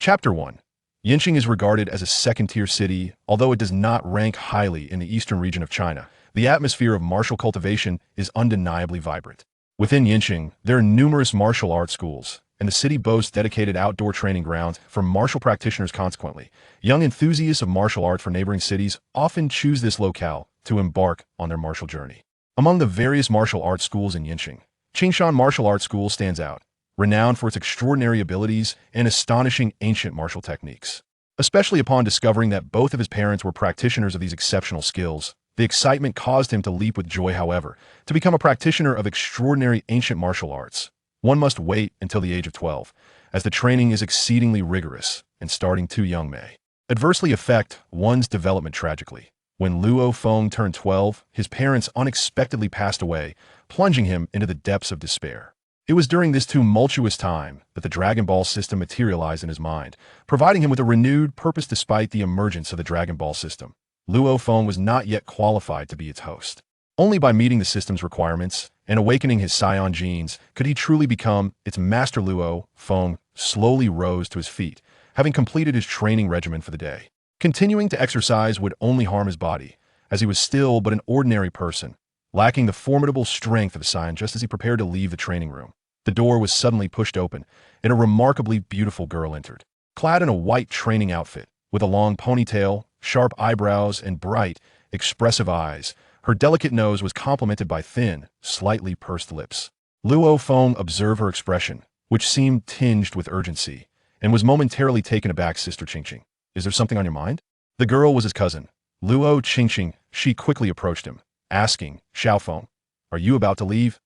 Chapter 1. Yinqing is regarded as a second-tier city, although it does not rank highly in the eastern region of China. The atmosphere of martial cultivation is undeniably vibrant. Within Yinqing, there are numerous martial arts schools, and the city boasts dedicated outdoor training grounds for martial practitioners. Consequently, young enthusiasts of martial art from neighboring cities often choose this locale to embark on their martial journey. Among the various martial arts schools in Yinqing, Qingshan Martial Arts School stands out, renowned for its extraordinary abilities and astonishing ancient martial techniques. Especially upon discovering that both of his parents were practitioners of these exceptional skills, the excitement caused him to leap with joy. However, to become a practitioner of extraordinary ancient martial arts, one must wait until the age of 12, as the training is exceedingly rigorous, and starting too young may adversely affect one's development tragically. When Luo Feng turned 12, his parents unexpectedly passed away, plunging him into the depths of despair. It was during this tumultuous time that the Dragon Ball system materialized in his mind, providing him with a renewed purpose. Despite the emergence of the Dragon Ball system, Luo Feng was not yet qualified to be its host. Only by meeting the system's requirements and awakening his Saiyan genes could he truly become its master. Luo Feng slowly rose to his feet, having completed his training regimen for the day. Continuing to exercise would only harm his body, as he was still but an ordinary person, lacking the formidable strength of a Saiyan. Just as he prepared to leave the training room, the door was suddenly pushed open, and a remarkably beautiful girl entered. Clad in a white training outfit, with a long ponytail, sharp eyebrows, and bright, expressive eyes, her delicate nose was complemented by thin, slightly pursed lips. Luo Feng observed her expression, which seemed tinged with urgency, and was momentarily taken aback. Sister Qingqing, is there something on your mind? The girl was his cousin, Luo Qingqing. She quickly approached him, asking, Xiao Feng, are you about to leave?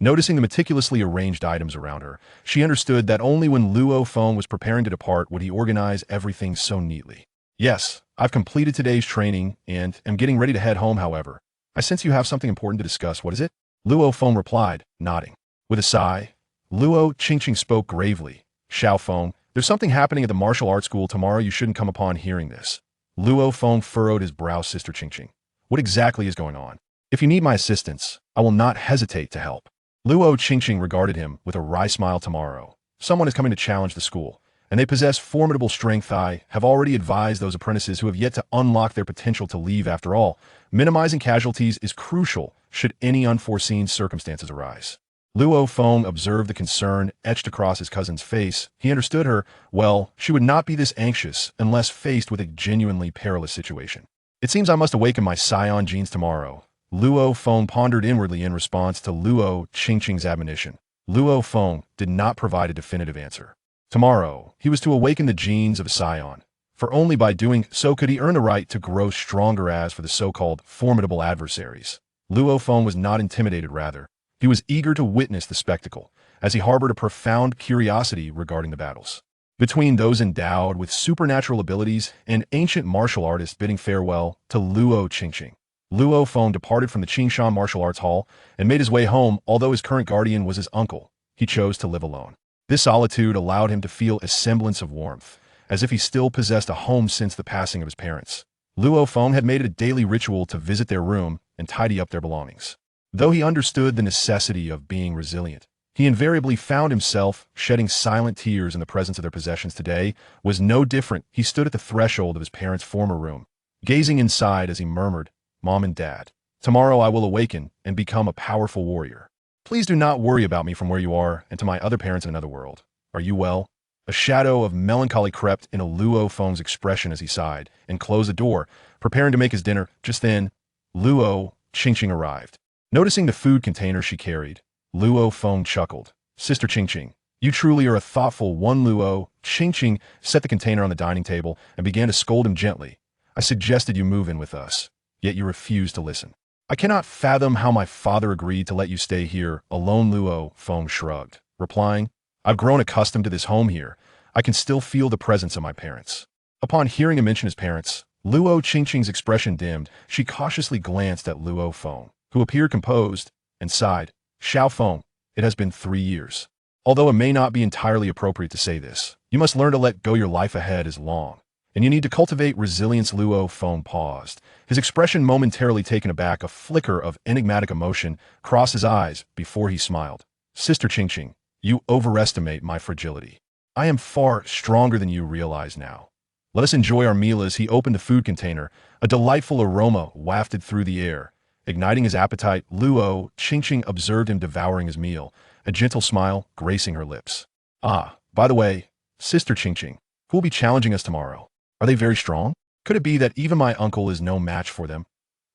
Noticing the meticulously arranged items around her, she understood that only when Luo Feng was preparing to depart would he organize everything so neatly. Yes, I've completed today's training and am getting ready to head home. However, I sense you have something important to discuss. What is it? Luo Feng replied, nodding. With a sigh, Luo Qingqing spoke gravely. Xiao Feng, there's something happening at the martial arts school tomorrow. You shouldn't come upon hearing this. Luo Feng furrowed his brow. Sister Qingqing, what exactly is going on? If you need my assistance, I will not hesitate to help. Luo Qingqing regarded him with a wry smile. Tomorrow, someone is coming to challenge the school, and they possess formidable strength. I have already advised those apprentices who have yet to unlock their potential to leave. After all, minimizing casualties is crucial should any unforeseen circumstances arise. Luo Feng observed the concern etched across his cousin's face. He understood her. Well, she would not be this anxious unless faced with a genuinely perilous situation. It seems I must awaken my Saiyan genes tomorrow. Luo Feng pondered inwardly in response to Luo Qingqing's admonition. Luo Feng did not provide a definitive answer. Tomorrow, he was to awaken the genes of a Saiyan, for only by doing so could he earn the right to grow stronger. As for the so-called formidable adversaries, Luo Feng was not intimidated. Rather, he was eager to witness the spectacle, as he harbored a profound curiosity regarding the battles between those endowed with supernatural abilities and ancient martial artists. Bidding farewell to Luo Qingqing, Luo Feng departed from the Qingshan Martial Arts Hall and made his way home. Although his current guardian was his uncle, he chose to live alone. This solitude allowed him to feel a semblance of warmth, as if he still possessed a home since the passing of his parents. Luo Feng had made it a daily ritual to visit their room and tidy up their belongings. Though he understood the necessity of being resilient, he invariably found himself shedding silent tears in the presence of their possessions. Today was no different. He stood at the threshold of his parents' former room, gazing inside as he murmured, Mom and Dad, tomorrow I will awaken and become a powerful warrior. Please do not worry about me from where you are. And to my other parents in another world, are you well? A shadow of melancholy crept into Luo Feng's expression as he sighed and closed the door, preparing to make his dinner. Just then, Luo Qingqing arrived. Noticing the food container she carried, Luo Feng chuckled. Sister Qingqing, you truly are a thoughtful one. Luo Qingqing set the container on the dining table and began to scold him gently. I suggested you move in with us, yet you refused to listen. I cannot fathom how my father agreed to let you stay here alone. Luo Feng shrugged, replying, I've grown accustomed to this home here. I can still feel the presence of my parents. Upon hearing him mention his parents, Luo Qingqing's expression dimmed. She cautiously glanced at Luo Feng, who appeared composed, and sighed. Xiao Feng, it has been 3 years. Although it may not be entirely appropriate to say this, you must learn to let go. Your life ahead is long, and you need to cultivate resilience. Luo Feng paused, his expression momentarily taken aback. A flicker of enigmatic emotion crossed his eyes before he smiled. Sister Qingqing, you overestimate my fragility. I am far stronger than you realize now. Let us enjoy our meal. As he opened the food container, a delightful aroma wafted through the air. Igniting his appetite, Luo Qingqing observed him devouring his meal, a gentle smile gracing her lips. Ah, by the way, Sister Qingqing, who will be challenging us tomorrow? Are they very strong? Could it be that even my uncle is no match for them?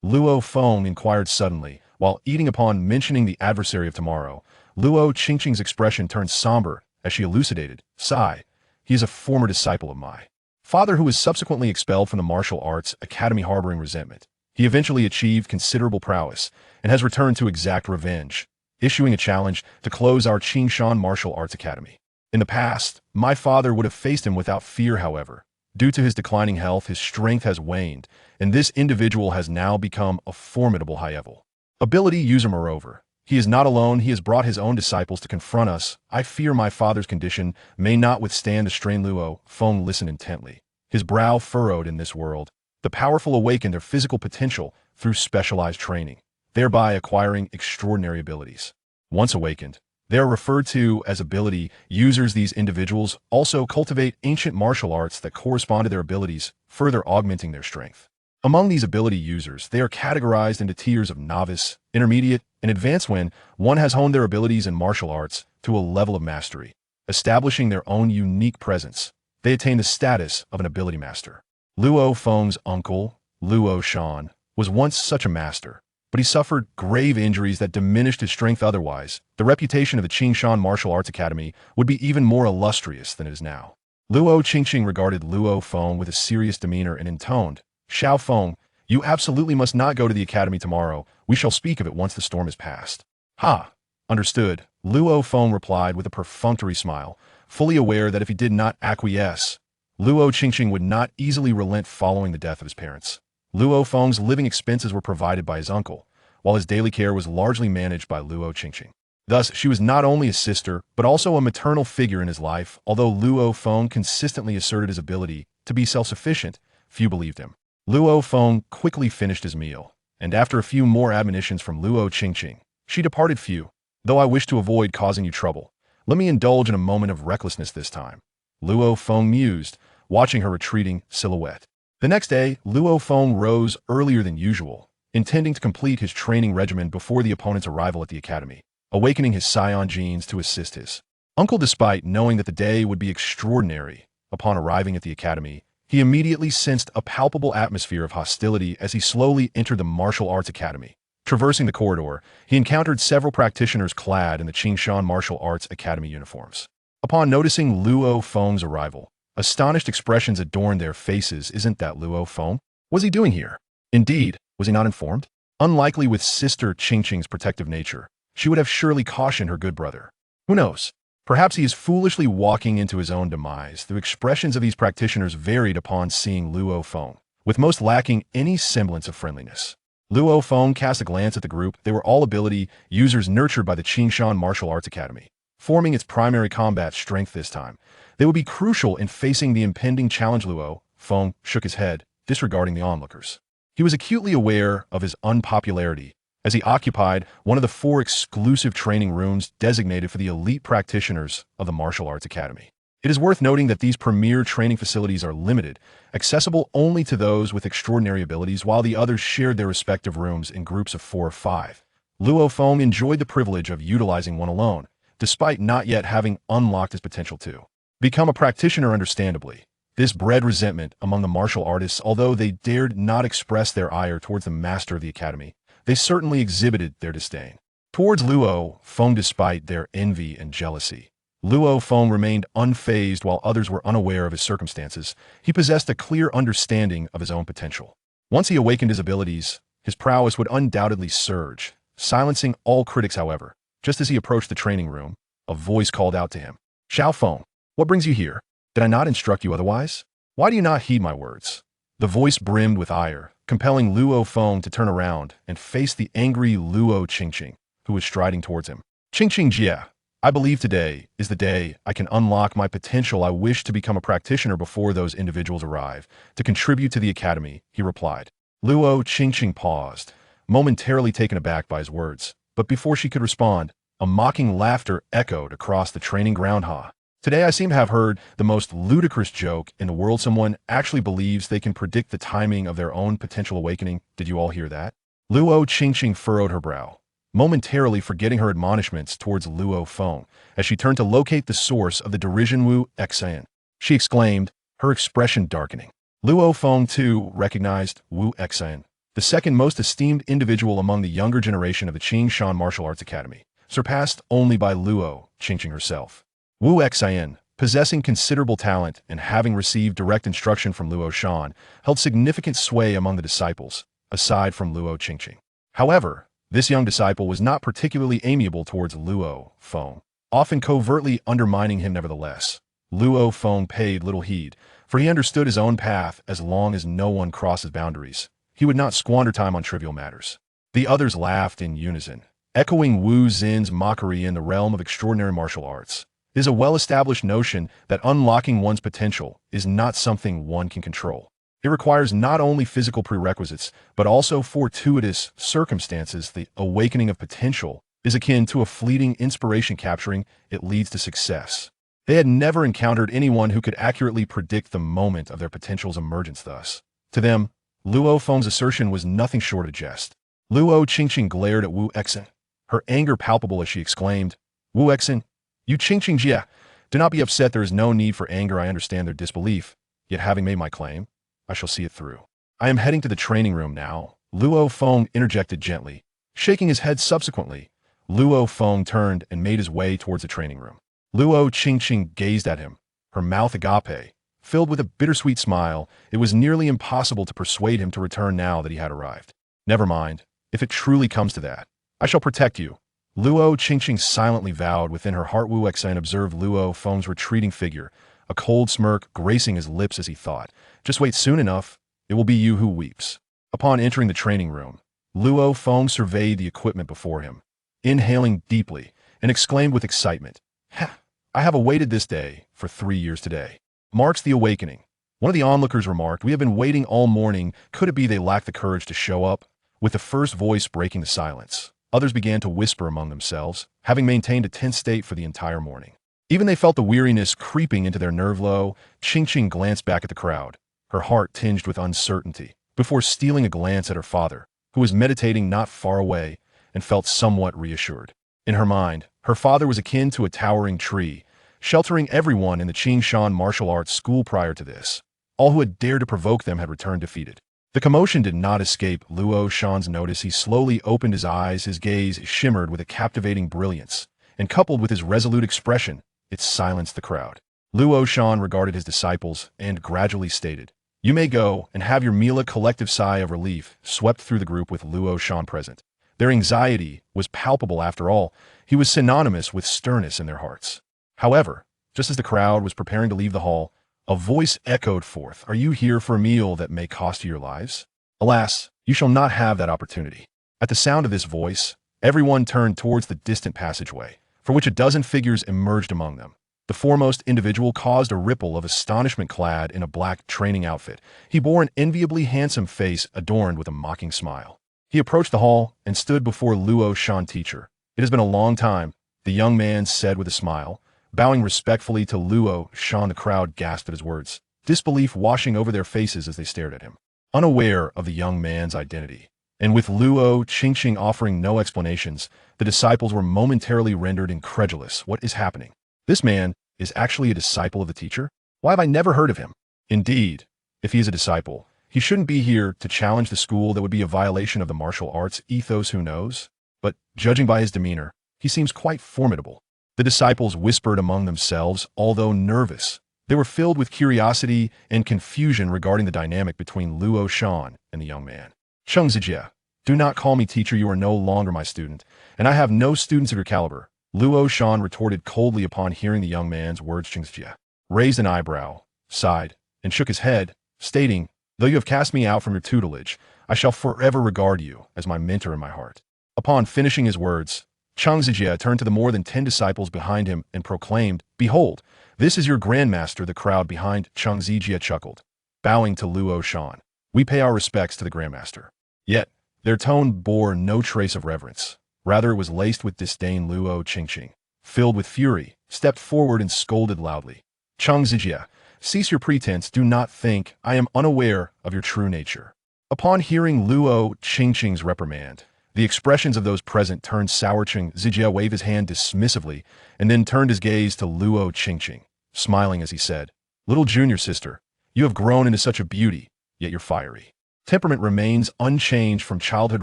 Luo Feng inquired suddenly, while eating. Upon mentioning the adversary of tomorrow, Luo Qingqing's expression turned somber as she elucidated, "Sigh, he is a former disciple of my father who was subsequently expelled from the martial arts academy harboring resentment. He eventually achieved considerable prowess and has returned to exact revenge, issuing a challenge to close our Qingshan Martial Arts Academy. In the past, my father would have faced him without fear. However, due to his declining health, his strength has waned, and this individual has now become a formidable high-level ability user. Moreover, he is not alone. He has brought his own disciples to confront us. I fear my father's condition may not withstand the strain." Luo Feng listened intently, his brow furrowed. In this world, the powerful awaken their physical potential through specialized training, thereby acquiring extraordinary abilities. Once awakened, they are referred to as ability users. These individuals also cultivate ancient martial arts that correspond to their abilities, further augmenting their strength. Among these ability users, they are categorized into tiers of novice, intermediate, and advanced. When one has honed their abilities in martial arts to a level of mastery, establishing their own unique presence, they attain the status of an ability master. Luo Feng's uncle, Luo Shan, was once such a master, but he suffered grave injuries that diminished his strength. Otherwise, the reputation of the Qingshan Martial Arts Academy would be even more illustrious than it is now. Luo Qingqing regarded Luo Feng with a serious demeanor and intoned, "Xiao Feng, you absolutely must not go to the academy tomorrow. We shall speak of it once the storm is past." "Ha! Understood," Luo Feng replied with a perfunctory smile, fully aware that if he did not acquiesce, Luo Qingqing would not easily relent. Following the death of his parents, Luo Feng's living expenses were provided by his uncle, while his daily care was largely managed by Luo Qingqing. Thus, she was not only a sister, but also a maternal figure in his life. Although Luo Feng consistently asserted his ability to be self-sufficient, few believed him. Luo Feng quickly finished his meal, and after a few more admonitions from Luo Qingqing, she departed. "Few, though I wish to avoid causing you trouble, let me indulge in a moment of recklessness this time," Luo Feng mused, watching her retreating silhouette. The next day, Luo Feng rose earlier than usual, intending to complete his training regimen before the opponent's arrival at the academy, awakening his Saiyan genes to assist his uncle. Despite knowing that the day would be extraordinary, upon arriving at the academy, he immediately sensed a palpable atmosphere of hostility as he slowly entered the martial arts academy. Traversing the corridor, he encountered several practitioners clad in the Qingshan Martial Arts Academy uniforms. Upon noticing Luo Feng's arrival, astonished expressions adorned their faces. "Isn't that Luo Feng? What's he doing here?" Indeed, was he not informed? Unlikely with Sister Qingqing's protective nature, she would have surely cautioned her good brother. Who knows? Perhaps he is foolishly walking into his own demise. The expressions of these practitioners varied upon seeing Luo Feng, with most lacking any semblance of friendliness. Luo Feng cast a glance at the group. They were all ability users nurtured by the Qingshan Martial Arts Academy, forming its primary combat strength. This time, they would be crucial in facing the impending challenge. Luo Feng shook his head, disregarding the onlookers. He was acutely aware of his unpopularity, as he occupied one of the 4 exclusive training rooms designated for the elite practitioners of the Martial Arts Academy. It is worth noting that these premier training facilities are limited, accessible only to those with extraordinary abilities, while the others shared their respective rooms in groups of 4 or 5. Luo Feng enjoyed the privilege of utilizing one alone, despite not yet having unlocked his potential to become a practitioner. Understandably, this bred resentment among the martial artists. Although they dared not express their ire towards the master of the academy, they certainly exhibited their disdain towards Luo Feng. Despite their envy and jealousy, Luo Feng remained unfazed. While others were unaware of his circumstances, he possessed a clear understanding of his own potential. Once he awakened his abilities, his prowess would undoubtedly surge, silencing all critics. However, just as he approached the training room, a voice called out to him, "Xiao Feng, what brings you here? Did I not instruct you otherwise? Why do you not heed my words?" The voice brimmed with ire, compelling Luo Feng to turn around and face the angry Luo Qingqing, who was striding towards him. "Qingqing Jia, I believe today is the day I can unlock my potential. I wish to become a practitioner before those individuals arrive to contribute to the academy," he replied. Luo Qingqing paused, momentarily taken aback by his words, but before she could respond, a mocking laughter echoed across the training ground. "Ha! Today I seem to have heard the most ludicrous joke in the world. Someone actually believes they can predict the timing of their own potential awakening. Did you all hear that? Luo Qingqing furrowed her brow, momentarily forgetting her admonishments towards Luo Feng, as she turned to locate the source of the derision. Wu Xan. She exclaimed, her expression darkening. Luo Feng, too, recognized Wu Xan, the second most esteemed individual among the younger generation of the Qing Shan Martial Arts Academy, surpassed only by Luo Qingqing herself. Wu Xan, possessing considerable talent and having received direct instruction from Luo Shan, held significant sway among the disciples, aside from Luo Qingqing. However, this young disciple was not particularly amiable towards Luo Feng, often covertly undermining him. Nevertheless, Luo Feng paid little heed, for he understood his own path. As long as no one crossed his boundaries, he would not squander time on trivial matters. The others laughed in unison, echoing Wu Xin's mockery. In the realm of extraordinary martial arts, it is a well-established notion that unlocking one's potential is not something one can control. It requires not only physical prerequisites, but also fortuitous circumstances. The awakening of potential is akin to a fleeting inspiration. Capturing it leads to success. They had never encountered anyone who could accurately predict the moment of their potential's emergence. Thus, to them, Luo Feng's assertion was nothing short of jest. Luo Qingqing glared at Wu Xan, her anger palpable as she exclaimed, Wu Xan, you Qingqing Jia, do not be upset. There is no need for anger. I understand their disbelief, yet having made my claim, I shall see it through. I am heading to the training room now, Luo Feng interjected gently, shaking his head. Subsequently, Luo Feng turned and made his way towards the training room. Luo Qingqing gazed at him, her mouth agape, filled with a bittersweet smile. It was nearly impossible to persuade him to return now that he had arrived. Never mind, if it truly comes to that, I shall protect you, Luo Qingqing silently vowed within her heart. Wu Xan observed Luo Feng's retreating figure, a cold smirk gracing his lips as he thought, just wait, soon enough, it will be you who weeps. Upon entering the training room, Luo Feng surveyed the equipment before him, inhaling deeply, and exclaimed with excitement, Ha! I have awaited this day for 3 years. Today marks the awakening. One of the onlookers remarked, we have been waiting all morning. Could it be they lack the courage to show up? With the first voice breaking the silence, others began to whisper among themselves, having maintained a tense state for the entire morning. Even they felt the weariness creeping into their nerve. Luo Qingqing glanced back at the crowd, her heart tinged with uncertainty, before stealing a glance at her father, who was meditating not far away, and felt somewhat reassured. In her mind, her father was akin to a towering tree, sheltering everyone in the Qing Shan martial arts school. Prior to this, all who had dared to provoke them had returned defeated. The commotion did not escape Luo Shan's notice. He slowly opened his eyes, his gaze shimmered with a captivating brilliance, and coupled with his resolute expression, it silenced the crowd. Luo Shan regarded his disciples and gradually stated, you may go and have your meal. A collective sigh of relief swept through the group with Luo Shan present. Their anxiety was palpable. After all, he was synonymous with sternness in their hearts. However, just as the crowd was preparing to leave the hall, a voice echoed forth, are you here for a meal that may cost you your lives? Alas, you shall not have that opportunity. At the sound of this voice, everyone turned towards the distant passageway, for which a dozen figures emerged among them. The foremost individual caused a ripple of astonishment. Clad in a black training outfit, he bore an enviably handsome face adorned with a mocking smile. He approached the hall and stood before Luo Shan. Teacher, it has been a long time, the young man said with a smile, bowing respectfully to Luo Shan. The crowd gasped at his words, disbelief washing over their faces as they stared at him, unaware of the young man's identity. And with Luo Qingqing offering no explanations, the disciples were momentarily rendered incredulous. What is happening? This man is actually a disciple of the teacher? Why have I never heard of him? Indeed, if he is a disciple, he shouldn't be here to challenge the school. That would be a violation of the martial arts ethos. Who knows? But judging by his demeanor, he seems quite formidable. The disciples whispered among themselves, although nervous. They were filled with curiosity and confusion regarding the dynamic between Luo Shan and the young man. Cheng Zijie, do not call me teacher. You are no longer my student, and I have no students of your caliber, Luo Shan retorted coldly. Upon hearing the young man's words, Cheng Zijie raised an eyebrow, sighed, and shook his head, stating, though you have cast me out from your tutelage, I shall forever regard you as my mentor in my heart. Upon finishing his words, Cheng Zijie turned to the more than 10 disciples behind him and proclaimed, behold, this is your grandmaster. The crowd behind Cheng Zijie chuckled, bowing to Luo Shan. We pay our respects to the grandmaster. Yet, their tone bore no trace of reverence. Rather, it was laced with disdain. Luo Qingqing, filled with fury, stepped forward and scolded loudly. Cheng Zijia, cease your pretense, do not think I am unaware of your true nature. Upon hearing Luo Qingqing's reprimand, the expressions of those present turned sour. Cheng Zijia waved his hand dismissively and then turned his gaze to Luo Qingqing, smiling as he said, "Little junior sister, you have grown into such a beauty, yet your fiery temperament remains unchanged from childhood.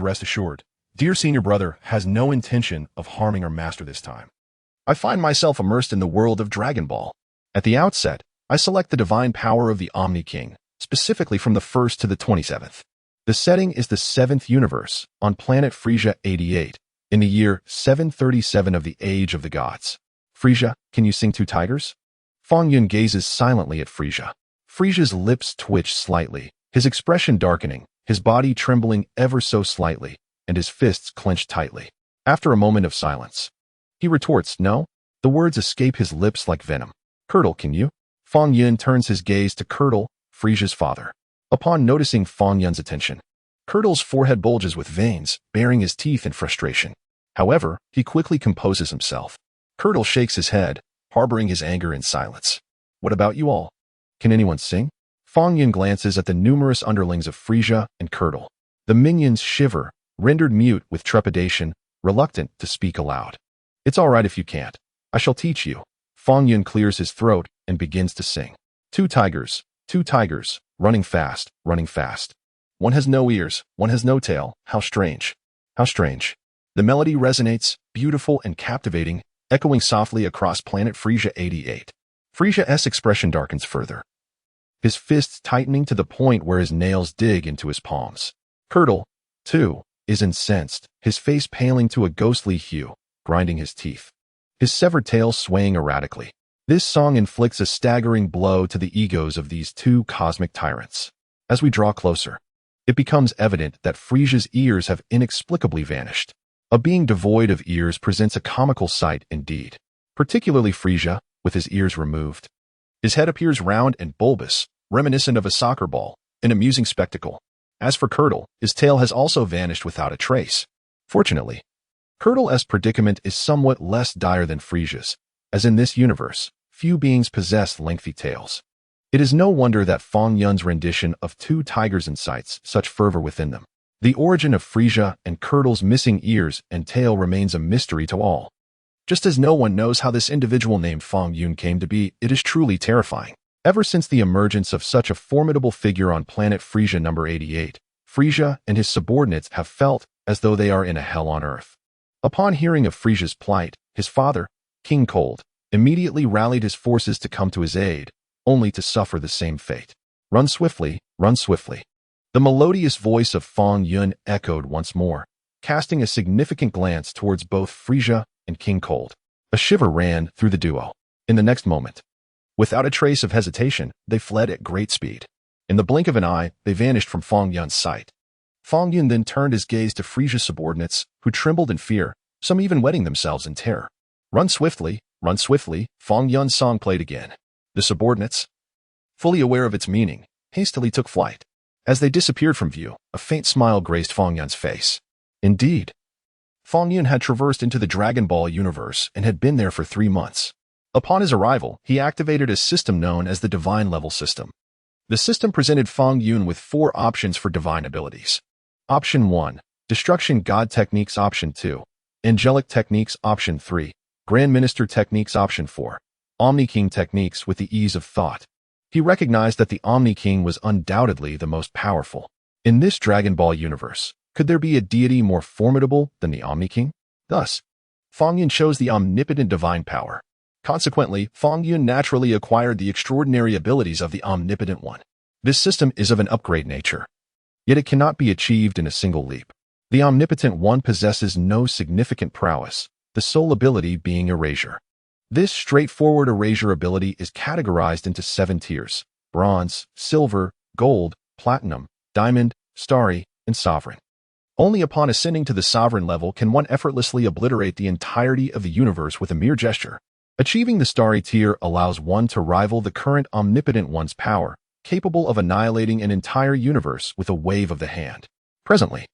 Rest assured, dear senior brother has no intention of harming our master this time. I find myself immersed in the world of Dragon Ball. At the outset, I select the divine power of the Omni King, specifically from the 1st to the 27th. The setting is the 7th universe, on planet Frieza 88, in the year 737 of the Age of the Gods. Frieza, can you sing Two Tigers? Fong Yun gazes silently at Frieza. Frieza's lips twitch slightly, his expression darkening, his body trembling ever so slightly, and his fists clenched tightly. After a moment of silence, he retorts, "No." The words escape his lips like venom. "Curdle, can you?" Fong Yun turns his gaze to Curdle, Frieza's father. Upon noticing Fong Yun's attention, Curdle's forehead bulges with veins, baring his teeth in frustration. However, he quickly composes himself. Curdle shakes his head, harboring his anger in silence. "What about you all? Can anyone sing?" Fong Yun glances at the numerous underlings of Frieza and Curdle. The minions shiver, rendered mute with trepidation, reluctant to speak aloud. "It's all right if you can't. I shall teach you." Fong Yun clears his throat and begins to sing. Two tigers, running fast, running fast. One has no ears, one has no tail. How strange. How strange. The melody resonates, beautiful and captivating, echoing softly across planet Frieza 88. Frieza's expression darkens further, his fists tightening to the point where his nails dig into his palms. Curdle, too, is incensed, his face paling to a ghostly hue, grinding his teeth, his severed tail swaying erratically. This song inflicts a staggering blow to the egos of these two cosmic tyrants. As we draw closer, it becomes evident that Frieza's ears have inexplicably vanished. A being devoid of ears presents a comical sight indeed, particularly Frieza, with his ears removed. His head appears round and bulbous, reminiscent of a soccer ball, an amusing spectacle. As for Curdle, his tail has also vanished without a trace. Fortunately, Curdle's predicament is somewhat less dire than Frieza's, as in this universe, few beings possess lengthy tails. It is no wonder that Fong Yun's rendition of Two Tigers incites such fervor within them. The origin of Frieza and Curdle's missing ears and tail remains a mystery to all. Just as no one knows how this individual named Fong Yun came to be, it is truly terrifying. Ever since the emergence of such a formidable figure on planet Frieza number 88, Frieza and his subordinates have felt as though they are in a hell on earth. Upon hearing of Frieza's plight, his father, King Cold, immediately rallied his forces to come to his aid, only to suffer the same fate. Run swiftly, run swiftly. The melodious voice of Fong Yun echoed once more, casting a significant glance towards both Frieza and King Cold. A shiver ran through the duo. In the next moment, without a trace of hesitation, they fled at great speed. In the blink of an eye, they vanished from Fong Yun's sight. Fong Yun then turned his gaze to Frieza's subordinates, who trembled in fear, some even wetting themselves in terror. Run swiftly, Fong Yun's song played again. The subordinates, fully aware of its meaning, hastily took flight. As they disappeared from view, a faint smile graced Fong Yun's face. Indeed, Fong Yun had traversed into the Dragon Ball universe and had been there for 3 months. Upon his arrival, he activated a system known as the Divine Level System. The system presented Fong Yun with 4 options for divine abilities. Option 1, Destruction God Techniques. Option 2, Angelic Techniques. Option 3, Grand Minister Techniques. Option 4, Omni King Techniques with the ease of thought. He recognized that the Omni King was undoubtedly the most powerful. In this Dragon Ball universe, could there be a deity more formidable than the Omni King? Thus, Fong Yun chose the omnipotent divine power. Consequently, Fong Yun naturally acquired the extraordinary abilities of the omnipotent one. This system is of an upgrade nature, yet it cannot be achieved in a single leap. The omnipotent one possesses no significant prowess, the sole ability being erasure. This straightforward erasure ability is categorized into 7 tiers: bronze, silver, gold, platinum, diamond, starry, and sovereign. Only upon ascending to the sovereign level can one effortlessly obliterate the entirety of the universe with a mere gesture. Achieving the starry tier allows one to rival the current omnipotent one's power, capable of annihilating an entire universe with a wave of the hand. Presently,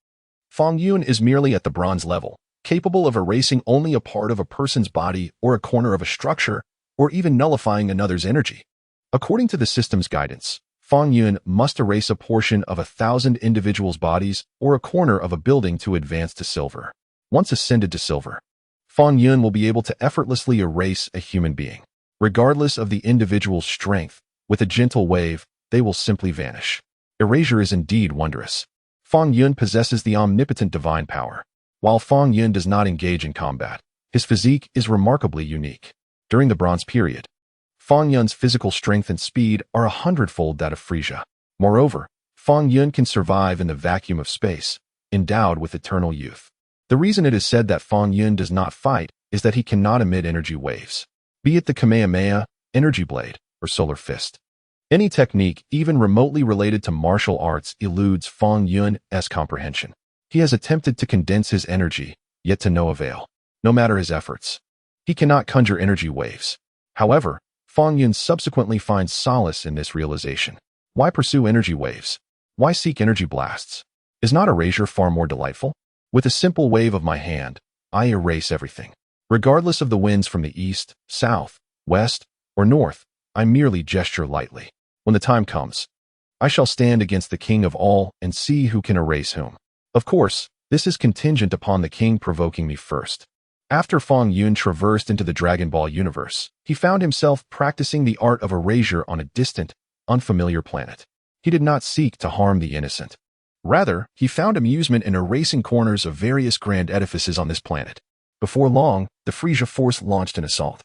Fong Yun is merely at the bronze level, capable of erasing only a part of a person's body or a corner of a structure, or even nullifying another's energy. According to the system's guidance, Fong Yun must erase a portion of 1,000 individuals' bodies or a corner of a building to advance to silver. Once ascended to silver, Fong Yun will be able to effortlessly erase a human being. Regardless of the individual's strength, with a gentle wave, they will simply vanish. Erasure is indeed wondrous. Fong Yun possesses the omnipotent divine power. While Fong Yun does not engage in combat, his physique is remarkably unique. During the Bronze period, Fong Yun's physical strength and speed are 100-fold that of Frieza. Moreover, Fong Yun can survive in the vacuum of space, endowed with eternal youth. The reason it is said that Fong Yun does not fight is that he cannot emit energy waves, be it the Kamehameha, Energy Blade, or Solar Fist. Any technique, even remotely related to martial arts, eludes Fong Yun's comprehension. He has attempted to condense his energy, yet to no avail. No matter his efforts, he cannot conjure energy waves. However, Fong Yun subsequently finds solace in this realization. Why pursue energy waves? Why seek energy blasts? Is not erasure far more delightful? With a simple wave of my hand, I erase everything. Regardless of the winds from the east, south, west, or north, I merely gesture lightly. When the time comes, I shall stand against the king of all and see who can erase whom. Of course, this is contingent upon the king provoking me first. After Fong Yun traversed into the Dragon Ball universe, he found himself practicing the art of erasure on a distant, unfamiliar planet. He did not seek to harm the innocent. Rather, he found amusement in erasing corners of various grand edifices on this planet. Before long, the Frieza force launched an assault,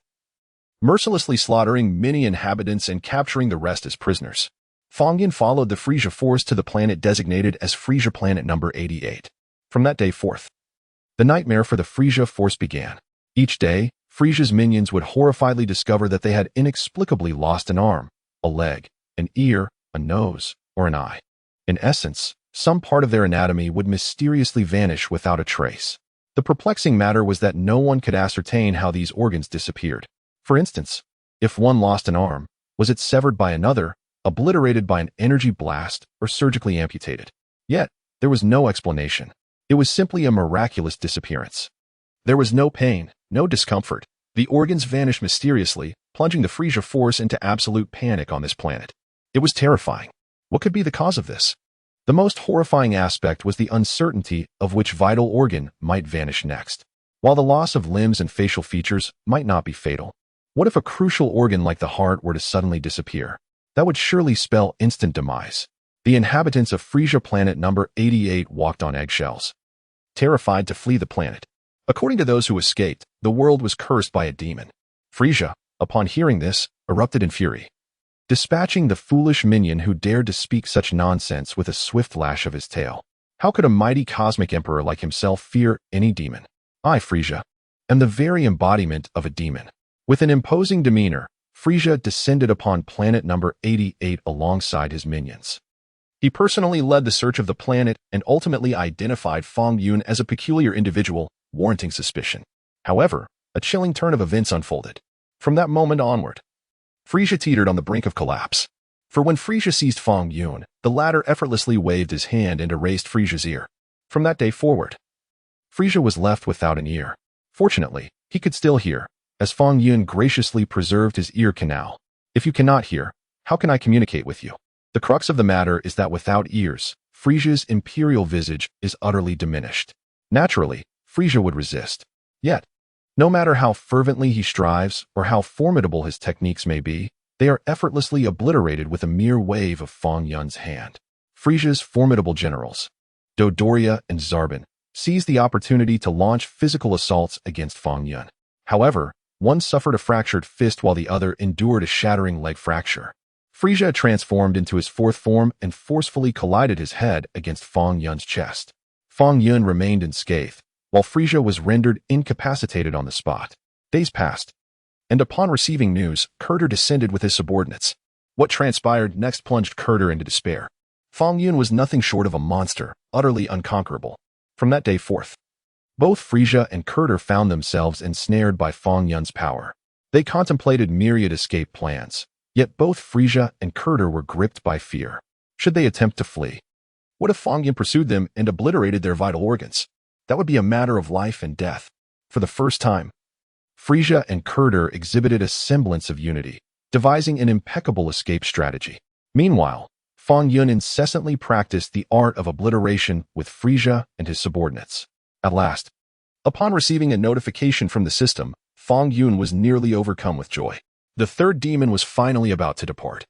mercilessly slaughtering many inhabitants and capturing the rest as prisoners. Fong Yun followed the Frieza force to the planet designated as Frieza Planet number 88. From that day forth, the nightmare for the Frieza force began. Each day, Frieza's minions would horrifiedly discover that they had inexplicably lost an arm, a leg, an ear, a nose, or an eye. In essence, some part of their anatomy would mysteriously vanish without a trace. The perplexing matter was that no one could ascertain how these organs disappeared. For instance, if one lost an arm, was it severed by another, obliterated by an energy blast, or surgically amputated? Yet, there was no explanation. It was simply a miraculous disappearance. There was no pain, no discomfort. The organs vanished mysteriously, plunging the Frieza force into absolute panic on this planet. It was terrifying. What could be the cause of this? The most horrifying aspect was the uncertainty of which vital organ might vanish next. While the loss of limbs and facial features might not be fatal, what if a crucial organ like the heart were to suddenly disappear? That would surely spell instant demise. The inhabitants of Frieza Planet number 88 walked on eggshells, terrified to flee the planet. According to those who escaped, the world was cursed by a demon. Frieza, upon hearing this, erupted in fury, dispatching the foolish minion who dared to speak such nonsense with a swift lash of his tail. How could a mighty cosmic emperor like himself fear any demon? I, Frieza, am the very embodiment of a demon. With an imposing demeanor, Frieza descended upon planet number 88 alongside his minions. He personally led the search of the planet and ultimately identified Fong Yun as a peculiar individual, warranting suspicion. However, a chilling turn of events unfolded. From that moment onward, Frieza teetered on the brink of collapse. For when Frieza seized Fong Yun, the latter effortlessly waved his hand and erased Frieza's ear. From that day forward, Frieza was left without an ear. Fortunately, he could still hear, as Fong Yun graciously preserved his ear canal. If you cannot hear, how can I communicate with you? The crux of the matter is that without ears, Frieza's imperial visage is utterly diminished. Naturally, Frieza would resist. Yet, no matter how fervently he strives or how formidable his techniques may be, they are effortlessly obliterated with a mere wave of Fong Yun's hand. Frieza's formidable generals, Dodoria and Zarbon, seized the opportunity to launch physical assaults against Fong Yun. However, one suffered a fractured fist while the other endured a shattering leg fracture. Frieza transformed into his fourth form and forcefully collided his head against Fong Yun's chest. Fong Yun remained unscathed, while Frieza was rendered incapacitated on the spot. Days passed, and upon receiving news, Kurter descended with his subordinates. What transpired next plunged Kurter into despair. Fong Yun was nothing short of a monster, utterly unconquerable. From that day forth, both Frieza and Kurter found themselves ensnared by Fong Yun's power. They contemplated myriad escape plans, yet both Frieza and Kurter were gripped by fear. Should they attempt to flee? What if Fong Yun pursued them and obliterated their vital organs? That would be a matter of life and death. For the first time, Frieza and Kurder exhibited a semblance of unity, devising an impeccable escape strategy. Meanwhile, Fong Yun incessantly practiced the art of obliteration with Frieza and his subordinates. At last, upon receiving a notification from the system, Fong Yun was nearly overcome with joy. The third demon was finally about to depart,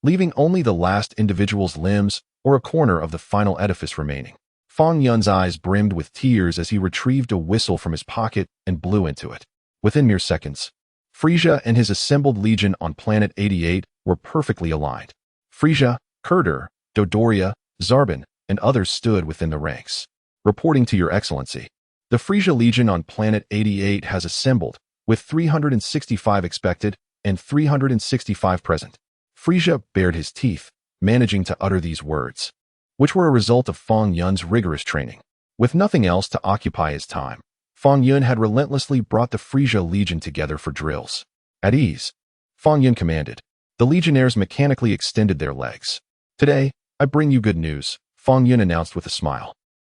leaving only the last individual's limbs or a corner of the final edifice remaining. Fong Yun's eyes brimmed with tears as he retrieved a whistle from his pocket and blew into it. Within mere seconds, Frieza and his assembled legion on Planet 88 were perfectly aligned. Frieza, Kurder, Dodoria, Zarbin, and others stood within the ranks. Reporting to Your Excellency, the Frieza Legion on Planet 88 has assembled, with 365 expected and 365 present. Frieza bared his teeth, managing to utter these words, which were a result of Fong Yun's rigorous training. With nothing else to occupy his time, Fong Yun had relentlessly brought the Frieza Legion together for drills. At ease, Fong Yun commanded. The legionnaires mechanically extended their legs. Today, I bring you good news, Fong Yun announced with a smile.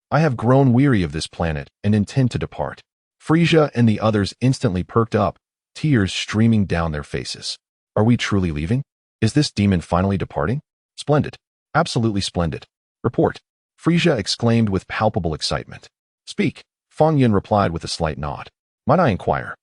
I have grown weary of this planet and intend to depart. Frieza and the others instantly perked up, tears streaming down their faces. Are we truly leaving? Is this demon finally departing? Splendid. Absolutely splendid. Report. Frieza exclaimed with palpable excitement. Speak, Fong Yun replied with a slight nod. Might I inquire?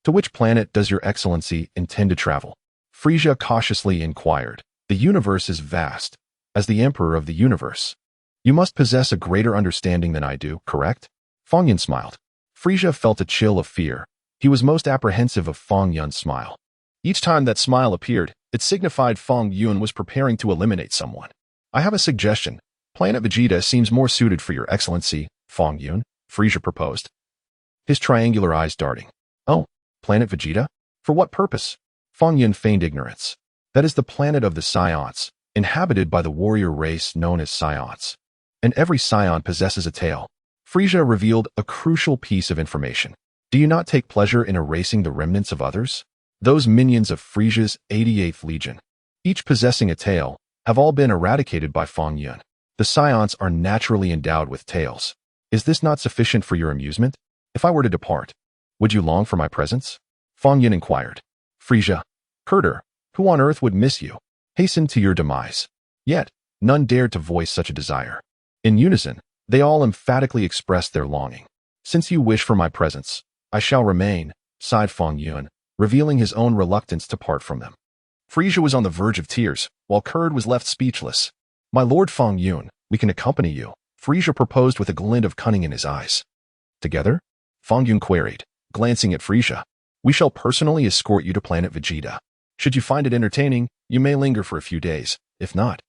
To which planet does Your Excellency intend to travel? Frieza cautiously inquired. The universe is vast. As the Emperor of the universe, you must possess a greater understanding than I do, correct? Fong Yun smiled. Frieza felt a chill of fear. He was most apprehensive of Fong Yun's smile. Each time that smile appeared, it signified Fong Yun was preparing to eliminate someone. I have a suggestion. Planet Vegeta seems more suited for Your Excellency, Fong Yun, Frieza proposed, his triangular eyes darting. Oh, Planet Vegeta? For what purpose? Fong Yun feigned ignorance. That is the planet of the Saiyans, inhabited by the warrior race known as Saiyans. And every Saiyan possesses a tail. Frieza revealed a crucial piece of information. Do you not take pleasure in erasing the remnants of others? Those minions of Frieza's 88th Legion, each possessing a tail, have all been eradicated by Fong Yun. The Saiyans are naturally endowed with tails. Is this not sufficient for your amusement? If I were to depart, would you long for my presence? Fong Yun inquired. Frieza, Kurder, who on earth would miss you? Hasten to your demise. Yet, none dared to voice such a desire. In unison, they all emphatically expressed their longing. Since you wish for my presence, I shall remain, sighed Fong Yun, revealing his own reluctance to part from them. Frieza was on the verge of tears, while Kurd was left speechless. My lord Fong Yun, we can accompany you, Frieza proposed with a glint of cunning in his eyes. Together? Fong Yun queried, glancing at Frieza. We shall personally escort you to Planet Vegeta. Should you find it entertaining, you may linger for a few days. If not,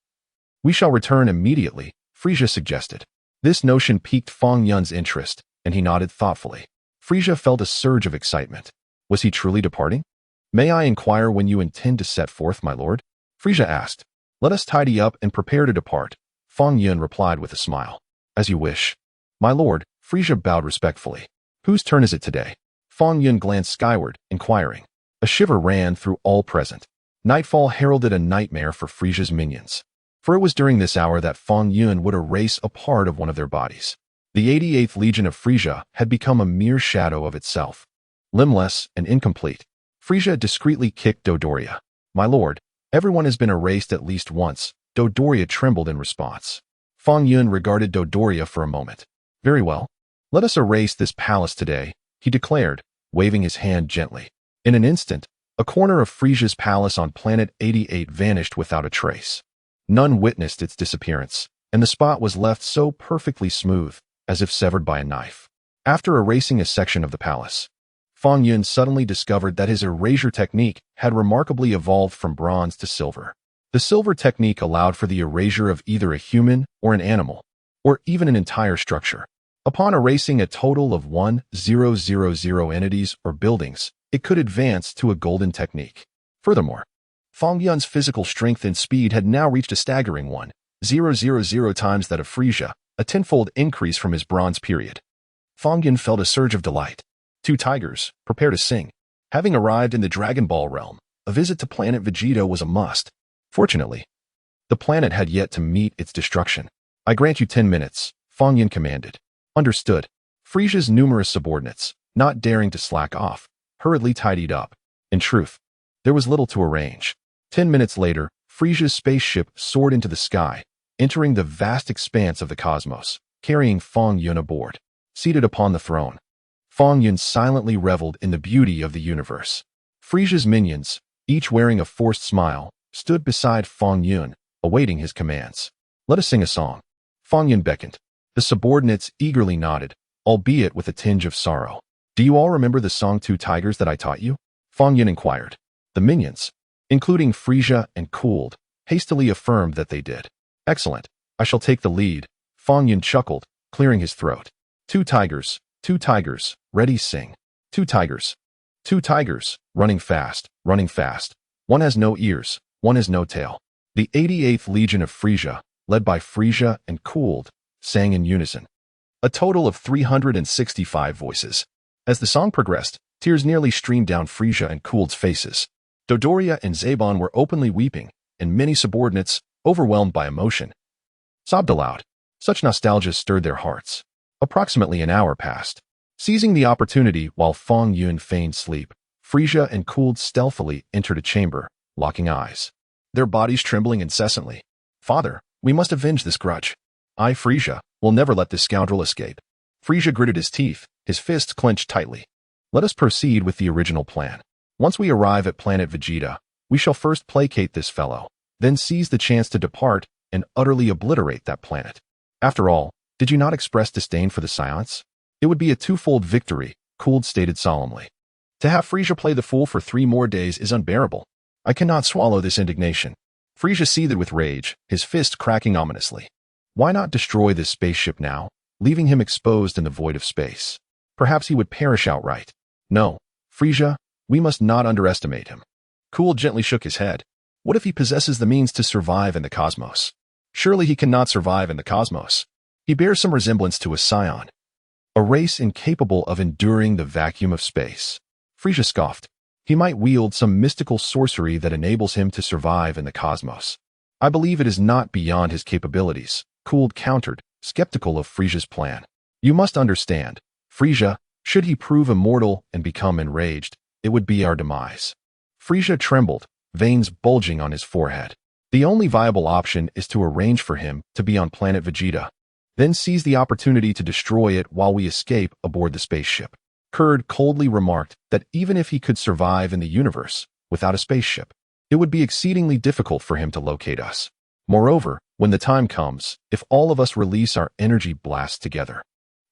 we shall return immediately, Frieza suggested. This notion piqued Fong Yun's interest, and he nodded thoughtfully. Frieza felt a surge of excitement. Was he truly departing? May I inquire when you intend to set forth, my lord? Frieza asked. Let us tidy up and prepare to depart, Fong Yun replied with a smile. As you wish. My lord, Frieza bowed respectfully. Whose turn is it today? Fong Yun glanced skyward, inquiring. A shiver ran through all present. Nightfall heralded a nightmare for Frieza's minions. For it was during this hour that Fong Yun would erase a part of one of their bodies. The 88th Legion of Frieza had become a mere shadow of itself, limbless and incomplete. Frieza discreetly kicked Dodoria. My lord, everyone has been erased at least once. Dodoria trembled in response. Fong Yun regarded Dodoria for a moment. Very well. Let us erase this palace today, he declared, waving his hand gently. In an instant, a corner of Frieza's palace on Planet 88 vanished without a trace. None witnessed its disappearance, and the spot was left so perfectly smooth, as if severed by a knife. After erasing a section of the palace, Fong Yun suddenly discovered that his erasure technique had remarkably evolved from bronze to silver. The silver technique allowed for the erasure of either a human or an animal, or even an entire structure. Upon erasing a total of 1000 entities or buildings, it could advance to a golden technique. Furthermore, Fong Yun's physical strength and speed had now reached a staggering 1000 times that of Frieza, a tenfold increase from his bronze period. Fong Yun felt a surge of delight. Two tigers, prepare to sing. Having arrived in the Dragon Ball realm, a visit to Planet Vegeta was a must. Fortunately, the planet had yet to meet its destruction. I grant you 10 minutes, Fong Yun commanded. Understood. Frieza's numerous subordinates, not daring to slack off, hurriedly tidied up. In truth, there was little to arrange. 10 minutes later, Frieza's spaceship soared into the sky, entering the vast expanse of the cosmos, carrying Fong Yun aboard. Seated upon the throne, Fong Yun silently reveled in the beauty of the universe. Frieza's minions, each wearing a forced smile, stood beside Fong Yun, awaiting his commands. "Let us sing a song." Fong Yun beckoned. The subordinates eagerly nodded, albeit with a tinge of sorrow. "Do you all remember the song Two Tigers that I taught you?" Fong Yun inquired. The minions, including Frieza and Cooled, hastily affirmed that they did. "Excellent. I shall take the lead." Fong Yun chuckled, clearing his throat. Two tigers, ready, sing. Two tigers, running fast, running fast. One has no ears, one has no tail. The 88th Legion of Frieza, led by Frieza and Cooled, sang in unison. A total of 365 voices. As the song progressed, tears nearly streamed down Frieza and Cooled's faces. Dodoria and Zabon were openly weeping, and many subordinates, overwhelmed by emotion, sobbed aloud. Such nostalgia stirred their hearts. Approximately an hour passed. Seizing the opportunity while Fong Yun feigned sleep, Frieza and Cooled stealthily entered a chamber, locking eyes, their bodies trembling incessantly. "Father, we must avenge this grudge. I, Frieza, will never let this scoundrel escape." Frieza gritted his teeth, his fists clenched tightly. "Let us proceed with the original plan. Once we arrive at planet Vegeta, we shall first placate this fellow, then seize the chance to depart and utterly obliterate that planet. After all, did you not express disdain for the Saiyans? It would be a twofold victory," Cooled stated solemnly. "To have Frieza play the fool for 3 more days is unbearable. I cannot swallow this indignation." Frieza seethed with rage, his fist cracking ominously. Why not destroy this spaceship now, leaving him exposed in the void of space? Perhaps he would perish outright. "No, Frieza, we must not underestimate him." Cooled gently shook his head. "What if he possesses the means to survive in the cosmos? Surely he cannot survive in the cosmos. He bears some resemblance to a Saiyan, a race incapable of enduring the vacuum of space." Frieza scoffed. "He might wield some mystical sorcery that enables him to survive in the cosmos. I believe it is not beyond his capabilities," Cooled countered, skeptical of Frieza's plan. "You must understand, Frieza, should he prove immortal and become enraged, it would be our demise." Frieza trembled, veins bulging on his forehead. "The only viable option is to arrange for him to be on planet Vegeta, then seize the opportunity to destroy it while we escape aboard the spaceship." Kurd coldly remarked that even if he could survive in the universe without a spaceship, it would be exceedingly difficult for him to locate us. Moreover, when the time comes, if all of us release our energy blasts together,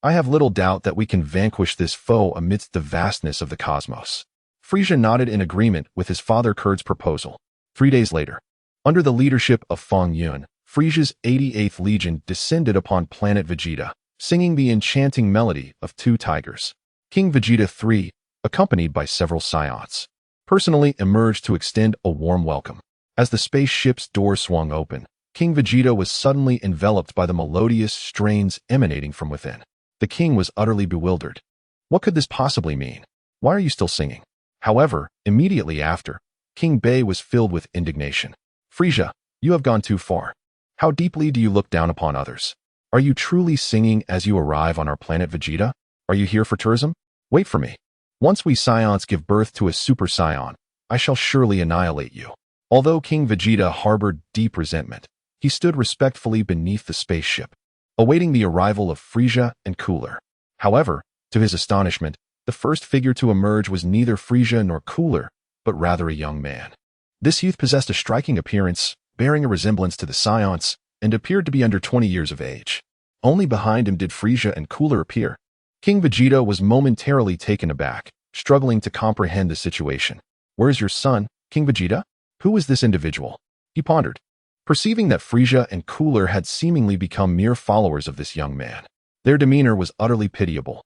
I have little doubt that we can vanquish this foe amidst the vastness of the cosmos. Frieza nodded in agreement with his father Kurd's proposal. 3 days later, under the leadership of Fong Yun, Frieza's 88th Legion descended upon planet Vegeta, singing the enchanting melody of Two Tigers. King Vegeta III, accompanied by several Saiyans, personally emerged to extend a warm welcome. As the spaceship's door swung open, King Vegeta was suddenly enveloped by the melodious strains emanating from within. The king was utterly bewildered. What could this possibly mean? Why are you still singing? However, immediately after, King Bei was filled with indignation. "Frieza, you have gone too far. How deeply do you look down upon others? Are you truly singing as you arrive on our planet Vegeta? Are you here for tourism? Wait for me. Once we Saiyans give birth to a Super Saiyan, I shall surely annihilate you." Although King Vegeta harbored deep resentment, he stood respectfully beneath the spaceship, awaiting the arrival of Frieza and Cooler. However, to his astonishment, the first figure to emerge was neither Frieza nor Cooler, but rather a young man. This youth possessed a striking appearance, bearing a resemblance to the Saiyans, and appeared to be under 20 years of age. Only behind him did Frieza and Cooler appear. King Vegeta was momentarily taken aback, struggling to comprehend the situation. "Where's your son, King Vegeta? Who is this individual?" he pondered, perceiving that Frieza and Cooler had seemingly become mere followers of this young man. Their demeanor was utterly pitiable.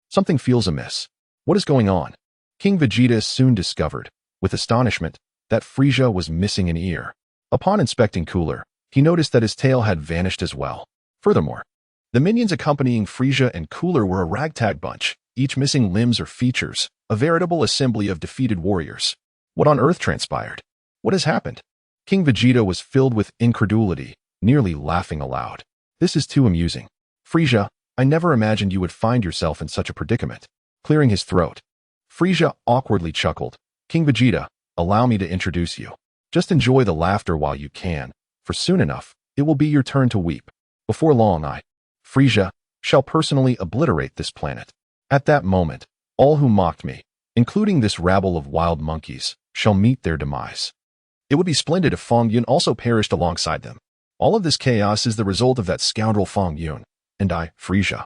Something feels amiss. What is going on? King Vegeta soon discovered, with astonishment, that Frieza was missing an ear. Upon inspecting Cooler, he noticed that his tail had vanished as well. Furthermore, the minions accompanying Frieza and Cooler were a ragtag bunch, each missing limbs or features, a veritable assembly of defeated warriors. What on earth transpired? What has happened? King Vegeta was filled with incredulity, nearly laughing aloud. "This is too amusing. Frieza, I never imagined you would find yourself in such a predicament. Clearing his throat, Frieza awkwardly chuckled. King Vegeta, allow me to introduce you. Just enjoy the laughter while you can, for soon enough, it will be your turn to weep. Before long Frieza, shall personally obliterate this planet. At that moment, all who mocked me, including this rabble of wild monkeys, shall meet their demise. It would be splendid if Fong Yun also perished alongside them. All of this chaos is the result of that scoundrel Fong Yun, and I, Frieza,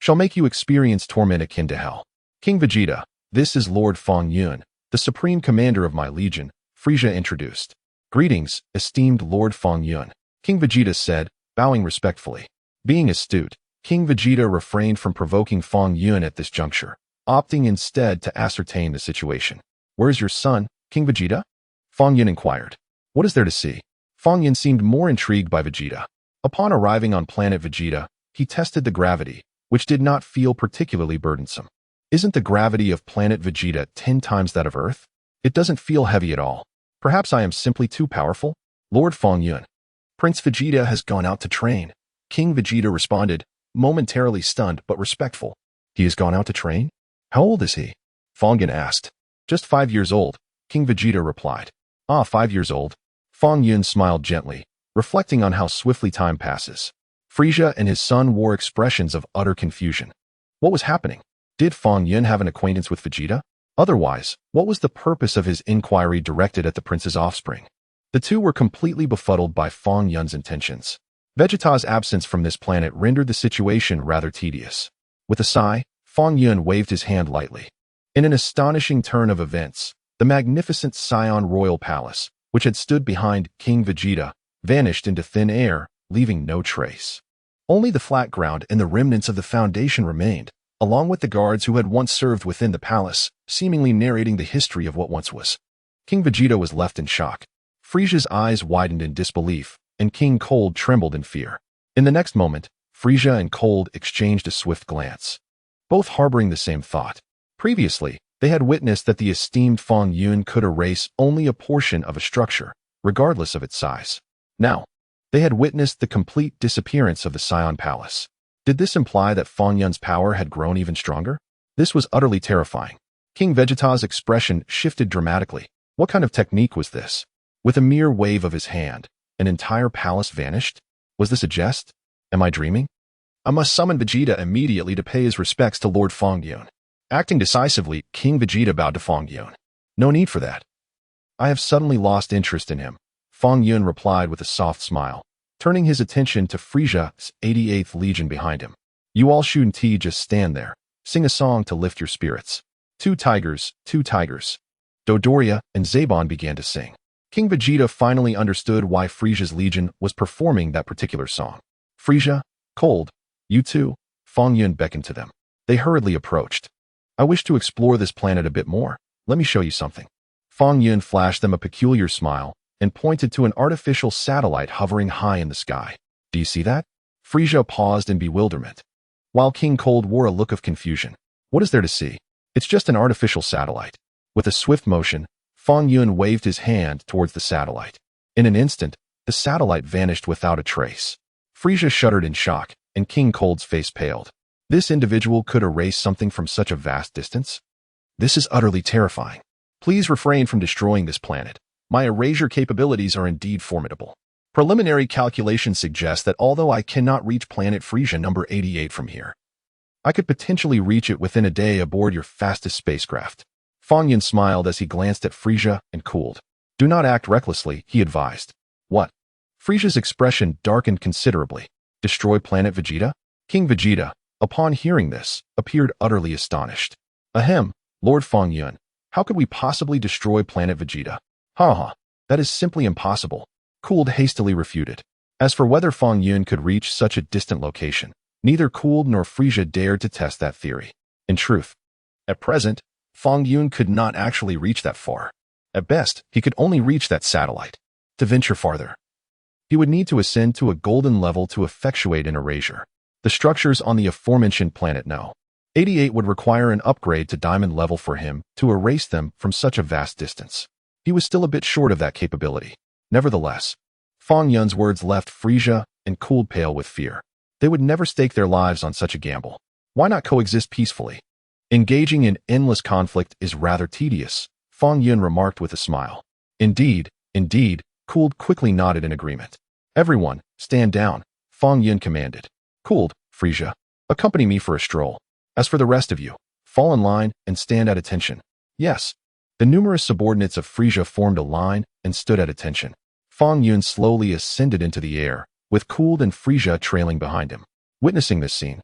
shall make you experience torment akin to hell. King Vegeta, this is Lord Fong Yun, the supreme commander of my legion, Frieza introduced. Greetings, esteemed Lord Fong Yun, King Vegeta said, bowing respectfully. Being astute, King Vegeta refrained from provoking Fong Yun at this juncture, opting instead to ascertain the situation. Where's your son, King Vegeta? Fong Yun inquired. What is there to see? Fong Yun seemed more intrigued by Vegeta. Upon arriving on planet Vegeta, he tested the gravity, which did not feel particularly burdensome. Isn't the gravity of planet Vegeta 10 times that of Earth? It doesn't feel heavy at all. Perhaps I am simply too powerful? Lord Fong Yun. Prince Vegeta has gone out to train. King Vegeta responded, momentarily stunned but respectful. He has gone out to train? How old is he? Fong Yun asked. Just 5 years old, King Vegeta replied. 5 years old? Fong Yun smiled gently, reflecting on how swiftly time passes. Frieza and his son wore expressions of utter confusion. What was happening? Did Fong Yun have an acquaintance with Vegeta? Otherwise, what was the purpose of his inquiry directed at the prince's offspring? The two were completely befuddled by Fong Yun's intentions. Vegeta's absence from this planet rendered the situation rather tedious. With a sigh, Fong Yun waved his hand lightly. In an astonishing turn of events, the magnificent Saiyan royal palace, which had stood behind King Vegeta, vanished into thin air, leaving no trace. Only the flat ground and the remnants of the foundation remained, along with the guards who had once served within the palace, seemingly narrating the history of what once was. King Vegeta was left in shock. Frieza's eyes widened in disbelief, and King Cold trembled in fear. In the next moment, Frieza and Cold exchanged a swift glance, both harboring the same thought. Previously, they had witnessed that the esteemed Fong Yun could erase only a portion of a structure, regardless of its size. Now, they had witnessed the complete disappearance of the Saiyan Palace. Did this imply that Fong Yun's power had grown even stronger? This was utterly terrifying. King Vegeta's expression shifted dramatically. What kind of technique was this? With a mere wave of his hand, an entire palace vanished? Was this a jest? Am I dreaming? I must summon Vegeta immediately to pay his respects to Lord Fong Yun. Acting decisively, King Vegeta bowed to Fong Yun. No need for that. I have suddenly lost interest in him, Fong Yun replied with a soft smile, turning his attention to Frieza's 88th Legion behind him. You all shouldn't just stand there. Sing a song to lift your spirits. Two tigers, Dodoria and Zabon began to sing. King Vegeta finally understood why Frieza's Legion was performing that particular song. Frieza, Cold, you two, Fong Yun beckoned to them. They hurriedly approached. I wish to explore this planet a bit more. Let me show you something. Fong Yun flashed them a peculiar smile and pointed to an artificial satellite hovering high in the sky. Do you see that? Frieza paused in bewilderment, while King Cold wore a look of confusion. What is there to see? It's just an artificial satellite. With a swift motion, Fong Yun waved his hand towards the satellite. In an instant, the satellite vanished without a trace. Frieza shuddered in shock, and King Cold's face paled. This individual could erase something from such a vast distance? This is utterly terrifying. Please refrain from destroying this planet. My erasure capabilities are indeed formidable. Preliminary calculations suggest that although I cannot reach planet Frieza number 88 from here, I could potentially reach it within a day aboard your fastest spacecraft. Fong Yun smiled as he glanced at Frieza and cooled. Do not act recklessly, he advised. What? Frieza's expression darkened considerably. Destroy planet Vegeta? King Vegeta, upon hearing this, appeared utterly astonished. Ahem, Lord Fong Yun, how could we possibly destroy planet Vegeta? That is simply impossible, Cooled hastily refuted. As for whether Fong Yun could reach such a distant location, neither Cooled nor Frieza dared to test that theory. In truth, at present, Fong Yun could not actually reach that far. At best, he could only reach that satellite. To venture farther, he would need to ascend to a golden level to effectuate an erasure. The structures on the aforementioned planet No. 88 would require an upgrade to diamond level for him to erase them from such a vast distance. He was still a bit short of that capability. Nevertheless, Fong Yun's words left Frieza and Cooled pale with fear. They would never stake their lives on such a gamble. Why not coexist peacefully? Engaging in endless conflict is rather tedious, Fong Yun remarked with a smile. Indeed, Cooled quickly nodded in agreement. Everyone, stand down, Fong Yun commanded. Cooled, Frieza, accompany me for a stroll. As for the rest of you, fall in line and stand at attention. Yes. The numerous subordinates of Frieza formed a line and stood at attention. Fong Yun slowly ascended into the air, with Cooled and Frieza trailing behind him. Witnessing this scene,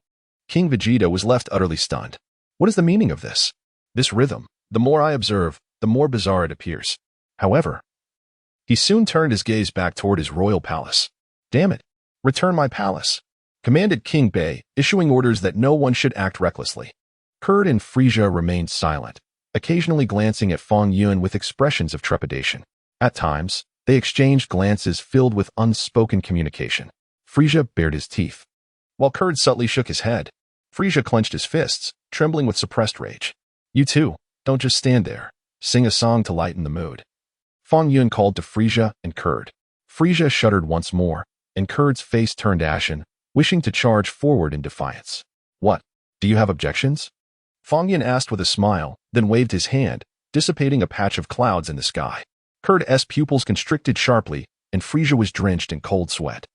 King Vegeta was left utterly stunned. What is the meaning of this? This rhythm, the more I observe, the more bizarre it appears. However, he soon turned his gaze back toward his royal palace. Damn it! Return my palace! Commanded King Bei, issuing orders that no one should act recklessly. Kurd and Frieza remained silent, occasionally glancing at Fong Yun with expressions of trepidation. At times, they exchanged glances filled with unspoken communication. Frieza bared his teeth, while Kurd subtly shook his head. Frieza clenched his fists, trembling with suppressed rage. You two, don't just stand there. Sing a song to lighten the mood. Fong Yun called to Frieza and Kurd. Frieza shuddered once more, and Kurd's face turned ashen, wishing to charge forward in defiance. What? Do you have objections? Fong Yun asked with a smile, then waved his hand, dissipating a patch of clouds in the sky. Kurd's pupils constricted sharply, and Frieza was drenched in cold sweat.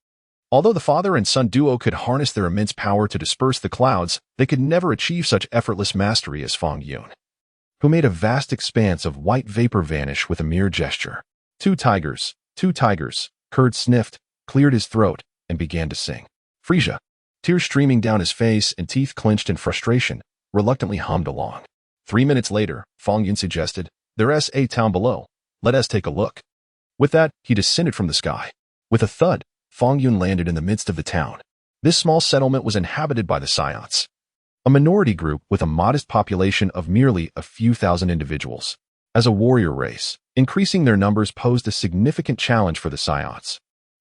Although the father and son duo could harness their immense power to disperse the clouds, they could never achieve such effortless mastery as Fong Yun, who made a vast expanse of white vapor vanish with a mere gesture. Two tigers, Kurd sniffed, cleared his throat, and began to sing. Frieza, tears streaming down his face and teeth clenched in frustration, reluctantly hummed along. 3 minutes later, Fong Yun suggested, There's a town below. Let us take a look. With that, he descended from the sky. With a thud, Fong Yun landed in the midst of the town. This small settlement was inhabited by the Saiyans, a minority group with a modest population of merely a few thousand individuals. As a warrior race, increasing their numbers posed a significant challenge for the Saiyans.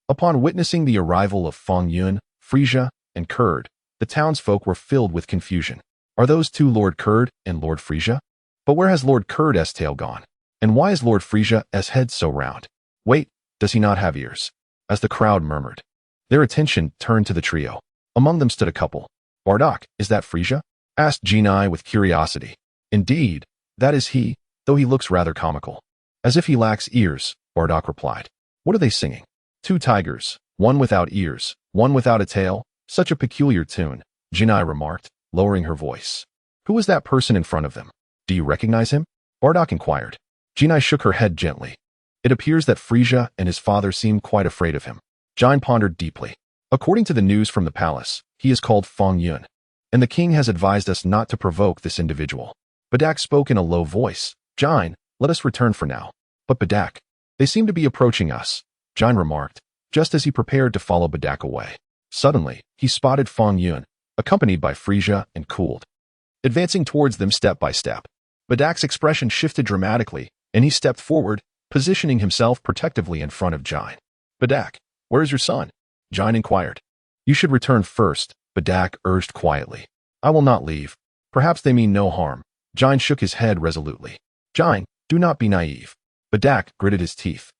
Upon witnessing the arrival of Fong Yun, Frieza, and Kurd, the townsfolk were filled with confusion. Are those two Lord Kurd and Lord Frieza? But where has Lord Kurd's tail gone? And why is Lord Frieza's head so round? Wait, does he not have ears? As the crowd murmured. Their attention turned to the trio. Among them stood a couple. Bardock, is that Frieza? Asked Jinai with curiosity. Indeed, that is he, though he looks rather comical. As if he lacks ears, Bardock replied. What are they singing? Two tigers, one without ears, one without a tail. Such a peculiar tune, Jinai remarked, lowering her voice. Who is that person in front of them? Do you recognize him? Bardock inquired. Jinai shook her head gently. It appears that Frieza and his father seem quite afraid of him. Jin pondered deeply. According to the news from the palace, he is called Fong Yun, and the king has advised us not to provoke this individual. Bardock spoke in a low voice. Jin, let us return for now. But Bardock, they seem to be approaching us, Jin remarked, just as he prepared to follow Bardock away. Suddenly, he spotted Fong Yun, accompanied by Frieza and Cooled, advancing towards them step by step. Bardock's expression shifted dramatically, and he stepped forward, positioning himself protectively in front of Jin. Bardock, where is your son? Jin inquired. You should return first, Bardock urged quietly. I will not leave. Perhaps they mean no harm. Jin shook his head resolutely. Jin, do not be naive. Bardock gritted his teeth.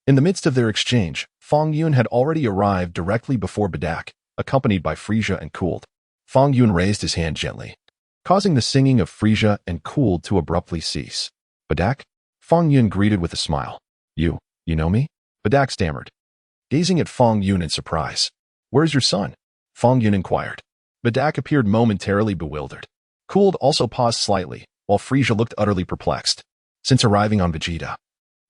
In the midst of their exchange, Fong Yun had already arrived directly before Bardock, accompanied by Frieza and Cooled. Fong Yun raised his hand gently, causing the singing of Frieza and Cooled to abruptly cease. Bardock? Fong Yun greeted with a smile. You know me? Bardock stammered, gazing at Fong Yun in surprise. Where's your son? Fong Yun inquired. Bardock appeared momentarily bewildered. Cooled also paused slightly, while Frieza looked utterly perplexed. Since arriving on Vegeta,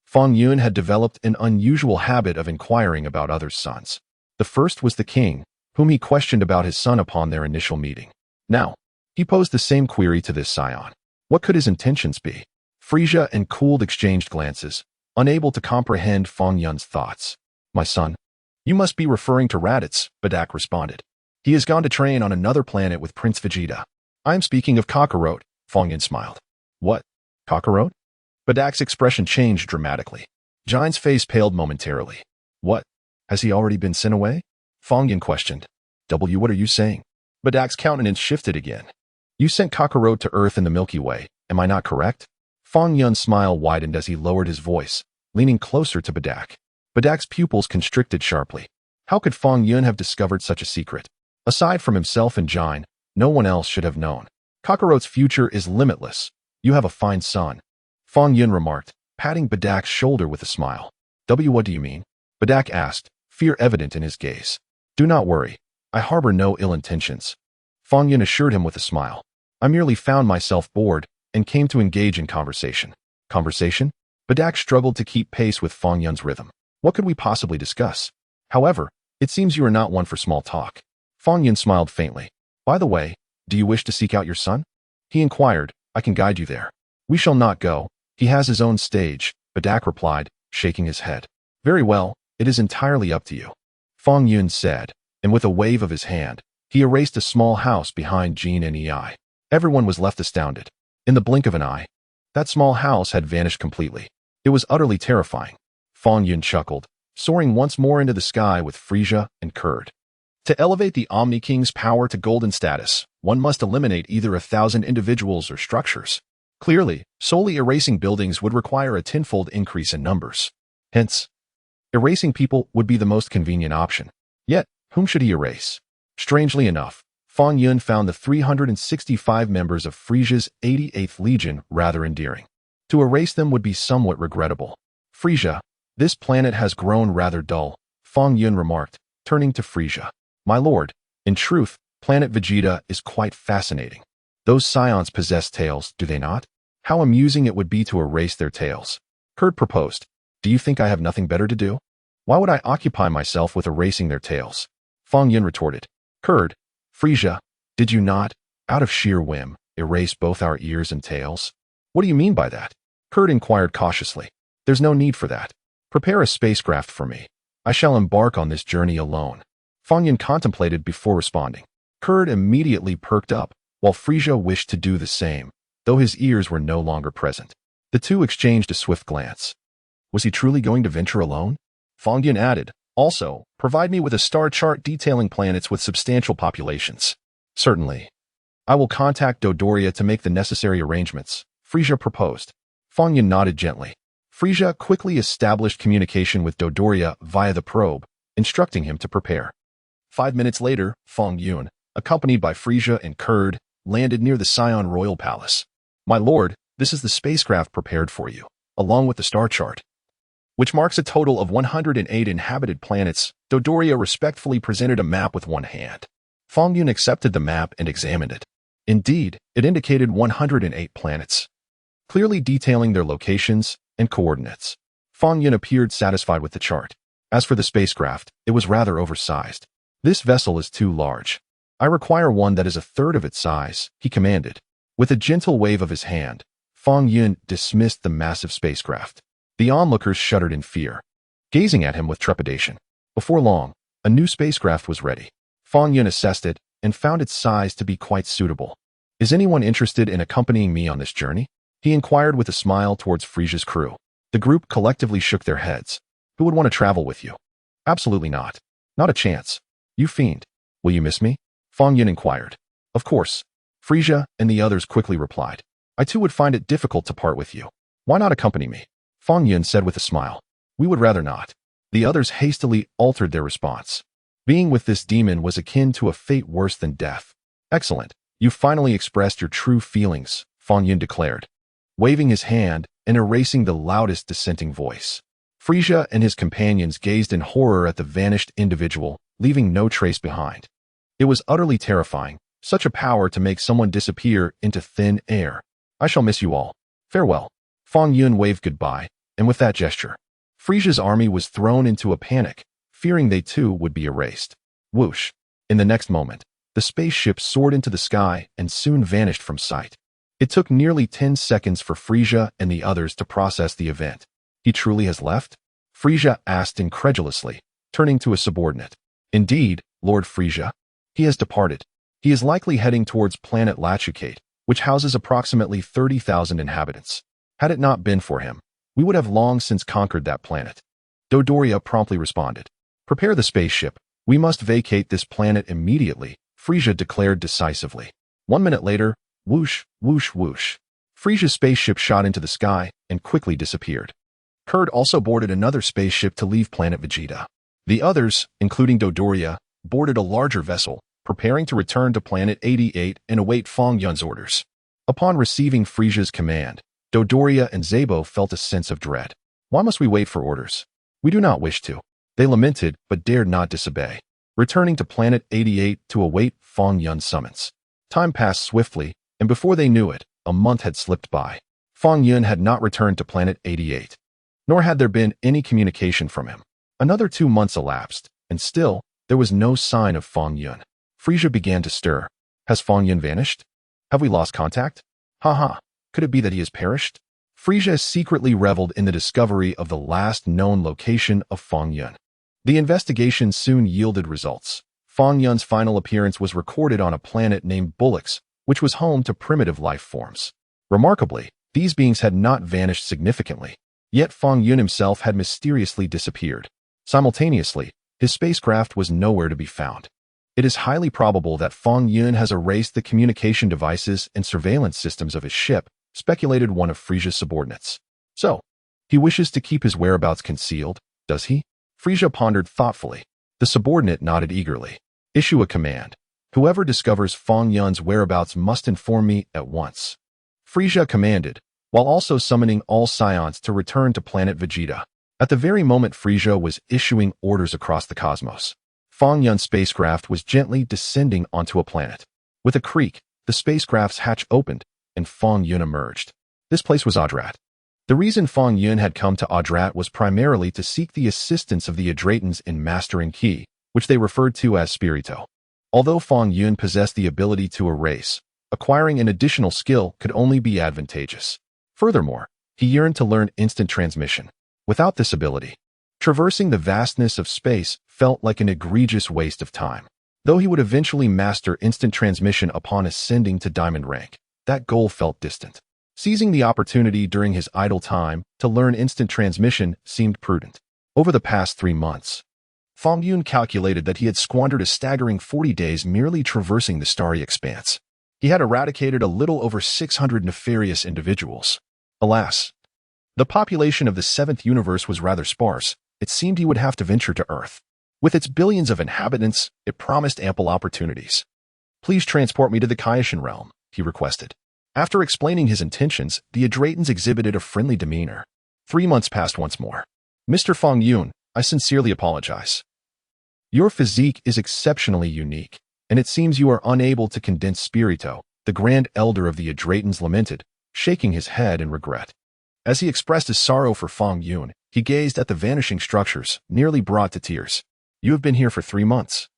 Fong Yun had developed an unusual habit of inquiring about others' sons. The first was the king, whom he questioned about his son upon their initial meeting. Now, he posed the same query to this Saiyan. What could his intentions be? Frieza and Cooled exchanged glances, unable to comprehend Fong Yun's thoughts. My son. You must be referring to Raditz, Bardock responded. He has gone to train on another planet with Prince Vegeta. I am speaking of Kakarot, Fong Yun smiled. What? Kakarot? Bardock's expression changed dramatically. Jin's face paled momentarily. What? Has he already been sent away? Fong Yun questioned. What are you saying? Bardock's countenance shifted again. You sent Kakarot to Earth in the Milky Way, am I not correct? Fong Yun's smile widened as he lowered his voice, leaning closer to Bardock. Bardock's pupils constricted sharply. How could Fong Yun have discovered such a secret? Aside from himself and Jine, no one else should have known. Kakarot's future is limitless. You have a fine son. Fong Yun remarked, patting Badak's shoulder with a smile. What do you mean? Badak asked, fear evident in his gaze. Do not worry. I harbor no ill intentions. Fong Yun assured him with a smile. I merely found myself bored and came to engage in conversation. Conversation? Badak struggled to keep pace with Fong Yun's rhythm. What could we possibly discuss? However, it seems you are not one for small talk. Fong Yun smiled faintly. By the way, do you wish to seek out your son? He inquired. I can guide you there. We shall not go. He has his own stage, Badak replied, shaking his head. Very well, it is entirely up to you. Fong Yun said, and with a wave of his hand, he erased a small house behind Jin and Ei. Everyone was left astounded. In the blink of an eye, that small house had vanished completely. It was utterly terrifying. Fong Yun chuckled, soaring once more into the sky with Frieza and Kurd. To elevate the Omni King's power to golden status, one must eliminate either 1,000 individuals or structures. Clearly, solely erasing buildings would require a tenfold increase in numbers. Hence, erasing people would be the most convenient option. Yet, whom should he erase? Strangely enough, Fong Yun found the 365 members of Frieza's 88th Legion rather endearing. To erase them would be somewhat regrettable. Frieza, this planet has grown rather dull, Fong Yun remarked, turning to Frieza. My lord, in truth, planet Vegeta is quite fascinating. Those Saiyans possess tails, do they not? How amusing it would be to erase their tails. Kurd proposed. Do you think I have nothing better to do? Why would I occupy myself with erasing their tails? Fong Yun retorted. Kurd, Frieza, did you not, out of sheer whim, erase both our ears and tails? What do you mean by that? Kurd inquired cautiously. There's no need for that. Prepare a spacecraft for me. I shall embark on this journey alone. Fong Yun contemplated before responding. Kurd immediately perked up, while Frieza wished to do the same, though his ears were no longer present. The two exchanged a swift glance. Was he truly going to venture alone? Fong Yun added, also, provide me with a star chart detailing planets with substantial populations. Certainly. I will contact Dodoria to make the necessary arrangements, Frieza proposed. Fong Yun nodded gently. Frieza quickly established communication with Dodoria via the probe, instructing him to prepare. 5 minutes later, Fong Yun, accompanied by Frieza and Kurd, landed near the Saiyan royal palace. My lord, this is the spacecraft prepared for you, along with the star chart, which marks a total of 108 inhabited planets. Dodoria respectfully presented a map with one hand. Fong Yun accepted the map and examined it. Indeed, it indicated 108 planets, clearly detailing their locations and coordinates. Fong Yun appeared satisfied with the chart. As for the spacecraft, it was rather oversized. This vessel is too large. I require one that is a third of its size, he commanded. With a gentle wave of his hand, Fong Yun dismissed the massive spacecraft. The onlookers shuddered in fear, gazing at him with trepidation. Before long, a new spacecraft was ready. Fong Yun assessed it and found its size to be quite suitable. Is anyone interested in accompanying me on this journey? He inquired with a smile towards Frieza's crew. The group collectively shook their heads. Who would want to travel with you? Absolutely not. Not a chance. You fiend. Will you miss me? Fong Yun inquired. Of course. Frieza and the others quickly replied. I too would find it difficult to part with you. Why not accompany me? Fong Yun said with a smile. We would rather not. The others hastily altered their response. Being with this demon was akin to a fate worse than death. Excellent. You finally expressed your true feelings, Fong Yun declared, waving his hand and erasing the loudest dissenting voice. Frieza and his companions gazed in horror at the vanished individual, leaving no trace behind. It was utterly terrifying, such a power to make someone disappear into thin air. I shall miss you all. Farewell. Fong Yun waved goodbye, and with that gesture, Frieza's army was thrown into a panic, fearing they too would be erased. Whoosh! In the next moment, the spaceship soared into the sky and soon vanished from sight. It took nearly 10 seconds for Frieza and the others to process the event. He truly has left? Frieza asked incredulously, turning to a subordinate. Indeed, Lord Frieza. He has departed. He is likely heading towards planet Lachukate, which houses approximately 30,000 inhabitants. Had it not been for him, we would have long since conquered that planet. Dodoria promptly responded. Prepare the spaceship. We must vacate this planet immediately, Frieza declared decisively. 1 minute later, whoosh, whoosh, whoosh. Frieza's spaceship shot into the sky and quickly disappeared. Kurd also boarded another spaceship to leave planet Vegeta. The others, including Dodoria, boarded a larger vessel, preparing to return to Planet 88 and await Fong Yun's orders. Upon receiving Frieza's command, Dodoria and Zabo felt a sense of dread. Why must we wait for orders? We do not wish to. They lamented, but dared not disobey, returning to Planet 88 to await Fong Yun's summons. Time passed swiftly, and before they knew it, a month had slipped by. Fong Yun had not returned to Planet 88, nor had there been any communication from him. Another 2 months elapsed, and still, there was no sign of Fong Yun. Frieza began to stir. Has Fong Yun vanished? Have we lost contact? Haha, could it be that he has perished? Frieza secretly reveled in the discovery of the last known location of Fong Yun. The investigation soon yielded results. Fong Yun's final appearance was recorded on a planet named Bullocks, which was home to primitive life forms. Remarkably, these beings had not vanished significantly, yet Fong Yun himself had mysteriously disappeared. Simultaneously, his spacecraft was nowhere to be found. It is highly probable that Fong Yun has erased the communication devices and surveillance systems of his ship, speculated one of Frieza's subordinates. So, he wishes to keep his whereabouts concealed, does he? Frieza pondered thoughtfully. The subordinate nodded eagerly. Issue a command. Whoever discovers Fong Yun's whereabouts must inform me at once. Frieza commanded, while also summoning all Saiyans to return to planet Vegeta. At the very moment Frieza was issuing orders across the cosmos, Fong Yun's spacecraft was gently descending onto a planet. With a creak, the spacecraft's hatch opened, and Fong Yun emerged. This place was Yardrat. The reason Fong Yun had come to Yardrat was primarily to seek the assistance of the Ydratans in mastering Ki, which they referred to as Spirito. Although Fong Yun possessed the ability to erase, acquiring an additional skill could only be advantageous. Furthermore, he yearned to learn instant transmission. Without this ability, traversing the vastness of space felt like an egregious waste of time. Though he would eventually master instant transmission upon ascending to diamond rank, that goal felt distant. Seizing the opportunity during his idle time to learn instant transmission seemed prudent. Over the past 3 months, Fong Yun calculated that he had squandered a staggering 40 days merely traversing the starry expanse. He had eradicated a little over 600 nefarious individuals. Alas, the population of the 7th universe was rather sparse. It seemed he would have to venture to Earth. With its billions of inhabitants, it promised ample opportunities. Please transport me to the Kaishan realm, he requested. After explaining his intentions, the Ydratans exhibited a friendly demeanor. 3 months passed once more. Mr. Fong Yun, I sincerely apologize. Your physique is exceptionally unique, and it seems you are unable to condense Spirito, the Grand Elder of the Ydratans lamented, shaking his head in regret. As he expressed his sorrow for Fong Yun, he gazed at the vanishing structures, nearly brought to tears. You have been here for 3 months,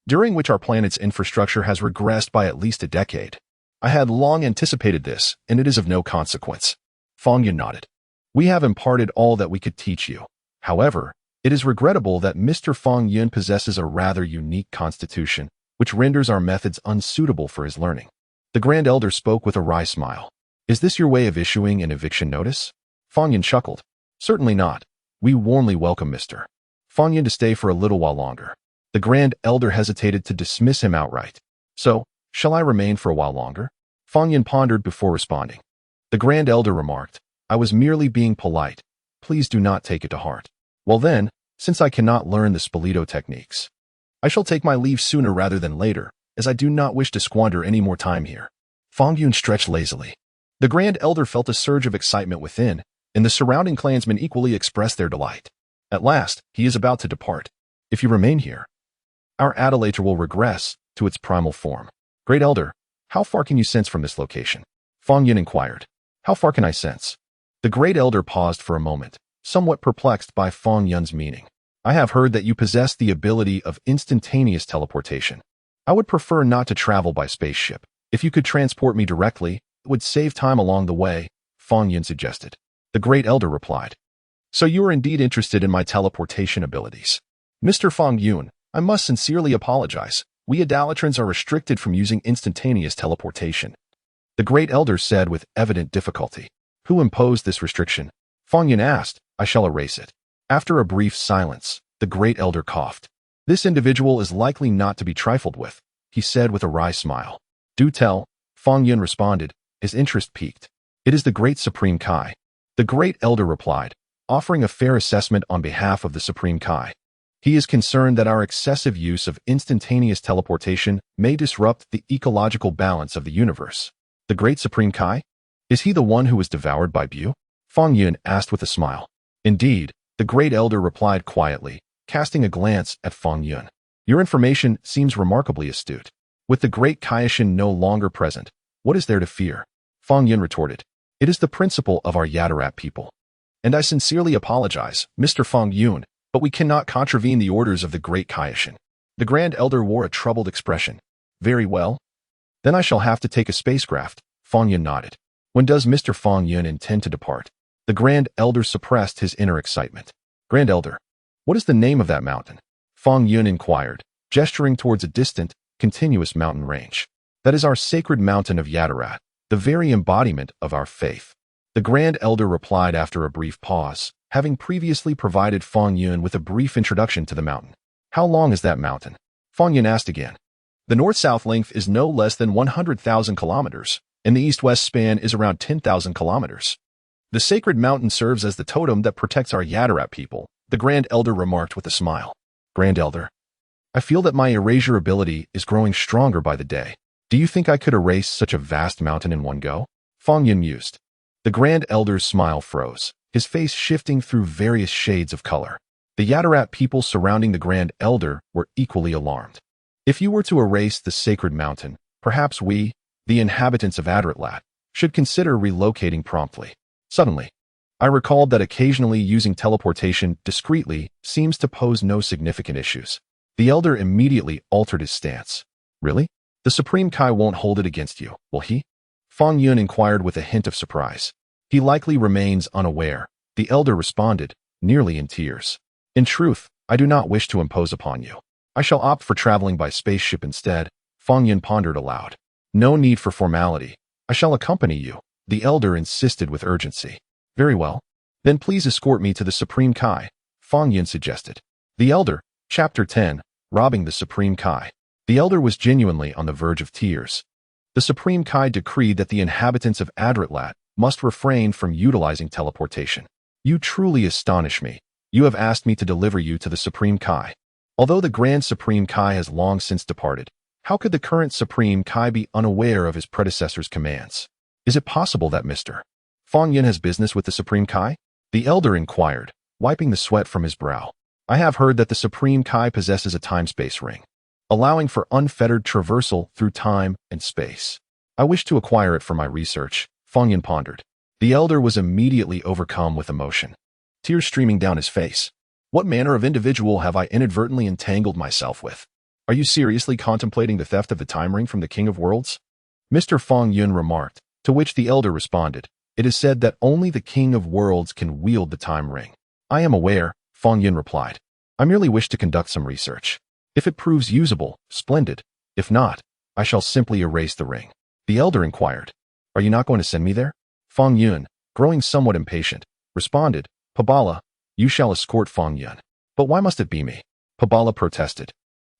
during which our planet's infrastructure has regressed by at least a decade. I had long anticipated this, and it is of no consequence. Fong Yun nodded. We have imparted all that we could teach you. However, it is regrettable that Mr. Fong Yun possesses a rather unique constitution, which renders our methods unsuitable for his learning. The Grand Elder spoke with a wry smile. Is this your way of issuing an eviction notice? Fong Yun chuckled. Certainly not. We warmly welcome Mr. Fong Yun to stay for a little while longer. The Grand Elder hesitated to dismiss him outright. So, shall I remain for a while longer? Fong Yun pondered before responding. The Grand Elder remarked, I was merely being polite. Please do not take it to heart. Well then, since I cannot learn the Spalito techniques, I shall take my leave sooner rather than later, as I do not wish to squander any more time here. Fong Yun stretched lazily. The Grand Elder felt a surge of excitement within, and the surrounding clansmen equally expressed their delight. At last, he is about to depart. If you remain here, our adulator will regress to its primal form. Great Elder, how far can you sense from this location? Fong Yun inquired. How far can I sense? The Great Elder paused for a moment, somewhat perplexed by Fong Yun's meaning. I have heard that you possess the ability of instantaneous teleportation. I would prefer not to travel by spaceship. If you could transport me directly, it would save time along the way, Fong Yun suggested. The Great Elder replied. So you are indeed interested in my teleportation abilities. Mr. Fong Yun, I must sincerely apologize. We idolatrans are restricted from using instantaneous teleportation. The Great Elder said with evident difficulty. Who imposed this restriction? Fong Yun asked. I shall erase it. After a brief silence, the Great Elder coughed. This individual is likely not to be trifled with, he said with a wry smile. Do tell, Fong Yun responded, his interest piqued. It is the Great Supreme Kai. The Great Elder replied, offering a fair assessment on behalf of the Supreme Kai. He is concerned that our excessive use of instantaneous teleportation may disrupt the ecological balance of the universe. The Great Supreme Kai? Is he the one who was devoured by Bu? Fong Yun asked with a smile. Indeed, the Great Elder replied quietly, casting a glance at Fong Yun. Your information seems remarkably astute. With the Great Kaioshin no longer present, what is there to fear? Fong Yun retorted. It is the principle of our Yardrat people. And I sincerely apologize, Mr. Fong Yun, but we cannot contravene the orders of the Great Kaioshin. The Grand Elder wore a troubled expression. Very well. Then I shall have to take a spacecraft, Fong Yun nodded. When does Mr. Fong Yun intend to depart? The Grand Elder suppressed his inner excitement. Grand Elder, what is the name of that mountain? Fong Yun inquired, gesturing towards a distant, continuous mountain range. That is our sacred mountain of Yardrat, the very embodiment of our faith. The Grand Elder replied after a brief pause, having previously provided Fong Yun with a brief introduction to the mountain. How long is that mountain? Fong Yun asked again. The north-south length is no less than 100,000 kilometers, and the east-west span is around 10,000 kilometers. The sacred mountain serves as the totem that protects our Yardrat people, the Grand Elder remarked with a smile. Grand Elder, I feel that my erasure ability is growing stronger by the day. Do you think I could erase such a vast mountain in one go? Fong Yun mused. The Grand Elder's smile froze, his face shifting through various shades of color. The Yardrat people surrounding the Grand Elder were equally alarmed. If you were to erase the sacred mountain, perhaps we, the inhabitants of Yardrat, should consider relocating promptly. Suddenly, I recalled that occasionally using teleportation discreetly seems to pose no significant issues. The Elder immediately altered his stance. Really? The Supreme Kai won't hold it against you, will he? Fong Yun inquired with a hint of surprise. He likely remains unaware, the Elder responded, nearly in tears. In truth, I do not wish to impose upon you. I shall opt for traveling by spaceship instead, Fong Yun pondered aloud. No need for formality. I shall accompany you, the Elder insisted with urgency. Very well. Then please escort me to the Supreme Kai, Fong Yun suggested. The Elder, Chapter 10, Robbing the Supreme Kai. The Elder was genuinely on the verge of tears. The Supreme Kai decreed that the inhabitants of Yardrat must refrain from utilizing teleportation. You truly astonish me. You have asked me to deliver you to the Supreme Kai. Although the Grand Supreme Kai has long since departed, how could the current Supreme Kai be unaware of his predecessor's commands? Is it possible that Mr. Fong Yun has business with the Supreme Kai? The Elder inquired, wiping the sweat from his brow. I have heard that the Supreme Kai possesses a time-space ring, allowing for unfettered traversal through time and space. I wish to acquire it for my research, Fong Yun pondered. The Elder was immediately overcome with emotion, tears streaming down his face. What manner of individual have I inadvertently entangled myself with? Are you seriously contemplating the theft of the time ring from the King of Worlds? Mr. Fong Yun remarked, to which the Elder responded, It is said that only the King of Worlds can wield the time ring. I am aware, Fong Yun replied. I merely wish to conduct some research. If it proves usable, splendid. If not, I shall simply erase the ring. The Elder inquired, Are you not going to send me there? Fong Yun, growing somewhat impatient, responded, Pabala, you shall escort Fong Yun. But why must it be me? Pabala protested.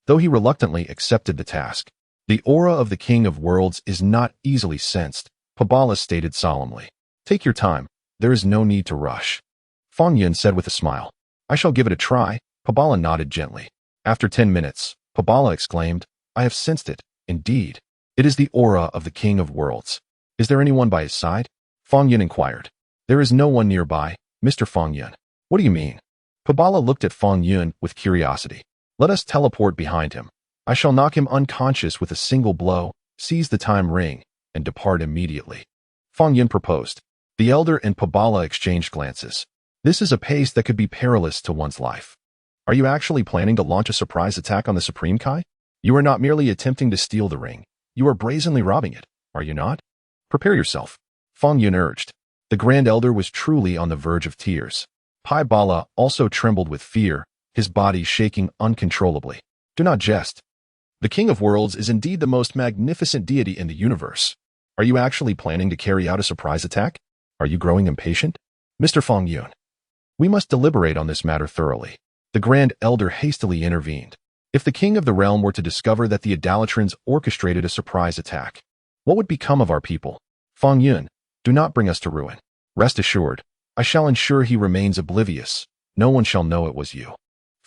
Though he reluctantly accepted the task, the aura of the King of Worlds is not easily sensed, Pabala stated solemnly. Take your time, there is no need to rush. Fong Yun said with a smile. I shall give it a try, Pabala nodded gently. After 10 minutes, Pabala exclaimed, I have sensed it, indeed. It is the aura of the King of Worlds. Is there anyone by his side? Fong Yun inquired. There is no one nearby, Mr. Fong Yun. What do you mean? Pabala looked at Fong Yun with curiosity. Let us teleport behind him. I shall knock him unconscious with a single blow, seize the time ring, and depart immediately. Fong Yun proposed. The Elder and Pabala exchanged glances. This is a pace that could be perilous to one's life. Are you actually planning to launch a surprise attack on the Supreme Kai? You are not merely attempting to steal the ring. You are brazenly robbing it, are you not? Prepare yourself, Fong Yun urged. The Grand Elder was truly on the verge of tears. Pabala also trembled with fear, his body shaking uncontrollably. Do not jest. The King of Worlds is indeed the most magnificent deity in the universe. Are you actually planning to carry out a surprise attack? Are you growing impatient? Mr. Fong Yun, we must deliberate on this matter thoroughly. The Grand Elder hastily intervened. If the King of the Realm were to discover that the idolatrans orchestrated a surprise attack, what would become of our people? Fong Yun, do not bring us to ruin. Rest assured, I shall ensure he remains oblivious. No one shall know it was you.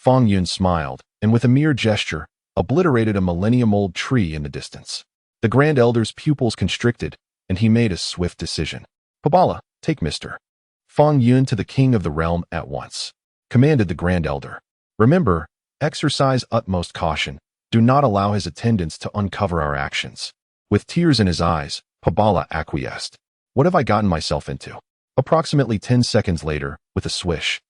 Fong Yun smiled, and with a mere gesture, obliterated a millennium-old tree in the distance. The Grand Elder's pupils constricted, and he made a swift decision. Pabala, take Mr. Fong Yun to the king of the realm at once, commanded the Grand Elder. Remember, exercise utmost caution. Do not allow his attendants to uncover our actions. With tears in his eyes, Pabala acquiesced. What have I gotten myself into? Approximately 10 seconds later, with a swish,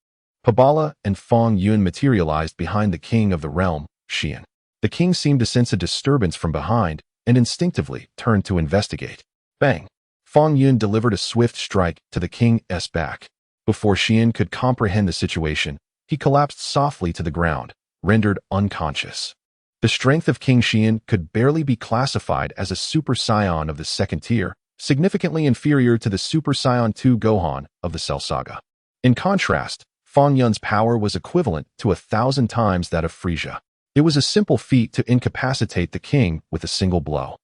Pabala and Fong Yun materialized behind the king of the realm, Xian. The king seemed to sense a disturbance from behind and instinctively turned to investigate. Bang! Fong Yun delivered a swift strike to the king's back. Before Xian could comprehend the situation, he collapsed softly to the ground, rendered unconscious. The strength of King Xian could barely be classified as a Super Saiyan of the second tier, significantly inferior to the Super Saiyan 2 Gohan of the Cell Saga. In contrast, Fong Yun's power was equivalent to 1,000 times that of Frieza. It was a simple feat to incapacitate the king with a single blow.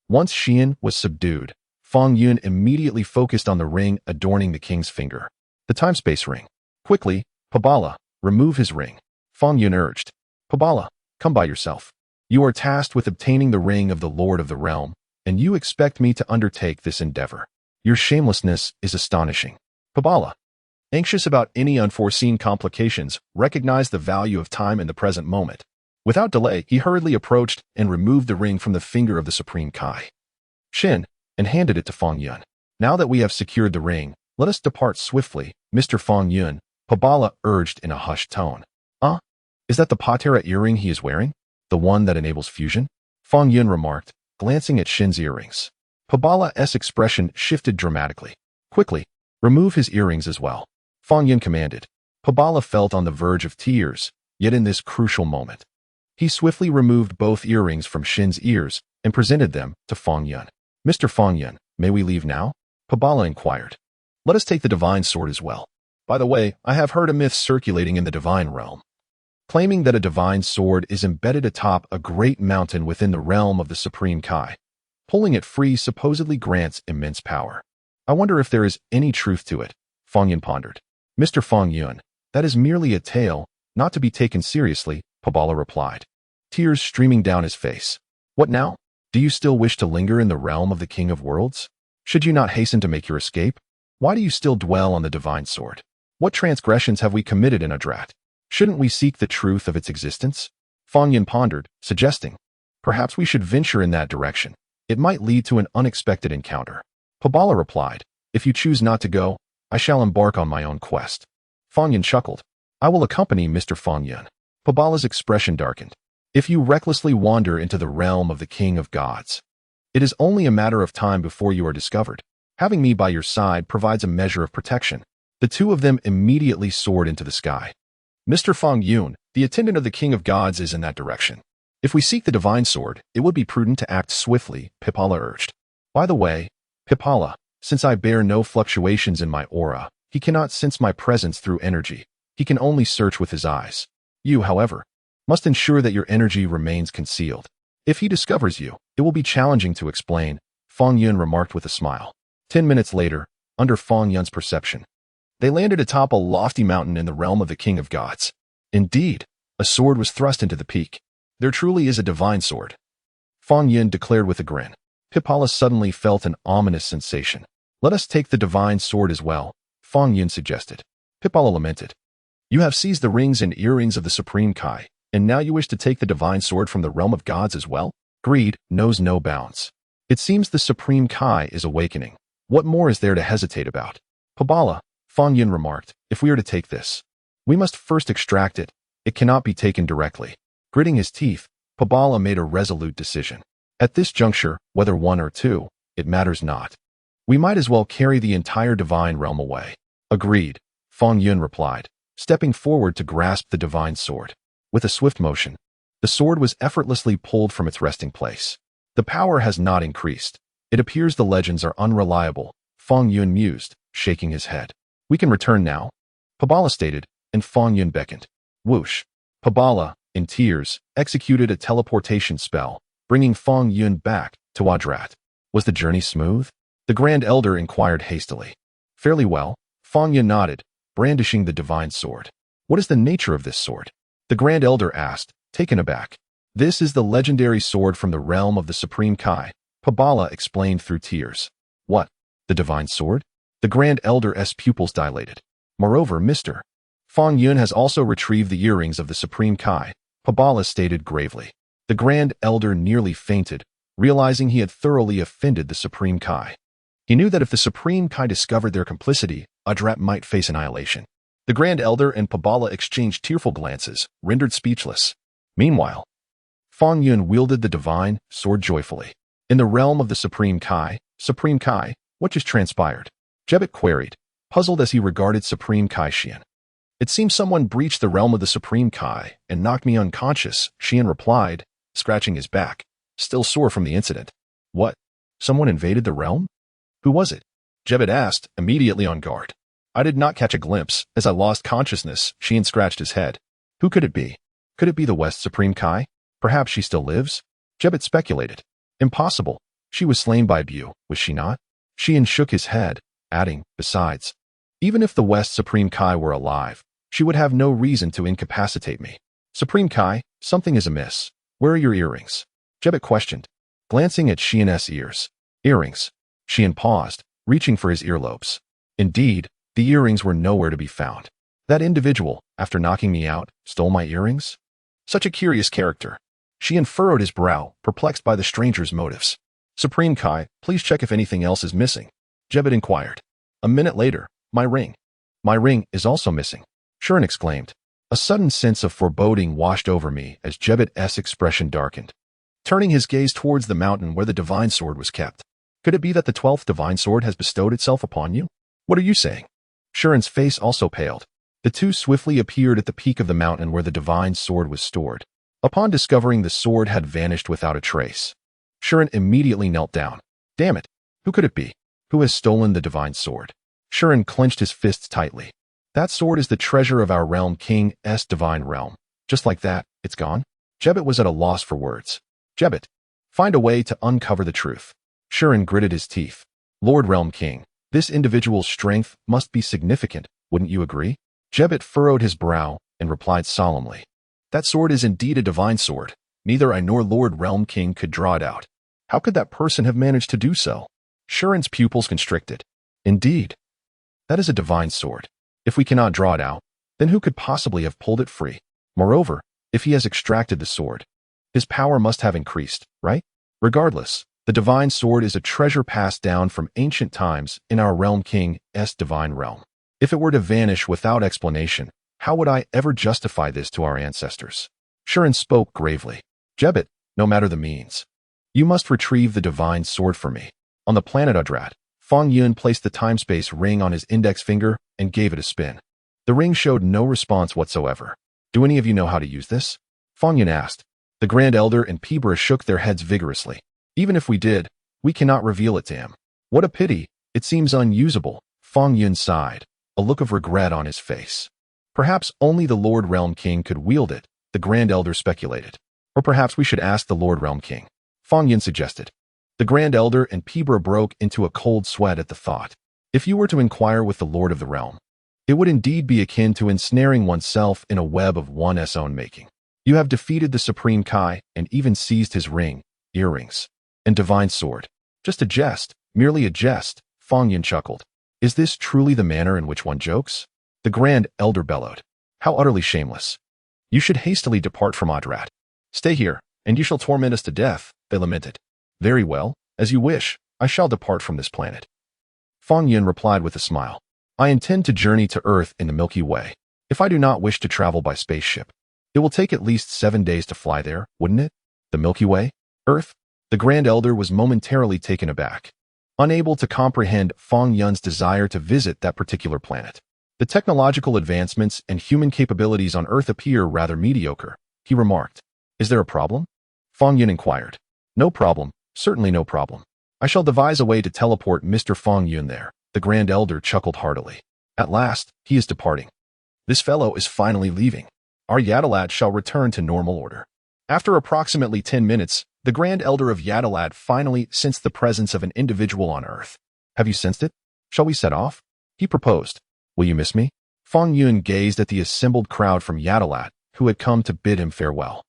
Once Xian was subdued, Fong Yun immediately focused on the ring adorning the king's finger. The time-space ring. Quickly, Pabala, remove his ring. Fong Yun urged. Pabala, come by yourself. You are tasked with obtaining the ring of the Lord of the Realm, and you expect me to undertake this endeavor. Your shamelessness is astonishing. Pabala, anxious about any unforeseen complications, recognized the value of time in the present moment. Without delay, he hurriedly approached and removed the ring from the finger of the Supreme Kai. Shin, and handed it to Fong Yun. Now that we have secured the ring, let us depart swiftly, Mr. Fong Yun, Pabala urged in a hushed tone. Is that the Patera earring he is wearing? The one that enables fusion? Fong Yun remarked, glancing at Shin's earrings. Pabala's expression shifted dramatically. Quickly, remove his earrings as well. Fong Yun commanded. Pabala felt on the verge of tears, yet in this crucial moment, he swiftly removed both earrings from Shin's ears and presented them to Fong Yun. Mr. Fong Yun, may we leave now? Pabala inquired. Let us take the divine sword as well. By the way, I have heard a myth circulating in the divine realm, claiming that a divine sword is embedded atop a great mountain within the realm of the Supreme Kai. Pulling it free supposedly grants immense power. I wonder if there is any truth to it, Fong Yun pondered. Mr. Fong Yun, that is merely a tale, not to be taken seriously, Pabala replied, tears streaming down his face. What now? Do you still wish to linger in the realm of the King of Worlds? Should you not hasten to make your escape? Why do you still dwell on the divine sword? What transgressions have we committed in Yardrat? Shouldn't we seek the truth of its existence? Fong Yun pondered, suggesting, perhaps we should venture in that direction. It might lead to an unexpected encounter. Pabala replied, if you choose not to go, I shall embark on my own quest. Fong Yun chuckled. I will accompany Mr. Fong Yun. Pabala's expression darkened. If you recklessly wander into the realm of the King of Gods, it is only a matter of time before you are discovered. Having me by your side provides a measure of protection. The two of them immediately soared into the sky. Mr. Fong Yun, the attendant of the King of Gods, is in that direction. If we seek the divine sword, it would be prudent to act swiftly, Pipala urged. By the way, Pipala, since I bear no fluctuations in my aura, he cannot sense my presence through energy. He can only search with his eyes. You, however, must ensure that your energy remains concealed. If he discovers you, it will be challenging to explain, Fong Yun remarked with a smile. 10 minutes later, under Fong Yun's perception, they landed atop a lofty mountain in the realm of the King of Gods. Indeed, a sword was thrust into the peak. There truly is a divine sword, Fong Yun declared with a grin. Pipala suddenly felt an ominous sensation. Let us take the divine sword as well, Fong Yun suggested. Pipala lamented. You have seized the rings and earrings of the Supreme Kai, and now you wish to take the divine sword from the realm of gods as well? Greed knows no bounds. It seems the Supreme Kai is awakening. What more is there to hesitate about? Pabala, Fong Yun remarked, if we are to take this, we must first extract it. It cannot be taken directly. Gritting his teeth, Pabala made a resolute decision. At this juncture, whether one or two, it matters not. We might as well carry the entire divine realm away. Agreed, Fong Yun replied, stepping forward to grasp the divine sword. With a swift motion, the sword was effortlessly pulled from its resting place. The power has not increased. It appears the legends are unreliable, Fong Yun mused, shaking his head. We can return now, Pabala stated, and Fong Yun beckoned. Whoosh. Pabala, in tears, executed a teleportation spell, bringing Fong Yun back to Yardrat. Was the journey smooth? The Grand Elder inquired hastily. Fairly well, Fong Yun nodded, brandishing the divine sword. What is the nature of this sword? The Grand Elder asked, taken aback. This is the legendary sword from the realm of the Supreme Kai, Pabala explained through tears. What? The divine sword? The Grand Elder's pupils dilated. Moreover, Mr. Fong Yun has also retrieved the earrings of the Supreme Kai, Pabala stated gravely. The Grand Elder nearly fainted, realizing he had thoroughly offended the Supreme Kai. He knew that if the Supreme Kai discovered their complicity, Yardrat might face annihilation. The Grand Elder and Pabala exchanged tearful glances, rendered speechless. Meanwhile, Fong Yun wielded the divine sword joyfully. In the realm of the Supreme Kai, what just transpired? Jebet queried, puzzled as he regarded Supreme Kai Xian. It seems someone breached the realm of the Supreme Kai and knocked me unconscious, Xian replied, scratching his back, still sore from the incident. What? Someone invaded the realm? Who was it? Jebet asked, immediately on guard. I did not catch a glimpse, as I lost consciousness, Xian scratched his head. Who could it be? Could it be the West Supreme Kai? Perhaps she still lives? Jebet speculated. Impossible. She was slain by Bu, was she not? Xian shook his head, adding, besides, even if the West Supreme Kai were alive, she would have no reason to incapacitate me. Supreme Kai, something is amiss. Where are your earrings? Jebet questioned, glancing at Xian's ears. Earrings. Xian paused, reaching for his earlobes. Indeed, the earrings were nowhere to be found. That individual, after knocking me out, stole my earrings? Such a curious character. Xian furrowed his brow, perplexed by the stranger's motives. Supreme Kai, please check if anything else is missing. Jebet inquired. A minute later, my ring. My ring is also missing. Shuren exclaimed. A sudden sense of foreboding washed over me as Jebet's expression darkened. Turning his gaze towards the mountain where the divine sword was kept. Could it be that the 12th divine sword has bestowed itself upon you? What are you saying? Shuren's face also paled. The two swiftly appeared at the peak of the mountain where the divine sword was stored. Upon discovering the sword had vanished without a trace, Shuren immediately knelt down. Damn it! Who could it be? Who has stolen the divine sword? Shuren clenched his fists tightly. That sword is the treasure of our realm King's divine realm. Just like that, it's gone? Jebet was at a loss for words. Jebet, find a way to uncover the truth. Shuren gritted his teeth. Lord Realm King, this individual's strength must be significant, wouldn't you agree? Jebet furrowed his brow and replied solemnly. That sword is indeed a divine sword. Neither I nor Lord Realm King could draw it out. How could that person have managed to do so? Shuren's pupils constricted. Indeed. That is a divine sword. If we cannot draw it out, then who could possibly have pulled it free? Moreover, if he has extracted the sword, his power must have increased, right? Regardless, the divine sword is a treasure passed down from ancient times in our Realm King's divine realm. If it were to vanish without explanation, how would I ever justify this to our ancestors? Shuren spoke gravely. Jebet, no matter the means, you must retrieve the divine sword for me. On the planet Yardrat, Fong Yun placed the time-space ring on his index finger and gave it a spin. The ring showed no response whatsoever. Do any of you know how to use this? Fong Yun asked. The Grand Elder and Pibra shook their heads vigorously. Even if we did, we cannot reveal it to him. What a pity, it seems unusable. Fong Yun sighed, a look of regret on his face. Perhaps only the Lord Realm King could wield it, the Grand Elder speculated. Or perhaps we should ask the Lord Realm King. Fong Yun suggested. The Grand Elder and Pibra broke into a cold sweat at the thought. If you were to inquire with the Lord of the Realm, it would indeed be akin to ensnaring oneself in a web of one's own making. You have defeated the Supreme Kai and even seized his ring, earrings, and divine sword. Just a jest, merely a jest, Fong Yun chuckled. Is this truly the manner in which one jokes? The Grand Elder bellowed. How utterly shameless. You should hastily depart from Yardrat. Stay here, and you shall torment us to death, they lamented. Very well, as you wish, I shall depart from this planet. Fong Yun replied with a smile. I intend to journey to Earth in the Milky Way. If I do not wish to travel by spaceship, it will take at least 7 days to fly there, wouldn't it? The Milky Way? Earth? The Grand Elder was momentarily taken aback, unable to comprehend Fong Yun's desire to visit that particular planet. The technological advancements and human capabilities on Earth appear rather mediocre, he remarked. Is there a problem? Fong Yun inquired. No problem, certainly no problem. I shall devise a way to teleport Mr. Fong Yun there. The Grand Elder chuckled heartily. At last, he is departing. This fellow is finally leaving. Our Yardrat shall return to normal order. After approximately 10 minutes, the Grand Elder of Yardrat finally sensed the presence of an individual on Earth. Have you sensed it? Shall we set off? He proposed. Will you miss me? Fong Yun gazed at the assembled crowd from Yardrat, who had come to bid him farewell.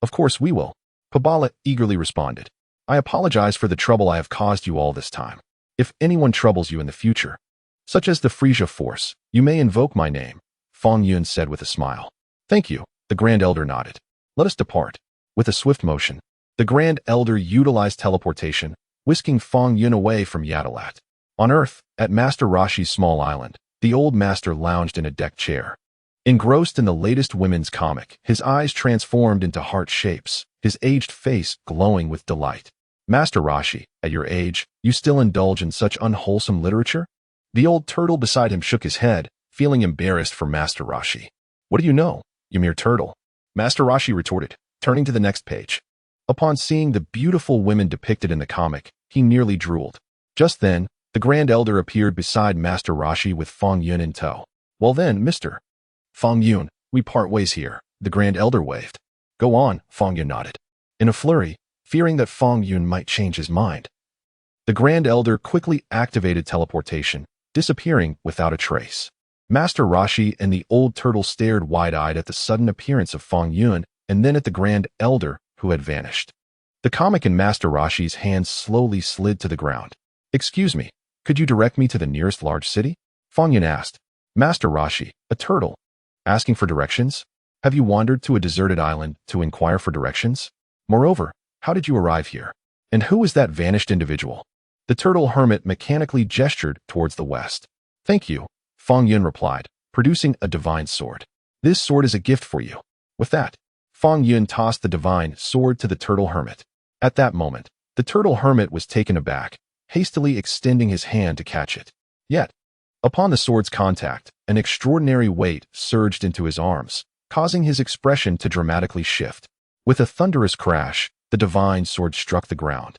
Of course we will, Pabala eagerly responded. I apologize for the trouble I have caused you all this time. If anyone troubles you in the future, such as the Frieza force, you may invoke my name, Fong Yun said with a smile. Thank you, the Grand Elder nodded. Let us depart. With a swift motion, the Grand Elder utilized teleportation, whisking Fong Yun away from Yardrat. On Earth, at Master Roshi's small island, the old master lounged in a deck chair. Engrossed in the latest women's comic, his eyes transformed into heart shapes, his aged face glowing with delight. Master Roshi, at your age, you still indulge in such unwholesome literature? The old turtle beside him shook his head, feeling embarrassed for Master Roshi. What do you know, you mere turtle? Master Roshi retorted, turning to the next page. Upon seeing the beautiful women depicted in the comic, he nearly drooled. Just then, the Grand Elder appeared beside Master Roshi with Fong Yun in tow. Well then, Mr. Fong Yun, we part ways here, the Grand Elder waved. Go on, Fong Yun nodded. In a flurry, fearing that Fong Yun might change his mind, the Grand Elder quickly activated teleportation, disappearing without a trace. Master Roshi and the old turtle stared wide-eyed at the sudden appearance of Fong Yun and then at the Grand Elder, who had vanished. The comic in Master Roshi's hands slowly slid to the ground. Excuse me, could you direct me to the nearest large city? Fong Yun asked. Master Roshi, a turtle. Asking for directions? Have you wandered to a deserted island to inquire for directions? Moreover, how did you arrive here? And who is that vanished individual? The turtle hermit mechanically gestured towards the west. Thank you, Fong Yun replied, producing a divine sword. This sword is a gift for you. With that, Fong Yun tossed the divine sword to the turtle hermit. At that moment, the turtle hermit was taken aback, hastily extending his hand to catch it. Yet, upon the sword's contact, an extraordinary weight surged into his arms, causing his expression to dramatically shift. With a thunderous crash, the divine sword struck the ground,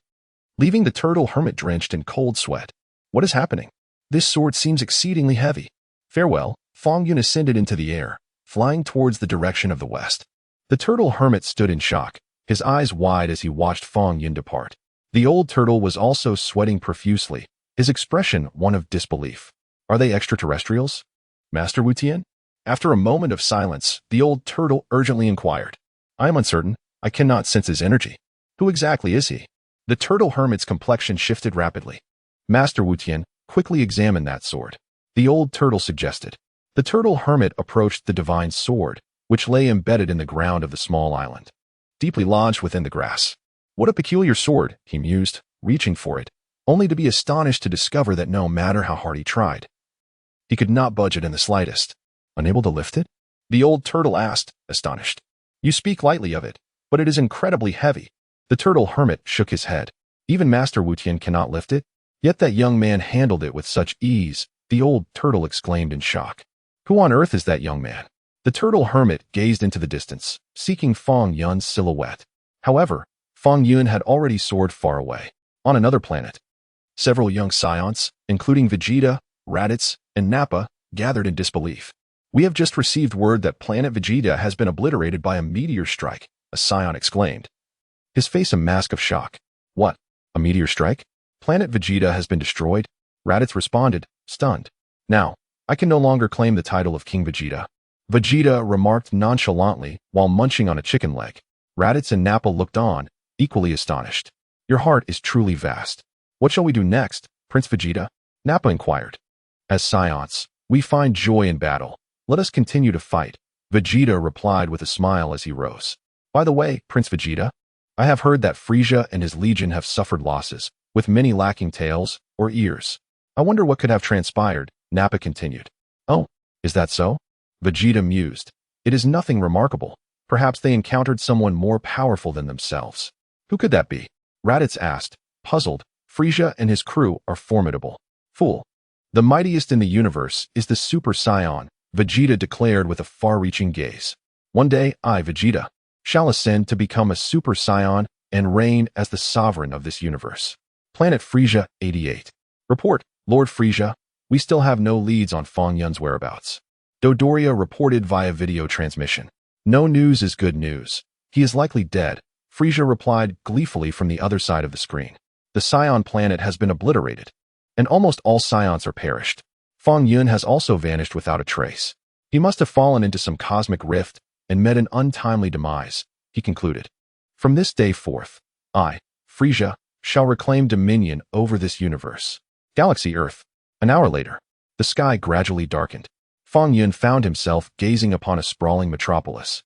leaving the turtle hermit drenched in cold sweat. What is happening? This sword seems exceedingly heavy. Farewell, Fong Yun ascended into the air, flying towards the direction of the west. The turtle hermit stood in shock, his eyes wide as he watched Fong Yun depart. The old turtle was also sweating profusely, his expression one of disbelief. Are they extraterrestrials? Master Wu Tian? After a moment of silence, the old turtle urgently inquired. I am uncertain. I cannot sense his energy. Who exactly is he? The turtle hermit's complexion shifted rapidly. Master Wu Tian quickly examined that sword. The old turtle suggested. The turtle hermit approached the divine sword, which lay embedded in the ground of the small island, deeply lodged within the grass. What a peculiar sword, he mused, reaching for it, only to be astonished to discover that no matter how hard he tried, he could not budge it in the slightest. Unable to lift it? The old turtle asked, astonished. You speak lightly of it, but it is incredibly heavy. The turtle hermit shook his head. Even Master Wu Tian cannot lift it? Yet that young man handled it with such ease, the old turtle exclaimed in shock. Who on earth is that young man? The turtle hermit gazed into the distance, seeking Fong Yun's silhouette. However, Fong Yun had already soared far away, on another planet. Several young Saiyans, including Vegeta, Raditz, and Nappa, gathered in disbelief. We have just received word that planet Vegeta has been obliterated by a meteor strike, a Saiyan exclaimed, his face a mask of shock. What? A meteor strike? Planet Vegeta has been destroyed? Raditz responded, stunned. Now, I can no longer claim the title of King Vegeta. Vegeta remarked nonchalantly while munching on a chicken leg. Raditz and Nappa looked on, equally astonished. Your heart is truly vast. What shall we do next, Prince Vegeta? Nappa inquired. As Saiyans, we find joy in battle. Let us continue to fight, Vegeta replied with a smile as he rose. By the way, Prince Vegeta, I have heard that Frieza and his legion have suffered losses, with many lacking tails or ears. I wonder what could have transpired, Nappa continued. Oh, is that so? Vegeta mused. It is nothing remarkable. Perhaps they encountered someone more powerful than themselves. Who could that be? Raditz asked, puzzled. Frieza and his crew are formidable. Fool. The mightiest in the universe is the Super Saiyan, Vegeta declared with a far-reaching gaze. One day, I, Vegeta, shall ascend to become a Super Saiyan and reign as the sovereign of this universe. Planet Frieza 88. Report, Lord Frieza, we still have no leads on Fong Yun's whereabouts. Dodoria reported via video transmission. No news is good news. He is likely dead, Frieza replied gleefully from the other side of the screen. The Saiyan planet has been obliterated, and almost all Saiyans are perished. Fong Yun has also vanished without a trace. He must have fallen into some cosmic rift and met an untimely demise, he concluded. From this day forth, I, Frieza, shall reclaim dominion over this universe. Galaxy Earth. An hour later, the sky gradually darkened. Fong Yun found himself gazing upon a sprawling metropolis,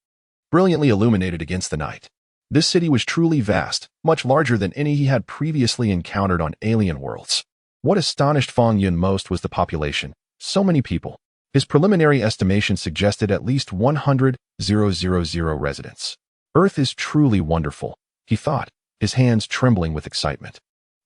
brilliantly illuminated against the night. This city was truly vast, much larger than any he had previously encountered on alien worlds. What astonished Fong Yun most was the population. So many people. His preliminary estimation suggested at least 100,000 residents. Earth is truly wonderful, he thought, his hands trembling with excitement.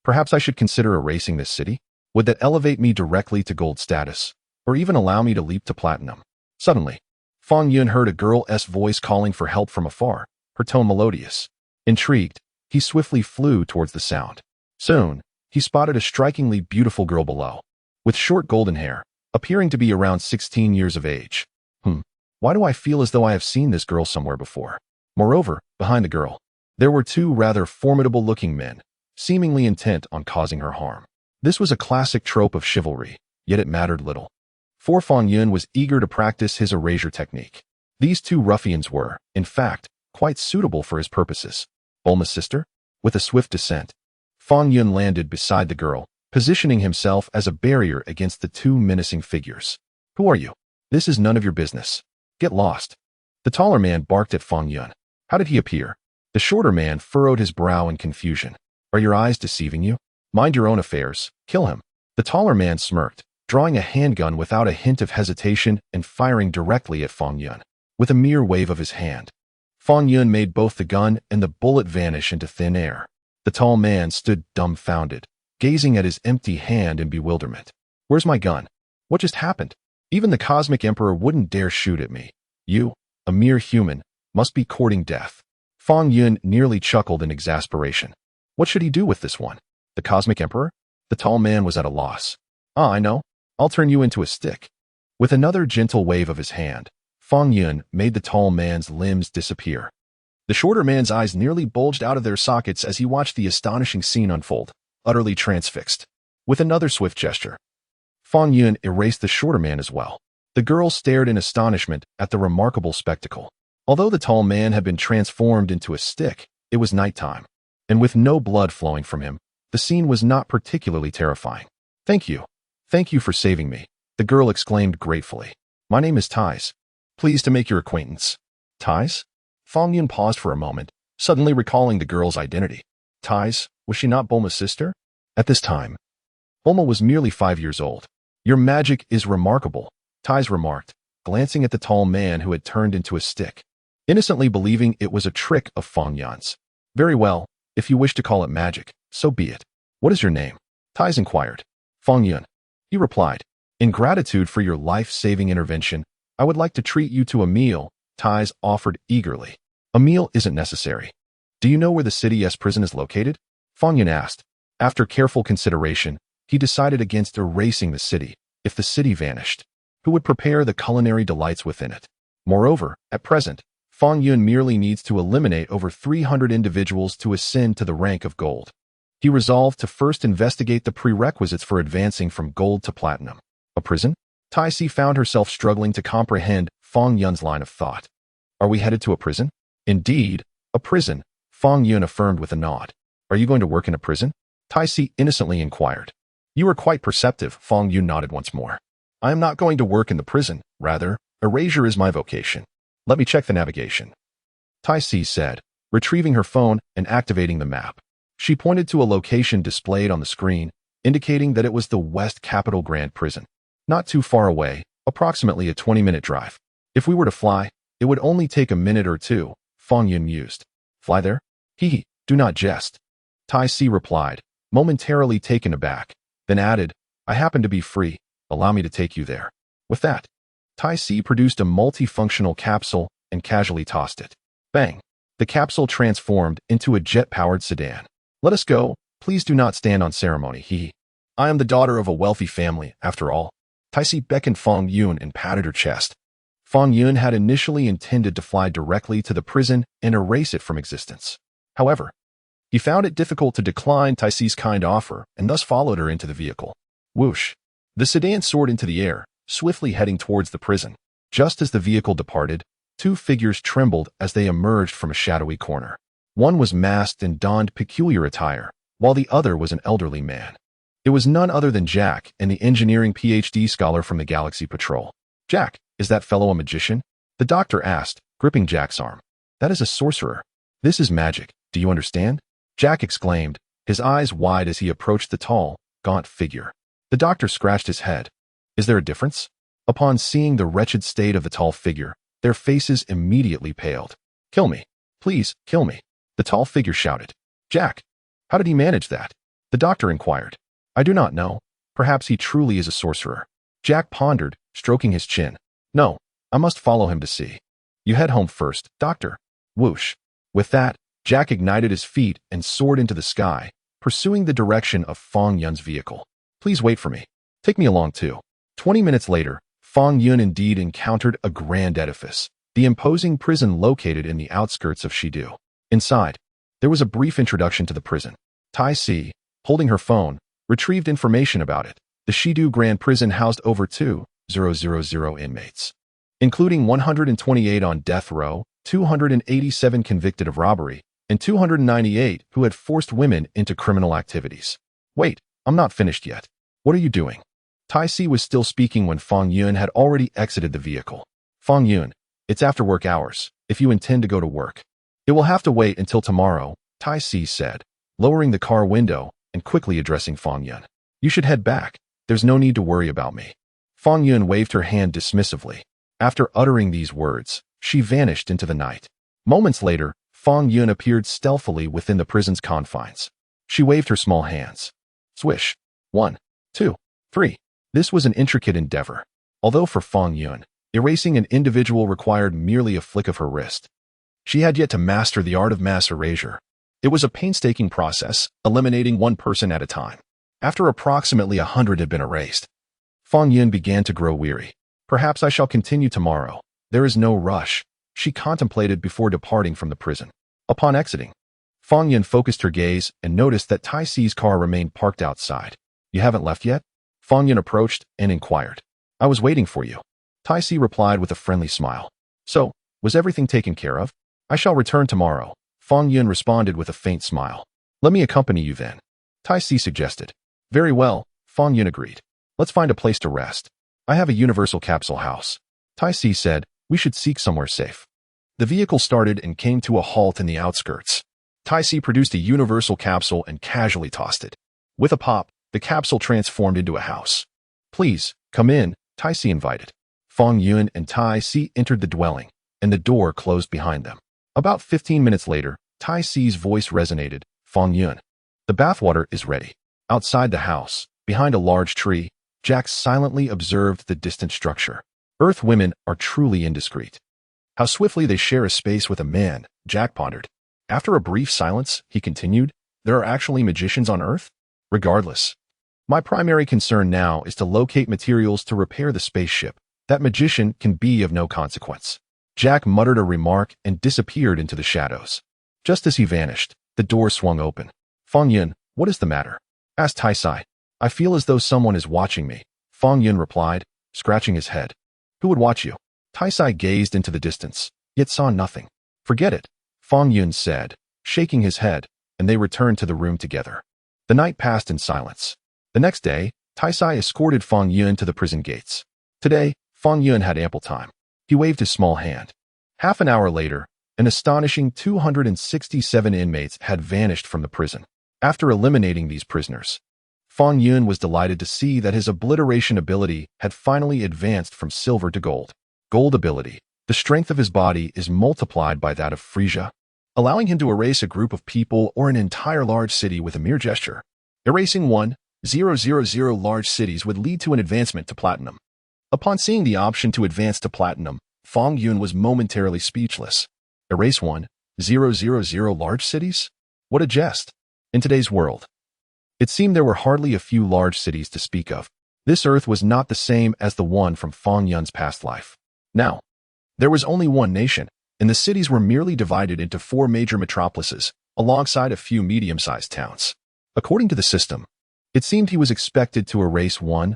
Perhaps I should consider erasing this city? Would that elevate me directly to gold status, or even allow me to leap to platinum? Suddenly, Fong Yun heard a girl's voice calling for help from afar, her tone melodious. Intrigued, he swiftly flew towards the sound. Soon, he spotted a strikingly beautiful girl below, with short golden hair, appearing to be around 16 years of age. Why do I feel as though I have seen this girl somewhere before? Moreover, behind the girl, there were two rather formidable-looking men, seemingly intent on causing her harm. This was a classic trope of chivalry, yet it mattered little. For Fong Yun was eager to practice his erasure technique. These two ruffians were, in fact, quite suitable for his purposes. Bulma's sister? With a swift descent, Fong Yun landed beside the girl, positioning himself as a barrier against the two menacing figures. Who are you? This is none of your business. Get lost. The taller man barked at Fong Yun. How did he appear? The shorter man furrowed his brow in confusion. Are your eyes deceiving you? Mind your own affairs. Kill him. The taller man smirked, drawing a handgun without a hint of hesitation and firing directly at Fong Yun. With a mere wave of his hand, Fong Yun made both the gun and the bullet vanish into thin air. The tall man stood dumbfounded, gazing at his empty hand in bewilderment. Where's my gun? What just happened? Even the Cosmic Emperor wouldn't dare shoot at me. You, a mere human, must be courting death. Fong Yun nearly chuckled in exasperation. What should he do with this one? The Cosmic Emperor? The tall man was at a loss. I know. I'll turn you into a stick. With another gentle wave of his hand, Fong Yun made the tall man's limbs disappear. The shorter man's eyes nearly bulged out of their sockets as he watched the astonishing scene unfold, utterly transfixed. With another swift gesture, Fong Yun erased the shorter man as well. The girl stared in astonishment at the remarkable spectacle. Although the tall man had been transformed into a stick, it was nighttime, and with no blood flowing from him, the scene was not particularly terrifying. Thank you. Thank you for saving me, the girl exclaimed gratefully. My name is Tais. Pleased to make your acquaintance. Tais? Fong Yun paused for a moment, suddenly recalling the girl's identity. Tais, was she not Bulma's sister? At this time, Bulma was merely 5 years old. Your magic is remarkable, Tais remarked, glancing at the tall man who had turned into a stick, innocently believing it was a trick of Fong Yun's. Very well, if you wish to call it magic, so be it. What is your name? Tais inquired. Fong Yun. He replied. In gratitude for your life-saving intervention, I would like to treat you to a meal, Tais offered eagerly. A meal isn't necessary. Do you know where the city's prison is located? Fong Yun asked. After careful consideration, he decided against erasing the city. If the city vanished, who would prepare the culinary delights within it? Moreover, at present, Fong Yun merely needs to eliminate over 300 individuals to ascend to the rank of gold. He resolved to first investigate the prerequisites for advancing from gold to platinum. A prison? Tai Si found herself struggling to comprehend Fong Yun's line of thought. Are we headed to a prison? Indeed, a prison, Fong Yun affirmed with a nod. Are you going to work in a prison? Tai Si innocently inquired. You are quite perceptive, Fong Yun nodded once more. I am not going to work in the prison, rather, erasure is my vocation. Let me check the navigation. Tai Si said, retrieving her phone and activating the map. She pointed to a location displayed on the screen, indicating that it was the West Capital Grand Prison. Not too far away, approximately a 20-minute drive. If we were to fly, it would only take a minute or two, Fong Yun mused. Fly there? Hee, do not jest. Tai Si replied, momentarily taken aback, then added, I happen to be free, allow me to take you there. With that, Tai Si produced a multifunctional capsule and casually tossed it. Bang! The capsule transformed into a jet-powered sedan. Let us go, please do not stand on ceremony, hee. I am the daughter of a wealthy family, after all. Tai Si beckoned Fong Yun and patted her chest. Fong Yun had initially intended to fly directly to the prison and erase it from existence. However, he found it difficult to decline Tai Si's kind offer and thus followed her into the vehicle. Whoosh! The sedan soared into the air, swiftly heading towards the prison. Just as the vehicle departed, Two figures trembled as they emerged from a shadowy corner. One was masked and donned peculiar attire, while the other was an elderly man. It was none other than Jack and the engineering PhD scholar from the Galaxy Patrol. "Jack, is that fellow a magician?" the doctor asked, gripping Jack's arm. "That is a sorcerer. This is magic. Do you understand?" Jack exclaimed, his eyes wide as he approached the tall, gaunt figure. The doctor scratched his head. "Is there a difference?" Upon seeing the wretched state of the tall figure, their faces immediately paled. "Kill me. Please, kill me," the tall figure shouted. "Jack, how did he manage that?" the doctor inquired. "I do not know. Perhaps he truly is a sorcerer." Jack pondered, stroking his chin. "No, I must follow him to see." "You head home first, doctor." Whoosh. With that, Jack ignited his feet and soared into the sky, pursuing the direction of Fong Yun's vehicle. "Please wait for me. Take me along too." 20 minutes later, Fong Yun indeed encountered a grand edifice, the imposing prison located in the outskirts of Shidu. Inside, there was a brief introduction to the prison. Tai Si, holding her phone, retrieved information about it. The Shidu Grand Prison housed over 2,000 inmates, including 128 on death row, 287 convicted of robbery, and 298 who had forced women into criminal activities. "Wait, I'm not finished yet. What are you doing?" Tai Si was still speaking when Fong Yun had already exited the vehicle. "Fong Yun, it's after work hours, if you intend to go to work." "It will have to wait until tomorrow," Tai Si said, lowering the car window and quickly addressing Fong Yun. "You should head back. There's no need to worry about me." Fong Yun waved her hand dismissively. After uttering these words, she vanished into the night. Moments later, Fong Yun appeared stealthily within the prison's confines. She waved her small hands. Swish. 1, 2, 3. This was an intricate endeavor. Although for Fong Yun, erasing an individual required merely a flick of her wrist. She had yet to master the art of mass erasure. It was a painstaking process, eliminating one person at a time. After approximately 100 had been erased, Fong Yun began to grow weary. "Perhaps I shall continue tomorrow. There is no rush," she contemplated before departing from the prison. Upon exiting, Fong Yun focused her gaze and noticed that Tai Si's car remained parked outside. "You haven't left yet?" Fong Yun approached and inquired. "I was waiting for you." Tai Si replied with a friendly smile. "So, was everything taken care of?" "I shall return tomorrow," Fong Yun responded with a faint smile. "Let me accompany you then," Tai Si suggested. "Very well," Fong Yun agreed. "Let's find a place to rest. I have a universal capsule house." Tai Si said, "We should seek somewhere safe." The vehicle started and came to a halt in the outskirts. Tai Si produced a universal capsule and casually tossed it. With a pop, the capsule transformed into a house. "Please, come in," Tai Si invited. Fong Yun and Tai Si entered the dwelling, and the door closed behind them. About 15 minutes later, Tai Si's voice resonated. "Fong Yun, the bathwater is ready." Outside the house, behind a large tree, Jack silently observed the distant structure. Earth women are truly indiscreet. How swiftly they share a space with a man, Jack pondered. After a brief silence, he continued, "There are actually magicians on Earth? Regardless. My primary concern now is to locate materials to repair the spaceship. That magician can be of no consequence." Jack muttered a remark and disappeared into the shadows. Just as he vanished, the door swung open. "Fong Yun, what is the matter?" asked Tai Si. "I feel as though someone is watching me," Fong Yun replied, scratching his head. "Who would watch you?" Tai Si gazed into the distance, yet saw nothing. "Forget it," Fong Yun said, shaking his head, and they returned to the room together. The night passed in silence. The next day, Tai Si escorted Fong Yun to the prison gates. Today, Fong Yun had ample time. He waved his small hand. Half an hour later, an astonishing 267 inmates had vanished from the prison. After eliminating these prisoners, Fong Yun was delighted to see that his obliteration ability had finally advanced from silver to gold. Gold ability. The strength of his body is multiplied by that of Frieza, allowing him to erase a group of people or an entire large city with a mere gesture. Erasing 1,000 large cities would lead to an advancement to platinum. Upon seeing the option to advance to platinum, Fong Yun was momentarily speechless. Erase 1,000 large cities? What a jest. In today's world, it seemed there were hardly a few large cities to speak of. This Earth was not the same as the one from Fong Yun's past life. Now, there was only one nation, and the cities were merely divided into 4 major metropolises, alongside a few medium-sized towns. According to the system, it seemed he was expected to erase 1,000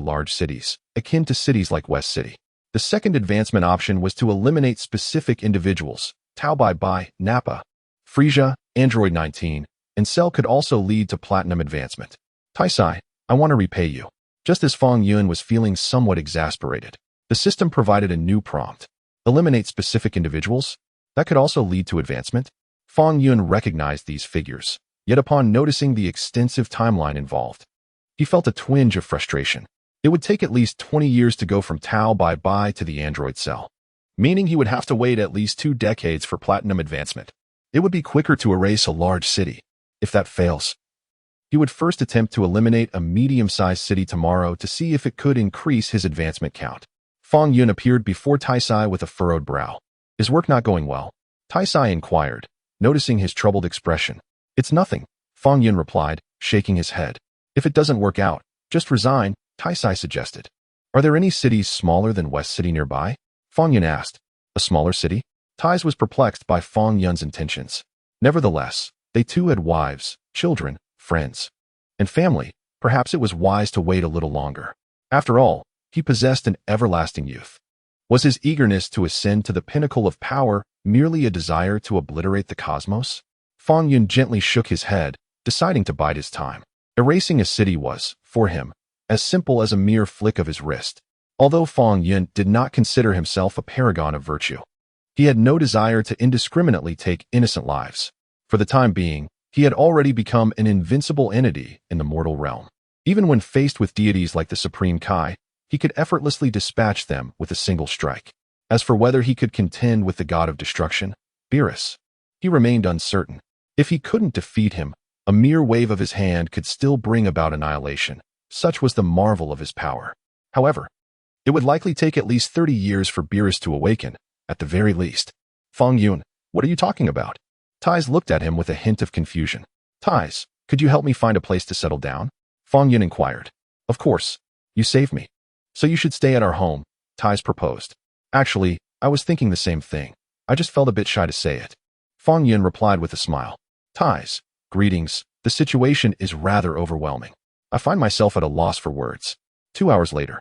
large cities, akin to cities like West City. The second advancement option was to eliminate specific individuals. Tao Bai Bai, Nappa, Frieza, Android 19, and Cell could also lead to platinum advancement. Taisai, I want to repay you. Just as Fong Yun was feeling somewhat exasperated, the system provided a new prompt. Eliminate specific individuals? That could also lead to advancement? Fong Yun recognized these figures, yet upon noticing the extensive timeline involved, he felt a twinge of frustration. It would take at least 20 years to go from Tao Bai Bai to the android cell, meaning he would have to wait at least 2 decades for platinum advancement. It would be quicker to erase a large city. If that fails, he would first attempt to eliminate a medium-sized city tomorrow to see if it could increase his advancement count. Fong Yun appeared before Taisai with a furrowed brow. Is work not going well? Taisai inquired, noticing his troubled expression. It's nothing, Fong Yun replied, shaking his head. If it doesn't work out, just resign, Taisai suggested. Are there any cities smaller than West City nearby? Fong Yun asked. A smaller city? Tais was perplexed by Fong Yun's intentions. Nevertheless, they too had wives, children, friends, and family. Perhaps it was wise to wait a little longer. After all, he possessed an everlasting youth. Was his eagerness to ascend to the pinnacle of power merely a desire to obliterate the cosmos? Fong Yun gently shook his head, deciding to bide his time. Erasing a city was, for him, as simple as a mere flick of his wrist. Although Fong Yun did not consider himself a paragon of virtue, he had no desire to indiscriminately take innocent lives. For the time being, he had already become an invincible entity in the mortal realm. Even when faced with deities like the Supreme Kai, he could effortlessly dispatch them with a single strike. As for whether he could contend with the god of destruction, Beerus, he remained uncertain. If he couldn't defeat him, a mere wave of his hand could still bring about annihilation. Such was the marvel of his power. However, it would likely take at least 30 years for Beerus to awaken, at the very least. Fong Yun, what are you talking about? Tais looked at him with a hint of confusion. Tais, could you help me find a place to settle down? Fong Yun inquired. Of course. You saved me. So you should stay at our home, Tais proposed. Actually, I was thinking the same thing. I just felt a bit shy to say it. Fong Yun replied with a smile. Tais, greetings. The situation is rather overwhelming. I find myself at a loss for words. 2 hours later,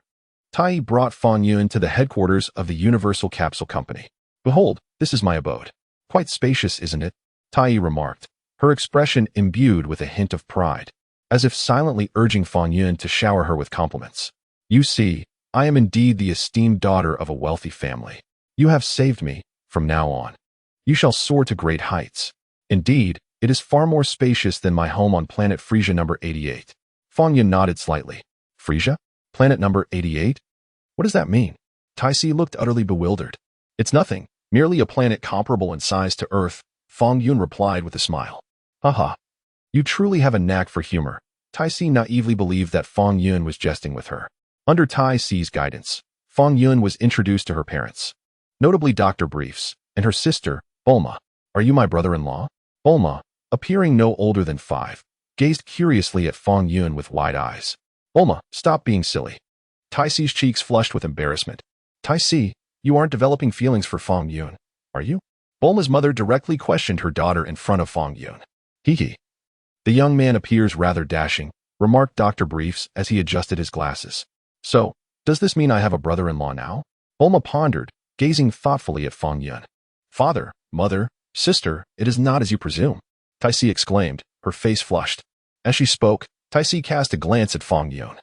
Tai brought Fong Yun to the headquarters of the Universal Capsule Company. Behold, this is my abode. Quite spacious, isn't it? Tai remarked, her expression imbued with a hint of pride, as if silently urging Fong Yun to shower her with compliments. You see, I am indeed the esteemed daughter of a wealthy family. You have saved me. From now on, you shall soar to great heights. Indeed, it is far more spacious than my home on planet Frieza number 88. Fong Yun nodded slightly. Frieza? Planet number 88? What does that mean? Taisi looked utterly bewildered. It's nothing, merely a planet comparable in size to Earth, Fong Yun replied with a smile. Haha. You truly have a knack for humor. Taisi naively believed that Fong Yun was jesting with her. Under Taisi's guidance, Fong Yun was introduced to her parents, notably Dr. Briefs, and her sister, Bulma. Are you my brother-in-law? Bulma, appearing no older than 5, gazed curiously at Fong Yun with wide eyes. Bulma, stop being silly. Taisi's cheeks flushed with embarrassment. Taisi, you aren't developing feelings for Fong Yun, are you? Bulma's mother directly questioned her daughter in front of Fong Yun. Hee. The young man appears rather dashing, remarked Dr. Briefs as he adjusted his glasses. So, does this mean I have a brother-in-law now? Bulma pondered, gazing thoughtfully at Fong Yun. Father, mother, sister, it is not as you presume, Taisi exclaimed, her face flushed. As she spoke, Taisi cast a glance at Fong Yun,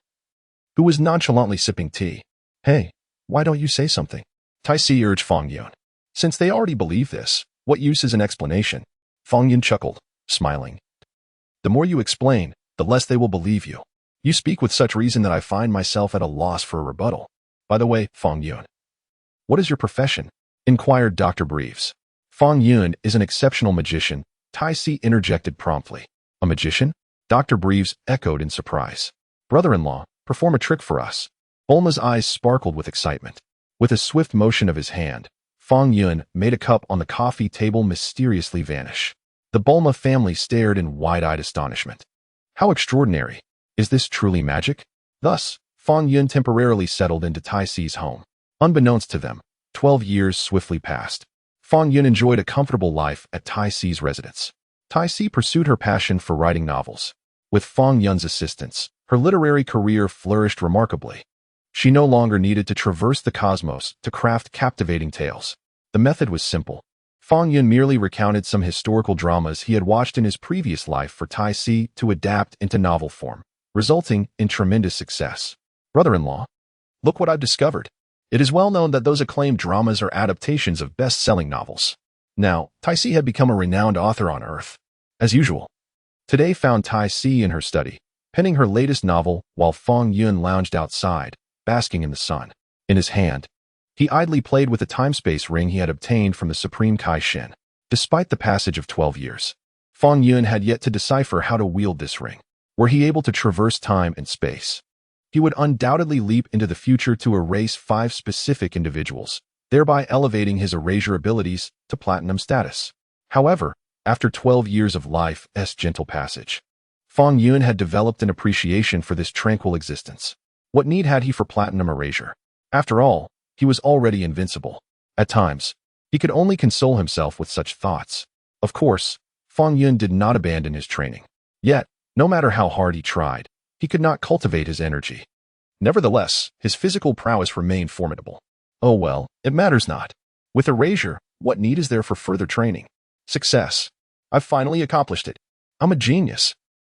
who was nonchalantly sipping tea. Hey, why don't you say something? Taisi urged Fong Yun. Since they already believe this, what use is an explanation? Fong Yun chuckled, smiling. The more you explain, the less they will believe you. You speak with such reason that I find myself at a loss for a rebuttal. By the way, Fong Yun, what is your profession? Inquired Dr. Briefs. Fong Yun is an exceptional magician, Taisi interjected promptly. A magician? Dr. Briefs echoed in surprise. Brother-in-law, perform a trick for us. Bulma's eyes sparkled with excitement. With a swift motion of his hand, Fong Yun made a cup on the coffee table mysteriously vanish. The Bulma family stared in wide-eyed astonishment. How extraordinary! Is this truly magic? Thus, Fong Yun temporarily settled into Taisi's home. Unbeknownst to them, 12 years swiftly passed. Fong Yun enjoyed a comfortable life at Taisi's residence. Taisi pursued her passion for writing novels. With Fong Yun's assistance, her literary career flourished remarkably. She no longer needed to traverse the cosmos to craft captivating tales. The method was simple. Fong Yun merely recounted some historical dramas he had watched in his previous life for Tai Si to adapt into novel form, resulting in tremendous success. Brother-in-law, look what I've discovered. It is well known that those acclaimed dramas are adaptations of best-selling novels. Now, Tai Si had become a renowned author on Earth. As usual, today found Tai Si in her study, penning her latest novel while Fong Yun lounged outside, basking in the sun. In his hand, he idly played with the time-space ring he had obtained from the Supreme Kai-Shen. Despite the passage of 12 years, Fong Yun had yet to decipher how to wield this ring. Were he able to traverse time and space, he would undoubtedly leap into the future to erase 5 specific individuals, thereby elevating his erasure abilities to platinum status. However, after 12 years of life's gentle passage, Fong Yun had developed an appreciation for this tranquil existence. What need had he for platinum erasure? After all, he was already invincible. At times, he could only console himself with such thoughts. Of course, Fong Yun did not abandon his training. Yet, no matter how hard he tried, he could not cultivate his energy. Nevertheless, his physical prowess remained formidable. Oh well, it matters not. With erasure, what need is there for further training? Success. I've finally accomplished it. I'm a genius.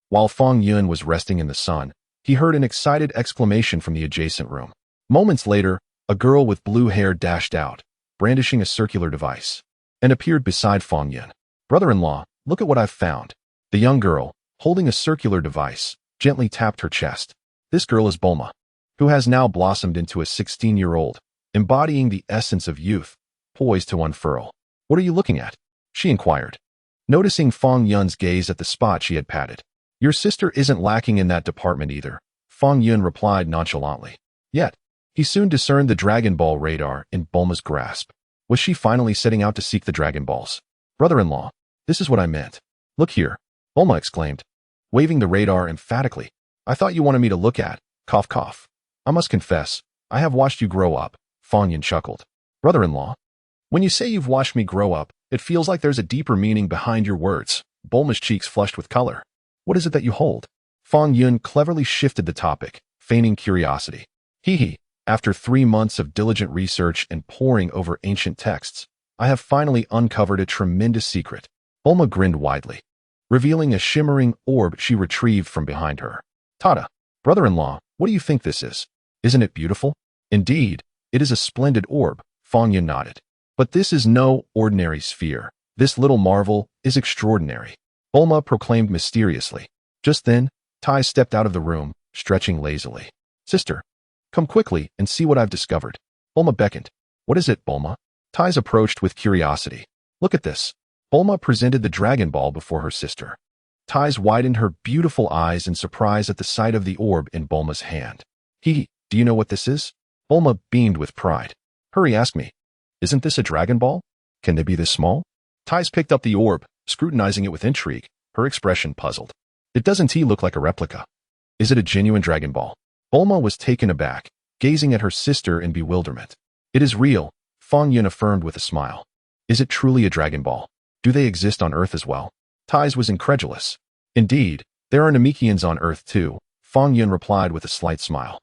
While Fong Yun was resting in the sun, he heard an excited exclamation from the adjacent room. Moments later, a girl with blue hair dashed out, brandishing a circular device, and appeared beside Fong Yun. Brother-in-law, look at what I've found. The young girl, holding a circular device, gently tapped her chest. This girl is Bulma, who has now blossomed into a 16-year-old, embodying the essence of youth, poised to unfurl. What are you looking at? She inquired, noticing Fong Yun's gaze at the spot she had patted. Your sister isn't lacking in that department either, Fong Yun replied nonchalantly. Yet, he soon discerned the Dragon Ball radar in Bulma's grasp. Was she finally setting out to seek the Dragon Balls? Brother-in-law, this is what I meant. Look here, Bulma exclaimed, waving the radar emphatically. I thought you wanted me to look at, cough cough. I must confess, I have watched you grow up, Fong Yun chuckled. Brother-in-law, when you say you've watched me grow up, it feels like there's a deeper meaning behind your words. Bulma's cheeks flushed with color. What is it that you hold? Fong Yun cleverly shifted the topic, feigning curiosity. Hee. After 3 months of diligent research and poring over ancient texts, I have finally uncovered a tremendous secret. Bulma grinned widely, revealing a shimmering orb she retrieved from behind her. Tada, brother-in-law, what do you think this is? Isn't it beautiful? Indeed, it is a splendid orb, Fong Yun nodded. But this is no ordinary sphere. This little marvel is extraordinary, Bulma proclaimed mysteriously. Just then, Tai stepped out of the room, stretching lazily. Sister, come quickly and see what I've discovered. Bulma beckoned. What is it, Bulma? Tai's approached with curiosity. Look at this. Bulma presented the Dragon Ball before her sister. Tai's widened her beautiful eyes in surprise at the sight of the orb in Bulma's hand. Do you know what this is? Bulma beamed with pride. Hurry, ask me. Isn't this a Dragon Ball? Can they be this small? Tai's picked up the orb, scrutinizing it with intrigue, her expression puzzled. It doesn't look like a replica. Is it a genuine Dragon Ball? Bulma was taken aback, gazing at her sister in bewilderment. It is real, Fong Yun affirmed with a smile. Is it truly a Dragon Ball? Do they exist on Earth as well? Tai's was incredulous. Indeed, there are Namekians on Earth too, Fong Yun replied with a slight smile.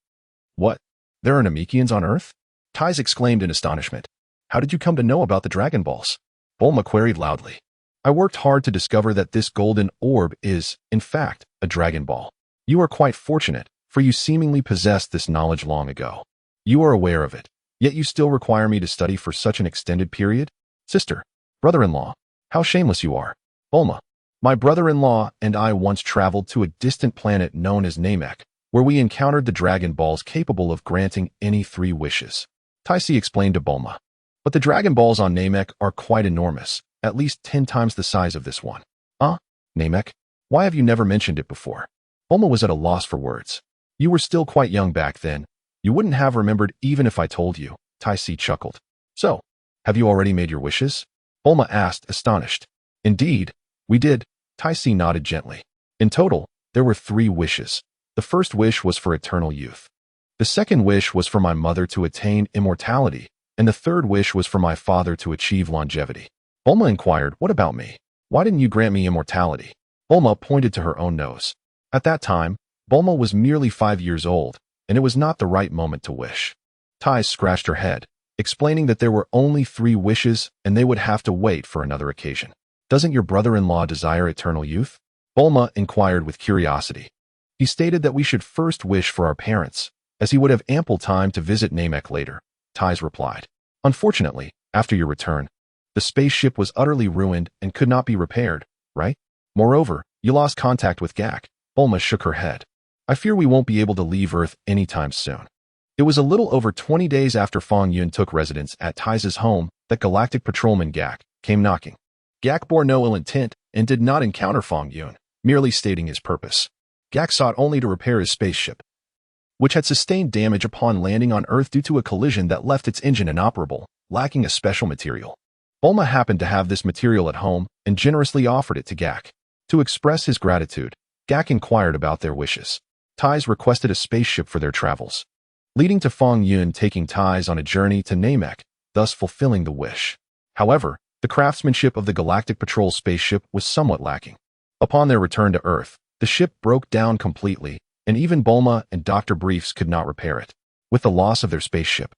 What? There are Namekians on Earth? Tai's exclaimed in astonishment. How did you come to know about the Dragon Balls? Bulma queried loudly. I worked hard to discover that this golden orb is, in fact, a Dragon Ball. You are quite fortunate, for you seemingly possessed this knowledge long ago. You are aware of it, yet you still require me to study for such an extended period? Sister, brother-in-law, how shameless you are. Bulma, my brother-in-law and I once traveled to a distant planet known as Namek, where we encountered the Dragon Balls capable of granting any 3 wishes. Tai Si explained to Bulma. But the Dragon Balls on Namek are quite enormous, at least 10 times the size of this one. Namek? Why have you never mentioned it before? Bulma was at a loss for words. You were still quite young back then. You wouldn't have remembered even if I told you, Tai Si chuckled. So, have you already made your wishes? Bulma asked, astonished. Indeed, we did, Tai Si nodded gently. In total, there were 3 wishes. The first wish was for eternal youth. The second wish was for my mother to attain immortality, and the third wish was for my father to achieve longevity. Bulma inquired, what about me? Why didn't you grant me immortality? Bulma pointed to her own nose. At that time, Bulma was merely 5 years old, and it was not the right moment to wish. Tai scratched her head, explaining that there were only 3 wishes and they would have to wait for another occasion. Doesn't your brother-in-law desire eternal youth? Bulma inquired with curiosity. He stated that we should first wish for our parents, as he would have ample time to visit Namek later, Tai replied. Unfortunately, after your return, the spaceship was utterly ruined and could not be repaired, right? Moreover, you lost contact with Gak. Bulma shook her head. I fear we won't be able to leave Earth anytime soon. It was a little over 20 days after Fong Yun took residence at Tai's home that Galactic Patrolman Gak came knocking. Gak bore no ill intent and did not encounter Fong Yun, merely stating his purpose. Gak sought only to repair his spaceship, which had sustained damage upon landing on Earth due to a collision that left its engine inoperable, lacking a special material. Bulma happened to have this material at home and generously offered it to Gak. To express his gratitude, Gak inquired about their wishes. Tai's requested a spaceship for their travels, leading to Fong Yun taking Tai's on a journey to Namek, thus fulfilling the wish. However, the craftsmanship of the Galactic Patrol spaceship was somewhat lacking. Upon their return to Earth, the ship broke down completely, and even Bulma and Dr. Briefs could not repair it. With the loss of their spaceship,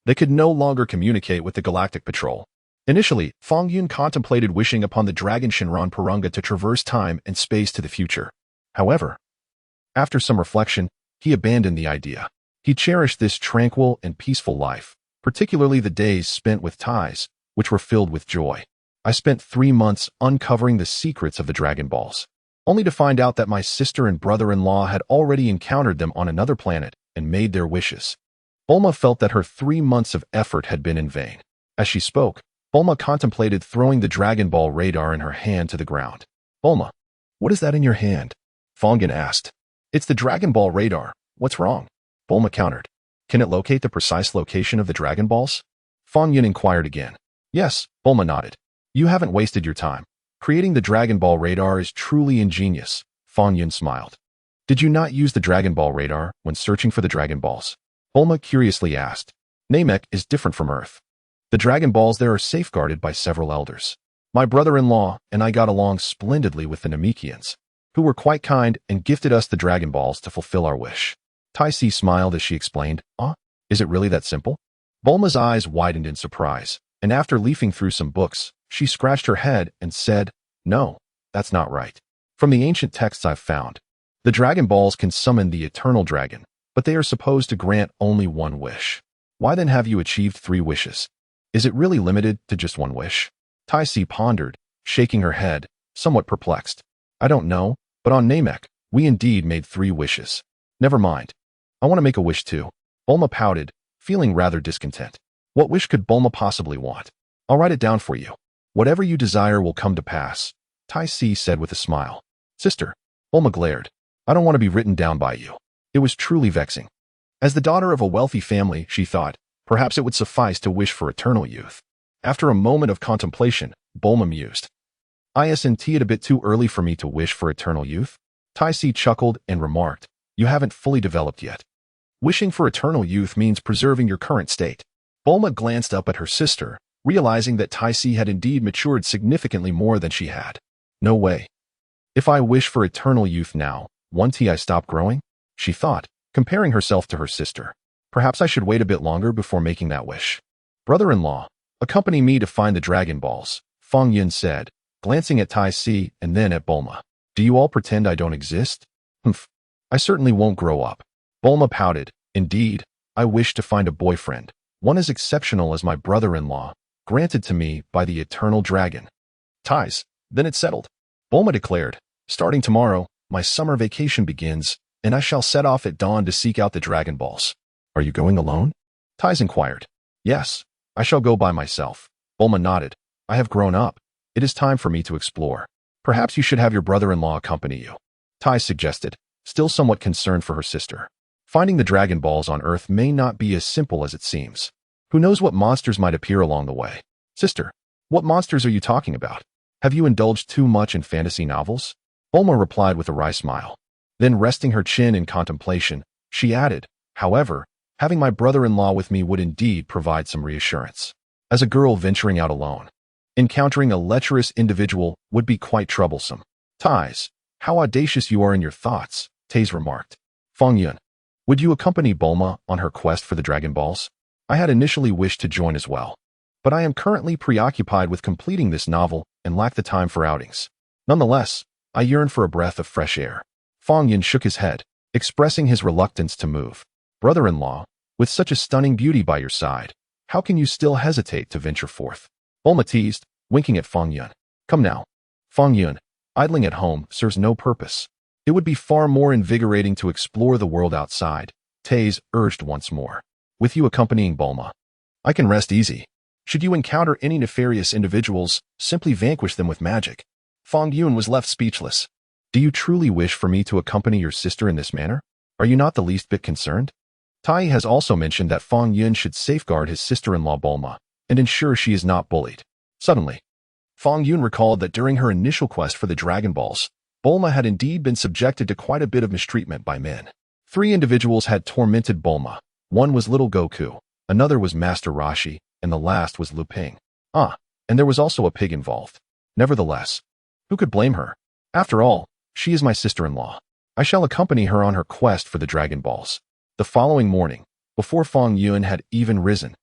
they could no longer communicate with the Galactic Patrol. Initially, Fong Yun contemplated wishing upon the Dragon Shinran Purunga to traverse time and space to the future. However, after some reflection, he abandoned the idea. He cherished this tranquil and peaceful life, particularly the days spent with Tai's, which were filled with joy. I spent 3 months uncovering the secrets of the Dragon Balls, only to find out that my sister and brother-in-law had already encountered them on another planet and made their wishes. Bulma felt that her 3 months of effort had been in vain. As she spoke, Bulma contemplated throwing the Dragon Ball radar in her hand to the ground. Bulma, what is that in your hand? Fong Yun asked. It's the Dragon Ball radar. What's wrong? Bulma countered. Can it locate the precise location of the Dragon Balls? Fong Yun inquired again. Yes, Bulma nodded. You haven't wasted your time. Creating the Dragon Ball radar is truly ingenious. Fong Yun smiled. Did you not use the Dragon Ball radar when searching for the Dragon Balls? Bulma curiously asked. Namek is different from Earth. The Dragon Balls there are safeguarded by several elders. My brother-in-law and I got along splendidly with the Namekians, who were quite kind and gifted us the Dragon Balls to fulfill our wish. Tai Si smiled as she explained, is it really that simple? Bulma's eyes widened in surprise, and after leafing through some books, she scratched her head and said, no, that's not right. From the ancient texts I've found, the Dragon Balls can summon the Eternal Dragon, but they are supposed to grant only 1 wish. Why then have you achieved 3 wishes? Is it really limited to just 1 wish? Tai Si pondered, shaking her head, somewhat perplexed. I don't know, but on Namek, we indeed made 3 wishes. Never mind. I want to make a wish too. Bulma pouted, feeling rather discontent. What wish could Bulma possibly want? I'll write it down for you. Whatever you desire will come to pass, Tai Si said with a smile. Sister, Bulma glared. I don't want to be written down by you. It was truly vexing. As the daughter of a wealthy family, she thought, perhaps it would suffice to wish for eternal youth. After a moment of contemplation, Bulma mused. Isn't it a bit too early for me to wish for eternal youth? Tai Si chuckled and remarked, you haven't fully developed yet. Wishing for eternal youth means preserving your current state. Bulma glanced up at her sister, realizing that Tai Si had indeed matured significantly more than she had. No way. If I wish for eternal youth now, won't I stop growing? She thought, comparing herself to her sister. Perhaps I should wait a bit longer before making that wish. Brother-in-law, accompany me to find the Dragon Balls, Fong Yun said, glancing at Tai Si and then at Bulma. Do you all pretend I don't exist? Humph. I certainly won't grow up. Bulma pouted. Indeed, I wish to find a boyfriend, one as exceptional as my brother-in-law, granted to me by the Eternal Dragon. Tais, then it's settled. Bulma declared, starting tomorrow, my summer vacation begins, and I shall set off at dawn to seek out the Dragon Balls. Are you going alone? Tais inquired. Yes, I shall go by myself. Bulma nodded. I have grown up. It is time for me to explore. Perhaps you should have your brother-in-law accompany you. Tais suggested, still somewhat concerned for her sister. Finding the Dragon Balls on Earth may not be as simple as it seems. Who knows what monsters might appear along the way? Sister, what monsters are you talking about? Have you indulged too much in fantasy novels? Bulma replied with a wry smile. Then resting her chin in contemplation, she added, however, having my brother-in-law with me would indeed provide some reassurance. As a girl venturing out alone, encountering a lecherous individual would be quite troublesome. Tais, how audacious you are in your thoughts, Tais remarked. Fong Yun, Would you accompany Bulma on her quest for the Dragon Balls? I had initially wished to join as well, but I am currently preoccupied with completing this novel and lack the time for outings. Nonetheless, I yearn for a breath of fresh air. Fong Yun shook his head, expressing his reluctance to move. Brother-in-law, with such a stunning beauty by your side, how can you still hesitate to venture forth? Bulma teased, winking at Fong Yun. Come now. Fong Yun, idling at home serves no purpose. It would be far more invigorating to explore the world outside, Taze urged once more. With you accompanying Bulma, I can rest easy. Should you encounter any nefarious individuals, simply vanquish them with magic. Fong Yun was left speechless. Do you truly wish for me to accompany your sister in this manner? Are you not the least bit concerned? Tai has also mentioned that Fong Yun should safeguard his sister-in-law Bulma and ensure she is not bullied. Suddenly, Fong Yun recalled that during her initial quest for the Dragon Balls, Bulma had indeed been subjected to quite a bit of mistreatment by men. 3 individuals had tormented Bulma. One was little Goku, another was Master Roshi, and the last was Lu Ping. And there was also a pig involved. Nevertheless, who could blame her? After all, she is my sister-in-law. I shall accompany her on her quest for the Dragon Balls. The following morning, before Fong Yun had even risen,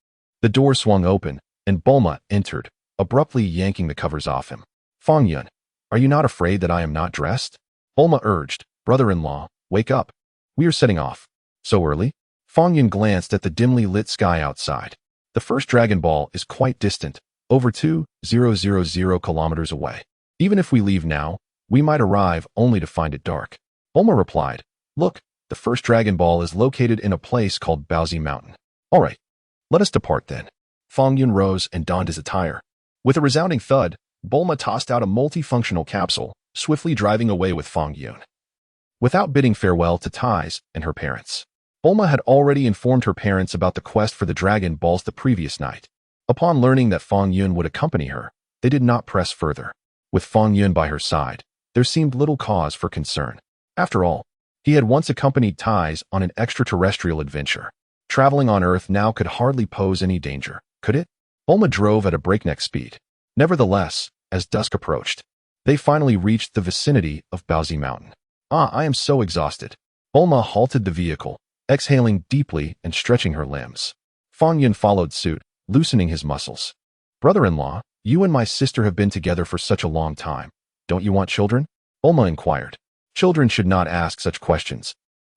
the door swung open, and Bulma entered, abruptly yanking the covers off him. Fong Yun, are you not afraid that I am not dressed? Bulma urged. Brother-in-law, wake up. We are setting off. So early? Fong Yun glanced at the dimly lit sky outside. The first Dragon Ball is quite distant, over 2,000 kilometers away. Even if we leave now, we might arrive only to find it dark. Bulma replied, look, the first Dragon Ball is located in a place called Baozi Mountain. All right, let us depart then. Fong Yun rose and donned his attire. With a resounding thud, Bulma tossed out a multifunctional capsule, swiftly driving away with Fong Yun. Without bidding farewell to Tais and her parents, Bulma had already informed her parents about the quest for the Dragon Balls the previous night. Upon learning that Fong Yun would accompany her, they did not press further. With Fong Yun by her side, there seemed little cause for concern. After all, he had once accompanied Tais on an extraterrestrial adventure. Traveling on Earth now could hardly pose any danger, could it? Bulma drove at a breakneck speed. Nevertheless, as dusk approached, they finally reached the vicinity of Baozi Mountain. I am so exhausted. Bulma halted the vehicle, exhaling deeply and stretching her limbs. Fong Yun followed suit, loosening his muscles. Brother-in-law, you and my sister have been together for such a long time. Don't you want children? Bulma inquired. Children should not ask such questions.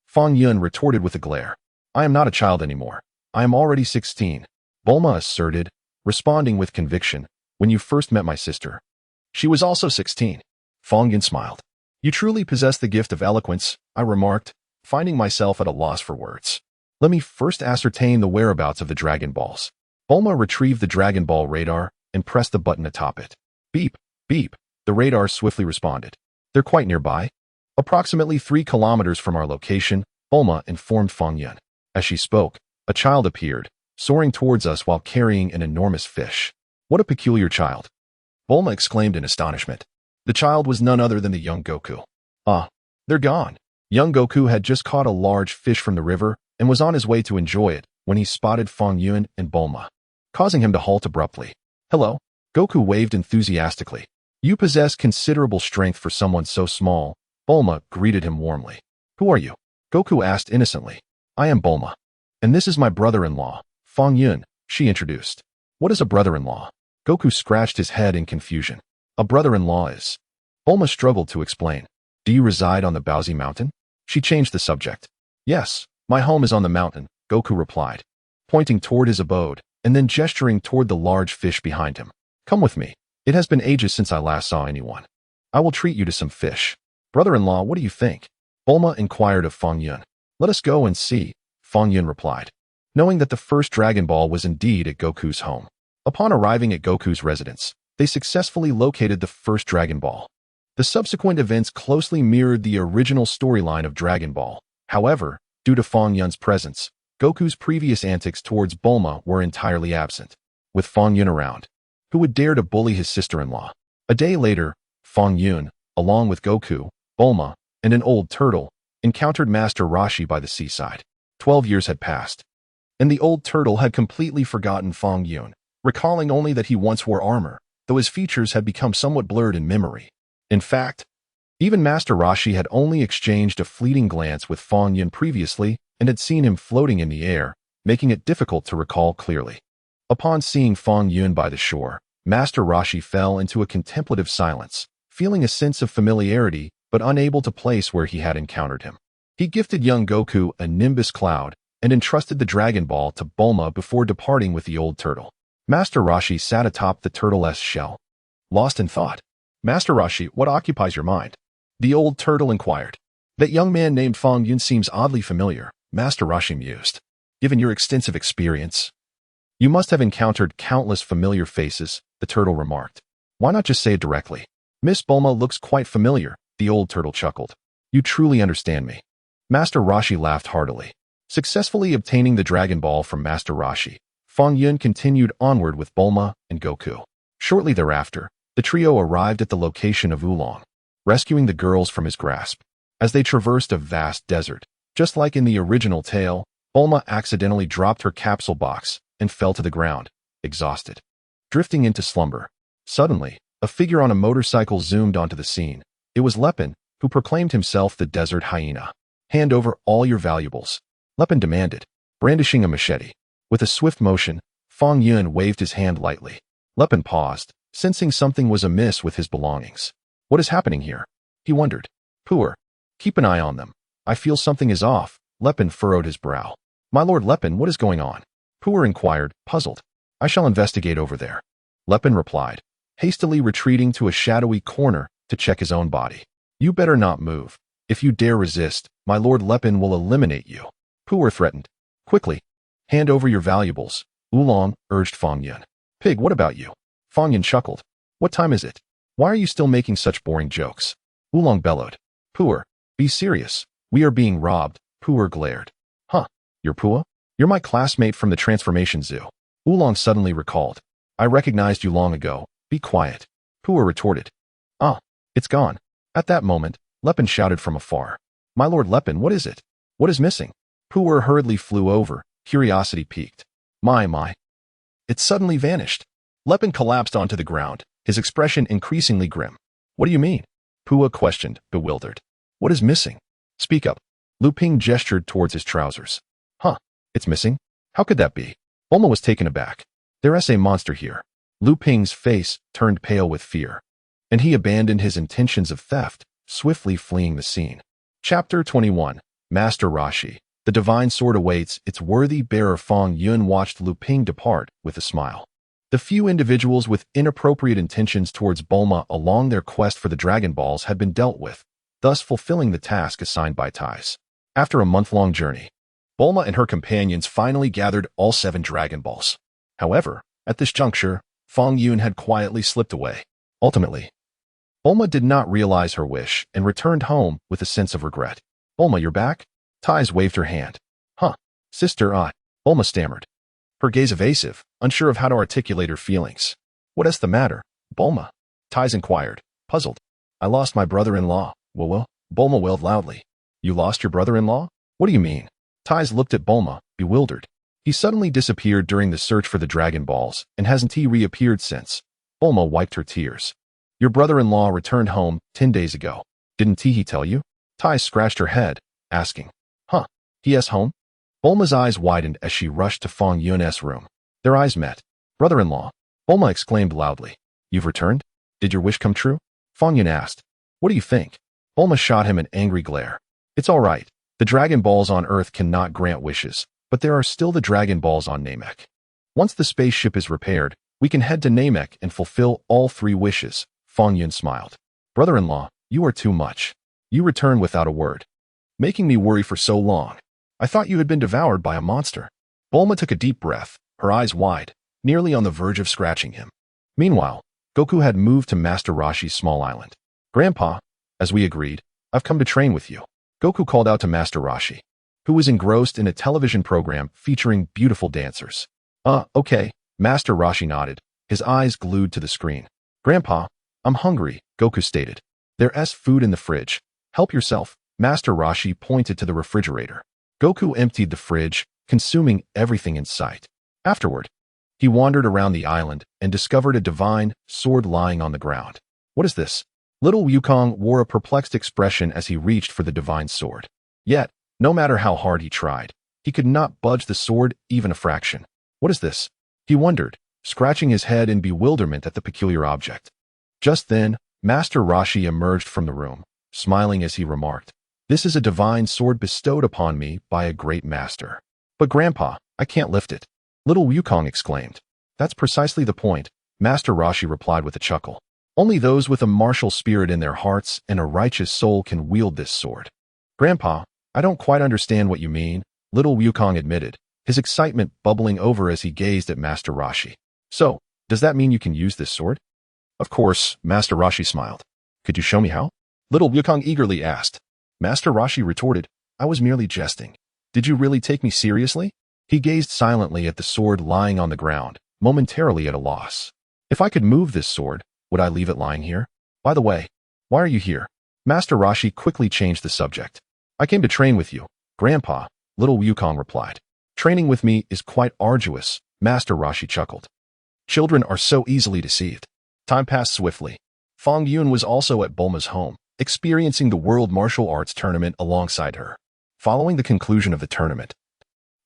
Fong Yun retorted with a glare. I am not a child anymore. I am already 16. Bulma asserted, responding with conviction. When you first met my sister, she was also 16. Fong Yun smiled. You truly possess the gift of eloquence, I remarked, finding myself at a loss for words. Let me first ascertain the whereabouts of the Dragon Balls. Bulma retrieved the Dragon Ball radar and pressed the button atop it. Beep, beep, the radar swiftly responded. They're quite nearby. Approximately 3 kilometers from our location, Bulma informed Fong Yun. As she spoke, a child appeared, soaring towards us while carrying an enormous fish. What a peculiar child! Bulma exclaimed in astonishment. The child was none other than the young Goku. They're gone. Young Goku had just caught a large fish from the river and was on his way to enjoy it when he spotted Fong Yun and Bulma, causing him to halt abruptly. Hello? Goku waved enthusiastically. You possess considerable strength for someone so small. Bulma greeted him warmly. Who are you? Goku asked innocently. I am Bulma. And this is my brother-in-law, Fong Yun, she introduced. What is a brother-in-law? Goku scratched his head in confusion. A brother-in-law is... Bulma struggled to explain. Do you reside on the Baozi Mountain? She changed the subject. Yes, my home is on the mountain, Goku replied, pointing toward his abode, and then gesturing toward the large fish behind him. Come with me. It has been ages since I last saw anyone. I will treat you to some fish. Brother-in-law, what do you think? Bulma inquired of Fong Yun. Let us go and see, Fong Yun replied, knowing that the first Dragon Ball was indeed at Goku's home. Upon arriving at Goku's residence, they successfully located the first Dragon Ball. The subsequent events closely mirrored the original storyline of Dragon Ball. However, due to Fong Yun's presence, Goku's previous antics towards Bulma were entirely absent. With Fong Yun around, who would dare to bully his sister-in-law? A day later, Fong Yun, along with Goku, Bulma, and an old turtle, encountered Master Roshi by the seaside. 12 years had passed, and the old turtle had completely forgotten Fong Yun, recalling only that he once wore armor, though his features had become somewhat blurred in memory. In fact, even Master Roshi had only exchanged a fleeting glance with Fong Yun previously and had seen him floating in the air, making it difficult to recall clearly. Upon seeing Fong Yun by the shore, Master Roshi fell into a contemplative silence, feeling a sense of familiarity but unable to place where he had encountered him. He gifted young Goku a Nimbus cloud and entrusted the Dragon Ball to Bulma before departing with the old turtle. Master Roshi sat atop the turtle's shell, lost in thought. "Master Roshi, what occupies your mind?" the old turtle inquired. "That young man named Fong Yun seems oddly familiar," Master Roshi mused. "Given your extensive experience, you must have encountered countless familiar faces," the turtle remarked. "Why not just say it directly?" "Miss Bulma looks quite familiar," the old turtle chuckled. "You truly understand me." Master Roshi laughed heartily. Successfully obtaining the Dragon Ball from Master Roshi, Fong Yun continued onward with Bulma and Goku. Shortly thereafter, the trio arrived at the location of Oolong, rescuing the girls from his grasp. As they traversed a vast desert, just like in the original tale, Bulma accidentally dropped her capsule box and fell to the ground, exhausted. Drifting into slumber. Suddenly, a figure on a motorcycle zoomed onto the scene. It was Lepin, who proclaimed himself the desert hyena. "Hand over all your valuables," Lepin demanded, brandishing a machete. With a swift motion, Fong Yun waved his hand lightly. Lepin paused, sensing something was amiss with his belongings. "What is happening here?" he wondered. "Poor. Keep an eye on them. I feel something is off." Lepin furrowed his brow. "My lord Lepin, what is going on?" Poor inquired, puzzled. "I shall investigate over there," Lepin replied, hastily retreating to a shadowy corner to check his own body. "You better not move. If you dare resist, my lord Lepin will eliminate you," Poor threatened. "Quickly, hand over your valuables," Oolong urged Fong Yun. "Pig, what about you?" Fong Yun chuckled. "What time is it? Why are you still making such boring jokes?" Oolong bellowed. "Poor, be serious. We are being robbed," Poor glared. "Huh, you're Pua? You're my classmate from the Transformation Zoo," Oolong suddenly recalled. "I recognized you long ago. Be quiet," Poor retorted. "Ah, it's gone." At that moment, Lepin shouted from afar. "My lord Lepin, what is it? What is missing?" Poor hurriedly flew over, curiosity piqued. My. It suddenly vanished. Lepin collapsed onto the ground, his expression increasingly grim. "What do you mean?" Pua questioned, bewildered. "What is missing? Speak up." Lu Ping gestured towards his trousers. "Huh, it's missing? How could that be?" Bulma was taken aback. "There's a monster here." Lu Ping's face turned pale with fear, and he abandoned his intentions of theft, swiftly fleeing the scene. Chapter 21. Master Roshi. The divine sword awaits its worthy bearer. Fong Yun watched Lu Ping depart with a smile. The few individuals with inappropriate intentions towards Bulma along their quest for the Dragon Balls had been dealt with, thus fulfilling the task assigned by Tais. After a month-long journey, Bulma and her companions finally gathered all 7 Dragon Balls. However, at this juncture, Fong Yun had quietly slipped away. Ultimately, Bulma did not realize her wish and returned home with a sense of regret. "Bulma, you're back?" Tais waved her hand. "Huh, sister, Bulma stammered, her gaze evasive, unsure of how to articulate her feelings. "What is the matter, Bulma?" Tais inquired, puzzled. "I lost my brother-in-law." "Well, Bulma wailed loudly. "You lost your brother-in-law? What do you mean?" Tais looked at Bulma, bewildered. "He suddenly disappeared during the search for the Dragon Balls, and hasn't he reappeared since?" Bulma wiped her tears. "Your brother-in-law returned home 10 days ago. Didn't he tell you?" Tais scratched her head, asking. "Huh, he is home?" Bulma's eyes widened as she rushed to Fong Yun's room. Their eyes met. "Brother-in-law," Bulma exclaimed loudly. "You've returned? Did your wish come true?" Fong Yun asked. "What do you think?" Bulma shot him an angry glare. "It's all right. The Dragon Balls on Earth cannot grant wishes, but there are still the Dragon Balls on Namek. Once the spaceship is repaired, we can head to Namek and fulfill all 3 wishes." Fong Yun smiled. "Brother-in-law, you are too much. You return without a word, making me worry for so long. I thought you had been devoured by a monster." Bulma took a deep breath, her eyes wide, nearly on the verge of scratching him. Meanwhile, Goku had moved to Master Roshi's small island. "Grandpa, as we agreed, I've come to train with you," Goku called out to Master Roshi, who was engrossed in a television program featuring beautiful dancers. Okay," Master Roshi nodded, his eyes glued to the screen. "Grandpa, I'm hungry," Goku stated. "There's food in the fridge. Help yourself." Master Roshi pointed to the refrigerator. Goku emptied the fridge, consuming everything in sight. Afterward, he wandered around the island and discovered a divine sword lying on the ground. "What is this?" Little Wukong wore a perplexed expression as he reached for the divine sword. Yet, No matter how hard he tried, he could not budge the sword even a fraction. What is this? He wondered, scratching his head in bewilderment at the peculiar object. Just then, Master Roshi emerged from the room, smiling as he remarked, "This is a divine sword bestowed upon me by a great master." "But Grandpa, I can't lift it," little Wukong exclaimed. "That's precisely the point," Master Roshi replied with a chuckle. "Only those with a martial spirit in their hearts and a righteous soul can wield this sword." "Grandpa, I don't quite understand what you mean," little Wukong admitted, his excitement bubbling over as he gazed at Master Roshi. "So, does that mean you can use this sword?" "Of course," Master Roshi smiled. "Could you show me how?" little Wukong eagerly asked. Master Roshi retorted, "I was merely jesting. Did you really take me seriously?" He gazed silently at the sword lying on the ground, momentarily at a loss. "If I could move this sword, would I leave it lying here? By the way, why are you here?" Master Roshi quickly changed the subject. "I came to train with you, Grandpa," little Wukong replied. "Training with me is quite arduous," Master Roshi chuckled. Children are so easily deceived. Time passed swiftly. Fong Yun was also at Bulma's home, experiencing the World Martial Arts Tournament alongside her. Following the conclusion of the tournament,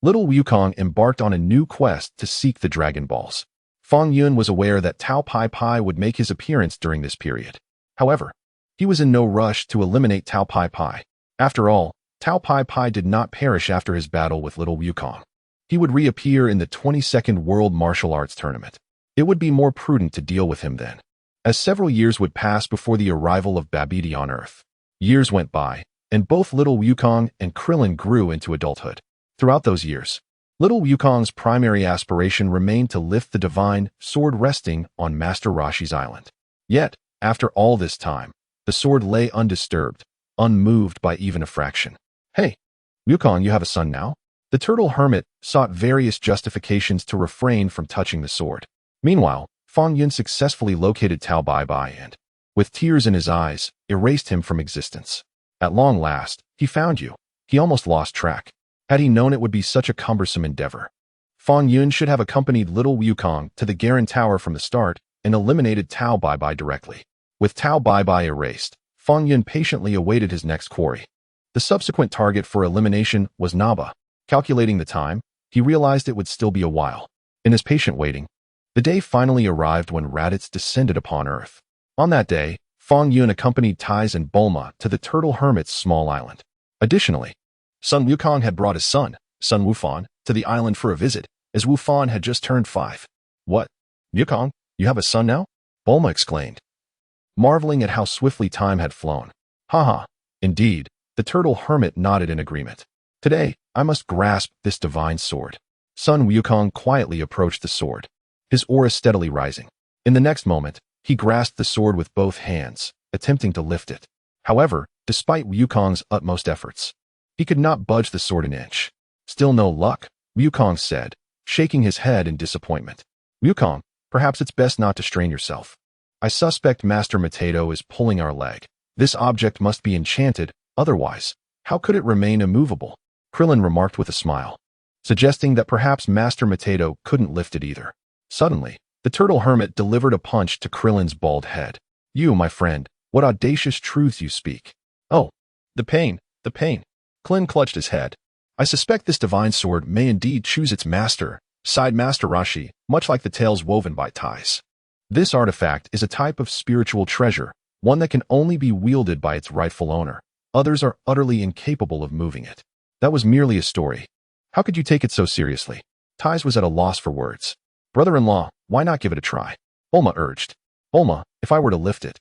little Wukong embarked on a new quest to seek the Dragon Balls. Fong Yun was aware that Tao Pai Pai would make his appearance during this period. However, he was in no rush to eliminate Tao Pai Pai. After all, Tao Pai Pai did not perish after his battle with little Wukong. He would reappear in the 22nd World Martial Arts Tournament. It would be more prudent to deal with him then. As several years would pass before the arrival of Babidi on Earth. Years went by, and both little Wukong and Krillin grew into adulthood. Throughout those years, little Wukong's primary aspiration remained to lift the divine sword resting on Master Roshi's island. Yet, after all this time, the sword lay undisturbed, unmoved by even a fraction. "Hey, Wukong, you have a son now?" The turtle hermit sought various justifications to refrain from touching the sword. Meanwhile, Fong Yun successfully located Tao Bai Bai and, with tears in his eyes, erased him from existence. "At long last, he found you." He almost lost track. Had he known it would be such a cumbersome endeavor, Fong Yun should have accompanied little Wukong to the Garen Tower from the start and eliminated Tao Bai Bai directly. With Tao Bai Bai erased, Fong Yun patiently awaited his next quarry. The subsequent target for elimination was Naba. Calculating the time, he realized it would still be a while. In his patient waiting, the day finally arrived when Raditz descended upon Earth. On that day, Fong Yun accompanied Tais and Bulma to the Turtle Hermit's small island. Additionally, Sun Wukong had brought his son, Sun Wufan, to the island for a visit, as Wufan had just turned 5. "What? Wukong, you have a son now?" Bulma exclaimed, marveling at how swiftly time had flown. "Haha, indeed," the Turtle Hermit nodded in agreement. "Today, I must grasp this divine sword." Sun Wukong quietly approached the sword, his aura steadily rising. In the next moment, he grasped the sword with both hands, attempting to lift it. However, despite Wukong's utmost efforts, he could not budge the sword an inch. "Still no luck," Wukong said, shaking his head in disappointment. "Wukong, perhaps it's best not to strain yourself. I suspect Master Mateto is pulling our leg. This object must be enchanted, otherwise, how could it remain immovable?" Krillin remarked with a smile, suggesting that perhaps Master Mateto couldn't lift it either. Suddenly, the Turtle Hermit delivered a punch to Krillin's bald head. "You, my friend, what audacious truths you speak." "Oh, the pain, the pain." Krillin clutched his head. "I suspect this divine sword may indeed choose its master," sighed Master Roshi, much like the tales woven by Tais. "This artifact is a type of spiritual treasure, one that can only be wielded by its rightful owner. Others are utterly incapable of moving it. That was merely a story. How could you take it so seriously?" Tais was at a loss for words. "Brother-in-law, why not give it a try?" Bulma urged. "Bulma, if I were to lift it,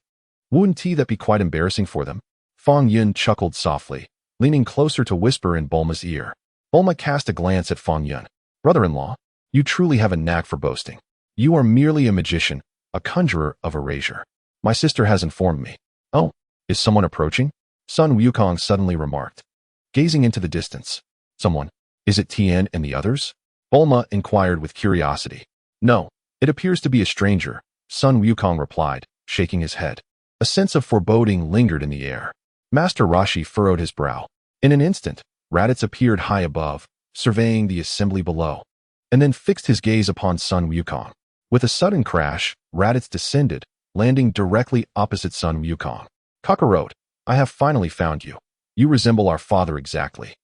wouldn't that be quite embarrassing for them?" Fong Yun chuckled softly, leaning closer to whisper in Bulma's ear. Bulma cast a glance at Fong Yun. "Brother-in-law, you truly have a knack for boasting. You are merely a magician, a conjurer of erasure. My sister has informed me." "Oh, is someone approaching?" Sun Wukong suddenly remarked, gazing into the distance. "Someone? Is it Tien and the others?" Bulma inquired with curiosity. "No, it appears to be a stranger," Sun Wukong replied, shaking his head. A sense of foreboding lingered in the air. Master Roshi furrowed his brow. In an instant, Raditz appeared high above, surveying the assembly below, and then fixed his gaze upon Sun Wukong. With a sudden crash, Raditz descended, landing directly opposite Sun Wukong. "Kakarot, I have finally found you. You resemble our father exactly."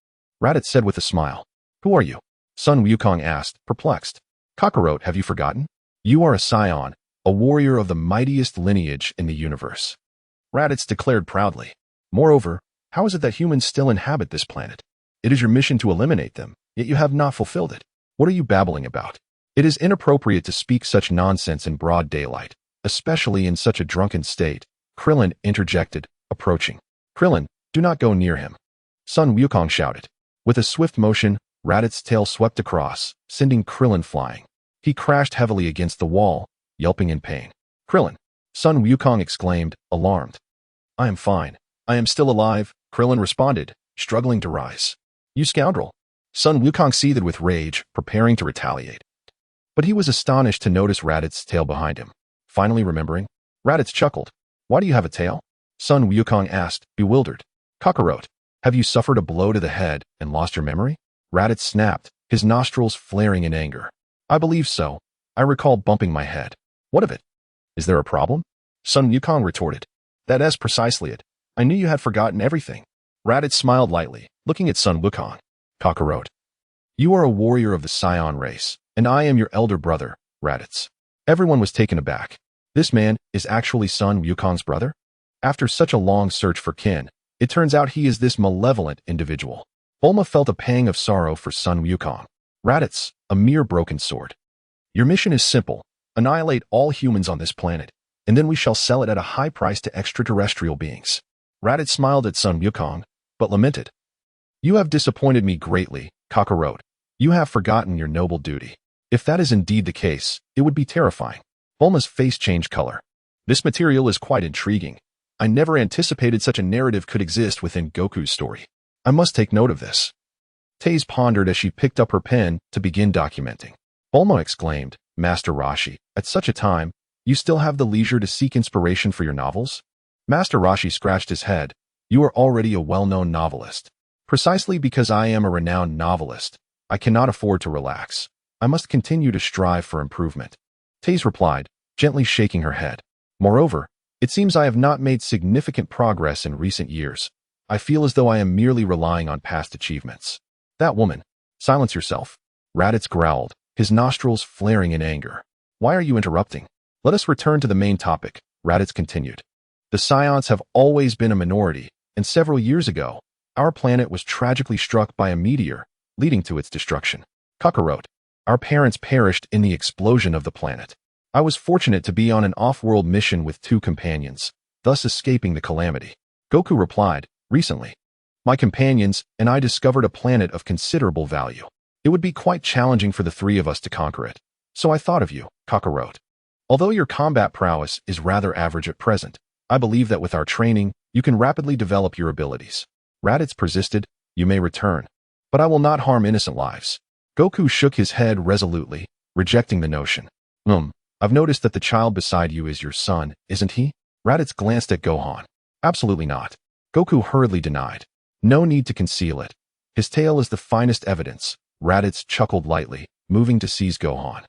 Raditz said with a smile. Who are you? Sun Wukong asked, perplexed. Kakarot, have you forgotten? You are a Saiyan, a warrior of the mightiest lineage in the universe. Raditz declared proudly. Moreover, how is it that humans still inhabit this planet? It is your mission to eliminate them, yet you have not fulfilled it. What are you babbling about? It is inappropriate to speak such nonsense in broad daylight, especially in such a drunken state, Krillin interjected, approaching. Krillin, do not go near him. Sun Wukong shouted. With a swift motion, Raditz's tail swept across, sending Krillin flying. He crashed heavily against the wall, yelping in pain. Krillin! Sun Wukong exclaimed, alarmed. I am fine. I am still alive, Krillin responded, struggling to rise. You scoundrel! Sun Wukong seethed with rage, preparing to retaliate. But he was astonished to notice Raditz's tail behind him. Finally remembering, Raditz chuckled. Why do you have a tail? Sun Wukong asked, bewildered. Kakarot, have you suffered a blow to the head and lost your memory? Raditz snapped, his nostrils flaring in anger. I believe so. I recall bumping my head. What of it? Is there a problem? Sun Wukong retorted. That is precisely it. I knew you had forgotten everything. Raditz smiled lightly, looking at Sun Wukong. Kakarot. You are a warrior of the Saiyan race, and I am your elder brother, Raditz. Everyone was taken aback. This man is actually Sun Wukong's brother? After such a long search for kin, it turns out he is this malevolent individual. Bulma felt a pang of sorrow for Sun Wukong. Raditz, a mere broken sword. Your mission is simple. Annihilate all humans on this planet, and then we shall sell it at a high price to extraterrestrial beings. Raditz smiled at Sun Wukong, but lamented. You have disappointed me greatly, Kakarot. You have forgotten your noble duty. If that is indeed the case, it would be terrifying. Bulma's face changed color. This material is quite intriguing. I never anticipated such a narrative could exist within Goku's story. I must take note of this. Tase pondered as she picked up her pen to begin documenting. Bulma exclaimed, Master Roshi, at such a time, you still have the leisure to seek inspiration for your novels? Master Roshi scratched his head. You are already a well-known novelist. Precisely because I am a renowned novelist, I cannot afford to relax. I must continue to strive for improvement. Tase replied, gently shaking her head. Moreover, it seems I have not made significant progress in recent years. I feel as though I am merely relying on past achievements. That woman. Silence yourself. Raditz growled, his nostrils flaring in anger. Why are you interrupting? Let us return to the main topic, Raditz continued. The Saiyans have always been a minority, and several years ago, our planet was tragically struck by a meteor, leading to its destruction. Kakarot. Our parents perished in the explosion of the planet. I was fortunate to be on an off-world mission with 2 companions, thus escaping the calamity. Goku replied, recently. My companions and I discovered a planet of considerable value. It would be quite challenging for the 3 of us to conquer it. So I thought of you, Kakarot. Although your combat prowess is rather average at present, I believe that with our training, you can rapidly develop your abilities. Raditz persisted, you may return. But I will not harm innocent lives. Goku shook his head resolutely, rejecting the notion. I've noticed that the child beside you is your son, isn't he? Raditz glanced at Gohan. Absolutely not. Goku hurriedly denied. No need to conceal it. His tail is the finest evidence. Raditz chuckled lightly, moving to seize Gohan.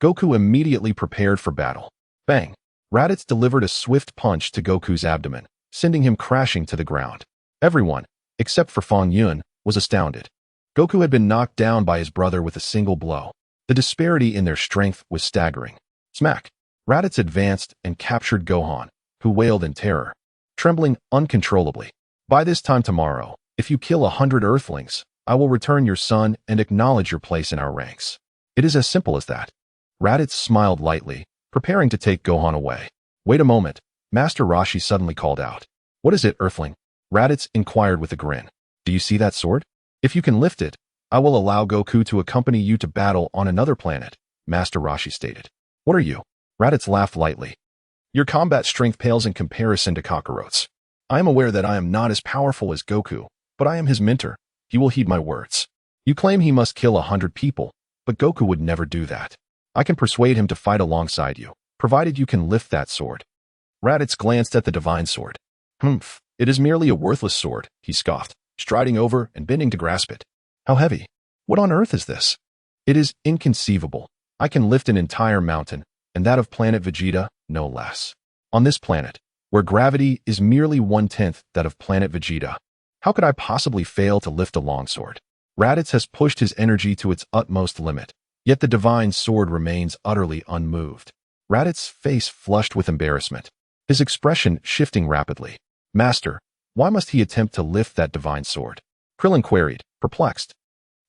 Goku immediately prepared for battle. Bang! Raditz delivered a swift punch to Goku's abdomen, sending him crashing to the ground. Everyone, except for Fong Yun, was astounded. Goku had been knocked down by his brother with a single blow. The disparity in their strength was staggering. Smack! Raditz advanced and captured Gohan, who wailed in terror, trembling uncontrollably. By this time tomorrow, if you kill 100 Earthlings, I will return your son and acknowledge your place in our ranks. It is as simple as that. Raditz smiled lightly, preparing to take Gohan away. Wait a moment, Master Roshi suddenly called out. What is it, Earthling? Raditz inquired with a grin. Do you see that sword? If you can lift it, I will allow Goku to accompany you to battle on another planet, Master Roshi stated. What are you? Raditz laughed lightly. Your combat strength pales in comparison to Kakarot's. I am aware that I am not as powerful as Goku, but I am his mentor. He will heed my words. You claim he must kill 100 people, but Goku would never do that. I can persuade him to fight alongside you, provided you can lift that sword. Raditz glanced at the divine sword. It is merely a worthless sword, he scoffed, striding over and bending to grasp it. How heavy? What on earth is this? It is inconceivable. I can lift an entire mountain, and that of planet Vegeta, no less. On this planet, where gravity is merely 1/10 that of planet Vegeta, how could I possibly fail to lift a longsword? Raditz has pushed his energy to its utmost limit, yet the divine sword remains utterly unmoved. Raditz's face flushed with embarrassment, his expression shifting rapidly. Master, why must he attempt to lift that divine sword? Krillin queried, perplexed.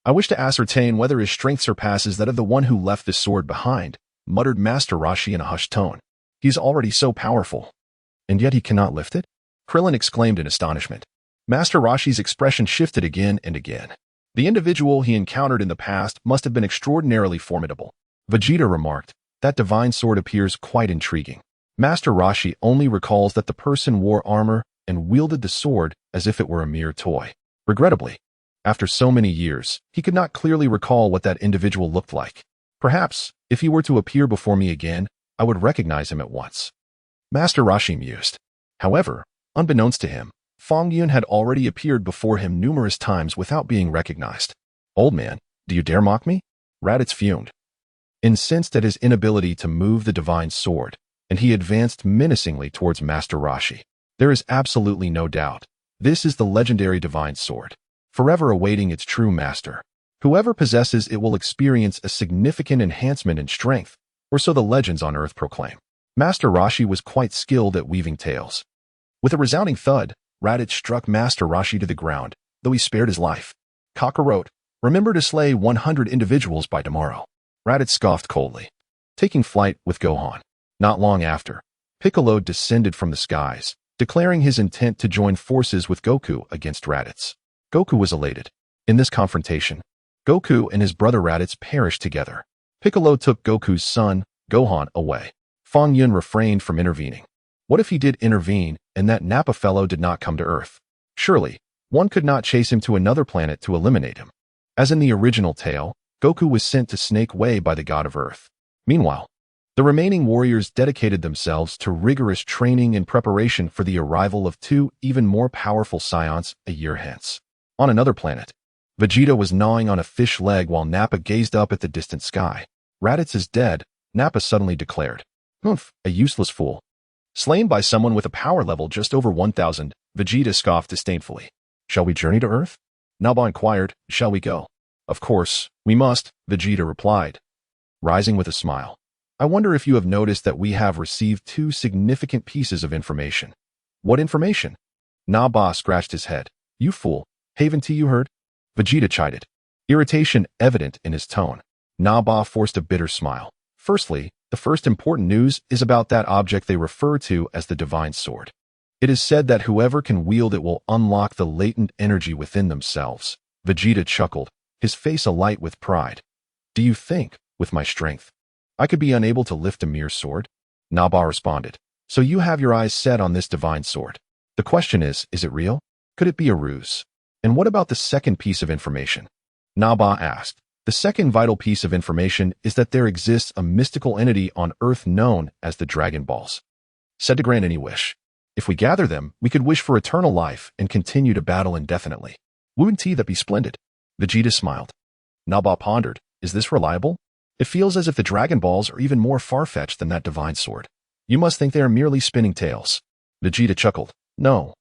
I wish to ascertain whether his strength surpasses that of the one who left this sword behind, muttered Master Roshi in a hushed tone. He is already so powerful. And yet he cannot lift it? Krillin exclaimed in astonishment. Master Roshi's expression shifted again and again. The individual he encountered in the past must have been extraordinarily formidable. Vegeta remarked, that divine sword appears quite intriguing. Master Roshi only recalls that the person wore armor and wielded the sword as if it were a mere toy. Regrettably, after so many years, he could not clearly recall what that individual looked like. Perhaps, if he were to appear before me again, I would recognize him at once. Master Roshi mused. However, unbeknownst to him, Fong Yun had already appeared before him numerous times without being recognized. Old man, do you dare mock me? Raditz fumed. Incensed at his inability to move the divine sword, and he advanced menacingly towards Master Roshi. There is absolutely no doubt. This is the legendary divine sword, forever awaiting its true master. Whoever possesses it will experience a significant enhancement in strength, or so the legends on Earth proclaim. Master Roshi was quite skilled at weaving tales. With a resounding thud, Raditz struck Master Roshi to the ground, though he spared his life. Kakarot, remember to slay 100 individuals by tomorrow. Raditz scoffed coldly, taking flight with Gohan. Not long after, Piccolo descended from the skies, declaring his intent to join forces with Goku against Raditz. Goku was elated. In this confrontation, Goku and his brother Raditz perished together. Piccolo took Goku's son, Gohan, away. Fang Yun refrained from intervening. What if he did intervene and that Nappa fellow did not come to Earth? Surely, one could not chase him to another planet to eliminate him. As in the original tale, Goku was sent to Snake Way by the god of Earth. Meanwhile, the remaining warriors dedicated themselves to rigorous training in preparation for the arrival of two even more powerful Saiyans a year hence. On another planet, Vegeta was gnawing on a fish leg while Nappa gazed up at the distant sky. Raditz is dead, Nappa suddenly declared. Humph, a useless fool. Slain by someone with a power level just over 1,000, Vegeta scoffed disdainfully. Shall we journey to Earth? Nappa inquired, shall we go? Of course, we must, Vegeta replied, rising with a smile. I wonder if you have noticed that we have received two significant pieces of information. What information? Nappa scratched his head. You fool, haven't you heard? Vegeta chided, irritation evident in his tone. Nappa forced a bitter smile. Firstly, the first important news is about that object they refer to as the divine sword. It is said that whoever can wield it will unlock the latent energy within themselves. Vegeta chuckled, his face alight with pride. Do you think, with my strength, I could be unable to lift a mere sword? Nappa responded. So you have your eyes set on this divine sword. The question is it real? Could it be a ruse? And what about the second piece of information? Nappa asked. The second vital piece of information is that there exists a mystical entity on Earth known as the Dragon Balls. Said to grant any wish. If we gather them, we could wish for eternal life and continue to battle indefinitely. Wouldn't that be splendid? Vegeta smiled. Nappa pondered. Is this reliable? It feels as if the Dragon Balls are even more far-fetched than that divine sword. You must think they are merely spinning tales. Vegeta chuckled. No,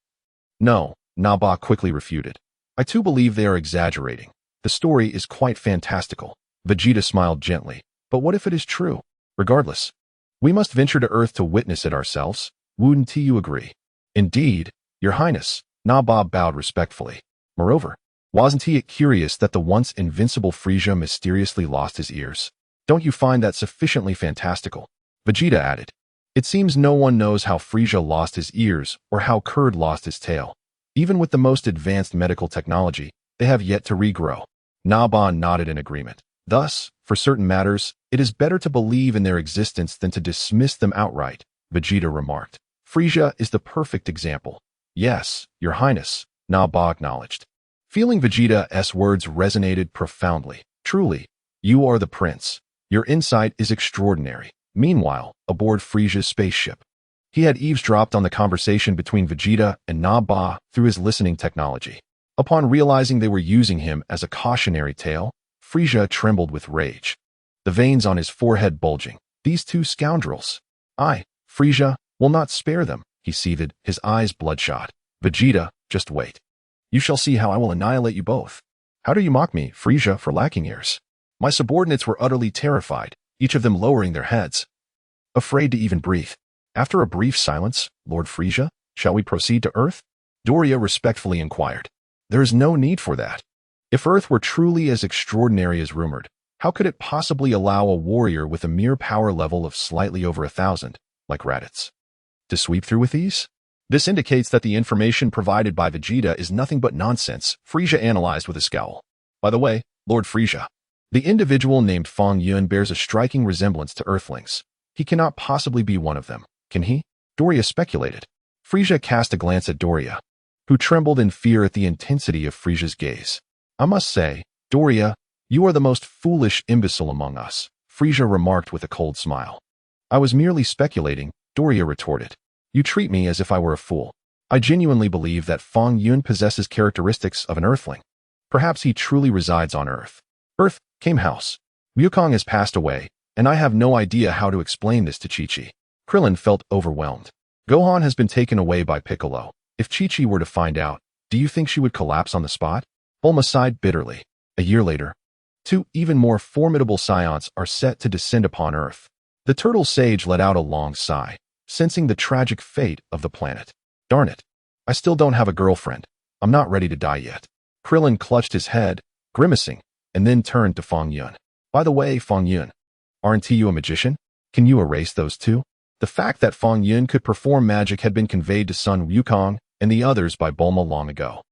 Nappa quickly refuted. I too believe they are exaggerating. The story is quite fantastical. Vegeta smiled gently. But what if it is true? Regardless, we must venture to Earth to witness it ourselves. Wouldn't you agree? Indeed, Your Highness, Nappa bowed respectfully. Moreover, wasn't it curious that the once invincible Frieza mysteriously lost his ears? Don't you find that sufficiently fantastical? Vegeta added. It seems no one knows how Frieza lost his ears or how Kurd lost his tail. Even with the most advanced medical technology, they have yet to regrow. Nappa nodded in agreement. Thus, for certain matters, it is better to believe in their existence than to dismiss them outright, Vegeta remarked. Frieza is the perfect example. Yes, Your Highness, Nappa acknowledged. Feeling Vegeta's words resonated profoundly. Truly, you are the prince. Your insight is extraordinary. Meanwhile, aboard Frieza's spaceship, he had eavesdropped on the conversation between Vegeta and Nappa through his listening technology. Upon realizing they were using him as a cautionary tale, Frieza trembled with rage, the veins on his forehead bulging. These two scoundrels. I, Frieza, will not spare them, he seethed, his eyes bloodshot. Vegeta, just wait. You shall see how I will annihilate you both. How do you mock me, Frieza, for lacking ears? My subordinates were utterly terrified, each of them lowering their heads, afraid to even breathe. After a brief silence, Lord Frieza, shall we proceed to Earth? Doria respectfully inquired. There is no need for that. If Earth were truly as extraordinary as rumored, how could it possibly allow a warrior with a mere power level of slightly over 1,000, like Raditz, to sweep through with ease? This indicates that the information provided by Vegeta is nothing but nonsense, Frieza analyzed with a scowl. By the way, Lord Frieza, the individual named Fong Yun bears a striking resemblance to Earthlings. He cannot possibly be one of them, can he? Doria speculated. Frieza cast a glance at Doria, who trembled in fear at the intensity of Frieza's gaze. I must say, Doria, you are the most foolish imbecile among us, Frieza remarked with a cold smile. I was merely speculating, Doria retorted. You treat me as if I were a fool. I genuinely believe that Fong Yun possesses characteristics of an Earthling. Perhaps he truly resides on Earth. Earth, came house. Wukong has passed away, and I have no idea how to explain this to Chi-Chi. Krillin felt overwhelmed. Gohan has been taken away by Piccolo. If Chi-Chi were to find out, do you think she would collapse on the spot? Bulma sighed bitterly. A year later, 2 even more formidable Saiyans are set to descend upon Earth. The turtle sage let out a long sigh, sensing the tragic fate of the planet. Darn it. I still don't have a girlfriend. I'm not ready to die yet. Krillin clutched his head, grimacing, and then turned to Fong Yun. By the way, Fong Yun, aren't you a magician? Can you erase those two? The fact that Fong Yun could perform magic had been conveyed to Sun Wukong and the others by Bulma long ago.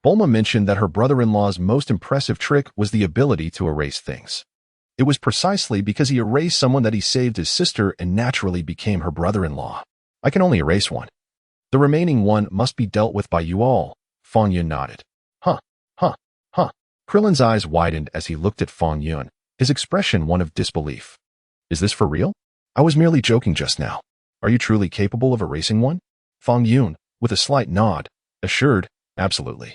Bulma mentioned that her brother-in-law's most impressive trick was the ability to erase things. It was precisely because he erased someone that he saved his sister and naturally became her brother-in-law. I can only erase one. The remaining one must be dealt with by you all. Fong Yun nodded. Huh. Krillin's eyes widened as he looked at Fong Yun, his expression one of disbelief. Is this for real? I was merely joking just now. Are you truly capable of erasing one? Fong Yun, with a slight nod, assured, absolutely.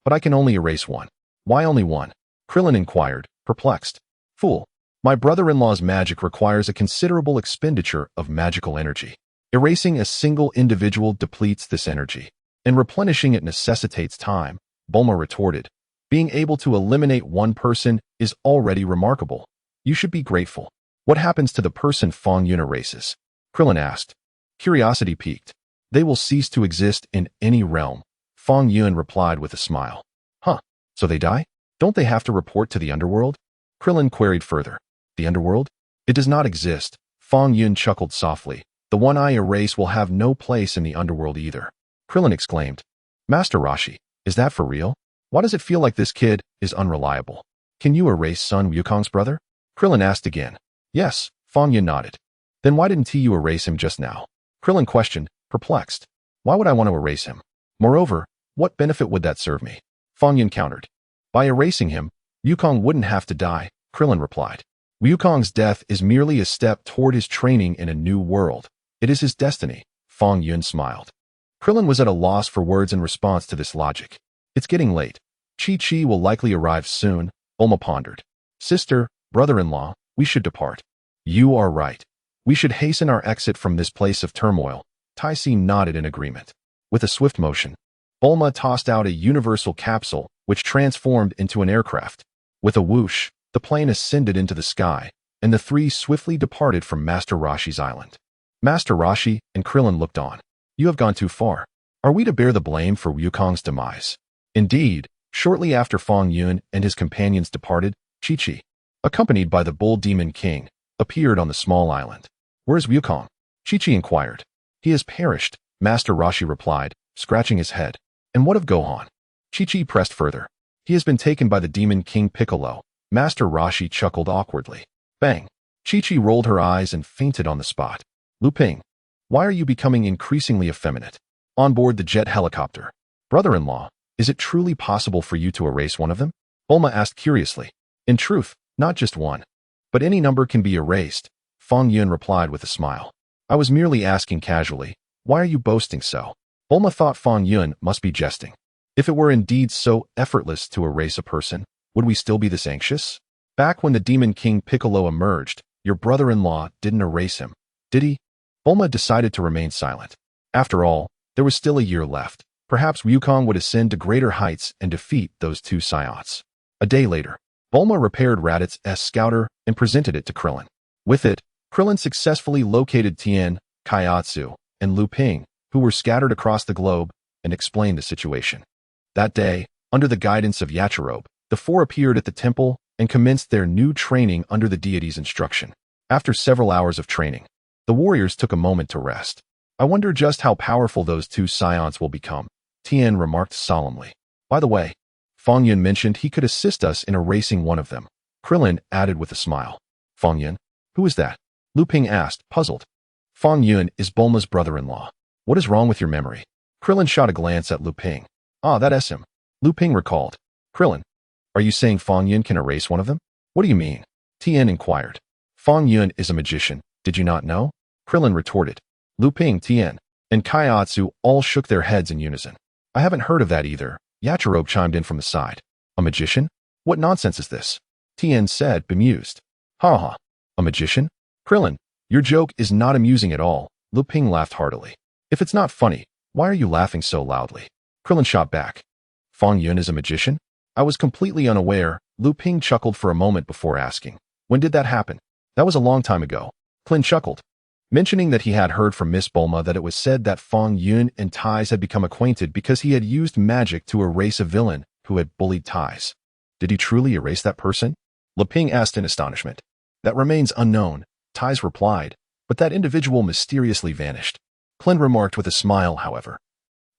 But I can only erase one. Why only one? Krillin inquired, perplexed. Fool. My brother-in-law's magic requires a considerable expenditure of magical energy. Erasing a single individual depletes this energy, and replenishing it necessitates time, Bulma retorted. Being able to eliminate one person is already remarkable. You should be grateful. What happens to the person Fong Yun erases? Krillin asked. Curiosity piqued. They will cease to exist in any realm. Fong Yun replied with a smile. Huh, so they die? Don't they have to report to the underworld? Krillin queried further. The underworld? It does not exist. Fong Yun chuckled softly. The one I erase will have no place in the underworld either. Krillin exclaimed. Master Roshi, is that for real? Why does it feel like this kid is unreliable? Can you erase Sun Wukong's brother? Krillin asked again. Yes, Fong Yun nodded. Then why didn't you erase him just now? Krillin questioned, perplexed. Why would I want to erase him? Moreover, what benefit would that serve me? Fong Yun countered. By erasing him, Wukong wouldn't have to die, Krillin replied. Wukong's death is merely a step toward his training in a new world. It is his destiny, Fong Yun smiled. Krillin was at a loss for words in response to this logic. It's getting late. Chi-Chi will likely arrive soon, Bulma pondered. Sister, brother-in-law, we should depart. You are right. We should hasten our exit from this place of turmoil. Taisi nodded in agreement. With a swift motion, Bulma tossed out a universal capsule, which transformed into an aircraft. With a whoosh, the plane ascended into the sky, and the three swiftly departed from Master Roshi's island. Master Roshi and Krillin looked on. You have gone too far. Are we to bear the blame for Wukong's demise? Indeed, shortly after Fong Yun and his companions departed, Chi-Chi, accompanied by the Bull Demon King, appeared on the small island. Where's Wukong? Chi-Chi inquired. He has perished, Master Roshi replied, scratching his head. And what of Gohan? Chi-Chi pressed further. He has been taken by the Demon King Piccolo. Master Roshi chuckled awkwardly. Bang! Chi-Chi rolled her eyes and fainted on the spot. Lu Ping, why are you becoming increasingly effeminate? On board the jet helicopter. Brother-in-law, is it truly possible for you to erase one of them? Bulma asked curiously. In truth, not just one. But any number can be erased, Fong Yun replied with a smile. I was merely asking casually, why are you boasting so? Bulma thought Fong Yun must be jesting. If it were indeed so effortless to erase a person, would we still be this anxious? Back when the Demon King Piccolo emerged, your brother-in-law didn't erase him, did he? Bulma decided to remain silent. After all, there was still a year left. Perhaps Wukong would ascend to greater heights and defeat those two Saiyans. A day later, Bulma repaired Raditz scouter and presented it to Krillin. With it, Krillin successfully located Tien, Kaiatsu, and Lu Ping, who were scattered across the globe, and explained the situation. That day, under the guidance of Yachirobe, the four appeared at the temple and commenced their new training under the deity's instruction. After several hours of training, the warriors took a moment to rest. I wonder just how powerful those two Saiyans will become, Tien remarked solemnly. By the way, Fong Yun mentioned he could assist us in erasing one of them. Krillin added with a smile. Fong Yun? Who is that? Lu Ping asked, puzzled. Fong Yun is Bulma's brother-in-law. What is wrong with your memory? Krillin shot a glance at Lu Ping. Ah, that's him. Lu Ping recalled. Krillin, are you saying Fong Yun can erase one of them? What do you mean? Tien inquired. Fong Yun is a magician. Did you not know? Krillin retorted. Lu Ping, Tien, and Kaiatsu all shook their heads in unison. I haven't heard of that either. Yachirobe chimed in from the side. A magician? What nonsense is this? Tien said, bemused. Ha ha. A magician? Krillin, your joke is not amusing at all. Lu Ping laughed heartily. If it's not funny, why are you laughing so loudly? Krillin shot back. Fong Yun is a magician? I was completely unaware. Lu Ping chuckled for a moment before asking. When did that happen? That was a long time ago. Klin chuckled, mentioning that he had heard from Miss Bulma that it was said that Fong Yun and Tais had become acquainted because he had used magic to erase a villain who had bullied Tais. Did he truly erase that person? Lu Ping asked in astonishment. That remains unknown, Tais replied, but that individual mysteriously vanished. Klin remarked with a smile, however.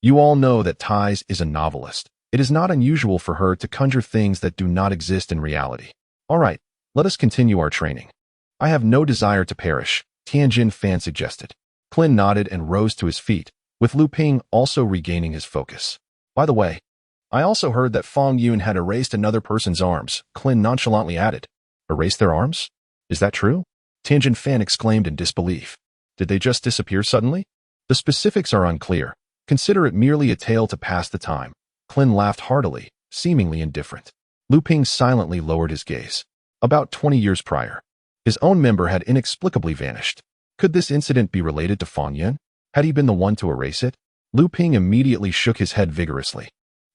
You all know that Tais is a novelist. It is not unusual for her to conjure things that do not exist in reality. All right, let us continue our training. I have no desire to perish, Tianjin Fan suggested. Klin nodded and rose to his feet, with Lu Ping also regaining his focus. By the way, I also heard that Fong Yun had erased another person's arms, Klin nonchalantly added. Erased their arms? Is that true? Tianjin Fan exclaimed in disbelief. Did they just disappear suddenly? The specifics are unclear. Consider it merely a tale to pass the time. Klin laughed heartily, seemingly indifferent. Lu Ping silently lowered his gaze. About 20 years prior, his own member had inexplicably vanished. Could this incident be related to Fong Yun? Had he been the one to erase it? Lu Ping immediately shook his head vigorously.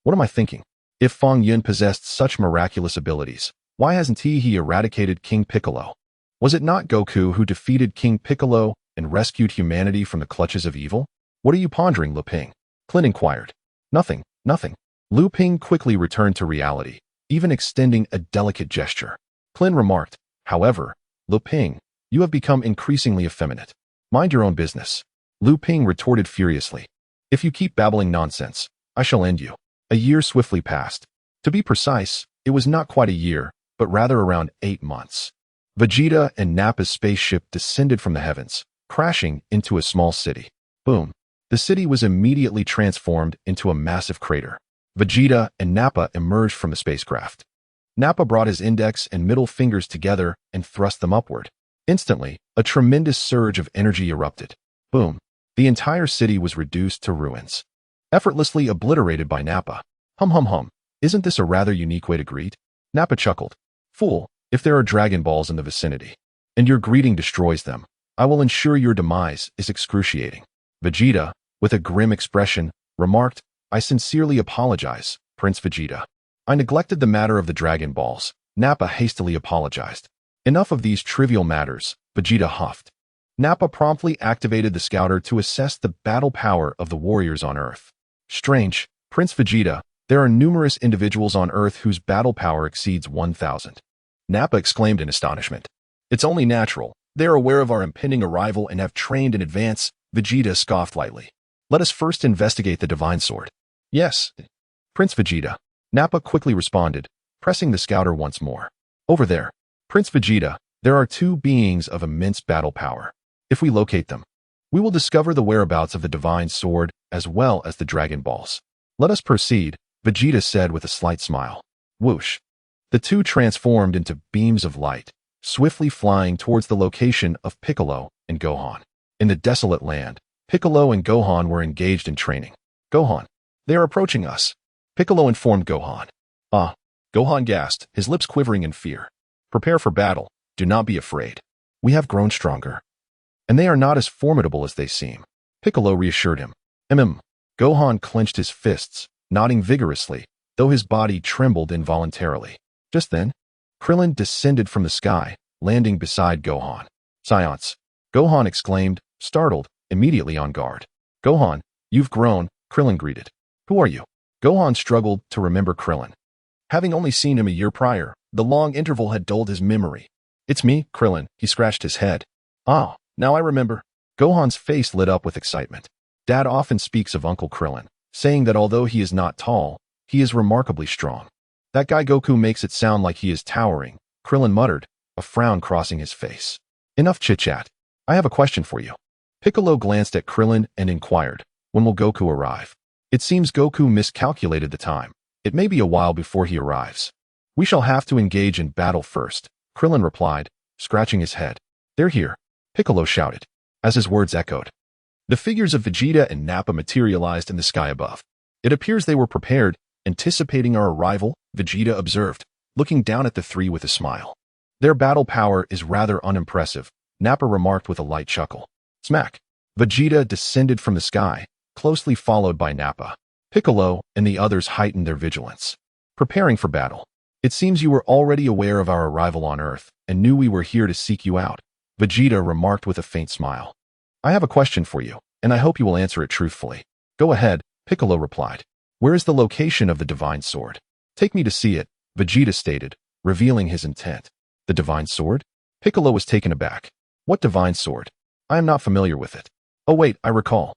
What am I thinking? If Fong Yun possessed such miraculous abilities, why hasn't he eradicated King Piccolo? Was it not Goku who defeated King Piccolo and rescued humanity from the clutches of evil? What are you pondering, Lu Ping? Klin inquired. Nothing. Lu Ping quickly returned to reality, even extending a delicate gesture. Klin remarked, however, Lu Ping, you have become increasingly effeminate. Mind your own business. Lu Ping retorted furiously. If you keep babbling nonsense, I shall end you. A year swiftly passed. To be precise, it was not quite a year, but rather around 8 months. Vegeta and Nappa's spaceship descended from the heavens, crashing into a small city. Boom. The city was immediately transformed into a massive crater. Vegeta and Nappa emerged from the spacecraft. Nappa brought his index and middle fingers together and thrust them upward. Instantly, a tremendous surge of energy erupted. Boom. The entire city was reduced to ruins. Effortlessly obliterated by Nappa. Hum. Isn't this a rather unique way to greet? Nappa chuckled. Fool, if there are Dragon Balls in the vicinity, and your greeting destroys them, I will ensure your demise is excruciating. Vegeta, with a grim expression, remarked, I sincerely apologize, Prince Vegeta. I neglected the matter of the Dragon Balls. Nappa hastily apologized. Enough of these trivial matters, Vegeta huffed. Nappa promptly activated the scouter to assess the battle power of the warriors on Earth. Strange, Prince Vegeta, there are numerous individuals on Earth whose battle power exceeds 1,000. Nappa exclaimed in astonishment. It's only natural. They are aware of our impending arrival and have trained in advance, Vegeta scoffed lightly. Let us first investigate the Divine Sword. Yes, Prince Vegeta. Nappa quickly responded, pressing the scouter once more. Over there, Prince Vegeta, there are 2 beings of immense battle power. If we locate them, we will discover the whereabouts of the Divine Sword as well as the Dragon Balls. Let us proceed, Vegeta said with a slight smile. Whoosh. The 2 transformed into beams of light, swiftly flying towards the location of Piccolo and Gohan. In the desolate land, Piccolo and Gohan were engaged in training. Gohan, they are approaching us. Piccolo informed Gohan. Ah, Gohan gasped, his lips quivering in fear. Prepare for battle. Do not be afraid. We have grown stronger. And they are not as formidable as they seem. Piccolo reassured him. Gohan clenched his fists, nodding vigorously, though his body trembled involuntarily. Just then, Krillin descended from the sky, landing beside Gohan. "Science!" Gohan exclaimed, startled, immediately on guard. "Gohan, you've grown," Krillin greeted. "Who are you?" Gohan struggled to remember Krillin. Having only seen him a year prior, the long interval had dulled his memory. "It's me, Krillin," he scratched his head. "Ah, now I remember." Gohan's face lit up with excitement. Dad often speaks of Uncle Krillin, saying that although he is not tall, he is remarkably strong. "That guy Goku makes it sound like he is towering," Krillin muttered, a frown crossing his face. "Enough chit-chat. I have a question for you." Piccolo glanced at Krillin and inquired, "When will Goku arrive?" "It seems Goku miscalculated the time. It may be a while before he arrives." "We shall have to engage in battle first," Krillin replied, scratching his head. "They're here," Piccolo shouted, as his words echoed. The figures of Vegeta and Nappa materialized in the sky above. "It appears they were prepared, anticipating our arrival," Vegeta observed, looking down at the three with a smile. "Their battle power is rather unimpressive," Nappa remarked with a light chuckle. Smack! Vegeta descended from the sky, closely followed by Nappa. Piccolo and the others heightened their vigilance, preparing for battle. "It seems you were already aware of our arrival on Earth and knew we were here to seek you out," Vegeta remarked with a faint smile. "I have a question for you, and I hope you will answer it truthfully." "Go ahead," Piccolo replied. "Where is the location of the Divine Sword?" "Take me to see it," Vegeta stated, revealing his intent. "The Divine Sword?" Piccolo was taken aback. "What Divine Sword? I am not familiar with it." "Oh wait, I recall.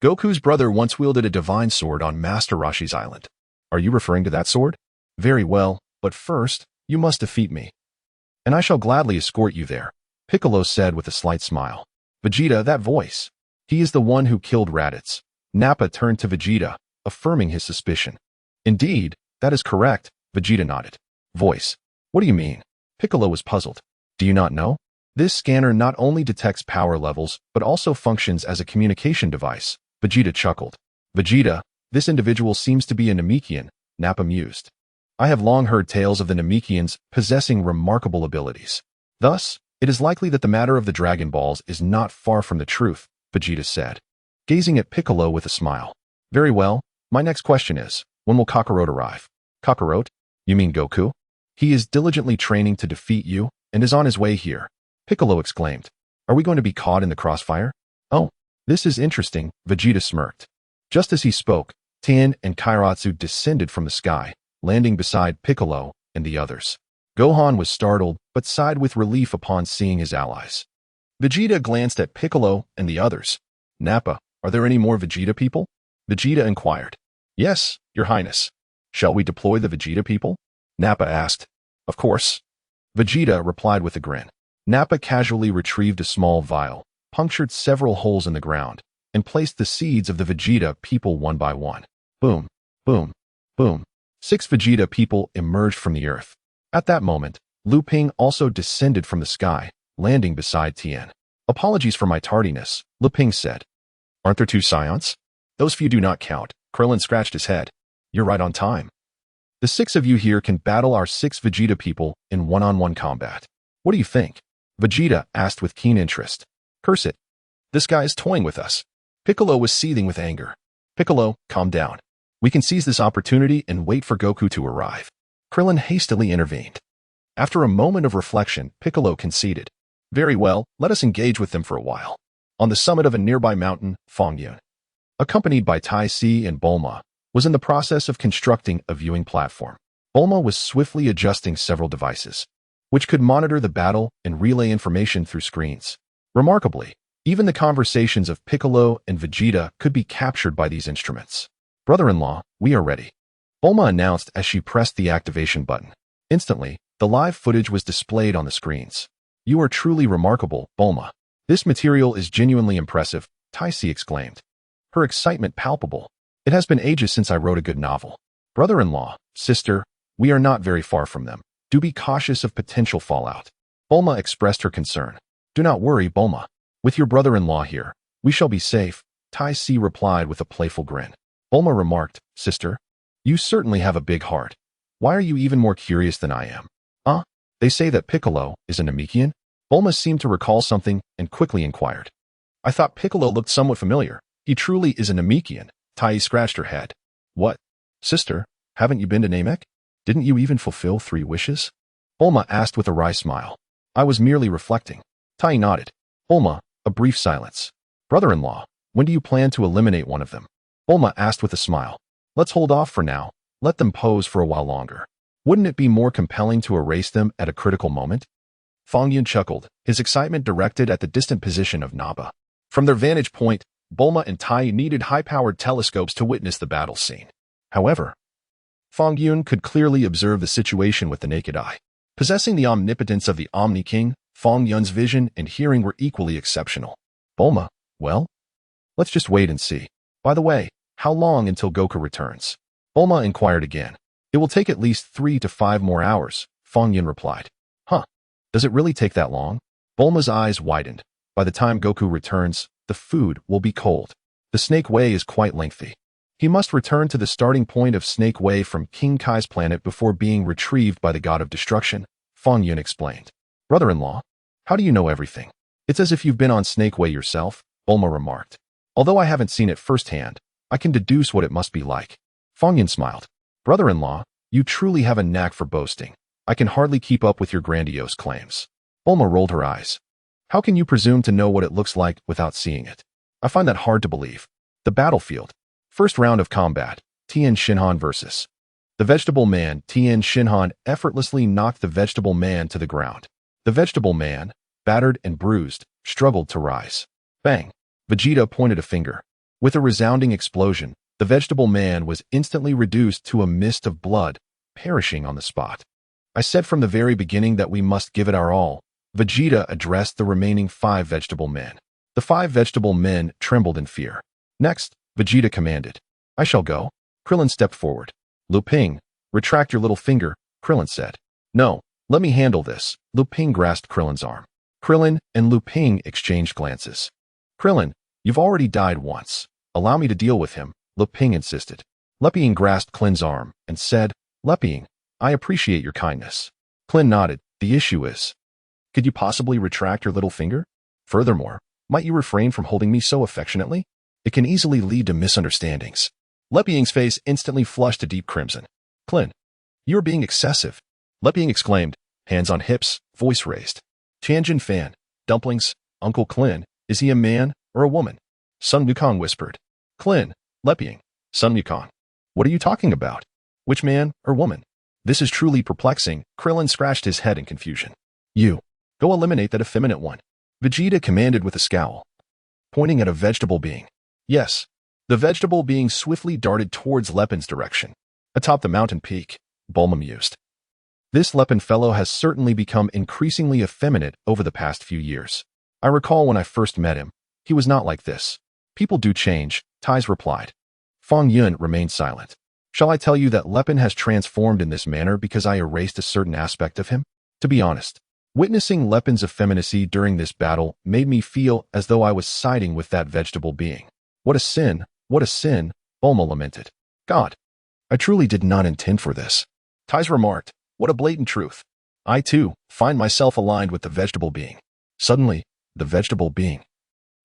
Goku's brother once wielded a Divine Sword on Master Roshi's island. Are you referring to that sword? Very well, but first, you must defeat me. And I shall gladly escort you there," Piccolo said with a slight smile. "Vegeta, that voice. He is the one who killed Raditz." Nappa turned to Vegeta, affirming his suspicion. "Indeed, that is correct," Vegeta nodded. "Voice? What do you mean?" Piccolo was puzzled. "Do you not know? This scanner not only detects power levels, but also functions as a communication device," Vegeta chuckled. "Vegeta, this individual seems to be a Namekian," Nappa mused. "I have long heard tales of the Namekians possessing remarkable abilities. Thus, it is likely that the matter of the Dragon Balls is not far from the truth," Vegeta said, gazing at Piccolo with a smile. "Very well, my next question is, when will Kakarot arrive?" "Kakarot? You mean Goku? He is diligently training to defeat you, and is on his way here," Piccolo exclaimed. "Are we going to be caught in the crossfire?" "Oh, this is interesting," Vegeta smirked. Just as he spoke, Tien and Kairatsu descended from the sky, landing beside Piccolo and the others. Gohan was startled, but sighed with relief upon seeing his allies. Vegeta glanced at Piccolo and the others. "Nappa, are there any more Vegeta people?" Vegeta inquired. "Yes, Your Highness." "Shall we deploy the Vegeta people?" Nappa asked. "Of course." Vegeta replied with a grin. Nappa casually retrieved a small vial, punctured several holes in the ground, and placed the seeds of the Vegeta people one by one. Boom, boom, boom. 6 Vegeta people emerged from the earth. At that moment, Lu Ping also descended from the sky, landing beside Tien. "Apologies for my tardiness," Lu Ping said. "Aren't there 2 Saiyans?" "Those few do not count," Krillin scratched his head. "You're right on time. The 6 of you here can battle our 6 Vegeta people in one-on-one combat. What do you think?" Vegeta asked with keen interest. "Curse it. This guy is toying with us." Piccolo was seething with anger. "Piccolo, calm down. We can seize this opportunity and wait for Goku to arrive." Krillin hastily intervened. After a moment of reflection, Piccolo conceded. "Very well, let us engage with them for a while." On the summit of a nearby mountain, Fong Yun, accompanied by Tai Si and Bulma, was in the process of constructing a viewing platform. Bulma was swiftly adjusting several devices, which could monitor the battle and relay information through screens. Remarkably, even the conversations of Piccolo and Vegeta could be captured by these instruments. "Brother-in-law, we are ready," Bulma announced as she pressed the activation button. Instantly, the live footage was displayed on the screens. "You are truly remarkable, Bulma. This material is genuinely impressive," Tai Si exclaimed, her excitement palpable. "It has been ages since I wrote a good novel." "Brother-in-law, sister, we are not very far from them. Do be cautious of potential fallout." Bulma expressed her concern. "Do not worry, Bulma. With your brother-in-law here, we shall be safe," Tai Si replied with a playful grin. Bulma remarked, "Sister, you certainly have a big heart. Why are you even more curious than I am?" They say that Piccolo is a Namekian?" Bulma seemed to recall something and quickly inquired. "I thought Piccolo looked somewhat familiar. He truly is a Namekian." Tai scratched her head. "What? Sister, haven't you been to Namek?" Didn't you even fulfill 3 wishes? Bulma asked with a wry smile. I was merely reflecting. Tai nodded. Bulma, a brief silence. Brother-in-law, when do you plan to eliminate one of them? Bulma asked with a smile. Let's hold off for now. Let them pose for a while longer. Wouldn't it be more compelling to erase them at a critical moment? Fong Yun chuckled, his excitement directed at the distant position of Nappa. From their vantage point, Bulma and Tai needed high-powered telescopes to witness the battle scene. However, Fang Yun could clearly observe the situation with the naked eye. Possessing the omnipotence of the Omni King, Fong Yun's vision and hearing were equally exceptional. Bulma, well, let's just wait and see. By the way, how long until Goku returns? Bulma inquired again. It will take at least 3 to 5 more hours, Fong Yun replied. Huh, does it really take that long? Bulma's eyes widened. By the time Goku returns, the food will be cold. The Snake Way is quite lengthy. He must return to the starting point of Snake Way from King Kai's planet before being retrieved by the God of Destruction, Fong Yun explained. Brother-in-law, how do you know everything? It's as if you've been on Snake Way yourself, Bulma remarked. Although I haven't seen it firsthand, I can deduce what it must be like. Fong Yun smiled. Brother-in-law, you truly have a knack for boasting. I can hardly keep up with your grandiose claims. Bulma rolled her eyes. How can you presume to know what it looks like without seeing it? I find that hard to believe. The battlefield. First round of combat, Tien Shinhan versus the Vegetable Man. Tien Shinhan effortlessly knocked the Vegetable Man to the ground. The Vegetable Man, battered and bruised, struggled to rise. Bang! Vegeta pointed a finger. With a resounding explosion, the Vegetable Man was instantly reduced to a mist of blood, perishing on the spot. I said from the very beginning that we must give it our all. Vegeta addressed the remaining 5 Vegetable Men. The 5 Vegetable Men trembled in fear. Next, Vegeta commanded. I shall go. Krillin stepped forward. Lu Ping, retract your little finger, Krillin said. No, let me handle this. Lu Ping grasped Krillin's arm. Krillin and Lu Ping exchanged glances. Krillin, you've already died once. Allow me to deal with him, Lu Ping insisted. Leping grasped Klin's arm and said, Leping, I appreciate your kindness. Klin nodded. The issue is, could you possibly retract your little finger? Furthermore, might you refrain from holding me so affectionately? It can easily lead to misunderstandings. Leping's face instantly flushed a deep crimson. Klin, you are being excessive. Leping exclaimed, hands on hips, voice raised. Tianjin Fan, dumplings, Uncle Klin, is he a man or a woman? Sun Wukong whispered. Klin, Leping, Sun Wukong. What are you talking about? Which man or woman? This is truly perplexing. Krillin scratched his head in confusion. You, go eliminate that effeminate one. Vegeta commanded with a scowl, pointing at a vegetable being. Yes. The vegetable being swiftly darted towards Lepin's direction. Atop the mountain peak, Bulma mused. This Lepin fellow has certainly become increasingly effeminate over the past few years. I recall when I first met him, he was not like this. People do change, Tai's replied. Fong Yun remained silent. Shall I tell you that Lepin has transformed in this manner because I erased a certain aspect of him? To be honest, witnessing Lepin's effeminacy during this battle made me feel as though I was siding with that vegetable being. What a sin, Bulma lamented. God, I truly did not intend for this. Tai's remarked, what a blatant truth. I too find myself aligned with the vegetable being. Suddenly, the vegetable being,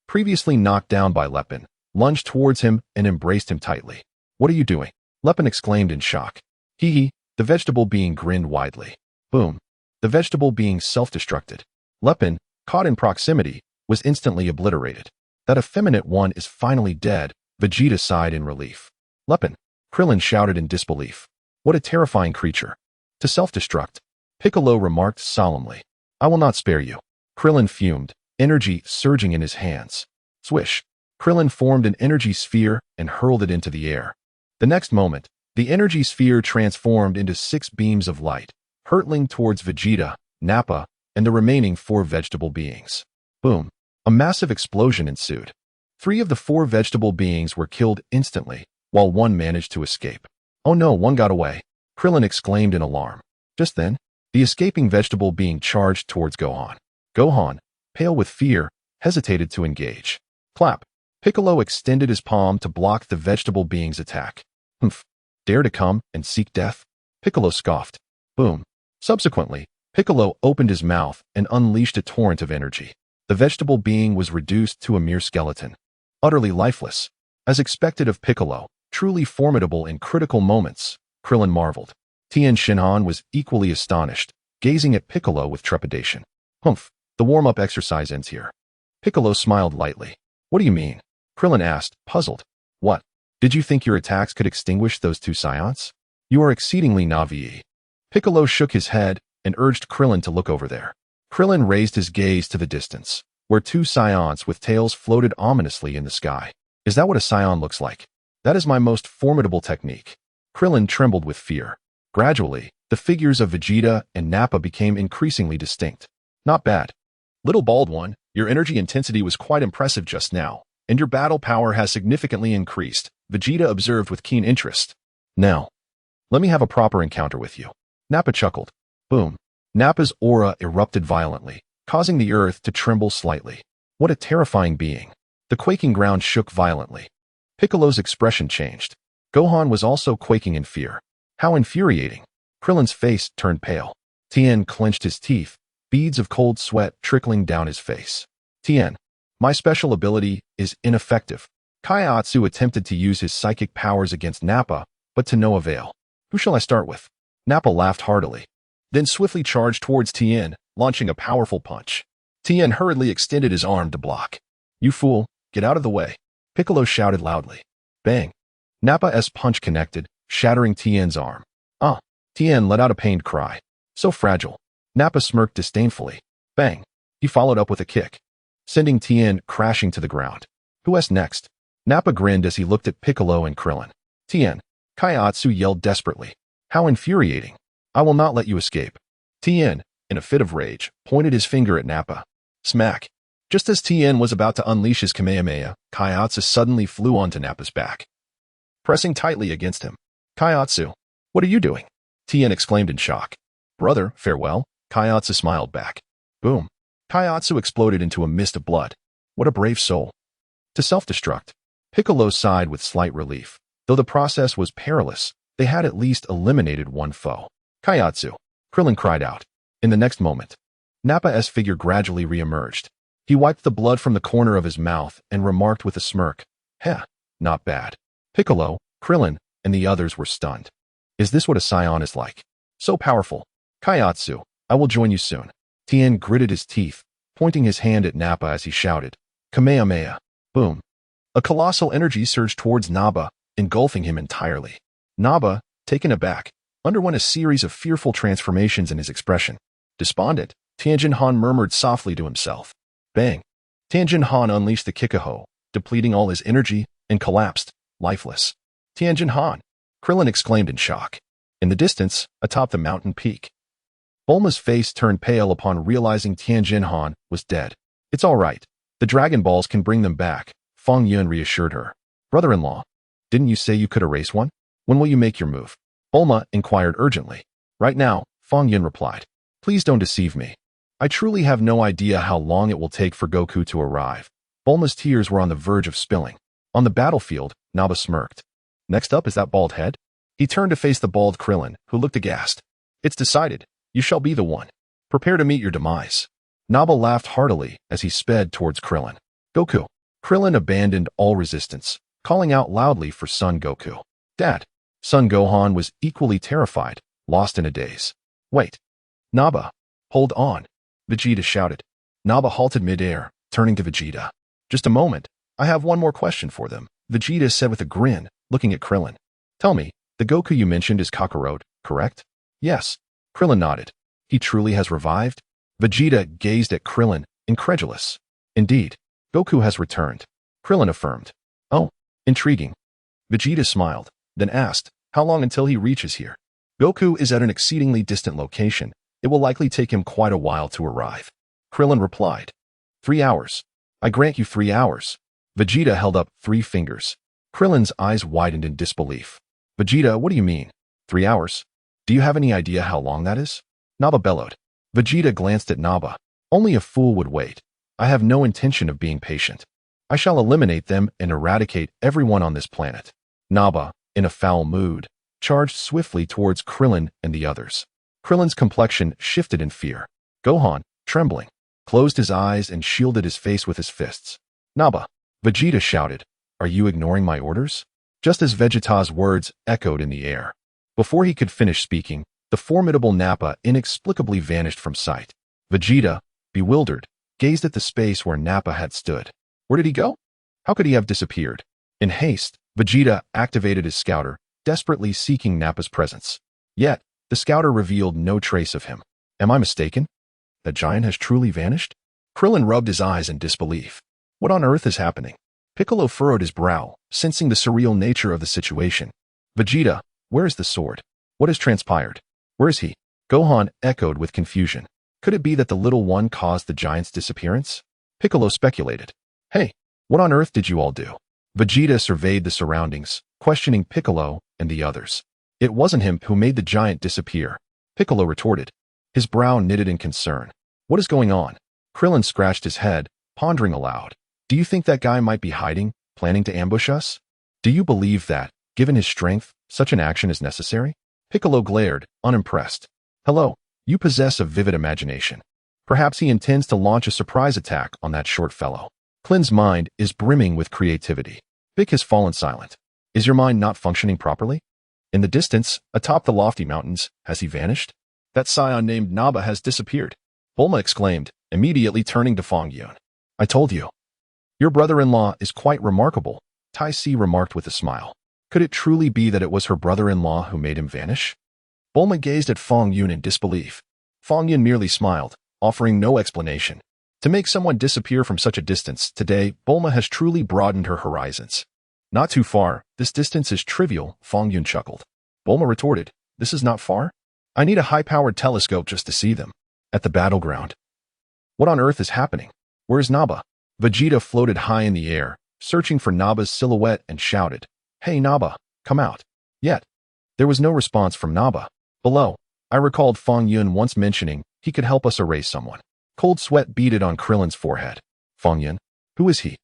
previously knocked down by Lepin, lunged towards him and embraced him tightly. What are you doing? Lepin exclaimed in shock. Hee hee, the vegetable being grinned widely. Boom. The vegetable being self-destructed. Lepin, caught in proximity, was instantly obliterated. That effeminate one is finally dead, Vegeta sighed in relief. Lepin, Krillin shouted in disbelief. What a terrifying creature. To self-destruct, Piccolo remarked solemnly. I will not spare you. Krillin fumed, energy surging in his hands. Swish. Krillin formed an energy sphere and hurled it into the air. The next moment, the energy sphere transformed into 6 beams of light, hurtling towards Vegeta, Nappa, and the remaining 4 vegetable beings. Boom. A massive explosion ensued. 3 of the 4 vegetable beings were killed instantly, while 1 managed to escape. Oh no, one got away, Krillin exclaimed in alarm. Just then, the escaping vegetable being charged towards Gohan. Gohan, pale with fear, hesitated to engage. Clap. Piccolo extended his palm to block the vegetable being's attack. Humph. Dare to come and seek death? Piccolo scoffed. Boom. Subsequently, Piccolo opened his mouth and unleashed a torrent of energy. The vegetable being was reduced to a mere skeleton. Utterly lifeless. As expected of Piccolo, truly formidable in critical moments, Krillin marveled. Tien Shinhan was equally astonished, gazing at Piccolo with trepidation. Humph, the warm-up exercise ends here. Piccolo smiled lightly. What do you mean? Krillin asked, puzzled. What? Did you think your attacks could extinguish those two Saiyans? You are exceedingly naive. Piccolo shook his head and urged Krillin to look over there. Krillin raised his gaze to the distance, where two Saiyans with tails floated ominously in the sky. Is that what a Saiyan looks like? That is my most formidable technique. Krillin trembled with fear. Gradually, the figures of Vegeta and Nappa became increasingly distinct. Not bad. Little bald one, your energy intensity was quite impressive just now, and your battle power has significantly increased, Vegeta observed with keen interest. Now, let me have a proper encounter with you. Nappa chuckled. Boom. Nappa's aura erupted violently, causing the earth to tremble slightly. What a terrifying being. The quaking ground shook violently. Piccolo's expression changed. Gohan was also quaking in fear. How infuriating. Krillin's face turned pale. Tien clenched his teeth, beads of cold sweat trickling down his face. Tien, my special ability is ineffective. Kaiatsu attempted to use his psychic powers against Nappa, but to no avail. Who shall I start with? Nappa laughed heartily, then swiftly charged towards Tien, launching a powerful punch. Tien hurriedly extended his arm to block. You fool, get out of the way. Piccolo shouted loudly. Bang. Nappa's punch connected, shattering Tien's arm. Ah. Tien let out a pained cry. So fragile. Nappa smirked disdainfully. Bang. He followed up with a kick, sending Tien crashing to the ground. Who's next? Nappa grinned as he looked at Piccolo and Krillin. Tien. Kaiatsu yelled desperately. How infuriating. I will not let you escape. Tien, in a fit of rage, pointed his finger at Nappa. Smack. Just as Tien was about to unleash his Kamehameha, Kaiatsu suddenly flew onto Nappa's back, pressing tightly against him. Kaiatsu, what are you doing? Tien exclaimed in shock. Brother, farewell. Kaiatsu smiled back. Boom. Kaiatsu exploded into a mist of blood. What a brave soul. To self-destruct. Piccolo sighed with slight relief. Though the process was perilous, they had at least eliminated one foe. Kaiatsu. Krillin cried out. In the next moment, Nappa's figure gradually re-emerged. He wiped the blood from the corner of his mouth and remarked with a smirk. Heh, not bad. Piccolo, Krillin, and the others were stunned. Is this what a Saiyan is like? So powerful. Kaiatsu, I will join you soon. Tien gritted his teeth, pointing his hand at Nappa as he shouted. Kamehameha. Boom. A colossal energy surged towards Nappa, engulfing him entirely. Nappa, taken aback, underwent a series of fearful transformations in his expression. Despondent, Tien Han murmured softly to himself. Bang. Tien Han unleashed the Kikaho, depleting all his energy, and collapsed, lifeless. Tien Han. Krillin exclaimed in shock. In the distance, atop the mountain peak, Bulma's face turned pale upon realizing Tien Han was dead. It's all right. The Dragon Balls can bring them back, Fong Yun reassured her. Brother-in-law, didn't you say you could erase one? When will you make your move? Bulma inquired urgently. Right now, Fong Yun replied. Please don't deceive me. I truly have no idea how long it will take for Goku to arrive. Bulma's tears were on the verge of spilling. On the battlefield, Nappa smirked. Next up is that bald head? He turned to face the bald Krillin, who looked aghast. It's decided. You shall be the one. Prepare to meet your demise. Nappa laughed heartily as he sped towards Krillin. Goku. Krillin abandoned all resistance, calling out loudly for son Goku. Dad. Son Gohan was equally terrified, lost in a daze. Wait. Nappa. Hold on. Vegeta shouted. Nappa halted midair, turning to Vegeta. Just a moment. I have one more question for them, Vegeta said with a grin, looking at Krillin. Tell me, the Goku you mentioned is Kakarot, correct? Yes. Krillin nodded. He truly has revived? Vegeta gazed at Krillin, incredulous. Indeed, Goku has returned. Krillin affirmed. Oh, intriguing. Vegeta smiled, then asked, how long until he reaches here? Goku is at an exceedingly distant location. It will likely take him quite a while to arrive. Krillin replied. 3 hours. I grant you 3 hours. Vegeta held up 3 fingers. Krillin's eyes widened in disbelief. Vegeta, what do you mean? 3 hours? Do you have any idea how long that is? Nappa bellowed. Vegeta glanced at Nappa. Only a fool would wait. I have no intention of being patient. I shall eliminate them and eradicate everyone on this planet. Nappa, in a foul mood, charged swiftly towards Krillin and the others. Krillin's complexion shifted in fear. Gohan, trembling, closed his eyes and shielded his face with his fists. Nappa. Vegeta shouted. Are you ignoring my orders? Just as Vegeta's words echoed in the air, Before he could finish speaking, the formidable Nappa inexplicably vanished from sight. Vegeta, bewildered, gazed at the space where Nappa had stood. Where did he go? How could he have disappeared? In haste, Vegeta activated his scouter, desperately seeking Nappa's presence. Yet, the scouter revealed no trace of him. Am I mistaken? That giant has truly vanished? Krillin rubbed his eyes in disbelief. What on earth is happening? Piccolo furrowed his brow, sensing the surreal nature of the situation. Vegeta, where is the sword? What has transpired? Where is he? Gohan echoed with confusion. Could it be that the little one caused the giant's disappearance? Piccolo speculated. Hey, what on earth did you all do? Vegeta surveyed the surroundings, questioning Piccolo and the others. It wasn't him who made the giant disappear. Piccolo retorted, his brow knitted in concern. What is going on? Krillin scratched his head, pondering aloud. Do you think that guy might be hiding, planning to ambush us? Do you believe that, given his strength, such an action is necessary? Piccolo glared, unimpressed. Hello, you possess a vivid imagination. Perhaps he intends to launch a surprise attack on that short fellow. Krillin's mind is brimming with creativity. Vic has fallen silent. Is your mind not functioning properly? In the distance, atop the lofty mountains, has he vanished? That Saiyan named Nappa has disappeared. Bulma exclaimed, immediately turning to Fong Yun. I told you. Your brother-in-law is quite remarkable, Tai Si remarked with a smile. Could it truly be that it was her brother-in-law who made him vanish? Bulma gazed at Fong Yun in disbelief. Fong Yun merely smiled, offering no explanation. To make someone disappear from such a distance, today, Bulma has truly broadened her horizons. Not too far, this distance is trivial, Fong Yun chuckled. Bulma retorted, this is not far? I need a high-powered telescope just to see them. At the battleground. What on earth is happening? Where is Nappa? Vegeta floated high in the air, searching for Nappa's silhouette and shouted, Hey Nappa, come out. Yet, there was no response from Nappa. Below, I recalled Fong Yun once mentioning he could help us erase someone. Cold sweat beaded on Krillin's forehead. Fong Yun? Who is he?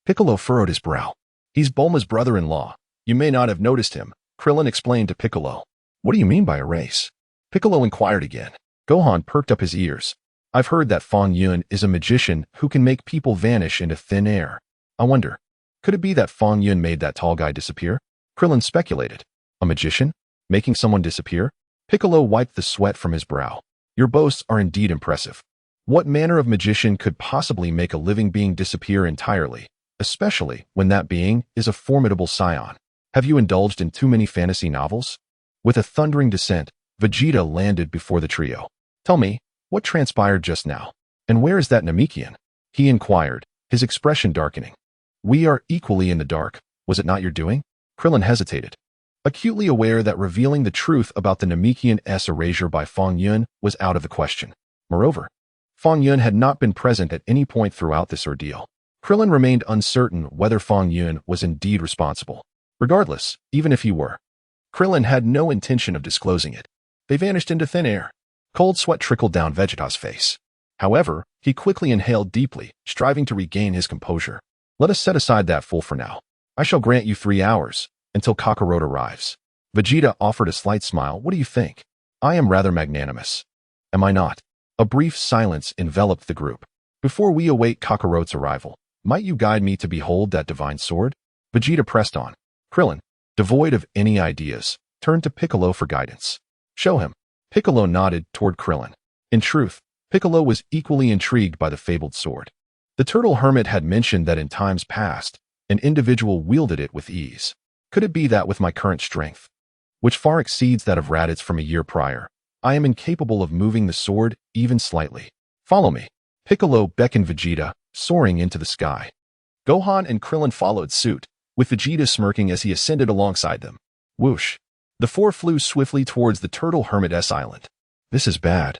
Piccolo furrowed his brow. He's Bulma's brother-in-law. You may not have noticed him, Krillin explained to Piccolo. What do you mean by erase? Piccolo inquired again. Gohan perked up his ears. I've heard that Fong Yun is a magician who can make people vanish into thin air. I wonder, could it be that Fong Yun made that tall guy disappear? Krillin speculated. A magician? Making someone disappear? Piccolo wiped the sweat from his brow. Your boasts are indeed impressive. What manner of magician could possibly make a living being disappear entirely, especially when that being is a formidable Saiyan? Have you indulged in too many fantasy novels? With a thundering descent, Vegeta landed before the trio. Tell me, what transpired just now? And where is that Namekian? He inquired, his expression darkening. We are equally in the dark. Was it not your doing? Krillin hesitated, acutely aware that revealing the truth about the Namekian's erasure by Fong Yun was out of the question. Moreover, Fong Yun had not been present at any point throughout this ordeal. Krillin remained uncertain whether Fong Yun was indeed responsible. Regardless, even if he were, Krillin had no intention of disclosing it. They vanished into thin air. Cold sweat trickled down Vegeta's face. However, he quickly inhaled deeply, striving to regain his composure. Let us set aside that fool for now. I shall grant you 3 hours, until Kakarot arrives. Vegeta offered a slight smile. What do you think? I am rather magnanimous. Am I not? A brief silence enveloped the group. Before we await Kakarot's arrival, might you guide me to behold that divine sword? Vegeta pressed on. Krillin, devoid of any ideas, turned to Piccolo for guidance. Show him. Piccolo nodded toward Krillin. In truth, Piccolo was equally intrigued by the fabled sword. The turtle hermit had mentioned that in times past, an individual wielded it with ease. Could it be that with my current strength, which far exceeds that of Raditz from a year prior, I am incapable of moving the sword even slightly? Follow me. Piccolo beckoned Vegeta, soaring into the sky. Gohan and Krillin followed suit, with Vegeta smirking as he ascended alongside them. Whoosh. The four flew swiftly towards the Turtle Hermit's island. This is bad.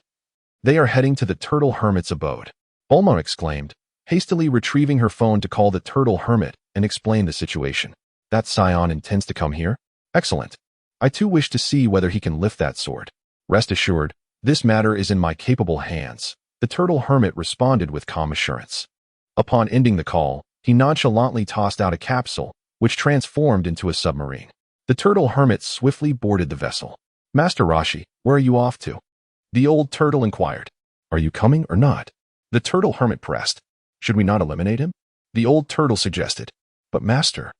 They are heading to the Turtle Hermit's abode. Bulma exclaimed, hastily retrieving her phone to call the Turtle Hermit and explain the situation. That Saiyan intends to come here? Excellent. I too wish to see whether he can lift that sword. Rest assured, this matter is in my capable hands. The Turtle Hermit responded with calm assurance. Upon ending the call, he nonchalantly tossed out a capsule, which transformed into a submarine. The Turtle Hermit swiftly boarded the vessel. Master Roshi, where are you off to? The old turtle inquired. Are you coming or not? The Turtle Hermit pressed. Should we not eliminate him? The old turtle suggested. But master,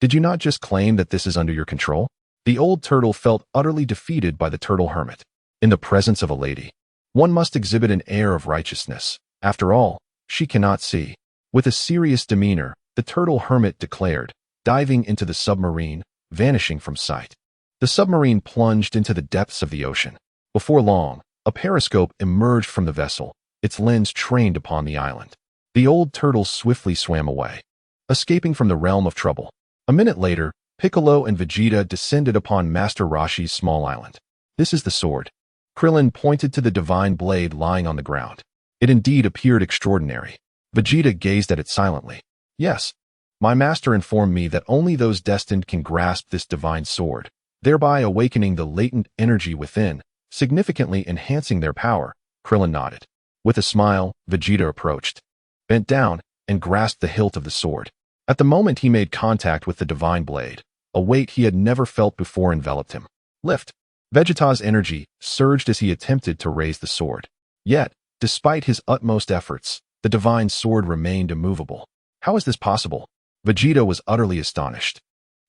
did you not just claim that this is under your control? The old turtle felt utterly defeated by the turtle hermit. In the presence of a lady, one must exhibit an air of righteousness. After all, she cannot see. With a serious demeanor, the turtle hermit declared, diving into the submarine, vanishing from sight. The submarine plunged into the depths of the ocean. Before long, a periscope emerged from the vessel, its lens trained upon the island. The old turtle swiftly swam away, escaping from the realm of trouble. A minute later, Piccolo and Vegeta descended upon Master Roshi's small island. This is the sword. Krillin pointed to the divine blade lying on the ground. It indeed appeared extraordinary. Vegeta gazed at it silently. Yes, my master informed me that only those destined can grasp this divine sword, thereby awakening the latent energy within, significantly enhancing their power. Krillin nodded. With a smile, Vegeta approached, bent down, and grasped the hilt of the sword. At the moment he made contact with the divine blade, a weight he had never felt before enveloped him. Lift. Vegeta's energy surged as he attempted to raise the sword. Yet, despite his utmost efforts, the divine sword remained immovable. How is this possible? Vegeta was utterly astonished.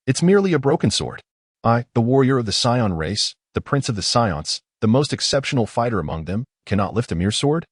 It's merely a broken sword. I, the warrior of the Saiyan race, the prince of the Saiyans, the most exceptional fighter among them, cannot lift a mere sword?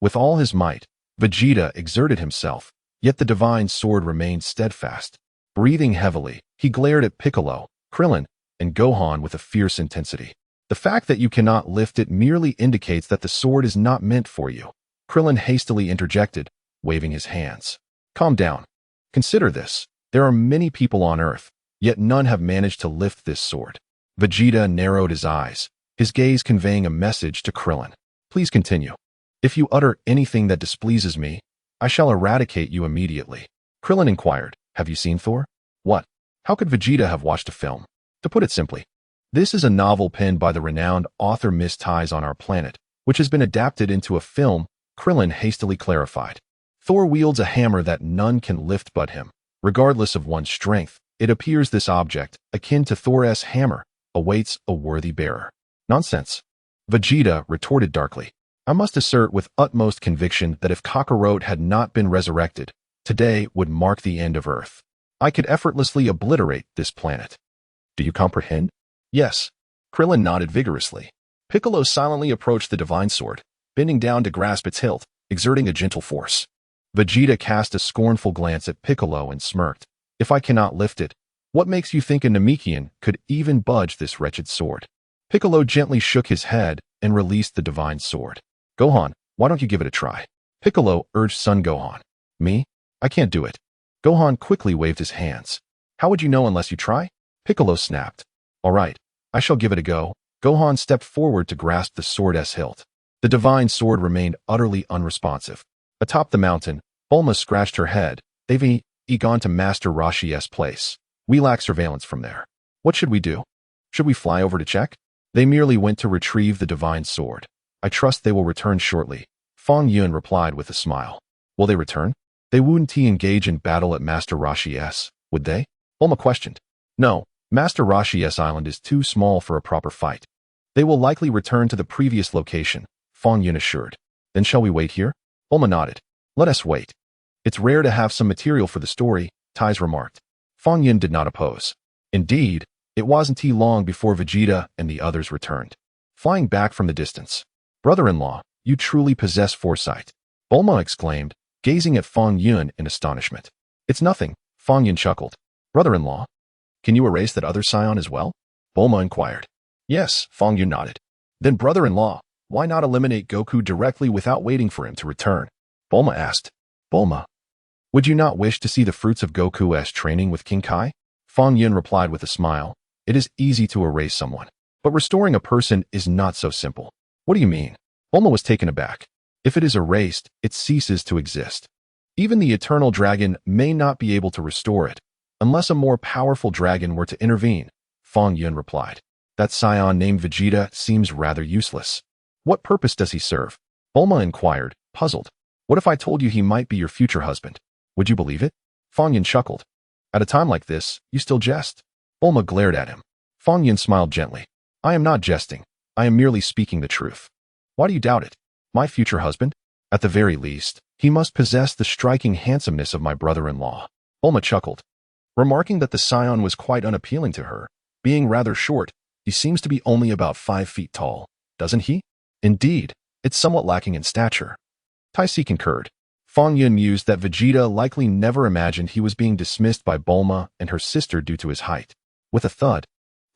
With all his might, Vegeta exerted himself, yet the divine sword remained steadfast. Breathing heavily, he glared at Piccolo, Krillin, and Gohan with a fierce intensity. The fact that you cannot lift it merely indicates that the sword is not meant for you. Krillin hastily interjected, waving his hands. Calm down. Consider this. There are many people on Earth, yet none have managed to lift this sword. Vegeta narrowed his eyes, his gaze conveying a message to Krillin. Please continue. If you utter anything that displeases me, I shall eradicate you immediately. Krillin inquired, have you seen Thor? What? How could Vegeta have watched a film? To put it simply, this is a novel penned by the renowned author Miss Ties on Our Planet, which has been adapted into a film, Krillin hastily clarified. Thor wields a hammer that none can lift but him. Regardless of one's strength, it appears this object, akin to Thor's hammer, awaits a worthy bearer. Nonsense. Vegeta retorted darkly. I must assert with utmost conviction that if Kakarot had not been resurrected, today would mark the end of Earth. I could effortlessly obliterate this planet. Do you comprehend? Yes. Krillin nodded vigorously. Piccolo silently approached the divine sword, bending down to grasp its hilt, exerting a gentle force. Vegeta cast a scornful glance at Piccolo and smirked. If I cannot lift it, what makes you think a Namekian could even budge this wretched sword? Piccolo gently shook his head and released the divine sword. Gohan, why don't you give it a try? Piccolo urged son Gohan. Me? I can't do it. Gohan quickly waved his hands. How would you know unless you try? Piccolo snapped. All right, I shall give it a go. Gohan stepped forward to grasp the sword's hilt. The divine sword remained utterly unresponsive. Atop the mountain, Bulma scratched her head. They've gone to Master Roshi's place. We lack surveillance from there. What should we do? Should we fly over to check? They merely went to retrieve the divine sword. I trust they will return shortly. Fong Yun replied with a smile. Will they return? They wouldn't engage in battle at Master Roshi's, would they? Bulma questioned. No, Master Roshi's island is too small for a proper fight. They will likely return to the previous location, Fong Yun assured. Then shall we wait here? Bulma nodded. Let us wait. It's rare to have some material for the story, Ties remarked. Fong Yun did not oppose. Indeed, it wasn't long before Vegeta and the others returned, flying back from the distance. Brother-in-law, you truly possess foresight, Bulma exclaimed, gazing at Fong Yun in astonishment. It's nothing, Fong Yun chuckled. Brother-in-law, can you erase that other Saiyan as well? Bulma inquired. Yes, Fong Yun nodded. Then brother-in-law, why not eliminate Goku directly without waiting for him to return? Bulma asked. Bulma, would you not wish to see the fruits of Goku's training with King Kai? Fong Yun replied with a smile. It is easy to erase someone, but restoring a person is not so simple. What do you mean? Bulma was taken aback. If it is erased, it ceases to exist. Even the eternal dragon may not be able to restore it, unless a more powerful dragon were to intervene, Fong Yun replied. That Saiyan named Vegeta seems rather useless. What purpose does he serve? Bulma inquired, puzzled. What if I told you he might be your future husband? Would you believe it? Fong Yun chuckled. At a time like this, you still jest? Bulma glared at him. Fong Yun smiled gently. I am not jesting. I am merely speaking the truth. Why do you doubt it? My future husband? At the very least, he must possess the striking handsomeness of my brother-in-law. Bulma chuckled. Remarking that the Saiyan was quite unappealing to her, Being rather short, he seems to be only about 5 feet tall, doesn't he? Indeed, it's somewhat lacking in stature. Taisi concurred. Fong Yun mused that Vegeta likely never imagined he was being dismissed by Bulma and her sister due to his height. With a thud,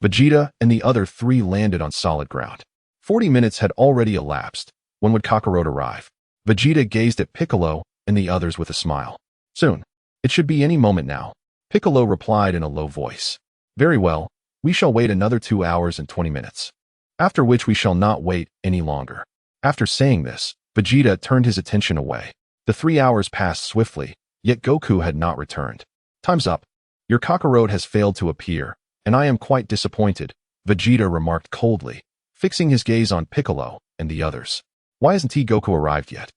Vegeta and the other 3 landed on solid ground. 40 minutes had already elapsed. When would Kakarot arrive? Vegeta gazed at Piccolo and the others with a smile. Soon. It should be any moment now. Piccolo replied in a low voice. Very well, we shall wait another 2 hours and 20 minutes. After which we shall not wait any longer. After saying this, Vegeta turned his attention away. The 3 hours passed swiftly, yet Goku had not returned. Time's up. Your Kakarot has failed to appear, and I am quite disappointed, Vegeta remarked coldly, fixing his gaze on Piccolo and the others. Why hasn't Goku arrived yet?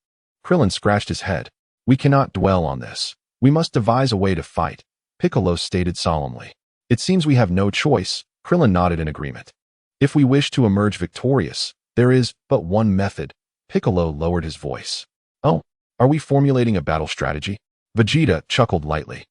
Krillin scratched his head. We cannot dwell on this. We must devise a way to fight, Piccolo stated solemnly. It seems we have no choice, Krillin nodded in agreement. If we wish to emerge victorious, there is but one method. Piccolo lowered his voice. Oh, are we formulating a battle strategy? Vegeta chuckled lightly.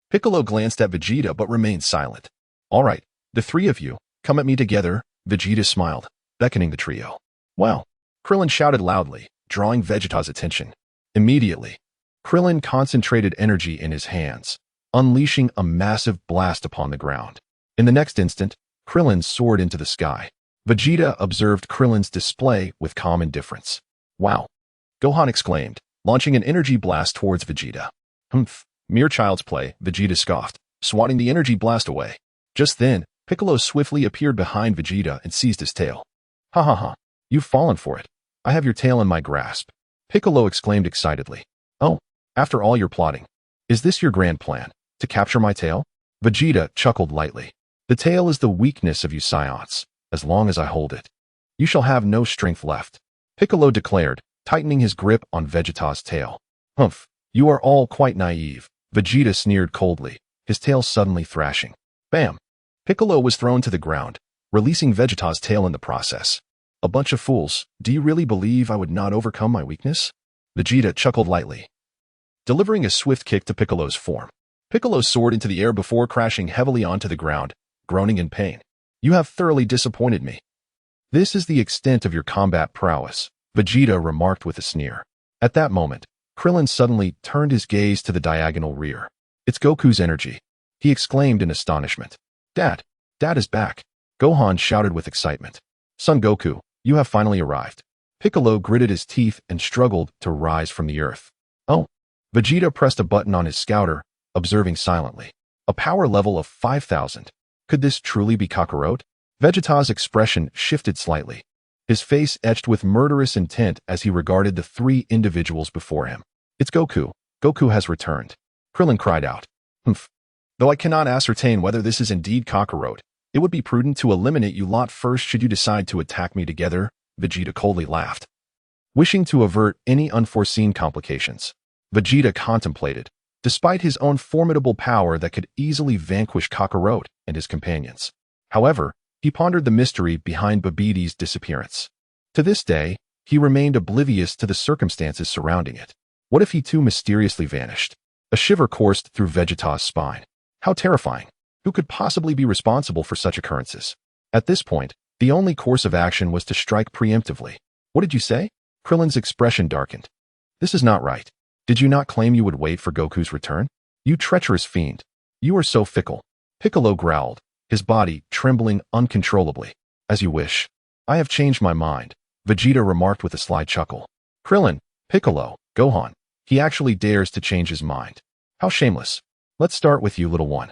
Piccolo glanced at Vegeta but remained silent. All right, the 3 of you, come at me together, Vegeta smiled, beckoning the trio. Well, Krillin shouted loudly, drawing Vegeta's attention. Immediately, Krillin concentrated energy in his hands, unleashing a massive blast upon the ground. In the next instant, Krillin soared into the sky. Vegeta observed Krillin's display with calm indifference. Wow! Gohan exclaimed, launching an energy blast towards Vegeta. Humph, mere child's play, Vegeta scoffed, swatting the energy blast away. Just then, Piccolo swiftly appeared behind Vegeta and seized his tail. Ha ha ha, you've fallen for it. I have your tail in my grasp. Piccolo exclaimed excitedly. Oh, after all your plotting. Is this your grand plan, to capture my tail? Vegeta chuckled lightly. The tail is the weakness of you Saiyans. As long as I hold it, you shall have no strength left, Piccolo declared, tightening his grip on Vegeta's tail. Humph, you are all quite naive, Vegeta sneered coldly, his tail suddenly thrashing. Bam! Piccolo was thrown to the ground, releasing Vegeta's tail in the process. A bunch of fools, do you really believe I would not overcome my weakness? Vegeta chuckled lightly, delivering a swift kick to Piccolo's form. Piccolo soared into the air before crashing heavily onto the ground, groaning in pain. You have thoroughly disappointed me. This is the extent of your combat prowess, Vegeta remarked with a sneer. At that moment, Krillin suddenly turned his gaze to the diagonal rear. It's Goku's energy, he exclaimed in astonishment. Dad is back, Gohan shouted with excitement. Son Goku, you have finally arrived. Piccolo gritted his teeth and struggled to rise from the earth. Oh, Vegeta pressed a button on his scouter, observing silently. A power level of 5,000. Could this truly be Kakarot? Vegeta's expression shifted slightly, his face etched with murderous intent as he regarded the 3 individuals before him. It's Goku. Goku has returned. Krillin cried out. Humph. Though I cannot ascertain whether this is indeed Kakarot, it would be prudent to eliminate you lot first should you decide to attack me together, Vegeta coldly laughed. Wishing to avert any unforeseen complications, Vegeta contemplated, despite his own formidable power that could easily vanquish Kakarot and his companions. However, he pondered the mystery behind Babbidi's disappearance. To this day, he remained oblivious to the circumstances surrounding it. What if he too mysteriously vanished? A shiver coursed through Vegeta's spine. How terrifying! Who could possibly be responsible for such occurrences? At this point, the only course of action was to strike preemptively. What did you say? Krillin's expression darkened. This is not right. Did you not claim you would wait for Goku's return? You treacherous fiend. You are so fickle. Piccolo growled, his body trembling uncontrollably. As you wish. I have changed my mind, Vegeta remarked with a sly chuckle. Krillin, Piccolo, Gohan. He actually dares to change his mind. How shameless. Let's start with you, little one.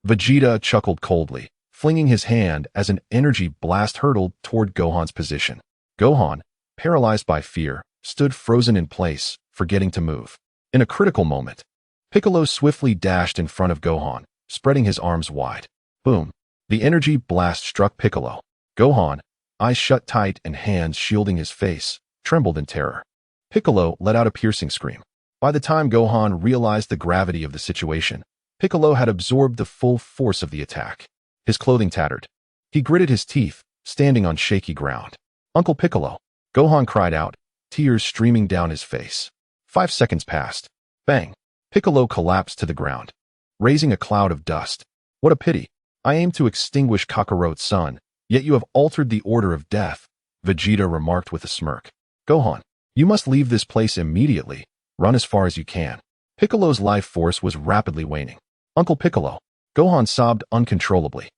Vegeta chuckled coldly, flinging his hand as an energy blast hurtled toward Gohan's position. Gohan, paralyzed by fear, stood frozen in place, forgetting to move. In a critical moment, Piccolo swiftly dashed in front of Gohan, spreading his arms wide. Boom! The energy blast struck Piccolo. Gohan, eyes shut tight and hands shielding his face, trembled in terror. Piccolo let out a piercing scream. By the time Gohan realized the gravity of the situation, Piccolo had absorbed the full force of the attack. His clothing tattered. He gritted his teeth, standing on shaky ground. Uncle Piccolo! Gohan cried out, tears streaming down his face. 5 seconds passed. Bang! Piccolo collapsed to the ground, raising a cloud of dust. What a pity. I aim to extinguish Kakarote's son, yet you have altered the order of death, Vegeta remarked with a smirk. Gohan, you must leave this place immediately. Run as far as you can. Piccolo's life force was rapidly waning. Uncle Piccolo. Gohan sobbed uncontrollably.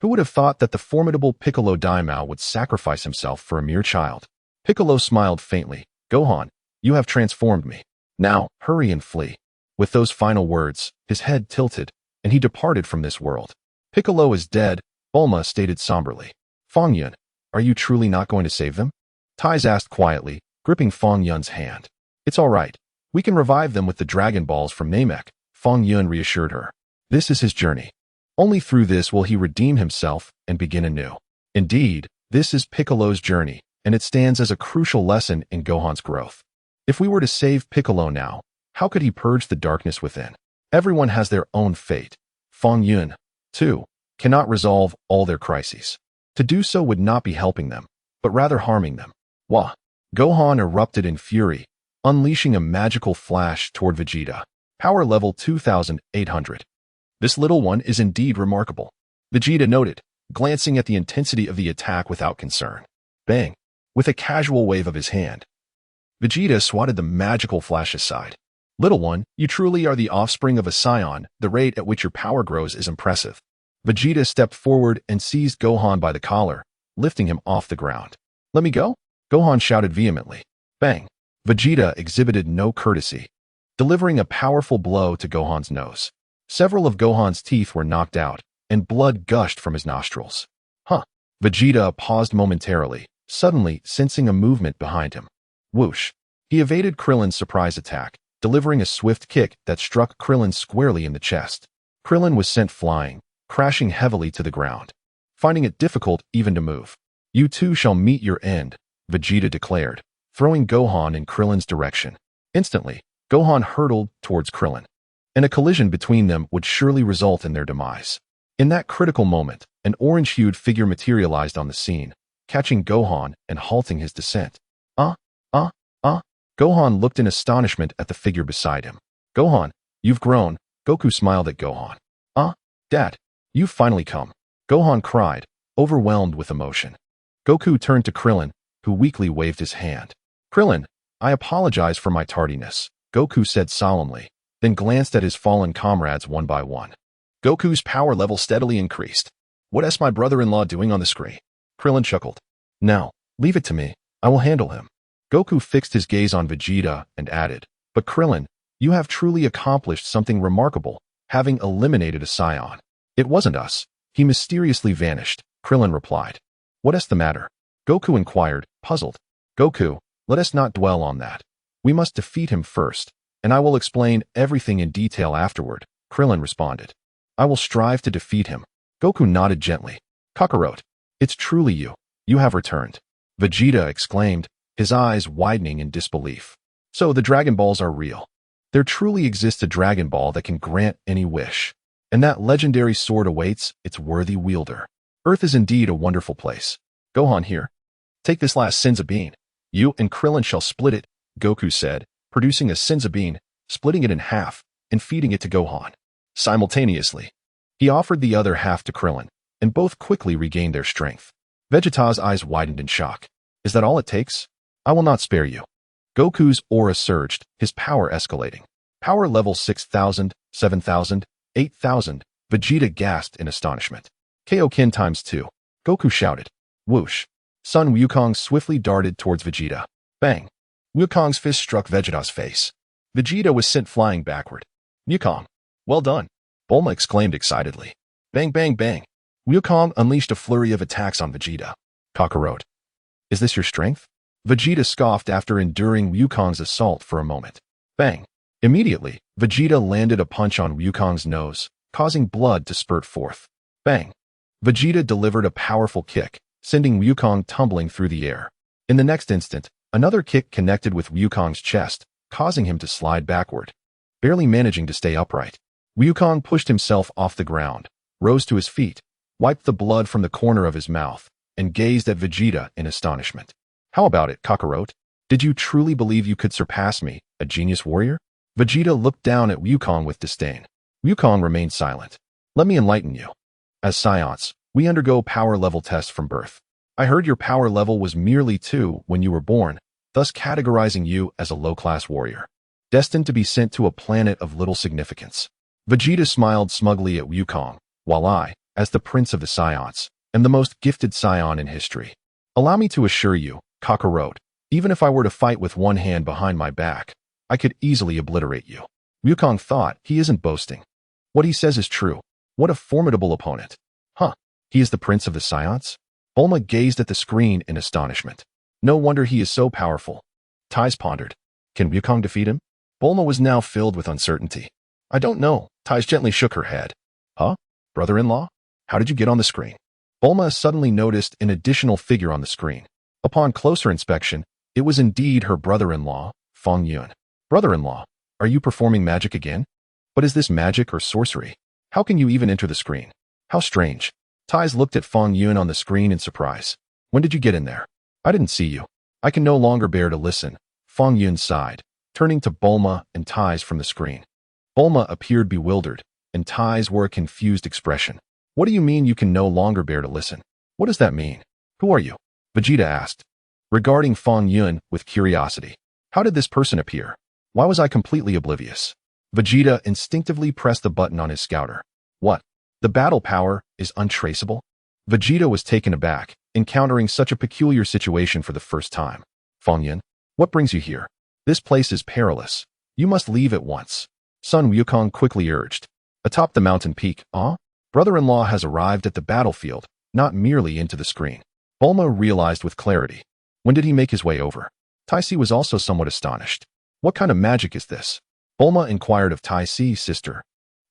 Who would have thought that the formidable Piccolo Daimao would sacrifice himself for a mere child? Piccolo smiled faintly. Gohan, you have transformed me. Now, hurry and flee. With those final words, his head tilted, and he departed from this world. Piccolo is dead, Bulma stated somberly. Fong Yun, are you truly not going to save them? Taiz asked quietly, gripping Fong Yun's hand. It's all right. We can revive them with the Dragon Balls from Namek, Fong Yun reassured her. This is his journey. Only through this will he redeem himself and begin anew. Indeed, this is Piccolo's journey, and it stands as a crucial lesson in Gohan's growth. If we were to save Piccolo now, how could he purge the darkness within? Everyone has their own fate. Fong Yun, too, cannot resolve all their crises. To do so would not be helping them, but rather harming them. Wah! Gohan erupted in fury, unleashing a magical flash toward Vegeta. Power level 2,800. This little one is indeed remarkable, Vegeta noted, glancing at the intensity of the attack without concern. Bang! With a casual wave of his hand, Vegeta swatted the magical flash aside. Little one, you truly are the offspring of a Saiyan. The rate at which your power grows is impressive. Vegeta stepped forward and seized Gohan by the collar, lifting him off the ground. Let me go? Gohan shouted vehemently. Bang! Vegeta exhibited no courtesy, delivering a powerful blow to Gohan's nose. Several of Gohan's teeth were knocked out, and blood gushed from his nostrils. Huh! Vegeta paused momentarily, suddenly sensing a movement behind him. Whoosh! He evaded Krillin's surprise attack, delivering a swift kick that struck Krillin squarely in the chest. Krillin was sent flying, crashing heavily to the ground, finding it difficult even to move. You two shall meet your end, Vegeta declared, throwing Gohan in Krillin's direction. Instantly, Gohan hurtled towards Krillin, and a collision between them would surely result in their demise. In that critical moment, an orange-hued figure materialized on the scene, catching Gohan and halting his descent. Gohan looked in astonishment at the figure beside him. Gohan, you've grown. Goku smiled at Gohan. Dad, you've finally come. Gohan cried, overwhelmed with emotion. Goku turned to Krillin, who weakly waved his hand. Krillin, I apologize for my tardiness, Goku said solemnly, then glanced at his fallen comrades one by one. Goku's power level steadily increased. What's my brother-in-law doing on the screen? Krillin chuckled. Now, leave it to me. I will handle him. Goku fixed his gaze on Vegeta and added, but Krillin, you have truly accomplished something remarkable, having eliminated a Saiyan. It wasn't us. He mysteriously vanished, Krillin replied. What's the matter? Goku inquired, puzzled. Goku, let us not dwell on that. We must defeat him first, and I will explain everything in detail afterward, Krillin responded. I will strive to defeat him. Goku nodded gently. Kakarote, it's truly you. You have returned. Vegeta exclaimed, his eyes widening in disbelief. So the Dragon Balls are real. There truly exists a Dragon Ball that can grant any wish. And that legendary sword awaits its worthy wielder. Earth is indeed a wonderful place. Gohan here. Take this last Senzu bean. You and Krillin shall split it, Goku said, producing a Senzu bean, splitting it in half, and feeding it to Gohan. Simultaneously, he offered the other half to Krillin, and both quickly regained their strength. Vegeta's eyes widened in shock. Is that all it takes? I will not spare you. Goku's aura surged, his power escalating. Power level 6,000, 7,000, 8,000. Vegeta gasped in astonishment. Kaioken times 2. Goku shouted. Whoosh. Sun Wukong swiftly darted towards Vegeta. Bang. Wukong's fist struck Vegeta's face. Vegeta was sent flying backward. Wukong. Well done. Bulma exclaimed excitedly. Bang, bang, bang. Wukong unleashed a flurry of attacks on Vegeta. Kakarote. Is this your strength? Vegeta scoffed after enduring Wukong's assault for a moment. Bang. Immediately, Vegeta landed a punch on Wukong's nose, causing blood to spurt forth. Bang. Vegeta delivered a powerful kick, sending Wukong tumbling through the air. In the next instant, another kick connected with Wukong's chest, causing him to slide backward, barely managing to stay upright. Wukong pushed himself off the ground, rose to his feet, wiped the blood from the corner of his mouth, and gazed at Vegeta in astonishment. How about it, Kakarote? Did you truly believe you could surpass me, a genius warrior? Vegeta looked down at Wukong with disdain. Wukong remained silent. Let me enlighten you. As Saiyans, we undergo power level tests from birth. I heard your power level was merely 2 when you were born, thus categorizing you as a low-class warrior, destined to be sent to a planet of little significance. Vegeta smiled smugly at Wukong, while I, as the Prince of the Saiyans, am the most gifted Saiyan in history. Allow me to assure you, Kakarot, even if I were to fight with one hand behind my back, I could easily obliterate you. Wukong thought, he isn't boasting. What he says is true. What a formidable opponent. Huh, he is the Prince of the Saiyans? Bulma gazed at the screen in astonishment. No wonder he is so powerful. Tais pondered. Can Wukong defeat him? Bulma was now filled with uncertainty. I don't know. Tais gently shook her head. Huh? Brother-in-law? How did you get on the screen? Bulma suddenly noticed an additional figure on the screen. Upon closer inspection, it was indeed her brother-in-law, Fong Yun. Brother-in-law, are you performing magic again? But is this magic or sorcery? How can you even enter the screen? How strange. Tais looked at Fong Yun on the screen in surprise. When did you get in there? I didn't see you. I can no longer bear to listen. Fong Yun sighed, turning to Bulma and Tais from the screen. Bulma appeared bewildered, and Tais wore a confused expression. What do you mean you can no longer bear to listen? What does that mean? Who are you? Vegeta asked, regarding Fong Yun with curiosity. How did this person appear? Why was I completely oblivious? Vegeta instinctively pressed the button on his scouter. What? The battle power is untraceable? Vegeta was taken aback, encountering such a peculiar situation for the first time. Fong Yun, what brings you here? This place is perilous. You must leave at once. Son Wukong quickly urged. Atop the mountain peak, brother-in-law has arrived at the battlefield, not merely into the screen. Bulma realized with clarity. When did he make his way over? Taisi was also somewhat astonished. What kind of magic is this? Bulma inquired of Taisi's sister.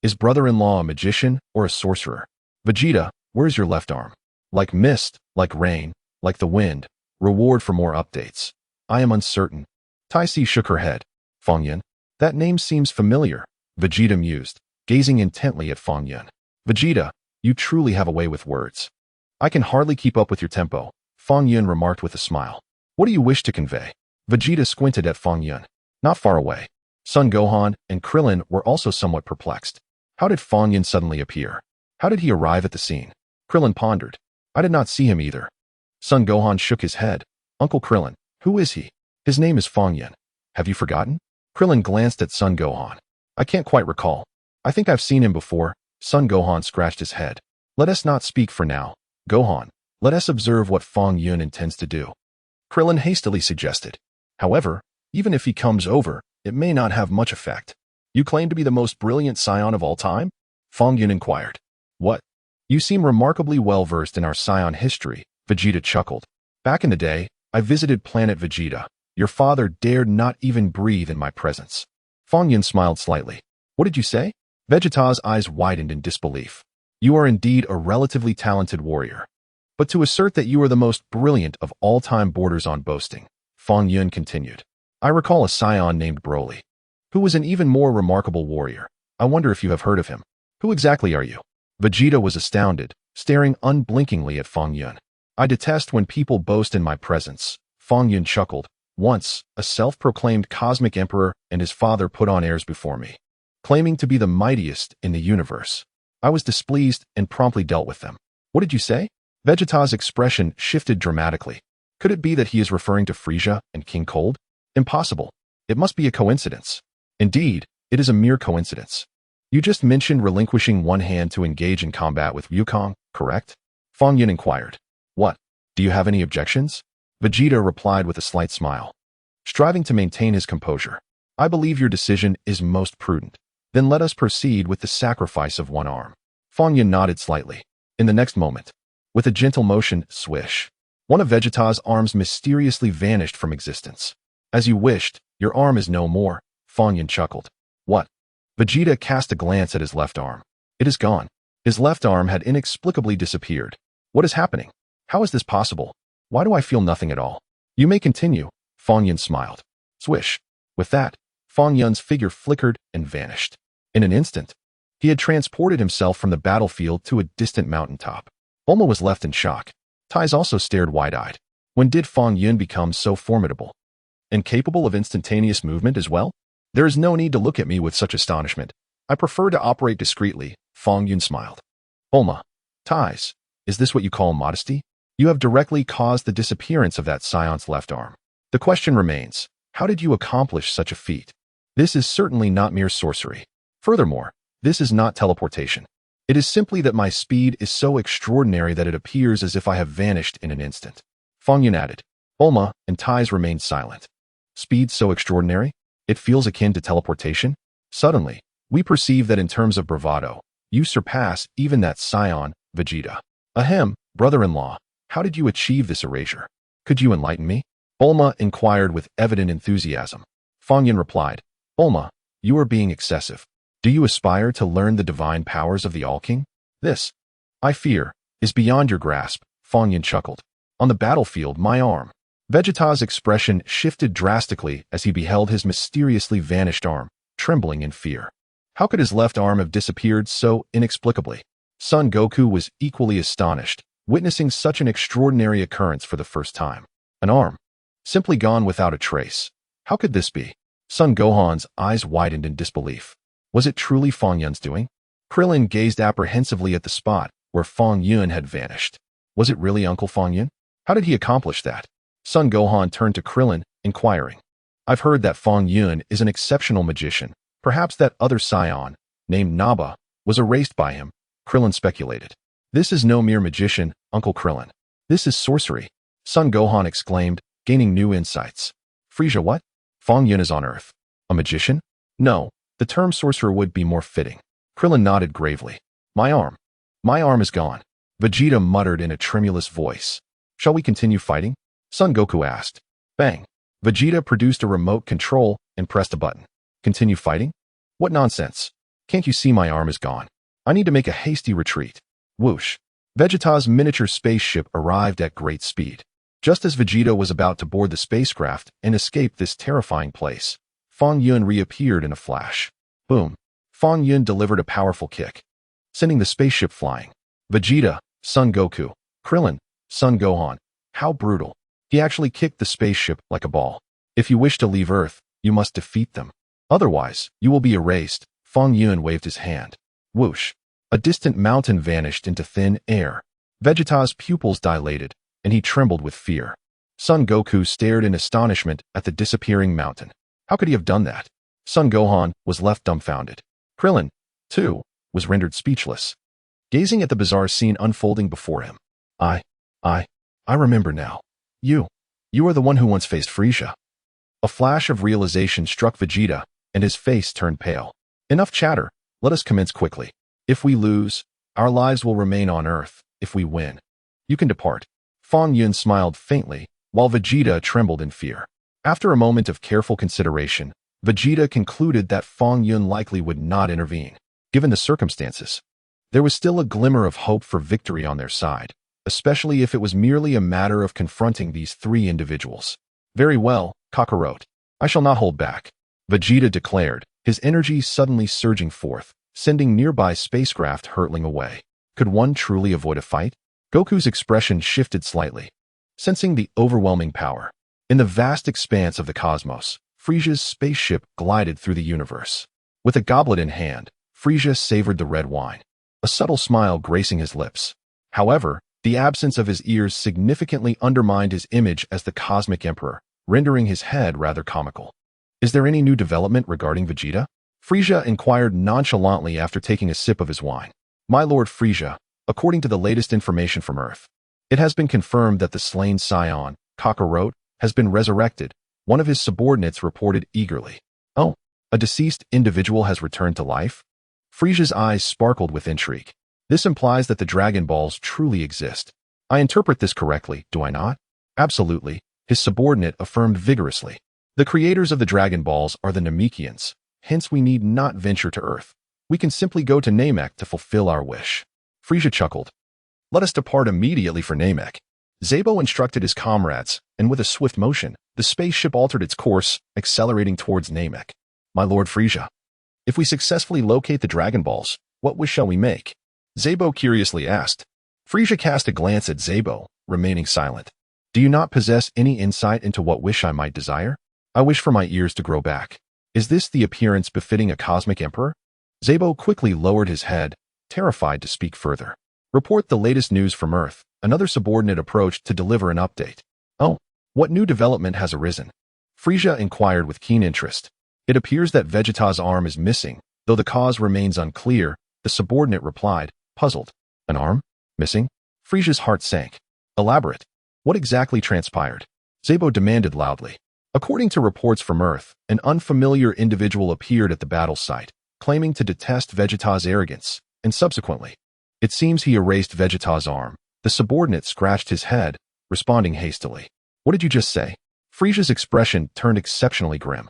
Is brother-in-law a magician or a sorcerer? Vegeta, where's your left arm? Like mist, like rain, like the wind. Reward for more updates. I am uncertain. Taisi shook her head. Fong Yun, that name seems familiar. Vegeta mused, gazing intently at Fong Yun. Vegeta, you truly have a way with words. I can hardly keep up with your tempo, Fong Yun remarked with a smile. What do you wish to convey? Vegeta squinted at Fong Yun. Not far away. Son Gohan and Krillin were also somewhat perplexed. How did Fong Yun suddenly appear? How did he arrive at the scene? Krillin pondered. I did not see him either. Son Gohan shook his head. Uncle Krillin, who is he? His name is Fong Yun. Have you forgotten? Krillin glanced at Son Gohan. I can't quite recall. I think I've seen him before. Son Gohan scratched his head. Let us not speak for now. Gohan, let us observe what Fong Yun intends to do. Krillin hastily suggested. However, even if he comes over, it may not have much effect. You claim to be the most brilliant Saiyan of all time? Fong Yun inquired. What? You seem remarkably well-versed in our Saiyan history, Vegeta chuckled. Back in the day, I visited planet Vegeta. Your father dared not even breathe in my presence. Fong Yun smiled slightly. What did you say? Vegeta's eyes widened in disbelief. You are indeed a relatively talented warrior. But to assert that you are the most brilliant of all time borders on boasting. Fong Yun continued. I recall a Saiyan named Broly, who was an even more remarkable warrior. I wonder if you have heard of him. Who exactly are you? Vegeta was astounded, staring unblinkingly at Fong Yun. I detest when people boast in my presence. Fong Yun chuckled. Once, a self-proclaimed cosmic emperor and his father put on airs before me, claiming to be the mightiest in the universe. I was displeased and promptly dealt with them. What did you say? Vegeta's expression shifted dramatically. Could it be that he is referring to Frieza and King Cold? Impossible. It must be a coincidence. Indeed, it is a mere coincidence. You just mentioned relinquishing one hand to engage in combat with Wukong, correct? Fong Yun inquired. What? Do you have any objections? Vegeta replied with a slight smile, striving to maintain his composure. I believe your decision is most prudent. Then let us proceed with the sacrifice of one arm. Fong Yun nodded slightly. In the next moment, with a gentle motion, swish, one of Vegeta's arms mysteriously vanished from existence. As you wished, your arm is no more, Fong Yun chuckled. What? Vegeta cast a glance at his left arm. It is gone. His left arm had inexplicably disappeared. What is happening? How is this possible? Why do I feel nothing at all? You may continue, Fong Yun smiled. Swish. With that, Fong Yun's figure flickered and vanished. In an instant, he had transported himself from the battlefield to a distant mountaintop. Bulma was left in shock. Tais also stared wide-eyed. When did Fong Yun become so formidable? And capable of instantaneous movement as well? There is no need to look at me with such astonishment. I prefer to operate discreetly, Fong Yun smiled. Bulma, Ties, is this what you call modesty? You have directly caused the disappearance of that Scion's left arm. The question remains, how did you accomplish such a feat? This is certainly not mere sorcery. Furthermore, this is not teleportation. It is simply that my speed is so extraordinary that it appears as if I have vanished in an instant. Fong Yun added. Bulma and Ties remained silent. Speed so extraordinary? It feels akin to teleportation? Suddenly, we perceive that in terms of bravado, you surpass even that Saiyan, Vegeta. Ahem, brother-in-law, how did you achieve this erasure? Could you enlighten me? Bulma inquired with evident enthusiasm. Fong Yun replied, Bulma, you are being excessive. Do you aspire to learn the divine powers of the All-King? This, I fear, is beyond your grasp, Fong Yun chuckled. On the battlefield, my arm. Vegeta's expression shifted drastically as he beheld his mysteriously vanished arm, trembling in fear. How could his left arm have disappeared so inexplicably? Son Goku was equally astonished, witnessing such an extraordinary occurrence for the first time. An arm, simply gone without a trace. How could this be? Son Gohan's eyes widened in disbelief. Was it truly Fong Yun's doing? Krillin gazed apprehensively at the spot where Fong Yun had vanished. Was it really Uncle Fong Yun? How did he accomplish that? Son Gohan turned to Krillin, inquiring. I've heard that Fong Yun is an exceptional magician. Perhaps that other Saiyan, named Naba, was erased by him, Krillin speculated. This is no mere magician, Uncle Krillin. This is sorcery, Son Gohan exclaimed, gaining new insights. Frieza, what? Fong Yun is on Earth. A magician? No, the term sorcerer would be more fitting. Krillin nodded gravely. My arm is gone. Vegeta muttered in a tremulous voice. Shall we continue fighting? Son Goku asked. Bang. Vegeta produced a remote control and pressed a button. Continue fighting? What nonsense. Can't you see my arm is gone? I need to make a hasty retreat. Whoosh. Vegeta's miniature spaceship arrived at great speed. Just as Vegeta was about to board the spacecraft and escape this terrifying place, Fong Yun reappeared in a flash. Boom. Fong Yun delivered a powerful kick, sending the spaceship flying. Vegeta, Son Goku, Krillin, Son Gohan. How brutal. He actually kicked the spaceship like a ball. If you wish to leave Earth, you must defeat them. Otherwise, you will be erased. Fong Yun waved his hand. Whoosh. A distant mountain vanished into thin air. Vegeta's pupils dilated, and he trembled with fear. Son Goku stared in astonishment at the disappearing mountain. How could he have done that? Son Gohan was left dumbfounded. Krillin, too, was rendered speechless, gazing at the bizarre scene unfolding before him. I remember now. You are the one who once faced Frieza. A flash of realization struck Vegeta, and his face turned pale. Enough chatter, let us commence quickly. If we lose, our lives will remain on Earth. If we win, you can depart. Fong Yun smiled faintly, while Vegeta trembled in fear. After a moment of careful consideration, Vegeta concluded that Fong Yun likely would not intervene. Given the circumstances, there was still a glimmer of hope for victory on their side, especially if it was merely a matter of confronting these three individuals. Very well, Kakarot. I shall not hold back, Vegeta declared, his energy suddenly surging forth, sending nearby spacecraft hurtling away. Could one truly avoid a fight? Goku's expression shifted slightly, sensing the overwhelming power. In the vast expanse of the cosmos, Frieza's spaceship glided through the universe. With a goblet in hand, Frieza savored the red wine, a subtle smile gracing his lips. However, the absence of his ears significantly undermined his image as the cosmic emperor, rendering his head rather comical. Is there any new development regarding Vegeta? Frieza inquired nonchalantly after taking a sip of his wine. My Lord Frieza, according to the latest information from Earth, it has been confirmed that the slain Saiyan, Kakarot, has been resurrected, one of his subordinates reported eagerly. Oh, a deceased individual has returned to life? Frieza's eyes sparkled with intrigue. This implies that the Dragon Balls truly exist. I interpret this correctly, do I not? Absolutely, his subordinate affirmed vigorously. The creators of the Dragon Balls are the Namekians, hence we need not venture to Earth. We can simply go to Namek to fulfill our wish. Frieza chuckled. Let us depart immediately for Namek. Zabo instructed his comrades, and with a swift motion, the spaceship altered its course, accelerating towards Namek. My Lord Frieza, if we successfully locate the Dragon Balls, what wish shall we make? Zabo curiously asked. Frieza cast a glance at Zabo, remaining silent. Do you not possess any insight into what wish I might desire? I wish for my ears to grow back. Is this the appearance befitting a cosmic emperor? Zabo quickly lowered his head, terrified to speak further. Report the latest news from Earth. Another subordinate approached to deliver an update. Oh, what new development has arisen? Frieza inquired with keen interest. It appears that Vegeta's arm is missing, though the cause remains unclear, the subordinate replied, puzzled. An arm? Missing? Frieza's heart sank. Elaborate. What exactly transpired? Zebo demanded loudly. According to reports from Earth, an unfamiliar individual appeared at the battle site, claiming to detest Vegeta's arrogance, and subsequently, it seems he erased Vegeta's arm. The subordinate scratched his head, responding hastily. What did you just say? Frieza's expression turned exceptionally grim.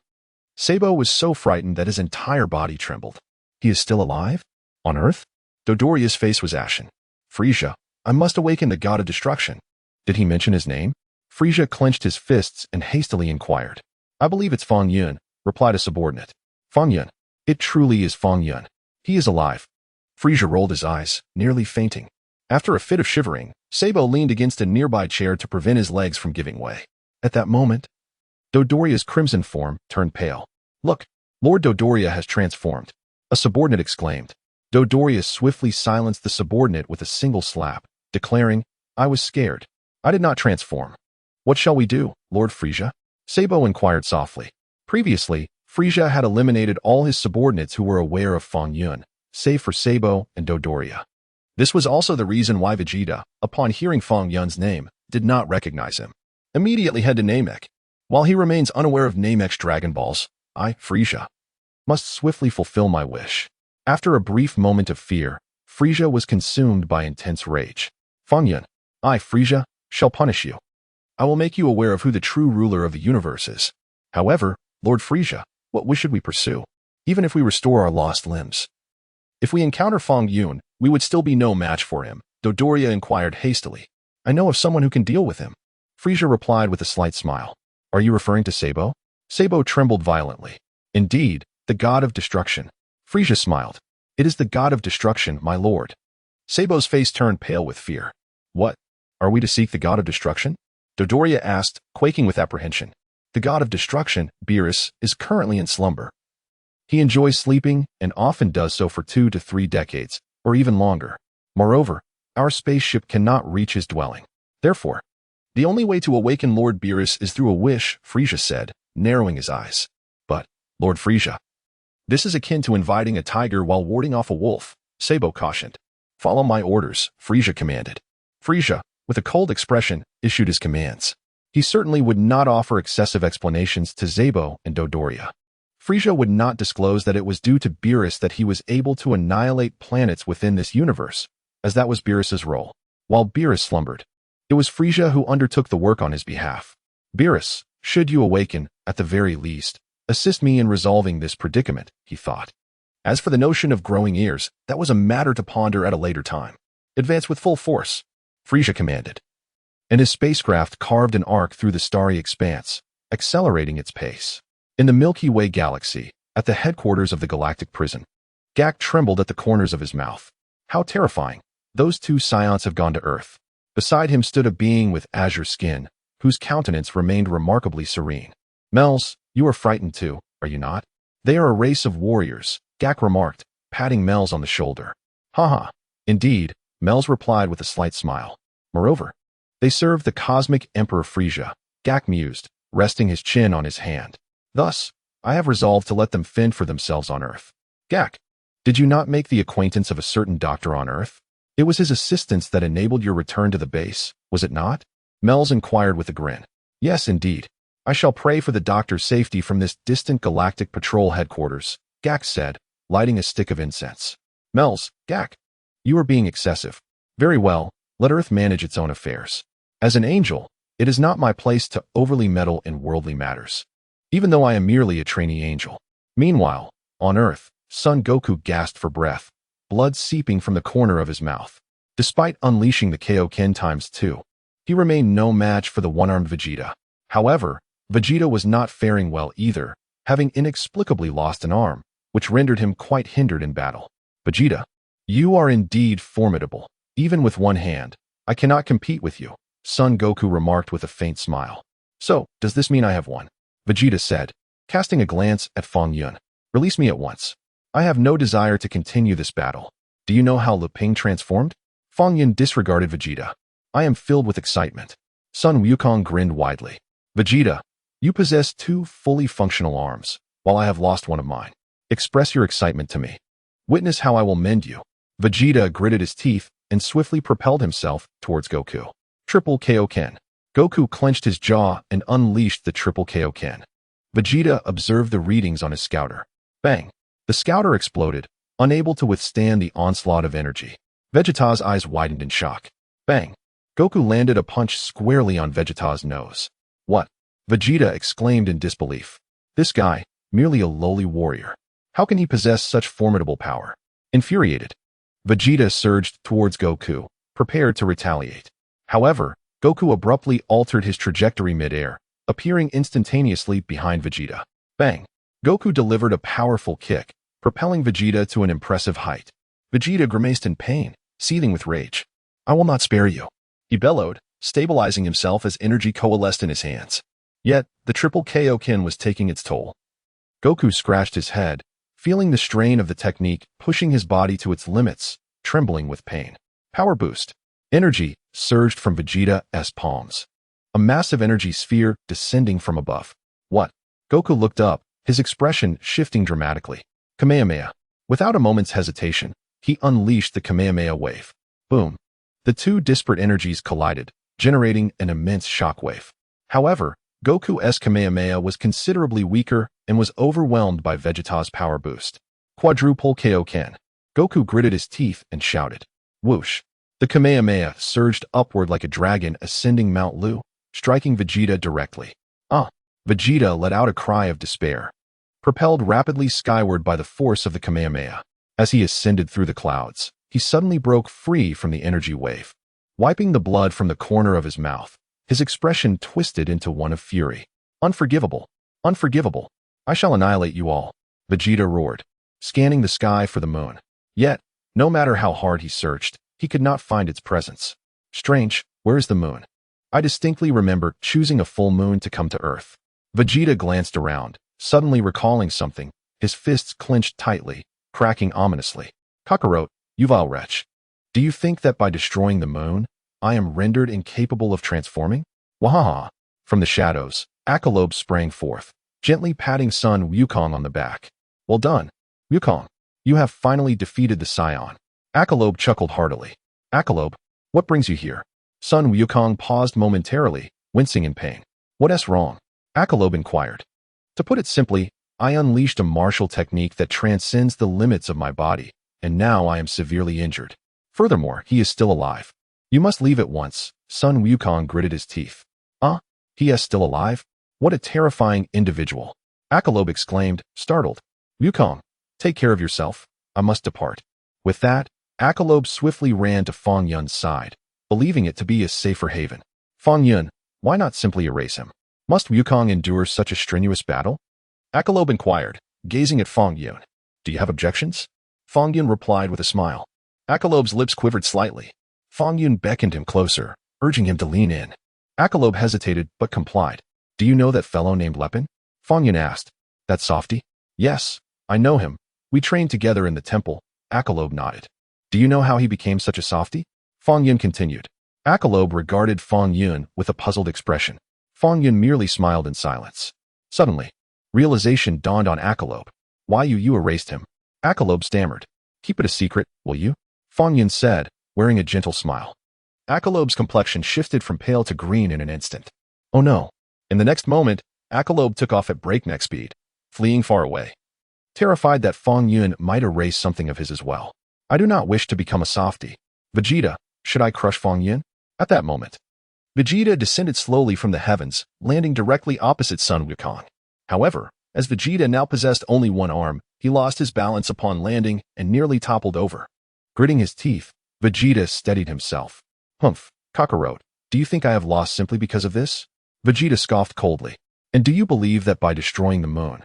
Sabo was so frightened that his entire body trembled. He is still alive? On Earth? Dodoria's face was ashen. Frieza, I must awaken the god of destruction. Did he mention his name? Frieza clenched his fists and hastily inquired. I believe it's Fong Yun, replied a subordinate. Fong Yun. It truly is Fong Yun. He is alive. Frieza rolled his eyes, nearly fainting. After a fit of shivering, Sabo leaned against a nearby chair to prevent his legs from giving way. At that moment, Dodoria's crimson form turned pale. Look, Lord Dodoria has transformed. A subordinate exclaimed. Dodoria swiftly silenced the subordinate with a single slap, declaring, I was scared. I did not transform. What shall we do, Lord Frieza? Sabo inquired softly. Previously, Frieza had eliminated all his subordinates who were aware of Fong Yun, save for Sabo and Dodoria. This was also the reason why Vegeta, upon hearing Fong Yun's name, did not recognize him. Immediately head to Namek. While he remains unaware of Namek's Dragon Balls, I, Frieza, must swiftly fulfill my wish. After a brief moment of fear, Frieza was consumed by intense rage. Fong Yun, I, Frieza, shall punish you. I will make you aware of who the true ruler of the universe is. However, Lord Frieza, what wish should we pursue? Even if we restore our lost limbs. If we encounter Fong Yun, we would still be no match for him, Dodoria inquired hastily. I know of someone who can deal with him. Frieza replied with a slight smile. Are you referring to Sabo? Sabo trembled violently. Indeed, the god of destruction. Frieza smiled. It is the god of destruction, my lord. Sabo's face turned pale with fear. What? Are we to seek the god of destruction? Dodoria asked, quaking with apprehension. The god of destruction, Beerus, is currently in slumber. He enjoys sleeping and often does so for 2 to 3 decades, or even longer. Moreover, our spaceship cannot reach his dwelling. Therefore, the only way to awaken Lord Beerus is through a wish, Frieza said, narrowing his eyes. But, Lord Frieza, this is akin to inviting a tiger while warding off a wolf, Sabo cautioned. Follow my orders, Frieza commanded. Frieza, with a cold expression, issued his commands. He certainly would not offer excessive explanations to Sabo and Dodoria. Frieza would not disclose that it was due to Beerus that he was able to annihilate planets within this universe, as that was Beerus's role. While Beerus slumbered, it was Frieza who undertook the work on his behalf. Beerus, should you awaken, at the very least, assist me in resolving this predicament, he thought. As for the notion of growing ears, that was a matter to ponder at a later time. Advance with full force, Frieza commanded. And his spacecraft carved an arc through the starry expanse, accelerating its pace. In the Milky Way galaxy, at the headquarters of the galactic prison, Gak trembled at the corners of his mouth. How terrifying. Those 2 Saiyans have gone to Earth. Beside him stood a being with azure skin, whose countenance remained remarkably serene. Mels, you are frightened too, are you not? They are a race of warriors, Gak remarked, patting Mels on the shoulder. Haha. Indeed, Mels replied with a slight smile. Moreover, they serve the cosmic Emperor Frieza, Gak mused, resting his chin on his hand. Thus, I have resolved to let them fend for themselves on Earth. Gak, did you not make the acquaintance of a certain doctor on Earth? It was his assistance that enabled your return to the base, was it not? Mels inquired with a grin. Yes, indeed. I shall pray for the doctor's safety from this distant galactic patrol headquarters, Gak said, lighting a stick of incense. Mels, Gak, you are being excessive. Very well, let Earth manage its own affairs. As an angel, it is not my place to overly meddle in worldly matters, even though I am merely a trainee angel. Meanwhile, on Earth, Son Goku gasped for breath, blood seeping from the corner of his mouth. Despite unleashing the Kaioken ×2, he remained no match for the one-armed Vegeta. However, Vegeta was not faring well either, having inexplicably lost an arm, which rendered him quite hindered in battle. Vegeta, you are indeed formidable. Even with one hand, I cannot compete with you, Son Goku remarked with a faint smile. So, does this mean I have won? Vegeta said, casting a glance at Fong Yun. Release me at once. I have no desire to continue this battle. Do you know how Lu Ping transformed? Fong Yun disregarded Vegeta. I am filled with excitement. Sun Wukong grinned widely. Vegeta, you possess 2 fully functional arms, while I have lost one of mine. Express your excitement to me. Witness how I will mend you. Vegeta gritted his teeth and swiftly propelled himself towards Goku. Triple Kaioken. Goku clenched his jaw and unleashed the Triple Kaioken. Vegeta observed the readings on his scouter. Bang! The scouter exploded, unable to withstand the onslaught of energy. Vegeta's eyes widened in shock. Bang! Goku landed a punch squarely on Vegeta's nose. What? Vegeta exclaimed in disbelief. This guy, merely a lowly warrior. How can he possess such formidable power? Infuriated, Vegeta surged towards Goku, prepared to retaliate. However, Goku abruptly altered his trajectory mid-air, appearing instantaneously behind Vegeta. Bang! Goku delivered a powerful kick, propelling Vegeta to an impressive height. Vegeta grimaced in pain, seething with rage. I will not spare you, he bellowed, stabilizing himself as energy coalesced in his hands. Yet, the Triple Kaioken was taking its toll. Goku scratched his head, feeling the strain of the technique pushing his body to its limits, trembling with pain. Power boost. Energy surged from Vegeta's palms. A massive energy sphere descending from above. What? Goku looked up, his expression shifting dramatically. Kamehameha. Without a moment's hesitation, he unleashed the Kamehameha wave. Boom. The 2 disparate energies collided, generating an immense shockwave. However, Goku's Kamehameha was considerably weaker and was overwhelmed by Vegeta's power boost. Quadruple Kaioken. Goku gritted his teeth and shouted. Whoosh. The Kamehameha surged upward like a dragon ascending Mount Lu, striking Vegeta directly. Vegeta let out a cry of despair. Propelled rapidly skyward by the force of the Kamehameha. As he ascended through the clouds, he suddenly broke free from the energy wave. Wiping the blood from the corner of his mouth, his expression twisted into one of fury. Unforgivable. Unforgivable. I shall annihilate you all, Vegeta roared, scanning the sky for the moon. Yet, no matter how hard he searched, he could not find its presence. Strange, where is the moon? I distinctly remember choosing a full moon to come to Earth. Vegeta glanced around, suddenly recalling something, his fists clenched tightly, cracking ominously. Kakarot, you vile wretch. Do you think that by destroying the moon, I am rendered incapable of transforming? Wahaha! From the shadows, Akalobe sprang forth, gently patting Sun Wukong on the back. Well done, Wukong. You have finally defeated the Saiyan. Akalobe chuckled heartily. Akalobe, what brings you here? Sun Wukong paused momentarily, wincing in pain. What's wrong? Akalobe inquired. To put it simply, I unleashed a martial technique that transcends the limits of my body, and now I am severely injured. Furthermore, he is still alive. You must leave at once. Sun Wukong gritted his teeth. He is still alive? What a terrifying individual. Akalobe exclaimed, startled. Wukong, take care of yourself. I must depart. With that, Akalobe swiftly ran to Fong Yun's side, believing it to be a safer haven. Fong Yun, why not simply erase him? Must Wukong endure such a strenuous battle? Akalobe inquired, gazing at Fong Yun. Do you have objections? Fong Yun replied with a smile. Akalobe's lips quivered slightly. Fong Yun beckoned him closer, urging him to lean in. Akalobe hesitated but complied. Do you know that fellow named Lepin? Fong Yun asked. That softy? Yes, I know him. We trained together in the temple. Akalobe nodded. Do you know how he became such a softy? Fong Yun continued. Akalobe regarded Fong Yun with a puzzled expression. Fong Yun merely smiled in silence. Suddenly, realization dawned on Akalobe. Why you erased him? Akalobe stammered. Keep it a secret, will you? Fong Yun said, wearing a gentle smile. Akalobe's complexion shifted from pale to green in an instant. Oh no. In the next moment, Akalobe took off at breakneck speed, fleeing far away. Terrified that Fong Yun might erase something of his as well. I do not wish to become a softy. Vegeta, should I crush Fong Yun? At that moment, Vegeta descended slowly from the heavens, landing directly opposite Sun Wukong. However, as Vegeta now possessed only one arm, he lost his balance upon landing and nearly toppled over. Gritting his teeth, Vegeta steadied himself. Humph, Kakarot, do you think I have lost simply because of this? Vegeta scoffed coldly. And do you believe that by destroying the moon,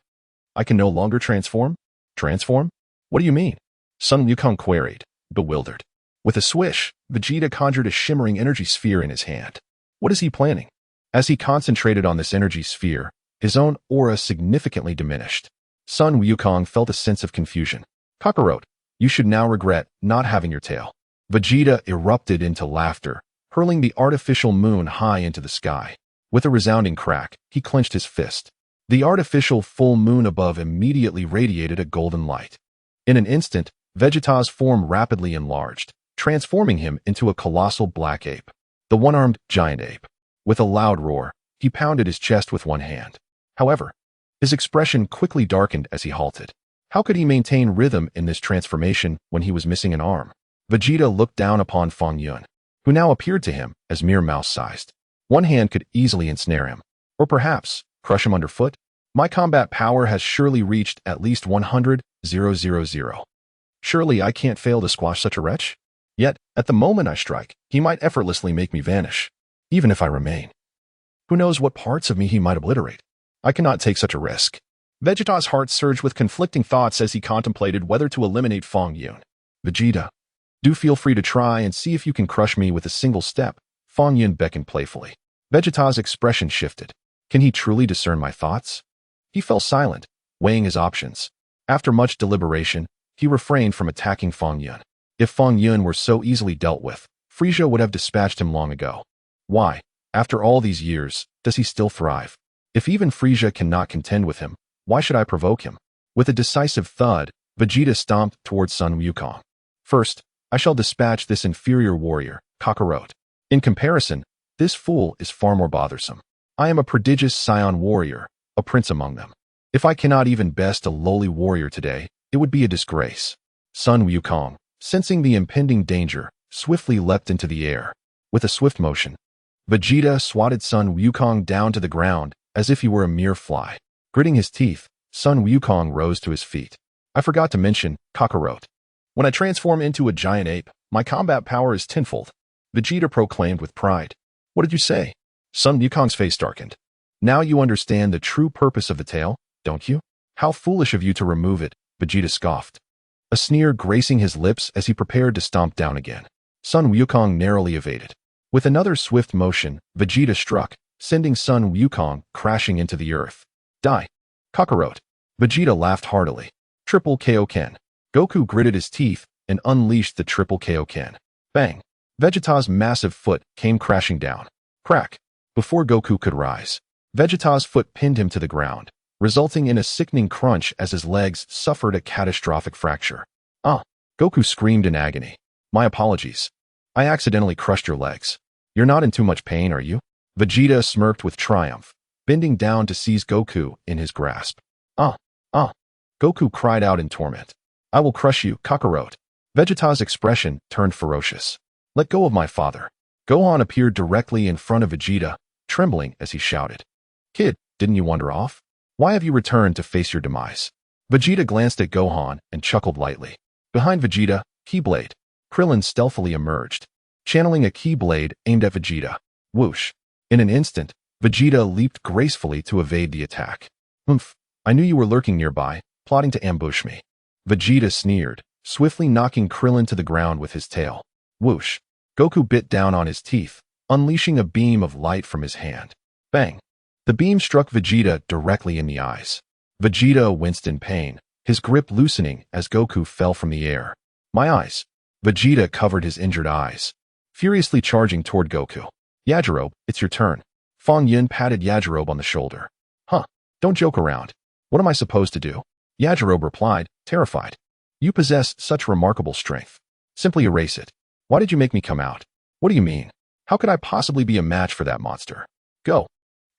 I can no longer transform? Transform? What do you mean? Sun Wukong queried, bewildered. With a swish, Vegeta conjured a shimmering energy sphere in his hand. What is he planning? As he concentrated on this energy sphere, his own aura significantly diminished. Sun Wukong felt a sense of confusion. Kakarot, you should now regret not having your tail. Vegeta erupted into laughter, hurling the artificial moon high into the sky. With a resounding crack, he clenched his fist. The artificial full moon above immediately radiated a golden light. In an instant, Vegeta's form rapidly enlarged, transforming him into a colossal black ape, the one-armed giant ape. With a loud roar, he pounded his chest with one hand. However, his expression quickly darkened as he halted. How could he maintain rhythm in this transformation when he was missing an arm? Vegeta looked down upon Fong Yun, who now appeared to him as mere mouse-sized. One hand could easily ensnare him, or perhaps crush him underfoot. My combat power has surely reached at least 100,000. Surely I can't fail to squash such a wretch? Yet, at the moment I strike, he might effortlessly make me vanish, even if I remain. Who knows what parts of me he might obliterate? I cannot take such a risk. Vegeta's heart surged with conflicting thoughts as he contemplated whether to eliminate Fong Yun. Vegeta, do feel free to try and see if you can crush me with a single step, Fong Yun beckoned playfully. Vegeta's expression shifted. Can he truly discern my thoughts? He fell silent, weighing his options. After much deliberation, he refrained from attacking Fong Yun. If Fong Yun were so easily dealt with, Frieza would have dispatched him long ago. Why, after all these years, does he still thrive? If even Frieza cannot contend with him, why should I provoke him? With a decisive thud, Vegeta stomped towards Sun Wukong. First, I shall dispatch this inferior warrior, Kakarot. In comparison, this fool is far more bothersome. I am a prodigious Saiyan warrior, a prince among them. If I cannot even best a lowly warrior today, it would be a disgrace. Sun Wukong, sensing the impending danger, swiftly leapt into the air. With a swift motion, Vegeta swatted Sun Wukong down to the ground as if he were a mere fly. Gritting his teeth, Sun Wukong rose to his feet. I forgot to mention, Kakarot. When I transform into a giant ape, my combat power is tenfold, Vegeta proclaimed with pride. What did you say? Sun Wukong's face darkened. Now you understand the true purpose of the tail, don't you? How foolish of you to remove it, Vegeta scoffed, a sneer gracing his lips as he prepared to stomp down again. Sun Wukong narrowly evaded. With another swift motion, Vegeta struck, sending Sun Wukong crashing into the earth. Die, Kakarot. Vegeta laughed heartily. Triple Kaioken. Goku gritted his teeth and unleashed the triple Kaioken. Bang! Vegeta's massive foot came crashing down. Crack! Before Goku could rise, Vegeta's foot pinned him to the ground, resulting in a sickening crunch as his legs suffered a catastrophic fracture. Ah! Goku screamed in agony. My apologies. I accidentally crushed your legs. You're not in too much pain, are you? Vegeta smirked with triumph, bending down to seize Goku in his grasp. Ah! Goku cried out in torment. I will crush you, Kakarot. Vegeta's expression turned ferocious. Let go of my father. Gohan appeared directly in front of Vegeta, trembling as he shouted. Kid, didn't you wander off? Why have you returned to face your demise? Vegeta glanced at Gohan and chuckled lightly. Behind Vegeta, Keyblade. Krillin stealthily emerged, channeling a Keyblade aimed at Vegeta. Whoosh. In an instant, Vegeta leaped gracefully to evade the attack. Humph, I knew you were lurking nearby, plotting to ambush me. Vegeta sneered, swiftly knocking Krillin to the ground with his tail. Whoosh. Goku bit down on his teeth, unleashing a beam of light from his hand. Bang. The beam struck Vegeta directly in the eyes. Vegeta winced in pain, his grip loosening as Goku fell from the air. My eyes. Vegeta covered his injured eyes, furiously charging toward Goku. Yajirobe, it's your turn. Fong Yun patted Yajirobe on the shoulder. Huh, don't joke around. What am I supposed to do? Yajirobe replied, terrified. You possess such remarkable strength. Simply erase it. Why did you make me come out? What do you mean? How could I possibly be a match for that monster? Go.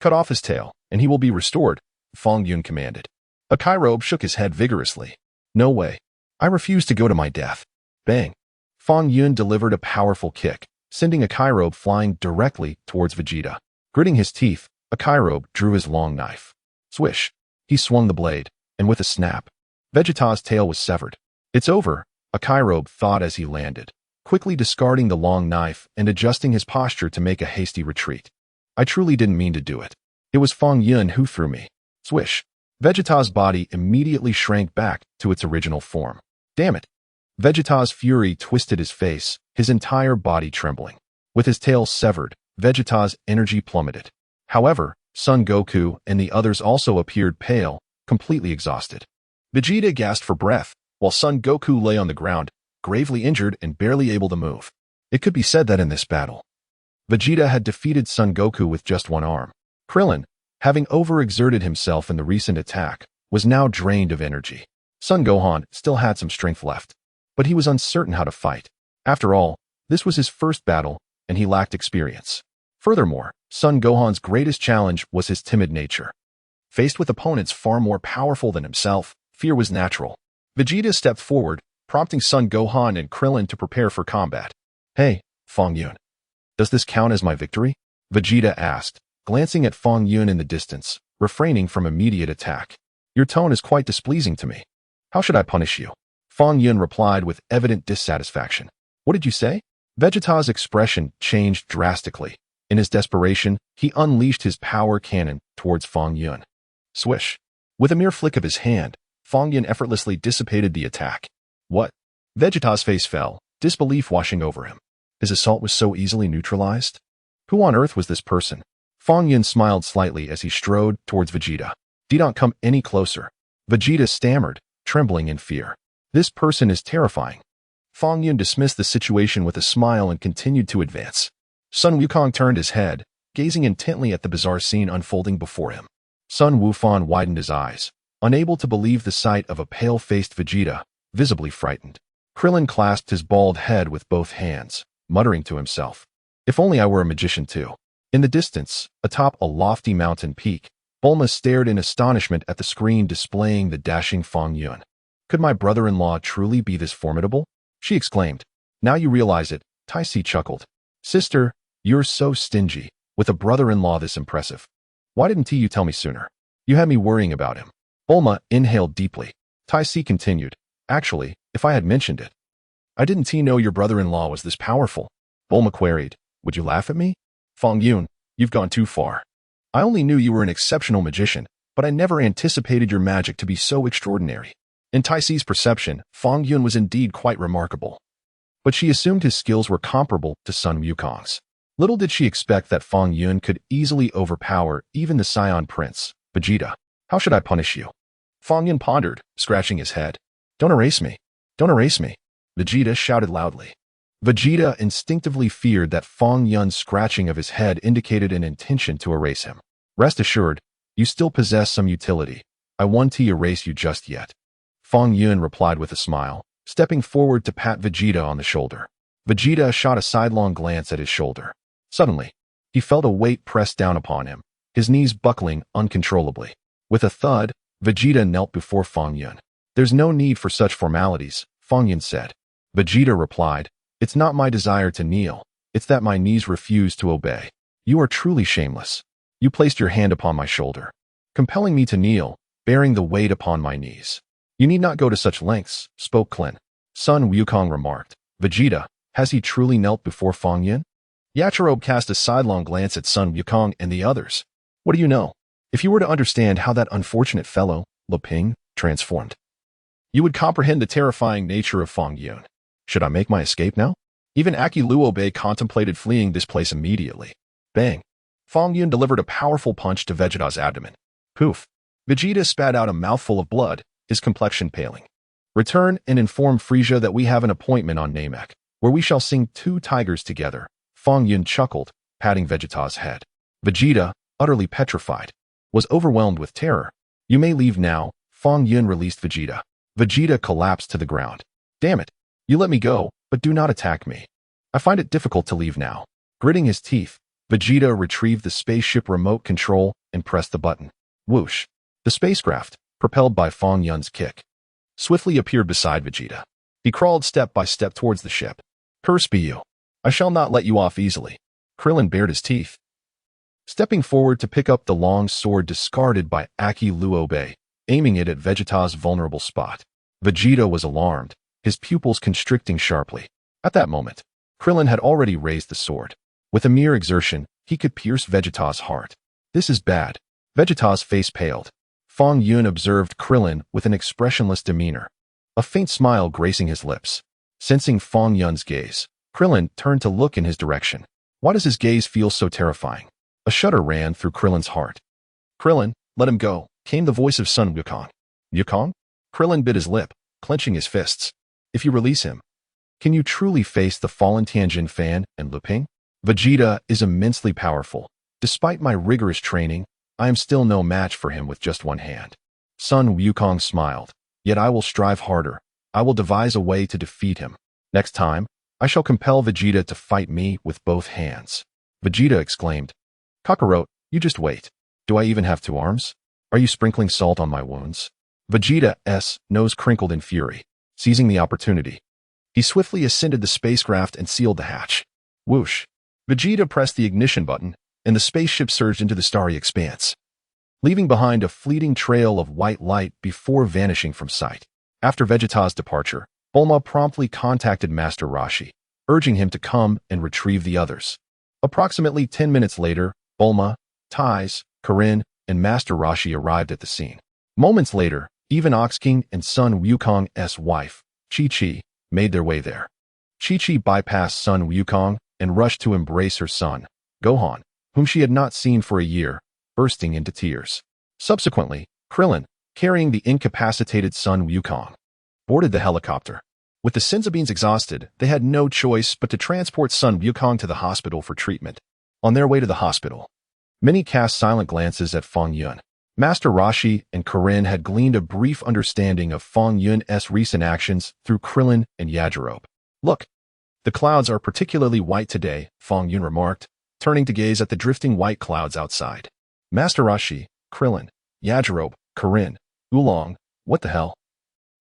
Cut off his tail, and he will be restored, Fong Yun commanded. Yajirobe shook his head vigorously. No way. I refuse to go to my death. Bang. Fong Yun delivered a powerful kick, sending Yajirobe flying directly towards Vegeta. Gritting his teeth, Yajirobe drew his long knife. Swish. He swung the blade, and with a snap, Vegeta's tail was severed. It's over, Yajirobe thought as he landed, quickly discarding the long knife and adjusting his posture to make a hasty retreat. I truly didn't mean to do it. It was Fong Yun who threw me. Swish. Vegeta's body immediately shrank back to its original form. Damn it. Vegeta's fury twisted his face, his entire body trembling. With his tail severed, Vegeta's energy plummeted. However, Son Goku and the others also appeared pale, completely exhausted. Vegeta gasped for breath, while Son Goku lay on the ground, gravely injured and barely able to move. It could be said that in this battle, Vegeta had defeated Son Goku with just one arm. Krillin, having overexerted himself in the recent attack, was now drained of energy. Son Gohan still had some strength left, but he was uncertain how to fight. After all, this was his first battle, and he lacked experience. Furthermore, Son Gohan's greatest challenge was his timid nature. Faced with opponents far more powerful than himself, fear was natural. Vegeta stepped forward, prompting Son Gohan and Krillin to prepare for combat. "Hey, Fong Yun. Does this count as my victory?" Vegeta asked, glancing at Fong Yun in the distance, refraining from immediate attack. "Your tone is quite displeasing to me. How should I punish you?" Fong Yun replied with evident dissatisfaction. "What did you say?" Vegeta's expression changed drastically. In his desperation, he unleashed his power cannon towards Fong Yun. Swish. With a mere flick of his hand, Fong Yun effortlessly dissipated the attack. "What?" Vegeta's face fell, disbelief washing over him. His assault was so easily neutralized? Who on earth was this person? Fong Yun smiled slightly as he strode towards Vegeta. "Don't come any closer." Vegeta stammered, trembling in fear. "This person is terrifying." Fong Yun dismissed the situation with a smile and continued to advance. Sun Wukong turned his head, gazing intently at the bizarre scene unfolding before him. Sun Wufan widened his eyes, unable to believe the sight of a pale-faced Vegeta, visibly frightened. Krillin clasped his bald head with both hands, muttering to himself, "If only I were a magician too." In the distance, atop a lofty mountain peak, Bulma stared in astonishment at the screen displaying the dashing Fong Yun. "Could my brother-in-law truly be this formidable?" she exclaimed. "Now you realize it," Tai Si chuckled. "Sister, you're so stingy, with a brother-in-law this impressive. Why didn't you tell me sooner? You had me worrying about him." Bulma inhaled deeply. Tai Si continued, "Actually, if I had mentioned it, I didn't know your brother-in-law was this powerful." Bulma queried, "Would you laugh at me?" "Fong Yun, you've gone too far. I only knew you were an exceptional magician, but I never anticipated your magic to be so extraordinary." In Tai Si's perception, Fong Yun was indeed quite remarkable, but she assumed his skills were comparable to Sun Wukong's. Little did she expect that Fong Yun could easily overpower even the Saiyan prince, Vegeta. "How should I punish you?" Fong Yun pondered, scratching his head. "Don't erase me. Don't erase me," Vegeta shouted loudly. Vegeta instinctively feared that Fong Yun's scratching of his head indicated an intention to erase him. "Rest assured, you still possess some utility. I won't erase you just yet," Fong Yun replied with a smile, stepping forward to pat Vegeta on the shoulder. Vegeta shot a sidelong glance at his shoulder. Suddenly, he felt a weight pressed down upon him, his knees buckling uncontrollably. With a thud, Vegeta knelt before Fong Yun. "There's no need for such formalities," Fong Yun said. Vegeta replied, "It's not my desire to kneel, it's that my knees refuse to obey. You are truly shameless. You placed your hand upon my shoulder, compelling me to kneel, bearing the weight upon my knees." "You need not go to such lengths," spoke Klin. Sun Wukong remarked, "Vegeta, has he truly knelt before Fong Yun?" Yachirobe cast a sidelong glance at Sun Wukong and the others. "What do you know? If you were to understand how that unfortunate fellow, Lo Ping, transformed, you would comprehend the terrifying nature of Fong Yun. Should I make my escape now?" Even Aki Luobei contemplated fleeing this place immediately. Bang! Fong Yun delivered a powerful punch to Vegeta's abdomen. Poof! Vegeta spat out a mouthful of blood, his complexion paling. "Return and inform Frieza that we have an appointment on Namek, where we shall sing 2 tigers together," Fong Yun chuckled, patting Vegeta's head. Vegeta, utterly petrified, was overwhelmed with terror. "You may leave now," Fong Yun released Vegeta. Vegeta collapsed to the ground. "Damn it! You let me go, but do not attack me. I find it difficult to leave now." Gritting his teeth, Vegeta retrieved the spaceship remote control and pressed the button. Whoosh! The spacecraft, propelled by Fong Yun's kick, swiftly appeared beside Vegeta. He crawled step by step towards the ship. "Curse be you! I shall not let you off easily." Krillin bared his teeth, stepping forward to pick up the long sword discarded by Aki Luobei, aiming it at Vegeta's vulnerable spot. Vegeta was alarmed, his pupils constricting sharply. At that moment, Krillin had already raised the sword. With a mere exertion, he could pierce Vegeta's heart. "This is bad." Vegeta's face paled. Fong Yun observed Krillin with an expressionless demeanor, a faint smile gracing his lips. Sensing Fong Yun's gaze, Krillin turned to look in his direction. Why does his gaze feel so terrifying? A shudder ran through Krillin's heart. "Krillin, let him go," came the voice of Sun Wukong. "Wukong?" Krillin bit his lip, clenching his fists. "If you release him, Can you truly face the fallen Tianjin Fan and Luping? Vegeta is immensely powerful. Despite my rigorous training, I am still no match for him with just one hand. Sun Wukong smiled. Yet I will strive harder. I will devise a way to defeat him. Next time, I shall compel Vegeta to fight me with both hands. Vegeta exclaimed, Kakarot, you just wait. Do I even have two arms? Are you sprinkling salt on my wounds? Vegeta's nose crinkled in fury, seizing the opportunity. He swiftly ascended the spacecraft and sealed the hatch. Whoosh! Vegeta pressed the ignition button, and the spaceship surged into the starry expanse, leaving behind a fleeting trail of white light before vanishing from sight. After Vegeta's departure, Bulma promptly contacted Master Roshi, urging him to come and retrieve the others. Approximately 10 minutes later, Bulma, Tais, Karin, and Master Roshi arrived at the scene. Moments later, even Ox King and Sun Wukong's wife, Chi-Chi, made their way there. Chi-Chi bypassed Sun Wukong and rushed to embrace her son, Gohan, whom she had not seen for a year, bursting into tears. Subsequently, Krillin, carrying the incapacitated Sun Wukong, boarded the helicopter. With the Senzu exhausted, they had no choice but to transport Sun Wukong to the hospital for treatment. On their way to the hospital, many cast silent glances at Fong Yun. Master Roshi and Karin had gleaned a brief understanding of Fong Yun's recent actions through Krillin and Yardrat. Look, the clouds are particularly white today, Fong Yun remarked, turning to gaze at the drifting white clouds outside. Master Roshi, Krillin, Yardrat, Karin, Oolong, what the hell?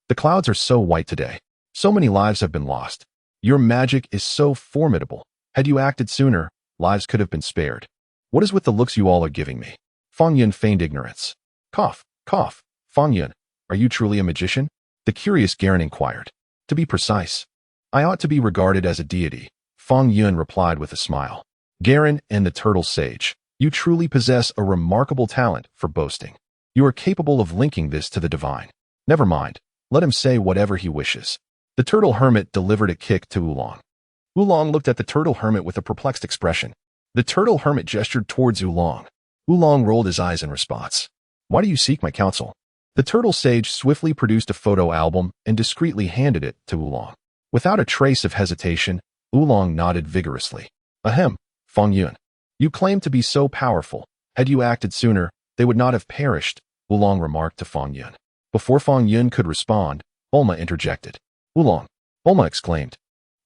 The clouds are so white today. So many lives have been lost. Your magic is so formidable. Had you acted sooner, lives could have been spared. What is with the looks you all are giving me? Fong Yun feigned ignorance. Cough, cough. Fong Yun, are you truly a magician? The curious Garen inquired. To be precise, I ought to be regarded as a deity, Fong Yun replied with a smile. Garen and the Turtle Sage, you truly possess a remarkable talent for boasting. You are capable of linking this to the divine. Never mind, let him say whatever he wishes. The Turtle Hermit delivered a kick to Oolong. Oolong looked at the Turtle Hermit with a perplexed expression. The Turtle Hermit gestured towards Oolong. Oolong rolled his eyes in response. Why do you seek my counsel? The Turtle Sage swiftly produced a photo album and discreetly handed it to Oolong. Without a trace of hesitation, Oolong nodded vigorously. Ahem, Fong Yun. You claim to be so powerful. Had you acted sooner, they would not have perished, Oolong remarked to Fong Yun. Before Fong Yun could respond, Bulma interjected. Oolong, Bulma exclaimed.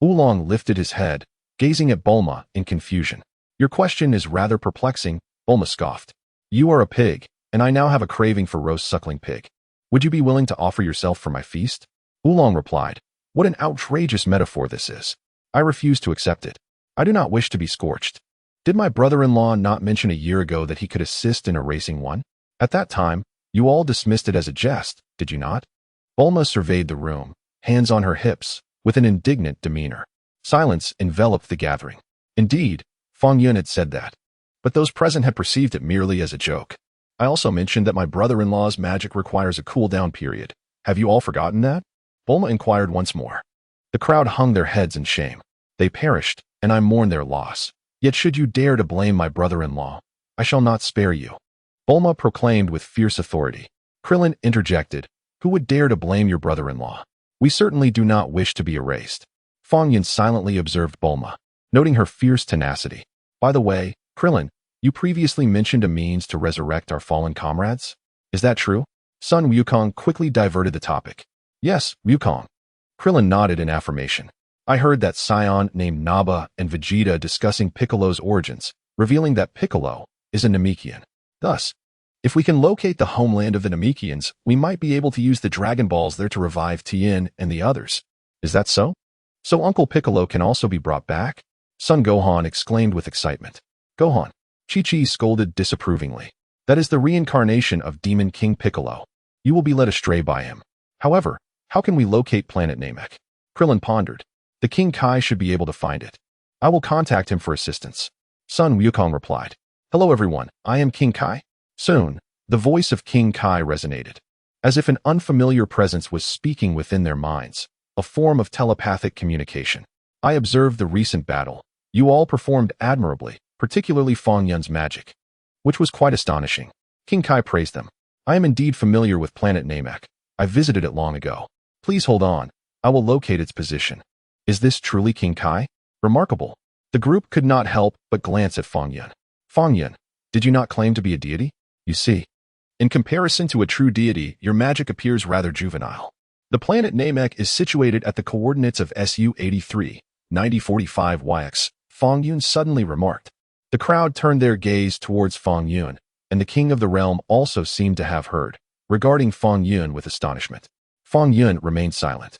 Oolong lifted his head, gazing at Bulma in confusion. Your question is rather perplexing, Bulma scoffed. You are a pig, and I now have a craving for roast suckling pig. Would you be willing to offer yourself for my feast? Oolong replied. What an outrageous metaphor this is. I refuse to accept it. I do not wish to be scorched. Did my brother-in-law not mention a year ago that he could assist in erasing one? At that time, you all dismissed it as a jest, did you not? Bulma surveyed the room, hands on her hips, with an indignant demeanor. Silence enveloped the gathering. Indeed, Fong Yun had said that. But those present had perceived it merely as a joke. I also mentioned that my brother-in-law's magic requires a cool-down period. Have you all forgotten that? Bulma inquired once more. The crowd hung their heads in shame. They perished, and I mourn their loss. Yet should you dare to blame my brother-in-law, I shall not spare you. Bulma proclaimed with fierce authority. Krillin interjected. Who would dare to blame your brother-in-law? We certainly do not wish to be erased. Fong Yun silently observed Bulma, noting her fierce tenacity. By the way, Krillin, you previously mentioned a means to resurrect our fallen comrades? Is that true? Sun Wukong quickly diverted the topic. Yes, Wukong. Krillin nodded in affirmation. I heard that Saiyan named Naba and Vegeta discussing Piccolo's origins, revealing that Piccolo is a Namekian. Thus, if we can locate the homeland of the Namekians, we might be able to use the Dragon Balls there to revive Tien and the others. Is that so? So Uncle Piccolo can also be brought back? Son Gohan exclaimed with excitement. Gohan. Chi-Chi scolded disapprovingly. That is the reincarnation of Demon King Piccolo. You will be led astray by him. However, how can we locate planet Namek? Krillin pondered. The King Kai should be able to find it. I will contact him for assistance. Sun Wukong replied. Hello everyone, I am King Kai. Soon, the voice of King Kai resonated. As if an unfamiliar presence was speaking within their minds, a form of telepathic communication. I observed the recent battle. You all performed admirably, particularly Fong Yun's magic, which was quite astonishing. King Kai praised them. I am indeed familiar with planet Namek. I visited it long ago. Please hold on. I will locate its position. Is this truly King Kai? Remarkable. The group could not help but glance at Fong Yun. Fong Yun, did you not claim to be a deity? You see, in comparison to a true deity, your magic appears rather juvenile. The planet Namek is situated at the coordinates of SU-83, 9045YX, Fong Yun suddenly remarked. The crowd turned their gaze towards Fong Yun, and the king of the realm also seemed to have heard, regarding Fong Yun with astonishment. Fong Yun remained silent.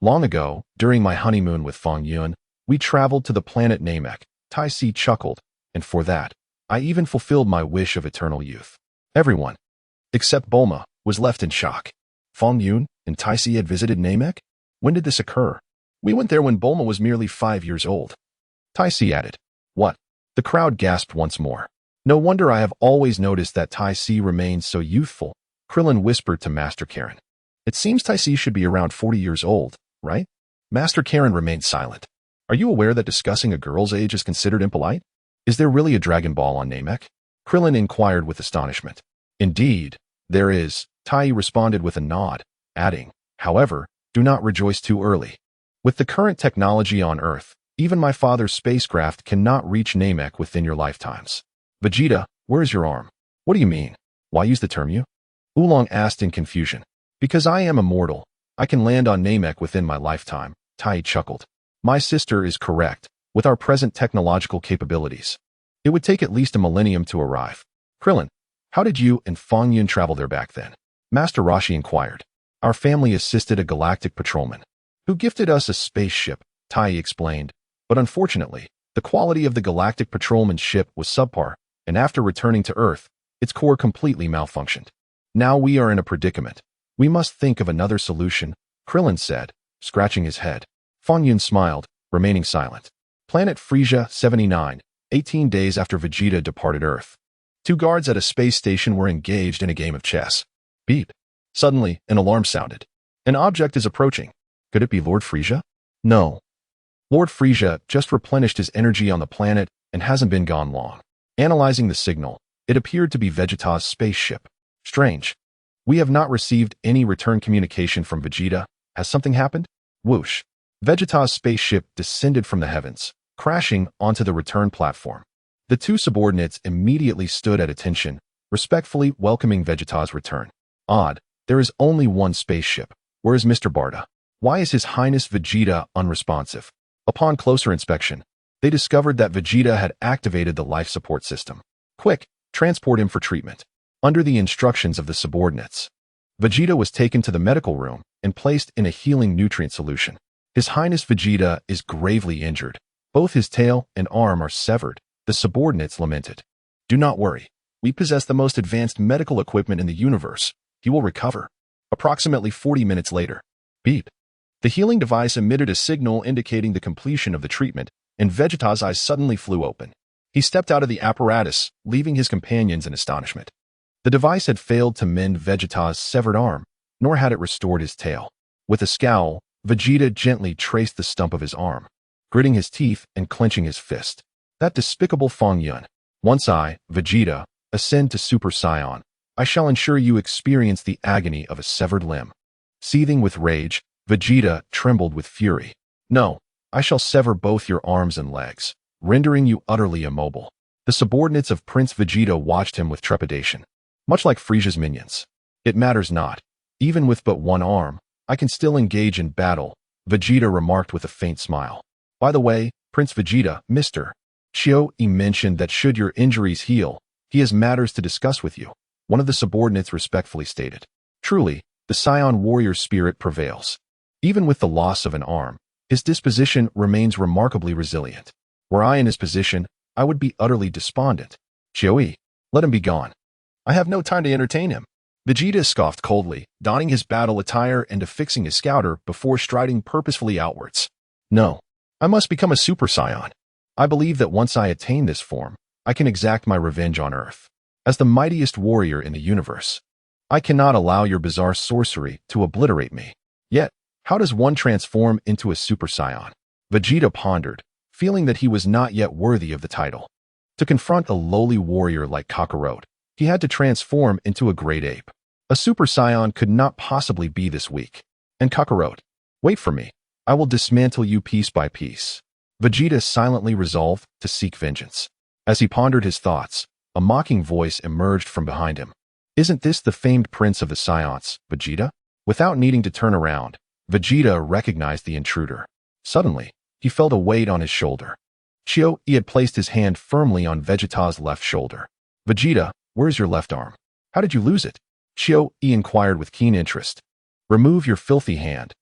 Long ago, during my honeymoon with Fong Yun, we traveled to the planet Namek. Tai Si chuckled, and for that, I even fulfilled my wish of eternal youth. Everyone, except Bulma, was left in shock. Fong Yun and Tai Si had visited Namek? When did this occur? We went there when Bulma was merely 5 years old. Tai Si added. What? The crowd gasped once more. No wonder I have always noticed that Tai Si remains so youthful, Krillin whispered to Master Karen. It seems Tai Si should be around 40 years old, right? Master Karen remained silent. Are you aware that discussing a girl's age is considered impolite? Is there really a Dragon Ball on Namek? Krillin inquired with astonishment. Indeed, there is, Tai responded with a nod, adding, however, do not rejoice too early. With the current technology on Earth, even my father's spacecraft cannot reach Namek within your lifetimes. Vegeta, where is your arm? What do you mean? Why use the term you? Oolong asked in confusion. Because I am immortal, I can land on Namek within my lifetime, Tai chuckled. My sister is correct. With our present technological capabilities, it would take at least a millennium to arrive. Krillin, how did you and Fong Yun travel there back then? Master Roshi inquired. Our family assisted a galactic patrolman, who gifted us a spaceship, Tai explained. But unfortunately, the quality of the galactic patrolman's ship was subpar, and after returning to Earth, its core completely malfunctioned. Now we are in a predicament. We must think of another solution, Krillin said, scratching his head. Fong Yun smiled, remaining silent. Planet Frieza 79, 18 days after Vegeta departed Earth. 2 guards at a space station were engaged in a game of chess. Beep. Suddenly, an alarm sounded. An object is approaching. Could it be Lord Frieza? No. Lord Frieza just replenished his energy on the planet and hasn't been gone long. Analyzing the signal, it appeared to be Vegeta's spaceship. Strange. We have not received any return communication from Vegeta. Has something happened? Whoosh. Vegeta's spaceship descended from the heavens, crashing onto the return platform. The 2 subordinates immediately stood at attention, respectfully welcoming Vegeta's return. Odd, there is only one spaceship. Where is Mr. Barda? Why is His Highness Vegeta unresponsive? Upon closer inspection, they discovered that Vegeta had activated the life support system. Quick, transport him for treatment. Under the instructions of the subordinates, Vegeta was taken to the medical room and placed in a healing nutrient solution. His Highness Vegeta is gravely injured. Both his tail and arm are severed, the subordinates lamented. Do not worry. We possess the most advanced medical equipment in the universe. He will recover. Approximately 40 minutes later. Beep. The healing device emitted a signal indicating the completion of the treatment, and Vegeta's eyes suddenly flew open. He stepped out of the apparatus, leaving his companions in astonishment. The device had failed to mend Vegeta's severed arm, nor had it restored his tail. With a scowl, Vegeta gently traced the stump of his arm, gritting his teeth and clenching his fist. That despicable Fong Yun. Once I, Vegeta, ascend to Super Saiyan, I shall ensure you experience the agony of a severed limb. Seething with rage, Vegeta trembled with fury. No, I shall sever both your arms and legs, rendering you utterly immobile. The subordinates of Prince Vegeta watched him with trepidation. Much like Frieza's minions. It matters not. Even with but one arm, I can still engage in battle, Vegeta remarked with a faint smile. By the way, Prince Vegeta, Mr. Chio-E mentioned that should your injuries heal, he has matters to discuss with you, one of the subordinates respectfully stated. Truly, the Saiyan warrior spirit prevails. Even with the loss of an arm, his disposition remains remarkably resilient. Were I in his position, I would be utterly despondent. Chio-E, let him be gone. I have no time to entertain him. Vegeta scoffed coldly, donning his battle attire and affixing his scouter before striding purposefully outwards. No, I must become a Super Saiyan. I believe that once I attain this form, I can exact my revenge on Earth. As the mightiest warrior in the universe, I cannot allow your bizarre sorcery to obliterate me. Yet, how does one transform into a Super Saiyan? Vegeta pondered, feeling that he was not yet worthy of the title. To confront a lowly warrior like Kakarot, he had to transform into a great ape. A Super Saiyan could not possibly be this weak. And Kakarot, wait for me. I will dismantle you piece by piece. Vegeta silently resolved to seek vengeance. As he pondered his thoughts, a mocking voice emerged from behind him. Isn't this the famed prince of the Saiyans, Vegeta? Without needing to turn around, Vegeta recognized the intruder. Suddenly, he felt a weight on his shoulder. He had placed his hand firmly on Vegeta's left shoulder. Vegeta, where's your left arm? How did you lose it? He inquired with keen interest. Remove your filthy hand.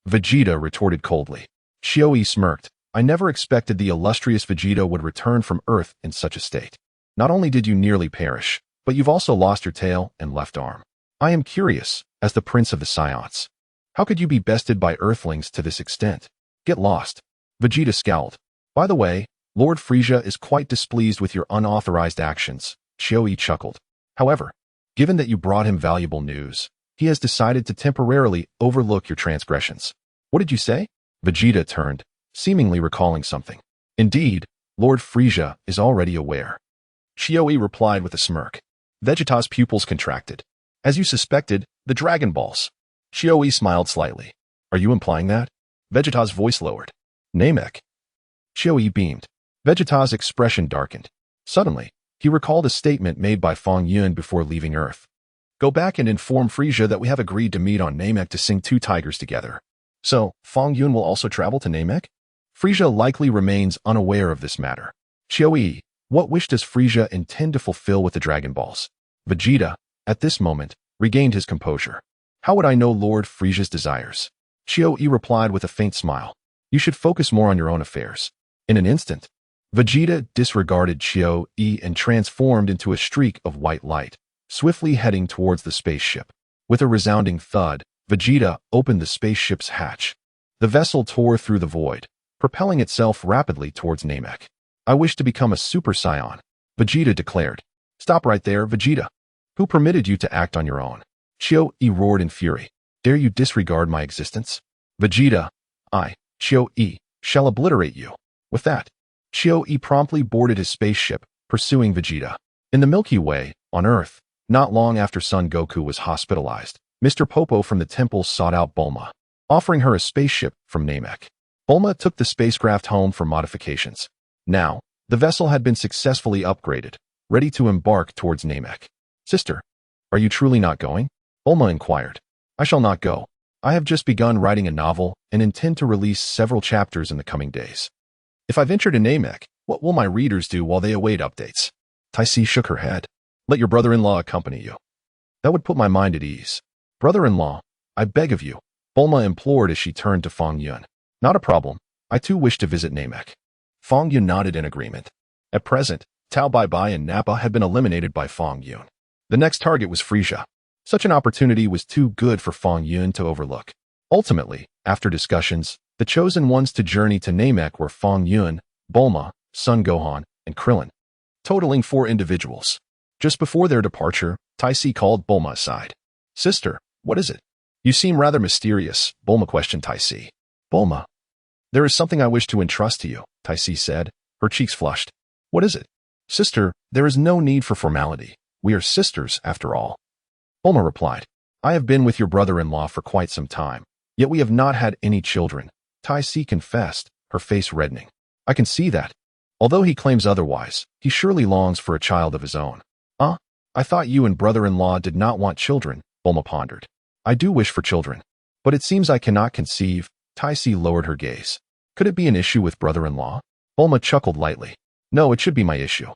Vegeta retorted coldly. He smirked. I never expected the illustrious Vegeta would return from Earth in such a state. Not only did you nearly perish, but you've also lost your tail and left arm. I am curious, as the Prince of the Saiyans. How could you be bested by Earthlings to this extent? Get lost. Vegeta scowled. By the way, Lord Frieza is quite displeased with your unauthorized actions. Chuckled. However, given that you brought him valuable news, he has decided to temporarily overlook your transgressions. What did you say? Vegeta turned, seemingly recalling something. Indeed, Lord Frieza is already aware. Replied with a smirk. Vegeta's pupils contracted. As you suspected, the Dragon Balls. Smiled slightly. Are you implying that? Vegeta's voice lowered. Namek. Beamed. Vegeta's expression darkened. Suddenly, he recalled a statement made by Fong Yun before leaving Earth. Go back and inform Frieza that we have agreed to meet on Namek to sing Two Tigers together. So, Fong Yun will also travel to Namek? Frieza likely remains unaware of this matter. What wish does Frieza intend to fulfill with the Dragon Balls? Vegeta, at this moment, regained his composure. How would I know Lord Frieza's desires? Replied with a faint smile. You should focus more on your own affairs. In an instant, Vegeta disregarded and transformed into a streak of white light, swiftly heading towards the spaceship. With a resounding thud, Vegeta opened the spaceship's hatch. The vessel tore through the void, propelling itself rapidly towards Namek. I wish to become a Super Saiyan, Vegeta declared. Stop right there, Vegeta. Who permitted you to act on your own? Roared in fury. Dare you disregard my existence? Vegeta, I, shall obliterate you. With that, promptly boarded his spaceship, pursuing Vegeta. In the Milky Way, on Earth, not long after Son Goku was hospitalized, Mr. Popo from the temple sought out Bulma, offering her a spaceship from Namek. Bulma took the spacecraft home for modifications. Now, the vessel had been successfully upgraded, ready to embark towards Namek. Sister, are you truly not going? Bulma inquired. I shall not go. I have just begun writing a novel and intend to release several chapters in the coming days. If I venture to Namek, what will my readers do while they await updates? Taisi shook her head. Let your brother-in-law accompany you. That would put my mind at ease. Brother-in-law, I beg of you, Bulma implored as she turned to Fong Yun. Not a problem. I too wish to visit Namek. Fong Yun nodded in agreement. At present, Tao Bai Bai and Nappa had been eliminated by Fong Yun. The next target was Frieza. Such an opportunity was too good for Fong Yun to overlook. Ultimately, after discussions, the chosen ones to journey to Namek were Fong Yun, Bulma, Son Gohan, and Krillin, totaling 4 individuals. Just before their departure, Taisi called Bulma aside. Sister, what is it? You seem rather mysterious, Bulma questioned Taisi. Bulma, there is something I wish to entrust to you, Taisi said, her cheeks flushed. What is it? Sister, there is no need for formality. We are sisters, after all. Bulma replied. I have been with your brother-in-law for quite some time, yet we have not had any children. Taisi confessed, her face reddening. I can see that. Although he claims otherwise, he surely longs for a child of his own. I thought you and brother-in-law did not want children, Bulma pondered. I do wish for children, but it seems I cannot conceive. Taisi lowered her gaze. Could it be an issue with brother-in-law? Bulma chuckled lightly. No, it should be my issue.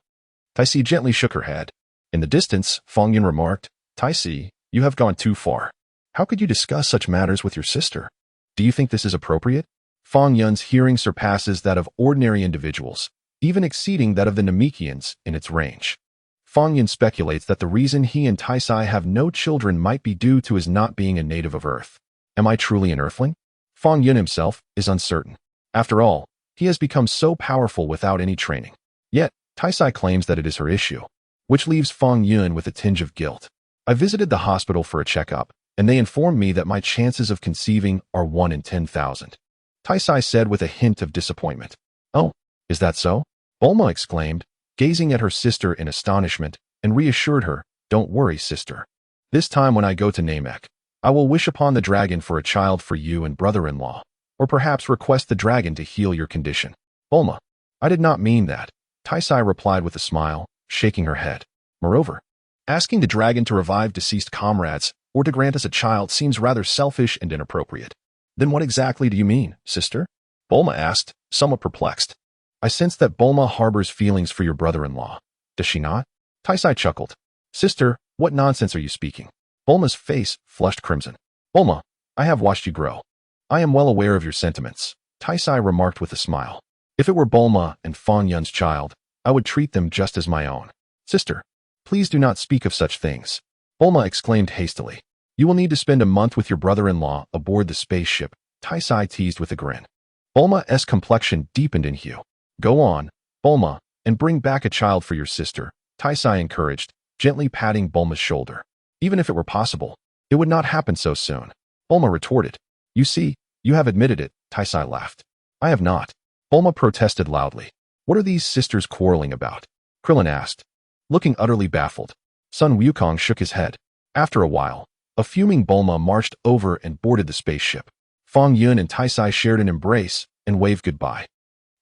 Taisi gently shook her head. In the distance, Fong Yun remarked, Taisi, you have gone too far. How could you discuss such matters with your sister? Do you think this is appropriate? Fong Yun's hearing surpasses that of ordinary individuals, even exceeding that of the Namekians in its range. Fong Yun speculates that the reason he and Taisai have no children might be due to his not being a native of Earth. Am I truly an Earthling? Fong Yun himself is uncertain. After all, he has become so powerful without any training. Yet, Taisai claims that it is her issue, which leaves Fong Yun with a tinge of guilt. I visited the hospital for a checkup, and they informed me that my chances of conceiving are 1 in 10,000. Taisai said with a hint of disappointment. Oh, is that so? Bulma exclaimed, gazing at her sister in astonishment, and reassured her, don't worry, sister. This time when I go to Namek, I will wish upon the dragon for a child for you and brother-in-law. or perhaps request the dragon to heal your condition. Bulma, I did not mean that, Taisai replied with a smile, shaking her head. Moreover, asking the dragon to revive deceased comrades or to grant us a child seems rather selfish and inappropriate. Then what exactly do you mean, sister? Bulma asked, somewhat perplexed. I sense that Bulma harbors feelings for your brother-in-law. Does she not? Taisai chuckled. Sister, what nonsense are you speaking? Bulma's face flushed crimson. Bulma, I have watched you grow. I am well aware of your sentiments, Taisai remarked with a smile. If it were Bulma and Fong Yun's child, I would treat them just as my own. Sister, please do not speak of such things, Bulma exclaimed hastily. You will need to spend a month with your brother-in-law aboard the spaceship, Taisai teased with a grin. Bulma's complexion deepened in hue. Go on, Bulma, and bring back a child for your sister, Taisai encouraged, gently patting Bulma's shoulder. Even if it were possible, it would not happen so soon. Bulma retorted. You see, you have admitted it, Taisai laughed. I have not. Bulma protested loudly. What are these sisters quarreling about? Krillin asked. Looking utterly baffled, Sun Wukong shook his head. After a while, a fuming Bulma marched over and boarded the spaceship. Fong Yun and Taisai shared an embrace and waved goodbye.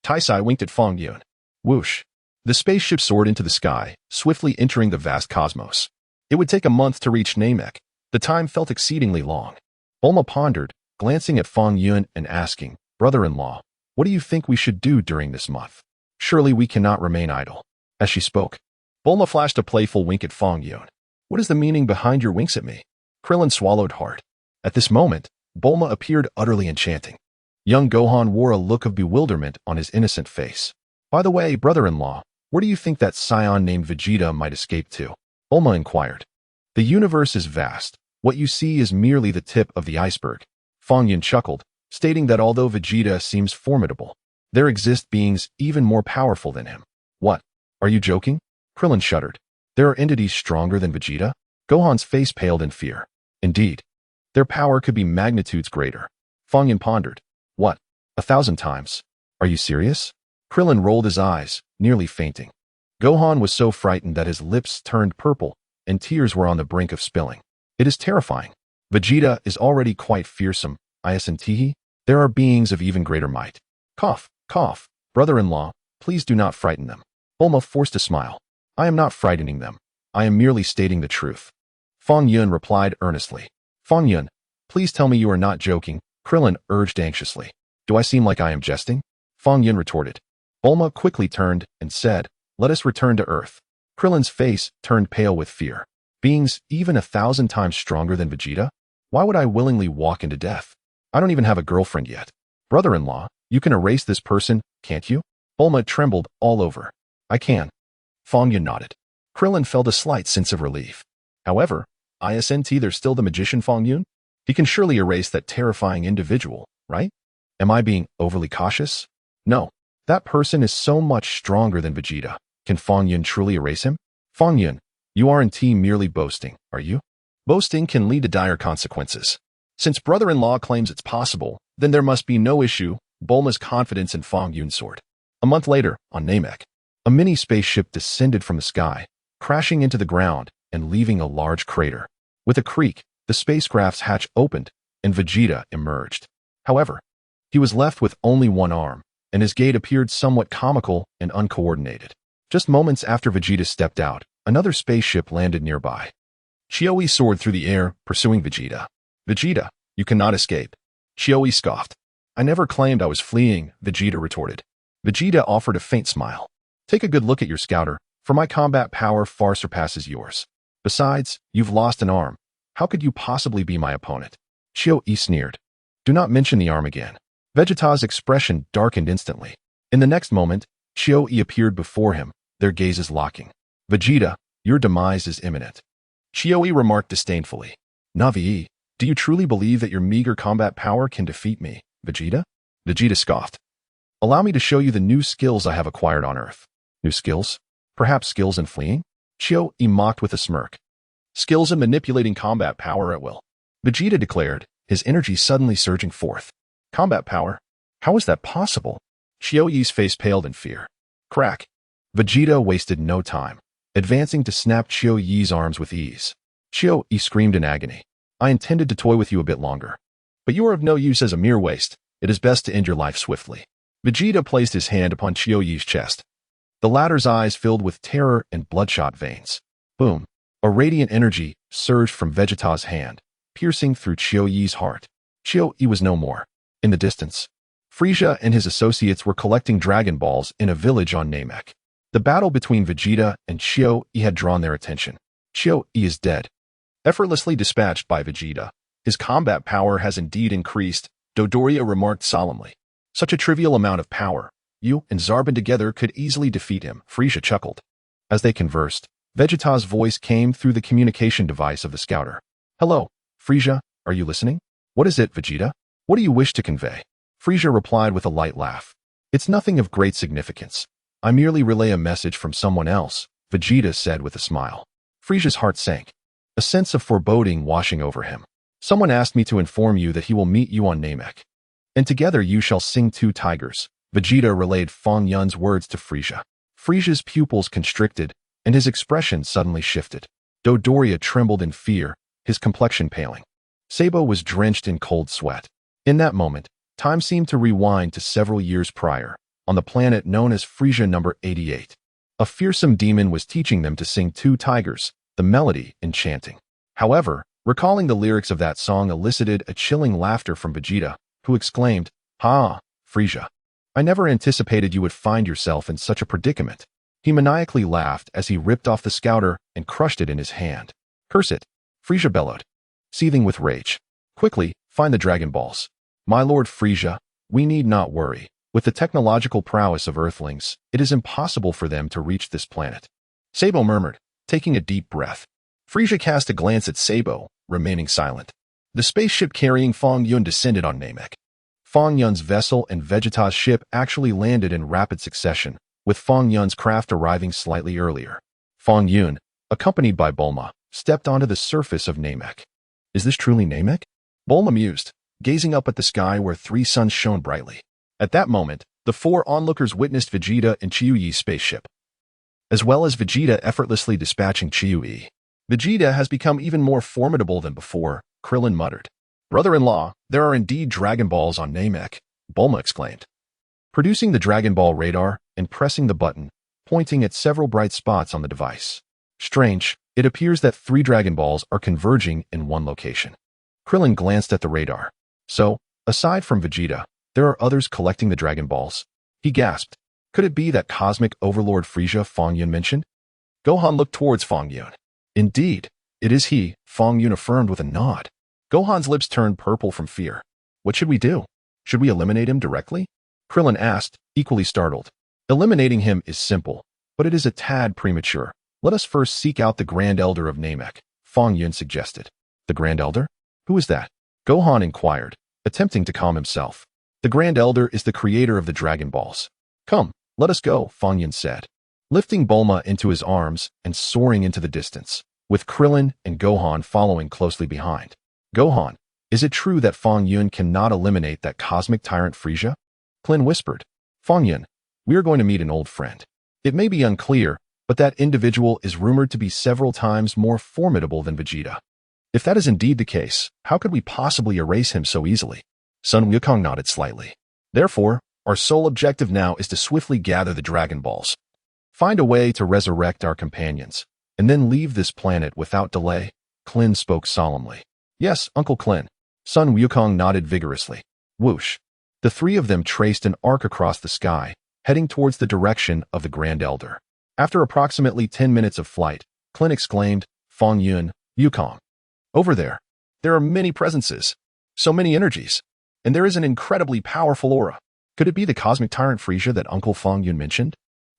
Taisai winked at Fong Yun. Whoosh. The spaceship soared into the sky, swiftly entering the vast cosmos. It would take a month to reach Namek. The time felt exceedingly long. Bulma pondered, glancing at Fong Yun and asking, Brother-in-law, what do you think we should do during this month? Surely we cannot remain idle. As she spoke, Bulma flashed a playful wink at Fong Yun. What is the meaning behind your winks at me? Krillin swallowed hard. At this moment, Bulma appeared utterly enchanting. Young Gohan wore a look of bewilderment on his innocent face. By the way, brother-in-law, where do you think that Saiyan named Vegeta might escape to? Bulma inquired. The universe is vast. What you see is merely the tip of the iceberg. Fong Yun chuckled, stating that although Vegeta seems formidable, there exist beings even more powerful than him. What? Are you joking? Krillin shuddered. There are entities stronger than Vegeta? Gohan's face paled in fear. Indeed. Their power could be magnitudes greater. Fong Yun pondered. What? 1,000 times? Are you serious? Krillin rolled his eyes, nearly fainting. Gohan was so frightened that his lips turned purple, and tears were on the brink of spilling. It is terrifying. Vegeta is already quite fearsome, isn't. There are beings of even greater might. Cough, cough. Brother-in-law, please do not frighten them. Bulma forced a smile. I am not frightening them. I am merely stating the truth. Fong Yun replied earnestly. Fong Yun, please tell me you are not joking, Krillin urged anxiously. Do I seem like I am jesting? Fong Yun retorted. Bulma quickly turned and said, let us return to Earth. Krillin's face turned pale with fear. Beings even 1,000 times stronger than Vegeta? Why would I willingly walk into death? I don't even have a girlfriend yet. Brother-in-law, you can erase this person, can't you? Bulma trembled all over. I can. Fong Yun nodded. Krillin felt a slight sense of relief. However, isn't there's still the magician Fong Yun? He can surely erase that terrifying individual, right? Am I being overly cautious? No. That person is so much stronger than Vegeta. Can Fong Yun truly erase him? Fong Yun, you aren't merely boasting, are you? Boasting can lead to dire consequences. Since brother-in-law claims it's possible, then there must be no issue. Bulma's confidence in Fong Yun soared. A month later, on Namek, a mini spaceship descended from the sky, crashing into the ground and leaving a large crater. With a creak, the spacecraft's hatch opened, and Vegeta emerged. However, he was left with only one arm, and his gait appeared somewhat comical and uncoordinated. Just moments after Vegeta stepped out, another spaceship landed nearby. Chioi soared through the air, pursuing Vegeta. Vegeta, you cannot escape. Chioi scoffed. I never claimed I was fleeing, Vegeta retorted. Vegeta offered a faint smile. Take a good look at your scouter, for my combat power far surpasses yours. Besides, you've lost an arm. How could you possibly be my opponent? Chioi sneered. Do not mention the arm again. Vegeta's expression darkened instantly. In the next moment, Chioi appeared before him, their gazes locking. Vegeta, your demise is imminent. Chioi remarked disdainfully. Navi, do you truly believe that your meager combat power can defeat me, Vegeta? Vegeta scoffed. Allow me to show you the new skills I have acquired on Earth. New skills? Perhaps skills in fleeing? Chioi mocked with a smirk. Skills in manipulating combat power at will. Vegeta declared, his energy suddenly surging forth. Combat power? How is that possible? Chioi's face paled in fear. Crack. Vegeta wasted no time, advancing to snap Chioi's arms with ease. Chioi screamed in agony. I intended to toy with you a bit longer. But you are of no use as a mere waste. It is best to end your life swiftly. Vegeta placed his hand upon Qiuyi's chest. The latter's eyes filled with terror and bloodshot veins. Boom! A radiant energy surged from Vegeta's hand, piercing through Qiuyi's heart. Qiuyi was no more. In the distance, Frieza and his associates were collecting Dragon Balls in a village on Namek. The battle between Vegeta and Qiuyi had drawn their attention. Qiuyi is dead. Effortlessly dispatched by Vegeta, his combat power has indeed increased, Dodoria remarked solemnly. Such a trivial amount of power. You and Zarbin together could easily defeat him, Frieza chuckled. As they conversed, Vegeta's voice came through the communication device of the scouter. Hello, Frieza, are you listening? What is it, Vegeta? What do you wish to convey? Frieza replied with a light laugh. It's nothing of great significance. I merely relay a message from someone else, Vegeta said with a smile. Frieza's heart sank, a sense of foreboding washing over him. Someone asked me to inform you that he will meet you on Namek. And together you shall sing two tigers. Vegeta relayed Fong Yun's words to Frieza. Frieza's pupils constricted, and his expression suddenly shifted. Dodoria trembled in fear, his complexion paling. Sabo was drenched in cold sweat. In that moment, time seemed to rewind to several years prior, on the planet known as Frieza number 88. A fearsome demon was teaching them to sing two tigers, the melody enchanting. However, recalling the lyrics of that song elicited a chilling laughter from Vegeta, who exclaimed, "Ha, Frieza. I never anticipated you would find yourself in such a predicament." He maniacally laughed as he ripped off the scouter and crushed it in his hand. "Curse it," Frieza bellowed, seething with rage. "Quickly, find the Dragon Balls. My Lord Frieza, we need not worry. With the technological prowess of Earthlings, it is impossible for them to reach this planet." Sabo murmured, taking a deep breath. Frieza cast a glance at Sabo, remaining silent. The spaceship carrying Fong Yun descended on Namek. Fong Yun's vessel and Vegeta's ship actually landed in rapid succession, with Fong Yun's craft arriving slightly earlier. Fong Yun, accompanied by Bulma, stepped onto the surface of Namek. Is this truly Namek? Bulma mused, gazing up at the sky where three suns shone brightly. At that moment, the four onlookers witnessed Vegeta and Qiuyi's spaceship, as well as Vegeta effortlessly dispatching Qiuyi. Vegeta has become even more formidable than before, Krillin muttered. Brother-in-law, there are indeed Dragon Balls on Namek, Bulma exclaimed. Producing the Dragon Ball radar and pressing the button, pointing at several bright spots on the device. Strange, it appears that 3 Dragon Balls are converging in one location. Krillin glanced at the radar. So, aside from Vegeta, there are others collecting the Dragon Balls. He gasped. Could it be that cosmic overlord Frieza Fong Yun mentioned? Gohan looked towards Fong Yun. Indeed, it is he, Fong Yun affirmed with a nod. Gohan's lips turned purple from fear. What should we do? Should we eliminate him directly? Krillin asked, equally startled. Eliminating him is simple, but it is a tad premature. Let us first seek out the Grand Elder of Namek, Fong Yun suggested. The Grand Elder? Who is that? Gohan inquired, attempting to calm himself. The Grand Elder is the creator of the Dragon Balls. Come, let us go, Fong Yun said, lifting Bulma into his arms and soaring into the distance, with Krillin and Gohan following closely behind. Gohan, is it true that Fong Yun cannot eliminate that cosmic tyrant Frieza? Klin whispered. Fong Yun, we are going to meet an old friend. It may be unclear, but that individual is rumored to be several times more formidable than Vegeta. If that is indeed the case, how could we possibly erase him so easily? Sun Wukong nodded slightly. Therefore, our sole objective now is to swiftly gather the Dragon Balls. Find a way to resurrect our companions, and then leave this planet without delay, Klin spoke solemnly. Yes, Uncle Klin. Sun Wukong nodded vigorously. Whoosh. The three of them traced an arc across the sky, heading towards the direction of the Grand Elder. After approximately 10 minutes of flight, Klin exclaimed, Fong Yun, Wukong. Over there. There are many presences. So many energies. And there is an incredibly powerful aura. Could it be the cosmic tyrant Frieza that Uncle Fong Yun mentioned?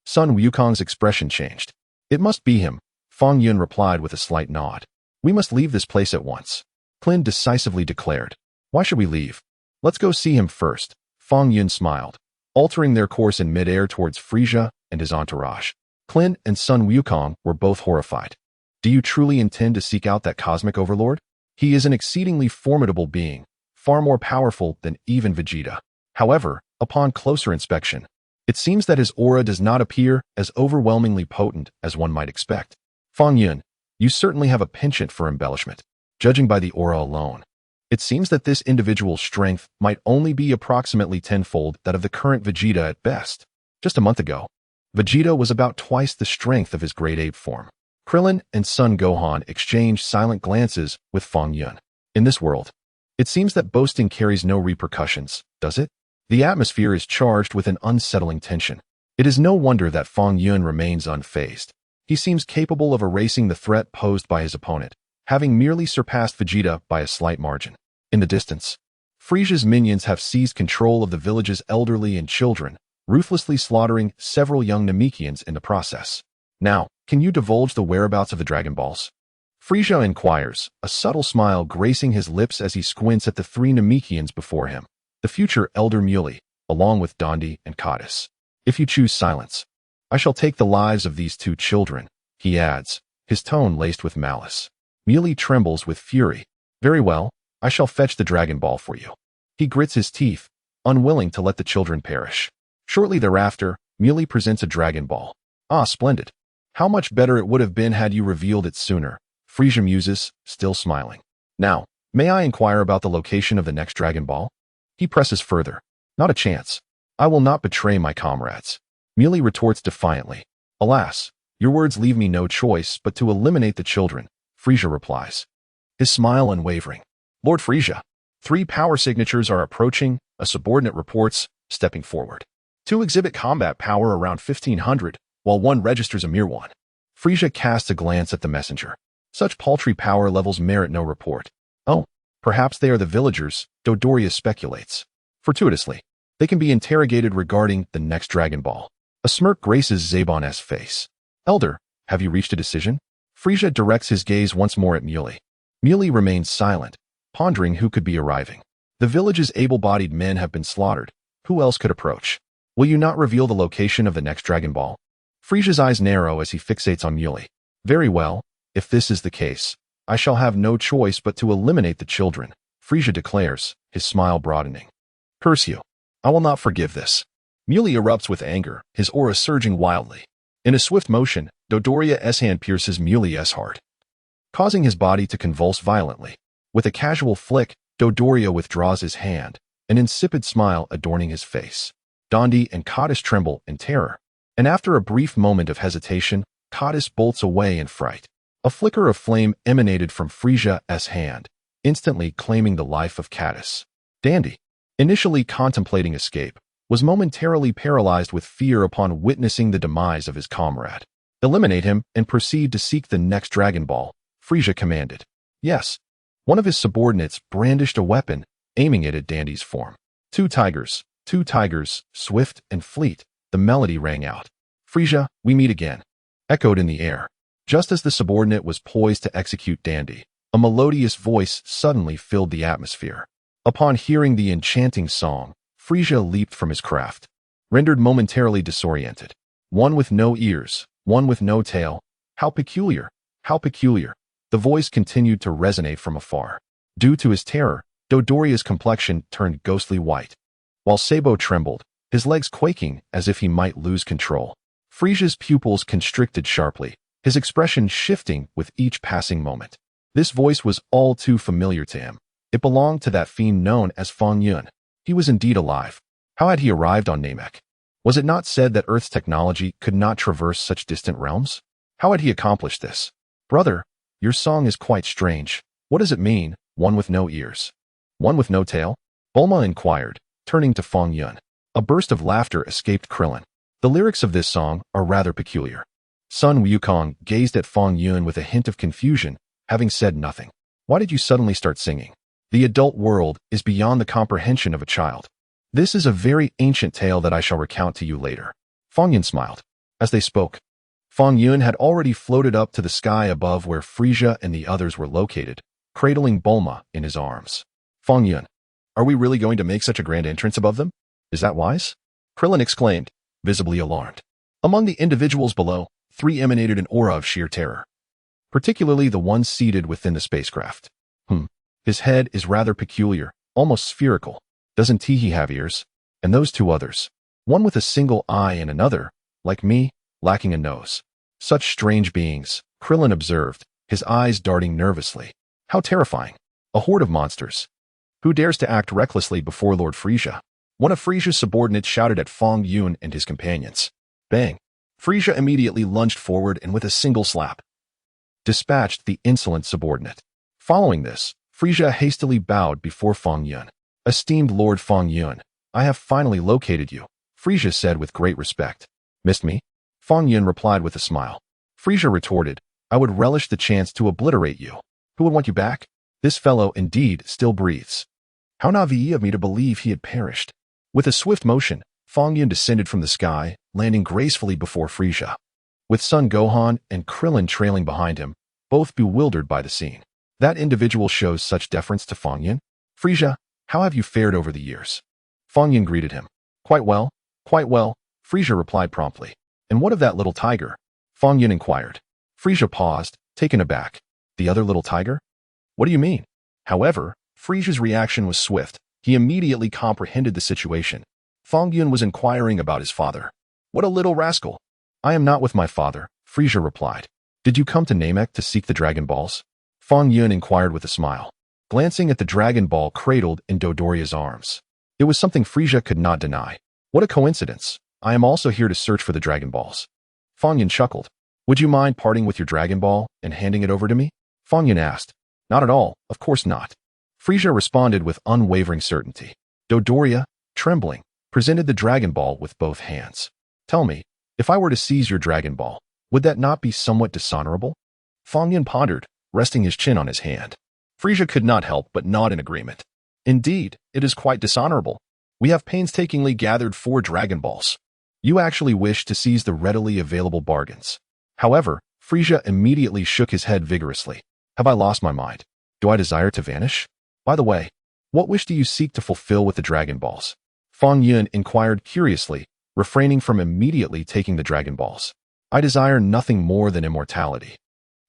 Sun Wukong's expression changed. It must be him, Fong Yun replied with a slight nod. We must leave this place at once. Klin decisively declared. Why should we leave? Let's go see him first, Fong Yun smiled, altering their course in midair towards Frieza and his entourage. Klin and Sun Wukong were both horrified. Do you truly intend to seek out that cosmic overlord? He is an exceedingly formidable being, far more powerful than even Vegeta. However, upon closer inspection, it seems that his aura does not appear as overwhelmingly potent as one might expect. Fong Yun, you certainly have a penchant for embellishment, judging by the aura alone. It seems that this individual's strength might only be approximately tenfold that of the current Vegeta at best. Just a month ago, Vegeta was about twice the strength of his great ape form. Krillin and Son Gohan exchanged silent glances with Fong Yun. In this world, it seems that boasting carries no repercussions, does it? The atmosphere is charged with an unsettling tension. It is no wonder that Fong Yun remains unfazed. He seems capable of erasing the threat posed by his opponent, having merely surpassed Vegeta by a slight margin. In the distance, Frieza's minions have seized control of the village's elderly and children, ruthlessly slaughtering several young Namekians in the process. Now, can you divulge the whereabouts of the Dragon Balls? Frieza inquires, a subtle smile gracing his lips as he squints at the three Namekians before him, the future Elder Muley, along with Dondi and Codis. If you choose silence, I shall take the lives of these two children, he adds, his tone laced with malice. Muley trembles with fury. Very well, I shall fetch the Dragon Ball for you. He grits his teeth, unwilling to let the children perish. Shortly thereafter, Muley presents a Dragon Ball. Ah, splendid. How much better it would have been had you revealed it sooner, Frieza muses, still smiling. Now, may I inquire about the location of the next Dragon Ball? He presses further. Not a chance. I will not betray my comrades. Muley retorts defiantly. Alas, your words leave me no choice but to eliminate the children, Frieza replies. His smile unwavering. Lord Frieza, 3 power signatures are approaching, a subordinate reports, stepping forward. 2 exhibit combat power around 1500, while 1 registers a mere 1. Frieza casts a glance at the messenger. Such paltry power levels merit no report. Oh, perhaps they are the villagers, Dodoria speculates. Fortuitously, they can be interrogated regarding the next Dragon Ball. A smirk graces Zabon's face. Elder, have you reached a decision? Frieza directs his gaze once more at Muley. Muley remains silent, pondering who could be arriving. The village's able-bodied men have been slaughtered. Who else could approach? Will you not reveal the location of the next Dragon Ball? Frieza's eyes narrow as he fixates on Muley. Very well, if this is the case, I shall have no choice but to eliminate the children, Frieza declares, his smile broadening. Curse you. I will not forgive this. Muley erupts with anger, his aura surging wildly. In a swift motion, Dodoria's hand pierces Muley's heart, causing his body to convulse violently. With a casual flick, Dodoria withdraws his hand, an insipid smile adorning his face. Dondi and Codis tremble in terror, and after a brief moment of hesitation, Codis bolts away in fright. A flicker of flame emanated from Frieza's hand, instantly claiming the life of Codis. Dandy, initially contemplating escape, was momentarily paralyzed with fear upon witnessing the demise of his comrade. Eliminate him and proceed to seek the next Dragon Ball, Frieza commanded. Yes. One of his subordinates brandished a weapon, aiming it at Dandy's form. Two tigers, swift and fleet, the melody rang out. Frieza, we meet again. Echoed in the air. Just as the subordinate was poised to execute Dandy, a melodious voice suddenly filled the atmosphere. Upon hearing the enchanting song, Frieza leaped from his craft, rendered momentarily disoriented. One with no ears, one with no tail. How peculiar, how peculiar. The voice continued to resonate from afar. Due to his terror, Dodoria's complexion turned ghostly white, while Sabo trembled, his legs quaking as if he might lose control. Frieza's pupils constricted sharply, his expression shifting with each passing moment. This voice was all too familiar to him. It belonged to that fiend known as Fang Yun. He was indeed alive. How had he arrived on Namek? Was it not said that Earth's technology could not traverse such distant realms? How had he accomplished this? Brother, your song is quite strange. What does it mean, one with no ears? One with no tail? Bulma inquired, turning to Fong Yun. A burst of laughter escaped Krillin. The lyrics of this song are rather peculiar. Sun Wukong gazed at Fong Yun with a hint of confusion, having said nothing. Why did you suddenly start singing? The adult world is beyond the comprehension of a child. This is a very ancient tale that I shall recount to you later. Fong Yun smiled. As they spoke, Fong Yun had already floated up to the sky above where Frieza and the others were located, cradling Bulma in his arms. Fong Yun, are we really going to make such a grand entrance above them? Is that wise? Krillin exclaimed, visibly alarmed. Among the individuals below, 3 emanated an aura of sheer terror, particularly the one seated within the spacecraft. His head is rather peculiar, almost spherical. Doesn't he have ears? And those 2 others, one with a single eye and another, like me, lacking a nose. Such strange beings, Krillin observed, his eyes darting nervously. How terrifying. A horde of monsters. Who dares to act recklessly before Lord Frieza? One of Frieza's subordinates shouted at Fong Yun and his companions. Bang! Frieza immediately lunged forward and with a single slap, dispatched the insolent subordinate. Following this, Frieza hastily bowed before Fong Yun. Esteemed Lord Fong Yun, I have finally located you, Frieza said with great respect. Missed me? Fong Yun replied with a smile. Frieza retorted, I would relish the chance to obliterate you. Who would want you back? This fellow indeed still breathes. How naive of me to believe he had perished. With a swift motion, Fong Yun descended from the sky, landing gracefully before Frieza. With Son Gohan and Krillin trailing behind him, both bewildered by the scene. That individual shows such deference to Fong Yun? Frieza, how have you fared over the years? Fong Yun greeted him. Quite well, Frieza replied promptly. And what of that little tiger? Fong Yun inquired. Frieza paused, taken aback. The other little tiger? What do you mean? However, Frieza's reaction was swift. He immediately comprehended the situation. Fong Yun was inquiring about his father. What a little rascal! I am not with my father, Frieza replied. Did you come to Namek to seek the Dragon Balls? Fong Yun inquired with a smile, glancing at the Dragon Ball cradled in Dodoria's arms. It was something Frieza could not deny. What a coincidence! I am also here to search for the Dragon Balls. Fong Yun chuckled. Would you mind parting with your Dragon Ball and handing it over to me? Fong Yun asked. Not at all, of course not. Frieza responded with unwavering certainty. Dodoria, trembling, presented the Dragon Ball with both hands. Tell me, if I were to seize your Dragon Ball, would that not be somewhat dishonorable? Fong Yun pondered, resting his chin on his hand. Frieza could not help but nod in agreement. Indeed, it is quite dishonorable. We have painstakingly gathered 4 Dragon Balls. You actually wish to seize the readily available bargains. However, Frieza immediately shook his head vigorously. Have I lost my mind? Do I desire to vanish? By the way, what wish do you seek to fulfill with the Dragon Balls? Fong Yun inquired curiously, refraining from immediately taking the Dragon Balls. I desire nothing more than immortality.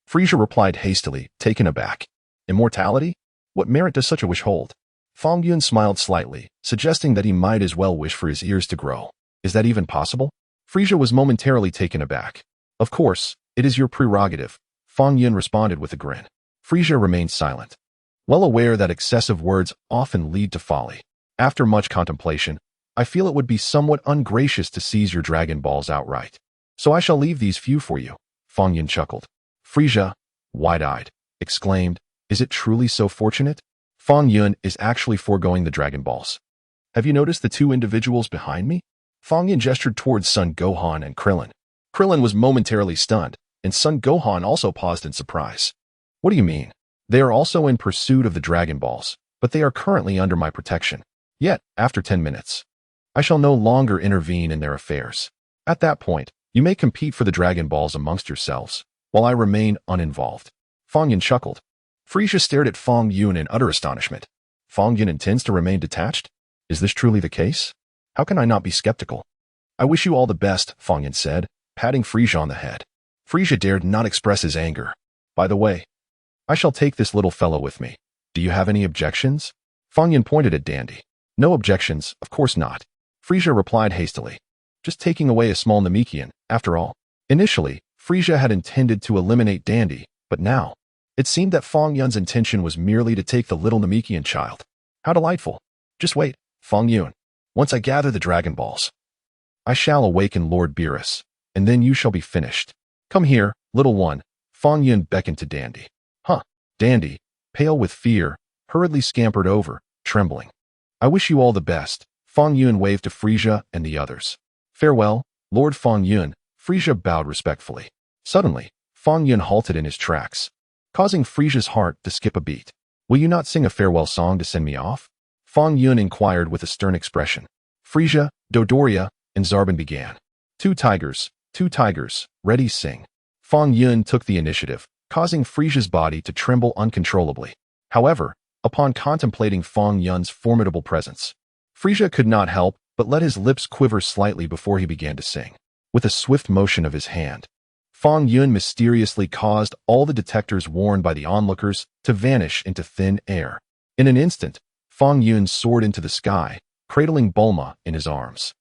Frieza replied hastily, taken aback. Immortality? What merit does such a wish hold? Fong Yun smiled slightly, suggesting that he might as well wish for his ears to grow. Is that even possible? Frieza was momentarily taken aback. Of course, it is your prerogative, Fong Yun responded with a grin. Frieza remained silent, well aware that excessive words often lead to folly. After much contemplation, I feel it would be somewhat ungracious to seize your Dragon Balls outright. So I shall leave these few for you, Fong Yun chuckled. Frieza, wide-eyed, exclaimed, is it truly so fortunate? Fong Yun is actually foregoing the Dragon Balls. Have you noticed the 2 individuals behind me? Fong Yun gestured towards Son Gohan and Krillin. Krillin was momentarily stunned, and Son Gohan also paused in surprise. What do you mean? They are also in pursuit of the Dragon Balls, but they are currently under my protection. Yet, after 10 minutes, I shall no longer intervene in their affairs. At that point, you may compete for the Dragon Balls amongst yourselves, while I remain uninvolved. Fong Yun chuckled. Frieza stared at Fong Yun in utter astonishment. Fong Yun intends to remain detached? Is this truly the case? How can I not be skeptical? I wish you all the best, Fong Yun said, patting Frieza on the head. Frieza dared not express his anger. By the way, I shall take this little fellow with me. Do you have any objections? Fong Yun pointed at Dandy. No objections, of course not. Frieza replied hastily. Just taking away a small Namekian, after all. Initially, Frieza had intended to eliminate Dandy, but now, it seemed that Fong Yun's intention was merely to take the little Namekian child. How delightful. Just wait, Fong Yun. Once I gather the Dragon Balls, I shall awaken Lord Beerus, and then you shall be finished. Come here, little one. Fong Yun beckoned to Dandy. Dandy, pale with fear, hurriedly scampered over, trembling. I wish you all the best. Fong Yun waved to Frieza and the others. Farewell, Lord Fong Yun. Frieza bowed respectfully. Suddenly, Fong Yun halted in his tracks, causing Frieza's heart to skip a beat. Will you not sing a farewell song to send me off? Fong Yun inquired with a stern expression. Frieza, Dodoria, and Zarbon began. 2 tigers, ready sing. Fong Yun took the initiative, causing Frieza's body to tremble uncontrollably. However, upon contemplating Fong Yun's formidable presence, Frieza could not help but let his lips quiver slightly before he began to sing. With a swift motion of his hand, Fong Yun mysteriously caused all the detectors worn by the onlookers to vanish into thin air. In an instant, Fong Yun soared into the sky, cradling Bulma in his arms.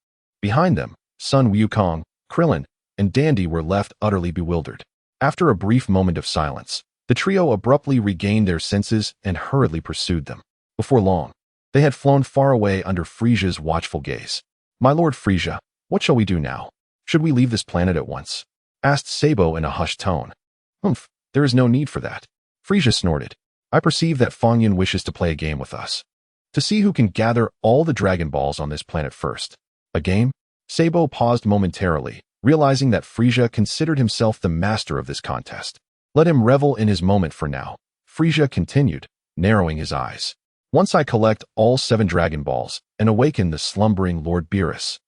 Behind them, Sun Wukong, Krillin, and Dandy were left utterly bewildered. After a brief moment of silence, the trio abruptly regained their senses and hurriedly pursued them. Before long, They had flown far away under Frieza's watchful gaze. "My lord Frieza, what shall we do now? Should we leave this planet at once?" asked Sabo in a hushed tone. "Humph, there is no need for that." Frieza snorted. "I perceive that Fong Yun wishes to play a game with us. To see who can gather all the Dragon Balls on this planet first." "A game?" Sabo paused momentarily, realizing that Frieza considered himself the master of this contest. "Let him revel in his moment for now," Frieza continued, narrowing his eyes. "Once I collect all 7 Dragon Balls and awaken the slumbering Lord Beerus,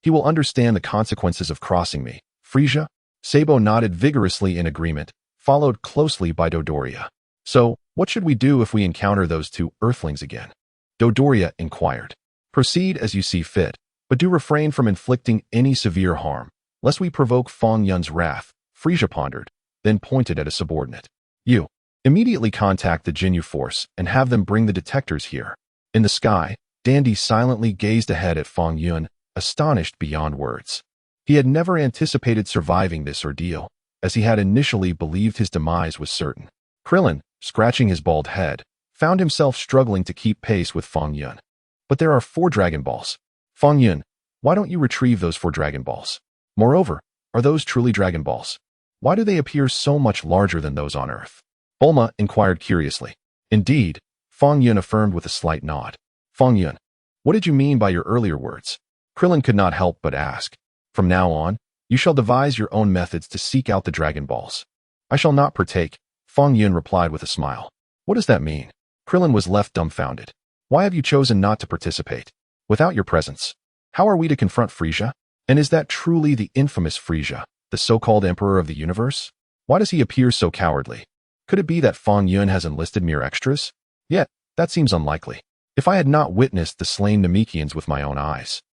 he will understand the consequences of crossing me." "Frieza?" Sabo nodded vigorously in agreement, followed closely by Dodoria. "So, what should we do if we encounter those 2 Earthlings again?" Dodoria inquired. "Proceed as you see fit, but do refrain from inflicting any severe harm, lest we provoke Fong Yun's wrath," Frieza pondered, then pointed at a subordinate. "You immediately contact the Jinyu force and have them bring the detectors here." In the sky, Dandy silently gazed ahead at Fong Yun, astonished beyond words. He had never anticipated surviving this ordeal, as he had initially believed his demise was certain. Krillin, scratching his bald head, found himself struggling to keep pace with Fong Yun. "But there are 4 Dragon Balls. Fong Yun, why don't you retrieve those 4 Dragon Balls? Moreover, are those truly Dragon Balls? Why do they appear so much larger than those on Earth?" Bulma inquired curiously. "Indeed," Fong Yun affirmed with a slight nod. "Fong Yun, what did you mean by your earlier words?" Krillin could not help but ask. "From now on, you shall devise your own methods to seek out the Dragon Balls." "I shall not partake," Fong Yun replied with a smile. "What does that mean?" Krillin was left dumbfounded. "Why have you chosen not to participate? Without your presence, how are we to confront Frieza? And is that truly the infamous Frieza, the so-called Emperor of the Universe? Why does he appear so cowardly? Could it be that Fong Yun has enlisted mere extras? Yet, that seems unlikely. If I had not witnessed the slain Namekians with my own eyes,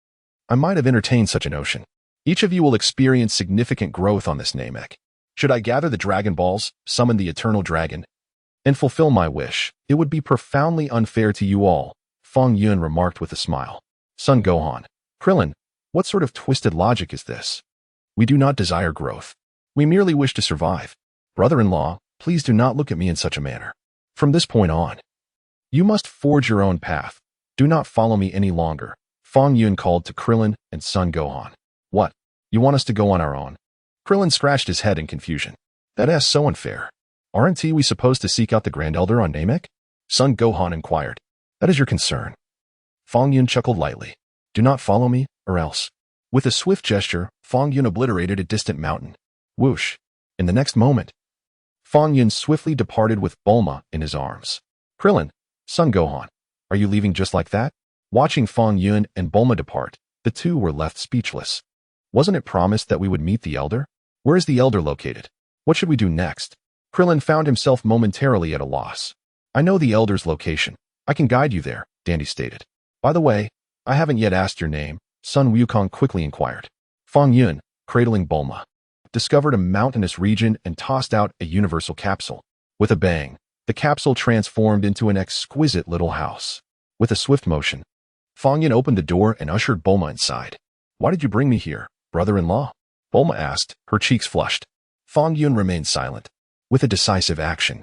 I might have entertained such a notion. Each of you will experience significant growth on this Namek. Should I gather the Dragon Balls, summon the Eternal Dragon, and fulfill my wish, it would be profoundly unfair to you all," Fong Yun remarked with a smile. Son Gohan. "Krillin, what sort of twisted logic is this? We do not desire growth. We merely wish to survive. Brother-in-law, please do not look at me in such a manner. From this point on, you must forge your own path. Do not follow me any longer," Fong Yun called to Krillin and Son Gohan. "What? You want us to go on our own?" Krillin scratched his head in confusion. "That is so unfair. Aren't we supposed to seek out the Grand Elder on Namek?" Son Gohan inquired. "That is your concern." Fong Yun chuckled lightly. "Do not follow me, or else." With a swift gesture, Fong Yun obliterated a distant mountain. Whoosh! In the next moment, Fong Yun swiftly departed with Bulma in his arms. "Krillin, Son Gohan, are you leaving just like that?" Watching Fong Yun and Bulma depart, the two were left speechless. Wasn't it promised that we would meet the Elder? Where is the Elder located? What should we do next? Krillin found himself momentarily at a loss. "I know the Elder's location. I can guide you there," Dandy stated. "By the way, I haven't yet asked your name," Sun Wukong quickly inquired. Fong Yun, cradling Bulma, discovered a mountainous region and tossed out a universal capsule. With a bang, the capsule transformed into an exquisite little house. With a swift motion, Fong Yun opened the door and ushered Bulma inside. "Why did you bring me here, brother-in-law?" Bulma asked, her cheeks flushed. Fong Yun remained silent. With a decisive action,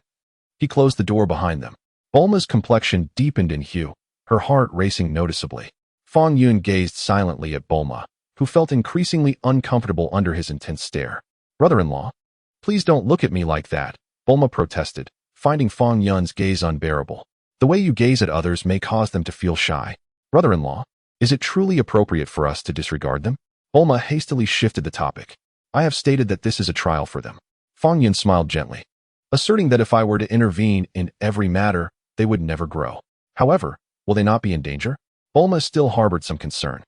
he closed the door behind them. Bulma's complexion deepened in hue, her heart racing noticeably. Fong Yun gazed silently at Bulma, who felt increasingly uncomfortable under his intense stare. "Brother-in-law, please don't look at me like that," Bulma protested, finding Fong Yun's gaze unbearable. "The way you gaze at others may cause them to feel shy. Brother-in-law, is it truly appropriate for us to disregard them?" Bulma hastily shifted the topic. "I have stated that this is a trial for them." Fong Yun smiled gently, asserting that if I were to intervene in every matter, they would never grow. "However, will they not be in danger?" Bulma still harbored some concern.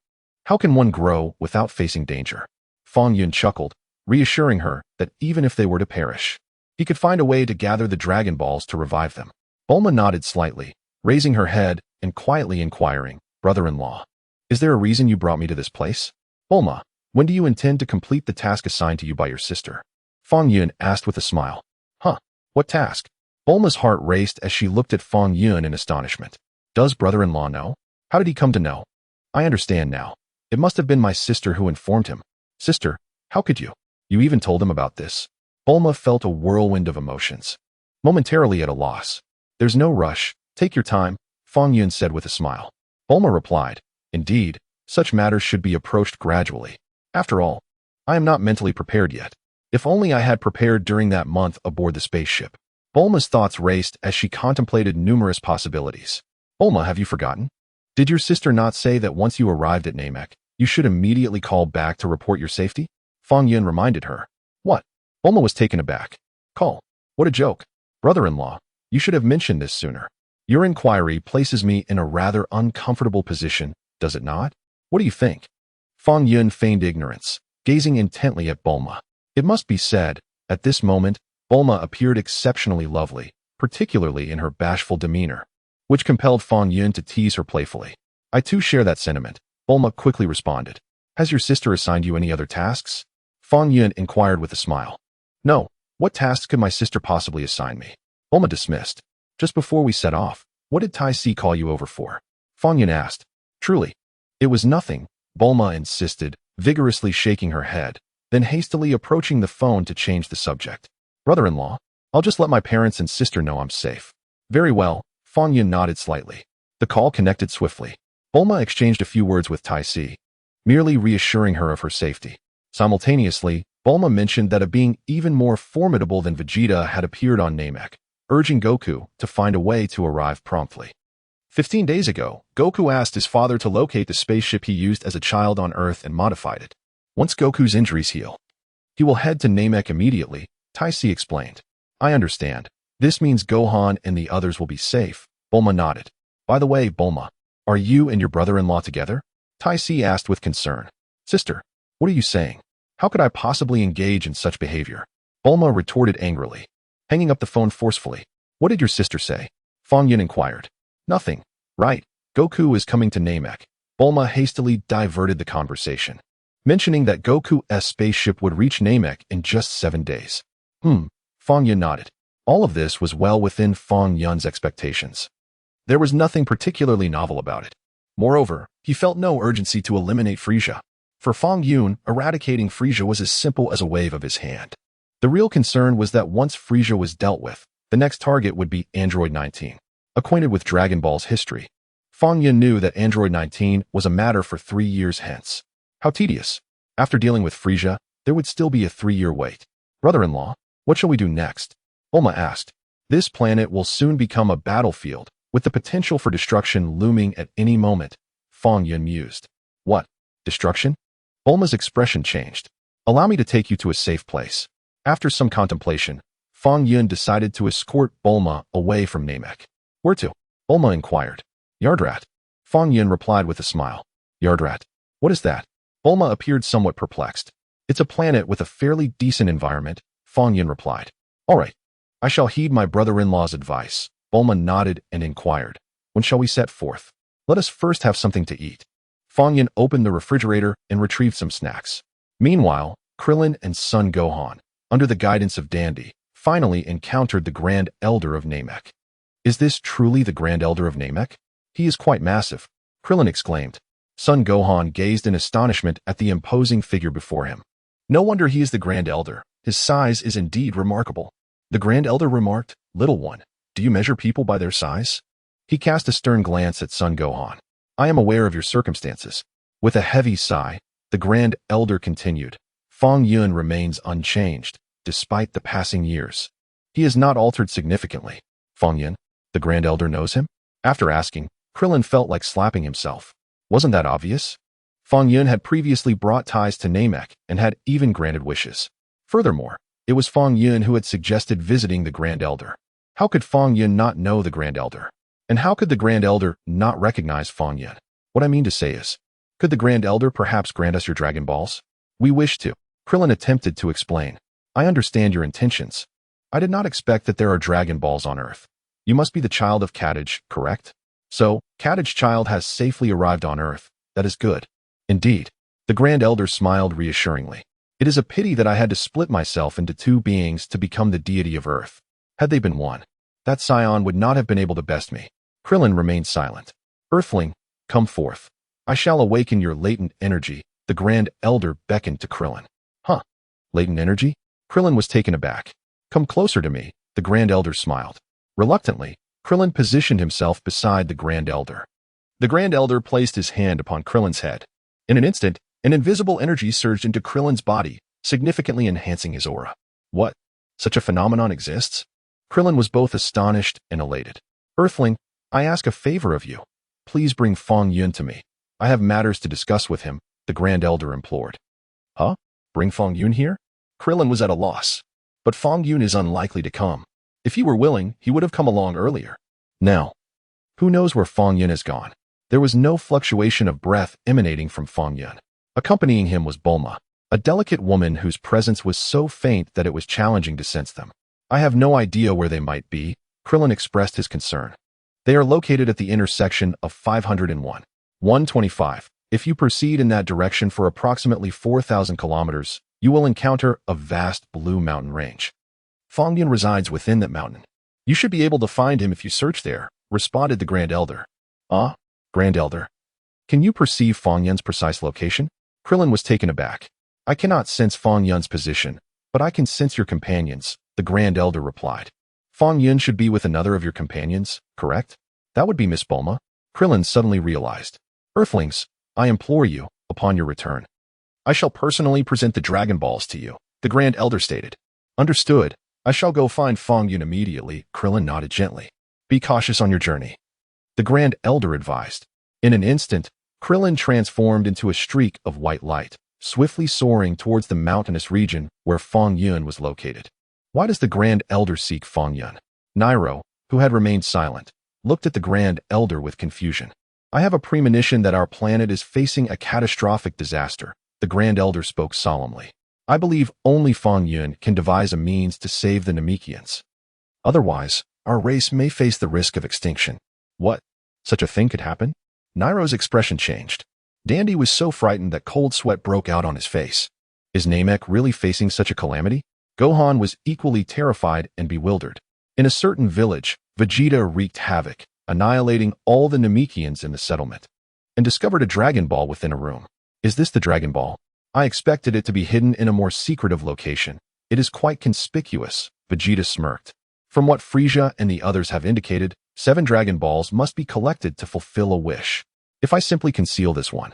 "How can one grow without facing danger?" Fong Yun chuckled, reassuring her that even if they were to perish, he could find a way to gather the Dragon Balls to revive them. Bulma nodded slightly, raising her head and quietly inquiring, "Brother-in-law, is there a reason you brought me to this place?" "Bulma, when do you intend to complete the task assigned to you by your sister?" Fong Yun asked with a smile. "Huh, what task?" Bulma's heart raced as she looked at Fong Yun in astonishment. "Does brother-in-law know? How did he come to know?" "I understand now. It must have been my sister who informed him." "Sister, how could you? You even told him about this?" Bulma felt a whirlwind of emotions. Momentarily at a loss. "There's no rush. Take your time," Fong Yun said with a smile. Bulma replied, indeed, such matters should be approached gradually. After all, I am not mentally prepared yet. If only I had prepared during that month aboard the spaceship. Bulma's thoughts raced as she contemplated numerous possibilities. Bulma, have you forgotten? Did your sister not say that once you arrived at Namek, you should immediately call back to report your safety? Fong Yun reminded her. What? Bulma was taken aback. Call. What a joke. Brother-in-law, you should have mentioned this sooner. Your inquiry places me in a rather uncomfortable position, does it not? What do you think? Fong Yun feigned ignorance, gazing intently at Bulma. It must be said, at this moment, Bulma appeared exceptionally lovely, particularly in her bashful demeanor, which compelled Fong Yun to tease her playfully. I too share that sentiment, Bulma quickly responded. Has your sister assigned you any other tasks? Fong Yun inquired with a smile. No, what tasks could my sister possibly assign me? Bulma dismissed. Just before we set off, what did Tai Si call you over for? Fong Yun asked. Truly, it was nothing, Bulma insisted, vigorously shaking her head, then hastily approaching the phone to change the subject. Brother-in-law, I'll just let my parents and sister know I'm safe. Very well, Fong Yun nodded slightly. The call connected swiftly. Bulma exchanged a few words with Tai Si, merely reassuring her of her safety. Simultaneously, Bulma mentioned that a being even more formidable than Vegeta had appeared on Namek, urging Goku to find a way to arrive promptly. 15 days ago, Goku asked his father to locate the spaceship he used as a child on Earth and modified it. Once Goku's injuries heal, he will head to Namek immediately, Tai Si explained. I understand. This means Gohan and the others will be safe, Bulma nodded. By the way, Bulma, are you and your brother-in-law together? Tai Si asked with concern. Sister, what are you saying? How could I possibly engage in such behavior? Bulma retorted angrily, hanging up the phone forcefully. What did your sister say? Fong Yun inquired. Nothing. Right. Goku is coming to Namek. Bulma hastily diverted the conversation, mentioning that Goku's spaceship would reach Namek in just 7 days. Fong Yun nodded. All of this was well within Fong Yun's expectations. There was nothing particularly novel about it. Moreover, he felt no urgency to eliminate Frieza. For Fong Yun, eradicating Frieza was as simple as a wave of his hand. The real concern was that once Frieza was dealt with, the next target would be Android 19. Acquainted with Dragon Ball's history, Fong Yun knew that Android 19 was a matter for 3 years hence. How tedious. After dealing with Frieza, there would still be a 3-year wait. Brother-in-law, what shall we do next? Bulma asked. This planet will soon become a battlefield, with the potential for destruction looming at any moment, Fong Yun mused. What? Destruction? Bulma's expression changed. Allow me to take you to a safe place. After some contemplation, Fong Yun decided to escort Bulma away from Namek. Where to? Bulma inquired. Yardrat. Fong Yun replied with a smile. Yardrat? What is that? Bulma appeared somewhat perplexed. It's a planet with a fairly decent environment, Fong Yun replied. All right. I shall heed my brother-in-law's advice. Bulma nodded and inquired. When shall we set forth? Let us first have something to eat. Fong Yun opened the refrigerator and retrieved some snacks. Meanwhile, Krillin and Son Gohan, under the guidance of Dandy, finally encountered the Grand Elder of Namek. Is this truly the Grand Elder of Namek? He is quite massive, Krillin exclaimed. Son Gohan gazed in astonishment at the imposing figure before him. No wonder he is the Grand Elder. His size is indeed remarkable. The Grand Elder remarked, Little one, do you measure people by their size? He cast a stern glance at Son Gohan. I am aware of your circumstances. With a heavy sigh, the Grand Elder continued. Fong Yun remains unchanged, despite the passing years. He has not altered significantly. Fong Yun, the Grand Elder knows him? After asking, Krillin felt like slapping himself. Wasn't that obvious? Fong Yun had previously brought ties to Namek and had even granted wishes. Furthermore, it was Fong Yun who had suggested visiting the Grand Elder. How could Fong Yun not know the Grand Elder? And how could the Grand Elder not recognize Fong Yun? What I mean to say is, could the Grand Elder perhaps grant us your Dragon Balls? We wish to. Krillin attempted to explain. I understand your intentions. I did not expect that there are Dragon Balls on Earth. You must be the child of Kadage, correct? So, Kadage's child has safely arrived on Earth. That is good. Indeed. The Grand Elder smiled reassuringly. It is a pity that I had to split myself into 2 beings to become the deity of Earth. Had they been one, that Saiyan would not have been able to best me. Krillin remained silent. Earthling, come forth. I shall awaken your latent energy. The Grand Elder beckoned to Krillin. Huh? Latent energy? Krillin was taken aback. Come closer to me, the Grand Elder smiled. Reluctantly, Krillin positioned himself beside the Grand Elder. The Grand Elder placed his hand upon Krillin's head. In an instant, an invisible energy surged into Krillin's body, significantly enhancing his aura. What? Such a phenomenon exists? Krillin was both astonished and elated. Earthling, I ask a favor of you. Please bring Fong Yun to me. I have matters to discuss with him, the Grand Elder implored. Huh? Bring Fong Yun here? Krillin was at a loss. But Fong Yun is unlikely to come. If he were willing, he would have come along earlier. Now, who knows where Fong Yun has gone? There was no fluctuation of breath emanating from Fong Yun. Accompanying him was Bulma, a delicate woman whose presence was so faint that it was challenging to sense them. I have no idea where they might be, Krillin expressed his concern. They are located at the intersection of 501, 125. If you proceed in that direction for approximately 4,000 kilometers, you will encounter a vast blue mountain range. Fong Yun resides within that mountain. You should be able to find him if you search there, responded the Grand Elder. Ah, Grand Elder. Can you perceive Fong Yun's precise location? Krillin was taken aback. I cannot sense Fong Yun's position, but I can sense your companions, the Grand Elder replied. Fong Yun should be with another of your companions, correct? That would be Miss Bulma. Krillin suddenly realized. Earthlings, I implore you, upon your return, I shall personally present the Dragon Balls to you, the Grand Elder stated. Understood. I shall go find Fong Yun immediately, Krillin nodded gently. Be cautious on your journey, the Grand Elder advised. In an instant, Krillin transformed into a streak of white light, swiftly soaring towards the mountainous region where Fong Yun was located. Why does the Grand Elder seek Fong Yun? Nairo, who had remained silent, looked at the Grand Elder with confusion. I have a premonition that our planet is facing a catastrophic disaster, the Grand Elder spoke solemnly. I believe only Fong Yun can devise a means to save the Namekians. Otherwise, our race may face the risk of extinction. What? Such a thing could happen? Nairo's expression changed. Dandy was so frightened that cold sweat broke out on his face. Is Namek really facing such a calamity? Gohan was equally terrified and bewildered. In a certain village, Vegeta wreaked havoc, annihilating all the Namekians in the settlement, and discovered a Dragon Ball within a room. Is this the Dragon Ball? I expected it to be hidden in a more secretive location. It is quite conspicuous, Vegeta smirked. From what Frieza and the others have indicated, 7 Dragon Balls must be collected to fulfill a wish. If I simply conceal this one,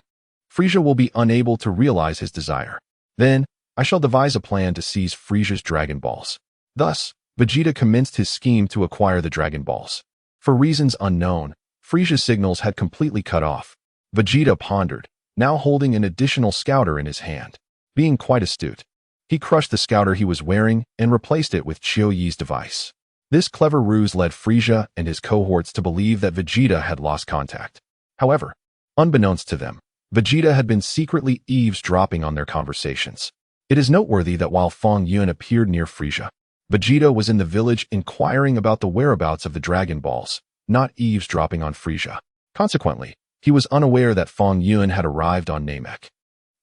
Frieza will be unable to realize his desire. Then, I shall devise a plan to seize Frieza's Dragon Balls. Thus, Vegeta commenced his scheme to acquire the Dragon Balls. For reasons unknown, Frieza's signals had completely cut off. Vegeta pondered, now holding an additional scouter in his hand. Being quite astute, he crushed the scouter he was wearing and replaced it with Chiu-Yi's device. This clever ruse led Frieza and his cohorts to believe that Vegeta had lost contact. However, unbeknownst to them, Vegeta had been secretly eavesdropping on their conversations. It is noteworthy that while Fong Yun appeared near Frieza, Vegeta was in the village inquiring about the whereabouts of the Dragon Balls, not eavesdropping on Frieza. Consequently, he was unaware that Fong Yun had arrived on Namek.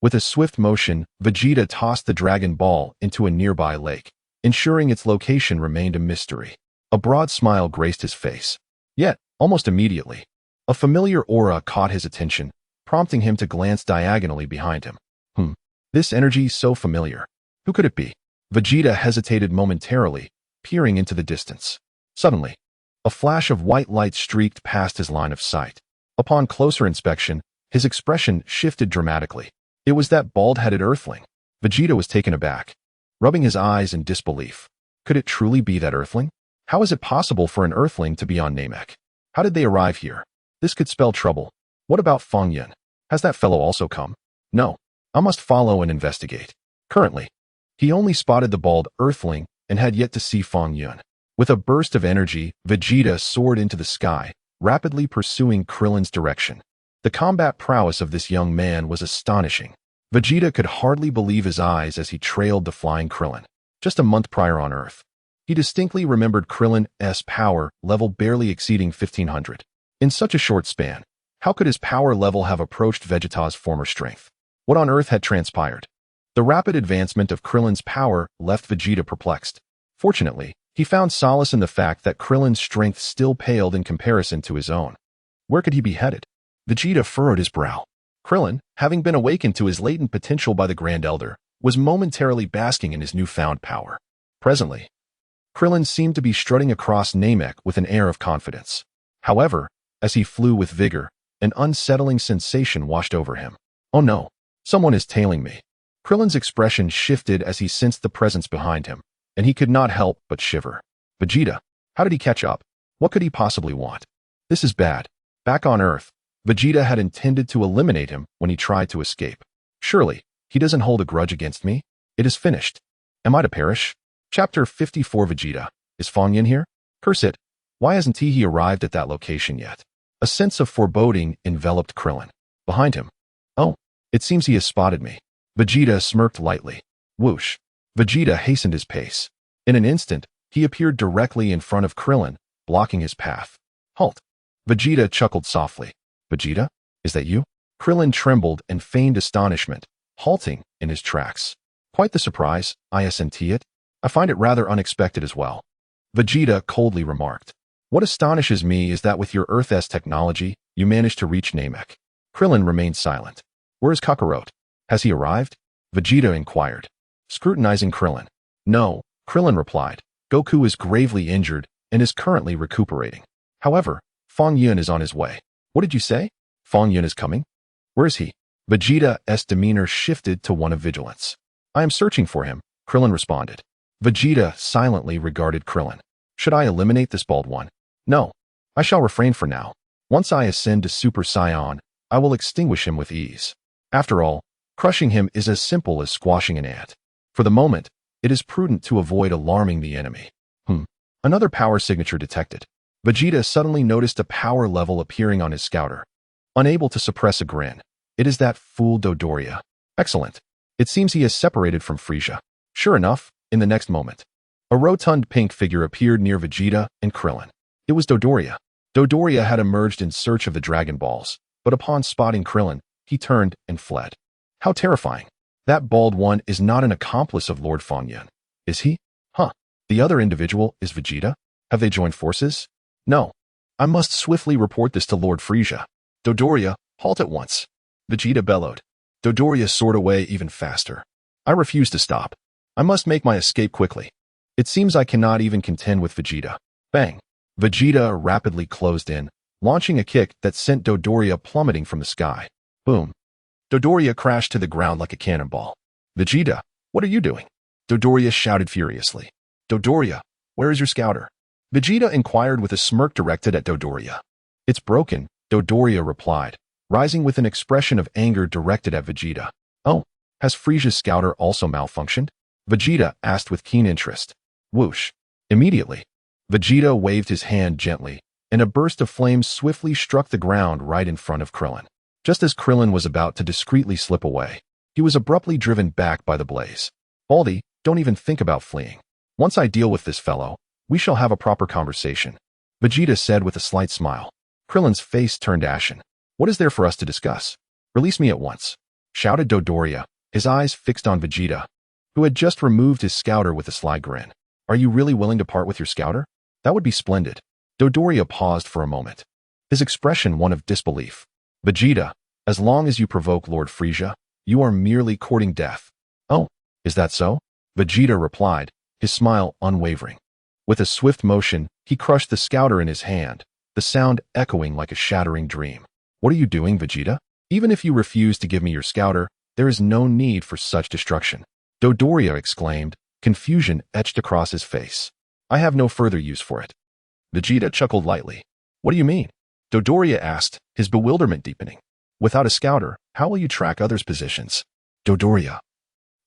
With a swift motion, Vegeta tossed the Dragon Ball into a nearby lake, ensuring its location remained a mystery. A broad smile graced his face. Yet, almost immediately, a familiar aura caught his attention, prompting him to glance diagonally behind him. This energy so familiar. Who could it be? Vegeta hesitated momentarily, peering into the distance. Suddenly, a flash of white light streaked past his line of sight. Upon closer inspection, his expression shifted dramatically. It was that bald-headed Earthling. Vegeta was taken aback, rubbing his eyes in disbelief. Could it truly be that Earthling? How is it possible for an Earthling to be on Namek? How did they arrive here? This could spell trouble. What about Fong Yun? Has that fellow also come? No. I must follow and investigate. Currently, he only spotted the bald Earthling and had yet to see Fong Yun. With a burst of energy, Vegeta soared into the sky, rapidly pursuing Krillin's direction. The combat prowess of this young man was astonishing. Vegeta could hardly believe his eyes as he trailed the flying Krillin. Just a month prior on Earth, he distinctly remembered Krillin's power level barely exceeding 1500. In such a short span, how could his power level have approached Vegeta's former strength? What on earth had transpired? The rapid advancement of Krillin's power left Vegeta perplexed. Fortunately, he found solace in the fact that Krillin's strength still paled in comparison to his own. Where could he be headed? Vegeta furrowed his brow. Krillin, having been awakened to his latent potential by the Grand Elder, was momentarily basking in his newfound power. Presently, Krillin seemed to be strutting across Namek with an air of confidence. However, as he flew with vigor, an unsettling sensation washed over him. Oh no, someone is tailing me. Krillin's expression shifted as he sensed the presence behind him, and he could not help but shiver. Vegeta, how did he catch up? What could he possibly want? This is bad. Back on Earth, Vegeta had intended to eliminate him when he tried to escape. Surely, he doesn't hold a grudge against me? It is finished. Am I to perish? Chapter 54 Vegeta. Is Fong Yun here? Curse it. Why hasn't he arrived at that location yet? A sense of foreboding enveloped Krillin. Behind him. Oh, it seems he has spotted me. Vegeta smirked lightly. Whoosh. Vegeta hastened his pace. In an instant, he appeared directly in front of Krillin, blocking his path. Halt. Vegeta chuckled softly. Vegeta? Is that you? Krillin trembled and feigned astonishment, halting in his tracks. Quite the surprise, I sent it. I find it rather unexpected as well. Vegeta coldly remarked. What astonishes me is that with your Earth-S technology, you managed to reach Namek. Krillin remained silent. Where is Kakarot? Has he arrived? Vegeta inquired, scrutinizing Krillin. No, Krillin replied. Goku is gravely injured and is currently recuperating. However, Fong Yun is on his way. What did you say? Fong Yun is coming? Where is he? Vegeta's demeanor shifted to one of vigilance. I am searching for him, Krillin responded. Vegeta silently regarded Krillin. Should I eliminate this bald one? No. I shall refrain for now. Once I ascend to Super Saiyan, I will extinguish him with ease. After all, crushing him is as simple as squashing an ant. For the moment, it is prudent to avoid alarming the enemy. Another power signature detected. Vegeta suddenly noticed a power level appearing on his scouter. Unable to suppress a grin. It is that fool Dodoria. Excellent. It seems he has separated from Frieza. Sure enough, in the next moment, a rotund pink figure appeared near Vegeta and Krillin. It was Dodoria. Dodoria had emerged in search of the Dragon Balls, but upon spotting Krillin, he turned and fled. How terrifying. That bald one is not an accomplice of Lord Fong Yun, is he? The other individual is Vegeta? Have they joined forces? No. I must swiftly report this to Lord Frieza. Dodoria, halt at once. Vegeta bellowed. Dodoria soared away even faster. I refuse to stop. I must make my escape quickly. It seems I cannot even contend with Vegeta. Bang. Vegeta rapidly closed in, launching a kick that sent Dodoria plummeting from the sky. Boom. Dodoria crashed to the ground like a cannonball. Vegeta, what are you doing? Dodoria shouted furiously. Dodoria, where is your scouter? Vegeta inquired with a smirk directed at Dodoria. It's broken, Dodoria replied, rising with an expression of anger directed at Vegeta. Oh, has Frieza's scouter also malfunctioned? Vegeta asked with keen interest. Whoosh. Immediately, Vegeta waved his hand gently, and a burst of flames swiftly struck the ground right in front of Krillin. Just as Krillin was about to discreetly slip away, he was abruptly driven back by the blaze. Baldy, don't even think about fleeing. Once I deal with this fellow, we shall have a proper conversation, Vegeta said with a slight smile. Krillin's face turned ashen. What is there for us to discuss? Release me at once, shouted Dodoria, his eyes fixed on Vegeta, who had just removed his scouter with a sly grin. Are you really willing to part with your scouter? That would be splendid. Dodoria paused for a moment, his expression one of disbelief. Vegeta, as long as you provoke Lord Frieza, you are merely courting death. Oh, is that so? Vegeta replied, his smile unwavering. With a swift motion, he crushed the scouter in his hand, the sound echoing like a shattering dream. What are you doing, Vegeta? Even if you refuse to give me your scouter, there is no need for such destruction. Dodoria exclaimed, confusion etched across his face. I have no further use for it. Vegeta chuckled lightly. What do you mean? Dodoria asked, his bewilderment deepening. Without a scouter, how will you track others' positions? Dodoria.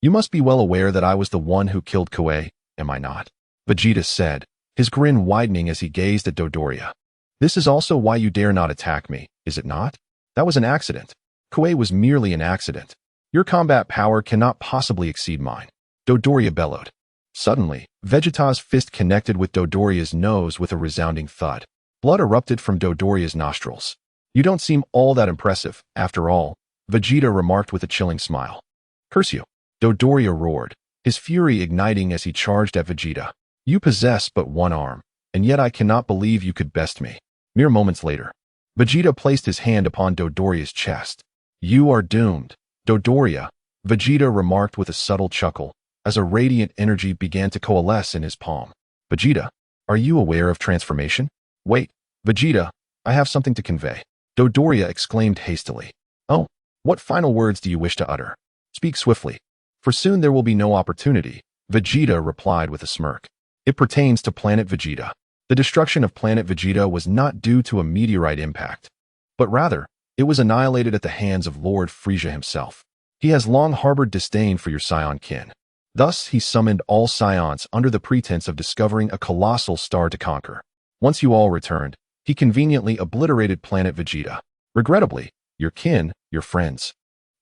You must be well aware that I was the one who killed Koei, am I not? Vegeta said, his grin widening as he gazed at Dodoria. This is also why you dare not attack me, is it not? That was an accident. Koei was merely an accident. Your combat power cannot possibly exceed mine. Dodoria bellowed. Suddenly, Vegeta's fist connected with Dodoria's nose with a resounding thud. Blood erupted from Dodoria's nostrils. You don't seem all that impressive, after all, Vegeta remarked with a chilling smile. Curse you. Dodoria roared, his fury igniting as he charged at Vegeta. You possess but one arm, and yet I cannot believe you could best me. Mere moments later, Vegeta placed his hand upon Dodoria's chest. You are doomed, Dodoria, Vegeta remarked with a subtle chuckle, as a radiant energy began to coalesce in his palm. Vegeta, are you aware of transformation? Wait, Vegeta, I have something to convey. Dodoria exclaimed hastily. Oh, what final words do you wish to utter? Speak swiftly, for soon there will be no opportunity, Vegeta replied with a smirk. It pertains to planet Vegeta. The destruction of planet Vegeta was not due to a meteorite impact, but rather, it was annihilated at the hands of Lord Frieza himself. He has long harbored disdain for your Saiyan kin. Thus, he summoned all Saiyans under the pretense of discovering a colossal star to conquer. Once you all returned, he conveniently obliterated planet Vegeta. Regrettably, your kin, your friends,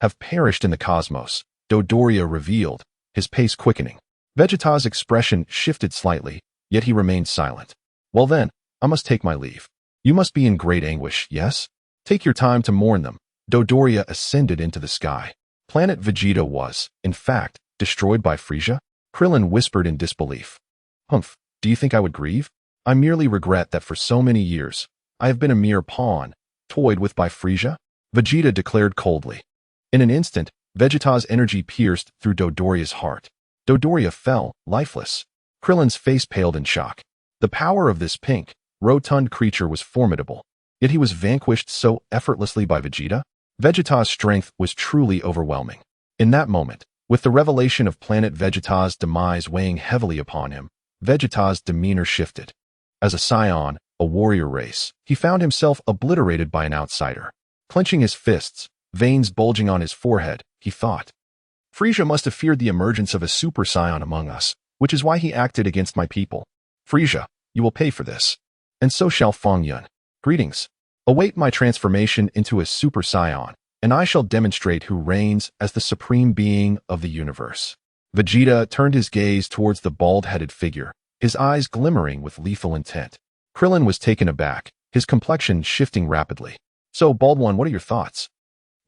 have perished in the cosmos, Dodoria revealed, his pace quickening. Vegeta's expression shifted slightly, yet he remained silent. Well then, I must take my leave. You must be in great anguish, yes? Take your time to mourn them. Dodoria ascended into the sky. Planet Vegeta was, in fact, destroyed by Frieza? Krillin whispered in disbelief. Humph, do you think I would grieve? I merely regret that for so many years, I have been a mere pawn, toyed with by Frieza, Vegeta declared coldly. In an instant, Vegeta's energy pierced through Dodoria's heart. Dodoria fell, lifeless. Krillin's face paled in shock. The power of this pink, rotund creature was formidable, yet he was vanquished so effortlessly by Vegeta. Vegeta's strength was truly overwhelming. In that moment, with the revelation of planet Vegeta's demise weighing heavily upon him, Vegeta's demeanor shifted. As a Saiyan, a warrior race, he found himself obliterated by an outsider. Clenching his fists, veins bulging on his forehead, he thought, Frieza must have feared the emergence of a Super Saiyan among us, which is why he acted against my people. Frieza, you will pay for this. And so shall Fong Yun. Greetings. Await my transformation into a Super Saiyan, and I shall demonstrate who reigns as the supreme being of the universe. Vegeta turned his gaze towards the bald-headed figure, his eyes glimmering with lethal intent. Krillin was taken aback, his complexion shifting rapidly. So, Bald One, what are your thoughts?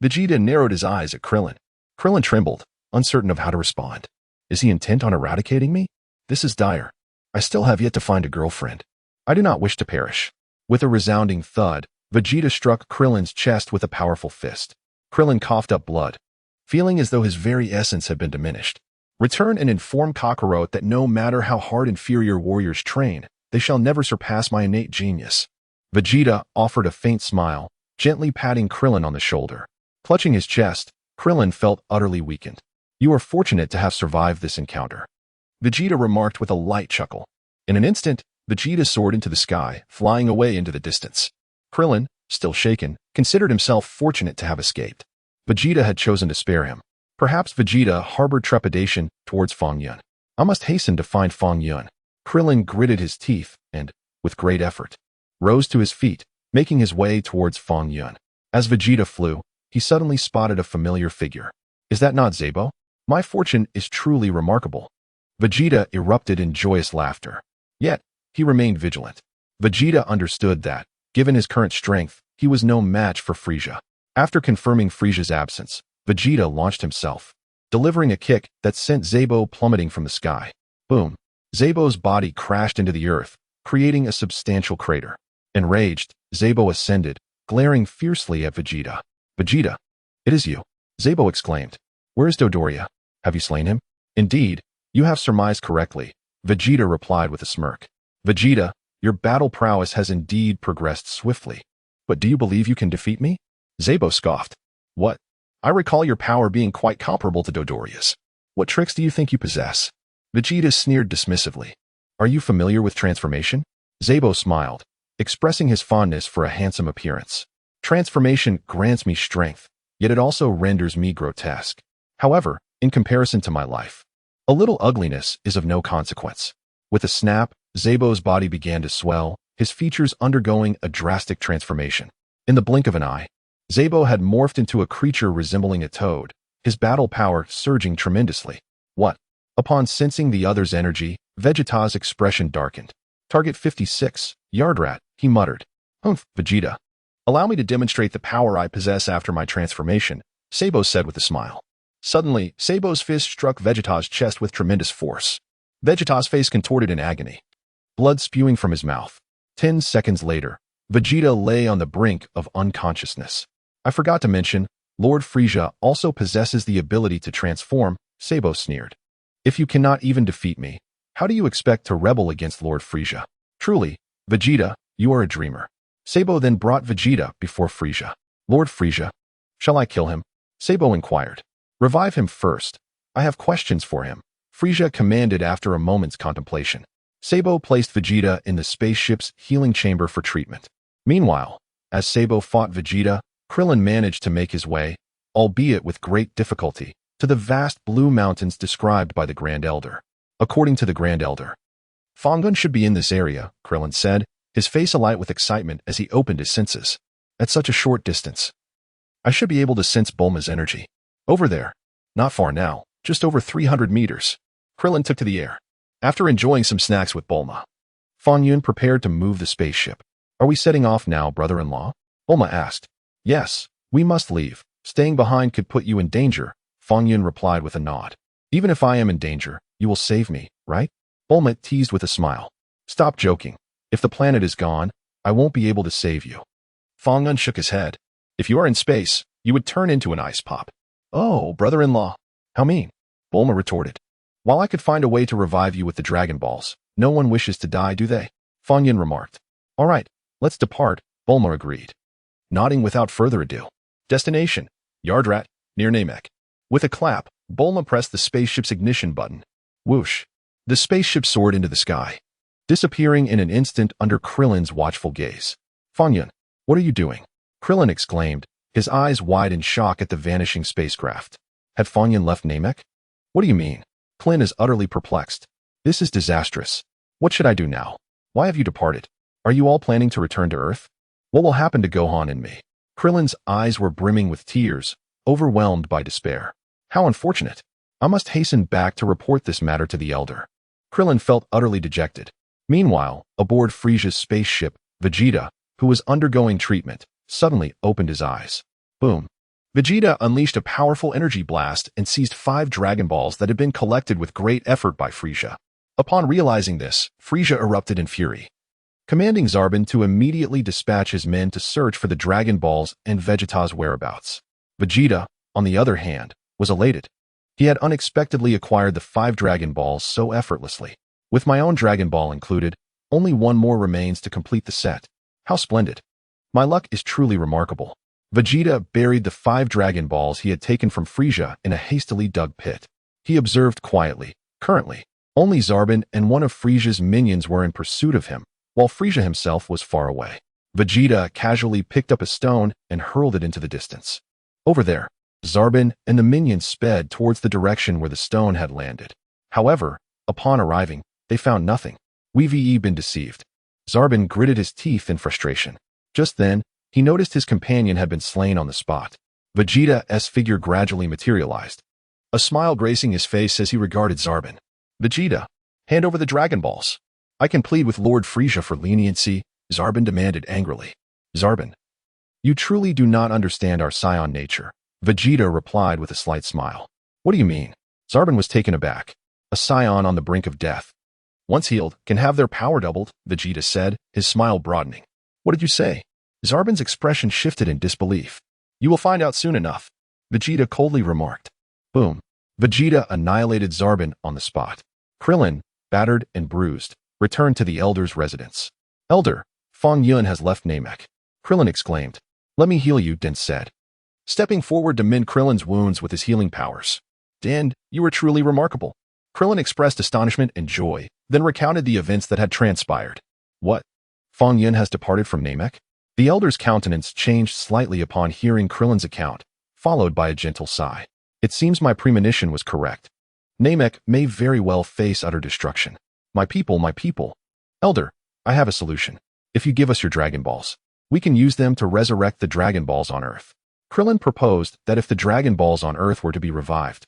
Vegeta narrowed his eyes at Krillin. Krillin trembled, uncertain of how to respond. Is he intent on eradicating me? This is dire. I still have yet to find a girlfriend. I do not wish to perish. With a resounding thud, Vegeta struck Krillin's chest with a powerful fist. Krillin coughed up blood, feeling as though his very essence had been diminished. Return and inform Kakarot that no matter how hard inferior warriors train, they shall never surpass my innate genius. Vegeta offered a faint smile, gently patting Krillin on the shoulder. Clutching his chest, Krillin felt utterly weakened. You are fortunate to have survived this encounter, Vegeta remarked with a light chuckle. In an instant, Vegeta soared into the sky, flying away into the distance. Krillin, still shaken, considered himself fortunate to have escaped. Vegeta had chosen to spare him. Perhaps Vegeta harbored trepidation towards Fong Yun. I must hasten to find Fong Yun. Krillin gritted his teeth and, with great effort, rose to his feet, making his way towards Fong Yun. As Vegeta flew, he suddenly spotted a familiar figure. Is that not Zabo? My fortune is truly remarkable. Vegeta erupted in joyous laughter. Yet, he remained vigilant. Vegeta understood that, given his current strength, he was no match for Frieza. After confirming Frieza's absence, Vegeta launched himself, delivering a kick that sent Zabo plummeting from the sky. Boom! Zabo's body crashed into the earth, creating a substantial crater. Enraged, Zabo ascended, glaring fiercely at Vegeta. Vegeta, it is you, Zabo exclaimed. Where is Dodoria? Have you slain him? Indeed, you have surmised correctly, Vegeta replied with a smirk. Vegeta, your battle prowess has indeed progressed swiftly. But do you believe you can defeat me? Zabo scoffed. What? I recall your power being quite comparable to Dodoria's. What tricks do you think you possess? Vegeta sneered dismissively. Are you familiar with transformation? Zabo smiled, expressing his fondness for a handsome appearance. Transformation grants me strength, yet it also renders me grotesque. However, in comparison to my life, a little ugliness is of no consequence. With a snap, Zabo's body began to swell, his features undergoing a drastic transformation. In the blink of an eye, Zabo had morphed into a creature resembling a toad, his battle power surging tremendously. What? Upon sensing the other's energy, Vegeta's expression darkened. Target 56, Yardrat, he muttered. Humph, Vegeta. Allow me to demonstrate the power I possess after my transformation, Zabo said with a smile. Suddenly, Zabo's fist struck Vegeta's chest with tremendous force. Vegeta's face contorted in agony, blood spewing from his mouth. 10 seconds later, Vegeta lay on the brink of unconsciousness. I forgot to mention, Lord Frieza also possesses the ability to transform, Zabo sneered. If you cannot even defeat me, How do you expect to rebel against Lord Frieza? Truly, Vegeta, you are a dreamer. Sabo then brought Vegeta before Frieza. Lord Frieza, shall I kill him? Sabo inquired. Revive him first. I have questions for him, Frieza commanded after a moment's contemplation. Sabo placed Vegeta in the spaceship's healing chamber for treatment. Meanwhile, as Sabo fought Vegeta, Krillin managed to make his way, albeit with great difficulty, to the vast blue mountains described by the Grand Elder. According to the Grand Elder, Fong Yun should be in this area, Krillin said, his face alight with excitement as he opened his senses. At such a short distance, I should be able to sense Bulma's energy. Over there. Not far now, just over 300 meters. Krillin took to the air. After enjoying some snacks with Bulma, Fong Yun prepared to move the spaceship. Are we setting off now, brother-in-law? Bulma asked. Yes, we must leave. Staying behind could put you in danger, Fong Yun replied with a nod. Even if I am in danger, you will save me, right? Bulma teased with a smile. Stop joking. If the planet is gone, I won't be able to save you. Fong Yun shook his head. If you are in space, you would turn into an ice pop. Oh, brother-in-law. How mean? Bulma retorted. While I could find a way to revive you with the Dragon Balls, no one wishes to die, do they? Fong Yun remarked. All right, let's depart, Bulma agreed. Nodding without further ado. Destination, Yardrat, near Namek. With a clap, Bulma pressed the spaceship's ignition button. Whoosh. The spaceship soared into the sky, disappearing in an instant under Krillin's watchful gaze. Fong Yun, what are you doing? Krillin exclaimed, his eyes wide in shock at the vanishing spacecraft. Had Fong Yun left Namek? What do you mean? Krillin is utterly perplexed. This is disastrous. What should I do now? Why have you departed? Are you all planning to return to Earth? What will happen to Gohan and me? Krillin's eyes were brimming with tears, overwhelmed by despair. How unfortunate. I must hasten back to report this matter to the Elder. Krillin felt utterly dejected. Meanwhile, aboard Frieza's spaceship, Vegeta, who was undergoing treatment, suddenly opened his eyes. Boom. Vegeta unleashed a powerful energy blast and seized 5 Dragon Balls that had been collected with great effort by Frieza. Upon realizing this, Frieza erupted in fury, commanding Zarbin to immediately dispatch his men to search for the Dragon Balls and Vegeta's whereabouts. Vegeta, on the other hand, was elated. He had unexpectedly acquired the 5 Dragon Balls so effortlessly. With my own Dragon Ball included, only one more remains to complete the set. How splendid. My luck is truly remarkable. Vegeta buried the 5 Dragon Balls he had taken from Frieza in a hastily dug pit. He observed quietly. Currently, only Zarbin and one of Frieza's minions were in pursuit of him, while Frieza himself was far away. Vegeta casually picked up a stone and hurled it into the distance. Over there, Zarbin and the minions sped towards the direction where the stone had landed. However, upon arriving, they found nothing. We've been deceived. Zarbin gritted his teeth in frustration. Just then, he noticed his companion had been slain on the spot. Vegeta's figure gradually materialized, a smile gracing his face as he regarded Zarbin. Vegeta, hand over the Dragon Balls. I can plead with Lord Frieza for leniency, Zarbin demanded angrily. Zarbin, you truly do not understand our Saiyan nature, Vegeta replied with a slight smile. What do you mean? Zarbin was taken aback. A Saiyan on the brink of death, once healed, can have their power doubled, Vegeta said, his smile broadening. What did you say? Zarbin's expression shifted in disbelief. You will find out soon enough, Vegeta coldly remarked. Boom. Vegeta annihilated Zarbin on the spot. Krillin, battered and bruised, returned to the Elder's residence. Elder, Fong Yun has left Namek. Krillin exclaimed. Let me heal you, Din said, stepping forward to mend Krillin's wounds with his healing powers. Din, you are truly remarkable. Krillin expressed astonishment and joy, then recounted the events that had transpired. What? Fong Yun has departed from Namek? The Elder's countenance changed slightly upon hearing Krillin's account, followed by a gentle sigh. It seems my premonition was correct. Namek may very well face utter destruction. My people. Elder, I have a solution. If you give us your Dragon Balls, we can use them to resurrect the Dragon Balls on Earth. Krillin proposed that if the Dragon Balls on Earth were to be revived,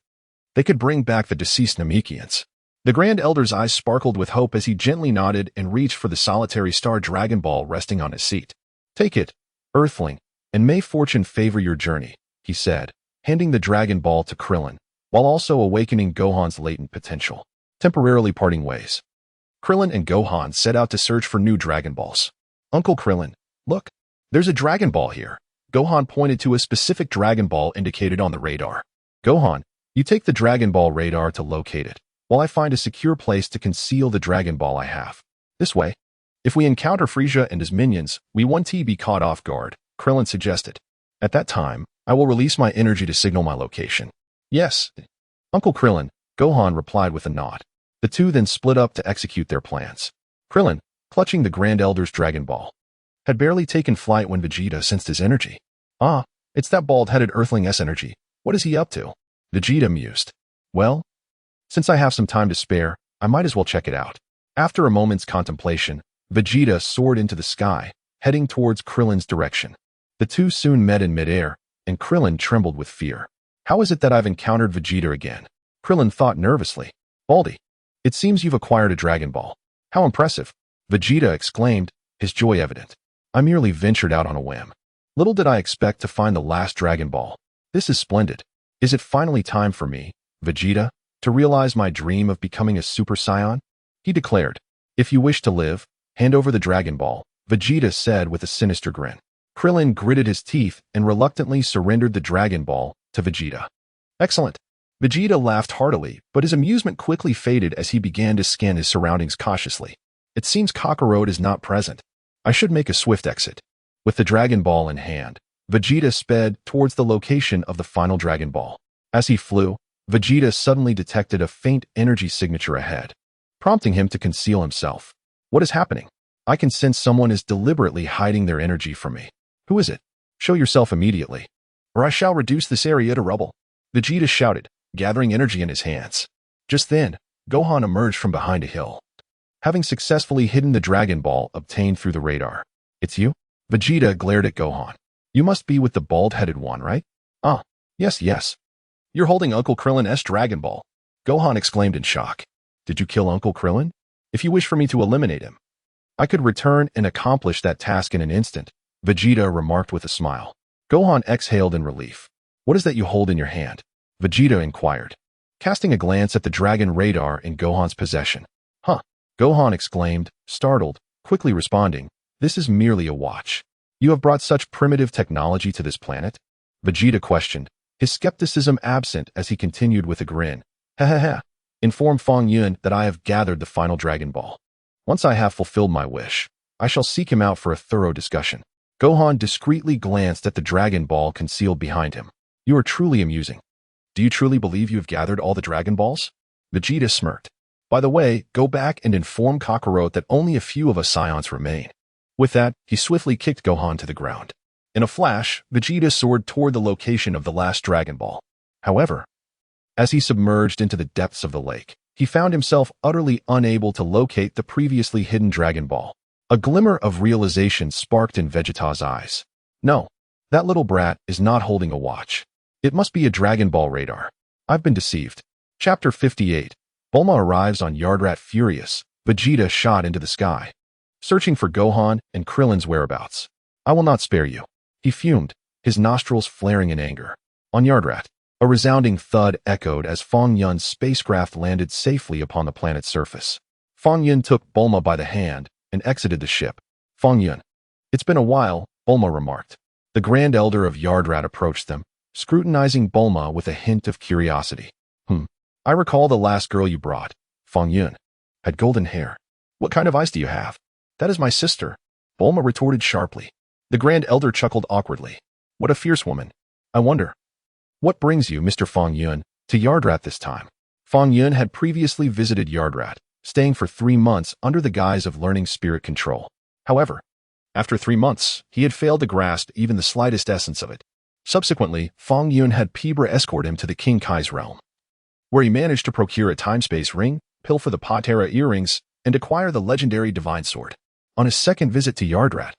they could bring back the deceased Namekians. The Grand Elder's eyes sparkled with hope as he gently nodded and reached for the solitary star Dragon Ball resting on his seat. Take it, Earthling, and may fortune favor your journey, he said, handing the Dragon Ball to Krillin, while also awakening Gohan's latent potential. Temporarily parting ways, Krillin and Gohan set out to search for new Dragon Balls. Uncle Krillin, look, there's a Dragon Ball here. Gohan pointed to a specific Dragon Ball indicated on the radar. Gohan, you take the Dragon Ball radar to locate it. while I find a secure place to conceal the Dragon Ball I have. This way, if we encounter Frieza and his minions, we won't be caught off guard, Krillin suggested. At that time, I will release my energy to signal my location. Yes, Uncle Krillin, Gohan replied with a nod. The two then split up to execute their plans. Krillin, clutching the Grand Elder's Dragon Ball, had barely taken flight when Vegeta sensed his energy. Ah, it's that bald-headed Earthling-S energy. What is he up to? Vegeta mused. Well, since I have some time to spare, I might as well check it out. After a moment's contemplation, Vegeta soared into the sky, heading towards Krillin's direction. The two soon met in midair, and Krillin trembled with fear. How is it that I've encountered Vegeta again? Krillin thought nervously. Baldy, it seems you've acquired a Dragon Ball. How impressive! Vegeta exclaimed, his joy evident. I merely ventured out on a whim. Little did I expect to find the last Dragon Ball. This is splendid. Is it finally time for me, Vegeta, to realize my dream of becoming a Super Saiyan? He declared. If you wish to live, hand over the Dragon Ball, Vegeta said with a sinister grin. Krillin gritted his teeth and reluctantly surrendered the Dragon Ball to Vegeta. Excellent. Vegeta laughed heartily, but his amusement quickly faded as he began to scan his surroundings cautiously. It seems Kakarot is not present. I should make a swift exit. With the Dragon Ball in hand, Vegeta sped towards the location of the final Dragon Ball. As he flew, Vegeta suddenly detected a faint energy signature ahead, prompting him to conceal himself. What is happening? I can sense someone is deliberately hiding their energy from me. Who is it? Show yourself immediately, or I shall reduce this area to rubble. Vegeta shouted, gathering energy in his hands. Just then, Gohan emerged from behind a hill, having successfully hidden the Dragon Ball obtained through the radar. It's you? Vegeta glared at Gohan. You must be with the bald-headed one, right? Ah, yes. You're holding Uncle Krillin's Dragon Ball. Gohan exclaimed in shock. Did you kill Uncle Krillin? If you wish for me to eliminate him, I could return and accomplish that task in an instant, Vegeta remarked with a smile. Gohan exhaled in relief. What is that you hold in your hand? Vegeta inquired, casting a glance at the Dragon radar in Gohan's possession. Huh, Gohan exclaimed, startled, quickly responding, this is merely a watch. You have brought such primitive technology to this planet? Vegeta questioned, his skepticism absent as he continued with a grin. Ha. Inform Fong Yun that I have gathered the final Dragon Ball. Once I have fulfilled my wish, I shall seek him out for a thorough discussion. Gohan discreetly glanced at the Dragon Ball concealed behind him. You are truly amusing. Do you truly believe you have gathered all the Dragon Balls? Vegeta smirked. By the way, go back and inform Kakarot that only a few of us Saiyans remain. With that, he swiftly kicked Gohan to the ground. In a flash, Vegeta soared toward the location of the last Dragon Ball. However, as he submerged into the depths of the lake, he found himself utterly unable to locate the previously hidden Dragon Ball. A glimmer of realization sparked in Vegeta's eyes. No, that little brat is not holding a watch. It must be a Dragon Ball radar. I've been deceived. Chapter 58. Bulma arrives on Yardrat furious. Vegeta shot into the sky, searching for Gohan and Krillin's whereabouts. I will not spare you. He fumed, his nostrils flaring in anger. On Yardrat, a resounding thud echoed as Fong Yun's spacecraft landed safely upon the planet's surface. Fong Yun took Bulma by the hand and exited the ship. Fong Yun. It's been a while, Bulma remarked. The Grand Elder of Yardrat approached them, scrutinizing Bulma with a hint of curiosity. I recall the last girl you brought, Fong Yun. Had golden hair. What kind of eyes do you have? That is my sister, Bulma retorted sharply. The Grand Elder chuckled awkwardly. What a fierce woman. I wonder, what brings you, Mr. Fong Yun, to Yardrat this time? Fong Yun had previously visited Yardrat, staying for 3 months under the guise of learning spirit control. However, after 3 months, he had failed to grasp even the slightest essence of it. Subsequently, Fong Yun had Pibra escort him to the King Kai's realm, where he managed to procure a time-space ring, pilfer the Patera earrings, and acquire the legendary Divine Sword. On his second visit to Yardrat,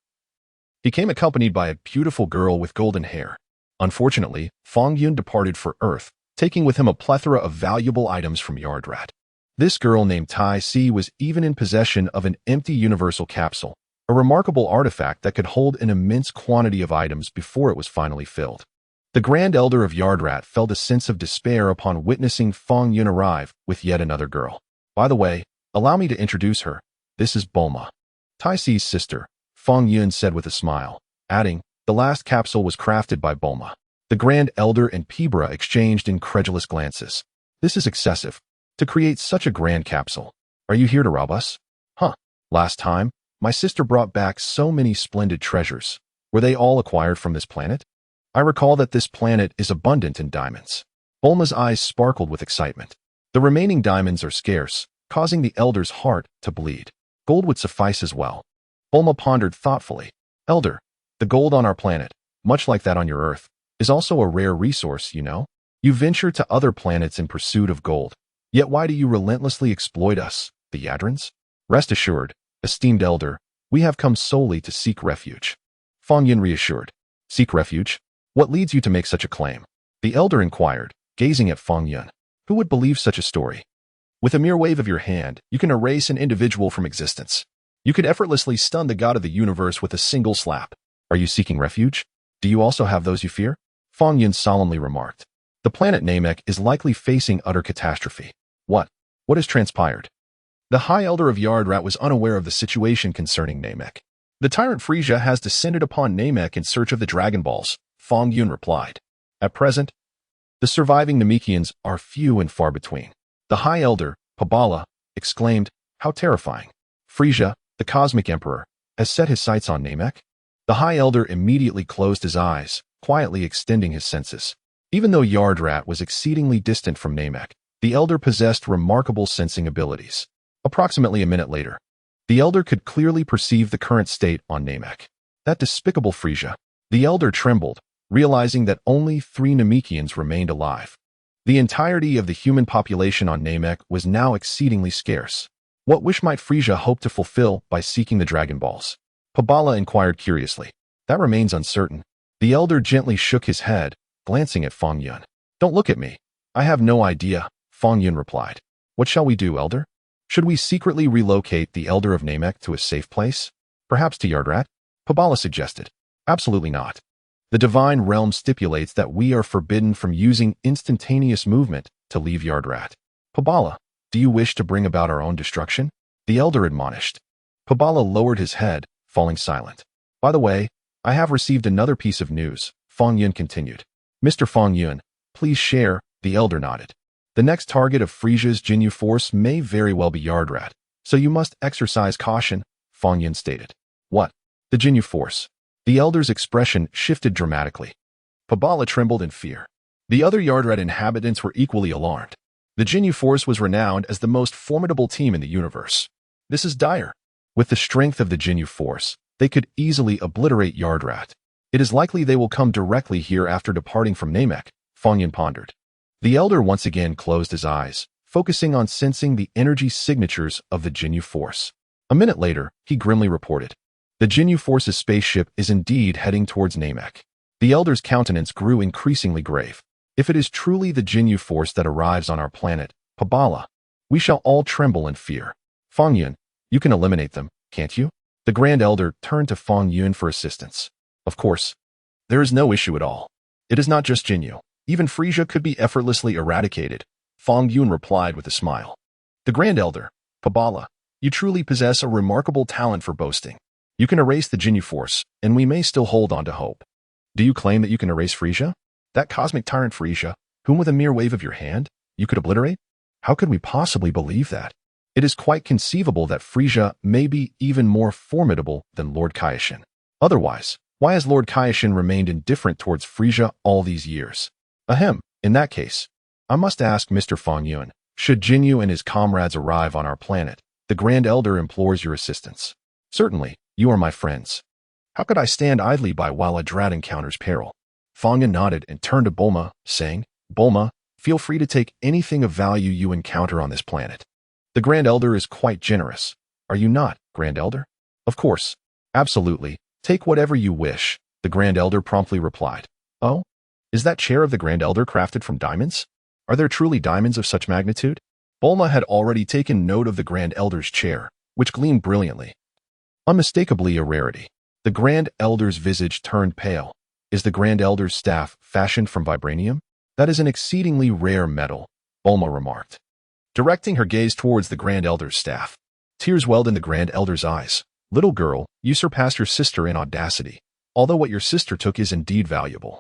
he came accompanied by a beautiful girl with golden hair. Unfortunately, Fong Yun departed for Earth, taking with him a plethora of valuable items from Yardrat. This girl named Tai Si was even in possession of an empty universal capsule, a remarkable artifact that could hold an immense quantity of items before it was finally filled. The Grand Elder of Yardrat felt a sense of despair upon witnessing Fong Yun arrive with yet another girl. By the way, allow me to introduce her. This is Bulma, Tai Si's sister, Fong Yun said with a smile, adding, the last capsule was crafted by Bulma. The Grand Elder and Pibra exchanged incredulous glances. This is excessive. to create such a grand capsule. Are you here to rob us? Huh. Last time, my sister brought back so many splendid treasures. Were they all acquired from this planet? I recall that this planet is abundant in diamonds. Bulma's eyes sparkled with excitement. The remaining diamonds are scarce, causing the elder's heart to bleed. Gold would suffice as well. Bulma pondered thoughtfully. Elder, the gold on our planet, much like that on your Earth, is also a rare resource, you know? You venture to other planets in pursuit of gold. Yet why do you relentlessly exploit us, the Yardrans? Rest assured, esteemed elder, we have come solely to seek refuge. Fong Yun reassured. Seek refuge? What leads you to make such a claim? The elder inquired, gazing at Fong Yun. Who would believe such a story? With a mere wave of your hand, you can erase an individual from existence. You could effortlessly stun the god of the universe with a single slap. Are you seeking refuge? Do you also have those you fear? Fong Yun solemnly remarked. The planet Namek is likely facing utter catastrophe. What? What has transpired? The High Elder of Yardrat was unaware of the situation concerning Namek. The tyrant Frieza has descended upon Namek in search of the Dragon Balls, Fong Yun replied. At present, the surviving Namekians are few and far between. The High Elder, Pabala, exclaimed, How terrifying! Frieza, the Cosmic Emperor, has set his sights on Namek? The High Elder immediately closed his eyes, quietly extending his senses. Even though Yardrat was exceedingly distant from Namek, the Elder possessed remarkable sensing abilities. Approximately a minute later, the Elder could clearly perceive the current state on Namek. That despicable Frieza. The Elder trembled, realizing that only 3 Namekians remained alive. The entirety of the human population on Namek was now exceedingly scarce. What wish might Frieza hope to fulfill by seeking the Dragon Balls? Pabala inquired curiously. That remains uncertain. The Elder gently shook his head, glancing at Fong Yun. Don't look at me. I have no idea, Fong Yun replied. What shall we do, Elder? Should we secretly relocate the Elder of Namek to a safe place? Perhaps to Yardrat? Pabala suggested. Absolutely not. The Divine Realm stipulates that we are forbidden from using instantaneous movement to leave Yardrat. Pabala, do you wish to bring about our own destruction? The Elder admonished. Pabala lowered his head, falling silent. By the way, I have received another piece of news, Fong Yun continued. Mr. Fong Yun, please share, the Elder nodded. The next target of Frieza's Jinyu force may very well be Yardrat, so you must exercise caution, Fong Yun stated. What? The Jinyu force. The Elder's expression shifted dramatically. Pabala trembled in fear. The other Yardrat inhabitants were equally alarmed. The Jinyu force was renowned as the most formidable team in the universe. This is dire. With the strength of the Jinyu force, they could easily obliterate Yardrat. It is likely they will come directly here after departing from Namek, Fong Yun pondered. The Elder once again closed his eyes, focusing on sensing the energy signatures of the Jinyu force. A minute later, he grimly reported. The Jinyu force's spaceship is indeed heading towards Namek. The Elder's countenance grew increasingly grave. If it is truly the Jinyu force that arrives on our planet, Pabala, we shall all tremble in fear. Fong Yun, you can eliminate them, can't you? The Grand Elder turned to Fong Yun for assistance. Of course. There is no issue at all. It is not just Jinyu. Even Frieza could be effortlessly eradicated, Fong Yun replied with a smile. The Grand Elder, Pabala, you truly possess a remarkable talent for boasting. You can erase the Jinyu force, and we may still hold on to hope. Do you claim that you can erase Frieza? That cosmic tyrant Frieza, whom with a mere wave of your hand, you could obliterate? How could we possibly believe that? It is quite conceivable that Frieza may be even more formidable than Lord Kaioshin. Otherwise, why has Lord Kaioshin remained indifferent towards Frieza all these years? Ahem, in that case, I must ask Mr. Fong Yun, should Jinyu and his comrades arrive on our planet, the Grand Elder implores your assistance. Certainly, you are my friends. How could I stand idly by while a Drat encounters peril? Fong Yun nodded and turned to Bulma, saying, Bulma, feel free to take anything of value you encounter on this planet. The Grand Elder is quite generous. Are you not, Grand Elder? Of course. Absolutely. Take whatever you wish, the Grand Elder promptly replied. Oh? Is that chair of the Grand Elder crafted from diamonds? Are there truly diamonds of such magnitude? Bulma had already taken note of the Grand Elder's chair, which gleamed brilliantly. Unmistakably a rarity. The Grand Elder's visage turned pale. Is the Grand Elder's staff fashioned from vibranium? That is an exceedingly rare metal, Bulma remarked. Directing her gaze towards the Grand Elder's staff, tears welled in the Grand Elder's eyes. Little girl, you surpass your sister in audacity, although what your sister took is indeed valuable.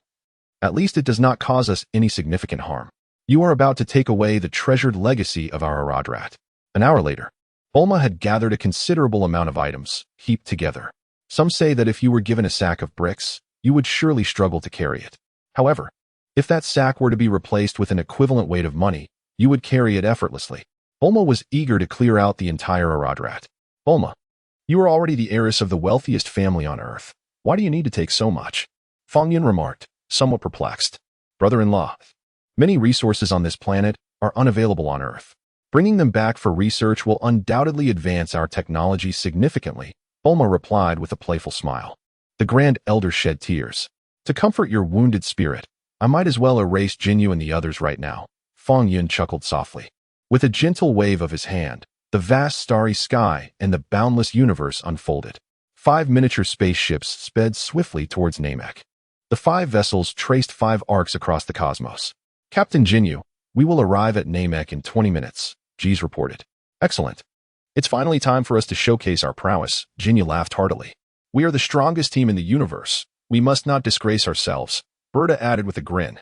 At least it does not cause us any significant harm. You are about to take away the treasured legacy of our Yardrat. An hour later, Bulma had gathered a considerable amount of items, heaped together. Some say that if you were given a sack of bricks, you would surely struggle to carry it. However, if that sack were to be replaced with an equivalent weight of money, you would carry it effortlessly. Bulma was eager to clear out the entire Yardrat. Bulma, you are already the heiress of the wealthiest family on Earth. Why do you need to take so much? Fong Yun remarked, somewhat perplexed. Brother-in-law, many resources on this planet are unavailable on Earth. Bringing them back for research will undoubtedly advance our technology significantly, Bulma replied with a playful smile. The Grand Elder shed tears. To comfort your wounded spirit, I might as well erase Jinyu and the others right now. Fong Yun chuckled softly. With a gentle wave of his hand, the vast starry sky and the boundless universe unfolded. 5 miniature spaceships sped swiftly towards Namek. The 5 vessels traced 5 arcs across the cosmos. Captain Jinyu, we will arrive at Namek in 20 minutes, Jeez reported. Excellent. It's finally time for us to showcase our prowess, Jinyu laughed heartily. We are the strongest team in the universe. We must not disgrace ourselves, Berta added with a grin.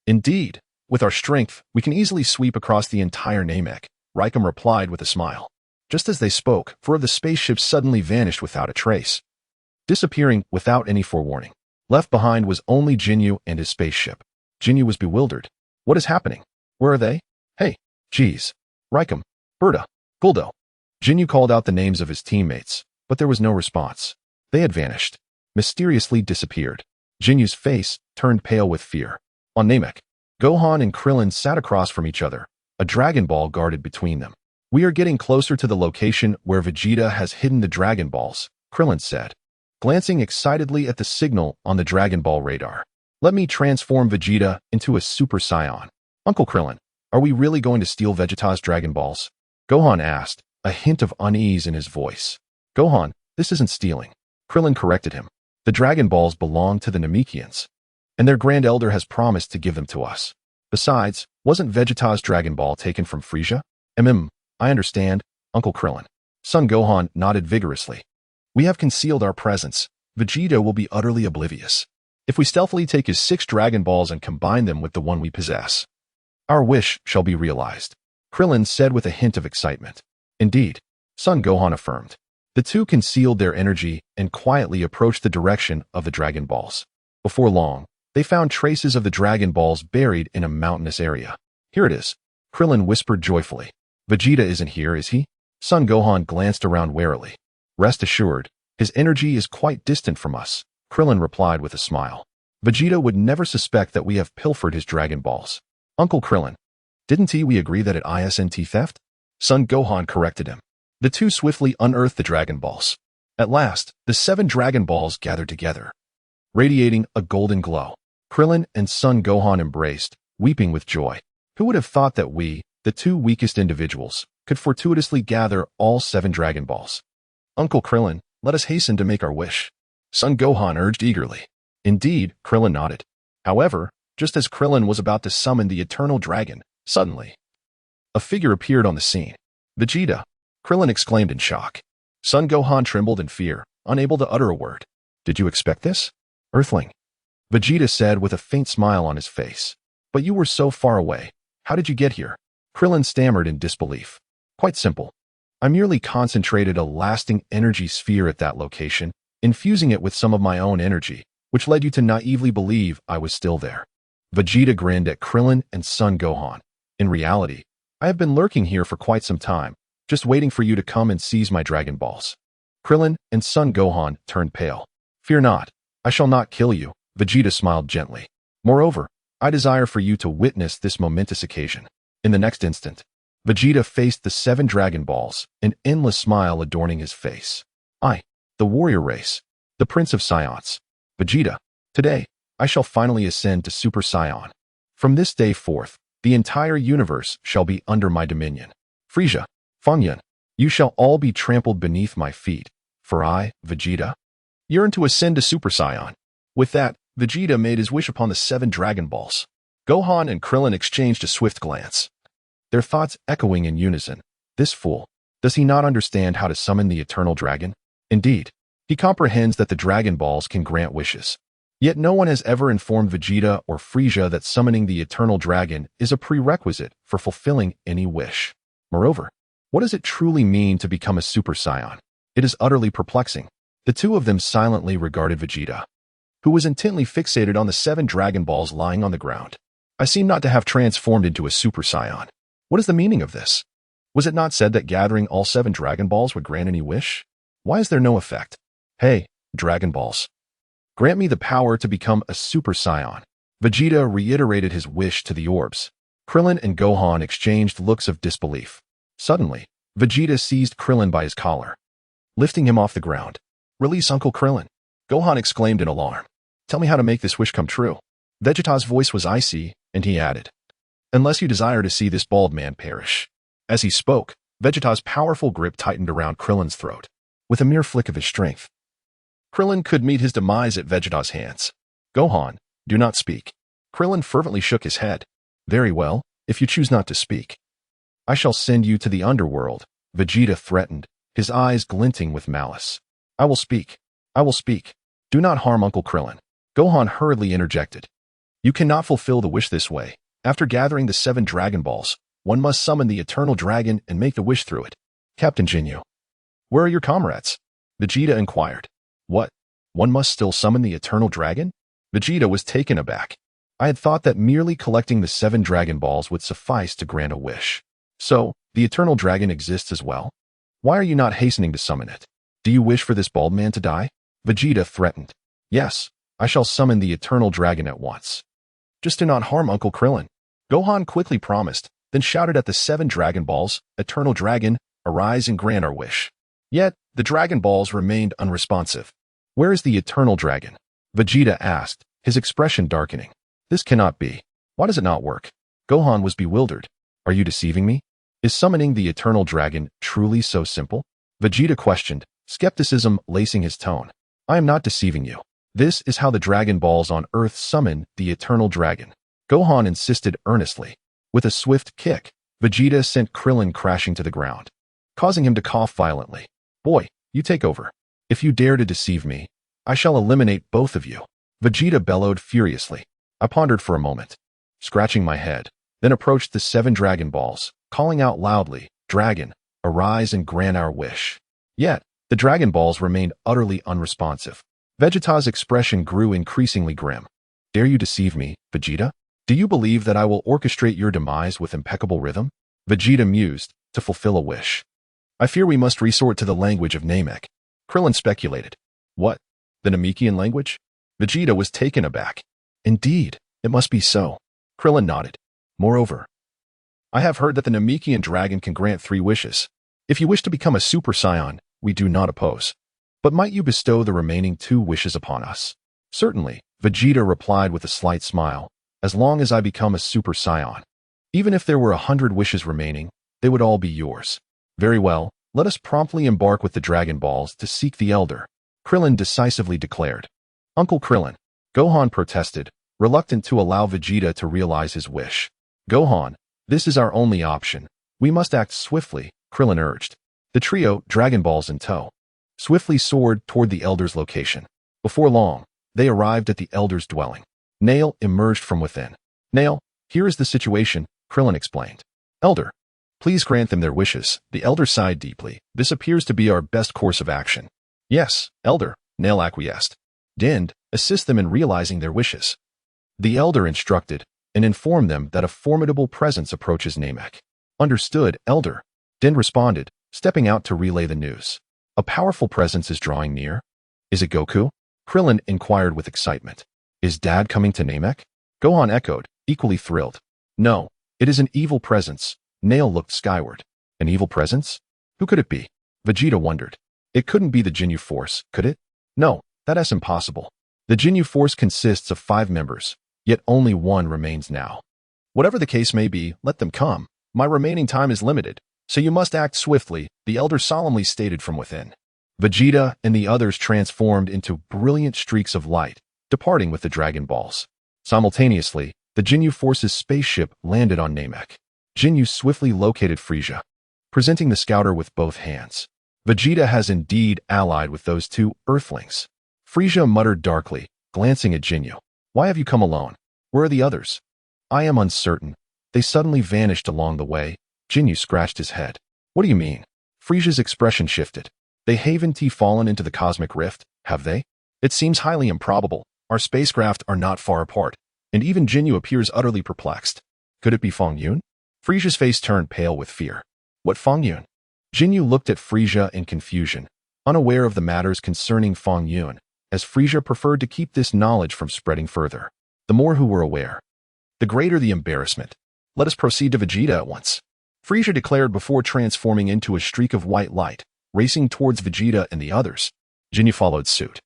Indeed, with our strength, we can easily sweep across the entire Namek, Raikum replied with a smile. Just as they spoke, 4 of the spaceships suddenly vanished without a trace, disappearing without any forewarning. Left behind was only Jinyu and his spaceship. Jinyu was bewildered. What is happening? Where are they? Hey, geez. Raikum, Berta, Guldo. Jinyu called out the names of his teammates, but there was no response. They had vanished, mysteriously disappeared. Jinyu's face turned pale with fear. On Namek, Gohan and Krillin sat across from each other, a Dragon Ball guarded between them. We are getting closer to the location where Vegeta has hidden the Dragon Balls, Krillin said, glancing excitedly at the signal on the Dragon Ball radar. Let me transform Vegeta into a Super Saiyan. Uncle Krillin, are we really going to steal Vegeta's Dragon Balls? Gohan asked, a hint of unease in his voice. Gohan, this isn't stealing. Krillin corrected him. The Dragon Balls belong to the Namekians, and their Grand Elder has promised to give them to us. Besides, wasn't Vegeta's Dragon Ball taken from Frieza? I understand, Uncle Krillin. Son Gohan nodded vigorously. We have concealed our presence. Vegeta will be utterly oblivious. If we stealthily take his 6 Dragon Balls and combine them with the one we possess, our wish shall be realized, Krillin said with a hint of excitement. Indeed, Son Gohan affirmed. The two concealed their energy and quietly approached the direction of the Dragon Balls. Before long, they found traces of the Dragon Balls buried in a mountainous area. Here it is, Krillin whispered joyfully. Vegeta isn't here, is he? Son Gohan glanced around warily. Rest assured, his energy is quite distant from us, Krillin replied with a smile. Vegeta would never suspect that we have pilfered his Dragon Balls. Uncle Krillin, didn't we agree that it isn't theft? Son Gohan corrected him. The two swiftly unearthed the Dragon Balls. At last, the 7 Dragon Balls gathered together, radiating a golden glow. Krillin and Son Gohan embraced, weeping with joy. Who would have thought that we, the 2 weakest individuals, could fortuitously gather all 7 Dragon Balls? Uncle Krillin, let us hasten to make our wish, Son Gohan urged eagerly. Indeed, Krillin nodded. However, just as Krillin was about to summon the Eternal Dragon, suddenly, a figure appeared on the scene. Vegeta, Krillin exclaimed in shock. Son Gohan trembled in fear, unable to utter a word. Did you expect this? Earthling, Vegeta said with a faint smile on his face. But you were so far away. How did you get here? Krillin stammered in disbelief. Quite simple. I merely concentrated a lasting energy sphere at that location, infusing it with some of my own energy, which led you to naively believe I was still there. Vegeta grinned at Krillin and Son Gohan. In reality, I have been lurking here for quite some time, just waiting for you to come and seize my Dragon Balls. Krillin and Son Gohan turned pale. Fear not, I shall not kill you, Vegeta smiled gently. Moreover, I desire for you to witness this momentous occasion. In the next instant, Vegeta faced the 7 Dragon Balls, an endless smile adorning his face. I, the warrior race, the Prince of Saiyans. Vegeta, today, I shall finally ascend to Super Saiyan. From this day forth, the entire universe shall be under my dominion. Frieza, Fang Yun, you shall all be trampled beneath my feet, for I, Vegeta, yearn to ascend to Super Saiyan. With that, Vegeta made his wish upon the 7 Dragon Balls. Gohan and Krillin exchanged a swift glance, their thoughts echoing in unison. This fool, does he not understand how to summon the Eternal Dragon? Indeed, he comprehends that the Dragon Balls can grant wishes. Yet no one has ever informed Vegeta or Frieza that summoning the Eternal Dragon is a prerequisite for fulfilling any wish. Moreover, what does it truly mean to become a Super Saiyan? It is utterly perplexing. The two of them silently regarded Vegeta, who was intently fixated on the 7 Dragon Balls lying on the ground. I seem not to have transformed into a Super Saiyan. What is the meaning of this? Was it not said that gathering all 7 Dragon Balls would grant any wish? Why is there no effect? Hey, Dragon Balls. Grant me the power to become a Super Saiyan. Vegeta reiterated his wish to the orbs. Krillin and Gohan exchanged looks of disbelief. Suddenly, Vegeta seized Krillin by his collar, lifting him off the ground. Release Uncle Krillin. Gohan exclaimed in alarm. Tell me how to make this wish come true. Vegeta's voice was icy, and he added, unless you desire to see this bald man perish. As he spoke, Vegeta's powerful grip tightened around Krillin's throat. With a mere flick of his strength, Krillin could meet his demise at Vegeta's hands. Gohan, do not speak. Krillin fervently shook his head. Very well, if you choose not to speak. I shall send you to the underworld, Vegeta threatened, his eyes glinting with malice. I will speak. I will speak. Do not harm Uncle Krillin. Gohan hurriedly interjected. You cannot fulfill the wish this way. After gathering the 7 Dragon Balls, one must summon the Eternal Dragon and make the wish through it. Captain Jinyu. Where are your comrades? Vegeta inquired. What? One must still summon the Eternal Dragon? Vegeta was taken aback. I had thought that merely collecting the 7 Dragon Balls would suffice to grant a wish. So, the Eternal Dragon exists as well? Why are you not hastening to summon it? Do you wish for this bald man to die? Vegeta threatened. Yes, I shall summon the Eternal Dragon at once. Just do not harm Uncle Krillin. Gohan quickly promised, then shouted at the 7 Dragon Balls, Eternal Dragon, arise and grant our wish. Yet, the Dragon Balls remained unresponsive. Where is the Eternal Dragon? Vegeta asked, his expression darkening. This cannot be. Why does it not work? Gohan was bewildered. Are you deceiving me? Is summoning the Eternal Dragon truly so simple? Vegeta questioned, skepticism lacing his tone. I am not deceiving you. This is how the Dragon Balls on Earth summon the Eternal Dragon. Gohan insisted earnestly. With a swift kick, Vegeta sent Krillin crashing to the ground, causing him to cough violently. Boy, you take over. If you dare to deceive me, I shall eliminate both of you. Vegeta bellowed furiously. I pondered for a moment, scratching my head, then approached the 7 Dragon Balls, calling out loudly, Dragon, arise and grant our wish. Yet, the Dragon Balls remained utterly unresponsive. Vegeta's expression grew increasingly grim. Dare you deceive me, Vegeta? Do you believe that I will orchestrate your demise with impeccable rhythm? Vegeta mused, to fulfill a wish. I fear we must resort to the language of Namek. Krillin speculated. What? The Namekian language? Vegeta was taken aback. Indeed, it must be so. Krillin nodded. Moreover, I have heard that the Namekian dragon can grant 3 wishes. If you wish to become a Super Saiyan, we do not oppose. But might you bestow the remaining 2 wishes upon us? Certainly, Vegeta replied with a slight smile, as long as I become a Super Saiyan. Even if there were 100 wishes remaining, they would all be yours. Very well, let us promptly embark with the Dragon Balls to seek the Elder, Krillin decisively declared. Uncle Krillin, Gohan protested, reluctant to allow Vegeta to realize his wish. Gohan, this is our only option. We must act swiftly, Krillin urged. The trio, Dragon Balls in tow, swiftly soared toward the Elder's location. Before long, they arrived at the Elder's dwelling. Nail emerged from within. Nail, here is the situation, Krillin explained. Elder, please grant them their wishes. The Elder sighed deeply. This appears to be our best course of action. Yes, Elder, Nail acquiesced. Din, assist them in realizing their wishes. The Elder instructed, and informed them that a formidable presence approaches Namek. Understood, Elder. Din responded, stepping out to relay the news. A powerful presence is drawing near. Is it Goku? Krillin inquired with excitement. Is Dad coming to Namek? Gohan echoed, equally thrilled. No, it is an evil presence. Nail looked skyward. An evil presence? Who could it be? Vegeta wondered. It couldn't be the Ginyu Force, could it? No, that's impossible. The Ginyu Force consists of 5 members, yet only 1 remains now. Whatever the case may be, let them come. My remaining time is limited, so you must act swiftly, the Elder solemnly stated from within. Vegeta and the others transformed into brilliant streaks of light, departing with the Dragon Balls. Simultaneously, the Ginyu Force's spaceship landed on Namek. Jinyu swiftly located Frieza, presenting the scouter with both hands. Vegeta has indeed allied with those 2 Earthlings. Frieza muttered darkly, glancing at Jinyu. Why have you come alone? Where are the others? I am uncertain. They suddenly vanished along the way. Jinyu scratched his head. What do you mean? Frieza's expression shifted. They haven't fallen into the cosmic rift, have they? It seems highly improbable. Our spacecraft are not far apart, and even Jinyu appears utterly perplexed. Could it be Fong Yun? Frieza's face turned pale with fear. What Fong Yun? Jinyu looked at Frieza in confusion, unaware of the matters concerning Fong Yun, as Frieza preferred to keep this knowledge from spreading further. The more who were aware, the greater the embarrassment. Let us proceed to Vegeta at once, Frieza declared before transforming into a streak of white light, racing towards Vegeta and the others. Jinyu followed suit,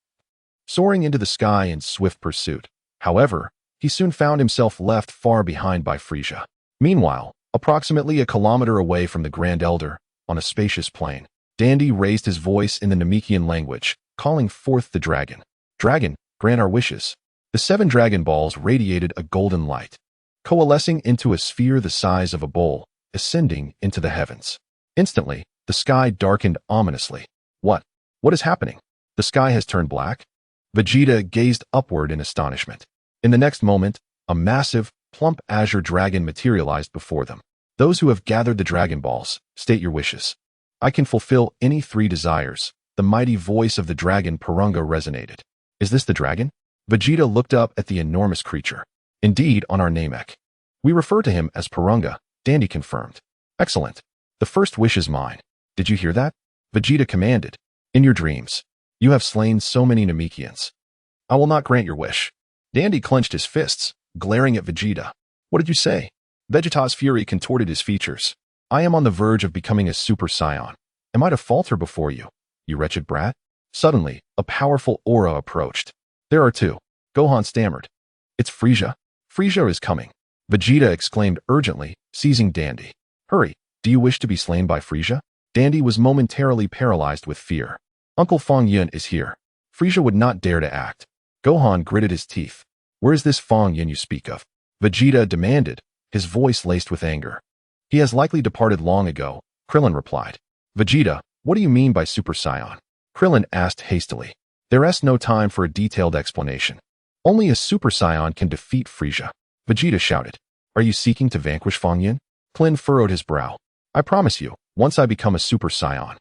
soaring into the sky in swift pursuit. However, he soon found himself left far behind by Frieza. Meanwhile, approximately a kilometer away from the Grand Elder, on a spacious plain, Dandy raised his voice in the Namekian language, calling forth the dragon. Dragon, grant our wishes. The 7 Dragon Balls radiated a golden light, coalescing into a sphere the size of a bowl, ascending into the heavens. Instantly, the sky darkened ominously. What is happening? The sky has turned black? Vegeta gazed upward in astonishment. In the next moment, a massive, plump azure dragon materialized before them. Those who have gathered the Dragon Balls, state your wishes. I can fulfill any 3 desires. The mighty voice of the dragon Porunga resonated. Is this the dragon? Vegeta looked up at the enormous creature. Indeed, on our Namek. We refer to him as Porunga, Dandy confirmed. Excellent. The first wish is mine. Did you hear that? Vegeta commanded. In your dreams, you have slain so many Namekians. I will not grant your wish. Dandy clenched his fists, glaring at Vegeta. What did you say? Vegeta's fury contorted his features. I am on the verge of becoming a Super Saiyan. Am I to falter before you, you wretched brat? Suddenly, a powerful aura approached. There are 2. Gohan stammered. It's Frieza. Frieza is coming. Vegeta exclaimed urgently, seizing Dandy. Hurry, do you wish to be slain by Frieza? Dandy was momentarily paralyzed with fear. Uncle Fong Yun is here. Frieza would not dare to act. Gohan gritted his teeth. Where is this Fong Yun you speak of? Vegeta demanded, his voice laced with anger. He has likely departed long ago, Krillin replied. Vegeta, what do you mean by Super Saiyan? Krillin asked hastily. There is no time for a detailed explanation. Only a Super Saiyan can defeat Frieza. Vegeta shouted. Are you seeking to vanquish Fong Yun? Krillin furrowed his brow. I promise you, once I become a Super Saiyan,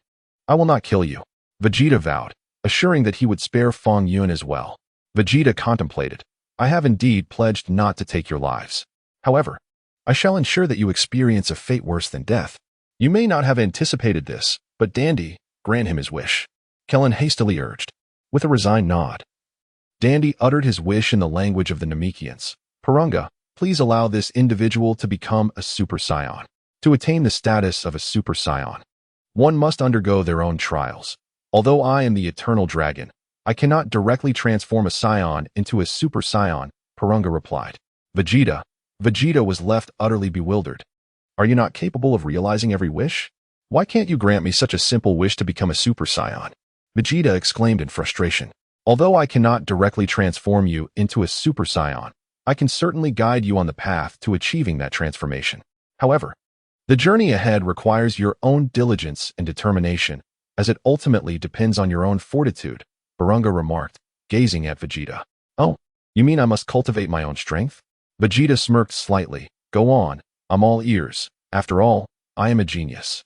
I will not kill you. Vegeta vowed, assuring that he would spare Fong Yun as well. Vegeta contemplated. I have indeed pledged not to take your lives. However, I shall ensure that you experience a fate worse than death. You may not have anticipated this, but Dandy, grant him his wish. Krillin hastily urged. With a resigned nod, Dandy uttered his wish in the language of the Namekians. Porunga, please allow this individual to become a Super Saiyan. To attain the status of a Super Saiyan, one must undergo their own trials. Although I am the eternal dragon, I cannot directly transform a Saiyan into a Super Saiyan, Porunga replied. Vegeta was left utterly bewildered. Are you not capable of realizing every wish? Why can't you grant me such a simple wish to become a Super Saiyan? Vegeta exclaimed in frustration. Although I cannot directly transform you into a Super Saiyan, I can certainly guide you on the path to achieving that transformation. However, the journey ahead requires your own diligence and determination, as it ultimately depends on your own fortitude, Porunga remarked, gazing at Vegeta. Oh, you mean I must cultivate my own strength? Vegeta smirked slightly. Go on, I'm all ears. After all, I am a genius.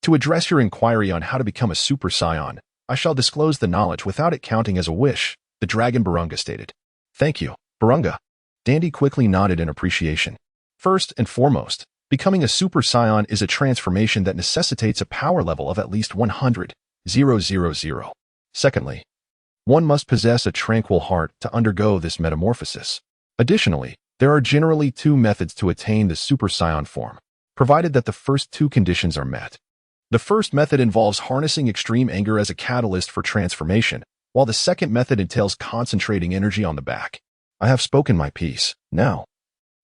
To address your inquiry on how to become a Super Saiyan, I shall disclose the knowledge without it counting as a wish, the dragon Porunga stated. Thank you, Porunga. Dandy quickly nodded in appreciation. First and foremost, becoming a Super Saiyan is a transformation that necessitates a power level of at least 100,000. Secondly, one must possess a tranquil heart to undergo this metamorphosis. Additionally, there are generally 2 methods to attain the Super Saiyan form, provided that the first 2 conditions are met. The first method involves harnessing extreme anger as a catalyst for transformation, while the second method entails concentrating energy on the back. I have spoken my piece. Now,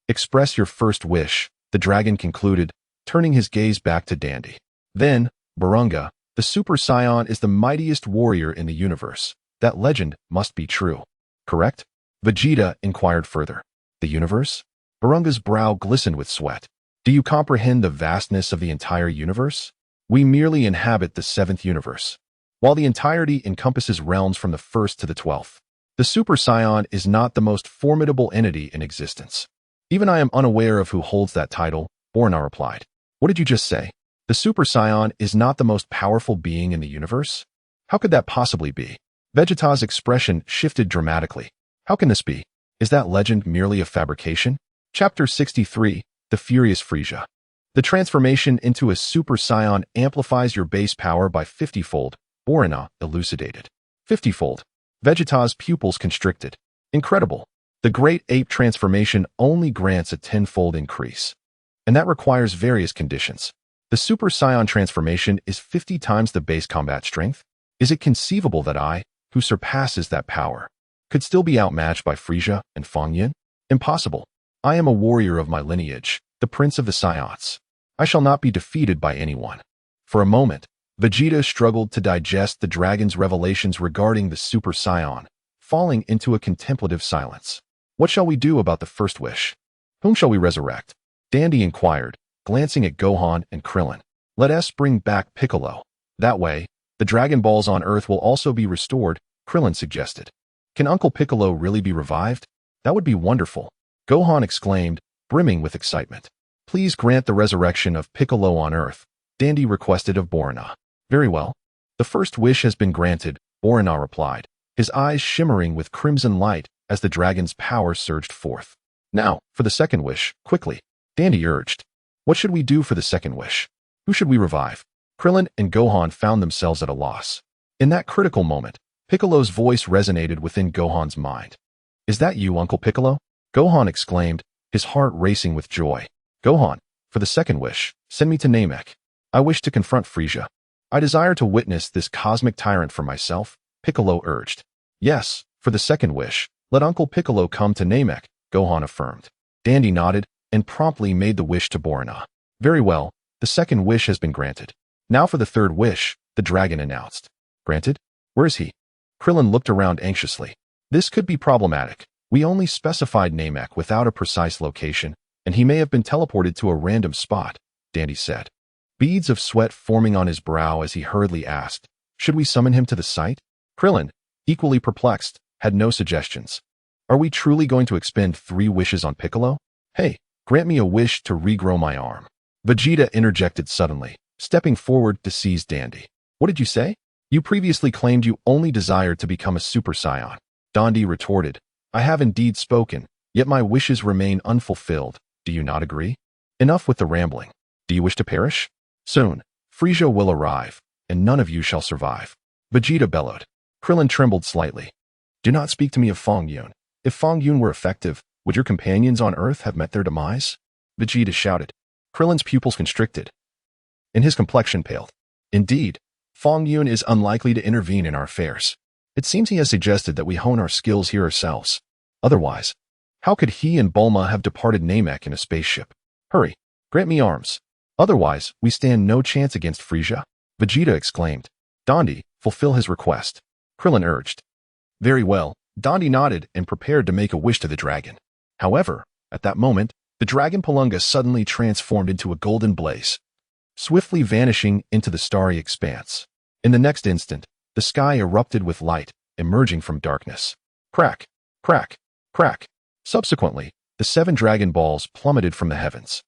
express your first wish, the dragon concluded, turning his gaze back to Dandy. Then, Porunga, the Super Saiyan is the mightiest warrior in the universe. That legend must be true, correct? Vegeta inquired further. The universe? Porunga's brow glistened with sweat. Do you comprehend the vastness of the entire universe? We merely inhabit the 7th universe, while the entirety encompasses realms from the 1st to the 12th. The Super Saiyan is not the most formidable entity in existence. Even I am unaware of who holds that title, Borna replied. What did you just say? The Super Saiyan is not the most powerful being in the universe? How could that possibly be? Vegeta's expression shifted dramatically. How can this be? Is that legend merely a fabrication? Chapter 63, The Furious Frieza. The transformation into a Super Saiyan amplifies your base power by 50-fold, Borna elucidated. 50-fold. Vegeta's pupils constricted. Incredible. The Great Ape transformation only grants a 10-fold increase. And that requires various conditions. The Super Saiyan transformation is 50 times the base combat strength? Is it conceivable that I, who surpasses that power, could still be outmatched by Frieza and Fong Yun? Impossible. I am a warrior of my lineage, the Prince of the Saiyans. I shall not be defeated by anyone. For a moment, Vegeta struggled to digest the dragon's revelations regarding the Super Saiyan, falling into a contemplative silence. What shall we do about the first wish? Whom shall we resurrect? Dandy inquired, glancing at Gohan and Krillin. Let us bring back Piccolo. That way, the Dragon Balls on Earth will also be restored, Krillin suggested. Can Uncle Piccolo really be revived? That would be wonderful, Gohan exclaimed, brimming with excitement. Please grant the resurrection of Piccolo on Earth, Dandy requested of Borna. Very well. The first wish has been granted, Borna replied, his eyes shimmering with crimson light as the dragon's power surged forth. Now, for the second wish, quickly, Dandy urged. What should we do for the second wish? Who should we revive? Krillin and Gohan found themselves at a loss. In that critical moment, Piccolo's voice resonated within Gohan's mind. Is that you, Uncle Piccolo? Gohan exclaimed, his heart racing with joy. Gohan, for the second wish, send me to Namek. I wish to confront Frieza. I desire to witness this cosmic tyrant for myself, Piccolo urged. Yes, for the second wish, let Uncle Piccolo come to Namek, Gohan affirmed. Dandy nodded and promptly made the wish to Borna. Very well, the second wish has been granted. Now for the third wish, the dragon announced. Granted? Where is he? Krillin looked around anxiously. This could be problematic. We only specified Namek without a precise location, and he may have been teleported to a random spot, Dandy said. Beads of sweat forming on his brow as he hurriedly asked, should we summon him to the site? Krillin, equally perplexed, had no suggestions. Are we truly going to expend 3 wishes on Piccolo? Hey, grant me a wish to regrow my arm. Vegeta interjected suddenly, stepping forward to seize Dandy. What did you say? You previously claimed you only desired to become a Super Saiyan. Dandy retorted. I have indeed spoken, yet my wishes remain unfulfilled. Do you not agree? Enough with the rambling. Do you wish to perish? Soon, Frieza will arrive, and none of you shall survive. Vegeta bellowed. Krillin trembled slightly. Do not speak to me of Fong Yun. If Fong Yun were effective, would your companions on Earth have met their demise? Vegeta shouted. Krillin's pupils constricted, and his complexion paled. Indeed, Fong Yun is unlikely to intervene in our affairs. It seems he has suggested that we hone our skills here ourselves. Otherwise, how could he and Bulma have departed Namek in a spaceship? Hurry, grant me arms. Otherwise, we stand no chance against Frieza. Vegeta exclaimed. Dandy, fulfill his request. Krillin urged. Very well, Dandy nodded and prepared to make a wish to the dragon. However, at that moment, the dragon Palunga suddenly transformed into a golden blaze, swiftly vanishing into the starry expanse. In the next instant, the sky erupted with light, emerging from darkness. Crack, crack, crack. Subsequently, the 7 Dragon Balls plummeted from the heavens,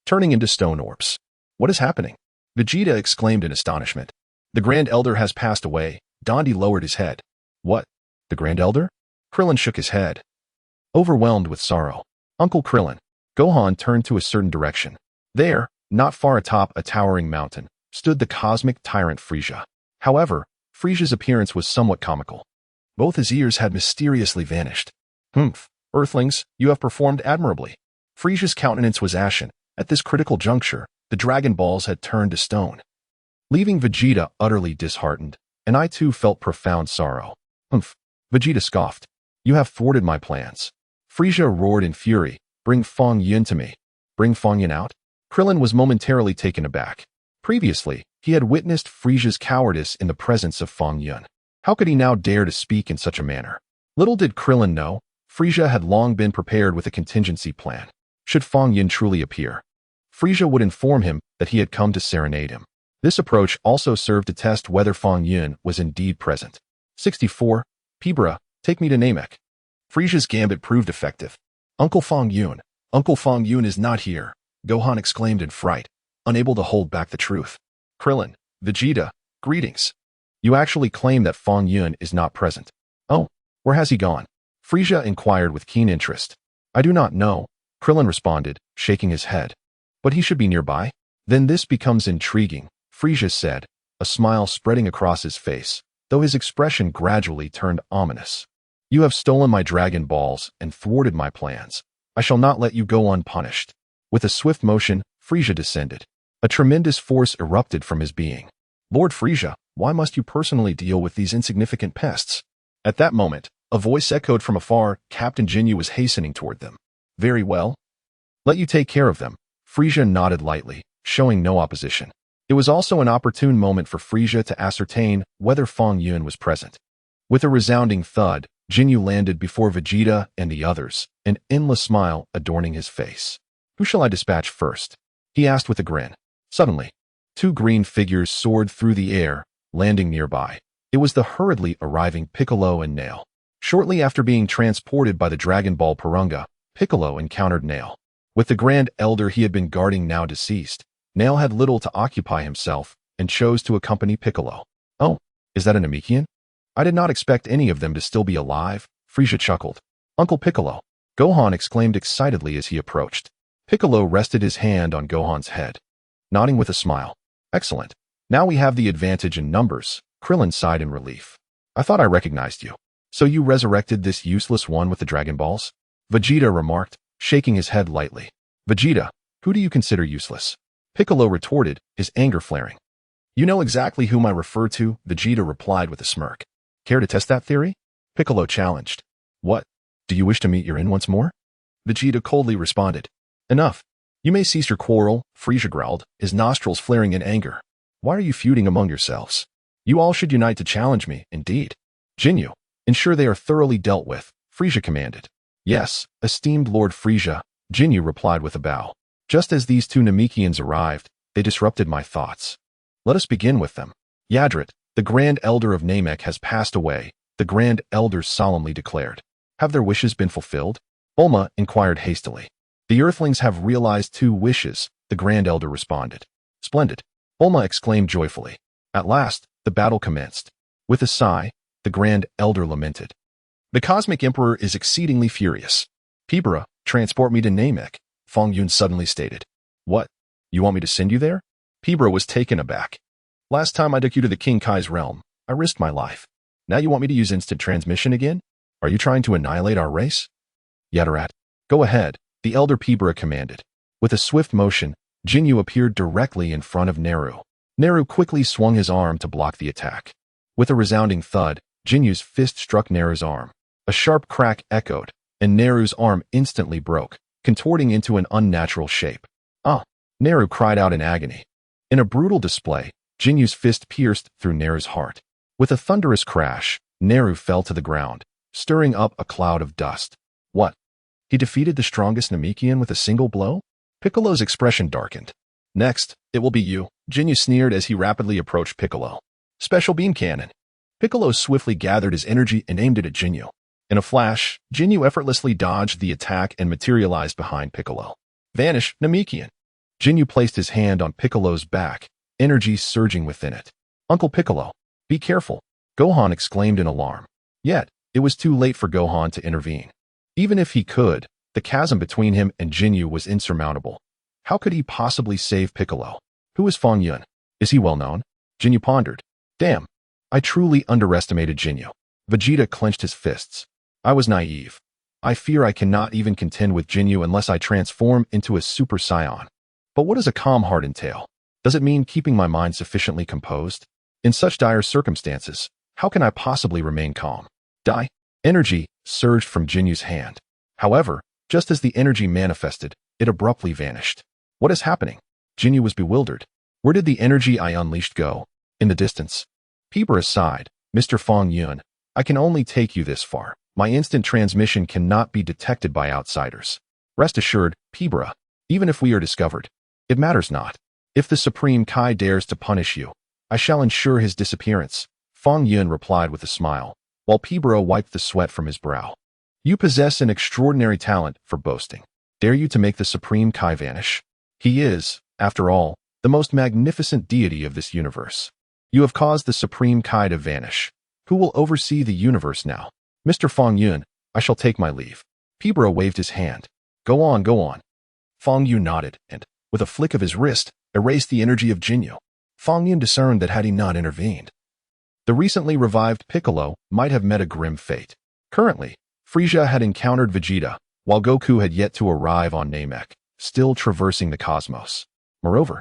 turning into stone orbs. What is happening? Vegeta exclaimed in astonishment. The Grand Elder has passed away. Dandy lowered his head. What? The Grand Elder? Krillin shook his head, overwhelmed with sorrow. Uncle Krillin. Gohan turned to a certain direction. There, not far atop a towering mountain, stood the cosmic tyrant Frieza. However, Frieza's appearance was somewhat comical. Both his ears had mysteriously vanished. Humph, Earthlings, you have performed admirably. Frieza's countenance was ashen. At this critical juncture, the Dragon Balls had turned to stone, leaving Vegeta utterly disheartened, and I too felt profound sorrow. Humph, Vegeta scoffed. You have thwarted my plans. Frieza roared in fury. Bring Fong Yun to me. Bring Fong Yun out? Krillin was momentarily taken aback. Previously, he had witnessed Frieza's cowardice in the presence of Fong Yun. How could he now dare to speak in such a manner? Little did Krillin know, Frieza had long been prepared with a contingency plan. Should Fong Yun truly appear, Frieza would inform him that he had come to serenade him. This approach also served to test whether Fong Yun was indeed present. 64. Pibra, Take me to Namek. Frieza's gambit proved effective. Uncle Fong Yun. Uncle Fong Yun is not here, Gohan exclaimed in fright, unable to hold back the truth. Krillin, Vegeta, greetings. You actually claim that Fong Yun is not present. Oh, where has he gone? Frieza inquired with keen interest. I do not know, Krillin responded, shaking his head. But he should be nearby. Then this becomes intriguing, Frieza said, a smile spreading across his face, though his expression gradually turned ominous. You have stolen my Dragon Balls and thwarted my plans. I shall not let you go unpunished. With a swift motion, Frieza descended. A tremendous force erupted from his being. Lord Frieza, why must you personally deal with these insignificant pests? At that moment, a voice echoed from afar. Captain Jinyu was hastening toward them. Very well. Let you take care of them. Frieza nodded lightly, showing no opposition. It was also an opportune moment for Frieza to ascertain whether Fong Yun was present. With a resounding thud, Jinyu landed before Vegeta and the others, an endless smile adorning his face. Who shall I dispatch first? He asked with a grin. Suddenly, two green figures soared through the air, landing nearby. It was the hurriedly arriving Piccolo and Nail. Shortly after being transported by the Dragon Ball Purunga, Piccolo encountered Nail. With the Grand Elder he had been guarding now deceased, Nail had little to occupy himself and chose to accompany Piccolo. Oh, is that a Namekian? I did not expect any of them to still be alive, Frieza chuckled. Uncle Piccolo, Gohan exclaimed excitedly as he approached. Piccolo rested his hand on Gohan's head, nodding with a smile. Excellent. Now we have the advantage in numbers, Krillin sighed in relief. I thought I recognized you. So you resurrected this useless one with the Dragon Balls? Vegeta remarked, shaking his head lightly. Vegeta, who do you consider useless? Piccolo retorted, his anger flaring. You know exactly whom I refer to, Vegeta replied with a smirk. Care to test that theory? Piccolo challenged. What? Do you wish to meet your end once more? Vegeta coldly responded. Enough. You may cease your quarrel, Frieza growled, his nostrils flaring in anger. Why are you feuding among yourselves? You all should unite to challenge me, indeed. Jinyu, ensure they are thoroughly dealt with, Frieza commanded. Yes, esteemed Lord Frieza, Jinyu replied with a bow. Just as these two Namekians arrived, they disrupted my thoughts. Let us begin with them. Yardrat, the Grand Elder of Namek has passed away, the Grand Elder solemnly declared. Have their wishes been fulfilled? Bulma inquired hastily. The Earthlings have realized 2 wishes, the Grand Elder responded. Splendid. Bulma exclaimed joyfully. At last, the battle commenced. With a sigh, the Grand Elder lamented. The Cosmic Emperor is exceedingly furious. Pibara, transport me to Namek, Fong Yun suddenly stated. What? You want me to send you there? Pibara was taken aback. Last time I took you to the King Kai's realm, I risked my life. Now you want me to use instant transmission again? Are you trying to annihilate our race? Yardrat, go ahead, the Elder Pibara commanded. With a swift motion, Jinyu appeared directly in front of Naru. Naru quickly swung his arm to block the attack. With a resounding thud, Jinyu's fist struck Naru's arm. A sharp crack echoed, and Naru's arm instantly broke, contorting into an unnatural shape. Ah! Naru cried out in agony. In a brutal display, Jinyu's fist pierced through Naru's heart. With a thunderous crash, Naru fell to the ground, stirring up a cloud of dust. What? He defeated the strongest Namekian with a single blow? Piccolo's expression darkened. Next, it will be you, Jinyu sneered as he rapidly approached Piccolo. Special beam cannon. Piccolo swiftly gathered his energy and aimed it at Jinyu. In a flash, Jinyu effortlessly dodged the attack and materialized behind Piccolo. Vanish, Namekian. Jinyu placed his hand on Piccolo's back, energy surging within it. Uncle Piccolo, be careful, Gohan exclaimed in alarm. Yet, it was too late for Gohan to intervene. Even if he could, the chasm between him and Jinyu was insurmountable. How could he possibly save Piccolo? Who is Fong Yun? Is he well known? Jinyu pondered. Damn, I truly underestimated Jinyu. Vegeta clenched his fists. I was naive. I fear I cannot even contend with Jinyu unless I transform into a Super Saiyan. But what does a calm heart entail? Does it mean keeping my mind sufficiently composed? In such dire circumstances, how can I possibly remain calm? Die? Energy surged from Jinyu's hand. However, just as the energy manifested, it abruptly vanished. What is happening? Jinyu was bewildered. Where did the energy I unleashed go? In the distance. Pibara sighed. Mr. Fong Yun, I can only take you this far. My instant transmission cannot be detected by outsiders. Rest assured, Pibara, even if we are discovered, it matters not. If the Supreme Kai dares to punish you, I shall ensure his disappearance, Fong Yun replied with a smile, while Pibro wiped the sweat from his brow. You possess an extraordinary talent for boasting. Dare you to make the Supreme Kai vanish? He is, after all, the most magnificent deity of this universe. You have caused the Supreme Kai to vanish. Who will oversee the universe now? Mr. Fong Yun, I shall take my leave. Pibro waved his hand. Go on, go on. Fong Yun nodded and, with a flick of his wrist, erased the energy of Jinyu. Fong Yun discerned that had he not intervened, the recently revived Piccolo might have met a grim fate. Currently, Frieza had encountered Vegeta, while Goku had yet to arrive on Namek, still traversing the cosmos. Moreover,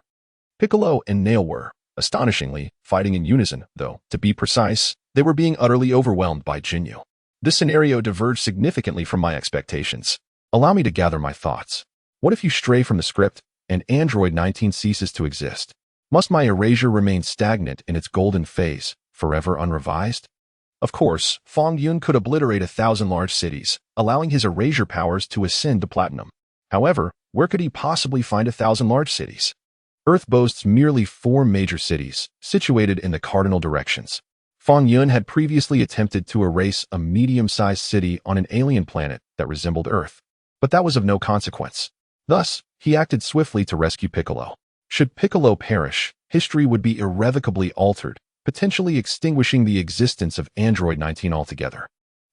Piccolo and Nail were, astonishingly, fighting in unison, though, to be precise, they were being utterly overwhelmed by Jinyu. This scenario diverged significantly from my expectations. Allow me to gather my thoughts. What if you stray from the script, and Android 19 ceases to exist? Must my erasure remain stagnant in its golden phase, forever unrevised? Of course, Fong Yun could obliterate 1,000 large cities, allowing his erasure powers to ascend to platinum. However, where could he possibly find 1,000 large cities? Earth boasts merely 4 major cities, situated in the cardinal directions. Fong Yun had previously attempted to erase a medium-sized city on an alien planet that resembled Earth, but that was of no consequence. Thus, he acted swiftly to rescue Piccolo. Should Piccolo perish, history would be irrevocably altered, potentially extinguishing the existence of Android 19 altogether.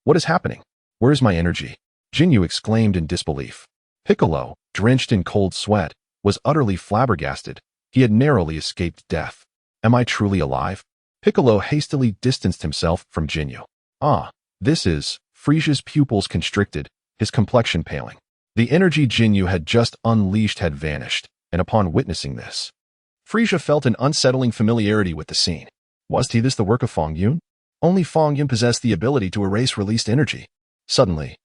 What is happening? Where is my energy? Jinyu exclaimed in disbelief. Piccolo, drenched in cold sweat, was utterly flabbergasted. He had narrowly escaped death. Am I truly alive? Piccolo hastily distanced himself from Jinyu. Ah, this is... Frieza's pupils constricted, his complexion paling. The energy Jinyu had just unleashed had vanished, and upon witnessing this, Frieza felt an unsettling familiarity with the scene. Was this the work of Fong Yun? Only Fong Yun possessed the ability to erase released energy. Suddenly,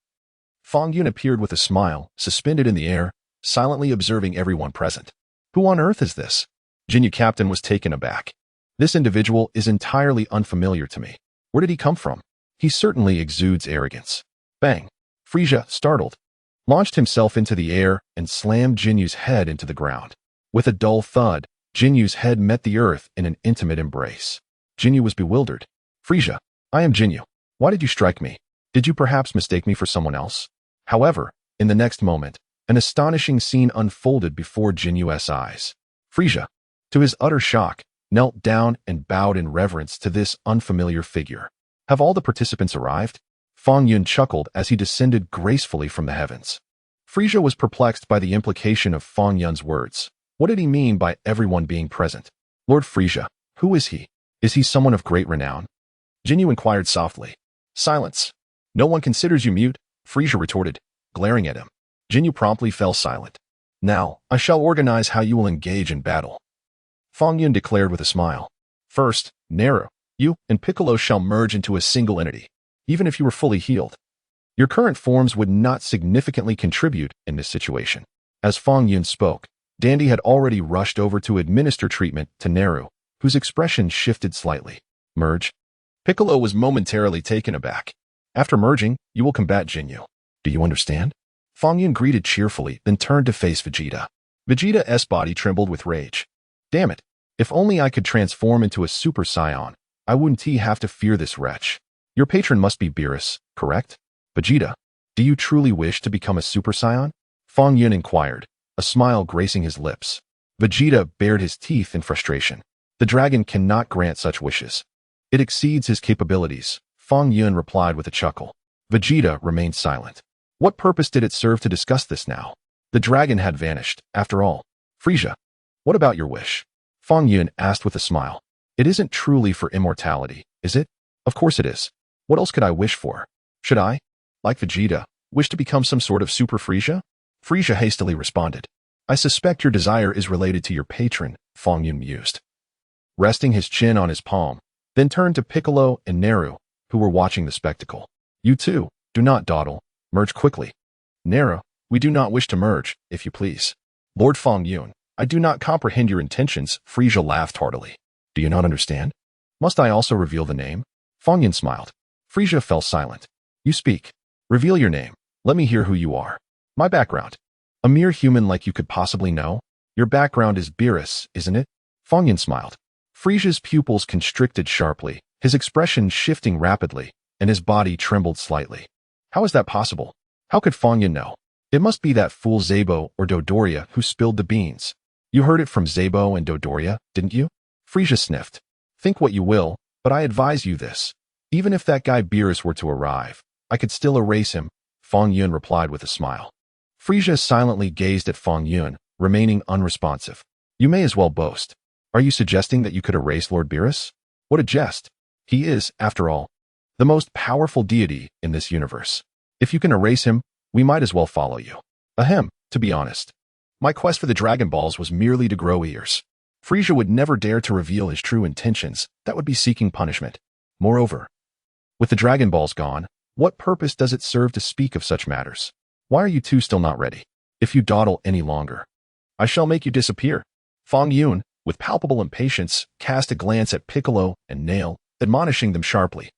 Fong Yun appeared with a smile, suspended in the air, silently observing everyone present. Who on earth is this? Jinyu Captain was taken aback. This individual is entirely unfamiliar to me. Where did he come from? He certainly exudes arrogance. Bang! Frieza, startled, launched himself into the air and slammed Jinyu's head into the ground. With a dull thud, Jinyu's head met the earth in an intimate embrace. Jinyu was bewildered. Frieza, I am Jinyu. Why did you strike me? Did you perhaps mistake me for someone else? However, in the next moment, an astonishing scene unfolded before Jinyu's eyes. Frieza, to his utter shock, knelt down and bowed in reverence to this unfamiliar figure. Have all the participants arrived? Fong Yun chuckled as he descended gracefully from the heavens. Frieza was perplexed by the implication of Fong Yun's words. What did he mean by everyone being present? Lord Frieza, who is he? Is he someone of great renown? Jinyu inquired softly. Silence. No one considers you mute, Frieza retorted, glaring at him. Jinyu promptly fell silent. Now, I shall organize how you will engage in battle. Fong Yun declared with a smile. First, Naru, you and Piccolo shall merge into a single entity, even if you were fully healed. Your current forms would not significantly contribute in this situation. As Fong Yun spoke, Dandy had already rushed over to administer treatment to Naru, whose expression shifted slightly. Merge? Piccolo was momentarily taken aback. After merging, you will combat Jinyu. Do you understand? Fong Yun greeted cheerfully, then turned to face Vegeta. Vegeta's body trembled with rage. Damn it. If only I could transform into a Super Saiyan, I wouldn't have to fear this wretch. Your patron must be Beerus, correct? Vegeta, do you truly wish to become a Super Saiyan? Fong Yun inquired, a smile gracing his lips. Vegeta bared his teeth in frustration. The dragon cannot grant such wishes. It exceeds his capabilities, Fong Yun replied with a chuckle. Vegeta remained silent. What purpose did it serve to discuss this now? The dragon had vanished, after all. Frieza, what about your wish? Fong Yun asked with a smile. It isn't truly for immortality, is it? Of course it is. What else could I wish for? Should I, like Vegeta, wish to become some sort of Super Frieza? Frieza hastily responded. I suspect your desire is related to your patron, Fong Yun mused, resting his chin on his palm, then turned to Piccolo and Naru, who were watching the spectacle. You too, do not dawdle, merge quickly. Naru, we do not wish to merge, if you please. Lord Fong Yun, I do not comprehend your intentions, Frieza laughed heartily. Do you not understand? Must I also reveal the name? Fong Yun smiled. Frieza fell silent. You speak. Reveal your name. Let me hear who you are. My background. A mere human like you could possibly know? Your background is Beerus, isn't it? Fong Yun smiled. Frieza's pupils constricted sharply, his expression shifting rapidly, and his body trembled slightly. How is that possible? How could Fong Yun know? It must be that fool Zabo or Dodoria who spilled the beans. You heard it from Zabo and Dodoria, didn't you? Frieza sniffed. Think what you will, but I advise you this. Even if that guy Beerus were to arrive, I could still erase him, Fong Yun replied with a smile. Frieza silently gazed at Fong Yun, remaining unresponsive. You may as well boast. Are you suggesting that you could erase Lord Beerus? What a jest. He is, after all, the most powerful deity in this universe. If you can erase him, we might as well follow you. Ahem, to be honest. My quest for the Dragon Balls was merely to grow ears. Frieza would never dare to reveal his true intentions. That would be seeking punishment. Moreover, with the Dragon Balls gone, what purpose does it serve to speak of such matters? Why are you two still not ready? If you dawdle any longer, I shall make you disappear. Fong Yun, with palpable impatience, cast a glance at Piccolo and Nail, admonishing them sharply.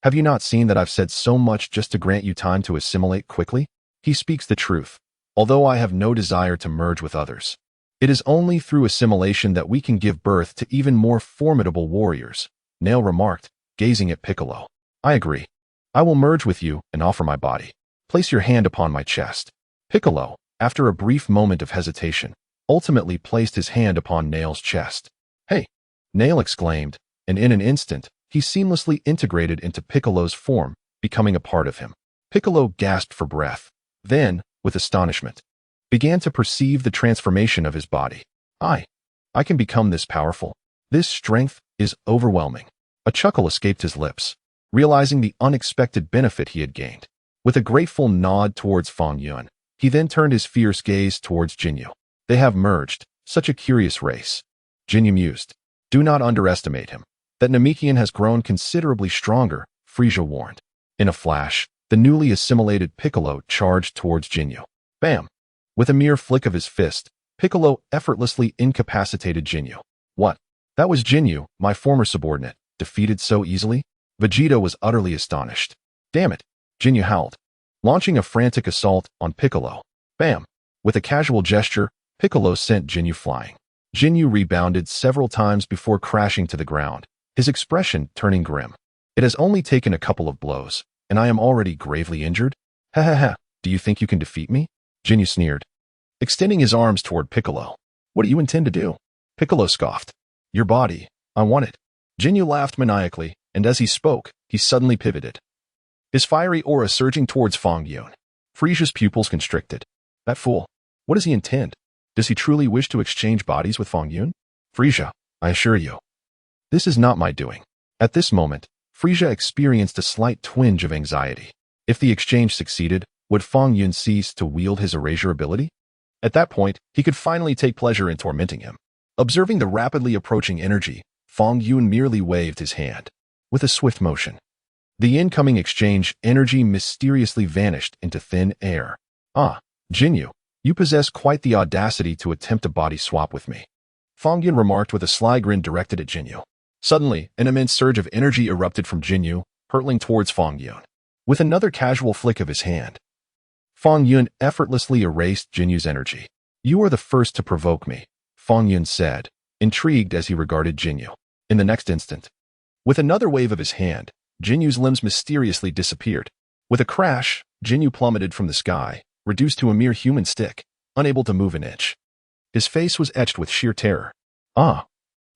Have you not seen that I've said so much just to grant you time to assimilate quickly? He speaks the truth, although I have no desire to merge with others. It is only through assimilation that we can give birth to even more formidable warriors, Nail remarked, gazing at Piccolo. I agree. I will merge with you and offer my body. Place your hand upon my chest. Piccolo, after a brief moment of hesitation, ultimately placed his hand upon Nail's chest. Hey! Nail exclaimed, and in an instant, he seamlessly integrated into Piccolo's form, becoming a part of him. Piccolo gasped for breath, then, with astonishment, began to perceive the transformation of his body. I can become this powerful. This strength is overwhelming. A chuckle escaped his lips, realizing the unexpected benefit he had gained. With a grateful nod towards Fong Yun, he then turned his fierce gaze towards Jinyu. They have merged, such a curious race. Jinyu mused. Do not underestimate him. That Namekian has grown considerably stronger, Frieza warned. In a flash, the newly assimilated Piccolo charged towards Jinyu. Bam! With a mere flick of his fist, Piccolo effortlessly incapacitated Jinyu. What? That was Jinyu, my former subordinate, defeated so easily? Vegeta was utterly astonished. Damn it! Jinyu howled, launching a frantic assault on Piccolo. Bam! With a casual gesture, Piccolo sent Jinyu flying. Jinyu rebounded several times before crashing to the ground, his expression turning grim. It has only taken a couple of blows, and I am already gravely injured? Ha ha ha, do you think you can defeat me? Jinyu sneered, extending his arms toward Piccolo. What do you intend to do? Piccolo scoffed. Your body, I want it. Jinyu laughed maniacally, and as he spoke, he suddenly pivoted, his fiery aura surging towards Fong Yun. Frieza's pupils constricted. That fool. What does he intend? Does he truly wish to exchange bodies with Fong Yun? Frieza, I assure you, this is not my doing. At this moment, Frieza experienced a slight twinge of anxiety. If the exchange succeeded, would Fong Yun cease to wield his erasure ability? At that point, he could finally take pleasure in tormenting him. Observing the rapidly approaching energy, Fong Yun merely waved his hand. With a swift motion, the incoming exchange energy mysteriously vanished into thin air. Ah, Jinyu, you possess quite the audacity to attempt a body swap with me. Fong Yun remarked with a sly grin directed at Jinyu. Suddenly, an immense surge of energy erupted from Jinyu, hurtling towards Fong Yun. With another casual flick of his hand, Fong Yun effortlessly erased Jinyu's energy. You are the first to provoke me, Fong Yun said, intrigued as he regarded Jinyu. In the next instant, with another wave of his hand, Jinyu's limbs mysteriously disappeared. With a crash, Jinyu plummeted from the sky, reduced to a mere human stick, unable to move an inch. His face was etched with sheer terror. Ah,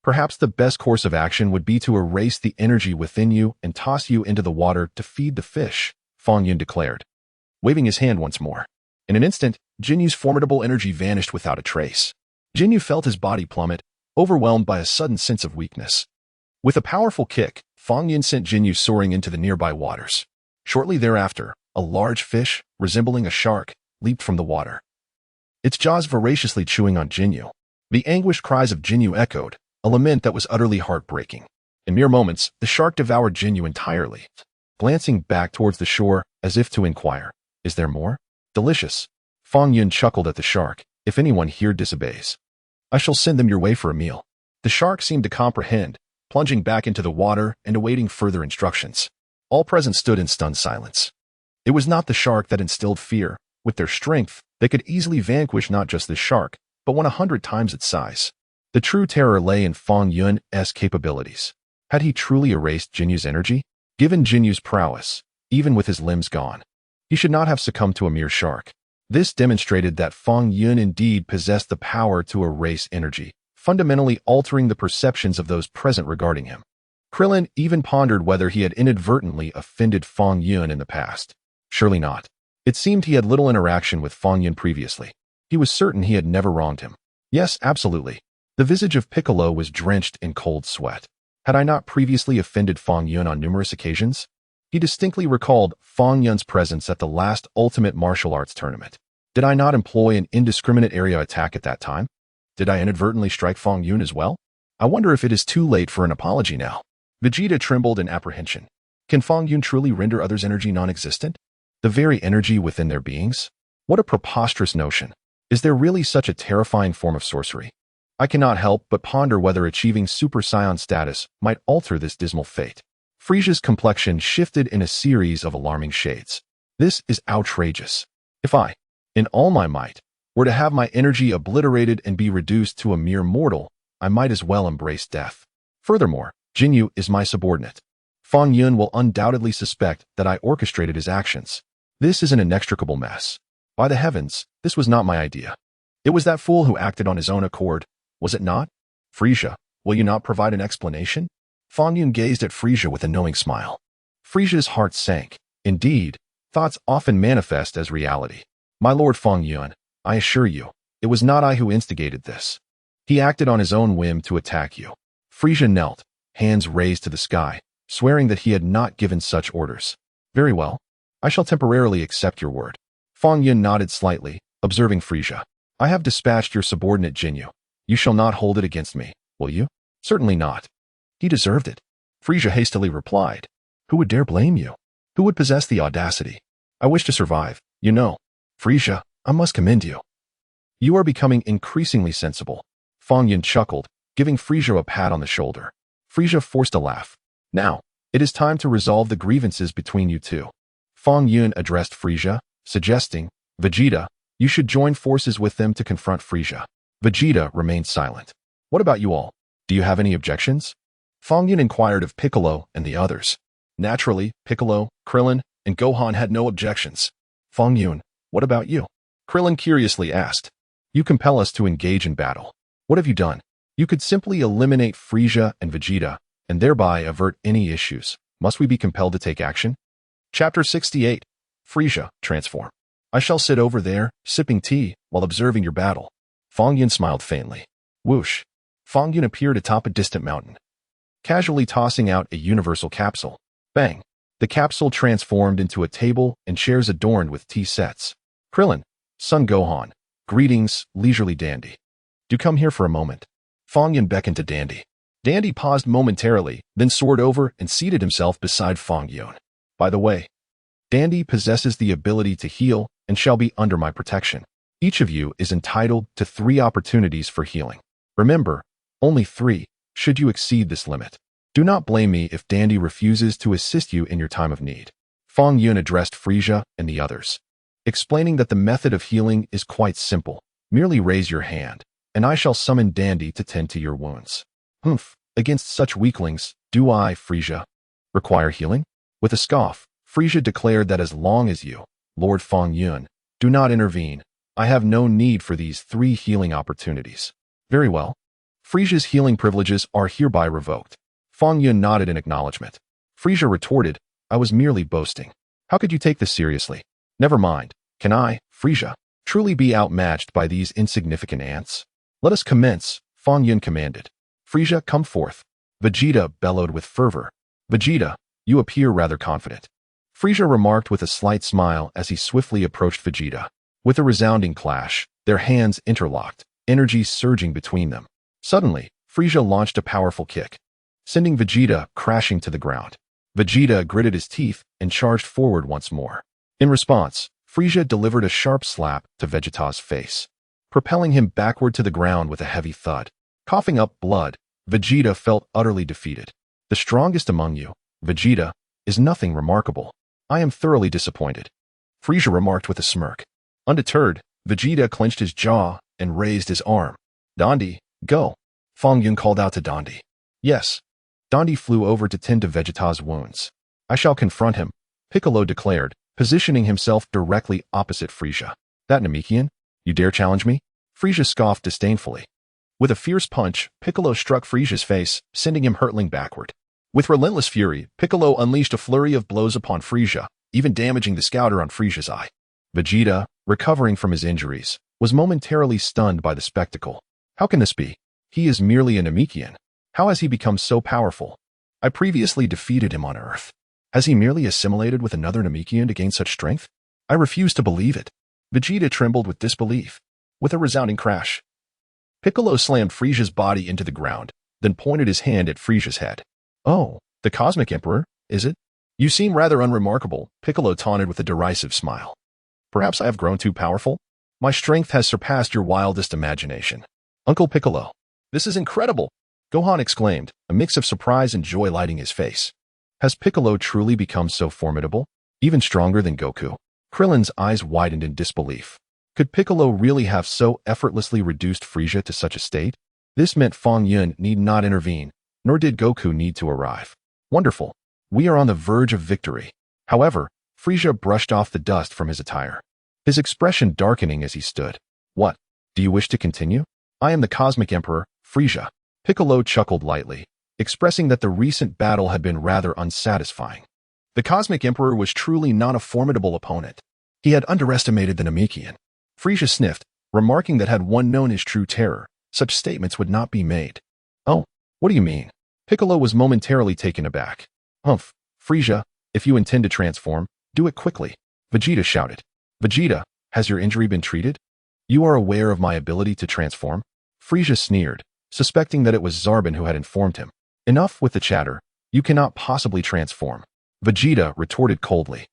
perhaps the best course of action would be to erase the energy within you and toss you into the water to feed the fish, Fong Yun declared, waving his hand once more. In an instant, Jinyu's formidable energy vanished without a trace. Jinyu felt his body plummet, overwhelmed by a sudden sense of weakness. With a powerful kick, Fong Yun sent Jinyu soaring into the nearby waters. Shortly thereafter, a large fish, resembling a shark, leaped from the water, its jaws voraciously chewing on Jinyu. The anguished cries of Jinyu echoed, a lament that was utterly heartbreaking. In mere moments, the shark devoured Jinyu entirely, glancing back towards the shore as if to inquire, is there more? Delicious. Fong Yun chuckled at the shark. If anyone here disobeys, I shall send them your way for a meal. The shark seemed to comprehend, plunging back into the water and awaiting further instructions. All present stood in stunned silence. It was not the shark that instilled fear. With their strength, they could easily vanquish not just this shark, but 100 times its size. The true terror lay in Fong Yun's capabilities. Had he truly erased Jinyu's energy? Given Jinyu's prowess, even with his limbs gone, he should not have succumbed to a mere shark. This demonstrated that Fong Yun indeed possessed the power to erase energy, fundamentally altering the perceptions of those present regarding him. Krillin even pondered whether he had inadvertently offended Fong Yun in the past. Surely not. It seemed he had little interaction with Fong Yun previously. He was certain he had never wronged him. Yes, absolutely. The visage of Piccolo was drenched in cold sweat. Had I not previously offended Fong Yun on numerous occasions? He distinctly recalled Fong Yun's presence at the last Ultimate Martial Arts tournament. Did I not employ an indiscriminate area attack at that time? Did I inadvertently strike Fong Yun as well? I wonder if it is too late for an apology now. Vegeta trembled in apprehension. Can Fong Yun truly render others' energy non-existent? The very energy within their beings? What a preposterous notion. Is there really such a terrifying form of sorcery? I cannot help but ponder whether achieving Super Saiyan status might alter this dismal fate. Frieza's complexion shifted in a series of alarming shades. This is outrageous. If I, in all my might, were to have my energy obliterated and be reduced to a mere mortal, I might as well embrace death. Furthermore, Jinyu is my subordinate. Fong Yun will undoubtedly suspect that I orchestrated his actions. This is an inextricable mess. By the heavens, this was not my idea. It was that fool who acted on his own accord, was it not? Frieza, will you not provide an explanation? Fong Yun gazed at Frieza with a knowing smile. Frieza's heart sank. Indeed, thoughts often manifest as reality. My lord Fong Yun, I assure you, it was not I who instigated this. He acted on his own whim to attack you. Frieza knelt, hands raised to the sky, swearing that he had not given such orders. Very well. I shall temporarily accept your word. Fong Yun nodded slightly, observing Frieza. I have dispatched your subordinate Jinyu. You shall not hold it against me, will you? Certainly not. He deserved it. Frieza hastily replied. Who would dare blame you? Who would possess the audacity? I wish to survive, you know. Frieza, I must commend you. You are becoming increasingly sensible. Fong Yun chuckled, giving Frieza a pat on the shoulder. Frieza forced a laugh. Now, it is time to resolve the grievances between you two. Fong Yun addressed Frieza, suggesting, Vegeta, you should join forces with them to confront Frieza. Vegeta remained silent. What about you all? Do you have any objections? Fong Yun inquired of Piccolo and the others. Naturally, Piccolo, Krillin, and Gohan had no objections. Fong Yun, what about you? Krillin curiously asked. You compel us to engage in battle. What have you done? You could simply eliminate Frieza and Vegeta, and thereby avert any issues. Must we be compelled to take action? Chapter 68. Frieza, transform. I shall sit over there, sipping tea, while observing your battle. Fong Yun smiled faintly. Whoosh. Fong Yun appeared atop a distant mountain, casually tossing out a universal capsule. Bang! The capsule transformed into a table and chairs adorned with tea sets. Krillin, son Gohan, greetings, leisurely dandy. Do come here for a moment. Fong Yun beckoned to Dandy. Dandy paused momentarily, then soared over and seated himself beside Fong Yun. By the way, Dandy possesses the ability to heal and shall be under my protection. Each of you is entitled to 3 opportunities for healing. Remember, only 3, should you exceed this limit. Do not blame me if Dandy refuses to assist you in your time of need. Fong Yun addressed Frieza and the others, explaining that the method of healing is quite simple. Merely raise your hand, and I shall summon Dandy to tend to your wounds. Humph, against such weaklings, do I, Frieza, require healing? With a scoff, Frieza declared that as long as you, Lord Fong Yun, do not intervene, I have no need for these 3 healing opportunities. Very well. Frieza's healing privileges are hereby revoked. Fong Yun nodded in acknowledgement. Frieza retorted, I was merely boasting. How could you take this seriously? Never mind. Can I, Frieza, truly be outmatched by these insignificant ants? Let us commence, Fong Yun commanded. Frieza, come forth. Vegeta bellowed with fervor. Vegeta, you appear rather confident. Frieza remarked with a slight smile as he swiftly approached Vegeta. With a resounding clash, their hands interlocked, energy surging between them. Suddenly, Frieza launched a powerful kick, sending Vegeta crashing to the ground. Vegeta gritted his teeth and charged forward once more. In response, Frieza delivered a sharp slap to Vegeta's face, propelling him backward to the ground with a heavy thud. Coughing up blood, Vegeta felt utterly defeated. The strongest among you, Vegeta, is nothing remarkable. I am thoroughly disappointed. Frieza remarked with a smirk. Undeterred, Vegeta clenched his jaw and raised his arm. Dandy, go. Fong Yun called out to Dandy. Yes. Dandy flew over to tend to Vegeta's wounds. I shall confront him, Piccolo declared, positioning himself directly opposite Frieza. That Namekian? You dare challenge me? Frieza scoffed disdainfully. With a fierce punch, Piccolo struck Frieza's face, sending him hurtling backward. With relentless fury, Piccolo unleashed a flurry of blows upon Frieza, even damaging the scouter on Frieza's eye. Vegeta, recovering from his injuries, was momentarily stunned by the spectacle. How can this be? He is merely a Namekian. How has he become so powerful? I previously defeated him on Earth. Has he merely assimilated with another Namekian to gain such strength? I refuse to believe it. Vegeta trembled with disbelief. With a resounding crash, Piccolo slammed Frieza's body into the ground, then pointed his hand at Frieza's head. Oh, the Cosmic Emperor, is it? You seem rather unremarkable, Piccolo taunted with a derisive smile. Perhaps I have grown too powerful? My strength has surpassed your wildest imagination. Uncle Piccolo, this is incredible, Gohan exclaimed, a mix of surprise and joy lighting his face. Has Piccolo truly become so formidable? Even stronger than Goku? Krillin's eyes widened in disbelief. Could Piccolo really have so effortlessly reduced Frieza to such a state? This meant Fong Yun need not intervene, nor did Goku need to arrive. Wonderful. We are on the verge of victory. However, Frieza brushed off the dust from his attire, his expression darkening as he stood. What? Do you wish to continue? I am the Cosmic Emperor, Frieza. Piccolo chuckled lightly, expressing that the recent battle had been rather unsatisfying. The Cosmic Emperor was truly not a formidable opponent. He had underestimated the Namekian. Frieza sniffed, remarking that had one known his true terror, such statements would not be made. Oh, what do you mean? Piccolo was momentarily taken aback. Humph, Frieza, if you intend to transform, do it quickly, Vegeta shouted. Vegeta, has your injury been treated? You are aware of my ability to transform? Frieza sneered, suspecting that it was Zarbon who had informed him. Enough with the chatter, you cannot possibly transform. Vegeta retorted coldly.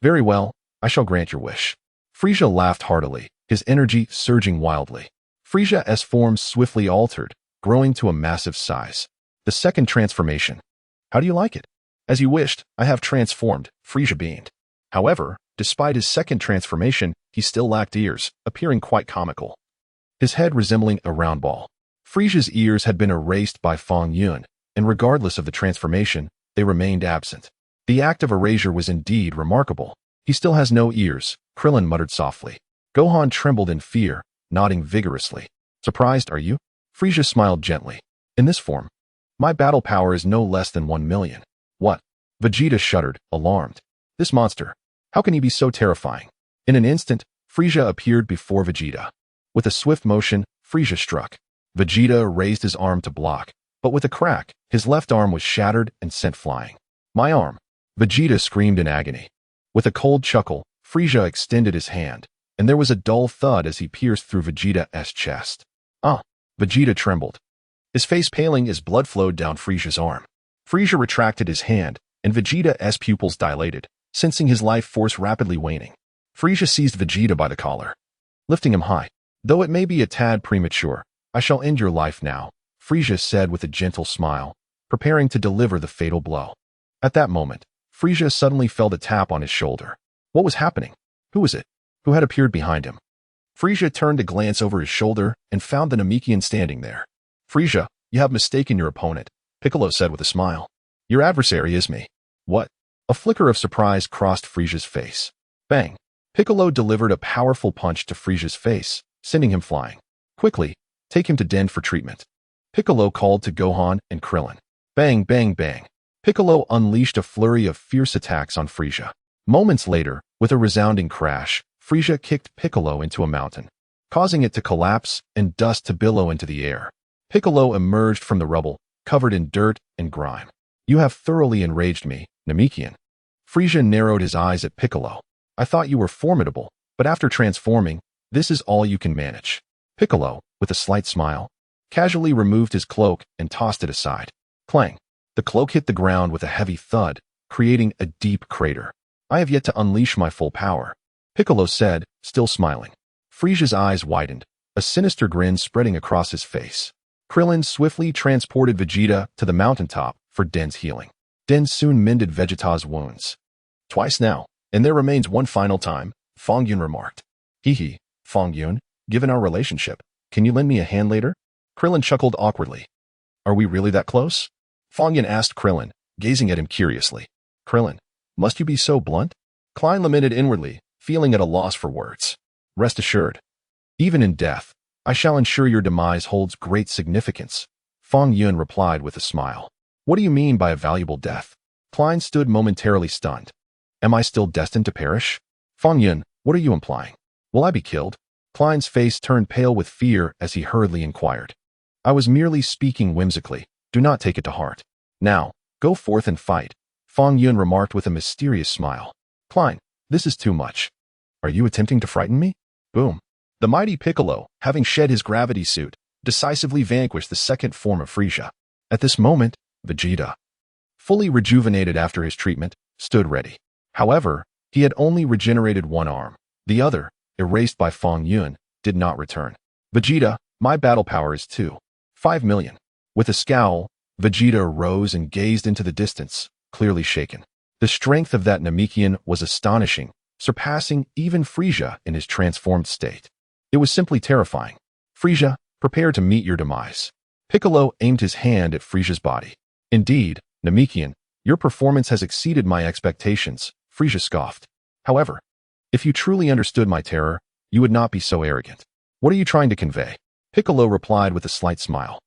Very well, I shall grant your wish. Frieza laughed heartily, his energy surging wildly. Frieza's form swiftly altered, growing to a massive size. The second transformation. How do you like it? As you wished, I have transformed, Frieza beamed. However, despite his second transformation, he still lacked ears, appearing quite comical. His head resembling a round ball. Frieza's ears had been erased by Fong Yun, and regardless of the transformation, they remained absent. The act of erasure was indeed remarkable. He still has no ears, Krillin muttered softly. Gohan trembled in fear, nodding vigorously. Surprised, are you? Frieza smiled gently. In this form, my battle power is no less than 1 million. What? Vegeta shuddered, alarmed. This monster. How can he be so terrifying? In an instant, Frieza appeared before Vegeta. With a swift motion, Frieza struck. Vegeta raised his arm to block, but with a crack, his left arm was shattered and sent flying. My arm. Vegeta screamed in agony. With a cold chuckle, Frieza extended his hand, and there was a dull thud as he pierced through Vegeta's chest. Ah! Vegeta trembled. His face paling as blood flowed down Frieza's arm. Frieza retracted his hand, and Vegeta's pupils dilated, sensing his life force rapidly waning. Frieza seized Vegeta by the collar, lifting him high. Though it may be a tad premature, I shall end your life now, Frieza said with a gentle smile, preparing to deliver the fatal blow. At that moment, Frieza suddenly felt a tap on his shoulder. What was happening? Who was it? Who had appeared behind him? Frieza turned to glance over his shoulder and found the Namekian standing there. Frieza, you have mistaken your opponent, Piccolo said with a smile. Your adversary is me. What? A flicker of surprise crossed Frieza's face. Bang! Piccolo delivered a powerful punch to Frieza's face, sending him flying. Quickly, take him to Den for treatment. Piccolo called to Gohan and Krillin. Bang, bang, bang. Piccolo unleashed a flurry of fierce attacks on Frieza. Moments later, with a resounding crash, Frieza kicked Piccolo into a mountain, causing it to collapse and dust to billow into the air. Piccolo emerged from the rubble, covered in dirt and grime. You have thoroughly enraged me, Namekian. Frieza narrowed his eyes at Piccolo. I thought you were formidable, but after transforming, this is all you can manage. Piccolo, with a slight smile, casually removed his cloak and tossed it aside. Clang! The cloak hit the ground with a heavy thud, creating a deep crater. I have yet to unleash my full power, Piccolo said, still smiling. Frieza's eyes widened, a sinister grin spreading across his face. Krillin swiftly transported Vegeta to the mountaintop for Den's healing. Den soon mended Vegeta's wounds. Twice now, and there remains one final time, Fong Yun remarked. Hee, Fong Yun, given our relationship, can you lend me a hand later? Krillin chuckled awkwardly. Are we really that close? Fong Yun asked Krillin, gazing at him curiously. Krillin, Must you be so blunt? Klein lamented inwardly, feeling at a loss for words. Rest assured, even in death, I shall ensure your demise holds great significance, Fong Yun replied with a smile. What do you mean by a valuable death? Klein stood momentarily stunned. Am I still destined to perish? Fong Yun, what are you implying? Will I be killed? Klein's face turned pale with fear as he hurriedly inquired. I was merely speaking whimsically. Do not take it to heart. Now, go forth and fight, Fong Yun remarked with a mysterious smile. Klein, this is too much. Are you attempting to frighten me? Boom. The mighty Piccolo, having shed his gravity suit, decisively vanquished the second form of Frieza. At this moment, Vegeta, fully rejuvenated after his treatment, stood ready. However, he had only regenerated one arm. The other, erased by Fong Yun, did not return. Vegeta, my battle power is 5 million. With a scowl, Vegeta rose and gazed into the distance, clearly shaken. The strength of that Namekian was astonishing, surpassing even Frieza in his transformed state. It was simply terrifying. Frieza, prepare to meet your demise. Piccolo aimed his hand at Frieza's body. Indeed, Namekian, your performance has exceeded my expectations, Frieza scoffed. However, if you truly understood my terror, you would not be so arrogant. What are you trying to convey? Piccolo replied with a slight smile.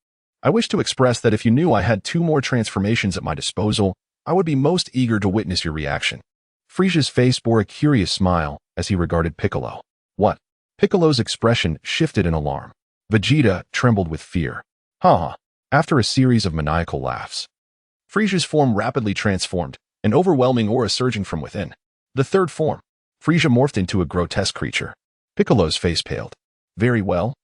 I wish to express that if you knew I had 2 more transformations at my disposal, I would be most eager to witness your reaction. Frieza's face bore a curious smile as he regarded Piccolo. What? Piccolo's expression shifted in alarm. Vegeta trembled with fear. Ha! After a series of maniacal laughs, Frieza's form rapidly transformed, an overwhelming aura surging from within. The third form. Frieza morphed into a grotesque creature. Piccolo's face paled. Very well.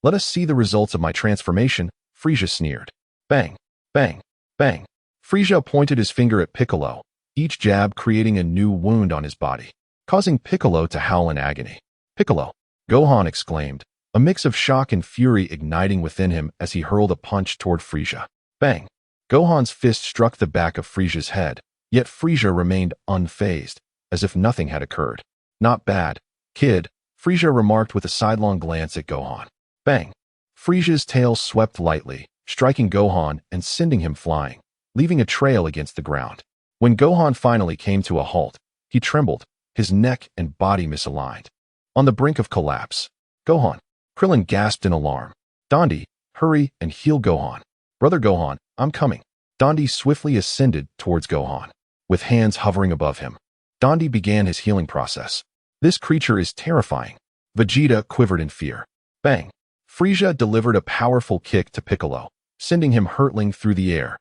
Let us see the results of my transformation, Frieza sneered. Bang! Bang! Bang! Frieza pointed his finger at Piccolo, each jab creating a new wound on his body, causing Piccolo to howl in agony. Piccolo! Gohan exclaimed, a mix of shock and fury igniting within him as he hurled a punch toward Frieza. Bang! Gohan's fist struck the back of Frieza's head, yet Frieza remained unfazed, as if nothing had occurred. Not bad, kid, Frieza remarked with a sidelong glance at Gohan. Bang! Frieza's tail swept lightly, striking Gohan and sending him flying, leaving a trail against the ground. When Gohan finally came to a halt, he trembled, his neck and body misaligned. On the brink of collapse, Gohan, Krillin gasped in alarm. Dondi, hurry and heal Gohan. Brother Gohan, I'm coming. Dondi swiftly ascended towards Gohan, with hands hovering above him. Dondi began his healing process. This creature is terrifying. Vegeta quivered in fear. Bang! Frieza delivered a powerful kick to Piccolo, sending him hurtling through the air,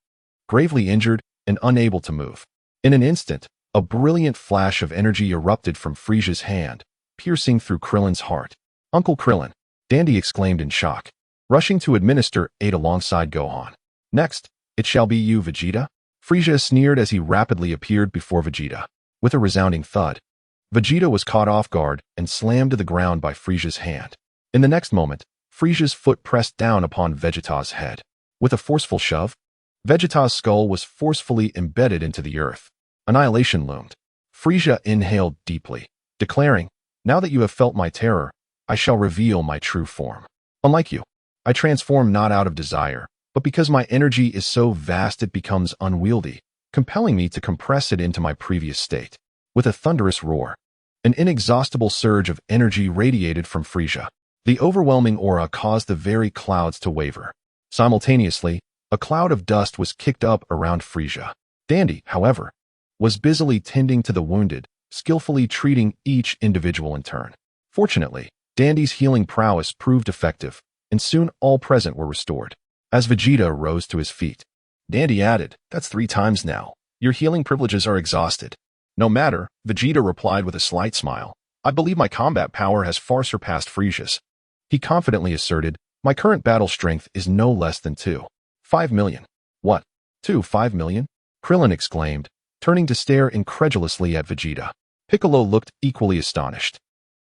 gravely injured and unable to move. In an instant, a brilliant flash of energy erupted from Frieza's hand, piercing through Krillin's heart. Uncle Krillin, Dandy exclaimed in shock, rushing to administer aid alongside Gohan. Next, it shall be you, Vegeta. Frieza sneered as he rapidly appeared before Vegeta. With a resounding thud, Vegeta was caught off guard and slammed to the ground by Frieza's hand. In the next moment, Frieza's foot pressed down upon Vegeta's head. With a forceful shove, Vegeta's skull was forcefully embedded into the earth. Annihilation loomed. Frieza inhaled deeply, declaring, now that you have felt my terror, I shall reveal my true form. Unlike you, I transform not out of desire, but because my energy is so vast it becomes unwieldy, compelling me to compress it into my previous state. With a thunderous roar, an inexhaustible surge of energy radiated from Frieza. The overwhelming aura caused the very clouds to waver. Simultaneously, a cloud of dust was kicked up around Frieza. Dandy, however, was busily tending to the wounded, skillfully treating each individual in turn. Fortunately, Dandy's healing prowess proved effective, and soon all present were restored. As Vegeta rose to his feet, Dandy added, that's 3 times now. Your healing privileges are exhausted. No matter, Vegeta replied with a slight smile. I believe my combat power has far surpassed Frieza's. He confidently asserted, my current battle strength is no less than 5 million. What? 5 million? Krillin exclaimed, turning to stare incredulously at Vegeta. Piccolo looked equally astonished,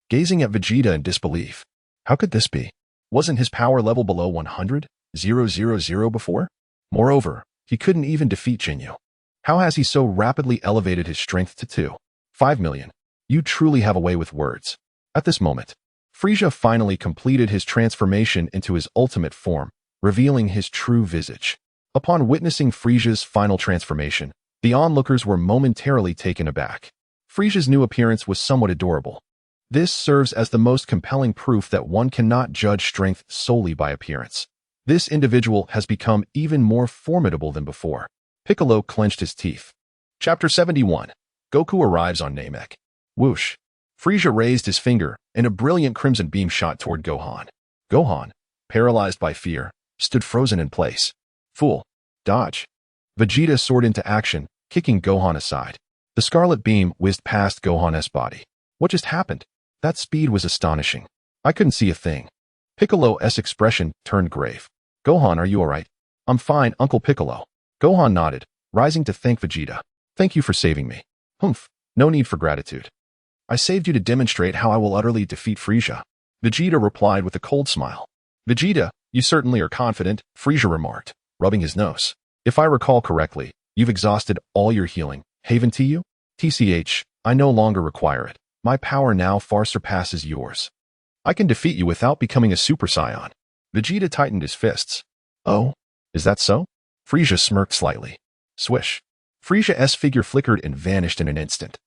gazing at Vegeta in disbelief. How could this be? Wasn't his power level below 100,000 before? Moreover, he couldn't even defeat Jinyu. How has he so rapidly elevated his strength to 5 million? You truly have a way with words. At this moment, Frieza finally completed his transformation into his ultimate form, revealing his true visage. Upon witnessing Frieza's final transformation, The onlookers were momentarily taken aback. Frieza's new appearance was somewhat adorable. This serves as the most compelling proof that one cannot judge strength solely by appearance. This individual has become even more formidable than before. Piccolo clenched his teeth. Chapter 71. Goku arrives on Namek. Whoosh. Frieza raised his finger, and a brilliant crimson beam shot toward Gohan. Gohan, paralyzed by fear, stood frozen in place. Fool. Dodge. Vegeta soared into action, kicking Gohan aside. The scarlet beam whizzed past Gohan's body. What just happened? That speed was astonishing. I couldn't see a thing. Piccolo's expression turned grave. Gohan, are you alright? I'm fine, Uncle Piccolo. Gohan nodded, rising to thank Vegeta. Thank you for saving me. Humph, no need for gratitude. I saved you to demonstrate how I will utterly defeat Frieza. Vegeta replied with a cold smile. Vegeta, you certainly are confident, Frieza remarked, rubbing his nose. If I recall correctly, you've exhausted all your healing. Haven to you? TCH, I no longer require it. My power now far surpasses yours. I can defeat you without becoming a Super Saiyan. Vegeta tightened his fists. Oh, is that so? Frieza smirked slightly. Swish. Frieza's figure flickered and vanished in an instant.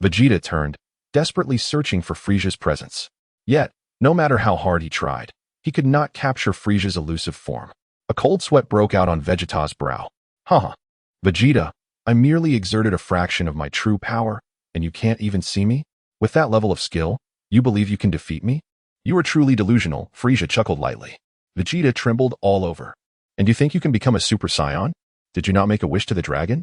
Vegeta turned, desperately searching for Frieza's presence. Yet, no matter how hard he tried, he could not capture Frieza's elusive form. A cold sweat broke out on Vegeta's brow. Haha. Vegeta, I merely exerted a fraction of my true power, and you can't even see me? With that level of skill, you believe you can defeat me? You are truly delusional, Frieza chuckled lightly. Vegeta trembled all over. And you think you can become a Super Saiyan? Did you not make a wish to the dragon?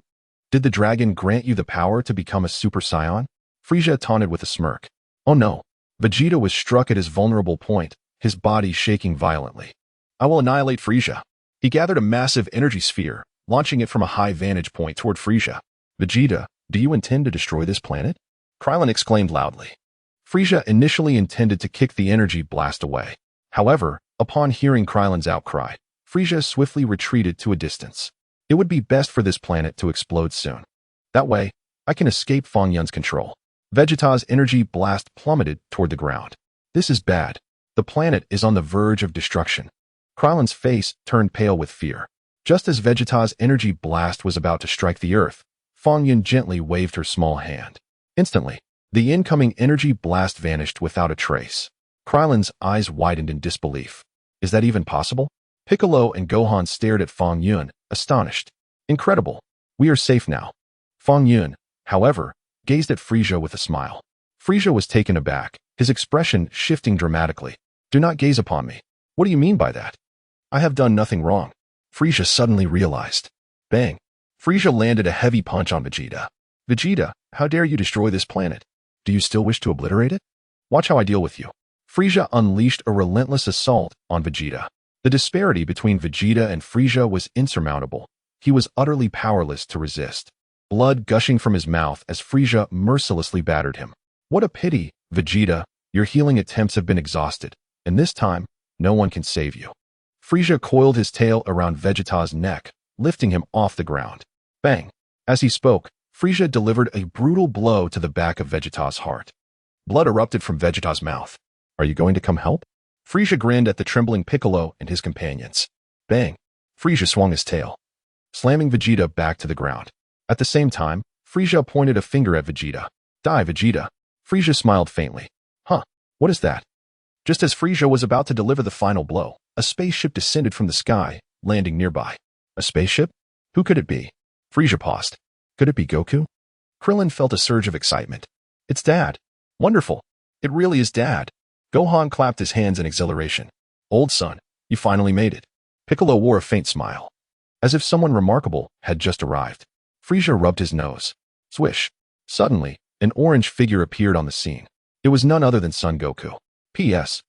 Did the dragon grant you the power to become a Super Saiyan? Frieza taunted with a smirk. Oh no. Vegeta was struck at his vulnerable point, his body shaking violently. I will annihilate Frieza. He gathered a massive energy sphere, launching it from a high vantage point toward Frieza. Vegeta, do you intend to destroy this planet? Krillin exclaimed loudly. Frieza initially intended to kick the energy blast away. However, upon hearing Krillin's outcry, Frieza swiftly retreated to a distance. It would be best for this planet to explode soon. That way, I can escape Fong Yun's control. Vegeta's energy blast plummeted toward the ground. This is bad. The planet is on the verge of destruction. Krillin's face turned pale with fear. Just as Vegeta's energy blast was about to strike the earth, Fong Yun gently waved her small hand. Instantly, the incoming energy blast vanished without a trace. Krillin's eyes widened in disbelief. Is that even possible? Piccolo and Gohan stared at Fong Yun, astonished. Incredible. We are safe now. Fong Yun, however, gazed at Frieza with a smile. Frieza was taken aback, his expression shifting dramatically. Do not gaze upon me. What do you mean by that? I have done nothing wrong. Frieza suddenly realized. Bang. Frieza landed a heavy punch on Vegeta. Vegeta, how dare you destroy this planet? Do you still wish to obliterate it? Watch how I deal with you. Frieza unleashed a relentless assault on Vegeta. The disparity between Vegeta and Frieza was insurmountable. He was utterly powerless to resist. Blood gushing from his mouth as Frieza mercilessly battered him. What a pity, Vegeta, your healing attempts have been exhausted, and this time, no one can save you. Frieza coiled his tail around Vegeta's neck, lifting him off the ground. Bang! As he spoke, Frieza delivered a brutal blow to the back of Vegeta's heart. Blood erupted from Vegeta's mouth. Are you going to come help? Frieza grinned at the trembling Piccolo and his companions. Bang! Frieza swung his tail, slamming Vegeta back to the ground. At the same time, Frieza pointed a finger at Vegeta. Die, Vegeta. Frieza smiled faintly. Huh, what is that? Just as Frieza was about to deliver the final blow, a spaceship descended from the sky, landing nearby. A spaceship? Who could it be? Frieza paused. Could it be Goku? Krillin felt a surge of excitement. It's Dad. Wonderful. It really is Dad. Gohan clapped his hands in exhilaration. Old son, you finally made it. Piccolo wore a faint smile, as if someone remarkable had just arrived. Frieza rubbed his nose. Swish. Suddenly, an orange figure appeared on the scene. It was none other than Son Goku. P.S.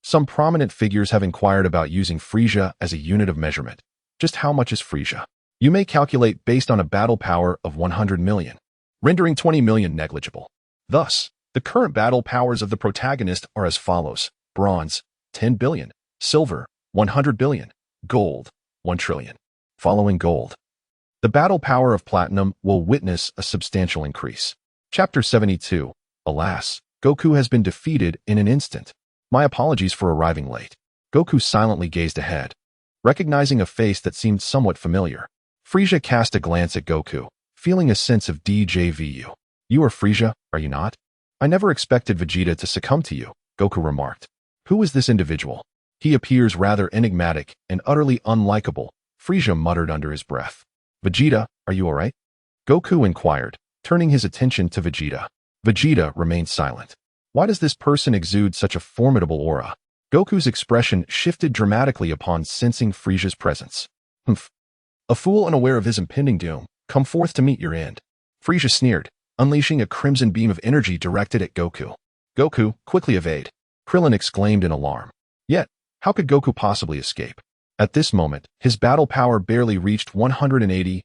Some prominent figures have inquired about using Frieza as a unit of measurement. Just how much is Frieza? You may calculate based on a battle power of 100 million, rendering 20 million negligible. Thus, the current battle powers of the protagonist are as follows. Bronze, 10 billion. Silver, 100 billion. Gold, 1 trillion. Following gold, the battle power of platinum will witness a substantial increase. Chapter 72. Alas, Goku has been defeated in an instant. My apologies for arriving late. Goku silently gazed ahead, recognizing a face that seemed somewhat familiar. Frieza cast a glance at Goku, feeling a sense of DJVU. You are Frieza, are you not? I never expected Vegeta to succumb to you, Goku remarked. Who is this individual? He appears rather enigmatic and utterly unlikable, Frieza muttered under his breath. Vegeta, are you alright? Goku inquired, turning his attention to Vegeta. Vegeta remained silent. Why does this person exude such a formidable aura? Goku's expression shifted dramatically upon sensing Frieza's presence. Humph. A fool unaware of his impending doom, come forth to meet your end. Frieza sneered, unleashing a crimson beam of energy directed at Goku. Goku, quickly evade. Krillin exclaimed in alarm. Yet, how could Goku possibly escape? At this moment, his battle power barely reached 180,000,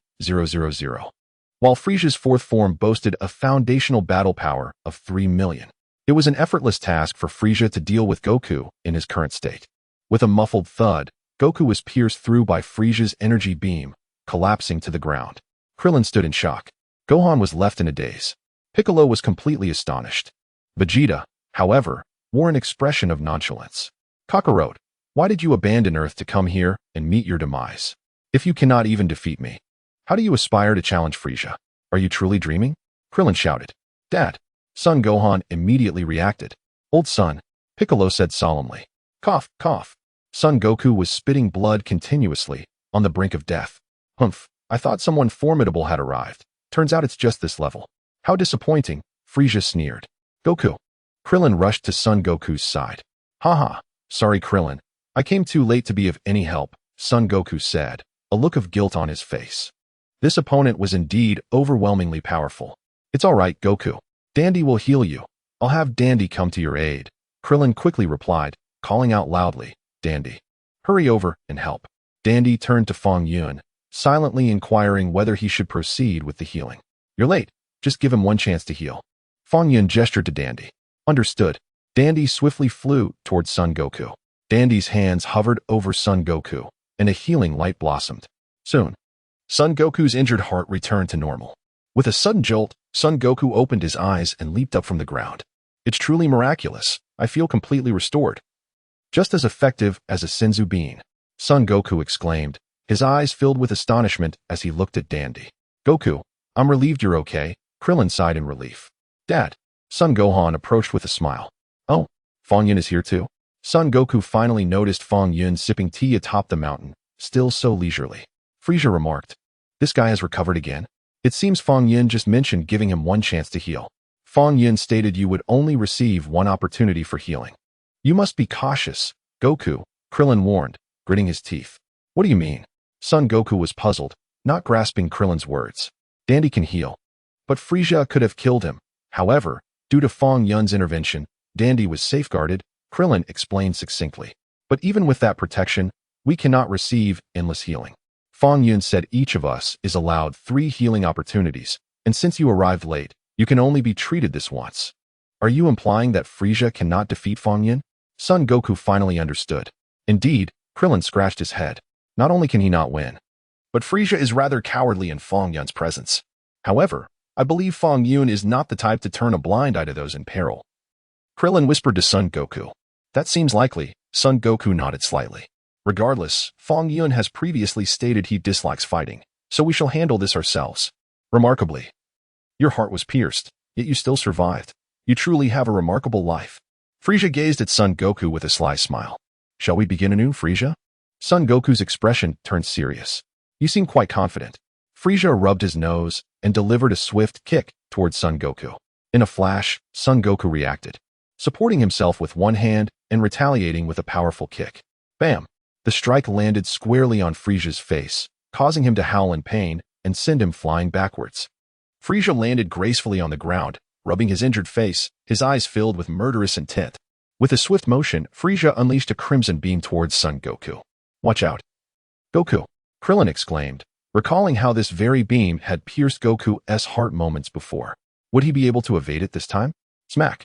while Frieza's fourth form boasted a foundational battle power of 3 million. It was an effortless task for Frieza to deal with Goku in his current state. With a muffled thud, Goku was pierced through by Frieza's energy beam, collapsing to the ground. Krillin stood in shock. Gohan was left in a daze. Piccolo was completely astonished. Vegeta, however, wore an expression of nonchalance. Kakarot, why did you abandon Earth to come here and meet your demise? If you cannot even defeat me, how do you aspire to challenge Frieza? Are you truly dreaming? Krillin shouted. Dad. Son Gohan immediately reacted. Old son, Piccolo said solemnly. Cough, cough. Son Goku was spitting blood continuously, on the brink of death. Humph, I thought someone formidable had arrived. Turns out it's just this level. How disappointing, Frieza sneered. Goku. Krillin rushed to Son Goku's side. Haha, sorry Krillin. I came too late to be of any help, Son Goku said, a look of guilt on his face. This opponent was indeed overwhelmingly powerful. It's all right, Goku. Dandy will heal you. I'll have Dandy come to your aid. Krillin quickly replied, calling out loudly, Dandy. Hurry over and help. Dandy turned to Fong Yun, silently inquiring whether he should proceed with the healing. You're late. Just give him one chance to heal. Fong Yun gestured to Dandy. Understood. Dandy swiftly flew towards Son Goku. Dandy's hands hovered over Son Goku, and a healing light blossomed. Soon, Son Goku's injured heart returned to normal. With a sudden jolt, Son Goku opened his eyes and leaped up from the ground. It's truly miraculous. I feel completely restored. Just as effective as a Senzu bean, Son Goku exclaimed, his eyes filled with astonishment as he looked at Dandy. Goku, I'm relieved you're okay, Krillin sighed in relief. Dad, Son Gohan approached with a smile. Oh, Fong Yun is here too? Son Goku finally noticed Fong Yun sipping tea atop the mountain, still so leisurely. Frieza remarked, this guy has recovered again? It seems Fong Yun just mentioned giving him one chance to heal. Fong Yun stated you would only receive one opportunity for healing. You must be cautious, Goku, Krillin warned, gritting his teeth. What do you mean? Son Goku was puzzled, not grasping Krillin's words. Dandy can heal. But Frieza could have killed him. However, due to Fong Yun's intervention, Dandy was safeguarded, Krillin explained succinctly. But even with that protection, we cannot receive endless healing. Fong Yun said each of us is allowed 3 healing opportunities, and since you arrived late, you can only be treated this once. Are you implying that Frieza cannot defeat Fong Yun? Son Goku finally understood. Indeed, Krillin scratched his head. Not only can he not win, but Frieza is rather cowardly in Fong Yun's presence. However, I believe Fong Yun is not the type to turn a blind eye to those in peril. Krillin whispered to Son Goku. That seems likely, Son Goku nodded slightly. Regardless, Fong Yun has previously stated he dislikes fighting, so we shall handle this ourselves. Remarkably, your heart was pierced, yet you still survived. You truly have a remarkable life. Frieza gazed at Son Goku with a sly smile. Shall we begin anew, Frieza? Son Goku's expression turned serious. You seem quite confident. Frieza rubbed his nose and delivered a swift kick towards Son Goku. In a flash, Son Goku reacted, supporting himself with one hand and retaliating with a powerful kick. Bam! The strike landed squarely on Frieza's face, causing him to howl in pain and send him flying backwards. Frieza landed gracefully on the ground, rubbing his injured face, his eyes filled with murderous intent. With a swift motion, Frieza unleashed a crimson beam towards Son Goku. Watch out. Goku! Krillin exclaimed, recalling how this very beam had pierced Goku's heart moments before. Would he be able to evade it this time? Smack!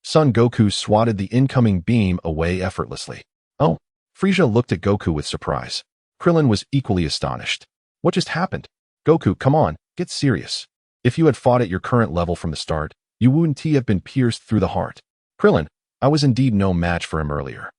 Son Goku swatted the incoming beam away effortlessly. Oh! Frieza looked at Goku with surprise. Krillin was equally astonished. What just happened? Goku, come on, get serious. If you had fought at your current level from the start, you wouldn't have been pierced through the heart. Krillin, I was indeed no match for him earlier.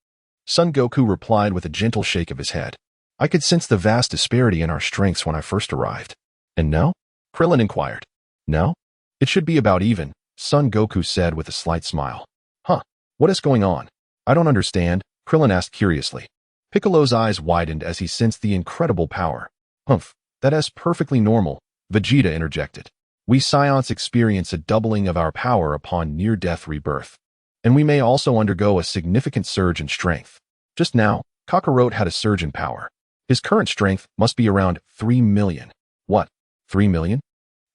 Son Goku replied with a gentle shake of his head. I could sense the vast disparity in our strengths when I first arrived. And now? Krillin inquired. No? It should be about even, Son Goku said with a slight smile. Huh, what is going on? I don't understand, Krillin asked curiously. Piccolo's eyes widened as he sensed the incredible power. Humph, that is perfectly normal, Vegeta interjected. We Saiyans experience a doubling of our power upon near-death rebirth. And we may also undergo a significant surge in strength. Just now, Kakarot had a surge in power. His current strength must be around 3 million. What? 3 million?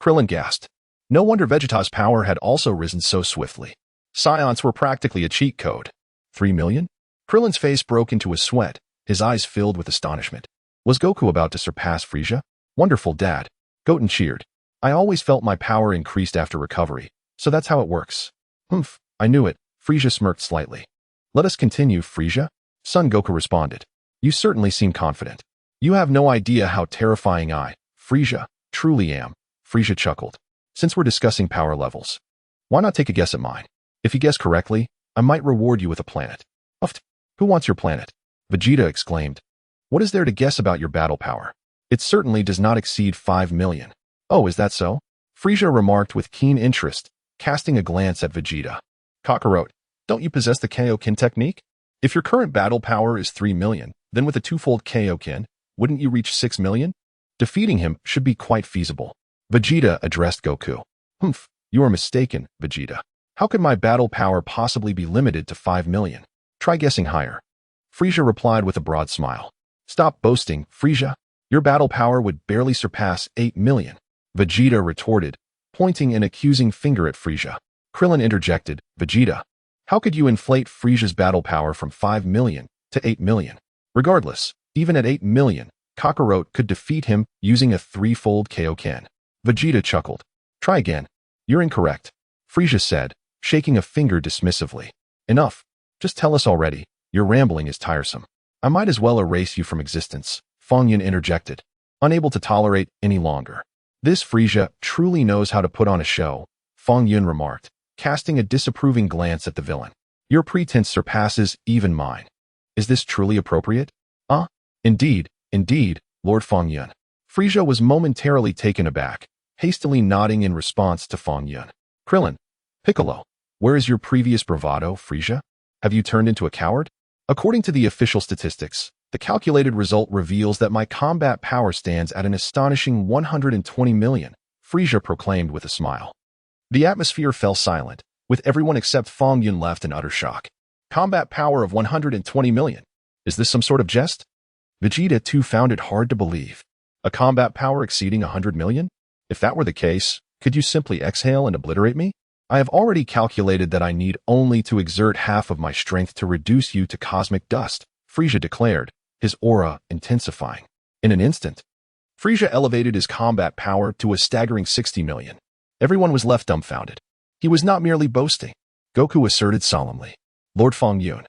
Krillin gasped. No wonder Vegeta's power had also risen so swiftly. Saiyans were practically a cheat code. 3 million? Krillin's face broke into a sweat, his eyes filled with astonishment. Was Goku about to surpass Frieza? Wonderful, Dad. Goten cheered. I always felt my power increased after recovery, so that's how it works. Humph, I knew it, Frieza smirked slightly. Let us continue, Frieza, Son Goku responded. You certainly seem confident. You have no idea how terrifying I, Frieza, truly am, Frieza chuckled. Since we're discussing power levels, why not take a guess at mine? If you guess correctly, I might reward you with a planet. Uft, who wants your planet? Vegeta exclaimed. What is there to guess about your battle power? It certainly does not exceed 5 million. Oh, is that so? Frieza remarked with keen interest, casting a glance at Vegeta. Kakarot, don't you possess the Kaioken technique? If your current battle power is 3 million, then with a twofold Kaioken, wouldn't you reach 6 million? Defeating him should be quite feasible. Vegeta addressed Goku. Humph, you are mistaken, Vegeta. How could my battle power possibly be limited to 5 million? Try guessing higher. Frieza replied with a broad smile. Stop boasting, Frieza. Your battle power would barely surpass 8 million. Vegeta retorted, pointing an accusing finger at Frieza. Krillin interjected, Vegeta, how could you inflate Frieza's battle power from 5 million to 8 million? Regardless, even at 8 million, Kakarot could defeat him using a threefold Kaioken. Vegeta chuckled. Try again. You're incorrect, Frieza said, shaking a finger dismissively. Enough. Just tell us already. Your rambling is tiresome. I might as well erase you from existence, Fong Yun interjected, unable to tolerate any longer. This Frieza truly knows how to put on a show, Fong Yun remarked, casting a disapproving glance at the villain. Your pretense surpasses even mine. Is this truly appropriate? Indeed, Lord Fong Yun. Frieza was momentarily taken aback, hastily nodding in response to Fong Yun. Krillin, Piccolo, where is your previous bravado, Frieza? Have you turned into a coward? According to the official statistics, the calculated result reveals that my combat power stands at an astonishing 120 million, Frieza proclaimed with a smile. The atmosphere fell silent, with everyone except Fong Yun left in utter shock. Combat power of 120 million. Is this some sort of jest? Vegeta too found it hard to believe. A combat power exceeding 100 million? If that were the case, could you simply exhale and obliterate me? I have already calculated that I need only to exert half of my strength to reduce you to cosmic dust, Frieza declared, his aura intensifying. In an instant, Frieza elevated his combat power to a staggering 60 million. Everyone was left dumbfounded. He was not merely boasting. Goku asserted solemnly. Lord Fong Yun,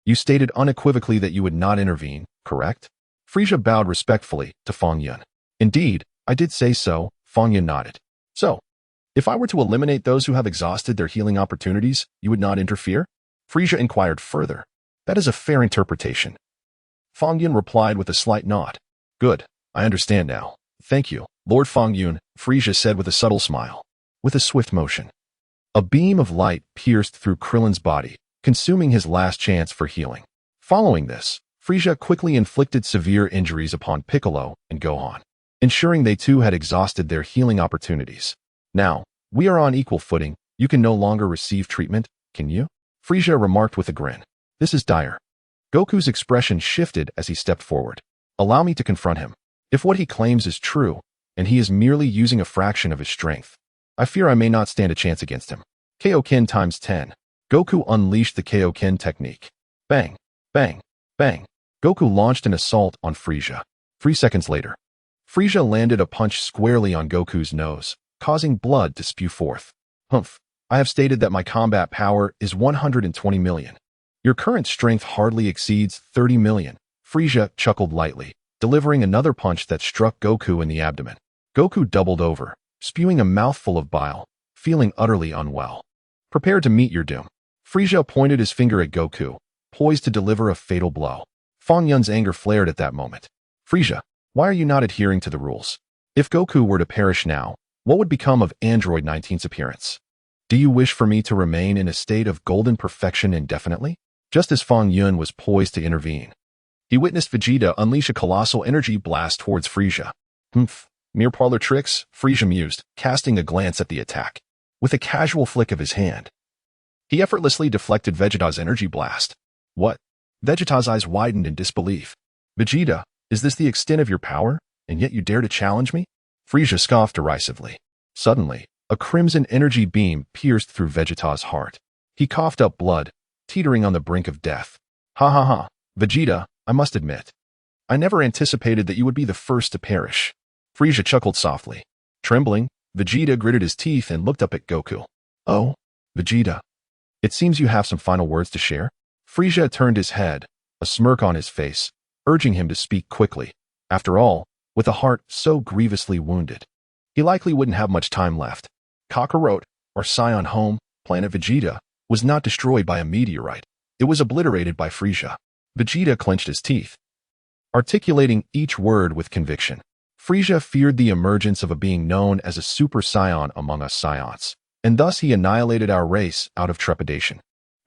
you stated unequivocally that you would not intervene, correct? Frieza bowed respectfully to Fong Yun. Indeed, I did say so, Fong Yun nodded. So, if I were to eliminate those who have exhausted their healing opportunities, you would not interfere? Frieza inquired further. That is a fair interpretation. Fong Yun replied with a slight nod. Good, I understand now. Thank you, Lord Fong Yun, Frieza said with a subtle smile. With a swift motion, a beam of light pierced through Krillin's body, consuming his last chance for healing. Following this, Frieza quickly inflicted severe injuries upon Piccolo and Gohan, ensuring they too had exhausted their healing opportunities. Now, we are on equal footing. You can no longer receive treatment, can you? Frieza remarked with a grin. This is dire. Goku's expression shifted as he stepped forward. Allow me to confront him. If what he claims is true, and he is merely using a fraction of his strength, I fear I may not stand a chance against him. Kaioken times 10. Goku unleashed the Kaioken technique. Bang, bang, bang. Goku launched an assault on Frieza. 3 seconds later, Frieza landed a punch squarely on Goku's nose, causing blood to spew forth. Humph, I have stated that my combat power is 120 million. Your current strength hardly exceeds 30 million. Frieza chuckled lightly, delivering another punch that struck Goku in the abdomen. Goku doubled over, spewing a mouthful of bile, feeling utterly unwell. Prepare to meet your doom. Frieza pointed his finger at Goku, poised to deliver a fatal blow. Fong Yun's anger flared at that moment. Frieza, why are you not adhering to the rules? If Goku were to perish now, What would become of Android 19's appearance? Do you wish for me to remain in a state of golden perfection indefinitely? Just as Fong Yun was poised to intervene, he witnessed Vegeta unleash a colossal energy blast towards Frieza. Mere parlor tricks, Frieza mused, casting a glance at the attack. With a casual flick of his hand, he effortlessly deflected Vegeta's energy blast. What? Vegeta's eyes widened in disbelief. Vegeta, is this the extent of your power, and yet you dare to challenge me? Frieza scoffed derisively. Suddenly, a crimson energy beam pierced through Vegeta's heart. He coughed up blood, teetering on the brink of death. Ha ha ha, Vegeta, I must admit, I never anticipated that you would be the first to perish. Frieza chuckled softly. Trembling, Vegeta gritted his teeth and looked up at Goku. Oh, Vegeta, it seems you have some final words to share? Frieza turned his head, a smirk on his face, urging him to speak quickly. After all, with a heart so grievously wounded, he likely wouldn't have much time left. Kakarot, or Saiyan home, planet Vegeta, was not destroyed by a meteorite. It was obliterated by Frieza. Vegeta clenched his teeth, articulating each word with conviction. Frieza feared the emergence of a being known as a Super Saiyan among us Saiyans, and thus he annihilated our race out of trepidation.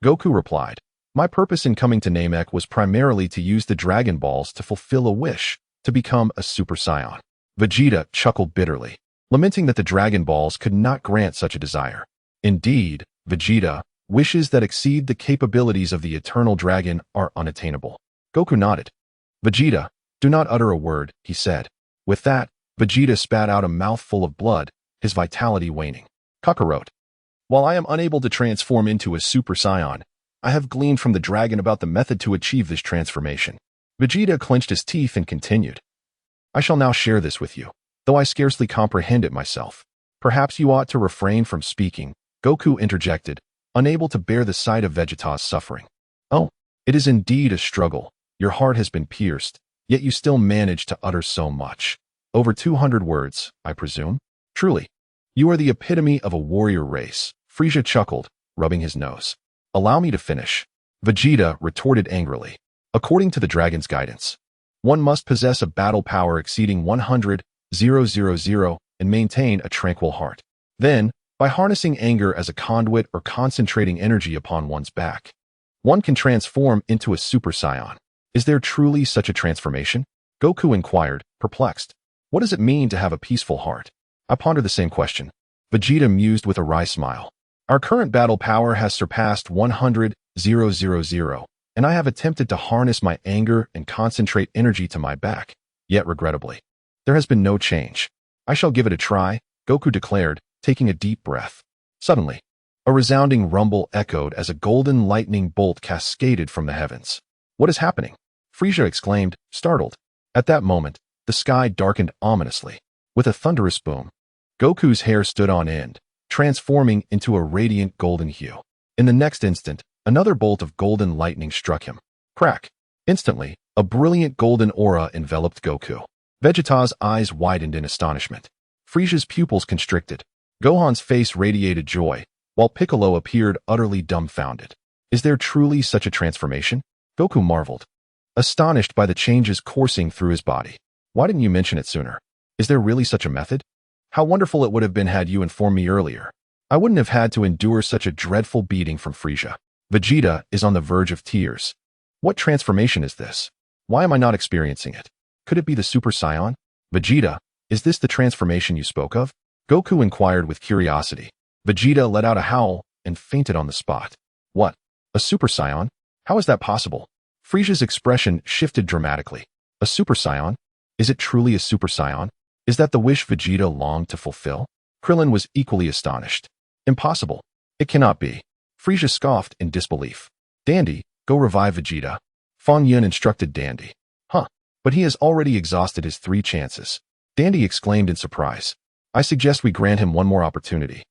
Goku replied, my purpose in coming to Namek was primarily to use the Dragon Balls to fulfill a wish, to become a Super Saiyan. Vegeta chuckled bitterly, lamenting that the Dragon Balls could not grant such a desire. Indeed, Vegeta, wishes that exceed the capabilities of the Eternal Dragon are unattainable. Goku nodded. Vegeta, do not utter a word, he said. With that, Vegeta spat out a mouthful of blood, his vitality waning. Kakarot, while I am unable to transform into a Super Saiyan, I have gleaned from the dragon about the method to achieve this transformation. Vegeta clenched his teeth and continued. I shall now share this with you, though I scarcely comprehend it myself. Perhaps you ought to refrain from speaking, Goku interjected, unable to bear the sight of Vegeta's suffering. Oh, it is indeed a struggle. Your heart has been pierced, yet you still manage to utter so much. Over 200 words, I presume? Truly, you are the epitome of a warrior race. Frieza chuckled, rubbing his nose. Allow me to finish. Vegeta retorted angrily. According to the dragon's guidance, one must possess a battle power exceeding 100,000 and maintain a tranquil heart. Then, by harnessing anger as a conduit or concentrating energy upon one's back, one can transform into a Super Saiyan. Is there truly such a transformation? Goku inquired, perplexed. What does it mean to have a peaceful heart? I ponder the same question. Vegeta mused with a wry smile. Our current battle power has surpassed 100,000, and I have attempted to harness my anger and concentrate energy to my back. Yet regrettably, there has been no change. I shall give it a try, Goku declared, taking a deep breath. Suddenly, a resounding rumble echoed as a golden lightning bolt cascaded from the heavens. What is happening? Frieza exclaimed, startled. At that moment, the sky darkened ominously. With a thunderous boom, Goku's hair stood on end, transforming into a radiant golden hue. In the next instant, another bolt of golden lightning struck him. Crack! Instantly, a brilliant golden aura enveloped Goku. Vegeta's eyes widened in astonishment. Frieza's pupils constricted. Gohan's face radiated joy, while Piccolo appeared utterly dumbfounded. Is there truly such a transformation? Goku marveled, astonished by the changes coursing through his body. Why didn't you mention it sooner? Is there really such a method? How wonderful it would have been had you informed me earlier. I wouldn't have had to endure such a dreadful beating from Frieza. Vegeta is on the verge of tears. What transformation is this? Why am I not experiencing it? Could it be the Super Saiyan? Vegeta, is this the transformation you spoke of? Goku inquired with curiosity. Vegeta let out a howl and fainted on the spot. What? A Super Saiyan? How is that possible? Frieza's expression shifted dramatically. A Super Saiyan? Is it truly a Super Saiyan? Is that the wish Vegeta longed to fulfill? Krillin was equally astonished. Impossible. It cannot be. Frieza scoffed in disbelief. Dandy, go revive Vegeta. Fong Yun instructed Dandy. But he has already exhausted his 3 chances. Dandy exclaimed in surprise. I suggest we grant him one more opportunity.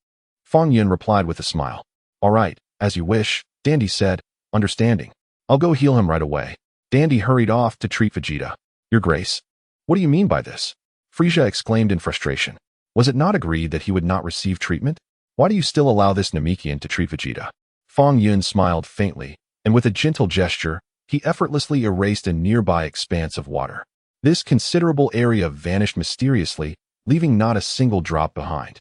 Fong Yun replied with a smile. All right, as you wish, Dandy said, understanding. I'll go heal him right away. Dandy hurried off to treat Vegeta. Your Grace, what do you mean by this? Frieza exclaimed in frustration. Was it not agreed that he would not receive treatment? Why do you still allow this Namekian to treat Vegeta? Fong Yun smiled faintly, and with a gentle gesture, he effortlessly erased a nearby expanse of water. This considerable area vanished mysteriously, leaving not a single drop behind.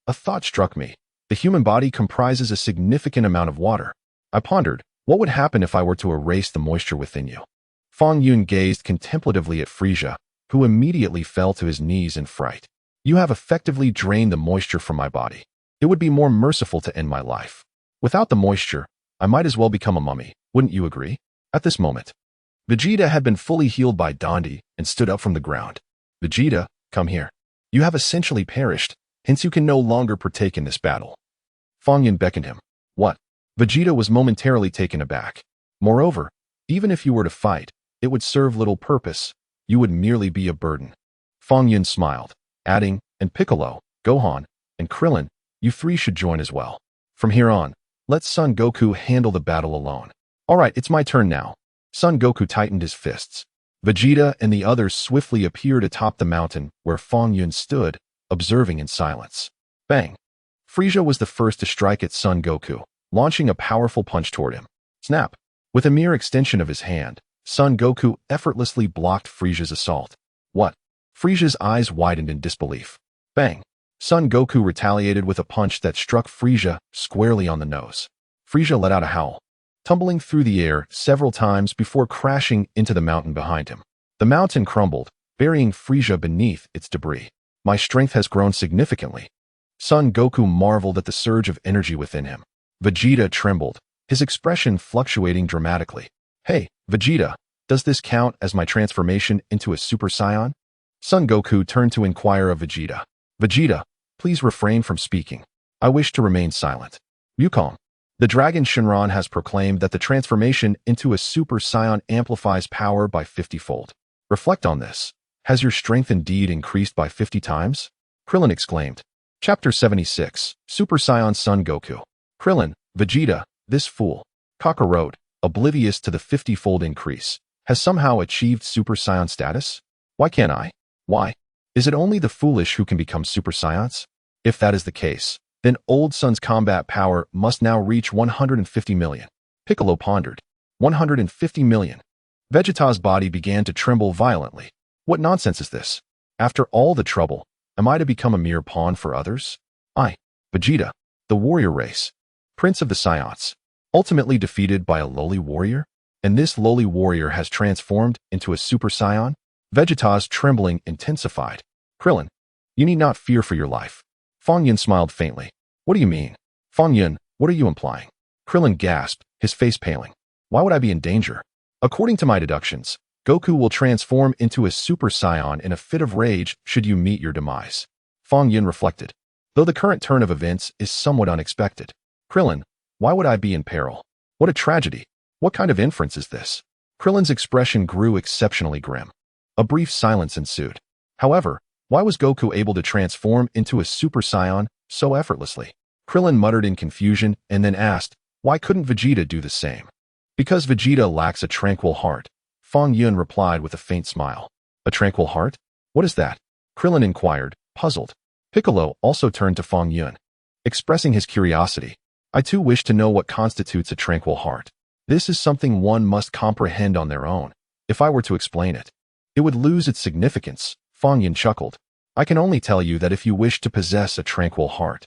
A thought struck me. The human body comprises a significant amount of water. I pondered, what would happen if I were to erase the moisture within you? Fong Yun gazed contemplatively at Frieza, who immediately fell to his knees in fright. You have effectively drained the moisture from my body. It would be more merciful to end my life. Without the moisture, I might as well become a mummy, wouldn't you agree? At this moment, Vegeta had been fully healed by Dondi and stood up from the ground. Vegeta, come here. You have essentially perished, hence you can no longer partake in this battle. Fong Yun beckoned him. What? Vegeta was momentarily taken aback. Moreover, even if you were to fight, it would serve little purpose. You would merely be a burden. Fong Yun smiled, adding, and Piccolo, Gohan, and Krillin, you three should join as well. From here on, let Son Goku handle the battle alone. All right, it's my turn now. Son Goku tightened his fists. Vegeta and the others swiftly appeared atop the mountain where Fong Yun stood, observing in silence. Bang! Frieza was the first to strike at Son Goku, launching a powerful punch toward him. Snap! With a mere extension of his hand, Son Goku effortlessly blocked Frieza's assault. What? Frieza's eyes widened in disbelief. Bang! Son Goku retaliated with a punch that struck Frieza squarely on the nose. Frieza let out a howl, tumbling through the air several times before crashing into the mountain behind him. The mountain crumbled, burying Frieza beneath its debris. My strength has grown significantly. Son Goku marveled at the surge of energy within him. Vegeta trembled, his expression fluctuating dramatically. Hey, Vegeta, does this count as my transformation into a Super Saiyan? Son Goku turned to inquire of Vegeta. Vegeta, please refrain from speaking. I wish to remain silent. Wukong. The Dragon Shenron has proclaimed that the transformation into a Super Saiyan amplifies power by 50-fold. Reflect on this. Has your strength indeed increased by 50 times? Krillin exclaimed. Chapter 76, Super Saiyan Son Goku. Krillin, Vegeta, this fool, Kakarot, oblivious to the 50-fold increase, has somehow achieved Super Saiyan status? Why can't I? Why? Is it only the foolish who can become Super Saiyans? If that is the case, then Old Son's combat power must now reach 150 million. Piccolo pondered. 150 million. Vegeta's body began to tremble violently. What nonsense is this? After all the trouble, am I to become a mere pawn for others? I, Vegeta, the warrior race, prince of the Saiyans, ultimately defeated by a lowly warrior? And this lowly warrior has transformed into a Super Saiyan? Vegeta's trembling intensified. Krillin, you need not fear for your life. Fong Yun smiled faintly. What do you mean? Fong Yun, what are you implying? Krillin gasped, his face paling. Why would I be in danger? According to my deductions, Goku will transform into a Super Saiyan in a fit of rage should you meet your demise. Fong Yun reflected. Though the current turn of events is somewhat unexpected. Krillin, why would I be in peril? What a tragedy. What kind of inference is this? Krillin's expression grew exceptionally grim. A brief silence ensued. However, why was Goku able to transform into a Super Saiyan so effortlessly? Krillin muttered in confusion and then asked, why couldn't Vegeta do the same? Because Vegeta lacks a tranquil heart, Fong Yun replied with a faint smile. A tranquil heart? What is that? Krillin inquired, puzzled. Piccolo also turned to Fong Yun, expressing his curiosity. I too wish to know what constitutes a tranquil heart. This is something one must comprehend on their own. If I were to explain it, it would lose its significance. Fong Yun chuckled. I can only tell you that if you wish to possess a tranquil heart,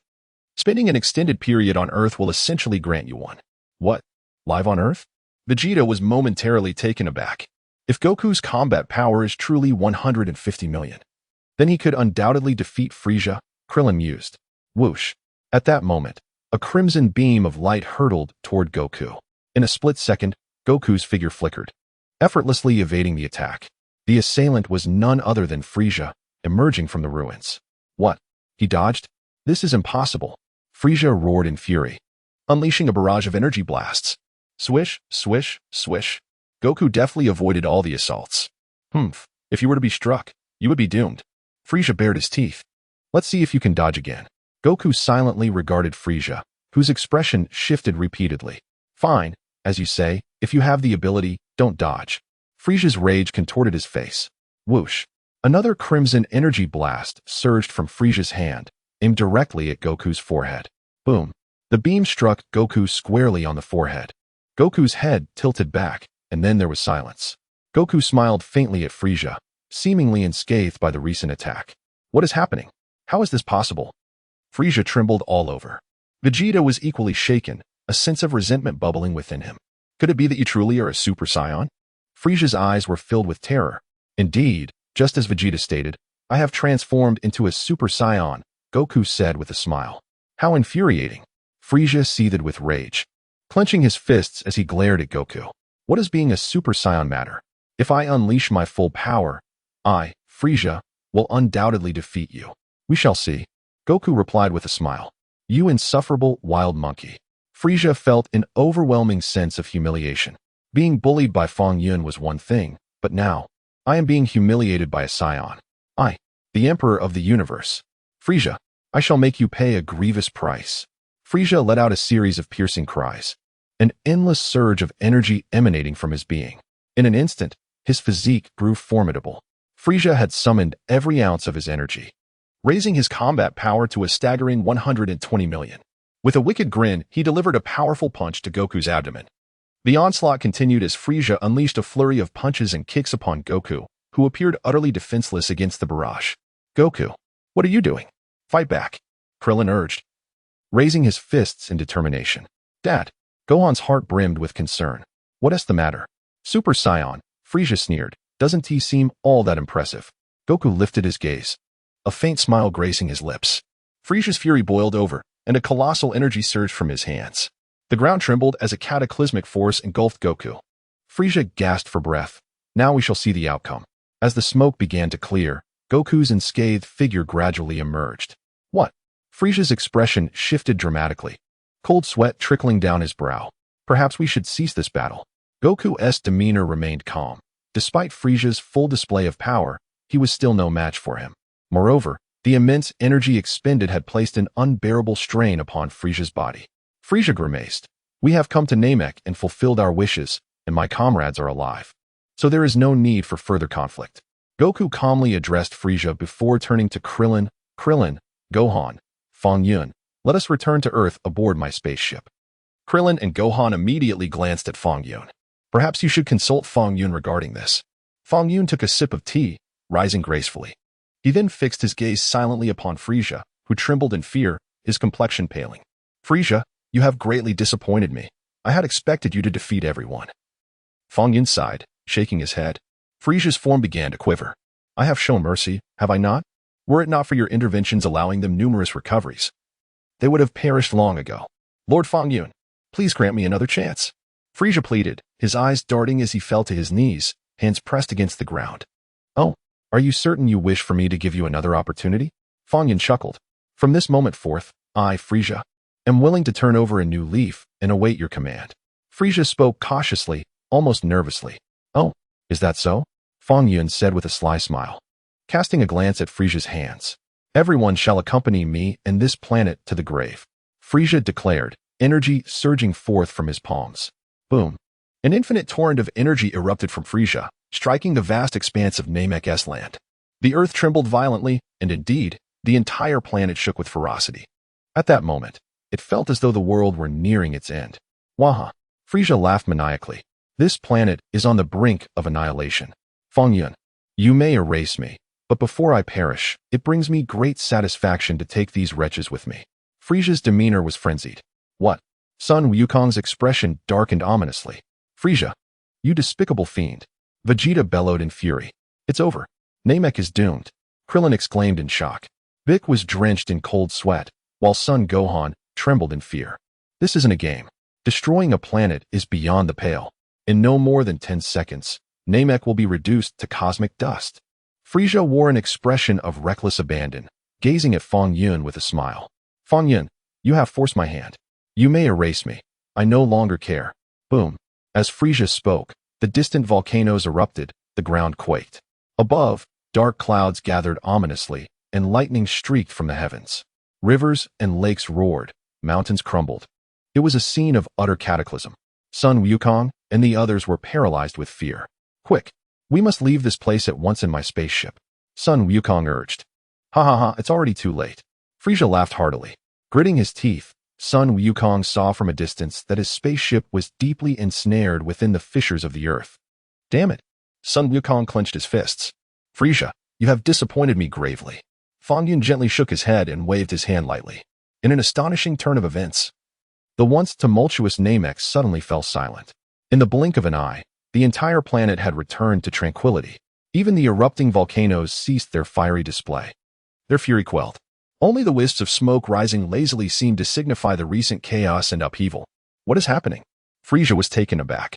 spending an extended period on Earth will essentially grant you one. What? Live on Earth? Vegeta was momentarily taken aback. If Goku's combat power is truly 150 million, then he could undoubtedly defeat Frieza, Krillin mused. Whoosh. At that moment, a crimson beam of light hurtled toward Goku. In a split second, Goku's figure flickered, effortlessly evading the attack. The assailant was none other than Frieza, emerging from the ruins. What? He dodged? This is impossible. Frieza roared in fury, unleashing a barrage of energy blasts. Swish, swish, swish. Goku deftly avoided all the assaults. Humph. If you were to be struck, you would be doomed. Frieza bared his teeth. Let's see if you can dodge again. Goku silently regarded Frieza, whose expression shifted repeatedly. Fine, as you say, if you have the ability, don't dodge. Frieza's rage contorted his face. Whoosh. Another crimson energy blast surged from Frieza's hand, aimed directly at Goku's forehead. Boom. The beam struck Goku squarely on the forehead. Goku's head tilted back, and then there was silence. Goku smiled faintly at Frieza, seemingly unscathed by the recent attack. What is happening? How is this possible? Frieza trembled all over. Vegeta was equally shaken, a sense of resentment bubbling within him. Could it be that you truly are a Super Saiyan? Frieza's eyes were filled with terror. Indeed, just as Vegeta stated, I have transformed into a Super Saiyan, Goku said with a smile. How infuriating. Frieza seethed with rage, clenching his fists as he glared at Goku. What does being a Super Saiyan matter? If I unleash my full power, I, Frieza, will undoubtedly defeat you. We shall see. Goku replied with a smile. You insufferable wild monkey. Frieza felt an overwhelming sense of humiliation. Being bullied by Fong Yun was one thing, but now, I am being humiliated by a Saiyan. I, the Emperor of the Universe. Frieza, I shall make you pay a grievous price. Frieza let out a series of piercing cries, an endless surge of energy emanating from his being. In an instant, his physique grew formidable. Frieza had summoned every ounce of his energy, raising his combat power to a staggering 120 million. With a wicked grin, he delivered a powerful punch to Goku's abdomen. The onslaught continued as Frieza unleashed a flurry of punches and kicks upon Goku, who appeared utterly defenseless against the barrage. Goku, what are you doing? Fight back, Krillin urged, raising his fists in determination. Dad, Gohan's heart brimmed with concern. What is the matter? Super Saiyan, Frieza sneered. Doesn't he seem all that impressive? Goku lifted his gaze, a faint smile gracing his lips. Frieza's fury boiled over, and a colossal energy surged from his hands. The ground trembled as a cataclysmic force engulfed Goku. Frieza gasped for breath. Now we shall see the outcome. As the smoke began to clear, Goku's unscathed figure gradually emerged. What? Frieza's expression shifted dramatically, cold sweat trickling down his brow. Perhaps we should cease this battle. Goku's demeanor remained calm. Despite Frieza's full display of power, he was still no match for him. Moreover, the immense energy expended had placed an unbearable strain upon Frieza's body. Frieza grimaced. We have come to Namek and fulfilled our wishes, and my comrades are alive. So there is no need for further conflict. Goku calmly addressed Frieza before turning to Krillin. Krillin, Gohan, Fong Yun, let us return to Earth aboard my spaceship. Krillin and Gohan immediately glanced at Fong Yun. Perhaps you should consult Fong Yun regarding this. Fong Yun took a sip of tea, rising gracefully. He then fixed his gaze silently upon Frieza, who trembled in fear, his complexion paling. Frieza, you have greatly disappointed me. I had expected you to defeat everyone. Fong Yun sighed, shaking his head. Frieza's form began to quiver. I have shown mercy, have I not? Were it not for your interventions allowing them numerous recoveries, they would have perished long ago. Lord Fong Yun, please grant me another chance. Frieza pleaded, his eyes darting as he fell to his knees, hands pressed against the ground. Oh, are you certain you wish for me to give you another opportunity? Fong Yun chuckled. From this moment forth, I, Frieza, am willing to turn over a new leaf and await your command. Frieza spoke cautiously, almost nervously. Oh, is that so? Fong Yun said with a sly smile, casting a glance at Frieza's hands. Everyone shall accompany me and this planet to the grave. Frieza declared, energy surging forth from his palms. Boom. An infinite torrent of energy erupted from Frieza, striking the vast expanse of Namek's land. The earth trembled violently, and indeed, the entire planet shook with ferocity. At that moment, it felt as though the world were nearing its end. Waha. Frieza laughed maniacally. This planet is on the brink of annihilation. Fong Yun, you may erase me, but before I perish, it brings me great satisfaction to take these wretches with me. Frieza's demeanor was frenzied. What? Sun Wukong's expression darkened ominously. Frieza, you despicable fiend. Vegeta bellowed in fury. It's over. Namek is doomed. Krillin exclaimed in shock. Vic was drenched in cold sweat, while Son Gohan trembled in fear. This isn't a game. Destroying a planet is beyond the pale. In no more than 10 seconds, Namek will be reduced to cosmic dust. Frieza wore an expression of reckless abandon, gazing at Fong Yun with a smile. Fong Yun, you have forced my hand. You may erase me. I no longer care. Boom. As Frieza spoke, the distant volcanoes erupted, the ground quaked. Above, dark clouds gathered ominously, and lightning streaked from the heavens. Rivers and lakes roared, mountains crumbled. It was a scene of utter cataclysm. Sun Wukong and the others were paralyzed with fear. Quick, we must leave this place at once in my spaceship. Sun Wukong urged. Ha ha ha, it's already too late. Frieza laughed heartily. Gritting his teeth, Sun Wukong saw from a distance that his spaceship was deeply ensnared within the fissures of the earth. Damn it. Sun Wukong clenched his fists. Frieza, you have disappointed me gravely. Fong Yun gently shook his head and waved his hand lightly. In an astonishing turn of events, the once tumultuous Namek suddenly fell silent. In the blink of an eye, the entire planet had returned to tranquility. Even the erupting volcanoes ceased their fiery display. Their fury quelled. Only the wisps of smoke rising lazily seemed to signify the recent chaos and upheaval. What is happening? Frieza was taken aback.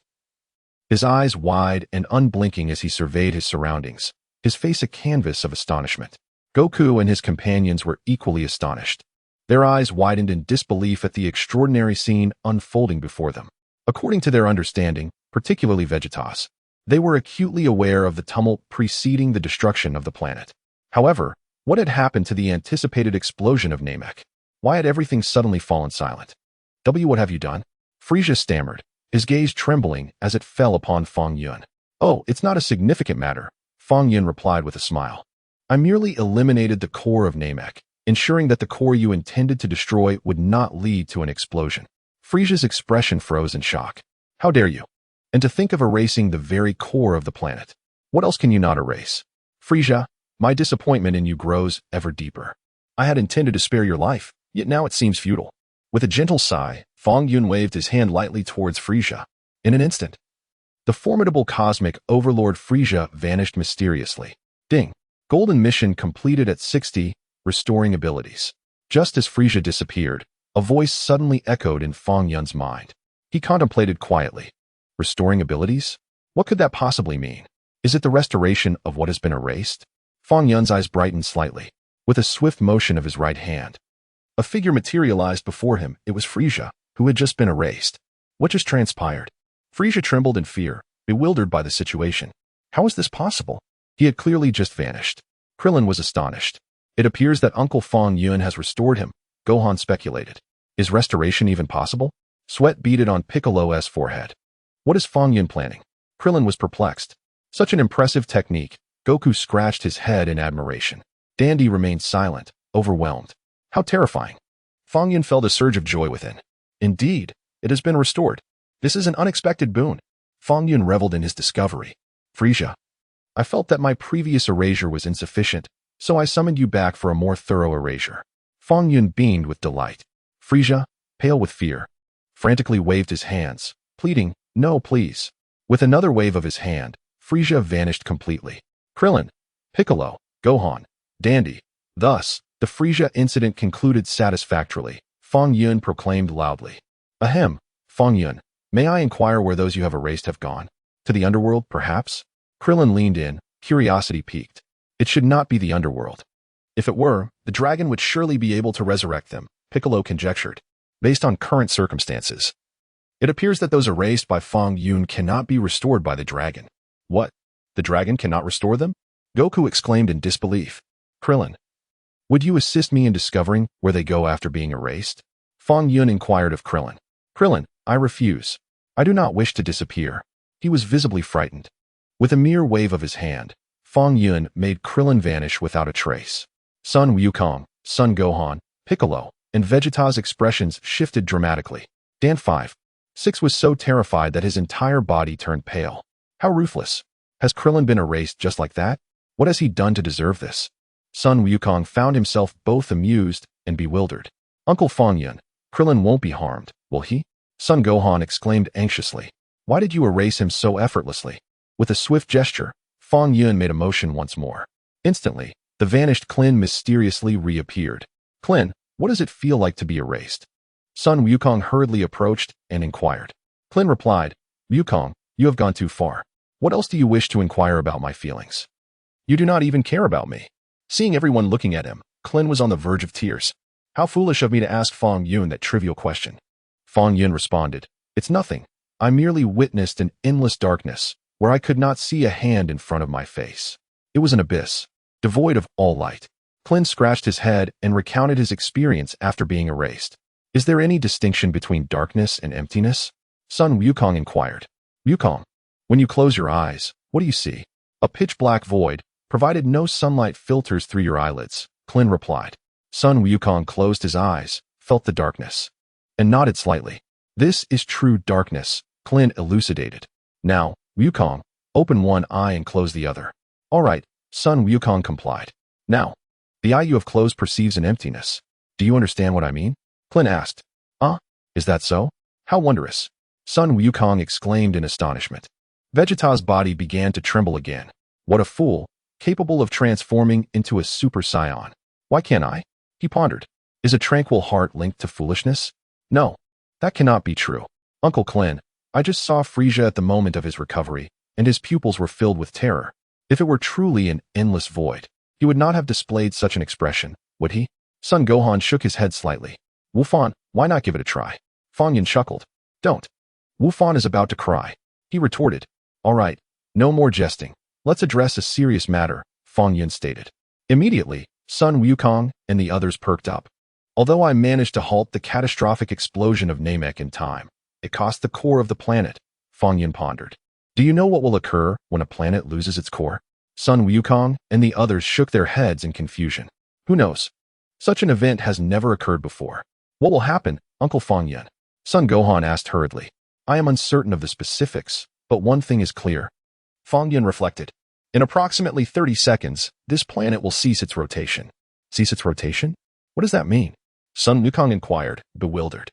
His eyes wide and unblinking as he surveyed his surroundings, his face a canvas of astonishment. Goku and his companions were equally astonished. Their eyes widened in disbelief at the extraordinary scene unfolding before them. According to their understanding, particularly Vegeta's, they were acutely aware of the tumult preceding the destruction of the planet. However, what had happened to the anticipated explosion of Namek? Why had everything suddenly fallen silent? What have you done? Frieza stammered, his gaze trembling as it fell upon Fong Yun. Oh, it's not a significant matter, Fong Yun replied with a smile. I merely eliminated the core of Namek, ensuring that the core you intended to destroy would not lead to an explosion. Frieza's expression froze in shock. How dare you? And to think of erasing the very core of the planet. What else can you not erase? Frieza, my disappointment in you grows ever deeper. I had intended to spare your life, yet now it seems futile. With a gentle sigh, Fong Yun waved his hand lightly towards Frieza. In an instant, the formidable cosmic overlord Frieza vanished mysteriously. Ding. Golden mission completed at 60, restoring abilities. Just as Frieza disappeared, a voice suddenly echoed in Fong Yun's mind. He contemplated quietly. Restoring abilities? What could that possibly mean? Is it the restoration of what has been erased? Fong Yun's eyes brightened slightly. With a swift motion of his right hand, a figure materialized before him. It was Frieza, who had just been erased. What just transpired? Frieza trembled in fear, bewildered by the situation. How is this possible? He had clearly just vanished. Krillin was astonished. It appears that Uncle Fong Yun has restored him, Gohan speculated. Is restoration even possible? Sweat beaded on Piccolo's forehead. What is Fong Yun planning? Krillin was perplexed. Such an impressive technique. Goku scratched his head in admiration. Dandy remained silent, overwhelmed. How terrifying. Fong Yun felt a surge of joy within. Indeed, it has been restored. This is an unexpected boon. Fong Yun reveled in his discovery. Frieza, I felt that my previous erasure was insufficient, so I summoned you back for a more thorough erasure. Fong Yun beamed with delight. Frieza, pale with fear, frantically waved his hands, pleading, no, please. With another wave of his hand, Frieza vanished completely. Krillin, Piccolo, Gohan, Dandy. Thus, the Frieza incident concluded satisfactorily. Fong Yun proclaimed loudly. Ahem, Fong Yun, may I inquire where those you have erased have gone? To the underworld, perhaps? Krillin leaned in, curiosity piqued. It should not be the underworld. If it were, the dragon would surely be able to resurrect them, Piccolo conjectured. Based on current circumstances, it appears that those erased by Fong Yun cannot be restored by the dragon. What? The dragon cannot restore them? Goku exclaimed in disbelief. Krillin, would you assist me in discovering where they go after being erased? Fong Yun inquired of Krillin. Krillin, I refuse. I do not wish to disappear. He was visibly frightened. With a mere wave of his hand, Fong Yun made Krillin vanish without a trace. Sun Wukong, Son Gohan, Piccolo, and Vegeta's expressions shifted dramatically. Dan 5-6 was so terrified that his entire body turned pale. How ruthless. Has Krillin been erased just like that? What has he done to deserve this? Sun Wukong found himself both amused and bewildered. Uncle Fong Yun, Krillin won't be harmed, will he? Son Gohan exclaimed anxiously. Why did you erase him so effortlessly? With a swift gesture, Fong Yun made a motion once more. Instantly, the vanished Klin mysteriously reappeared. Klin, what does it feel like to be erased? Sun Wukong hurriedly approached and inquired. Klin replied, Wukong, you have gone too far. What else do you wish to inquire about my feelings? You do not even care about me. Seeing everyone looking at him, Klin was on the verge of tears. How foolish of me to ask Fong Yun that trivial question. Fong Yun responded, it's nothing. I merely witnessed an endless darkness, where I could not see a hand in front of my face. It was an abyss, devoid of all light. Klin scratched his head and recounted his experience after being erased. Is there any distinction between darkness and emptiness? Sun Wukong inquired. Wukong, when you close your eyes, what do you see? A pitch-black void, provided no sunlight filters through your eyelids, Klin replied. Sun Wukong closed his eyes, felt the darkness, and nodded slightly. This is true darkness, Klin elucidated. Now, Wukong, open one eye and close the other. All right, Sun Wukong complied. Now, The eye you have closed perceives an emptiness. Do you understand what I mean? Clint asked. Is that so? How wondrous. Sun Wukong exclaimed in astonishment. Vegeta's body began to tremble again. What a fool, capable of transforming into a Super Saiyan. Why can't I? He pondered. Is a tranquil heart linked to foolishness? No, that cannot be true. Uncle Clint, I just saw Frieza at the moment of his recovery, and his pupils were filled with terror. If it were truly an endless void, he would not have displayed such an expression, would he? Son Gohan shook his head slightly. Wufan, why not give it a try? Fong Yun chuckled. Don't. Wufan is about to cry. He retorted. All right, no more jesting. Let's address a serious matter, Fong Yun stated. Immediately, Sun Wukong and the others perked up. Although I managed to halt the catastrophic explosion of Namek in time, it cost the core of the planet, Fong Yun pondered. Do you know what will occur when a planet loses its core? Sun Wukong and the others shook their heads in confusion. Who knows? Such an event has never occurred before. What will happen, Uncle Fong Yun? Son Gohan asked hurriedly. I am uncertain of the specifics, but one thing is clear. Fong Yun reflected. In approximately 30 seconds, this planet will cease its rotation. Cease its rotation? What does that mean? Sun Wukong inquired, bewildered.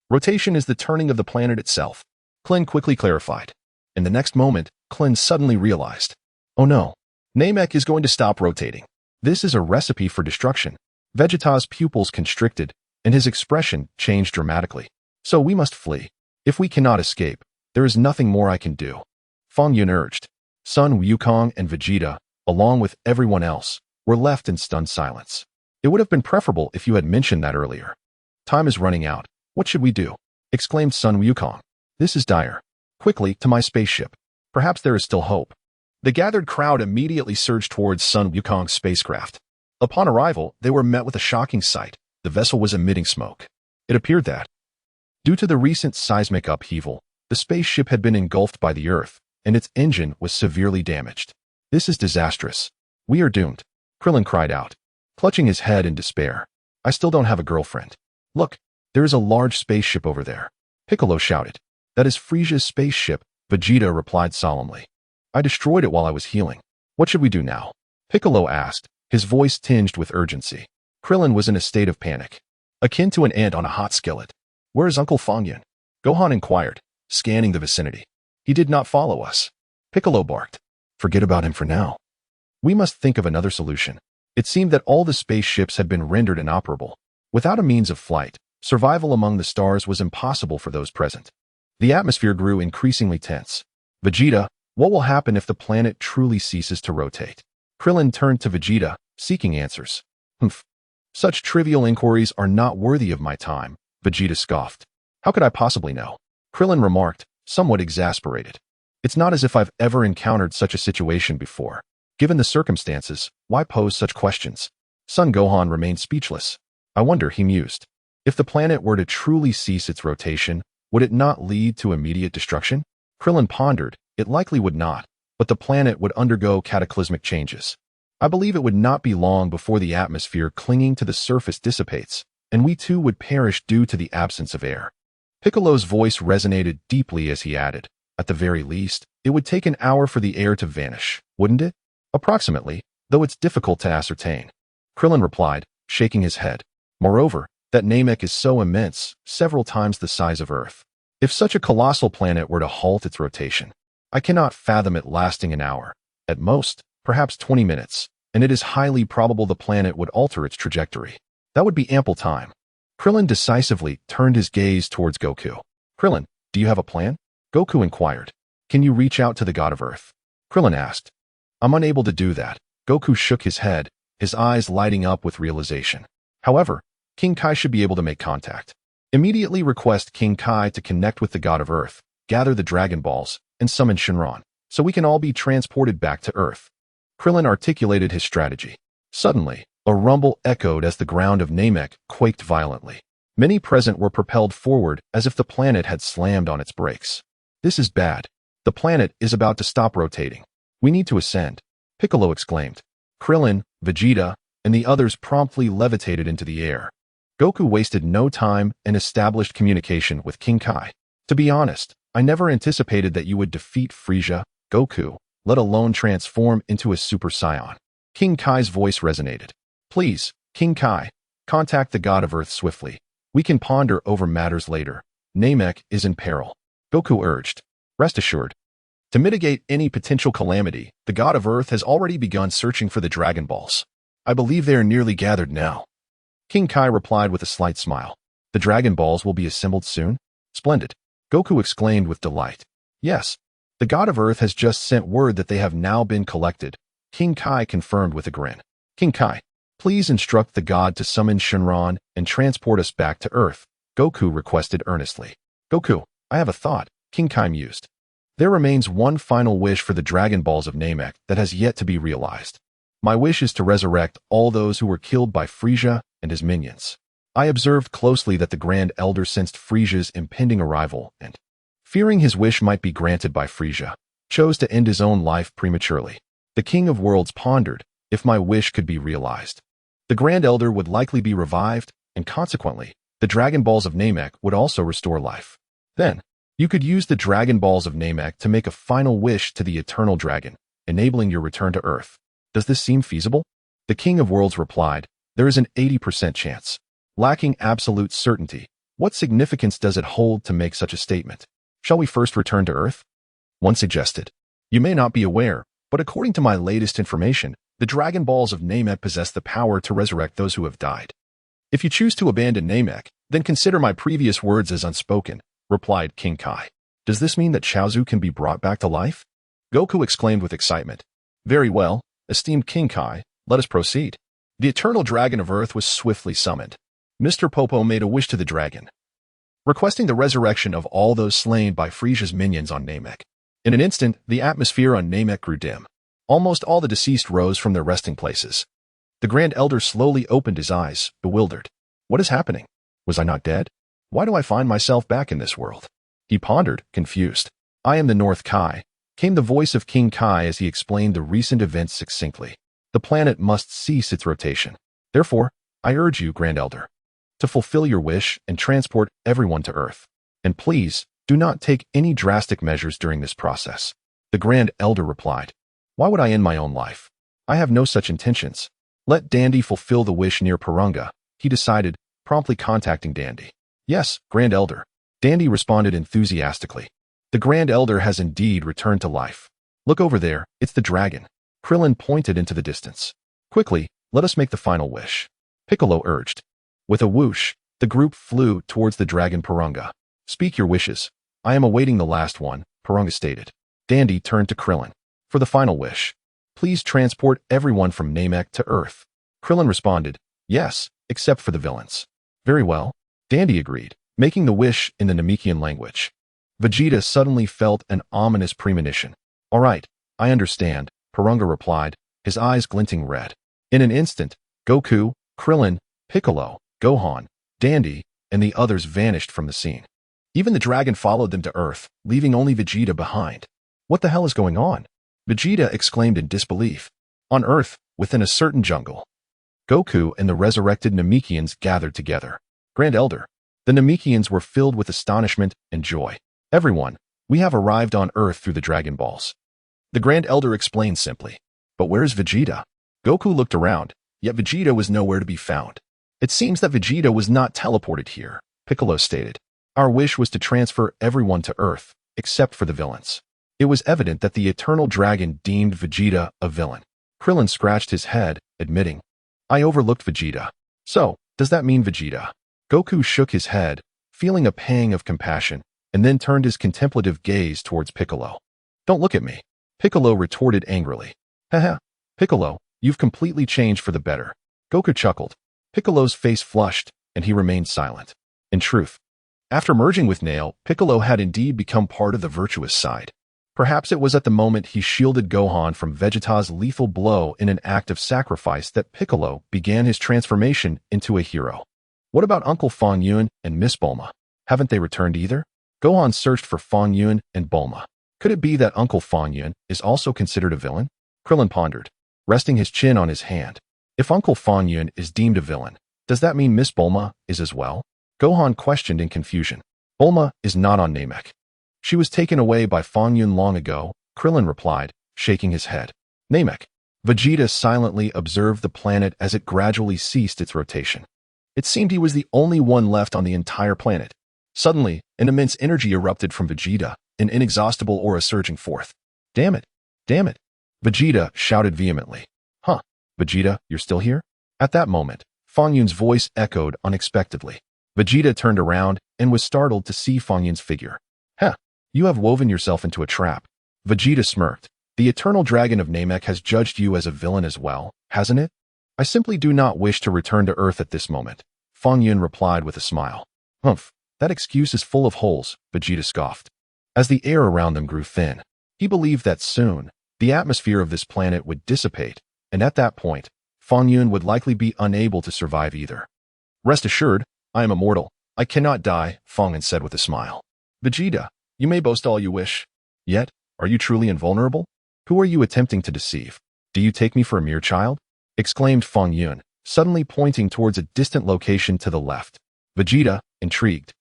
Rotation is the turning of the planet itself. Klin quickly clarified. In the next moment, Klin suddenly realized. Oh no, Namek is going to stop rotating. This is a recipe for destruction. Vegeta's pupils constricted, and his expression changed dramatically. So we must flee. If we cannot escape, there is nothing more I can do. Fong Yun urged. Sun Wukong and Vegeta, along with everyone else, were left in stunned silence. It would have been preferable if you had mentioned that earlier. Time is running out. What should we do? Exclaimed Sun Wukong. This is dire. Quickly, to my spaceship. Perhaps there is still hope. The gathered crowd immediately surged towards Sun Wukong's spacecraft. Upon arrival, they were met with a shocking sight. The vessel was emitting smoke. It appeared that, due to the recent seismic upheaval, the spaceship had been engulfed by the Earth, and its engine was severely damaged. This is disastrous. We are doomed. Krillin cried out, clutching his head in despair. I still don't have a girlfriend. Look, there is a large spaceship over there. Piccolo shouted. That is Frieza's spaceship, Vegeta replied solemnly. I destroyed it while I was healing. What should we do now? Piccolo asked, his voice tinged with urgency. Krillin was in a state of panic, akin to an ant on a hot skillet. Where is Uncle Fong Yun? Gohan inquired, scanning the vicinity. He did not follow us. Piccolo barked. Forget about him for now. We must think of another solution. It seemed that all the spaceships had been rendered inoperable. Without a means of flight, survival among the stars was impossible for those present. The atmosphere grew increasingly tense. Vegeta, what will happen if the planet truly ceases to rotate? Krillin turned to Vegeta, seeking answers. Humph. Such trivial inquiries are not worthy of my time, Vegeta scoffed. How could I possibly know? Krillin remarked, somewhat exasperated. It's not as if I've ever encountered such a situation before. Given the circumstances, why pose such questions? Son Gohan remained speechless. I wonder, he mused. If the planet were to truly cease its rotation, would it not lead to immediate destruction? Krillin pondered. It likely would not, but the planet would undergo cataclysmic changes. I believe it would not be long before the atmosphere clinging to the surface dissipates, and we too would perish due to the absence of air. Piccolo's voice resonated deeply as he added, at the very least, it would take an hour for the air to vanish, wouldn't it? Approximately, though it's difficult to ascertain. Krillin replied, shaking his head. Moreover, that Namek is so immense, several times the size of Earth. If such a colossal planet were to halt its rotation, I cannot fathom it lasting an hour. At most, perhaps 20 minutes, and it is highly probable the planet would alter its trajectory. That would be ample time. Krillin decisively turned his gaze towards Goku. Krillin, do you have a plan? Goku inquired. Can you reach out to the god of Earth? Krillin asked. I'm unable to do that. Goku shook his head, his eyes lighting up with realization. However, King Kai should be able to make contact. Immediately request King Kai to connect with the god of Earth, gather the Dragon Balls, and summon Shenron, so we can all be transported back to Earth. Krillin articulated his strategy. Suddenly, a rumble echoed as the ground of Namek quaked violently. Many present were propelled forward as if the planet had slammed on its brakes. This is bad. The planet is about to stop rotating. We need to ascend, Piccolo exclaimed. Krillin, Vegeta, and the others promptly levitated into the air. Goku wasted no time and established communication with King Kai. To be honest, I never anticipated that you would defeat Frieza, Goku, let alone transform into a Super Saiyan. King Kai's voice resonated. Please, King Kai, contact the god of Earth swiftly. We can ponder over matters later. Namek is in peril. Goku urged. Rest assured. To mitigate any potential calamity, the god of Earth has already begun searching for the Dragon Balls. I believe they are nearly gathered now. King Kai replied with a slight smile. The Dragon Balls will be assembled soon? Splendid. Goku exclaimed with delight. Yes. The god of Earth has just sent word that they have now been collected. King Kai confirmed with a grin. King Kai, please instruct the god to summon Shenron and transport us back to Earth, Goku requested earnestly. Goku, I have a thought, King Kai mused. There remains one final wish for the Dragon Balls of Namek that has yet to be realized. My wish is to resurrect all those who were killed by Frieza and his minions. I observed closely that the Grand Elder sensed Frieza's impending arrival and, fearing his wish might be granted by Frieza, chose to end his own life prematurely. The King of Worlds pondered if my wish could be realized. The Grand Elder would likely be revived, and consequently, the Dragon Balls of Namek would also restore life. Then, you could use the Dragon Balls of Namek to make a final wish to the Eternal Dragon, enabling your return to Earth. Does this seem feasible? The King of Worlds replied, there is an 80% chance. Lacking absolute certainty, what significance does it hold to make such a statement? Shall we first return to Earth? One suggested. You may not be aware, but according to my latest information, the Dragon Balls of Namek possess the power to resurrect those who have died. If you choose to abandon Namek, then consider my previous words as unspoken, replied King Kai. Does this mean that Chaozu can be brought back to life? Goku exclaimed with excitement. Very well, esteemed King Kai, let us proceed. The Eternal Dragon of Earth was swiftly summoned. Mr. Popo made a wish to the dragon, requesting the resurrection of all those slain by Frieza's minions on Namek. In an instant, the atmosphere on Namek grew dim. Almost all the deceased rose from their resting places. The Grand Elder slowly opened his eyes, bewildered. What is happening? Was I not dead? Why do I find myself back in this world? He pondered, confused. I am the North Kai, came the voice of King Kai as he explained the recent events succinctly. The planet must cease its rotation. Therefore, I urge you, Grand Elder, to fulfill your wish and transport everyone to Earth. And please, do not take any drastic measures during this process. The Grand Elder replied, why would I end my own life? I have no such intentions. Let Dandy fulfill the wish near Purunga, he decided, promptly contacting Dandy. Yes, Grand Elder. Dandy responded enthusiastically. The Grand Elder has indeed returned to life. Look over there, it's the dragon. Krillin pointed into the distance. Quickly, let us make the final wish. Piccolo urged. With a whoosh, the group flew towards the dragon Purunga. Speak your wishes. I am awaiting the last one, Purunga stated. Dandy turned to Krillin. For the final wish, please transport everyone from Namek to Earth. Krillin responded, yes, except for the villains. Very well. Dandy agreed, making the wish in the Namekian language. Vegeta suddenly felt an ominous premonition. All right, I understand, Purunga replied, his eyes glinting red. In an instant, Goku, Krillin, Piccolo, Gohan, Dandy, and the others vanished from the scene. Even the dragon followed them to Earth, leaving only Vegeta behind. What the hell is going on? Vegeta exclaimed in disbelief. On Earth, within a certain jungle, Goku and the resurrected Namekians gathered together. Grand Elder, the Namekians were filled with astonishment and joy. Everyone, we have arrived on Earth through the Dragon Balls. The Grand Elder explained simply. But where is Vegeta? Goku looked around, yet Vegeta was nowhere to be found. It seems that Vegeta was not teleported here, Piccolo stated. Our wish was to transfer everyone to Earth, except for the villains. It was evident that the Eternal Dragon deemed Vegeta a villain. Krillin scratched his head, admitting, I overlooked Vegeta. So, does that mean Vegeta? Goku shook his head, feeling a pang of compassion, and then turned his contemplative gaze towards Piccolo. Don't look at me, Piccolo retorted angrily. Haha, Piccolo, you've completely changed for the better. Goku chuckled. Piccolo's face flushed, and he remained silent. In truth, after merging with Nail, Piccolo had indeed become part of the virtuous side. Perhaps it was at the moment he shielded Gohan from Vegeta's lethal blow in an act of sacrifice that Piccolo began his transformation into a hero. What about Uncle Fong Yun and Miss Bulma? Haven't they returned either? Gohan searched for Fong Yun and Bulma. Could it be that Uncle Fong Yun is also considered a villain? Krillin pondered, resting his chin on his hand. If Uncle Fong Yun is deemed a villain, does that mean Miss Bulma is as well? Gohan questioned in confusion. Bulma is not on Namek. She was taken away by Fong Yun long ago, Krillin replied, shaking his head. Namek. Vegeta silently observed the planet as it gradually ceased its rotation. It seemed he was the only one left on the entire planet. Suddenly, an immense energy erupted from Vegeta, an inexhaustible aura surging forth. Damn it! Damn it! Vegeta shouted vehemently. Huh? Vegeta, you're still here? At that moment, Fong Yun's voice echoed unexpectedly. Vegeta turned around and was startled to see Fong Yun's figure. Heh, you have woven yourself into a trap. Vegeta smirked. The eternal dragon of Namek has judged you as a villain as well, hasn't it? I simply do not wish to return to Earth at this moment, Fong Yun replied with a smile. Humph, that excuse is full of holes, Vegeta scoffed. As the air around them grew thin, he believed that soon, the atmosphere of this planet would dissipate, and at that point, Fong Yun would likely be unable to survive either. Rest assured, I am immortal. I cannot die, Fong Yun said with a smile. Vegeta, you may boast all you wish. Yet, are you truly invulnerable? Who are you attempting to deceive? Do you take me for a mere child? Exclaimed Fong Yun, suddenly pointing towards a distant location to the left. Vegeta, intrigued,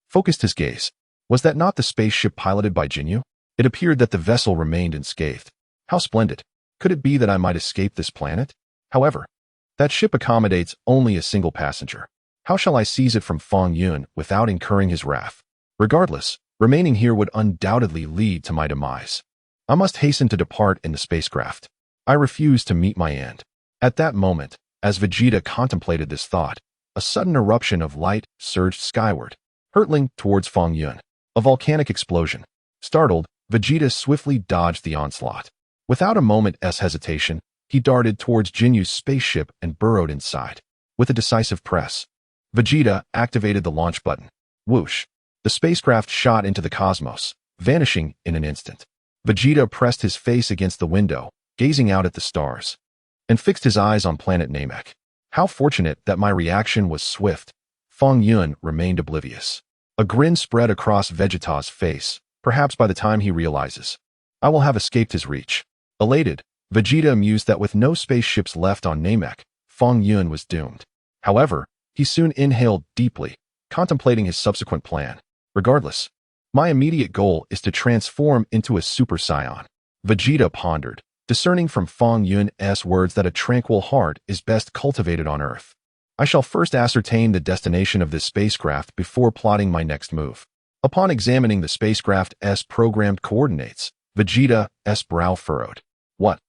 focused his gaze. Was that not the spaceship piloted by Jinyu? It appeared that the vessel remained unscathed. How splendid. Could it be that I might escape this planet? However, that ship accommodates only a single passenger. How shall I seize it from Fong Yun without incurring his wrath? Regardless, remaining here would undoubtedly lead to my demise. I must hasten to depart in the spacecraft. I refuse to meet my end. At that moment, as Vegeta contemplated this thought, a sudden eruption of light surged skyward, hurtling towards Fong Yun. A volcanic explosion. Startled, Vegeta swiftly dodged the onslaught. Without a moment's hesitation, he darted towards Jinyu's spaceship and burrowed inside. With a decisive press, Vegeta activated the launch button. Whoosh! The spacecraft shot into the cosmos, vanishing in an instant. Vegeta pressed his face against the window, gazing out at the stars, and fixed his eyes on planet Namek. How fortunate that my reaction was swift. Fong Yun remained oblivious. A grin spread across Vegeta's face. Perhaps by the time he realizes, I will have escaped his reach. Elated, Vegeta mused that with no spaceships left on Namek, Fong Yun was doomed. However, he soon inhaled deeply, contemplating his subsequent plan. Regardless, my immediate goal is to transform into a Super Saiyan. Vegeta pondered, discerning from Fong Yun's words that a tranquil heart is best cultivated on Earth. I shall first ascertain the destination of this spacecraft before plotting my next move. Upon examining the spacecraft's programmed coordinates, Vegeta's brow furrowed. What?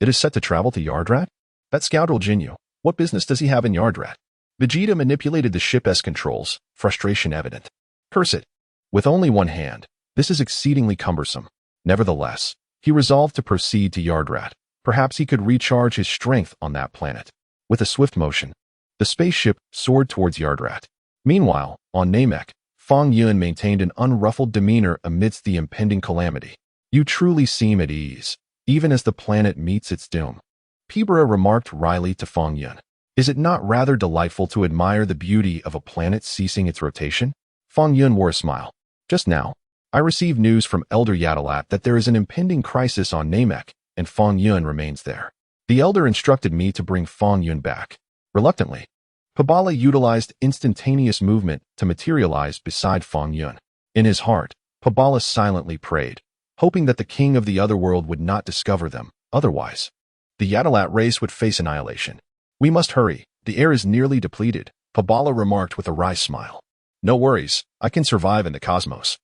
It is set to travel to Yardrat? That scoundrel Jinyu, what business does he have in Yardrat? Vegeta manipulated the ship's controls, frustration evident. Curse it. With only one hand, this is exceedingly cumbersome. Nevertheless, he resolved to proceed to Yardrat. Perhaps he could recharge his strength on that planet. With a swift motion, the spaceship soared towards Yardrat. Meanwhile, on Namek, Fong Yun maintained an unruffled demeanor amidst the impending calamity. You truly seem at ease, even as the planet meets its doom. Pibra remarked wryly to Fong Yun. Is it not rather delightful to admire the beauty of a planet ceasing its rotation? Fong Yun wore a smile. Just now, I received news from Elder Yardrat that there is an impending crisis on Namek, and Fong Yun remains there. The Elder instructed me to bring Fong Yun back. Reluctantly, Pabala utilized instantaneous movement to materialize beside Fong Yun. In his heart, Pabala silently prayed, hoping that the king of the other world would not discover them. Otherwise, the Yardrat race would face annihilation. We must hurry. The air is nearly depleted, Pabala remarked with a wry smile. No worries, I can survive in the cosmos.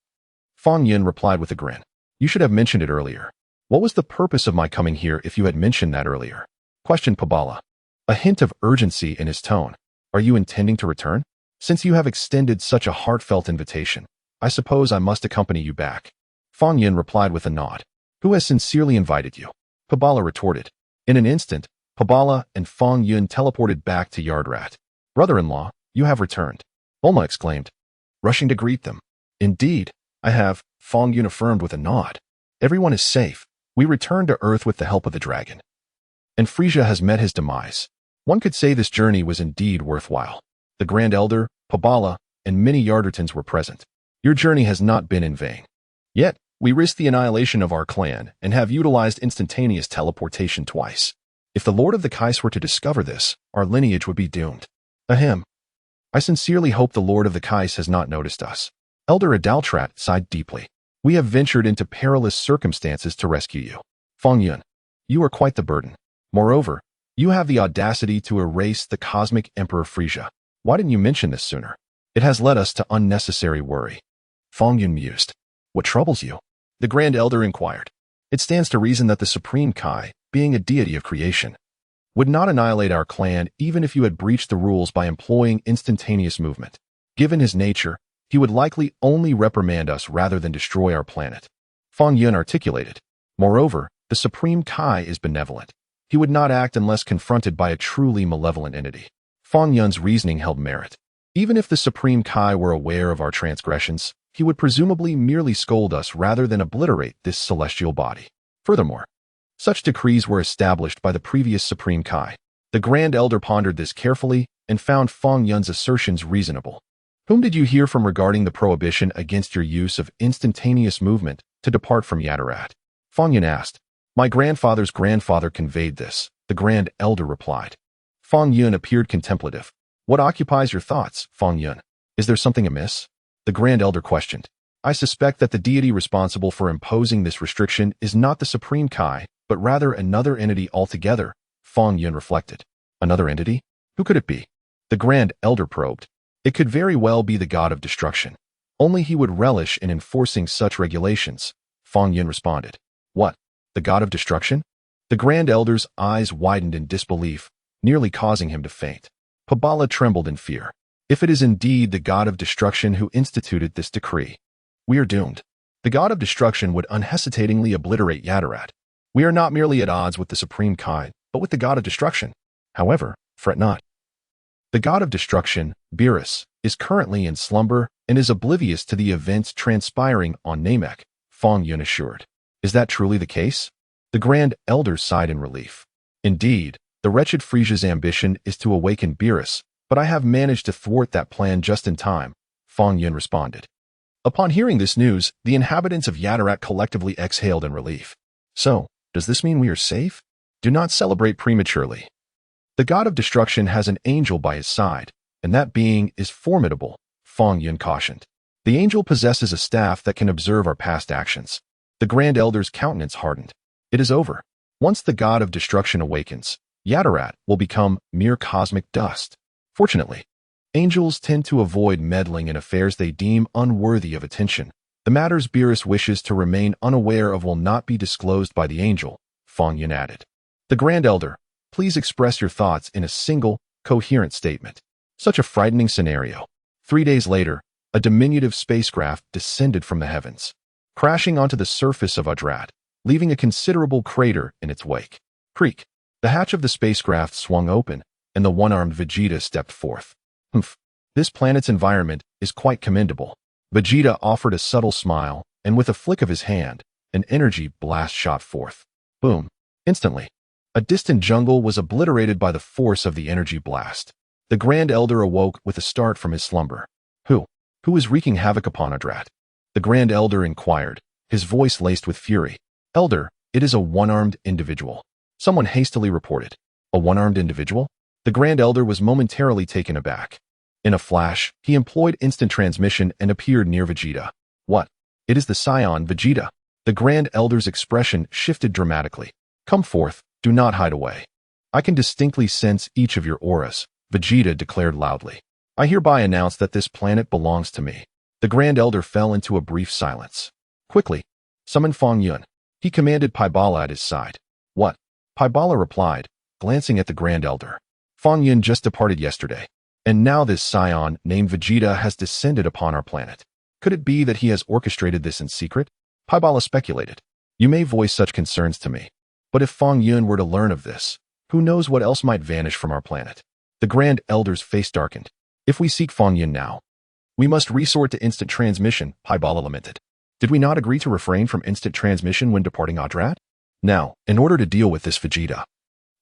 Fong Yun replied with a grin. You should have mentioned it earlier. What was the purpose of my coming here if you had mentioned that earlier? Questioned Pabala, a hint of urgency in his tone. Are you intending to return? Since you have extended such a heartfelt invitation, I suppose I must accompany you back. Fong Yun replied with a nod. Who has sincerely invited you? Pabala retorted. In an instant, Pabala and Fong Yun teleported back to Yardrat. Brother-in-law, you have returned. Bulma exclaimed, rushing to greet them. Indeed, I have, Fong Yun affirmed with a nod. Everyone is safe. We returned to Earth with the help of the dragon. And Frieza has met his demise. One could say this journey was indeed worthwhile. The Grand Elder, Pabala, and many Yardratans were present. Your journey has not been in vain. Yet, we risked the annihilation of our clan and have utilized instantaneous teleportation twice. If the Lord of the Kais were to discover this, our lineage would be doomed. Ahem. I sincerely hope the Lord of the Kais has not noticed us. Elder Adaltrat sighed deeply. We have ventured into perilous circumstances to rescue you. Fong Yun, you are quite the burden. Moreover, you have the audacity to erase the cosmic Emperor Frieza. Why didn't you mention this sooner? It has led us to unnecessary worry. Fong Yun mused. What troubles you? The Grand Elder inquired. It stands to reason that the Supreme Kai, being a deity of creation, would not annihilate our clan even if you had breached the rules by employing instantaneous movement. Given his nature, he would likely only reprimand us rather than destroy our planet. Fong Yun articulated. Moreover, the Supreme Kai is benevolent. He would not act unless confronted by a truly malevolent entity. Fong Yun's reasoning held merit. Even if the Supreme Kai were aware of our transgressions, he would presumably merely scold us rather than obliterate this celestial body. Furthermore, such decrees were established by the previous Supreme Kai. The Grand Elder pondered this carefully and found Fong Yun's assertions reasonable. Whom did you hear from regarding the prohibition against your use of instantaneous movement to depart from Yardrat? Fong Yun asked. My grandfather's grandfather conveyed this, the Grand Elder replied. Fong Yun appeared contemplative. What occupies your thoughts, Fong Yun? Is there something amiss? The Grand Elder questioned. I suspect that the deity responsible for imposing this restriction is not the Supreme Kai, but rather another entity altogether, Fong Yun reflected. Another entity? Who could it be? The Grand Elder probed. It could very well be the god of destruction. Only he would relish in enforcing such regulations, Fong Yun responded. What? The god of destruction? The Grand Elder's eyes widened in disbelief, nearly causing him to faint. Pabala trembled in fear. If it is indeed the god of destruction who instituted this decree, we are doomed. The god of destruction would unhesitatingly obliterate Yardrat. We are not merely at odds with the Supreme Kai, but with the god of destruction. However, fret not. The god of destruction, Beerus, is currently in slumber and is oblivious to the events transpiring on Namek, Fong Yun assured. Is that truly the case? The Grand Elder sighed in relief. Indeed, the wretched Frieza's ambition is to awaken Beerus, but I have managed to thwart that plan just in time, Fong Yun responded. Upon hearing this news, the inhabitants of Yardrat collectively exhaled in relief. So, does this mean we are safe? Do not celebrate prematurely. The god of destruction has an angel by his side, and that being is formidable, Fong Yun cautioned. The angel possesses a staff that can observe our past actions. The Grand Elder's countenance hardened. It is over. Once the god of destruction awakens, Yardrat will become mere cosmic dust. Fortunately, angels tend to avoid meddling in affairs they deem unworthy of attention. The matters Beerus wishes to remain unaware of will not be disclosed by the angel, Fong Yun added. The Grand Elder, please express your thoughts in a single, coherent statement. Such a frightening scenario. 3 days later, a diminutive spacecraft descended from the heavens, crashing onto the surface of Yardrat, leaving a considerable crater in its wake. Creak. The hatch of the spacecraft swung open, and the one-armed Vegeta stepped forth. Humph. This planet's environment is quite commendable. Vegeta offered a subtle smile, and with a flick of his hand, an energy blast shot forth. Boom. Instantly, a distant jungle was obliterated by the force of the energy blast. The Grand Elder awoke with a start from his slumber. Who is wreaking havoc upon Yardrat? The Grand Elder inquired, his voice laced with fury. Elder, it is a one-armed individual. Someone hastily reported. A one-armed individual? The Grand Elder was momentarily taken aback. In a flash, he employed instant transmission and appeared near Vegeta. What? It is the Saiyan Vegeta. The Grand Elder's expression shifted dramatically. Come forth, do not hide away. I can distinctly sense each of your auras, Vegeta declared loudly. I hereby announce that this planet belongs to me. The Grand Elder fell into a brief silence. Quickly, summon Fong Yun. He commanded Pabala at his side. What? Pabala replied, glancing at the Grand Elder. Fong Yun just departed yesterday, and now this Saiyan named Vegeta has descended upon our planet. Could it be that he has orchestrated this in secret? Pabala speculated. You may voice such concerns to me, but if Fong Yun were to learn of this, who knows what else might vanish from our planet? The Grand Elder's face darkened. If we seek Fong Yun now, we must resort to instant transmission, Pabala lamented. Did we not agree to refrain from instant transmission when departing Yardrat? Now, in order to deal with this Vegeta,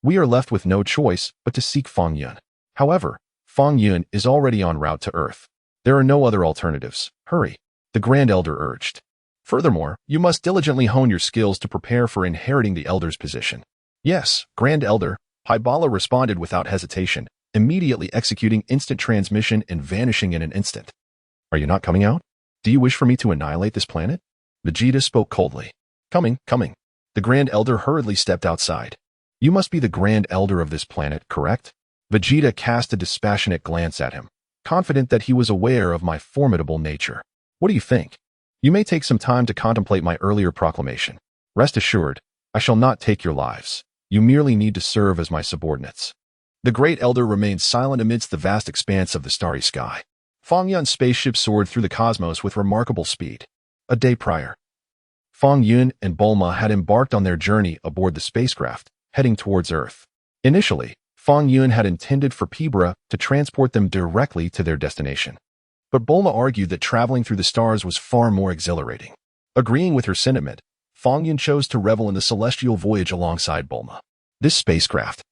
we are left with no choice but to seek Fong Yun. However, Fong Yun is already en route to Earth. There are no other alternatives. Hurry, the Grand Elder urged. Furthermore, you must diligently hone your skills to prepare for inheriting the Elder's position. Yes, Grand Elder, Pabala responded without hesitation, immediately executing instant transmission and vanishing in an instant. Are you not coming out? Do you wish for me to annihilate this planet? Vegeta spoke coldly. Coming. The Grand Elder hurriedly stepped outside. You must be the Grand Elder of this planet, correct? Vegeta cast a dispassionate glance at him, confident that he was aware of my formidable nature. What do you think? You may take some time to contemplate my earlier proclamation. Rest assured, I shall not take your lives. You merely need to serve as my subordinates. The Great Elder remained silent amidst the vast expanse of the starry sky. Fong Yun's spaceship soared through the cosmos with remarkable speed. A day prior, Fong Yun and Bulma had embarked on their journey aboard the spacecraft, heading towards Earth. Initially, Fong Yun had intended for Pibra to transport them directly to their destination. But Bulma argued that traveling through the stars was far more exhilarating. Agreeing with her sentiment, Fong Yun chose to revel in the celestial voyage alongside Bulma. This spacecraft,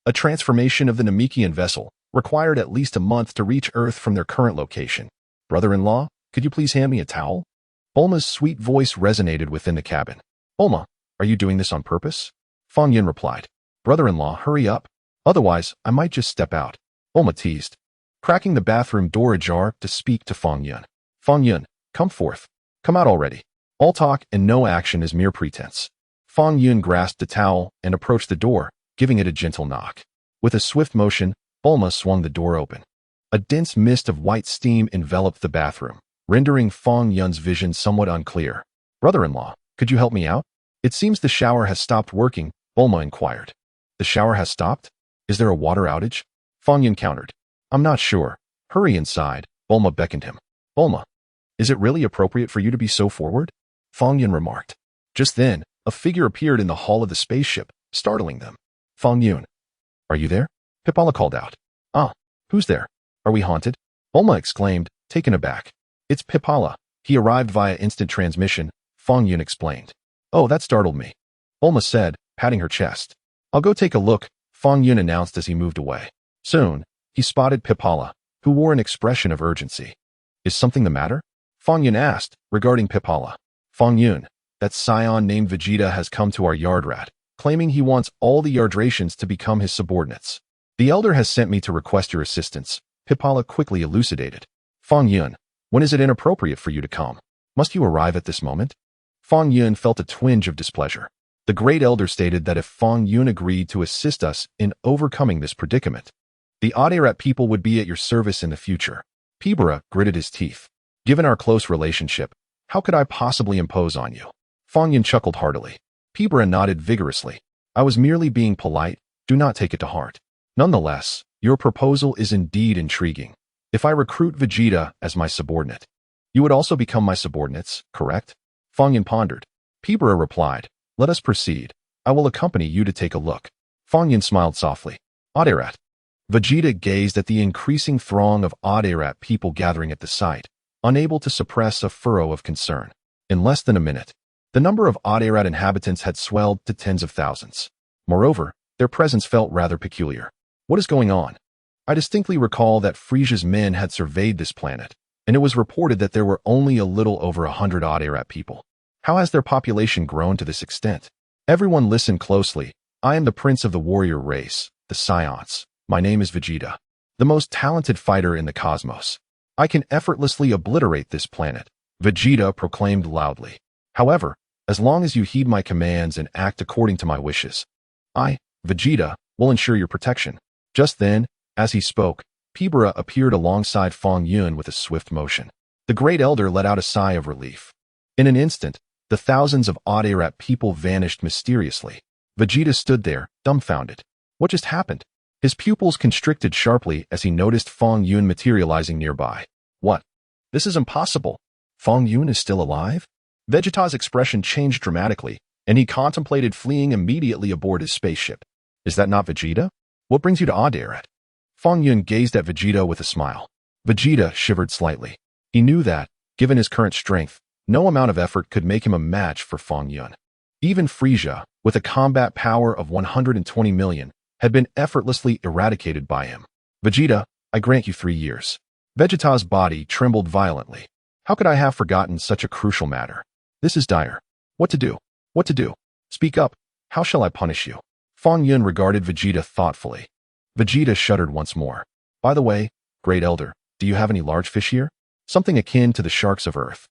a transformation of the Namekian vessel, required at least a month to reach Earth from their current location. Brother-in-law, could you please hand me a towel? Bulma's sweet voice resonated within the cabin. Bulma, are you doing this on purpose? Fong Yun replied. Brother-in-law, hurry up. Otherwise, I might just step out. Bulma teased, cracking the bathroom door ajar to speak to Fong Yun. Fong Yun, come forth. Come out already. All talk and no action is mere pretense. Fong Yun grasped the towel and approached the door, giving it a gentle knock. With a swift motion, Bulma swung the door open. A dense mist of white steam enveloped the bathroom, rendering Fong Yun's vision somewhat unclear. Brother-in-law, could you help me out? It seems the shower has stopped working, Bulma inquired. The shower has stopped? Is there a water outage? Fong Yun countered. I'm not sure. Hurry inside, Bulma beckoned him. Bulma, is it really appropriate for you to be so forward? Fong Yun remarked. Just then, a figure appeared in the hull of the spaceship, startling them. Fong Yun, are you there? Pipala called out. Ah, who's there? Are we haunted? Bulma exclaimed, taken aback. It's Pipala. He arrived via instant transmission, Fong Yun explained. Oh, that startled me, Bulma said, patting her chest. I'll go take a look, Fong Yun announced as he moved away. Soon, he spotted Pipala, who wore an expression of urgency. Is something the matter? Fong Yun asked, regarding Pipala. Fong Yun, that Saiyan named Vegeta has come to our Yardrat, claiming he wants all the Yardratians to become his subordinates. The Elder has sent me to request your assistance, Pipala quickly elucidated. Fong Yun, when is it inappropriate for you to come? Must you arrive at this moment? Fong Yun felt a twinge of displeasure. The Great Elder stated that if Fong Yun agreed to assist us in overcoming this predicament, the Yardrat people would be at your service in the future. Pibra gritted his teeth. Given our close relationship, how could I possibly impose on you? Fong Yun chuckled heartily. Pibra nodded vigorously. I was merely being polite. Do not take it to heart. Nonetheless, your proposal is indeed intriguing. If I recruit Vegeta as my subordinate, you would also become my subordinates, correct? Fong Yun pondered. Pibra replied, let us proceed. I will accompany you to take a look. Fong Yun smiled softly. Yardrat. Vegeta gazed at the increasing throng of Yardrat people gathering at the site, unable to suppress a furrow of concern. In less than a minute, the number of Yardrat inhabitants had swelled to tens of thousands. Moreover, their presence felt rather peculiar. What is going on? I distinctly recall that Frieza's men had surveyed this planet, and it was reported that there were only a little over 100 Yardrat people. How has their population grown to this extent? Everyone listen closely. I am the prince of the warrior race, the Saiyans. My name is Vegeta, the most talented fighter in the cosmos. I can effortlessly obliterate this planet, Vegeta proclaimed loudly. However, as long as you heed my commands and act according to my wishes, I, Vegeta, will ensure your protection. Just then, as he spoke, Pibra appeared alongside Fong Yun with a swift motion. The Great Elder let out a sigh of relief. In an instant, the thousands of Yardrat people vanished mysteriously. Vegeta stood there, dumbfounded. What just happened? His pupils constricted sharply as he noticed Fong Yun materializing nearby. What? This is impossible. Fong Yun is still alive? Vegeta's expression changed dramatically, and he contemplated fleeing immediately aboard his spaceship. Is that not Vegeta? What brings you to Yardrat? Fong Yun gazed at Vegeta with a smile. Vegeta shivered slightly. He knew that, given his current strength, no amount of effort could make him a match for Fong Yun. Even Frieza, with a combat power of 120 million, had been effortlessly eradicated by him. Vegeta, I grant you 3 years. Vegeta's body trembled violently. How could I have forgotten such a crucial matter? This is dire. What to do? What to do? Speak up. How shall I punish you? Fong Yun regarded Vegeta thoughtfully. Vegeta shuddered once more. By the way, Great Elder, do you have any large fish here? Something akin to the sharks of Earth.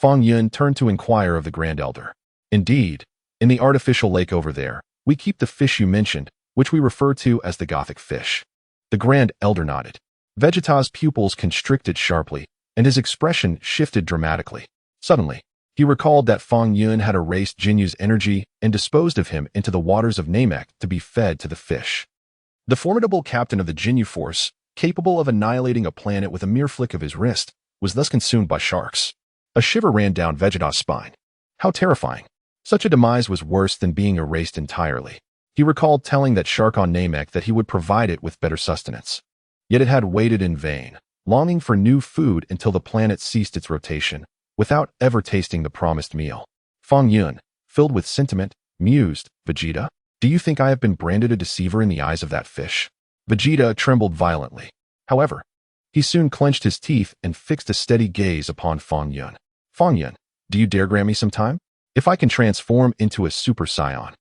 Fong Yun turned to inquire of the Grand Elder. Indeed, in the artificial lake over there, We keep the fish you mentioned, which we refer to as the Gothic fish. The Grand Elder nodded. Vegeta's pupils constricted sharply, and his expression shifted dramatically. Suddenly, he recalled that Fong Yun had erased Jinyu's energy and disposed of him into the waters of Namek to be fed to the fish. The formidable captain of the Jinyu force, capable of annihilating a planet with a mere flick of his wrist, was thus consumed by sharks. A shiver ran down Vegeta's spine. How terrifying. Such a demise was worse than being erased entirely. He recalled telling that shark on Namek that he would provide it with better sustenance. Yet it had waited in vain, longing for new food until the planet ceased its rotation, without ever tasting the promised meal. Fong Yun, filled with sentiment, mused, Vegeta, do you think I have been branded a deceiver in the eyes of that fish? Vegeta trembled violently. However, he soon clenched his teeth and fixed a steady gaze upon Fong Yun. Fong Yun, do you dare grant me some time? If I can transform into a Super Saiyan,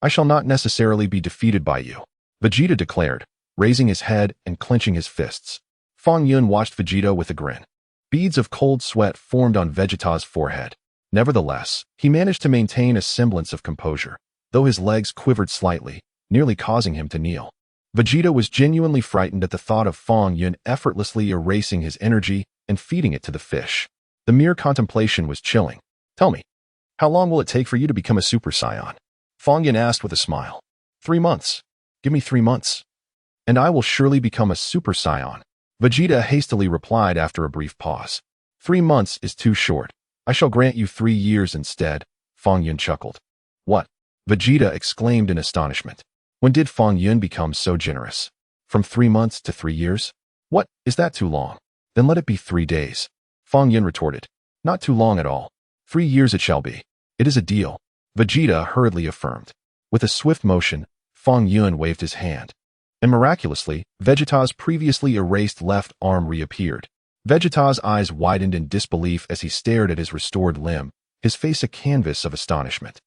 I shall not necessarily be defeated by you, Vegeta declared, raising his head and clenching his fists. Fong Yun watched Vegeta with a grin. Beads of cold sweat formed on Vegeta's forehead. Nevertheless, he managed to maintain a semblance of composure, though his legs quivered slightly, nearly causing him to kneel. Vegeta was genuinely frightened at the thought of Fong Yun effortlessly erasing his energy and feeding it to the fish. The mere contemplation was chilling. Tell me, how long will it take for you to become a Super Saiyan? Fong Yun asked with a smile. 3 months. Give me 3 months. And I will surely become a Super Saiyan. Vegeta hastily replied after a brief pause. 3 months is too short. I shall grant you 3 years instead, Fong Yun chuckled. What? Vegeta exclaimed in astonishment. When did Fong Yun become so generous? From 3 months to 3 years? What, is that too long? Then let it be 3 days. Fong Yun retorted. Not too long at all. 3 years it shall be. It is a deal, Vegeta hurriedly affirmed. With a swift motion, Fong Yun waved his hand. And miraculously, Vegeta's previously erased left arm reappeared. Vegeta's eyes widened in disbelief as he stared at his restored limb, his face a canvas of astonishment.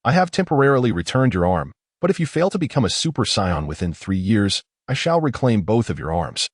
I have temporarily returned your arm, but if you fail to become a Super Saiyan within 3 years, I shall reclaim both of your arms.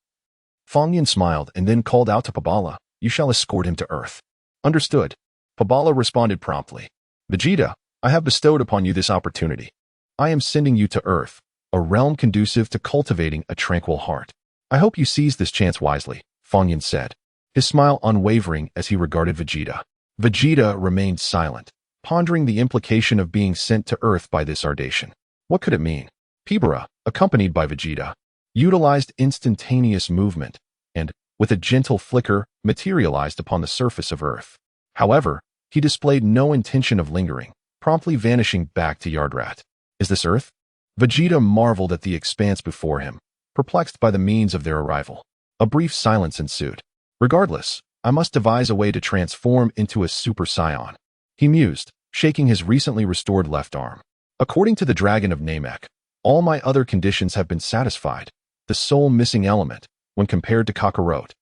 Fong Yun smiled and then called out to Pabala, you shall escort him to Earth. Understood. Pabala responded promptly. Vegeta, I have bestowed upon you this opportunity. I am sending you to Earth, a realm conducive to cultivating a tranquil heart. I hope you seize this chance wisely, Fong Yun said, his smile unwavering as he regarded Vegeta. Vegeta remained silent, pondering the implication of being sent to Earth by this ardation. What could it mean? Pibara, accompanied by Vegeta, utilized instantaneous movement and, with a gentle flicker, materialized upon the surface of Earth. However, he displayed no intention of lingering, promptly vanishing back to Yardrat. Is this Earth? Vegeta marveled at the expanse before him, perplexed by the means of their arrival. A brief silence ensued. Regardless, I must devise a way to transform into a Super Saiyan, he mused, shaking his recently restored left arm. According to the Dragon of Namek, all my other conditions have been satisfied. The sole missing element, when compared to Kakarot,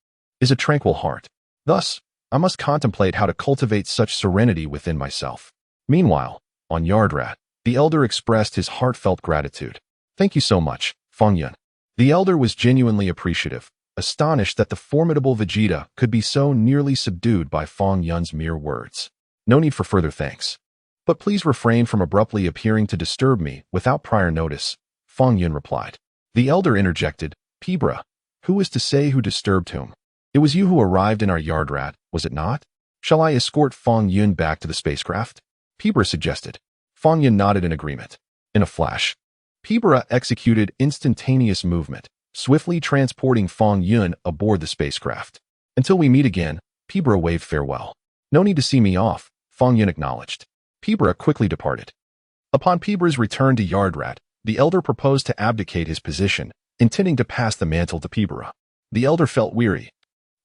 is a tranquil heart. Thus, I must contemplate how to cultivate such serenity within myself. Meanwhile, on Yardrat, the elder expressed his heartfelt gratitude. Thank you so much, Fong Yun. The elder was genuinely appreciative, astonished that the formidable Vegeta could be so nearly subdued by Fong Yun's mere words. No need for further thanks. But please refrain from abruptly appearing to disturb me without prior notice, Fong Yun replied. The elder interjected, Pibara, who is to say who disturbed whom? It was you who arrived in our Yardrat, was it not? Shall I escort Fong Yun back to the spacecraft? Pibara suggested. Fong Yun nodded in agreement. In a flash, Pibara executed instantaneous movement, swiftly transporting Fong Yun aboard the spacecraft. Until we meet again, Pibara waved farewell. No need to see me off, Fong Yun acknowledged. Pibara quickly departed. Upon Pibara's return to Yardrat, the elder proposed to abdicate his position, intending to pass the mantle to Pibara. The elder felt weary.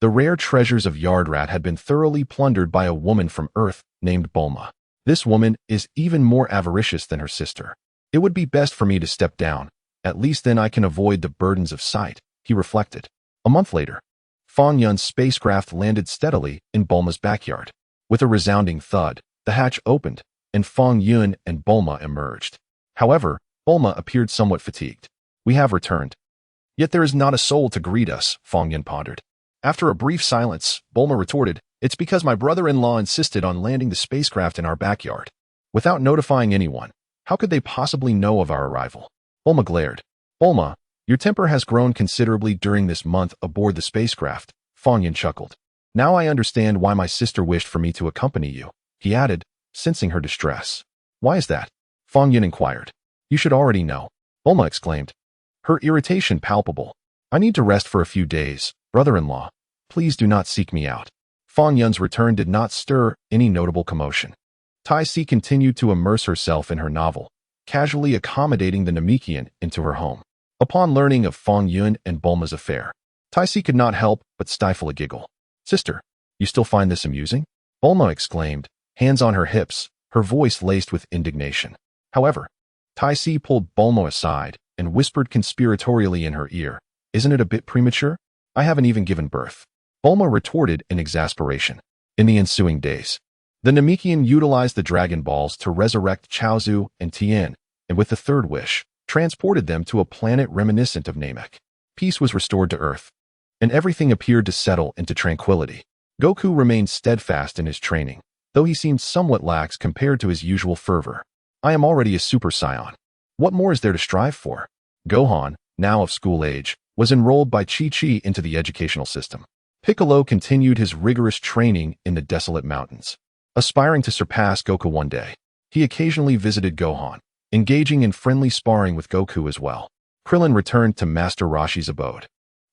The rare treasures of Yardrat had been thoroughly plundered by a woman from Earth named Bulma. This woman is even more avaricious than her sister. It would be best for me to step down. At least then I can avoid the burdens of sight, he reflected. A month later, Fong Yun's spacecraft landed steadily in Bulma's backyard. With a resounding thud, the hatch opened, and Fong Yun and Bulma emerged. However, Bulma appeared somewhat fatigued. We have returned. Yet there is not a soul to greet us, Fong Yun pondered. After a brief silence, Bulma retorted, It's because my brother-in-law insisted on landing the spacecraft in our backyard. Without notifying anyone, How could they possibly know of our arrival? Bulma glared. Bulma, your temper has grown considerably during this month aboard the spacecraft, Fong Yun chuckled. Now I understand why my sister wished for me to accompany you, he added, sensing her distress. Why is that? Fong Yun inquired. You should already know, Bulma exclaimed, her irritation palpable. I need to rest for a few days, brother-in-law. Please do not seek me out. Fong Yun's return did not stir any notable commotion. Tai Si continued to immerse herself in her novel, casually accommodating the Namekian into her home. Upon learning of Fong Yun and Bulma's affair, Tai Si could not help but stifle a giggle. Sister, you still find this amusing? Bulma exclaimed, hands on her hips, her voice laced with indignation. However, Tai Si pulled Bulma aside and whispered conspiratorially in her ear, isn't it a bit premature? I haven't even given birth. Bulma retorted in exasperation. In the ensuing days, the Namekian utilized the Dragon Balls to resurrect Chaozu and Tien, and with the third wish, transported them to a planet reminiscent of Namek. Peace was restored to Earth, and everything appeared to settle into tranquility. Goku remained steadfast in his training, though he seemed somewhat lax compared to his usual fervor. I am already a Super Saiyan. What more is there to strive for? Gohan, now of school age, was enrolled by Chi-Chi into the educational system. Piccolo continued his rigorous training in the desolate mountains, aspiring to surpass Goku one day. He occasionally visited Gohan, engaging in friendly sparring with Goku as well. Krillin returned to Master Roshi's abode,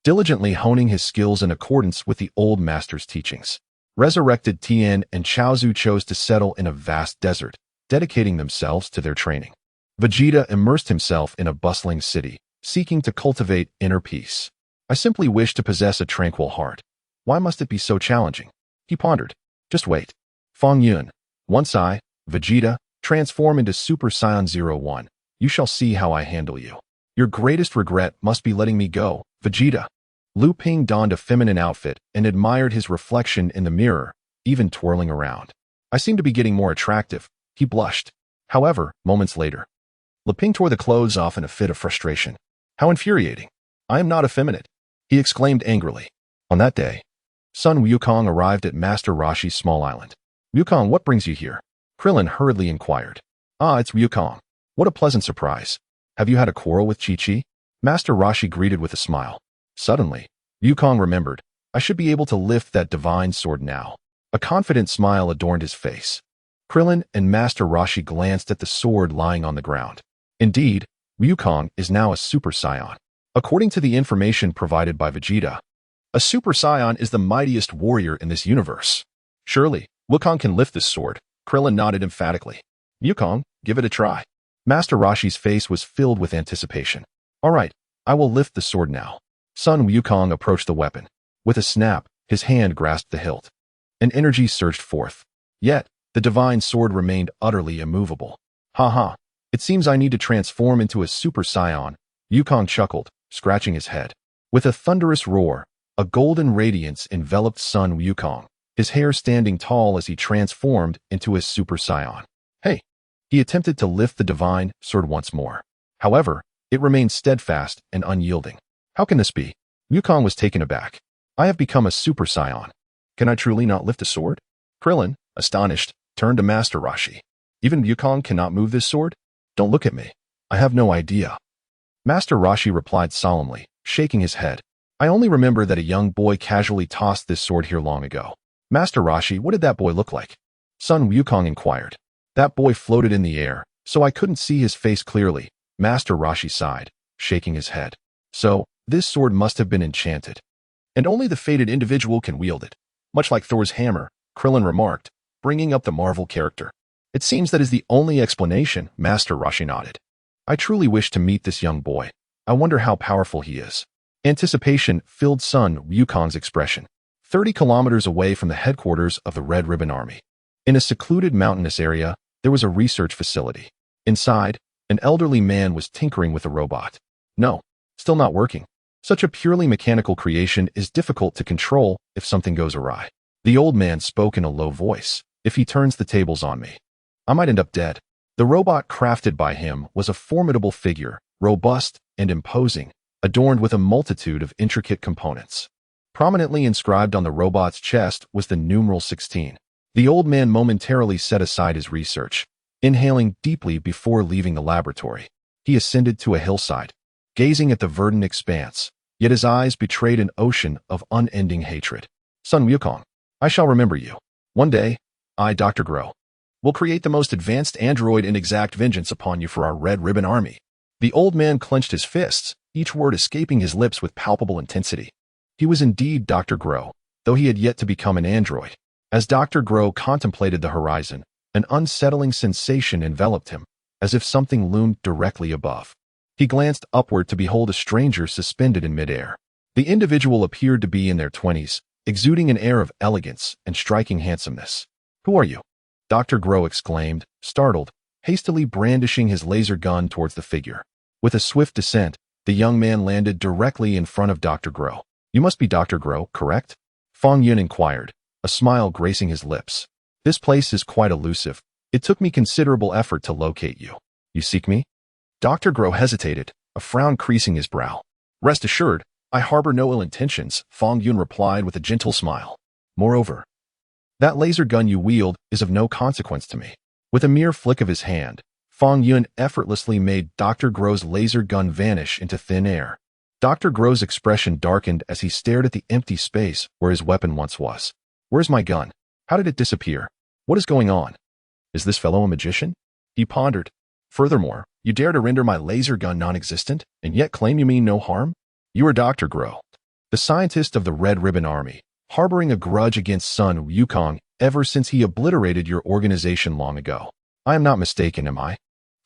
diligently honing his skills in accordance with the old master's teachings. Resurrected Tien and Chaozu chose to settle in a vast desert, dedicating themselves to their training. Vegeta immersed himself in a bustling city, seeking to cultivate inner peace. I simply wish to possess a tranquil heart. Why must it be so challenging? He pondered. Just wait. Fong Yun, once I, Vegeta, transform into Super Saiyan 01, you shall see how I handle you. Your greatest regret must be letting me go, Vegeta. Liu Ping donned a feminine outfit and admired his reflection in the mirror, even twirling around. I seem to be getting more attractive, he blushed. However, moments later, Liu Ping tore the clothes off in a fit of frustration. How infuriating. I am not effeminate, he exclaimed angrily. On that day, Sun Wukong arrived at Master Roshi's small island. Wukong, what brings you here? Krillin hurriedly inquired. Ah, it's Wukong. What a pleasant surprise. Have you had a quarrel with Chi-Chi? Master Roshi greeted with a smile. Suddenly, Wukong remembered, I should be able to lift that divine sword now. A confident smile adorned his face. Krillin and Master Roshi glanced at the sword lying on the ground. Indeed, Wukong is now a Super Saiyan. According to the information provided by Vegeta, a Super Saiyan is the mightiest warrior in this universe. Surely, Wukong can lift this sword. Krillin nodded emphatically. Wukong, give it a try. Master Roshi's face was filled with anticipation. All right, I will lift the sword now. Sun Wukong approached the weapon. With a snap, his hand grasped the hilt. An energy surged forth. Yet, the divine sword remained utterly immovable. Ha ha, it seems I need to transform into a Super Saiyan. Wukong chuckled, scratching his head. With a thunderous roar, a golden radiance enveloped Sun Wukong, his hair standing tall as he transformed into a Super Saiyan. Hey! He attempted to lift the divine sword once more. However, it remained steadfast and unyielding. How can this be? Wukong was taken aback. I have become a Super Saiyan. Can I truly not lift a sword? Krillin, astonished, turned to Master Roshi. Even Wukong cannot move this sword? Don't look at me. I have no idea. Master Roshi replied solemnly, shaking his head. I only remember that a young boy casually tossed this sword here long ago. Master Roshi, what did that boy look like? Sun Wukong inquired. That boy floated in the air, so I couldn't see his face clearly. Master Roshi sighed, shaking his head. So, this sword must have been enchanted. And only the fated individual can wield it. Much like Thor's hammer, Krillin remarked, bringing up the Marvel character. It seems that is the only explanation, Master Roshi nodded. I truly wish to meet this young boy. I wonder how powerful he is. Anticipation filled Sun Wukong's expression. 30 kilometers away from the headquarters of the Red Ribbon Army, in a secluded mountainous area, there was a research facility. Inside, an elderly man was tinkering with a robot. No, still not working. Such a purely mechanical creation is difficult to control if something goes awry. The old man spoke in a low voice. If he turns the tables on me, I might end up dead. The robot crafted by him was a formidable figure, robust and imposing, adorned with a multitude of intricate components. Prominently inscribed on the robot's chest was the numeral 16. The old man momentarily set aside his research, Inhaling deeply before leaving the laboratory, he ascended to a hillside, gazing at the verdant expanse, yet his eyes betrayed an ocean of unending hatred. Sun Wukong, I shall remember you. One day, I, Dr. Grow, will create the most advanced android and exact vengeance upon you for our Red Ribbon Army. The old man clenched his fists, each word escaping his lips with palpable intensity. He was indeed Dr. Grow, though he had yet to become an android. As Dr. Grow contemplated the horizon, an unsettling sensation enveloped him, as if something loomed directly above. He glanced upward to behold a stranger suspended in midair. The individual appeared to be in their 20s, exuding an air of elegance and striking handsomeness. Who are you? Dr. Grow exclaimed, startled, hastily brandishing his laser gun towards the figure. With a swift descent, the young man landed directly in front of Dr. Grow. You must be Dr. Grow, correct? Fong Yun inquired, a smile gracing his lips. This place is quite elusive. It took me considerable effort to locate you. You seek me? Dr. Grow hesitated, a frown creasing his brow. Rest assured, I harbor no ill intentions, Fong Yun replied with a gentle smile. Moreover, that laser gun you wield is of no consequence to me. With a mere flick of his hand, Fong Yun effortlessly made Dr. Grow's laser gun vanish into thin air. Dr. Grow's expression darkened as he stared at the empty space where his weapon once was. Where's my gun? How did it disappear? What is going on? Is this fellow a magician? He pondered. Furthermore, you dare to render my laser gun non-existent, and yet claim you mean no harm? You are Dr. Grow, the scientist of the Red Ribbon Army, harboring a grudge against Sun Wukong ever since he obliterated your organization long ago. I am not mistaken, am I?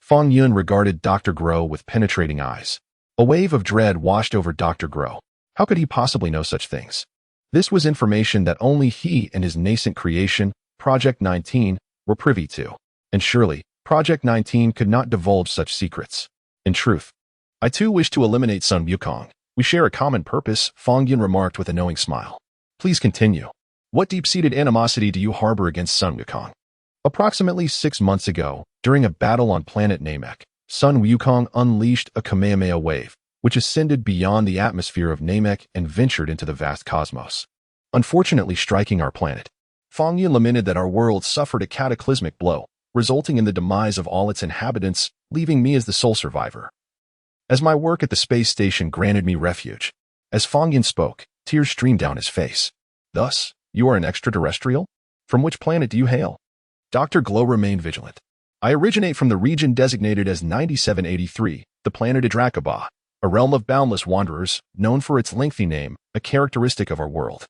Fong Yun regarded Dr. Grow with penetrating eyes. A wave of dread washed over Dr. Grow. How could he possibly know such things? This was information that only he and his nascent creation, Project 19, were privy to. And surely, Project 19 could not divulge such secrets. In truth, I too wish to eliminate Sun Wukong. We share a common purpose, Fong Yun remarked with a knowing smile. Please continue. What deep-seated animosity do you harbor against Sun Wukong? Approximately 6 months ago, during a battle on planet Namek, Sun Wukong unleashed a Kamehameha wave, which ascended beyond the atmosphere of Namek and ventured into the vast cosmos, unfortunately striking our planet. Fong Yun lamented that our world suffered a cataclysmic blow, resulting in the demise of all its inhabitants, leaving me as the sole survivor. As my work at the space station granted me refuge, as Fong Yun spoke, tears streamed down his face. Thus, you are an extraterrestrial? From which planet do you hail? Dr. Glow remained vigilant. I originate from the region designated as 9783, the planet Idrakaba, a realm of boundless wanderers, known for its lengthy name, a characteristic of our world.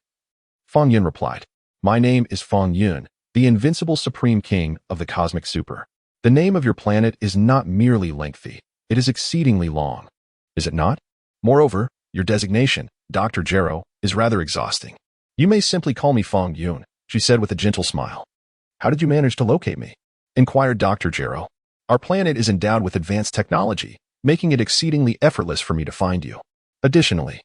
Fong Yun replied, My name is Fong Yun, the invincible supreme king of the cosmic super. The name of your planet is not merely lengthy, it is exceedingly long. Is it not? Moreover, your designation, Dr. Jero, is rather exhausting. You may simply call me Fong Yun, she said with a gentle smile. How did you manage to locate me? Inquired Dr. Jero. Our planet is endowed with advanced technology, making it exceedingly effortless for me to find you. Additionally,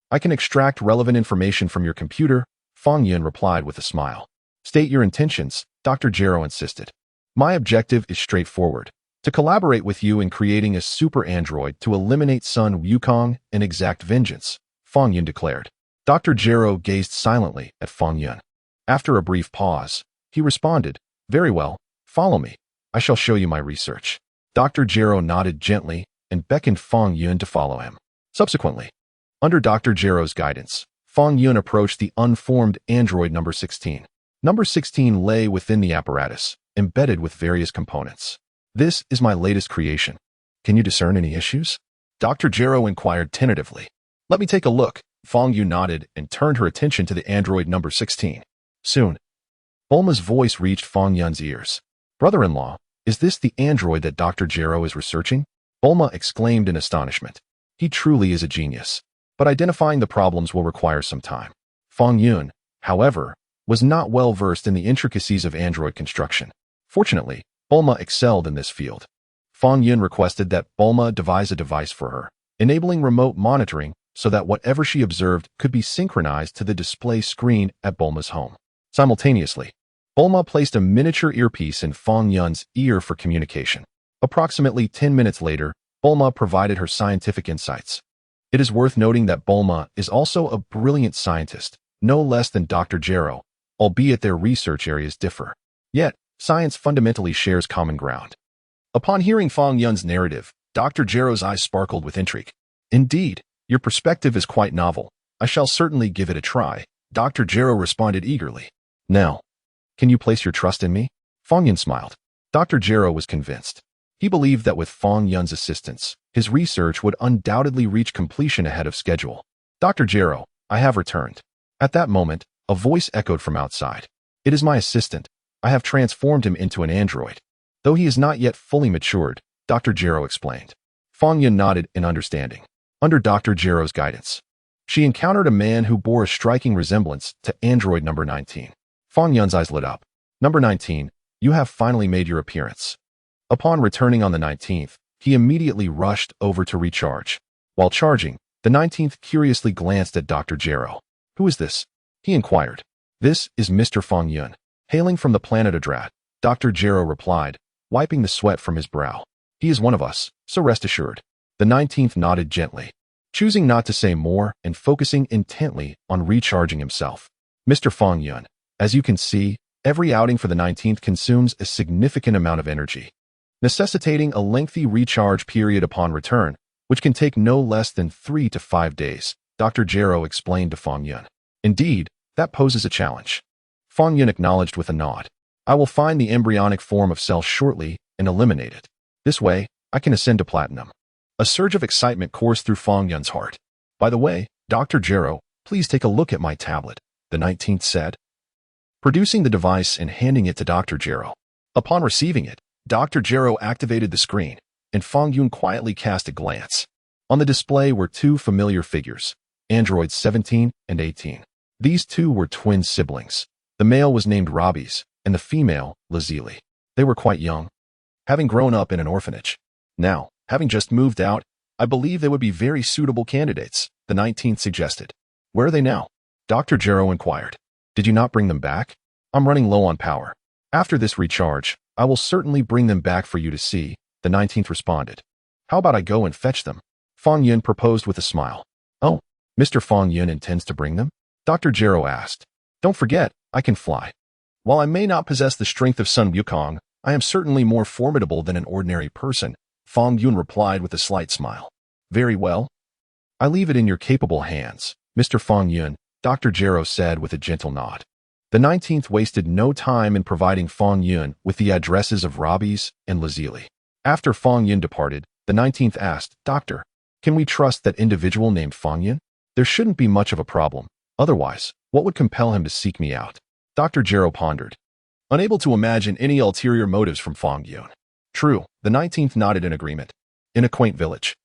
I can extract relevant information from your computer, Fong Yun replied with a smile. State your intentions, Dr. Jero insisted. My objective is straightforward, to collaborate with you in creating a super android to eliminate Sun Wukong and exact vengeance, Fong Yun declared. Dr. Jero gazed silently at Fong Yun. After a brief pause, he responded, Very well, follow me. I shall show you my research. Dr. Jero nodded gently and beckoned Fong Yun to follow him. Subsequently, under Dr. Jero's guidance, Fong Yun approached the unformed android number 16. Number 16 lay within the apparatus, embedded with various components. This is my latest creation. Can you discern any issues? Dr. Jero inquired tentatively. Let me take a look. Fong Yun nodded and turned her attention to the android number 16. Soon, Bulma's voice reached Fong Yun's ears. Brother-in-law, is this the android that Dr. Jero is researching? Bulma exclaimed in astonishment. He truly is a genius, but identifying the problems will require some time. Fong Yun, however, was not well versed in the intricacies of android construction. Fortunately, Bulma excelled in this field. Fong Yun requested that Bulma devise a device for her, enabling remote monitoring so that whatever she observed could be synchronized to the display screen at Bulma's home. Simultaneously, Bulma placed a miniature earpiece in Fong Yun's ear for communication. Approximately 10 minutes later, Bulma provided her scientific insights. It is worth noting that Bulma is also a brilliant scientist, no less than Dr. Jero, albeit their research areas differ. Yet, science fundamentally shares common ground. Upon hearing Fong Yun's narrative, Dr. Gero's eyes sparkled with intrigue. Indeed, your perspective is quite novel. I shall certainly give it a try, Dr. Gero responded eagerly. Now, can you place your trust in me? Fong Yun smiled. Dr. Gero was convinced. He believed that with Fong Yun's assistance, his research would undoubtedly reach completion ahead of schedule. Dr. Gero, I have returned. At that moment, a voice echoed from outside. It is my assistant. I have transformed him into an android. Though he is not yet fully matured, Dr. Gero explained. Fong Yun nodded in understanding. Under Dr. Gero's guidance, she encountered a man who bore a striking resemblance to android number 19. Fong Yun's eyes lit up. Number 19, you have finally made your appearance. Upon returning on the 19th, he immediately rushed over to recharge. While charging, the 19th curiously glanced at Dr. Gero. Who is this? He inquired. This is Mr. Fong Yun. Hailing from the planet Yardrat, Dr. Gero replied, wiping the sweat from his brow. He is one of us, so rest assured. The 19th nodded gently, choosing not to say more and focusing intently on recharging himself. Mr. Fong Yun, as you can see, every outing for the 19th consumes a significant amount of energy, necessitating a lengthy recharge period upon return, which can take no less than 3 to 5 days, Dr. Gero explained to Fong Yun. Indeed, that poses a challenge. Fong Yun acknowledged with a nod. I will find the embryonic form of cell shortly and eliminate it. This way, I can ascend to platinum. A surge of excitement coursed through Fong Yun's heart. By the way, Dr. Gero, please take a look at my tablet, the 19th said, producing the device and handing it to Dr. Gero. Upon receiving it, Dr. Gero activated the screen, and Fong Yun quietly cast a glance. On the display were two familiar figures, androids 17 and 18. These two were twin siblings. The male was named Robbies, and the female, Lazili. They were quite young, having grown up in an orphanage. Now, having just moved out, I believe they would be very suitable candidates, the 19th suggested. Where are they now? Dr. Gero inquired. Did you not bring them back? I'm running low on power. After this recharge, I will certainly bring them back for you to see, the 19th responded. How about I go and fetch them? Fong Yun proposed with a smile. Oh, Mr. Fong Yun intends to bring them? Dr. Gero asked. Don't forget, I can fly. While I may not possess the strength of Sun Wukong, I am certainly more formidable than an ordinary person, Fong Yun replied with a slight smile. Very well. I leave it in your capable hands, Mr. Fong Yun, Dr. Gero said with a gentle nod. The 19th wasted no time in providing Fong Yun with the addresses of Robbies and Lazili. After Fong Yun departed, the 19th asked, Doctor, can we trust that individual named Fong Yun? There shouldn't be much of a problem. Otherwise, what would compel him to seek me out? Dr. Gero pondered, unable to imagine any ulterior motives from Fong Yun. True, the 19th nodded in agreement. In a quaint village,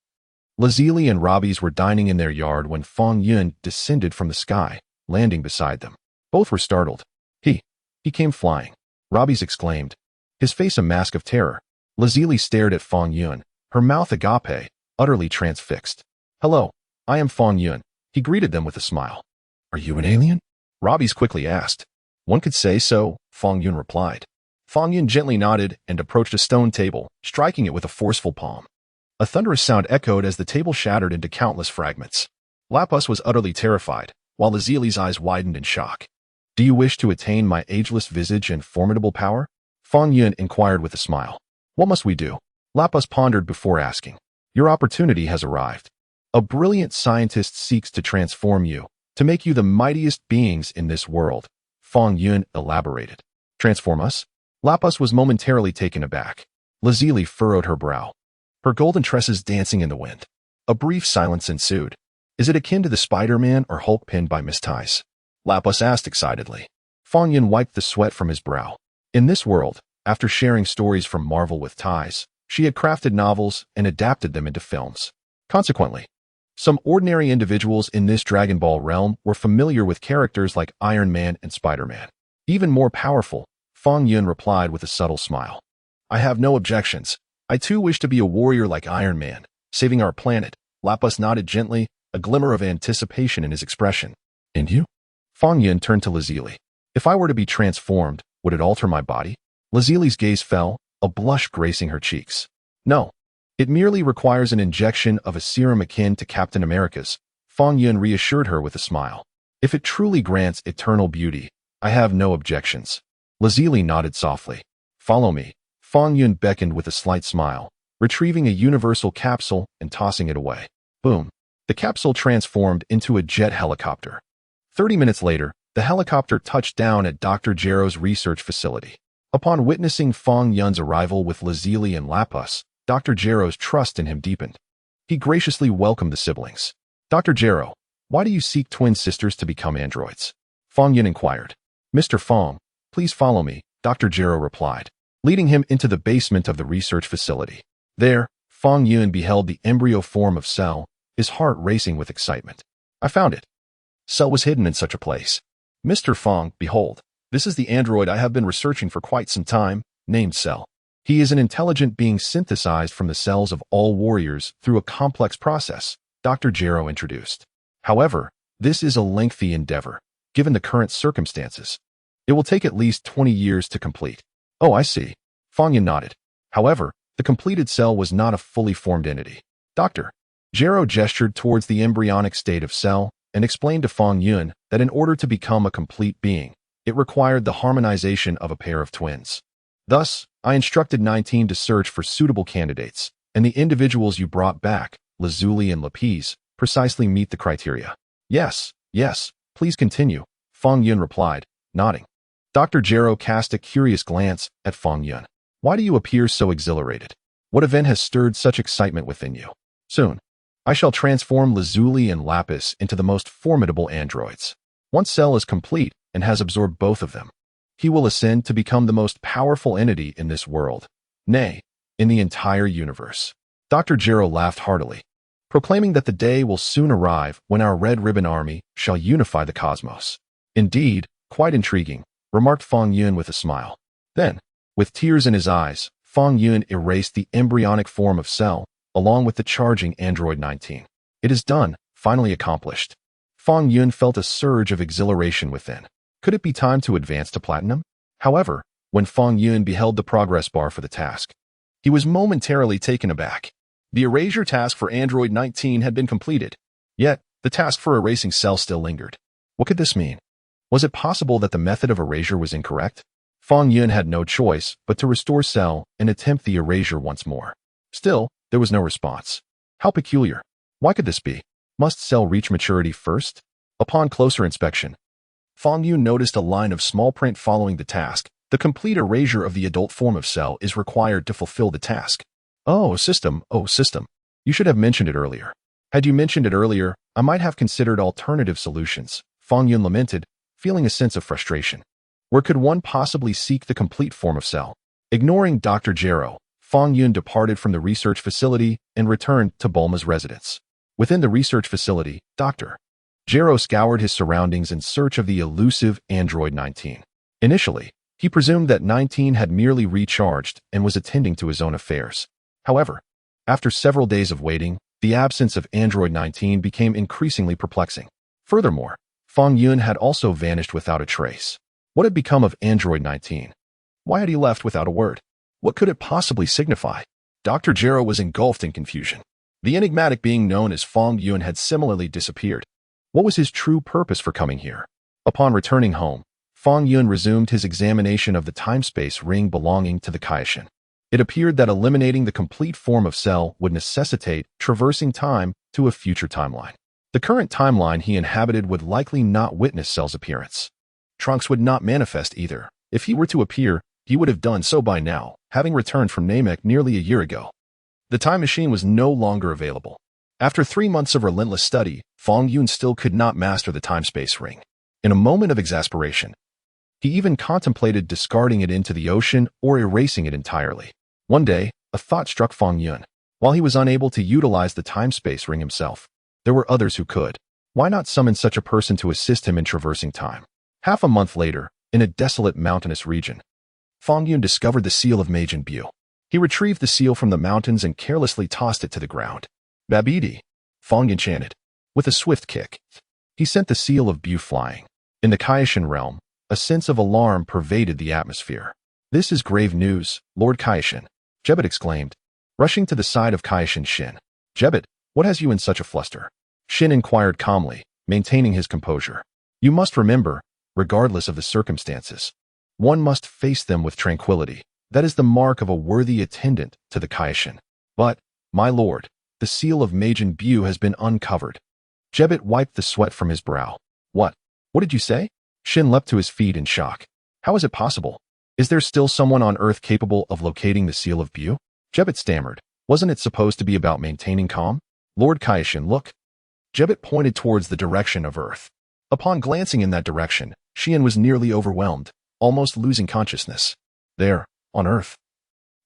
Lazili and Robbies were dining in their yard when Fong Yun descended from the sky, landing beside them. Both were startled. He came flying, Robbies exclaimed, his face a mask of terror. Lazili stared at Fong Yun, her mouth agape, utterly transfixed. Hello, I am Fong Yun, he greeted them with a smile. Are you an alien? Robbies quickly asked. One could say so, Fong Yun replied. Fong Yun gently nodded and approached a stone table, striking it with a forceful palm. A thunderous sound echoed as the table shattered into countless fragments. Lapus was utterly terrified, while Lazili's eyes widened in shock. Do you wish to attain my ageless visage and formidable power? Fong Yun inquired with a smile. What must we do? Lapus pondered before asking. Your opportunity has arrived. A brilliant scientist seeks to transform you, to make you the mightiest beings in this world, Fong Yun elaborated. Transform us? Lapus was momentarily taken aback. Lazili furrowed her brow, her golden tresses dancing in the wind. A brief silence ensued. Is it akin to the Spider-Man or Hulk pinned by misties? Lapus asked excitedly. Fong Yun wiped the sweat from his brow. In this world, after sharing stories from Marvel with Ties, she had crafted novels and adapted them into films. Consequently, some ordinary individuals in this Dragon Ball realm were familiar with characters like Iron Man and Spider-Man. Even more powerful, Fong Yun replied with a subtle smile. I have no objections. I too wish to be a warrior like Iron Man, saving our planet. Lapus nodded gently, a glimmer of anticipation in his expression. And you? Fong Yun turned to Lazili. If I were to be transformed, would it alter my body? Lazili's gaze fell, a blush gracing her cheeks. No. It merely requires an injection of a serum akin to Captain America's, Fong Yun reassured her with a smile. If it truly grants eternal beauty, I have no objections. Lazili nodded softly. Follow me. Fong Yun beckoned with a slight smile, retrieving a universal capsule and tossing it away. Boom. The capsule transformed into a jet helicopter. 30 minutes later, the helicopter touched down at Dr. Gero's research facility. Upon witnessing Fong Yun's arrival with Lazuli and Lapus, Dr. Gero's trust in him deepened. He graciously welcomed the siblings. Dr. Gero, why do you seek twin sisters to become androids? Fong Yun inquired. Mr. Fong, please follow me, Dr. Gero replied, leading him into the basement of the research facility. There, Fong Yun beheld the embryo form of Cell, his heart racing with excitement. I found it. Cell was hidden in such a place. Mr. Fong, behold, this is the android I have been researching for quite some time, named Cell. He is an intelligent being synthesized from the cells of all warriors through a complex process, Dr. Gero introduced. However, this is a lengthy endeavor, given the current circumstances. It will take at least 20 years to complete. Oh, I see. Fong Yun nodded. However, the completed cell was not a fully formed entity. Dr. Gero gestured towards the embryonic state of Cell and explained to Fong Yun that in order to become a complete being, it required the harmonization of a pair of twins. Thus, I instructed 19 to search for suitable candidates, and the individuals you brought back, Lazuli and Lapis, precisely meet the criteria. Yes, please continue, Fong Yun replied, nodding. Dr. Gero cast a curious glance at Fong Yun. Why do you appear so exhilarated? What event has stirred such excitement within you? Soon, I shall transform Lazuli and Lapis into the most formidable androids. Once Cell is complete and has absorbed both of them, he will ascend to become the most powerful entity in this world, nay, in the entire universe. Dr. Gero laughed heartily, proclaiming that the day will soon arrive when our Red Ribbon Army shall unify the cosmos. Indeed, quite intriguing, remarked Fong Yun with a smile. Then, with tears in his eyes, Fong Yun erased the embryonic form of Cell, along with the charging android 19. It is done, finally accomplished. Fong Yun felt a surge of exhilaration within. Could it be time to advance to platinum? However, when Fong Yun beheld the progress bar for the task, he was momentarily taken aback. The erasure task for android 19 had been completed, yet the task for erasing Cell still lingered. What could this mean? Was it possible that the method of erasure was incorrect? Fong Yun had no choice but to restore Cell and attempt the erasure once more. Still, there was no response. How peculiar. Why could this be? Must Cell reach maturity first? Upon closer inspection, Fong Yun noticed a line of small print following the task. The complete erasure of the adult form of Cell is required to fulfill the task. Oh, system. You should have mentioned it earlier. Had you mentioned it earlier, I might have considered alternative solutions, Fong Yun lamented, feeling a sense of frustration. Where could one possibly seek the complete form of Cell? Ignoring Dr. Gero, Fong Yun departed from the research facility and returned to Bulma's residence. Within the research facility, Dr. Gero scoured his surroundings in search of the elusive android 19. Initially, he presumed that 19 had merely recharged and was attending to his own affairs. However, after several days of waiting, the absence of android 19 became increasingly perplexing. Furthermore, Fong Yun had also vanished without a trace. What had become of android 19? Why had he left without a word? What could it possibly signify? Dr. Gero was engulfed in confusion. The enigmatic being known as Fong Yun had similarly disappeared. What was his true purpose for coming here? Upon returning home, Fong Yun resumed his examination of the time-space ring belonging to the Kaishin. It appeared that eliminating the complete form of Cell would necessitate traversing time to a future timeline. The current timeline he inhabited would likely not witness Cell's appearance. Trunks would not manifest either. If he were to appear, he would have done so by now, having returned from Namek nearly a year ago. The time machine was no longer available. After 3 months of relentless study, Fong Yun still could not master the time-space ring. In a moment of exasperation, he even contemplated discarding it into the ocean or erasing it entirely. One day, a thought struck Fong Yun. While he was unable to utilize the time-space ring himself, there were others who could. Why not summon such a person to assist him in traversing time? Half a month later, in a desolate mountainous region, Fong Yun discovered the seal of Majin Buu. He retrieved the seal from the mountains and carelessly tossed it to the ground. Babidi, Fong Yun chanted. With a swift kick, he sent the seal of Buu flying. In the Kaishin realm, a sense of alarm pervaded the atmosphere. This is grave news, Lord Kaishin, Jebet exclaimed, rushing to the side of Kaishin Shin. Jebet, what has you in such a fluster? Shin inquired calmly, maintaining his composure. You must remember, regardless of the circumstances, one must face them with tranquility. That is the mark of a worthy attendant to the Kaishin. But, my lord, the seal of Majin Buu has been uncovered. Jebit wiped the sweat from his brow. What? What did you say? Shin leapt to his feet in shock. How is it possible? Is there still someone on Earth capable of locating the seal of Buu? Jebit stammered. Wasn't it supposed to be about maintaining calm? Lord Kaishin, look. Jebit pointed towards the direction of Earth. Upon glancing in that direction, Xian was nearly overwhelmed, almost losing consciousness. There, on Earth.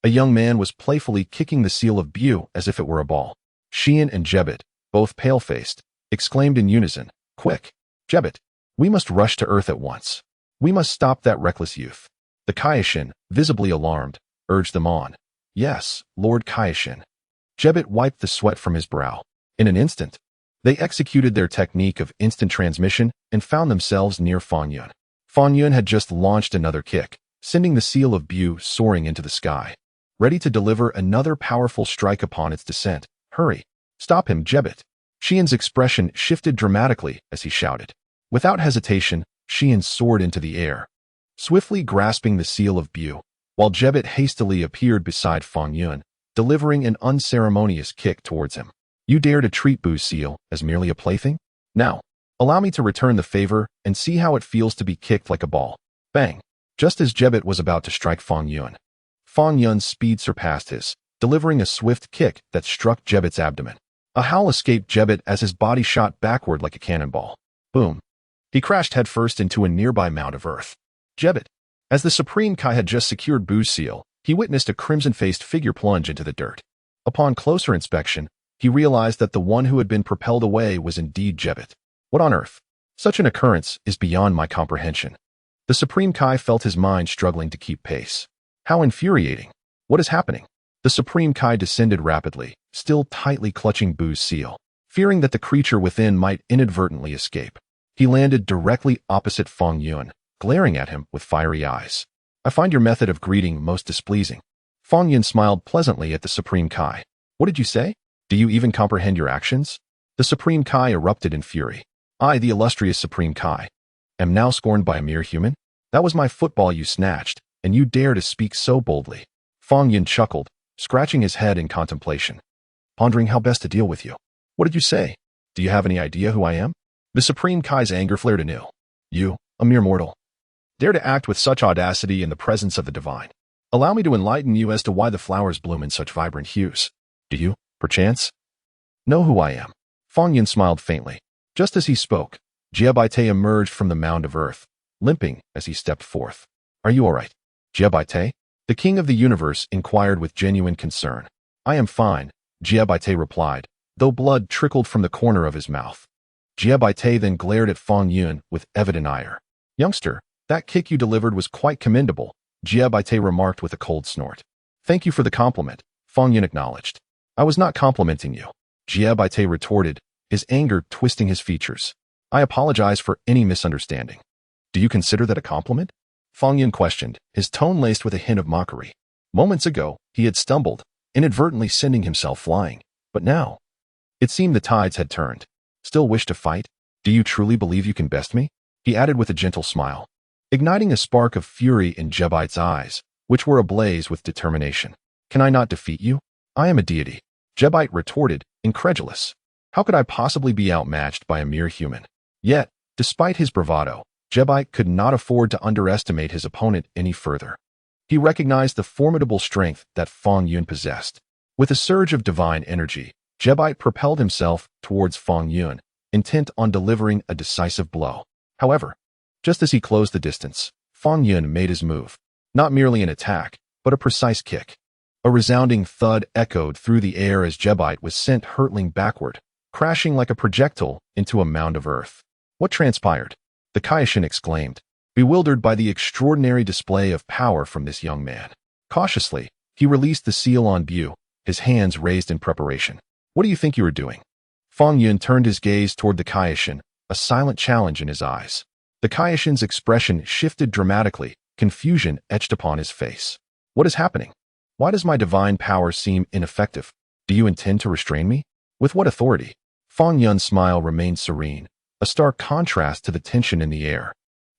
A young man was playfully kicking the seal of Buu as if it were a ball. Xian and Jebit, both pale-faced, exclaimed in unison, Quick! Jebit! We must rush to Earth at once. We must stop that reckless youth. The Kaishin, visibly alarmed, urged them on. Yes, Lord Kaishin. Jebit wiped the sweat from his brow. In an instant, they executed their technique of instant transmission and found themselves near Fong Yun. Fong Yun had just launched another kick, sending the seal of Buu soaring into the sky. Ready to deliver another powerful strike upon its descent. Hurry! Stop him, Jebit! Xian's expression shifted dramatically as he shouted. Without hesitation, Xian soared into the air, swiftly grasping the seal of Buu, while Jebit hastily appeared beside Fong Yun, delivering an unceremonious kick towards him. You dare to treat Buu's seal as merely a plaything? Now, allow me to return the favor and see how it feels to be kicked like a ball. Bang! Just as Jebit was about to strike Fong Yun's speed surpassed his, delivering a swift kick that struck Jebit's abdomen. A howl escaped Jebit as his body shot backward like a cannonball. Boom! He crashed headfirst into a nearby mound of earth. Jebit. As the Supreme Kai had just secured Buu's seal, he witnessed a crimson-faced figure plunge into the dirt. Upon closer inspection, he realized that the one who had been propelled away was indeed Jebit. What on earth? Such an occurrence is beyond my comprehension. The Supreme Kai felt his mind struggling to keep pace. How infuriating. What is happening? The Supreme Kai descended rapidly, still tightly clutching Buu's seal, fearing that the creature within might inadvertently escape. He landed directly opposite Fong Yun, glaring at him with fiery eyes. I find your method of greeting most displeasing. Fong Yun smiled pleasantly at the Supreme Kai. What did you say? Do you even comprehend your actions? The Supreme Kai erupted in fury. I, the illustrious Supreme Kai, am now scorned by a mere human? That was my football you snatched, and you dare to speak so boldly. Fong Yun chuckled, scratching his head in contemplation, pondering how best to deal with you. What did you say? Do you have any idea who I am? The Supreme Kai's anger flared anew. You, a mere mortal, dare to act with such audacity in the presence of the divine. Allow me to enlighten you as to why the flowers bloom in such vibrant hues. Do you, perchance, know who I am? Fong Yun smiled faintly. Just as he spoke, Jia emerged from the mound of earth, limping as he stepped forth. Are you all right, Jia? The king of the universe inquired with genuine concern. I am fine, Jia replied, though blood trickled from the corner of his mouth. Jia then glared at Fong Yun with evident ire. Youngster, that kick you delivered was quite commendable, Jia remarked with a cold snort. Thank you for the compliment, Fong Yun acknowledged. I was not complimenting you, Jia retorted, his anger twisting his features. I apologize for any misunderstanding. Do you consider that a compliment? Fong Yun questioned, his tone laced with a hint of mockery. Moments ago, he had stumbled, inadvertently sending himself flying. But now, it seemed the tides had turned. Still wish to fight? Do you truly believe you can best me? He added with a gentle smile, igniting a spark of fury in Jebite's eyes, which were ablaze with determination. Can I not defeat you? I am a deity, Jebite retorted, incredulous. How could I possibly be outmatched by a mere human? Yet, despite his bravado, Jebite could not afford to underestimate his opponent any further. He recognized the formidable strength that Fong Yun possessed. With a surge of divine energy, Jebite propelled himself towards Fong Yun, intent on delivering a decisive blow. However, just as he closed the distance, Fong Yun made his move. Not merely an attack, but a precise kick. A resounding thud echoed through the air as Jebite was sent hurtling backward, crashing like a projectile into a mound of earth. What transpired? The Kaishin exclaimed, bewildered by the extraordinary display of power from this young man. Cautiously, he released the seal on Buu, his hands raised in preparation. What do you think you are doing? Fong Yun turned his gaze toward the Kaishin, a silent challenge in his eyes. The Kaishin's expression shifted dramatically, confusion etched upon his face. What is happening? Why does my divine power seem ineffective? Do you intend to restrain me? With what authority? Fong Yun's smile remained serene, a stark contrast to the tension in the air.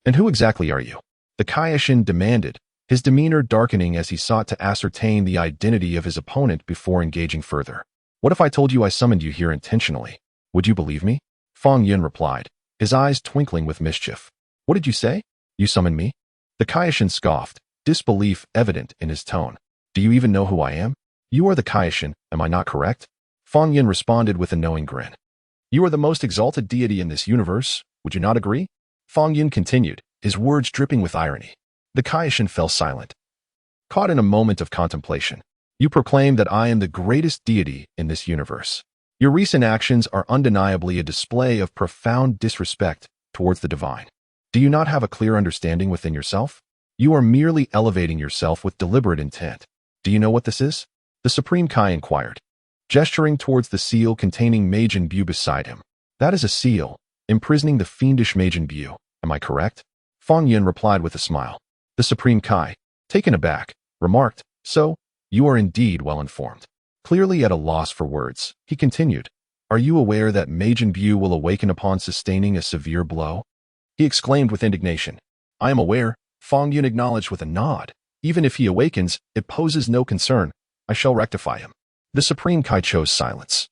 And who exactly are you? The Kaishin demanded, his demeanor darkening as he sought to ascertain the identity of his opponent before engaging further. What if I told you I summoned you here intentionally? Would you believe me? Fong Yun replied, his eyes twinkling with mischief. What did you say? You summoned me? The Kaishin scoffed, disbelief evident in his tone. Do you even know who I am? You are the Kaishin, am I not correct? Fong Yun responded with a knowing grin. You are the most exalted deity in this universe, would you not agree? Fong Yun continued, his words dripping with irony. The Kaishin fell silent, caught in a moment of contemplation. You proclaim that I am the greatest deity in this universe. Your recent actions are undeniably a display of profound disrespect towards the divine. Do you not have a clear understanding within yourself? You are merely elevating yourself with deliberate intent. Do you know what this is? The Supreme Kai inquired, gesturing towards the seal containing Majin Buu beside him. That is a seal, imprisoning the fiendish Majin Buu, am I correct? Fong Yun replied with a smile. The Supreme Kai, taken aback, remarked, So, you are indeed well informed. Clearly at a loss for words, he continued, Are you aware that Majin Buu will awaken upon sustaining a severe blow? He exclaimed with indignation. I am aware, Fong Yun acknowledged with a nod. Even if he awakens, it poses no concern. I shall rectify him. The Supreme Kai chose silence,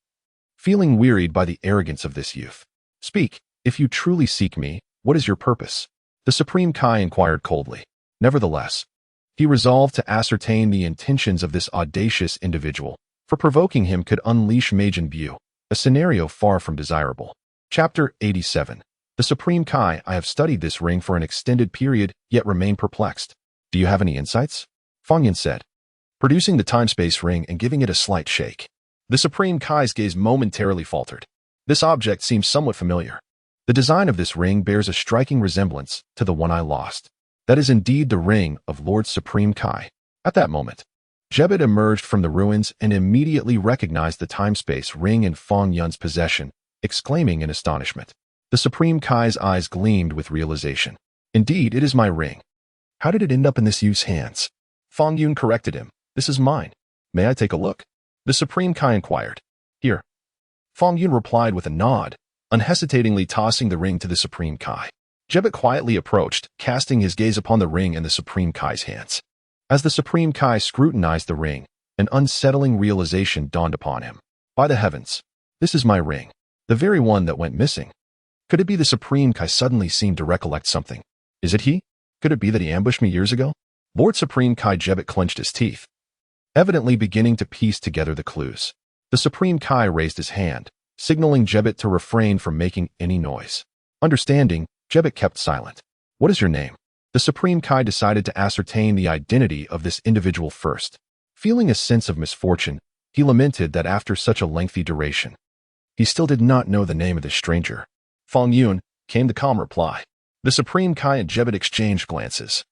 feeling wearied by the arrogance of this youth. Speak, if you truly seek me, what is your purpose? The Supreme Kai inquired coldly. Nevertheless, he resolved to ascertain the intentions of this audacious individual, for provoking him could unleash Majin Buu, a scenario far from desirable. Chapter 87. The Supreme Kai, I have studied this ring for an extended period, yet remain perplexed. Do you have any insights? Fong Yun said, producing the time-space ring and giving it a slight shake. The Supreme Kai's gaze momentarily faltered. This object seems somewhat familiar. The design of this ring bears a striking resemblance to the one I lost. That is indeed the ring of Lord Supreme Kai. At that moment, Jebet emerged from the ruins and immediately recognized the time-space ring in Fong Yun's possession, exclaiming in astonishment. The Supreme Kai's eyes gleamed with realization. Indeed, it is my ring. How did it end up in this youth's hands? Fong Yun corrected him. This is mine. May I take a look? The Supreme Kai inquired. Here. Fong Yun replied with a nod, unhesitatingly tossing the ring to the Supreme Kai. Jebet quietly approached, casting his gaze upon the ring in the Supreme Kai's hands. As the Supreme Kai scrutinized the ring, an unsettling realization dawned upon him. By the heavens, this is my ring, the very one that went missing. Could it be the Supreme Kai suddenly seemed to recollect something? Is it he? Could it be that he ambushed me years ago? Lord Supreme Kai Jebet clenched his teeth, evidently beginning to piece together the clues. The Supreme Kai raised his hand, signaling Jebet to refrain from making any noise. Understanding, Jebet kept silent. What is your name? The Supreme Kai decided to ascertain the identity of this individual first. Feeling a sense of misfortune, he lamented that after such a lengthy duration, he still did not know the name of this stranger. Fong Yun, came the calm reply. The Supreme Kai and Jebet exchanged glances,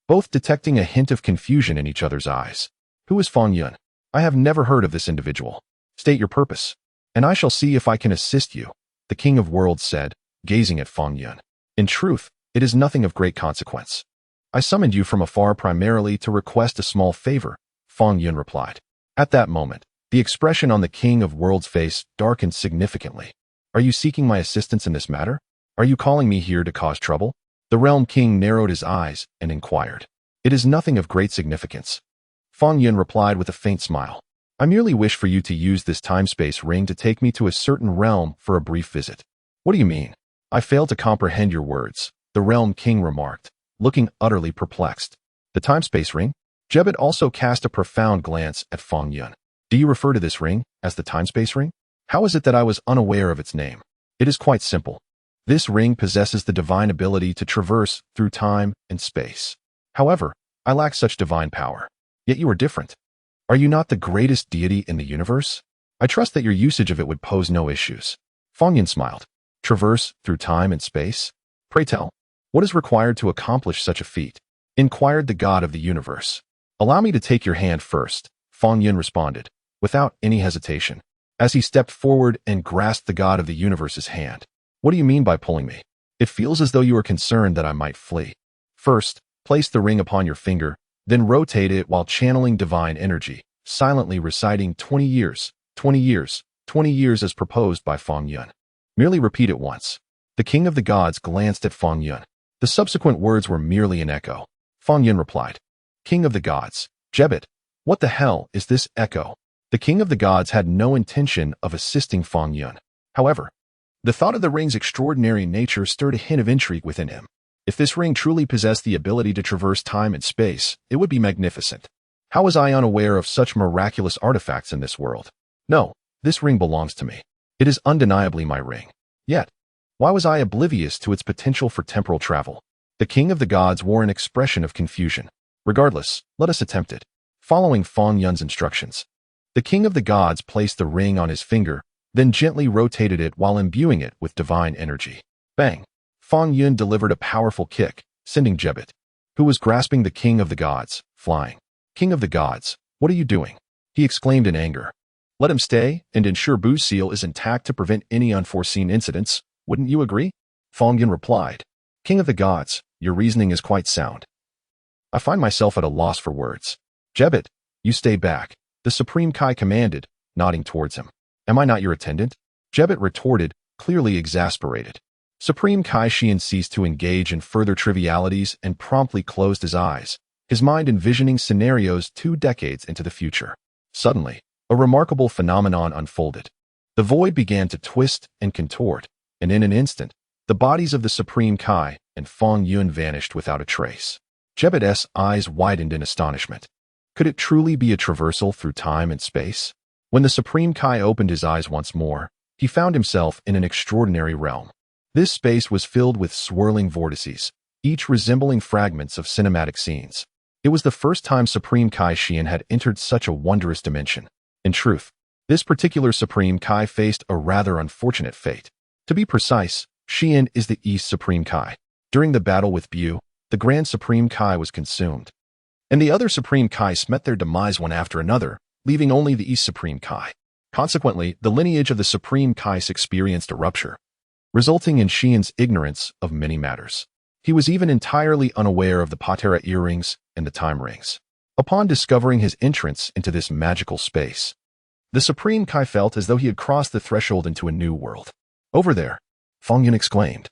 both detecting a hint of confusion in each other's eyes. Who is Fong Yun? I have never heard of this individual. State your purpose, and I shall see if I can assist you, the King of Worlds said, gazing at Fong Yun. In truth, it is nothing of great consequence. I summoned you from afar primarily to request a small favor, Fong Yun replied. At that moment, the expression on the King of Worlds' face darkened significantly. Are you seeking my assistance in this matter? Are you calling me here to cause trouble? The Realm King narrowed his eyes and inquired. It is nothing of great significance. Fong Yun replied with a faint smile. I merely wish for you to use this time-space ring to take me to a certain realm for a brief visit. What do you mean? I fail to comprehend your words, the Realm King remarked, looking utterly perplexed. The time-space ring? Jebet also cast a profound glance at Fong Yun. Do you refer to this ring as the time-space ring? How is it that I was unaware of its name? It is quite simple. This ring possesses the divine ability to traverse through time and space. However, I lack such divine power. Yet you are different. Are you not the greatest deity in the universe? I trust that your usage of it would pose no issues. Fong Yun smiled. Traverse through time and space? Pray tell, what is required to accomplish such a feat? Inquired the god of the universe. Allow me to take your hand first, Fong Yun responded, without any hesitation, as he stepped forward and grasped the god of the universe's hand. What do you mean by pulling me? It feels as though you are concerned that I might flee. First, place the ring upon your finger, then rotate it while channeling divine energy, silently reciting 20 years, 20 years, 20 years as proposed by Fong Yun. Merely repeat it once. The king of the gods glanced at Fong Yun. The subsequent words were merely an echo. Fong Yun replied, King of the Gods. Jebbit. What the hell is this echo? The King of the Gods had no intention of assisting Fong Yun. However, the thought of the ring's extraordinary nature stirred a hint of intrigue within him. If this ring truly possessed the ability to traverse time and space, it would be magnificent. How was I unaware of such miraculous artifacts in this world? No, this ring belongs to me. It is undeniably my ring. Yet, why was I oblivious to its potential for temporal travel? The King of the Gods wore an expression of confusion. Regardless, let us attempt it. Following Fong Yun's instructions, the King of the Gods placed the ring on his finger, then gently rotated it while imbuing it with divine energy. Bang! Fong Yun delivered a powerful kick, sending Jebbit, who was grasping the King of the Gods, flying. King of the Gods, what are you doing? He exclaimed in anger. Let him stay and ensure Bu's seal is intact to prevent any unforeseen incidents, wouldn't you agree? Fong Yun replied. King of the Gods, your reasoning is quite sound. I find myself at a loss for words. Jebbit, you stay back, the Supreme Kai commanded, nodding towards him. Am I not your attendant? Jebbit retorted, clearly exasperated. Supreme Kai Xian ceased to engage in further trivialities and promptly closed his eyes, his mind envisioning scenarios 2 decades into the future. Suddenly, a remarkable phenomenon unfolded. The void began to twist and contort, and in an instant, the bodies of the Supreme Kai and Fong Yun vanished without a trace. Jebbit's eyes widened in astonishment. Could it truly be a traversal through time and space? When the Supreme Kai opened his eyes once more, he found himself in an extraordinary realm. This space was filled with swirling vortices, each resembling fragments of cinematic scenes. It was the first time Supreme Kai Xian had entered such a wondrous dimension. In truth, this particular Supreme Kai faced a rather unfortunate fate. To be precise, Xian is the East Supreme Kai. During the battle with Bu, the Grand Supreme Kai was consumed, and the other Supreme Kais met their demise one after another, leaving only the East Supreme Kai. Consequently, the lineage of the Supreme Kais experienced a rupture, resulting in Xian's ignorance of many matters. He was even entirely unaware of the Patera earrings and the time rings. Upon discovering his entrance into this magical space, the Supreme Kai felt as though he had crossed the threshold into a new world. Over there, Fong Yun exclaimed,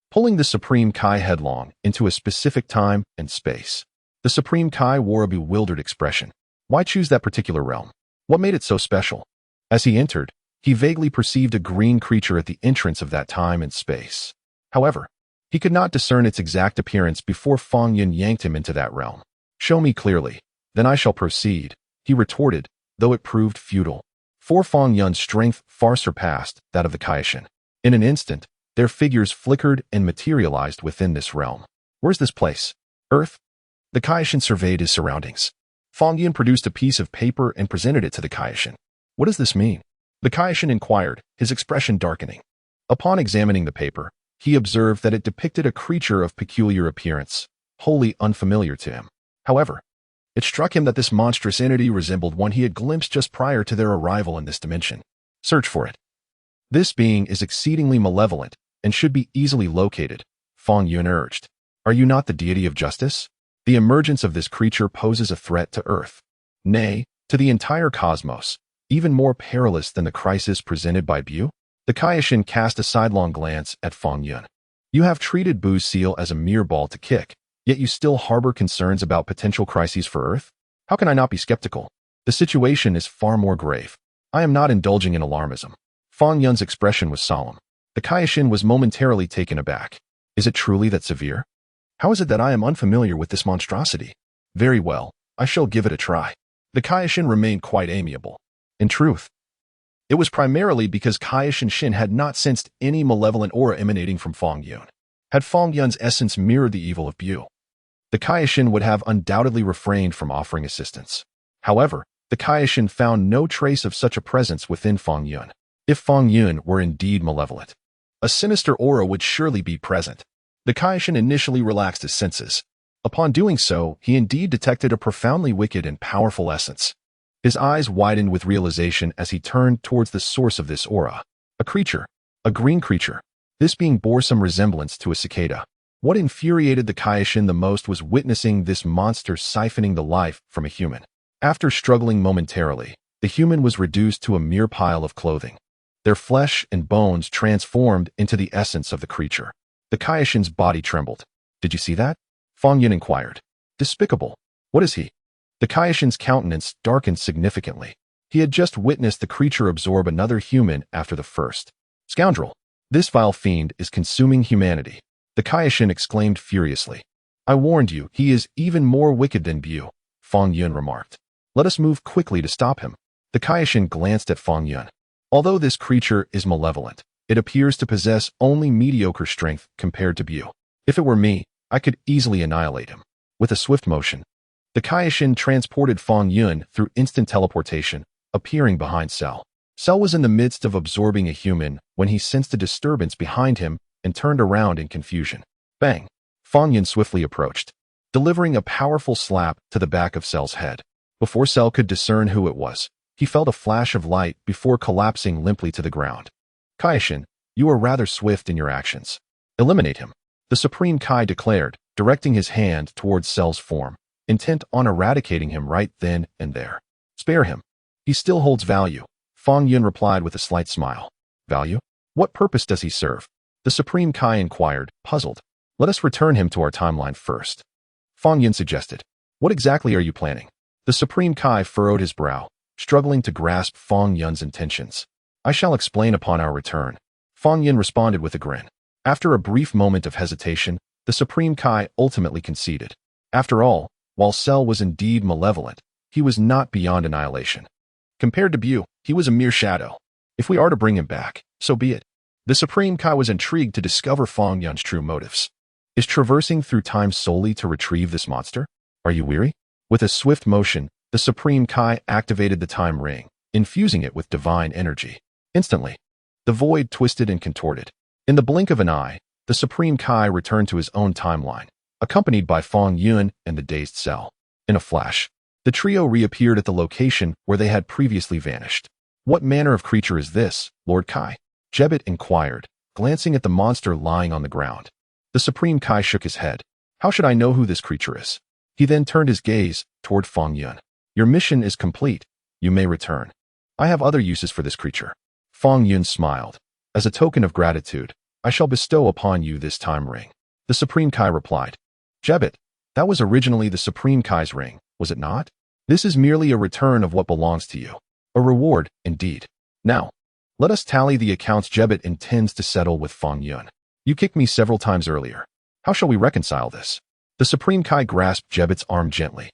pulling the Supreme Kai headlong into a specific time and space. The Supreme Kai wore a bewildered expression. Why choose that particular realm? What made it so special? As he entered, he vaguely perceived a green creature at the entrance of that time and space. However, he could not discern its exact appearance before Fong Yun yanked him into that realm. Show me clearly, then I shall proceed, he retorted, though it proved futile. For Fong Yun's strength far surpassed that of the Kaishin. In an instant, their figures flickered and materialized within this realm. Where's this place? Earth? The Kaishin surveyed his surroundings. Fong Yun produced a piece of paper and presented it to the Kaishin. What does this mean? The Kaishin inquired, his expression darkening. Upon examining the paper, he observed that it depicted a creature of peculiar appearance, wholly unfamiliar to him. However, it struck him that this monstrous entity resembled one he had glimpsed just prior to their arrival in this dimension. Search for it. This being is exceedingly malevolent and should be easily located, Fong Yun urged. Are you not the deity of justice? The emergence of this creature poses a threat to Earth. Nay, to the entire cosmos, even more perilous than the crisis presented by Bu? The Kaishin cast a sidelong glance at Fong Yun. You have treated Bu's seal as a mere ball to kick, yet you still harbor concerns about potential crises for Earth? How can I not be skeptical? The situation is far more grave. I am not indulging in alarmism. Fong Yun's expression was solemn. The Kaishin was momentarily taken aback. Is it truly that severe? How is it that I am unfamiliar with this monstrosity? Very well, I shall give it a try. The Kaishin remained quite amiable. In truth, it was primarily because Kaishin Shin had not sensed any malevolent aura emanating from Fong Yun. Had Fong Yun's essence mirrored the evil of Bu, the Kaishin would have undoubtedly refrained from offering assistance. However, the Kaishin found no trace of such a presence within Fong Yun. If Fong Yun were indeed malevolent, a sinister aura would surely be present. The Kaishin initially relaxed his senses. Upon doing so, he indeed detected a profoundly wicked and powerful essence. His eyes widened with realization as he turned towards the source of this aura. A creature. A green creature. This being bore some resemblance to a cicada. What infuriated the Kaishin the most was witnessing this monster siphoning the life from a human. After struggling momentarily, the human was reduced to a mere pile of clothing. Their flesh and bones transformed into the essence of the creature. The Kaishin's body trembled. Did you see that? Fong Yun inquired. Despicable. What is he? The Kaishin's countenance darkened significantly. He had just witnessed the creature absorb another human after the first. Scoundrel! This vile fiend is consuming humanity. The Kaishin exclaimed furiously. I warned you, he is even more wicked than Bu, Fong Yun remarked. Let us move quickly to stop him. The Kaishin glanced at Fong Yun. Although this creature is malevolent, it appears to possess only mediocre strength compared to Bu. If it were me, I could easily annihilate him. With a swift motion, the Kaishin transported Fong Yun through instant teleportation, appearing behind Cell. Cell was in the midst of absorbing a human when he sensed a disturbance behind him and turned around in confusion. Bang! Fong Yun swiftly approached, delivering a powerful slap to the back of Cell's head. Before Cell could discern who it was, he felt a flash of light before collapsing limply to the ground. Kaishin, you are rather swift in your actions. Eliminate him, the Supreme Kai declared, directing his hand towards Cell's form, intent on eradicating him right then and there. Spare him. He still holds value, Fong Yun replied with a slight smile. Value? What purpose does he serve? The Supreme Kai inquired, puzzled. Let us return him to our timeline first. Fong Yun suggested. What exactly are you planning? The Supreme Kai furrowed his brow, struggling to grasp Fong Yun's intentions. I shall explain upon our return. Fong Yun responded with a grin. After a brief moment of hesitation, the Supreme Kai ultimately conceded. After all, while Cell was indeed malevolent, he was not beyond annihilation. Compared to Bu, he was a mere shadow. If we are to bring him back, so be it. The Supreme Kai was intrigued to discover Fong Yun's true motives. Is traversing through time solely to retrieve this monster? Are you weary? With a swift motion, the Supreme Kai activated the time ring, infusing it with divine energy. Instantly, the void twisted and contorted. In the blink of an eye, the Supreme Kai returned to his own timeline, accompanied by Fong Yun and the dazed Cell. In a flash, the trio reappeared at the location where they had previously vanished. What manner of creature is this, Lord Kai? Jebbet inquired, glancing at the monster lying on the ground. The Supreme Kai shook his head. How should I know who this creature is? He then turned his gaze toward Fong Yun. Your mission is complete. You may return. I have other uses for this creature. Fong Yun smiled. As a token of gratitude, I shall bestow upon you this time ring. The Supreme Kai replied. Jebbet, that was originally the Supreme Kai's ring, was it not? This is merely a return of what belongs to you. A reward, indeed. Now, let us tally the accounts Jebbet intends to settle with Fong Yun. You kicked me several times earlier. How shall we reconcile this? The Supreme Kai grasped Jebbet's arm gently,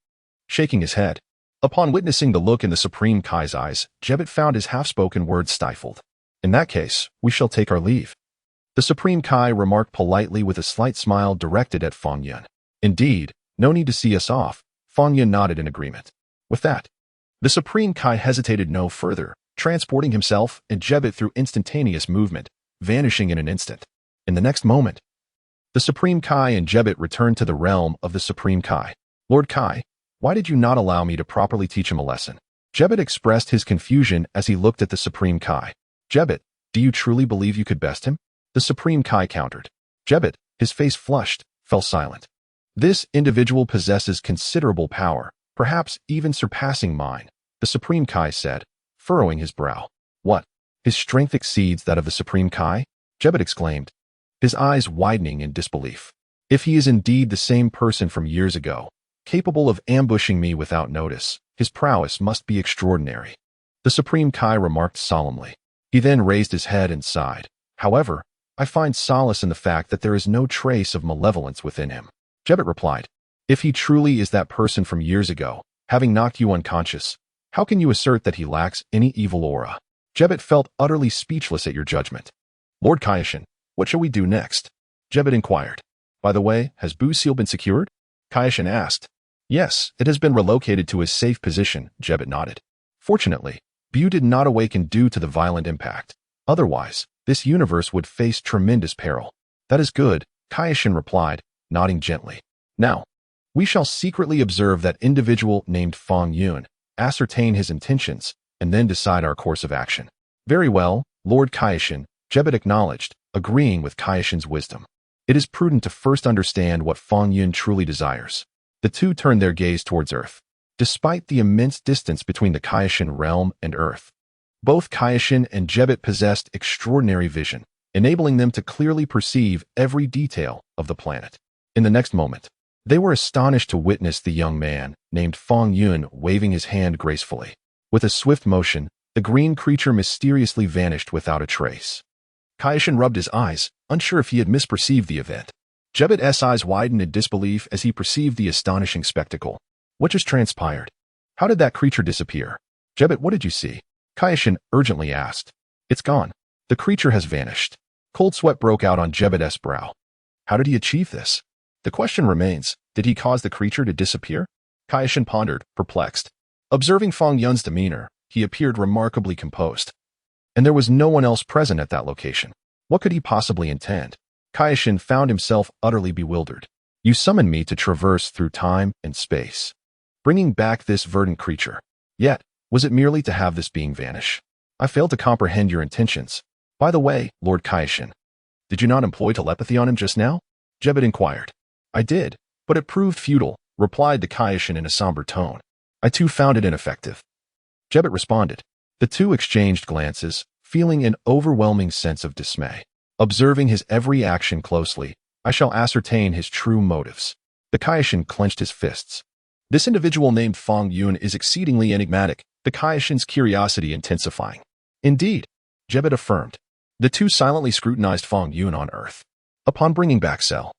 shaking his head. Upon witnessing the look in the Supreme Kai's eyes, Jebbet found his half-spoken words stifled. In that case, we shall take our leave. The Supreme Kai remarked politely with a slight smile directed at Fong Yun. Indeed, no need to see us off. Fong Yun nodded in agreement. With that, the Supreme Kai hesitated no further, transporting himself and Jebbet through instantaneous movement, vanishing in an instant. In the next moment, the Supreme Kai and Jebbet returned to the realm of the Supreme Kai. Lord Kai, why did you not allow me to properly teach him a lesson? Jebbet expressed his confusion as he looked at the Supreme Kai. Jebbet, do you truly believe you could best him? The Supreme Kai countered. Jebbet, his face flushed, fell silent. This individual possesses considerable power, perhaps even surpassing mine, the Supreme Kai said, furrowing his brow. What? His strength exceeds that of the Supreme Kai? Jebbet exclaimed, his eyes widening in disbelief. If he is indeed the same person from years ago, capable of ambushing me without notice, his prowess must be extraordinary. The Supreme Kai remarked solemnly. He then raised his head and sighed. However, I find solace in the fact that there is no trace of malevolence within him. Jebbet replied, if he truly is that person from years ago, having knocked you unconscious, how can you assert that he lacks any evil aura? Jebbet felt utterly speechless at your judgment. Lord Kaishin, what shall we do next? Jebbet inquired. By the way, has Bu's seal been secured? Kaishin asked. Yes, it has been relocated to a safe position, Jebbet nodded. Fortunately, Bu did not awaken due to the violent impact. Otherwise, this universe would face tremendous peril. That is good, Kaishin replied, nodding gently. Now, we shall secretly observe that individual named Fong Yun, ascertain his intentions, and then decide our course of action. Very well, Lord Kaishin, Jebbet acknowledged, agreeing with Kaishin's wisdom. It is prudent to first understand what Fong Yun truly desires. The two turned their gaze towards Earth. Despite the immense distance between the Kaishin realm and Earth, both Kaishin and Jebbet possessed extraordinary vision, enabling them to clearly perceive every detail of the planet. In the next moment, They were astonished to witness the young man, named Fong Yun, waving his hand gracefully. With a swift motion, the green creature mysteriously vanished without a trace. Kaishin rubbed his eyes, unsure if he had misperceived the event. Jebet's eyes widened in disbelief as he perceived the astonishing spectacle. What just transpired? How did that creature disappear? Jebet, what did you see? Kaishin urgently asked. It's gone. The creature has vanished. Cold sweat broke out on Jebet's brow. How did he achieve this? The question remains, did he cause the creature to disappear? Kaishin pondered, perplexed. Observing Fong Yun's demeanor, he appeared remarkably composed. And there was no one else present at that location. What could he possibly intend? Kaishin found himself utterly bewildered. You summoned me to traverse through time and space, bringing back this verdant creature. Yet, was it merely to have this being vanish? I failed to comprehend your intentions. By the way, Lord Kaishin, did you not employ telepathy on him just now? Jebet inquired. I did, but it proved futile, replied the Kaishin in a somber tone. I too found it ineffective. Jebet responded. The two exchanged glances, feeling an overwhelming sense of dismay. Observing his every action closely, I shall ascertain his true motives. The Kaishin clenched his fists. This individual named Fong Yun is exceedingly enigmatic, the Kaishin's curiosity intensifying. Indeed, Jebet affirmed. The two silently scrutinized Fong Yun on Earth. Upon bringing back Cell,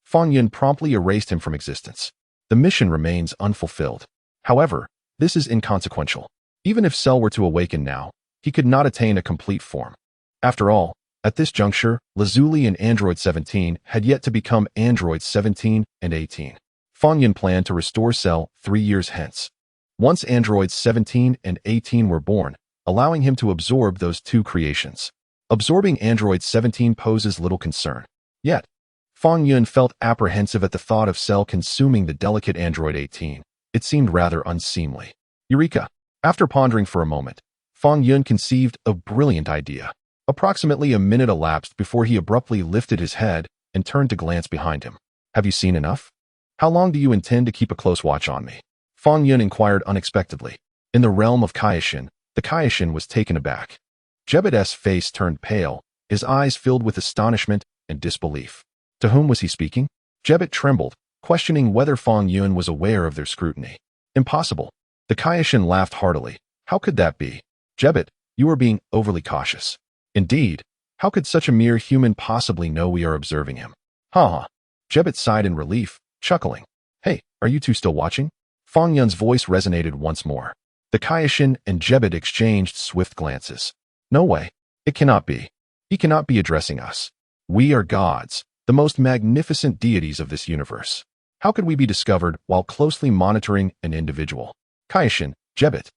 Fong Yun promptly erased him from existence. The mission remains unfulfilled. However, this is inconsequential. Even if Cell were to awaken now, he could not attain a complete form. After all, at this juncture, Lazuli and Android 17 had yet to become Androids 17 and 18. Fong Yun planned to restore Cell 3 years hence. Once Androids 17 and 18 were born, allowing him to absorb those two creations. Absorbing Android 17 poses little concern. Yet, Fong Yun felt apprehensive at the thought of Cell consuming the delicate Android 18. It seemed rather unseemly. Eureka! After pondering for a moment, Fong Yun conceived a brilliant idea. Approximately a minute elapsed before he abruptly lifted his head and turned to glance behind him. Have you seen enough? How long do you intend to keep a close watch on me? Fong Yun inquired unexpectedly. In the realm of Kaishin, the Kaishin was taken aback. Jebet's face turned pale, his eyes filled with astonishment and disbelief. To whom was he speaking? Jebet trembled, questioning whether Fong Yun was aware of their scrutiny. Impossible. The Kaishin laughed heartily. How could that be? Jebet, you are being overly cautious. Indeed, how could such a mere human possibly know we are observing him? Ha! Jebet sighed in relief, chuckling. Hey, are you two still watching? Fong Yun's voice resonated once more. The Kaishin and Jebet exchanged swift glances. No way. It cannot be. He cannot be addressing us. We are gods, the most magnificent deities of this universe. How could we be discovered while closely monitoring an individual? Kaishin, Jebet.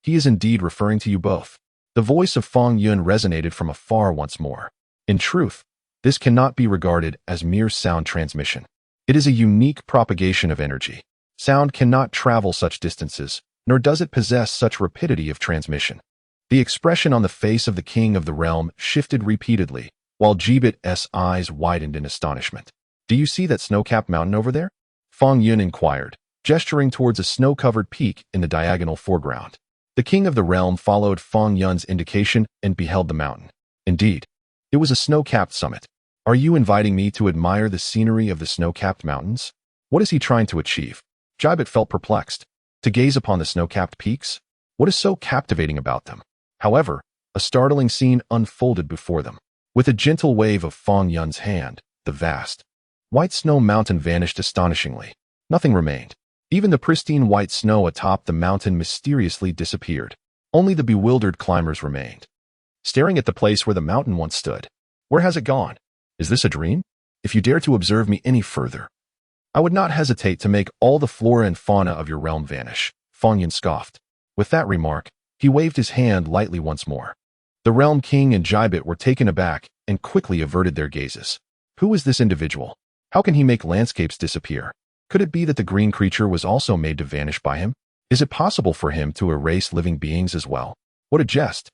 He is indeed referring to you both. The voice of Fong Yun resonated from afar once more. In truth, this cannot be regarded as mere sound transmission. It is a unique propagation of energy. Sound cannot travel such distances, nor does it possess such rapidity of transmission. The expression on the face of the king of the realm shifted repeatedly, while Jebet's eyes widened in astonishment. Do you see that snow-capped mountain over there? Fong Yun inquired, gesturing towards a snow-covered peak in the diagonal foreground. The king of the realm followed Fong Yun's indication and beheld the mountain. Indeed, it was a snow-capped summit. Are you inviting me to admire the scenery of the snow-capped mountains? What is he trying to achieve? Jebet felt perplexed. To gaze upon the snow-capped peaks? What is so captivating about them? However, a startling scene unfolded before them. With a gentle wave of Fong Yun's hand, the vast white snow mountain vanished astonishingly. Nothing remained. Even the pristine white snow atop the mountain mysteriously disappeared. Only the bewildered climbers remained, staring at the place where the mountain once stood. Where has it gone? Is this a dream? If you dare to observe me any further, I would not hesitate to make all the flora and fauna of your realm vanish. Fong Yun scoffed. With that remark, he waved his hand lightly once more. The realm king and Jebet were taken aback and quickly averted their gazes. Who is this individual? How can he make landscapes disappear? Could it be that the green creature was also made to vanish by him? Is it possible for him to erase living beings as well? What a jest!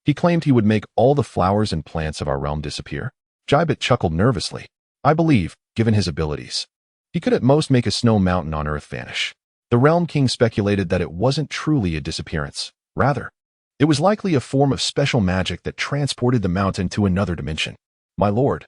He claimed he would make all the flowers and plants of our realm disappear. Jebet chuckled nervously. I believe, given his abilities, he could at most make a snow mountain on Earth vanish. The realm king speculated that it wasn't truly a disappearance. Rather, it was likely a form of special magic that transported the mountain to another dimension. My lord,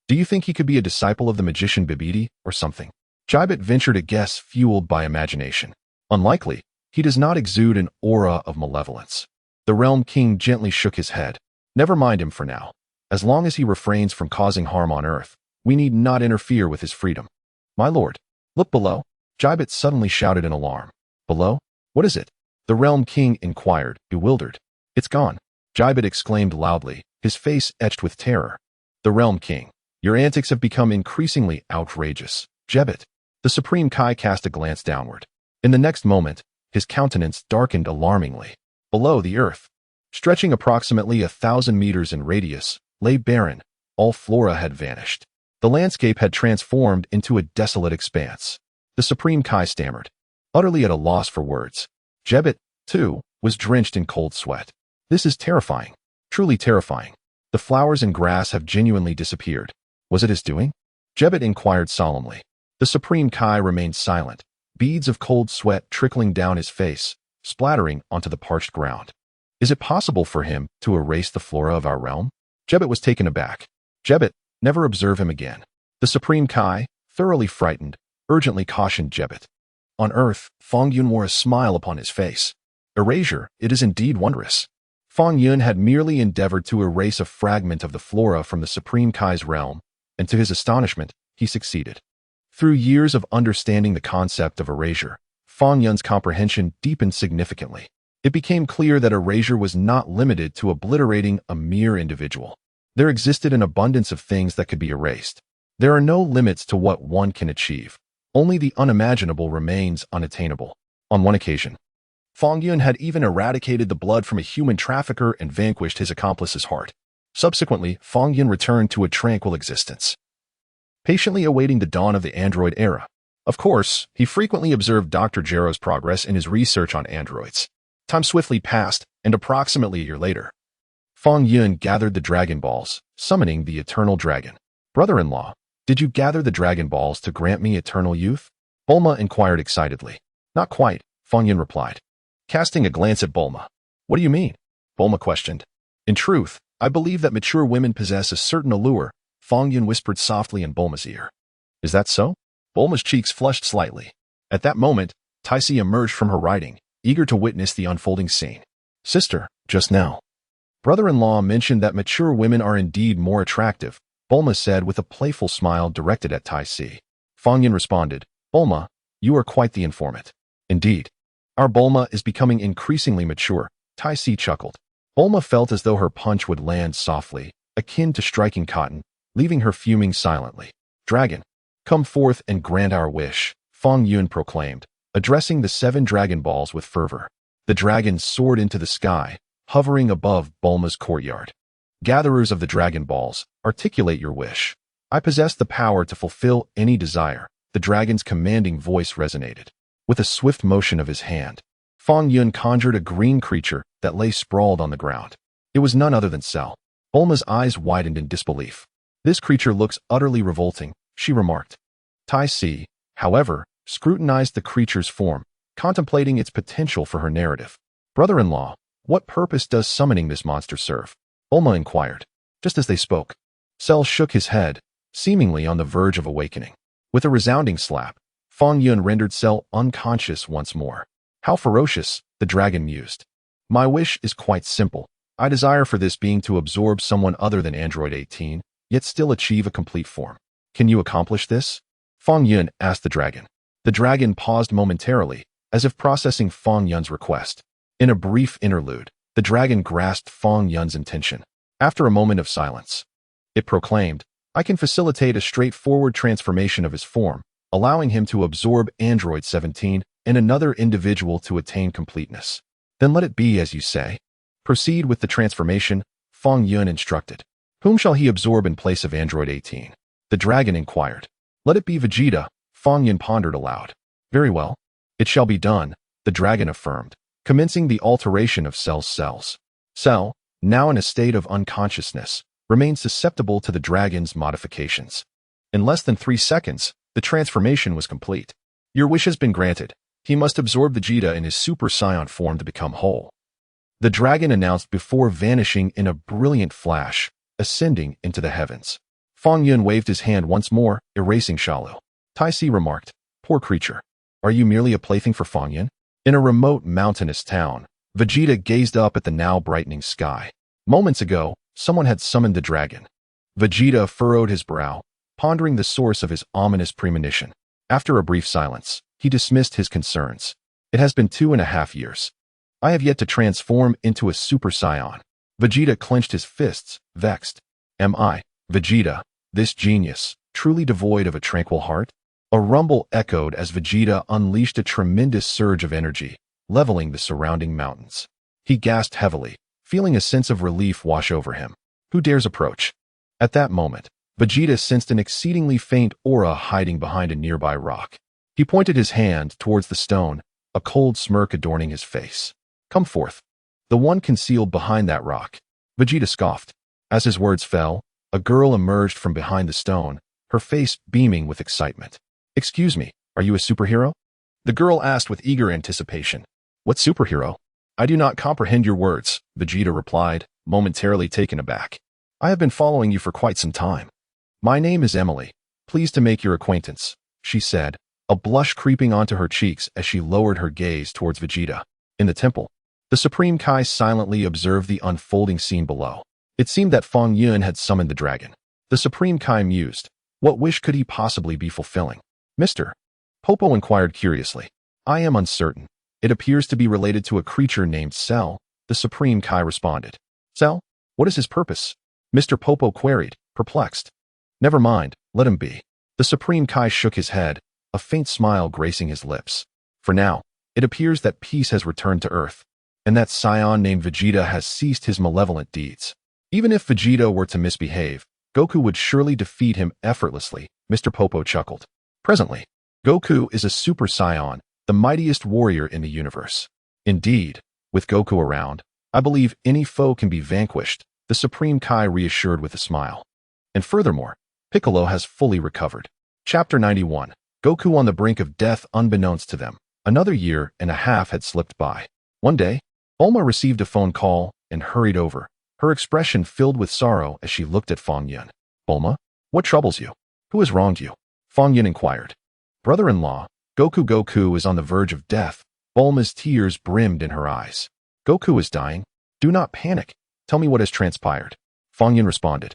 do you think he could be a disciple of the magician Bibidi or something? Jibet ventured a guess fueled by imagination. Unlikely. He does not exude an aura of malevolence. The Realm King gently shook his head. Never mind him for now. As long as he refrains from causing harm on Earth, we need not interfere with his freedom. My lord, look below. Jibet suddenly shouted in alarm. Below? What is it? The Realm King inquired, bewildered. It's gone. Jibet exclaimed loudly, his face etched with terror. The Realm King, your antics have become increasingly outrageous. Jibet. The Supreme Kai cast a glance downward. In the next moment, his countenance darkened alarmingly. Below the earth, stretching approximately 1,000 meters in radius, lay barren. All flora had vanished. The landscape had transformed into a desolate expanse. The Supreme Kai stammered, utterly at a loss for words. Jibet, too, was drenched in cold sweat. This is terrifying. Truly terrifying. The flowers and grass have genuinely disappeared. Was it his doing? Jibet inquired solemnly. The Supreme Kai remained silent, beads of cold sweat trickling down his face, splattering onto the parched ground. Is it possible for him to erase the flora of our realm? Jibet was taken aback. Jibet, never observe him again. The Supreme Kai, thoroughly frightened, urgently cautioned Jibet. On Earth, Fong Yun wore a smile upon his face. Erasure, it is indeed wondrous. Fong Yun had merely endeavored to erase a fragment of the flora from the Supreme Kai's realm, and to his astonishment, he succeeded. Through years of understanding the concept of erasure, Fong Yun's comprehension deepened significantly. It became clear that erasure was not limited to obliterating a mere individual. There existed an abundance of things that could be erased. There are no limits to what one can achieve. Only the unimaginable remains unattainable. On one occasion, Fong Yun had even eradicated the blood from a human trafficker and vanquished his accomplice's heart. Subsequently, Fong Yun returned to a tranquil existence, patiently awaiting the dawn of the android era. Of course, he frequently observed Dr. Gero's progress in his research on androids. Time swiftly passed, and approximately a year later, Fong Yun gathered the Dragon Balls, summoning the Eternal Dragon. Brother-in-law, did you gather the Dragon Balls to grant me eternal youth? Bulma inquired excitedly. Not quite, Fong Yun replied, casting a glance at Bulma. What do you mean? Bulma questioned. In truth, I believe that mature women possess a certain allure, Fong Yun whispered softly in Bulma's ear. Is that so? Bulma's cheeks flushed slightly. At that moment, Taisi emerged from her writing, eager to witness the unfolding scene. Sister, just now, brother-in-law mentioned that mature women are indeed more attractive, Bulma said with a playful smile directed at Taisi. Fong Yun responded, Bulma, you are quite the informant. Indeed. Our Bulma is becoming increasingly mature, Taisi chuckled. Bulma felt as though her punch would land softly, akin to striking cotton, leaving her fuming silently. Dragon, come forth and grant our wish, Fong Yun proclaimed, addressing the 7 Dragon Balls with fervor. The dragon soared into the sky, hovering above Bulma's courtyard. Gatherers of the Dragon Balls, articulate your wish. I possess the power to fulfill any desire. The dragon's commanding voice resonated. With a swift motion of his hand, Fong Yun conjured a green creature that lay sprawled on the ground. It was none other than Cell. Bulma's eyes widened in disbelief. This creature looks utterly revolting, she remarked. Taisi, however, scrutinized the creature's form, contemplating its potential for her narrative. Brother-in-law, what purpose does summoning this monster serve? Bulma inquired. Just as they spoke, Cell shook his head, seemingly on the verge of awakening. With a resounding slap, Fong Yun rendered Cell unconscious once more. How ferocious, the dragon mused. My wish is quite simple. I desire for this being to absorb someone other than Android 18, yet still achieve a complete form. Can you accomplish this? Fong Yun asked the dragon. The dragon paused momentarily, as if processing Fong Yun's request. In a brief interlude, the dragon grasped Fong Yun's intention. After a moment of silence, it proclaimed, I can facilitate a straightforward transformation of his form, allowing him to absorb Android 17 and another individual to attain completeness. Then let it be as you say. Proceed with the transformation, Fong Yun instructed. Whom shall he absorb in place of Android 18? The dragon inquired. Let it be Vegeta, Fong Yun pondered aloud. Very well. It shall be done, the dragon affirmed, commencing the alteration of Cell's cells. Cell, now in a state of unconsciousness, remained susceptible to the dragon's modifications. In less than 3 seconds, the transformation was complete. Your wish has been granted. He must absorb Vegeta in his Super Saiyan form to become whole. The dragon announced before vanishing in a brilliant flash, ascending into the heavens. Fong Yun waved his hand once more, erasing Shalu. Tai remarked. Poor creature. Are you merely a plaything for Fong Yun? In a remote mountainous town, Vegeta gazed up at the now brightening sky. Moments ago, someone had summoned the dragon. Vegeta furrowed his brow, pondering the source of his ominous premonition. After a brief silence, he dismissed his concerns. It has been 2.5 years. I have yet to transform into a Super Saiyan. Vegeta clenched his fists, vexed. Am I, Vegeta, this genius, truly devoid of a tranquil heart? A rumble echoed as Vegeta unleashed a tremendous surge of energy, leveling the surrounding mountains. He gasped heavily, feeling a sense of relief wash over him. Who dares approach? At that moment, Vegeta sensed an exceedingly faint aura hiding behind a nearby rock. He pointed his hand towards the stone, a cold smirk adorning his face. Come forth. The one concealed behind that rock. Vegeta scoffed. As his words fell, a girl emerged from behind the stone, her face beaming with excitement. Excuse me, are you a superhero? The girl asked with eager anticipation. What superhero? I do not comprehend your words, Vegeta replied, momentarily taken aback. I have been following you for quite some time. My name is Emily. Pleased to make your acquaintance, she said, a blush creeping onto her cheeks as she lowered her gaze towards Vegeta. In the temple, the Supreme Kai silently observed the unfolding scene below. It seemed that Fong Yun had summoned the dragon. The Supreme Kai mused. What wish could he possibly be fulfilling? Mr. Popo inquired curiously. I am uncertain. It appears to be related to a creature named Cell, the Supreme Kai responded. Cell? What is his purpose? Mr. Popo queried, perplexed. Never mind, let him be. The Supreme Kai shook his head, a faint smile gracing his lips. For now, it appears that peace has returned to Earth, and that Saiyan named Vegeta has ceased his malevolent deeds. Even if Vegeta were to misbehave, Goku would surely defeat him effortlessly, Mr. Popo chuckled. Presently, Goku is a Super Saiyan, the mightiest warrior in the universe. Indeed, with Goku around, I believe any foe can be vanquished, the Supreme Kai reassured with a smile. And furthermore, Piccolo has fully recovered. Chapter 91. Goku on the brink of death unbeknownst to them. Another 1.5 years had slipped by. One day, Bulma received a phone call and hurried over, her expression filled with sorrow as she looked at Fong Yun. Bulma, what troubles you? Who has wronged you? Fong Yun inquired. Brother-in-law, Goku is on the verge of death. Bulma's tears brimmed in her eyes. Goku is dying. Do not panic. Tell me what has transpired. Fong Yun responded.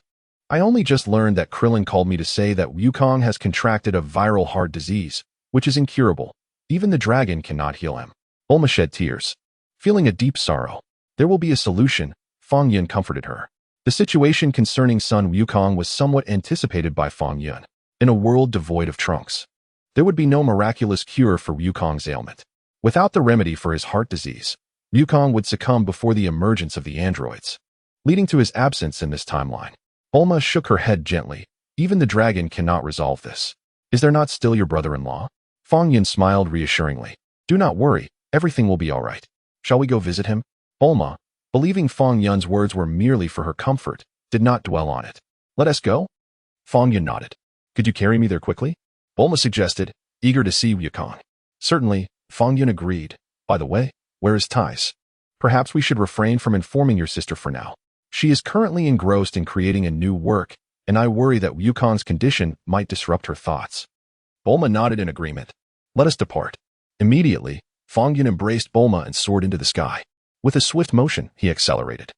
I only just learned that Krillin called me to say that Wukong has contracted a viral heart disease, which is incurable. Even the dragon cannot heal him. Bulma shed tears. Feeling a deep sorrow. There will be a solution, Fong Yun comforted her. The situation concerning son Wukong was somewhat anticipated by Fong Yun. In a world devoid of Trunks, there would be no miraculous cure for Wukong's ailment. Without the remedy for his heart disease, Wukong would succumb before the emergence of the androids, leading to his absence in this timeline. Bulma shook her head gently. Even the dragon cannot resolve this. Is there not still your brother-in-law? Fong Yun smiled reassuringly. Do not worry, everything will be all right. Shall we go visit him? Bulma, believing Fong Yun's words were merely for her comfort, did not dwell on it. Let us go? Fong Yun nodded. Could you carry me there quickly? Bulma suggested, eager to see Wukong. Certainly, Fong Yun agreed. By the way, where is Tais? Perhaps we should refrain from informing your sister for now. She is currently engrossed in creating a new work, and I worry that Wukong's condition might disrupt her thoughts. Bulma nodded in agreement. Let us depart. Immediately, Fong Yun embraced Bulma and soared into the sky. With a swift motion, he accelerated,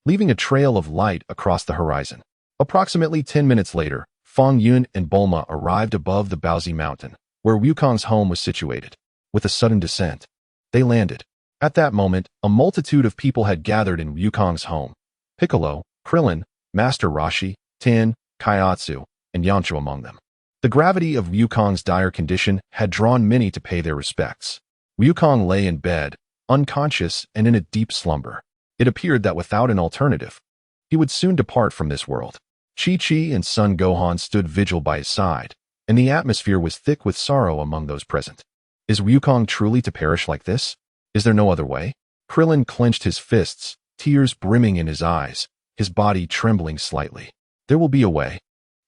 leaving a trail of light across the horizon. Approximately 10 minutes later, Fong Yun and Bulma arrived above the Baozi Mountain, where Wukong's home was situated. With a sudden descent, they landed. At that moment, a multitude of people had gathered in Wukong's home. Piccolo, Krillin, Master Roshi, Tin, Kaiatsu, and Yamcha among them. The gravity of Wukong's dire condition had drawn many to pay their respects. Wukong lay in bed, unconscious and in a deep slumber. It appeared that without an alternative, he would soon depart from this world. Chi-Chi and Son Gohan stood vigil by his side, and the atmosphere was thick with sorrow among those present. Is Wukong truly to perish like this? Is there no other way? Krillin clenched his fists, tears brimming in his eyes, his body trembling slightly. There will be a way.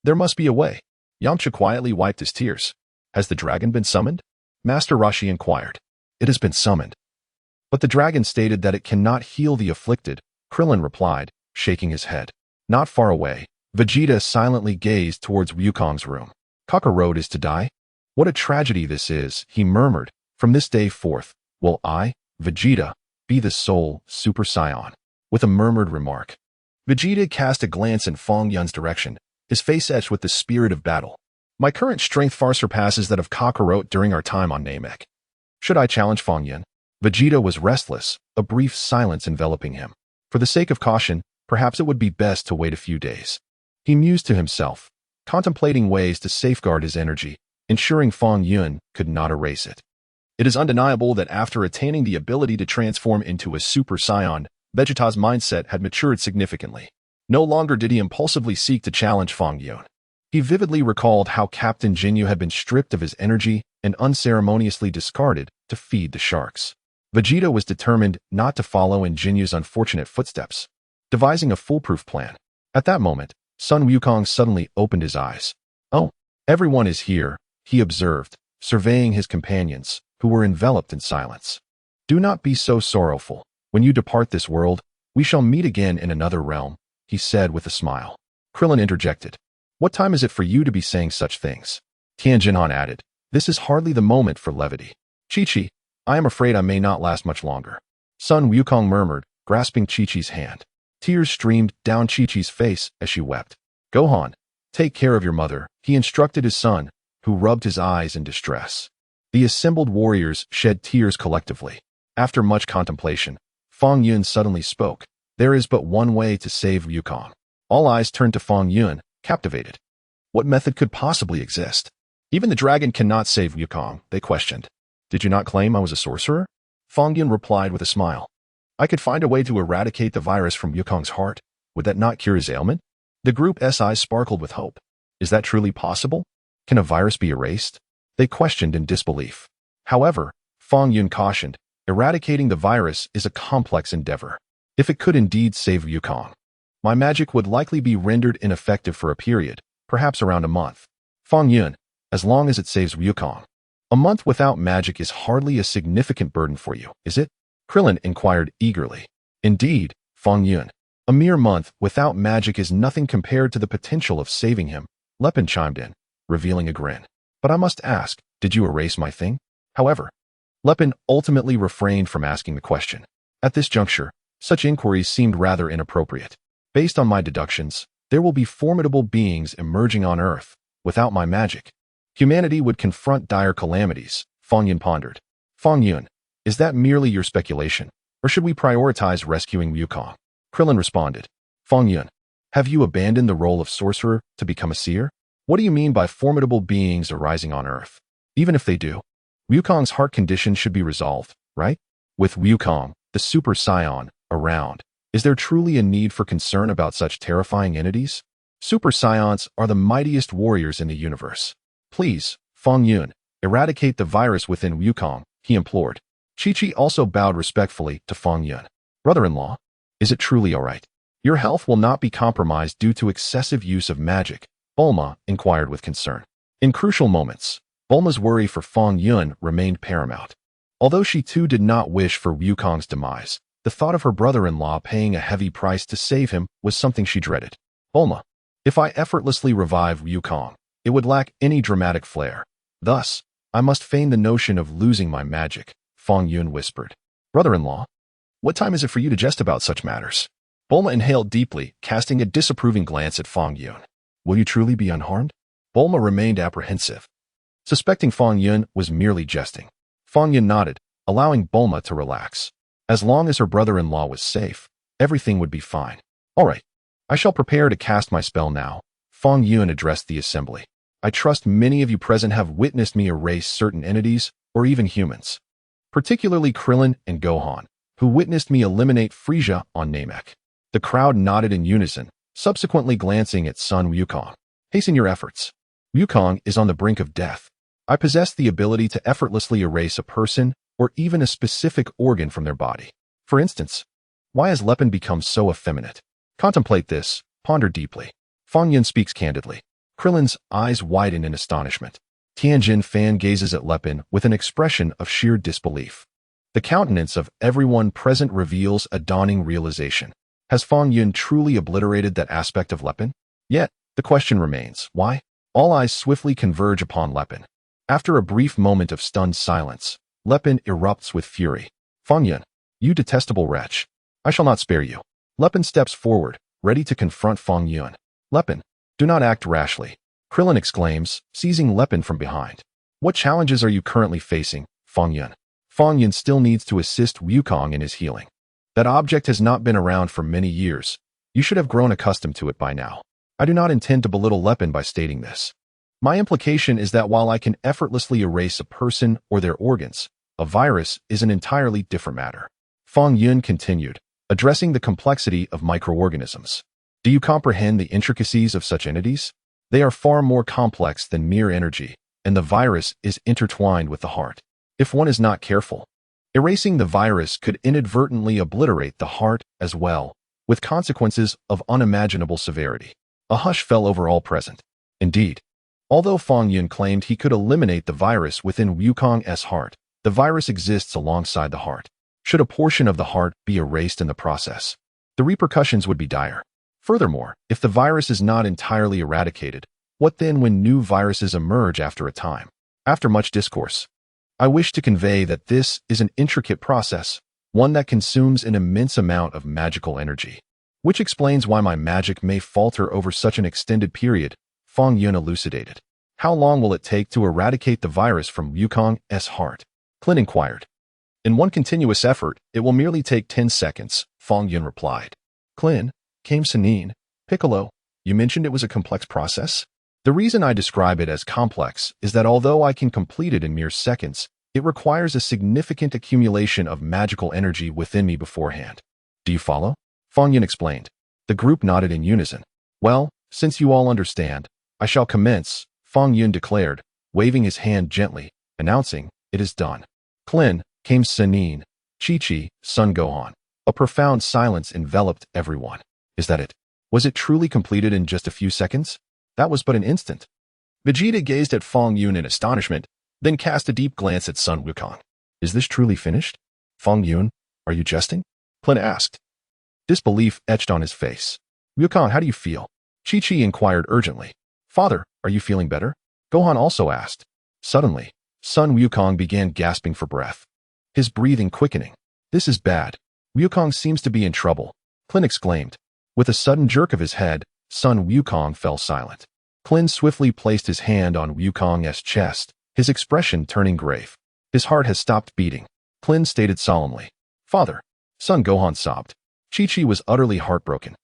There must be a way. Yamcha quietly wiped his tears. Has the dragon been summoned? Master Roshi inquired. It has been summoned. But the dragon stated that it cannot heal the afflicted, Krillin replied, shaking his head. Not far away, Vegeta silently gazed towards Wukong's room. Kakarot is to die? What a tragedy this is, he murmured. From this day forth, will I, Vegeta, be the sole Super Saiyan. With a murmured remark, Vegeta cast a glance in Fong Yun's direction, his face etched with the spirit of battle. My current strength far surpasses that of Kakarot during our time on Namek. Should I challenge Fong Yun? Vegeta was restless, a brief silence enveloping him. For the sake of caution, perhaps it would be best to wait a few days. He mused to himself, contemplating ways to safeguard his energy, ensuring Fong Yun could not erase it. It is undeniable that after attaining the ability to transform into a Super Saiyan, Vegeta's mindset had matured significantly. No longer did he impulsively seek to challenge Fong Yun. He vividly recalled how Captain Jinyu had been stripped of his energy and unceremoniously discarded to feed the sharks. Vegeta was determined not to follow in Jinyu's unfortunate footsteps, devising a foolproof plan. At that moment, Sun Wukong suddenly opened his eyes. Oh, everyone is here, he observed, surveying his companions, who were enveloped in silence. Do not be so sorrowful. When you depart this world, we shall meet again in another realm, he said with a smile. Krillin interjected. What time is it for you to be saying such things? Tien Jinhan added. This is hardly the moment for levity. Chi-Chi, I am afraid I may not last much longer. Sun Wukong murmured, grasping Chi-Chi's hand. Tears streamed down Chi-Chi's face as she wept. Gohan, take care of your mother, he instructed his son, who rubbed his eyes in distress. The assembled warriors shed tears collectively. After much contemplation, Fong Yun suddenly spoke. There is but one way to save Wukong. All eyes turned to Fong Yun, captivated. What method could possibly exist? Even the dragon cannot save Wukong, they questioned. Did you not claim I was a sorcerer? Fong Yun replied with a smile. I could find a way to eradicate the virus from Wukong's heart. Would that not cure his ailment? The group's eyes sparkled with hope. Is that truly possible? Can a virus be erased? They questioned in disbelief. However, Fong Yun cautioned, eradicating the virus is a complex endeavor. If it could indeed save Wukong, my magic would likely be rendered ineffective for a period, perhaps around a month. Fong Yun, as long as it saves Wukong. A month without magic is hardly a significant burden for you, is it? Krillin inquired eagerly. Indeed, Fong Yun. A mere month without magic is nothing compared to the potential of saving him, Lepin chimed in, revealing a grin. But I must ask, did you erase my thing? However, Lepin ultimately refrained from asking the question. At this juncture, such inquiries seemed rather inappropriate. Based on my deductions, there will be formidable beings emerging on Earth. Without my magic, humanity would confront dire calamities, Fong Yun pondered. Fong Yun, is that merely your speculation, or should we prioritize rescuing Wukong? Krillin responded. Fong Yun, have you abandoned the role of sorcerer to become a seer? What do you mean by formidable beings arising on Earth? Even if they do, Wukong's heart condition should be resolved, right? With Wukong, the Super Saiyan, around, is there truly a need for concern about such terrifying entities? Super Saiyans are the mightiest warriors in the universe. Please, Fong Yun, eradicate the virus within Wukong, he implored. Chi-Chi also bowed respectfully to Fong Yun. Brother-in-law, is it truly all right? Your health will not be compromised due to excessive use of magic, Bulma inquired with concern. In crucial moments, Bulma's worry for Fong Yun remained paramount. Although she too did not wish for Wukong's demise, the thought of her brother-in-law paying a heavy price to save him was something she dreaded. Bulma, if I effortlessly revive Wukong, it would lack any dramatic flair. Thus, I must feign the notion of losing my magic, Fong Yun whispered. Brother-in-law, what time is it for you to jest about such matters? Bulma inhaled deeply, casting a disapproving glance at Fong Yun. Will you truly be unharmed? Bulma remained apprehensive, suspecting Fong Yun was merely jesting. Fong Yun nodded, allowing Bulma to relax. As long as her brother-in-law was safe, everything would be fine. All right, I shall prepare to cast my spell now. Fong Yun addressed the assembly. I trust many of you present have witnessed me erase certain entities, or even humans. Particularly Krillin and Gohan, who witnessed me eliminate Frieza on Namek. The crowd nodded in unison, subsequently glancing at Sun Wukong. Hasten your efforts. Wukong is on the brink of death. I possess the ability to effortlessly erase a person or even a specific organ from their body. For instance, why has Lepin become so effeminate? Contemplate this, ponder deeply. Fong Yun speaks candidly. Krillin's eyes widen in astonishment. Tianjin fan gazes at Lepin with an expression of sheer disbelief. The countenance of everyone present reveals a dawning realization. Has Fong Yun truly obliterated that aspect of Lepin? Yet, the question remains, why? All eyes swiftly converge upon Lepin. After a brief moment of stunned silence, Lepin erupts with fury. Fong Yun, you detestable wretch. I shall not spare you. Lepin steps forward, ready to confront Fong Yun. Lepin, do not act rashly. Krillin exclaims, seizing Lepin from behind. What challenges are you currently facing, Fong Yun? Fong Yun still needs to assist Wukong in his healing. That object has not been around for many years. You should have grown accustomed to it by now. I do not intend to belittle Lepin by stating this. My implication is that while I can effortlessly erase a person or their organs, a virus is an entirely different matter. Fong Yun continued, addressing the complexity of microorganisms. Do you comprehend the intricacies of such entities? They are far more complex than mere energy, and the virus is intertwined with the heart. If one is not careful, erasing the virus could inadvertently obliterate the heart as well, with consequences of unimaginable severity. A hush fell over all present. Indeed, although Fong Yun claimed he could eliminate the virus within Wukong's heart, the virus exists alongside the heart. Should a portion of the heart be erased in the process, the repercussions would be dire. Furthermore, if the virus is not entirely eradicated, what then when new viruses emerge after a time? After much discourse, I wish to convey that this is an intricate process, one that consumes an immense amount of magical energy, which explains why my magic may falter over such an extended period, Fong Yun elucidated. How long will it take to eradicate the virus from Wukong's heart? Clint inquired. In one continuous effort, it will merely take 10 seconds, Fong Yun replied. Clint, came Sanin, Piccolo, you mentioned it was a complex process? The reason I describe it as complex is that although I can complete it in mere seconds, it requires a significant accumulation of magical energy within me beforehand. Do you follow? Fong Yun explained. The group nodded in unison. Well, since you all understand, I shall commence, Fong Yun declared, waving his hand gently, announcing, it is done. Clin, came Sanin, Chi-Chi, Sun Gohan. A profound silence enveloped everyone. Is that it? Was it truly completed in just a few seconds? That was but an instant. Vegeta gazed at Fong Yun in astonishment, then cast a deep glance at Sun Wukong. Is this truly finished? Fong Yun, are you jesting? Clint asked. Disbelief etched on his face. Wukong, how do you feel? Chi-Chi inquired urgently. Father, are you feeling better? Gohan also asked. Suddenly, Sun Wukong began gasping for breath, his breathing quickening. This is bad. Wukong seems to be in trouble, Clint exclaimed. With a sudden jerk of his head, Sun Wukong fell silent. Clint swiftly placed his hand on Wukong's chest, his expression turning grave. His heart has stopped beating, Clint stated solemnly. Father, Sun Gohan sobbed. Chi-Chi was utterly heartbroken.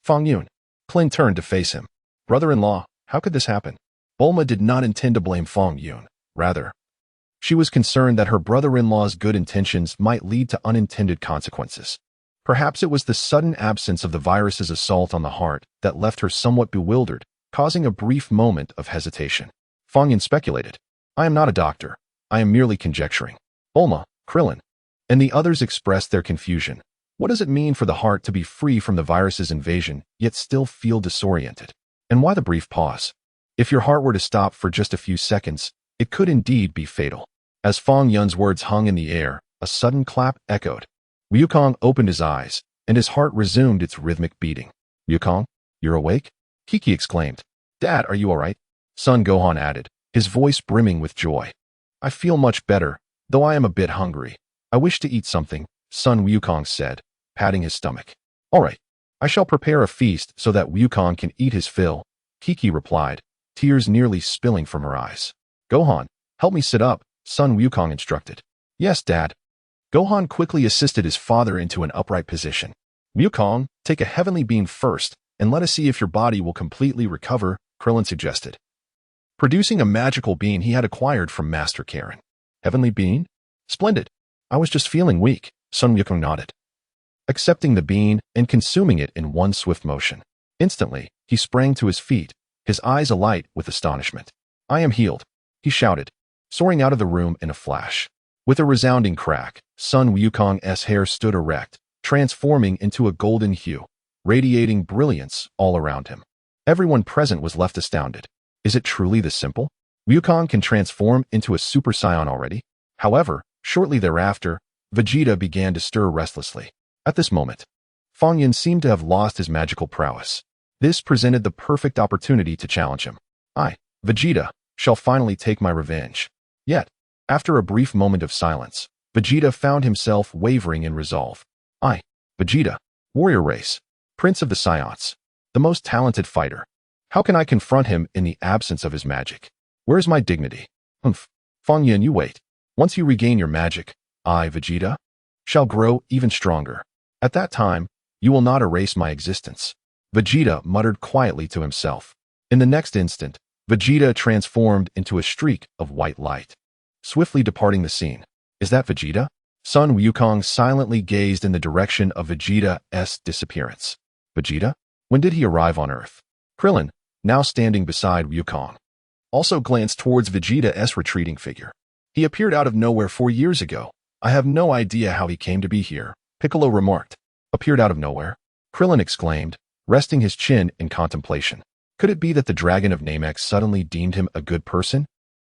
Fong Yun. Clint turned to face him. Brother-in-law, how could this happen? Bulma did not intend to blame Fong Yun. Rather, she was concerned that her brother-in-law's good intentions might lead to unintended consequences. Perhaps it was the sudden absence of the virus's assault on the heart that left her somewhat bewildered, causing a brief moment of hesitation. Fong Yun speculated. I am not a doctor. I am merely conjecturing. Bulma, Krillin, and the others expressed their confusion. What does it mean for the heart to be free from the virus's invasion, yet still feel disoriented? And why the brief pause? If your heart were to stop for just a few seconds, it could indeed be fatal. As Fong Yun's words hung in the air, a sudden clap echoed. Wukong opened his eyes, and his heart resumed its rhythmic beating. Wukong, you're awake? Kiki exclaimed. Dad, are you all right? Son Gohan added, his voice brimming with joy. I feel much better, though I am a bit hungry. I wish to eat something, Son Wukong said, patting his stomach. All right, I shall prepare a feast so that Wukong can eat his fill, Kiki replied, tears nearly spilling from her eyes. Gohan, help me sit up, Son Wukong instructed. Yes, Dad. Gohan quickly assisted his father into an upright position. Wukong, take a heavenly bean first, and let us see if your body will completely recover, Krillin suggested. Producing a magical bean he had acquired from Master Karen. Heavenly bean? Splendid. I was just feeling weak, Sun Wukong nodded. Accepting the bean and consuming it in one swift motion. Instantly, he sprang to his feet, his eyes alight with astonishment. I am healed, he shouted, soaring out of the room in a flash. With a resounding crack, Sun Wukong's hair stood erect, transforming into a golden hue, radiating brilliance all around him. Everyone present was left astounded. Is it truly this simple? Wukong can transform into a Super Saiyan already? However, shortly thereafter, Vegeta began to stir restlessly. At this moment, Fong Yun seemed to have lost his magical prowess. This presented the perfect opportunity to challenge him. Vegeta, shall finally take my revenge. Yet, after a brief moment of silence, Vegeta found himself wavering in resolve. Vegeta, warrior race, prince of the Saiyans, the most talented fighter. How can I confront him in the absence of his magic? Where is my dignity? Fong Yun, you wait. Once you regain your magic, I, Vegeta, shall grow even stronger. At that time, you will not erase my existence. Vegeta muttered quietly to himself. In the next instant, Vegeta transformed into a streak of white light, swiftly departing the scene. Is that Vegeta? Sun Wukong silently gazed in the direction of Vegeta's disappearance. Vegeta? When did he arrive on Earth? Krillin, now standing beside Wukong, also glanced towards Vegeta's retreating figure. He appeared out of nowhere 4 years ago. I have no idea how he came to be here, Piccolo remarked. Appeared out of nowhere? Krillin exclaimed, resting his chin in contemplation. Could it be that the Dragon of Namek suddenly deemed him a good person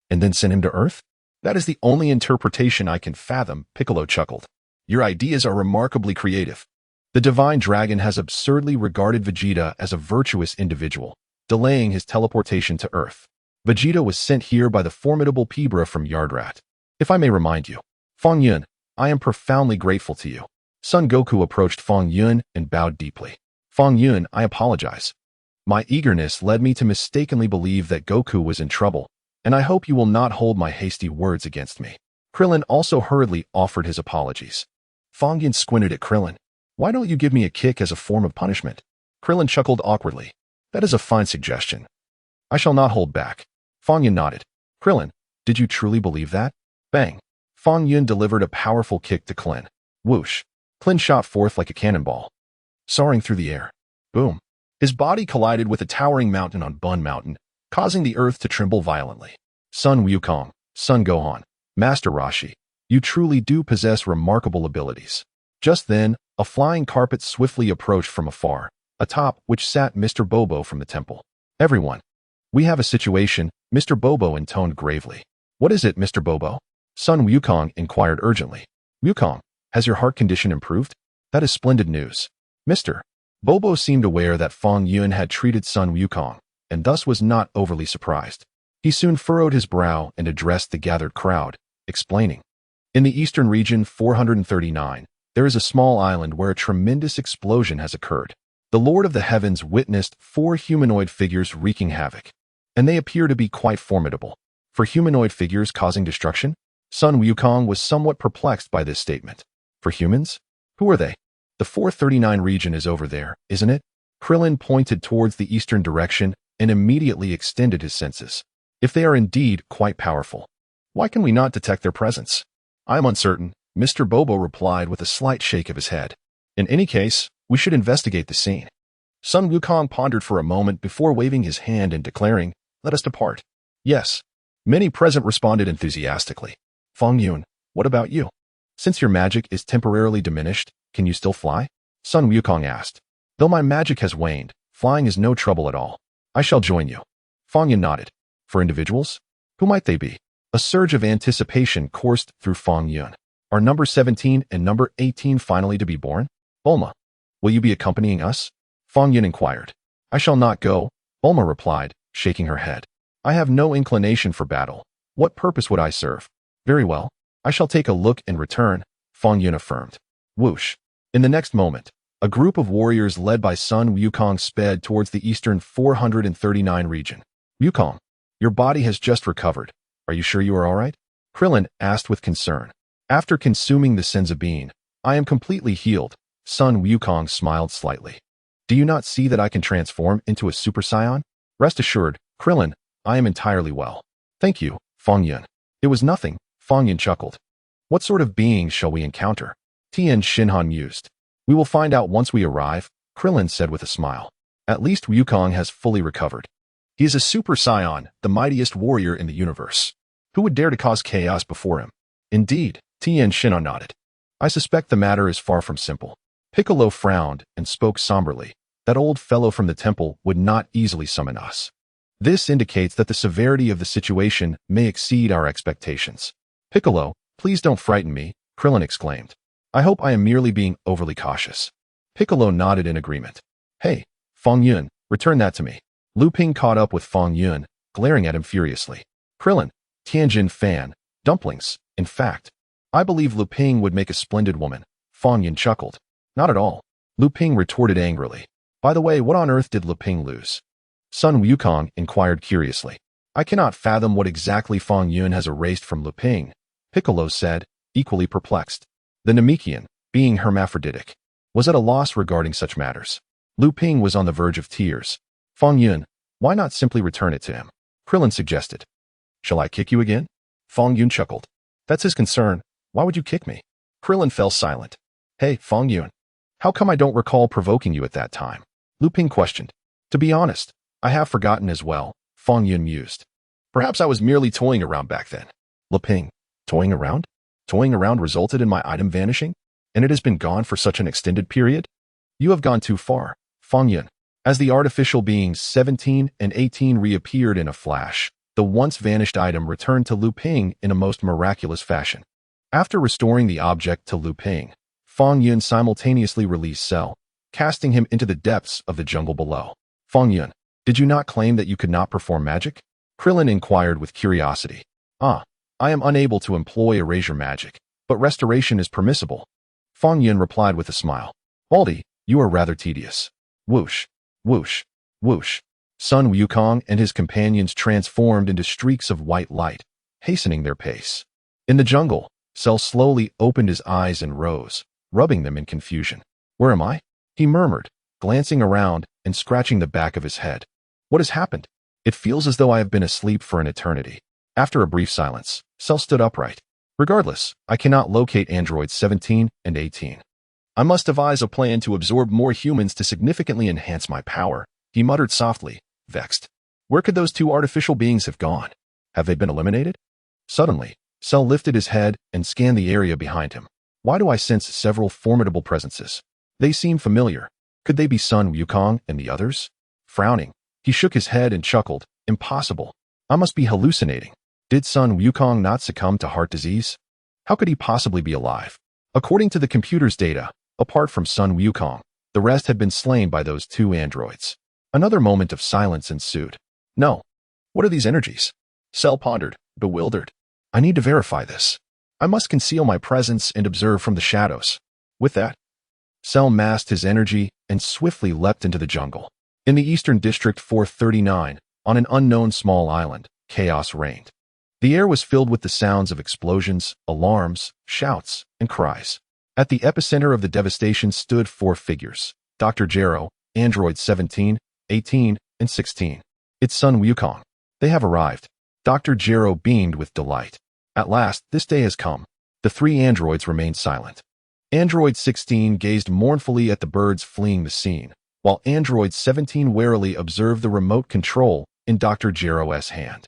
and then sent him to Earth? That is the only interpretation I can fathom, Piccolo chuckled. Your ideas are remarkably creative. The Divine Dragon has absurdly regarded Vegeta as a virtuous individual, delaying his teleportation to Earth. Vegeta was sent here by the formidable Pibra from Yardrat. If I may remind you, Fong Yun, I am profoundly grateful to you. Son Goku approached Fong Yun and bowed deeply. Fong Yun, I apologize. My eagerness led me to mistakenly believe that Goku was in trouble, and I hope you will not hold my hasty words against me. Krillin also hurriedly offered his apologies. Fong Yun squinted at Krillin. Why don't you give me a kick as a form of punishment? Krillin chuckled awkwardly. That is a fine suggestion. I shall not hold back. Fong Yun nodded. Krillin, did you truly believe that? Bang. Fong Yun delivered a powerful kick to Klin. Whoosh. Klin shot forth like a cannonball, soaring through the air. Boom. His body collided with a towering mountain on Bun Mountain, causing the earth to tremble violently. Sun Wukong, Sun Gohan, Master Roshi, you truly do possess remarkable abilities. Just then, a flying carpet swiftly approached from afar, atop which sat Mr. Bobo from the temple. Everyone. We have a situation, Mr. Bobo intoned gravely. What is it, Mr. Bobo? Sun Wukong inquired urgently. Wukong, has your heart condition improved? That is splendid news. Mr. Bobo seemed aware that Fong Yun had treated Sun Wukong, and thus was not overly surprised. He soon furrowed his brow and addressed the gathered crowd, explaining. In the eastern region 439, there is a small island where a tremendous explosion has occurred. The Lord of the Heavens witnessed 4 humanoid figures wreaking havoc, and they appear to be quite formidable. For humanoid figures causing destruction? Sun Wukong was somewhat perplexed by this statement. For humans? Who are they? The 439 region is over there, isn't it? Krillin pointed towards the eastern direction and immediately extended his senses. If they are indeed quite powerful, why can we not detect their presence? I am uncertain, Mr. Bobo replied with a slight shake of his head. In any case, we should investigate the scene. Sun Wukong pondered for a moment before waving his hand and declaring, let us depart. Yes. Many present responded enthusiastically. Fong Yun, what about you? Since your magic is temporarily diminished, can you still fly? Sun Wukong asked. Though my magic has waned, flying is no trouble at all. I shall join you. Fong Yun nodded. For individuals? Who might they be? A surge of anticipation coursed through Fong Yun. Are number 17 and number 18 finally to be born? Bulma, will you be accompanying us? Fong Yun inquired. I shall not go, Bulma replied, shaking her head. I have no inclination for battle. What purpose would I serve? Very well. I shall take a look and return, Fong Yun affirmed. Whoosh. In the next moment, a group of warriors led by Sun Wukong sped towards the eastern 439 region. Wukong, your body has just recovered. Are you sure you are all right? Krillin asked with concern. After consuming the senzu bean, I am completely healed. Sun Wukong smiled slightly. Do you not see that I can transform into a Super Saiyan? Rest assured, Krillin, I am entirely well. Thank you, Fong Yun. It was nothing, Fong Yun chuckled. What sort of beings shall we encounter? Tien Shinhan mused. We will find out once we arrive, Krillin said with a smile. At least Wukong has fully recovered. He is a Super Saiyan, the mightiest warrior in the universe. Who would dare to cause chaos before him? Indeed, Tien Shinhan nodded. I suspect the matter is far from simple. Piccolo frowned and spoke somberly. That old fellow from the temple would not easily summon us. This indicates that the severity of the situation may exceed our expectations. Piccolo, please don't frighten me, Krillin exclaimed. I hope I am merely being overly cautious. Piccolo nodded in agreement. Hey, Fong Yun, return that to me. Lu Ping caught up with Fong Yun, glaring at him furiously. Krillin, Tianjin fan, dumplings, in fact. I believe Lu Ping would make a splendid woman. Fong Yun chuckled. Not at all. Lu Ping retorted angrily. By the way, what on earth did Lu Ping lose? Sun Wukong inquired curiously. I cannot fathom what exactly Fong Yun has erased from Lu Ping, Piccolo said, equally perplexed. The Namekian, being hermaphroditic, was at a loss regarding such matters. Lu Ping was on the verge of tears. Fong Yun, why not simply return it to him? Krillin suggested. Shall I kick you again? Fong Yun chuckled. That's his concern. Why would you kick me? Krillin fell silent. Hey, Fong Yun. How come I don't recall provoking you at that time? Lu Ping questioned. To be honest, I have forgotten as well, Fong Yun mused. Perhaps I was merely toying around back then. Lu Ping, toying around? Toying around resulted in my item vanishing? And it has been gone for such an extended period? You have gone too far, Fong Yun. As the artificial beings 17 and 18 reappeared in a flash, the once vanished item returned to Lu Ping in a most miraculous fashion. After restoring the object to Lu Ping, Fong Yun simultaneously released Cell, casting him into the depths of the jungle below. Fong Yun, did you not claim that you could not perform magic? Krillin inquired with curiosity. I am unable to employ erasure magic, but restoration is permissible. Fong Yun replied with a smile. Baldy, you are rather tedious. Whoosh, whoosh, whoosh. Sun Wukong and his companions transformed into streaks of white light, hastening their pace. In the jungle, Cell slowly opened his eyes and rose, rubbing them in confusion. Where am I? He murmured, glancing around and scratching the back of his head. What has happened? It feels as though I have been asleep for an eternity. After a brief silence, Cell stood upright. Regardless, I cannot locate androids 17 and 18. I must devise a plan to absorb more humans to significantly enhance my power, he muttered softly, vexed. Where could those two artificial beings have gone? Have they been eliminated? Suddenly, Cell lifted his head and scanned the area behind him. Why do I sense several formidable presences? They seem familiar. Could they be Sun Wukong and the others? Frowning, he shook his head and chuckled. Impossible. I must be hallucinating. Did Sun Wukong not succumb to heart disease? How could he possibly be alive? According to the computer's data, apart from Sun Wukong, the rest had been slain by those two androids. Another moment of silence ensued. No. What are these energies? Cell pondered, bewildered. I need to verify this. I must conceal my presence and observe from the shadows. With that, Cell massed his energy and swiftly leapt into the jungle. In the Eastern District 439, on an unknown small island, chaos reigned. The air was filled with the sounds of explosions, alarms, shouts, and cries. At the epicenter of the devastation stood four figures. Dr. Gero, androids 17, 18, and 16. It's Sun Wukong. They have arrived. Dr. Gero beamed with delight. At last, this day has come. The three androids remained silent. Android 16 gazed mournfully at the birds fleeing the scene, while Android 17 warily observed the remote control in Dr. Gero's hand.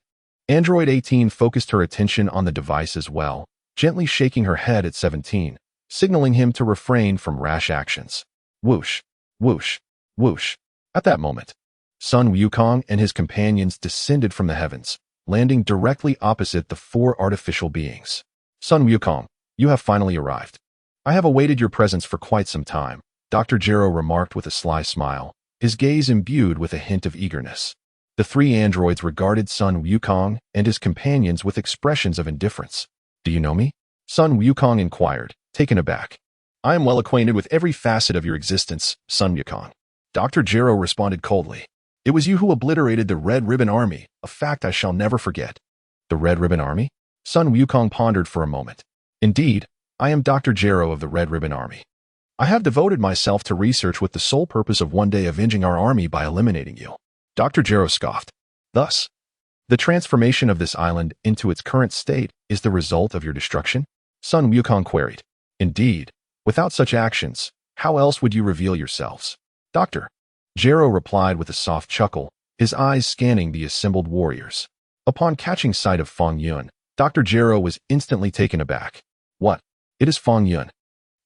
Android 18 focused her attention on the device as well, gently shaking her head at 17, signaling him to refrain from rash actions. Whoosh, whoosh, whoosh. At that moment, Sun Wukong and his companions descended from the heavens, landing directly opposite the four artificial beings. Sun Wukong, you have finally arrived. I have awaited your presence for quite some time, Dr. Gero remarked with a sly smile, his gaze imbued with a hint of eagerness. The three androids regarded Sun Wukong and his companions with expressions of indifference. Do you know me? Sun Wukong inquired, taken aback. I am well acquainted with every facet of your existence, Sun Wukong. Dr. Gero responded coldly. It was you who obliterated the Red Ribbon Army, a fact I shall never forget. The Red Ribbon Army? Sun Wukong pondered for a moment. Indeed, I am Dr. Gero of the Red Ribbon Army. I have devoted myself to research with the sole purpose of one day avenging our army by eliminating you. Dr. Gero scoffed. Thus, the transformation of this island into its current state is the result of your destruction? Sun Wukong queried. Indeed, without such actions, how else would you reveal yourselves? Dr. Gero replied with a soft chuckle, his eyes scanning the assembled warriors. Upon catching sight of Fong Yun, Dr. Gero was instantly taken aback. What? It is Fong Yun.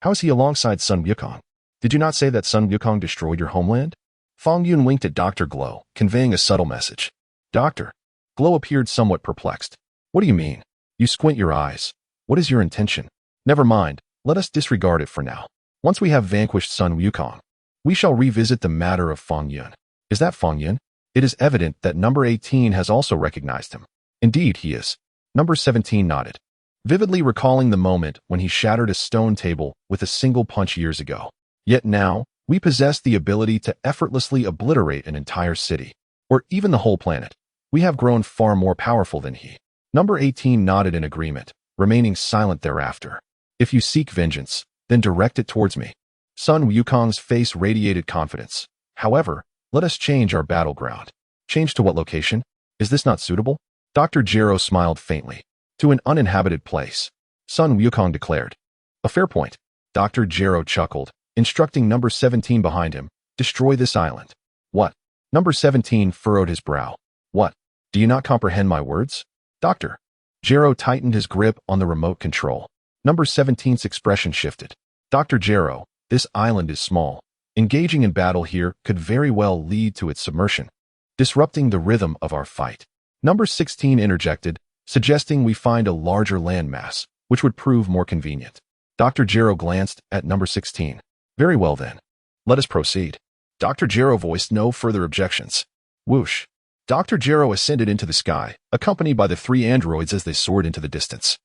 How is he alongside Sun Wukong? Did you not say that Sun Wukong destroyed your homeland? Fong Yun winked at Dr. Glow, conveying a subtle message. Doctor. Glow appeared somewhat perplexed. What do you mean? You squint your eyes. What is your intention? Never mind, let us disregard it for now. Once we have vanquished Sun Wukong, we shall revisit the matter of Fong Yun. Is that Fong Yun? It is evident that number 18 has also recognized him. Indeed, he is. Number 17 nodded, vividly recalling the moment when he shattered a stone table with a single punch years ago. Yet now, we possess the ability to effortlessly obliterate an entire city, or even the whole planet. We have grown far more powerful than he. Number 18 nodded in agreement, remaining silent thereafter. If you seek vengeance, then direct it towards me. Sun Wukong's face radiated confidence. However, let us change our battleground. Change to what location? Is this not suitable? Dr. Gero smiled faintly. To an uninhabited place. Sun Wukong declared. A fair point. Dr. Gero chuckled, instructing number 17 behind him, destroy this island. What? Number 17 furrowed his brow. What? Do you not comprehend my words? Dr. Gero tightened his grip on the remote control. Number 17's expression shifted. Dr. Gero, this island is small. Engaging in battle here could very well lead to its submersion, disrupting the rhythm of our fight. Number 16 interjected, suggesting we find a larger landmass, which would prove more convenient. Dr. Gero glanced at number 16. Very well then. Let us proceed. Dr. Gero voiced no further objections. Whoosh. Dr. Gero ascended into the sky, accompanied by the 3 androids as they soared into the distance.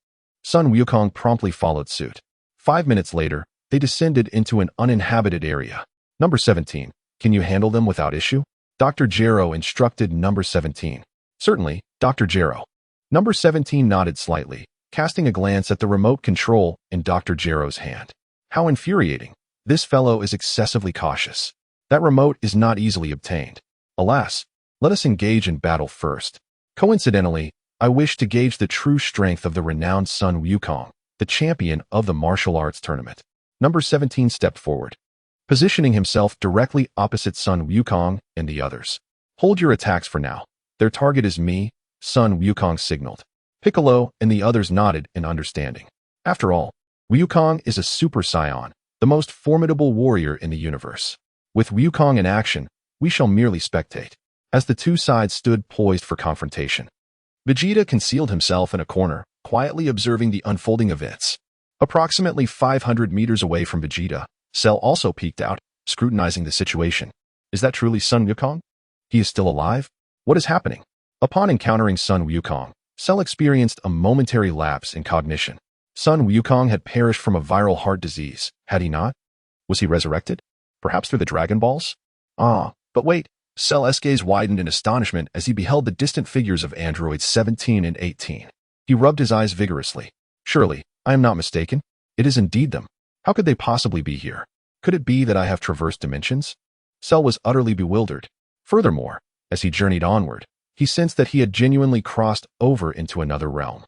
Sun Wukong promptly followed suit. 5 minutes later, they descended into an uninhabited area. Number 17, can you handle them without issue? Dr. Gero instructed number 17. Certainly, Dr. Gero. Number 17 nodded slightly, casting a glance at the remote control in Dr. Gero's hand. How infuriating. This fellow is excessively cautious. That remote is not easily obtained. Alas, let us engage in battle first. Coincidentally, I wish to gauge the true strength of the renowned Sun Wukong, the champion of the martial arts tournament. Number 17 stepped forward, positioning himself directly opposite Sun Wukong and the others. Hold your attacks for now. Their target is me, Sun Wukong signaled. Piccolo and the others nodded in understanding. After all, Wukong is a Super Saiyan, the most formidable warrior in the universe. With Wukong in action, we shall merely spectate. As the two sides stood poised for confrontation, Vegeta concealed himself in a corner, quietly observing the unfolding events. Approximately 500 meters away from Vegeta, Cell also peeked out, scrutinizing the situation. Is that truly Sun Wukong? He is still alive? What is happening? Upon encountering Sun Wukong, Cell experienced a momentary lapse in cognition. Sun Wukong had perished from a viral heart disease, had he not? Was he resurrected? Perhaps through the Dragon Balls? Ah, but wait. Cell's gaze widened in astonishment as he beheld the distant figures of androids 17 and 18. He rubbed his eyes vigorously. Surely, I am not mistaken. It is indeed them. How could they possibly be here? Could it be that I have traversed dimensions? Cell was utterly bewildered. Furthermore, as he journeyed onward, he sensed that he had genuinely crossed over into another realm.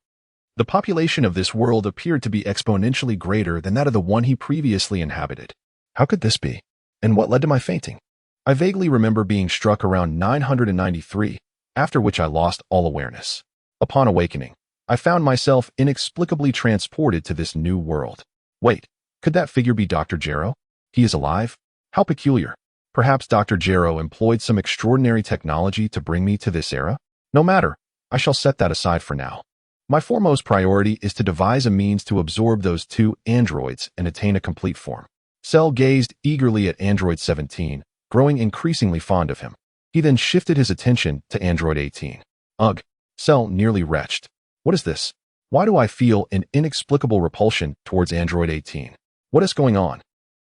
The population of this world appeared to be exponentially greater than that of the one he previously inhabited. How could this be? And what led to my fainting? I vaguely remember being struck around 993, after which I lost all awareness. Upon awakening, I found myself inexplicably transported to this new world. Wait, could that figure be Dr. Gero? He is alive? How peculiar. Perhaps Dr. Gero employed some extraordinary technology to bring me to this era? No matter, I shall set that aside for now. My foremost priority is to devise a means to absorb those 2 androids and attain a complete form. Cell gazed eagerly at Android 17, growing increasingly fond of him. He then shifted his attention to Android 18. Ugh, Cell nearly retched. What is this? Why do I feel an inexplicable repulsion towards Android 18? What is going on?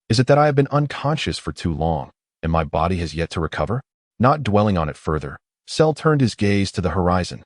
Is it that I have been unconscious for too long, and my body has yet to recover? Not dwelling on it further, Cell turned his gaze to the horizon,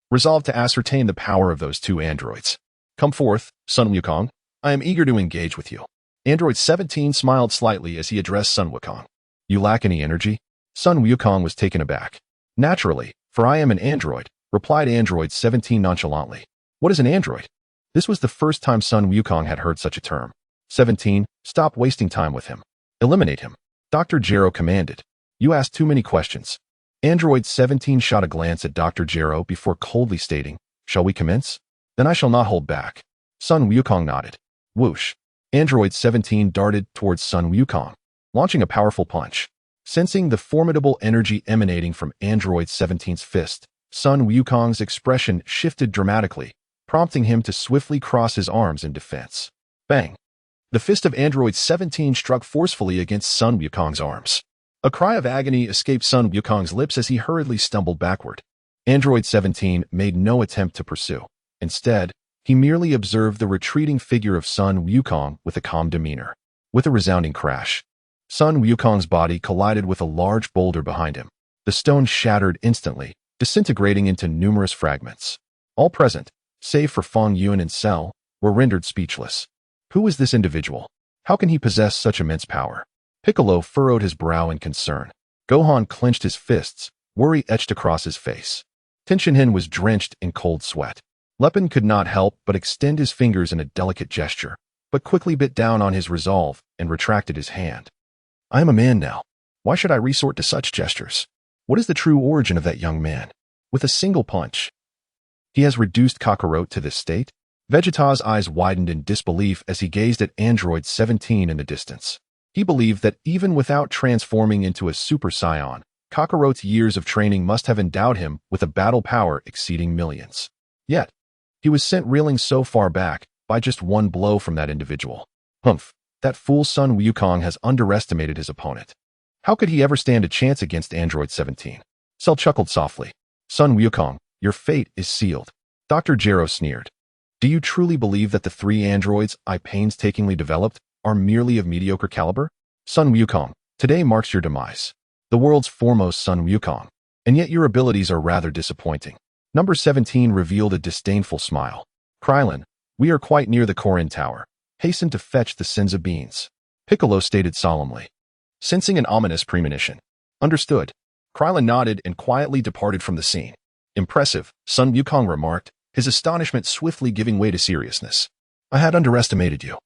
resolved to ascertain the power of those 2 androids. Come forth, Sun Wukong. I am eager to engage with you. Android 17 smiled slightly as he addressed Sun Wukong. You lack any energy? Sun Wukong was taken aback. Naturally, for I am an android, replied Android 17 nonchalantly. What is an android? This was the first time Sun Wukong had heard such a term. 17, stop wasting time with him. Eliminate him. Dr. Gero commanded. You asked too many questions. Android 17 shot a glance at Dr. Gero before coldly stating, shall we commence? Then I shall not hold back. Sun Wukong nodded. Whoosh. Android 17 darted towards Sun Wukong, launching a powerful punch. Sensing the formidable energy emanating from Android 17's fist, Sun Wukong's expression shifted dramatically, prompting him to swiftly cross his arms in defense. Bang! The fist of Android 17 struck forcefully against Sun Wukong's arms. A cry of agony escaped Sun Wukong's lips as he hurriedly stumbled backward. Android 17 made no attempt to pursue. Instead, he merely observed the retreating figure of Sun Wukong with a calm demeanor. With a resounding crash, Sun Wukong's body collided with a large boulder behind him. The stone shattered instantly, disintegrating into numerous fragments. All present, save for Fong Yun and Cell, were rendered speechless. Who is this individual? How can he possess such immense power? Piccolo furrowed his brow in concern. Gohan clenched his fists, worry etched across his face. Tenshinhan was drenched in cold sweat. Lepin could not help but extend his fingers in a delicate gesture, but quickly bit down on his resolve and retracted his hand. I am a man now. Why should I resort to such gestures? What is the true origin of that young man? With a single punch, he has reduced Kakarot to this state? Vegeta's eyes widened in disbelief as he gazed at Android 17 in the distance. He believed that even without transforming into a Super Saiyan, Kakarot's years of training must have endowed him with a battle power exceeding millions. Yet, he was sent reeling so far back by just one blow from that individual. Humph, that fool Sun Wukong has underestimated his opponent. How could he ever stand a chance against Android 17? Cell chuckled softly. Sun Wukong, your fate is sealed. Dr. Gero sneered. Do you truly believe that the 3 androids I painstakingly developed are merely of mediocre caliber? Sun Wukong, today marks your demise. The world's foremost Sun Wukong. And yet your abilities are rather disappointing. Number 17 revealed a disdainful smile. Krillin, we are quite near the Korin Tower. Hasten to fetch the Senza beans. Piccolo stated solemnly, sensing an ominous premonition. Understood. Krillin nodded and quietly departed from the scene. Impressive, Sun Wukong remarked, his astonishment swiftly giving way to seriousness. I had underestimated you.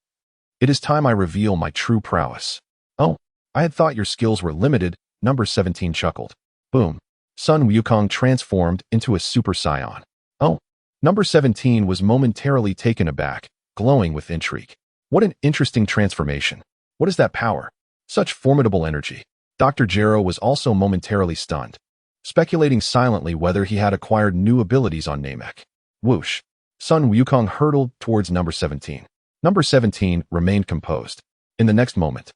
It is time I reveal my true prowess. Oh, I had thought your skills were limited, Number 17 chuckled. Boom. Sun Wukong transformed into a Super Saiyan. Oh. Number 17 was momentarily taken aback, glowing with intrigue. What an interesting transformation. What is that power? Such formidable energy. Dr. Gero was also momentarily stunned, speculating silently whether he had acquired new abilities on Namek. Whoosh. Sun Wukong hurtled towards Number 17. Number 17 remained composed. In the next moment,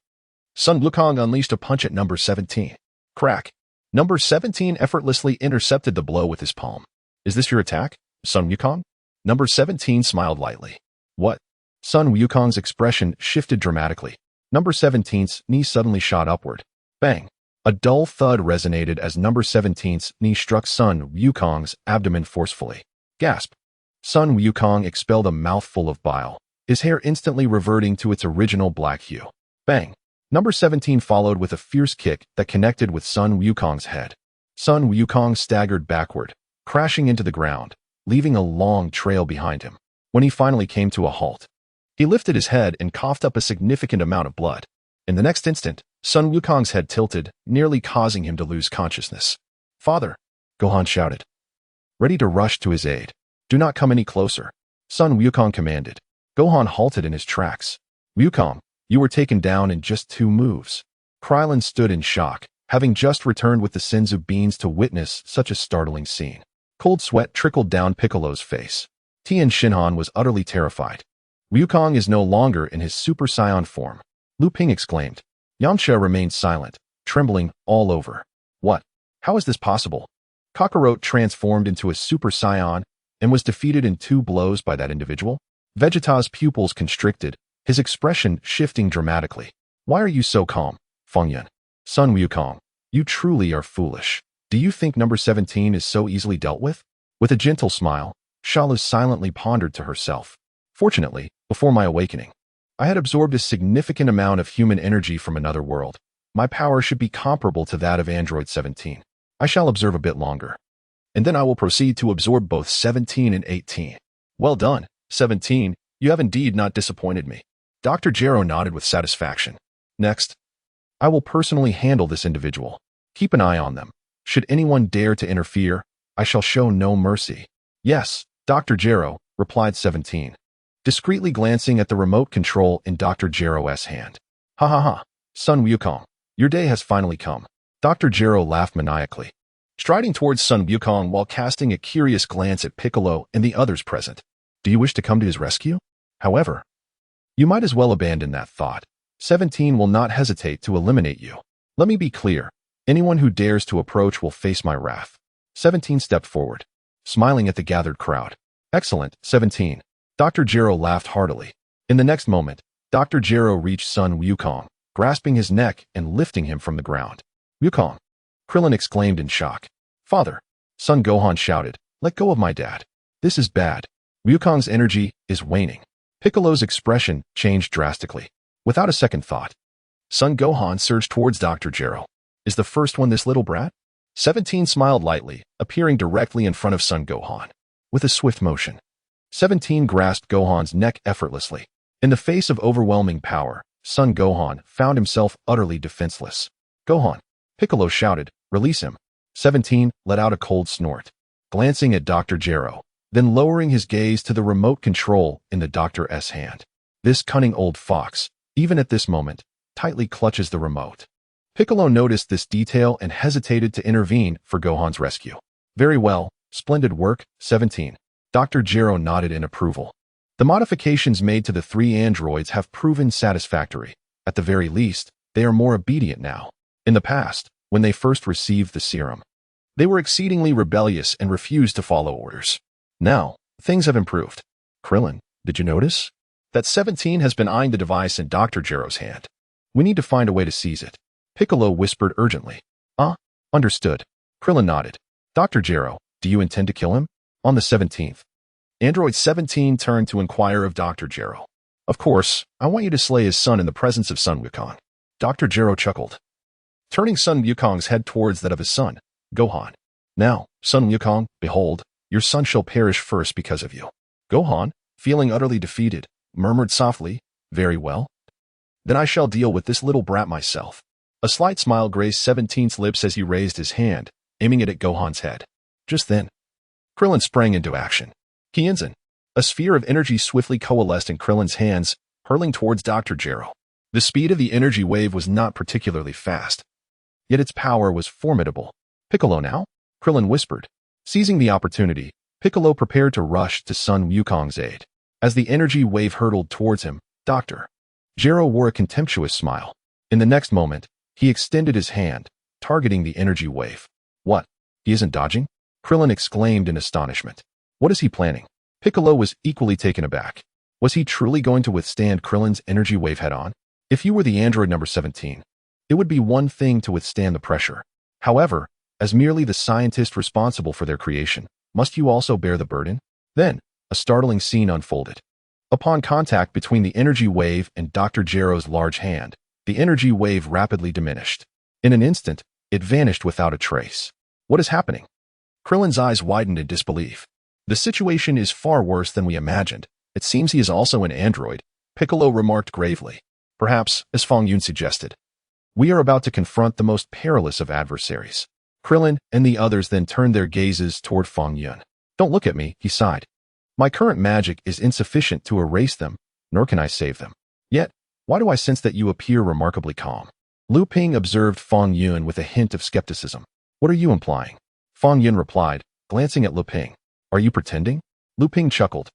Sun Wukong unleashed a punch at Number 17. Crack. Number 17 effortlessly intercepted the blow with his palm. Is this your attack, Sun Wukong? Number 17 smiled lightly. What? Sun Wukong's expression shifted dramatically. Number 17's knee suddenly shot upward. Bang. A dull thud resonated as Number 17's knee struck Sun Wukong's abdomen forcefully. Gasp. Sun Wukong expelled a mouthful of bile, his hair instantly reverting to its original black hue. Bang. Number 17 followed with a fierce kick that connected with Sun Wukong's head. Sun Wukong staggered backward, crashing into the ground, leaving a long trail behind him. When he finally came to a halt, he lifted his head and coughed up a significant amount of blood. In the next instant, Sun Wukong's head tilted, nearly causing him to lose consciousness. Father, Gohan shouted, ready to rush to his aid. Do not come any closer, Sun Wukong commanded. Gohan halted in his tracks. Wukong, you were taken down in just 2 moves. Krillin stood in shock, having just returned with the Senzu beans to witness such a startling scene. Cold sweat trickled down Piccolo's face. Tien Shinhan was utterly terrified. Wukong is no longer in his Super Saiyan form. Lu Ping exclaimed. Yamcha remained silent, trembling all over. What? How is this possible? Kakarot transformed into a Super Saiyan and was defeated in 2 blows by that individual? Vegeta's pupils constricted, his expression shifting dramatically. Why are you so calm, Fong Yun? Sun Wukong, you truly are foolish. Do you think Number 17 is so easily dealt with? With a gentle smile, Shalu silently pondered to herself. Fortunately, before my awakening, I had absorbed a significant amount of human energy from another world. My power should be comparable to that of Android 17. I shall observe a bit longer, and then I will proceed to absorb both 17 and 18. Well done, 17. You have indeed not disappointed me. Dr. Gero nodded with satisfaction. Next, I will personally handle this individual. Keep an eye on them. Should anyone dare to interfere, I shall show no mercy. Yes, Dr. Gero, replied 17, discreetly glancing at the remote control in Dr. Gero's hand. Ha ha ha, Sun Wukong, your day has finally come. Dr. Gero laughed maniacally, striding towards Sun Wukong while casting a curious glance at Piccolo and the others present. Do you wish to come to his rescue? However, you might as well abandon that thought. 17 will not hesitate to eliminate you. Let me be clear. Anyone who dares to approach will face my wrath. 17 stepped forward, smiling at the gathered crowd. Excellent, 17. Dr. Gero laughed heartily. In the next moment, Dr. Gero reached Sun Wukong, grasping his neck and lifting him from the ground. Wukong! Krillin exclaimed in shock. Father! Sun Gohan shouted, let go of my dad. This is bad. Wukong's energy is waning. Piccolo's expression changed drastically. Without a second thought, Sun Gohan surged towards Dr. Gero. Is the first one this little brat? 17 smiled lightly, appearing directly in front of Sun Gohan. With a swift motion, 17 grasped Gohan's neck effortlessly. In the face of overwhelming power, Sun Gohan found himself utterly defenseless. Gohan! Piccolo shouted, release him. 17 let out a cold snort, glancing at Dr. Gero, then lowering his gaze to the remote control in the Doctor's hand. This cunning old fox, even at this moment, tightly clutches the remote. Piccolo noticed this detail and hesitated to intervene for Gohan's rescue. Very well, splendid work, 17. Dr. Gero nodded in approval. The modifications made to the 3 androids have proven satisfactory. At the very least, they are more obedient now. In the past, when they first received the serum, they were exceedingly rebellious and refused to follow orders. Now, things have improved. Krillin, did you notice? That 17 has been eyeing the device in Dr. Gero's hand. We need to find a way to seize it. Piccolo whispered urgently. Understood. Krillin nodded. Dr. Gero, do you intend to kill him? On the 17th. Android 17 turned to inquire of Dr. Gero. Of course, I want you to slay his son in the presence of Sun Wukong. Dr. Gero chuckled, turning Sun Wukong's head towards that of his son, Gohan. Now, Sun Wukong, behold, your son shall perish first because of you. Gohan, feeling utterly defeated, murmured softly, very well. Then I shall deal with this little brat myself. A slight smile graced 17's lips as he raised his hand, aiming it at Gohan's head. Just then, Krillin sprang into action. Kienzan. A sphere of energy swiftly coalesced in Krillin's hands, hurling towards Dr. Gero. The speed of the energy wave was not particularly fast, yet its power was formidable. Piccolo now? Krillin whispered. Seizing the opportunity, Piccolo prepared to rush to Sun Wukong's aid. As the energy wave hurtled towards him, Dr. Gero wore a contemptuous smile. In the next moment, he extended his hand, targeting the energy wave. What? He isn't dodging? Krillin exclaimed in astonishment. What is he planning? Piccolo was equally taken aback. Was he truly going to withstand Krillin's energy wave head-on? If you were the android number 17, it would be one thing to withstand the pressure. However, as merely the scientist responsible for their creation, must you also bear the burden? Then, a startling scene unfolded. Upon contact between the energy wave and Dr. Gero's large hand, the energy wave rapidly diminished. In an instant, it vanished without a trace. What is happening? Krillin's eyes widened in disbelief. The situation is far worse than we imagined. It seems he is also an android, Piccolo remarked gravely. Perhaps, as Fong Yun suggested. We are about to confront the most perilous of adversaries. Krillin and the others then turned their gazes toward Fong Yun. Don't look at me, he sighed. My current magic is insufficient to erase them, nor can I save them. Yet, why do I sense that you appear remarkably calm? Lu Ping observed Fong Yun with a hint of skepticism. What are you implying? Fong Yun replied, glancing at Lu Ping. Are you pretending? Lu Ping chuckled,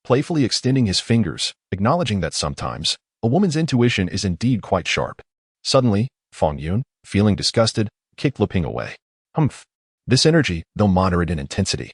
playfully extending his fingers, acknowledging that sometimes a woman's intuition is indeed quite sharp. Suddenly, Fong Yun, feeling disgusted, kicked Lu Ping away. Humph. This energy, though moderate in intensity,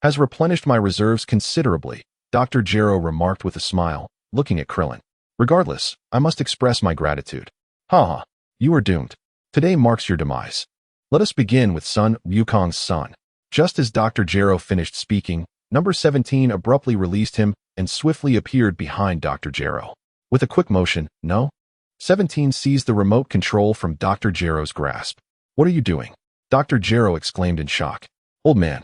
has replenished my reserves considerably, Dr. Gero remarked with a smile, looking at Krillin. Regardless, I must express my gratitude. Ha! You are doomed. Today marks your demise. Let us begin with Sun Wukong's son. Just as Dr. Gero finished speaking, number 17 abruptly released him and swiftly appeared behind Dr. Gero. With a quick motion, no? 17 seized the remote control from Dr. Gero's grasp. What are you doing? Dr. Gero exclaimed in shock. Old man,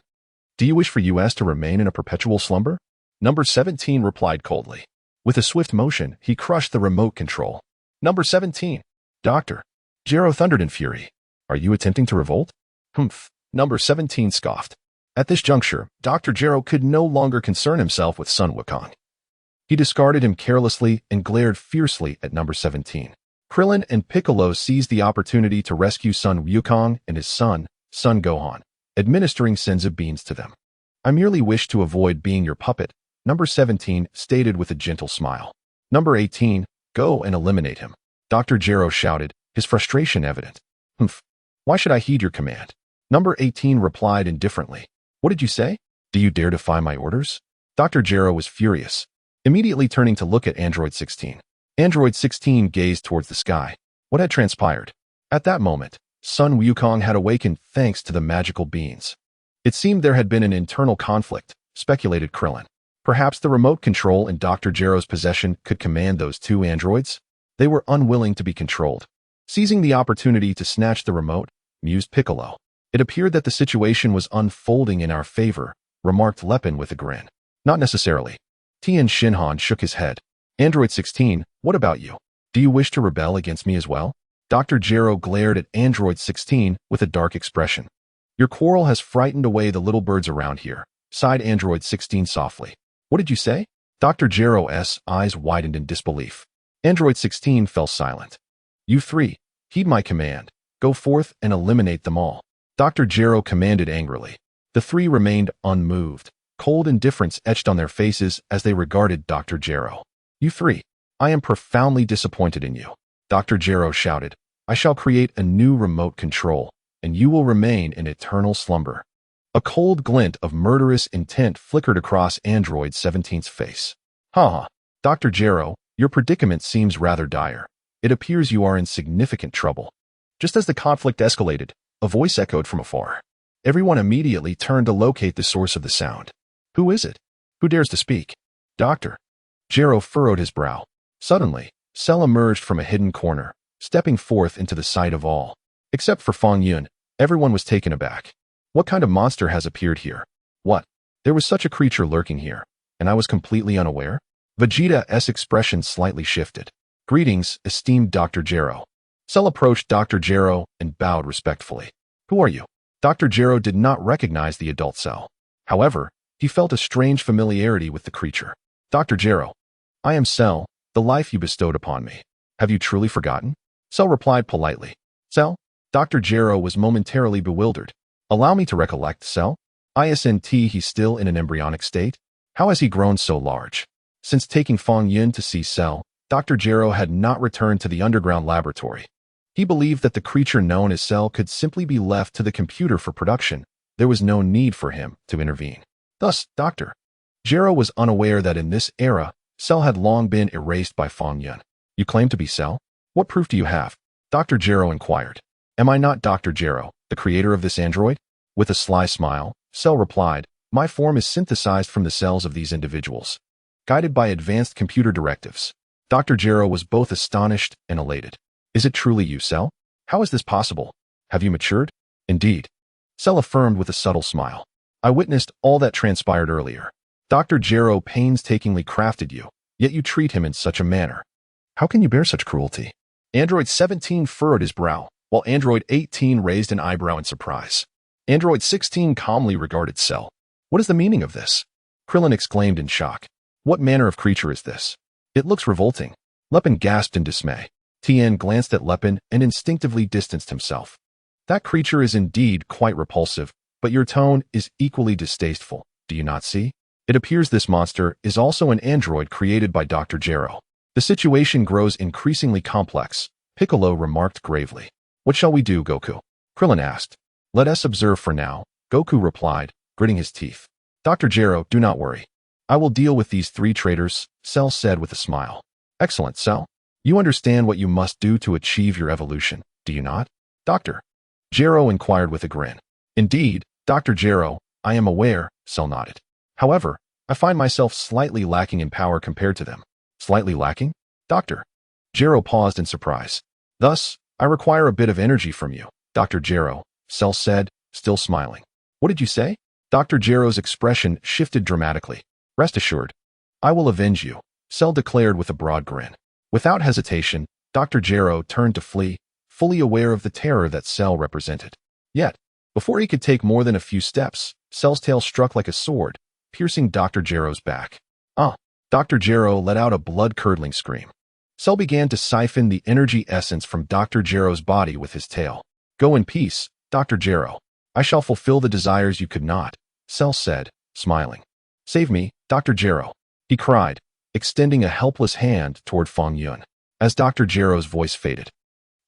do you wish for us to remain in a perpetual slumber? Number 17 replied coldly. With a swift motion, he crushed the remote control. Number 17. Dr. Gero thundered in fury. Are you attempting to revolt? Humph. Number 17 scoffed. At this juncture, Dr. Gero could no longer concern himself with Sun Wukong. He discarded him carelessly and glared fiercely at number 17. Krillin and Piccolo seized the opportunity to rescue Sun Wukong and his son, Sun Gohan, administering senzu beans to them. I merely wish to avoid being your puppet, number 17 stated with a gentle smile. Number 18, go and eliminate him. Dr. Gero shouted, his frustration evident. Humph. Why should I heed your command? Number 18 replied indifferently. What did you say? Do you dare defy my orders? Dr. Gero was furious, immediately turning to look at Android 16. Android 16 gazed towards the sky. What had transpired? At that moment, Sun Wukong had awakened thanks to the magical beings. It seemed there had been an internal conflict, speculated Krillin. Perhaps the remote control in Dr. Gero's possession could command those two androids? They were unwilling to be controlled. Seizing the opportunity to snatch the remote, mused Piccolo. It appeared that the situation was unfolding in our favor, remarked Lepin with a grin. Not necessarily. Tien Shinhan shook his head. Android 16, what about you? Do you wish to rebel against me as well? Dr. Gero glared at Android 16 with a dark expression. Your quarrel has frightened away the little birds around here, sighed Android 16 softly. What did you say? Dr. Gero's eyes widened in disbelief. Android 16 fell silent. You three, heed my command. Go forth and eliminate them all. Dr. Gero commanded angrily. The three remained unmoved. Cold indifference etched on their faces as they regarded Dr. Gero. You three, I am profoundly disappointed in you. Dr. Gero shouted. I shall create a new remote control, and you will remain in eternal slumber. A cold glint of murderous intent flickered across Android 17's face. Ha! Dr. Gero, your predicament seems rather dire. It appears you are in significant trouble. Just as the conflict escalated, a voice echoed from afar. Everyone immediately turned to locate the source of the sound. Who is it? Who dares to speak? Doctor. Gero furrowed his brow. Suddenly, Cell emerged from a hidden corner, stepping forth into the sight of all. Except for Fong Yun, everyone was taken aback. What kind of monster has appeared here? What? There was such a creature lurking here, and I was completely unaware? Vegeta's expression slightly shifted. Greetings, esteemed Dr. Gero. Cell approached Dr. Gero and bowed respectfully. Who are you? Dr. Gero did not recognize the adult Cell. However, he felt a strange familiarity with the creature. Dr. Gero, I am Cell, the life you bestowed upon me. Have you truly forgotten? Cell replied politely. Cell? Dr. Gero was momentarily bewildered. Allow me to recollect, Cell. Isn't he still in an embryonic state? How has he grown so large? Since taking Fong Yun to see Cell, Dr. Gero had not returned to the underground laboratory. He believed that the creature known as Cell could simply be left to the computer for production. There was no need for him to intervene. Thus, Dr. Gero was unaware that in this era, Cell had long been erased by Fong Yun. You claim to be Cell? What proof do you have? Dr. Gero inquired. Am I not Dr. Gero, the creator of this android? With a sly smile, Cell replied, my form is synthesized from the cells of these individuals. Guided by advanced computer directives, Dr. Gero was both astonished and elated. Is it truly you, Cell? How is this possible? Have you matured? Indeed. Cell affirmed with a subtle smile. I witnessed all that transpired earlier. Dr. Gero painstakingly crafted you, yet you treat him in such a manner. How can you bear such cruelty? Android 17 furrowed his brow, while Android 18 raised an eyebrow in surprise. Android 16 calmly regarded Cell. What is the meaning of this? Krillin exclaimed in shock. What manner of creature is this? It looks revolting. Lepin gasped in dismay. Tien glanced at Lepin and instinctively distanced himself. That creature is indeed quite repulsive, but your tone is equally distasteful, do you not see? It appears this monster is also an android created by Dr. Gero. The situation grows increasingly complex, Piccolo remarked gravely. What shall we do, Goku? Krillin asked. Let us observe for now, Goku replied, gritting his teeth. Dr. Gero, do not worry. I will deal with these three traitors, Cell said with a smile. Excellent, Cell. You understand what you must do to achieve your evolution, do you not? Dr. Gero inquired with a grin. Indeed, Dr. Gero, I am aware, Cell nodded. However, I find myself slightly lacking in power compared to them. Slightly lacking? Dr. Gero paused in surprise. Thus, I require a bit of energy from you, Dr. Gero, Cell said, still smiling. What did you say? Dr. Gero's expression shifted dramatically. Rest assured, I will avenge you, Cell declared with a broad grin. Without hesitation, Dr. Gero turned to flee, fully aware of the terror that Cell represented. Yet, before he could take more than a few steps, Cell's tail struck like a sword, piercing Dr. Gero's back. Dr. Gero let out a blood-curdling scream. Cell began to siphon the energy essence from Dr. Gero's body with his tail. Go in peace, Dr. Gero. I shall fulfill the desires you could not, Cell said, smiling. Save me, Dr. Gero, he cried, extending a helpless hand toward Fong Yun. As Dr. Gero's voice faded,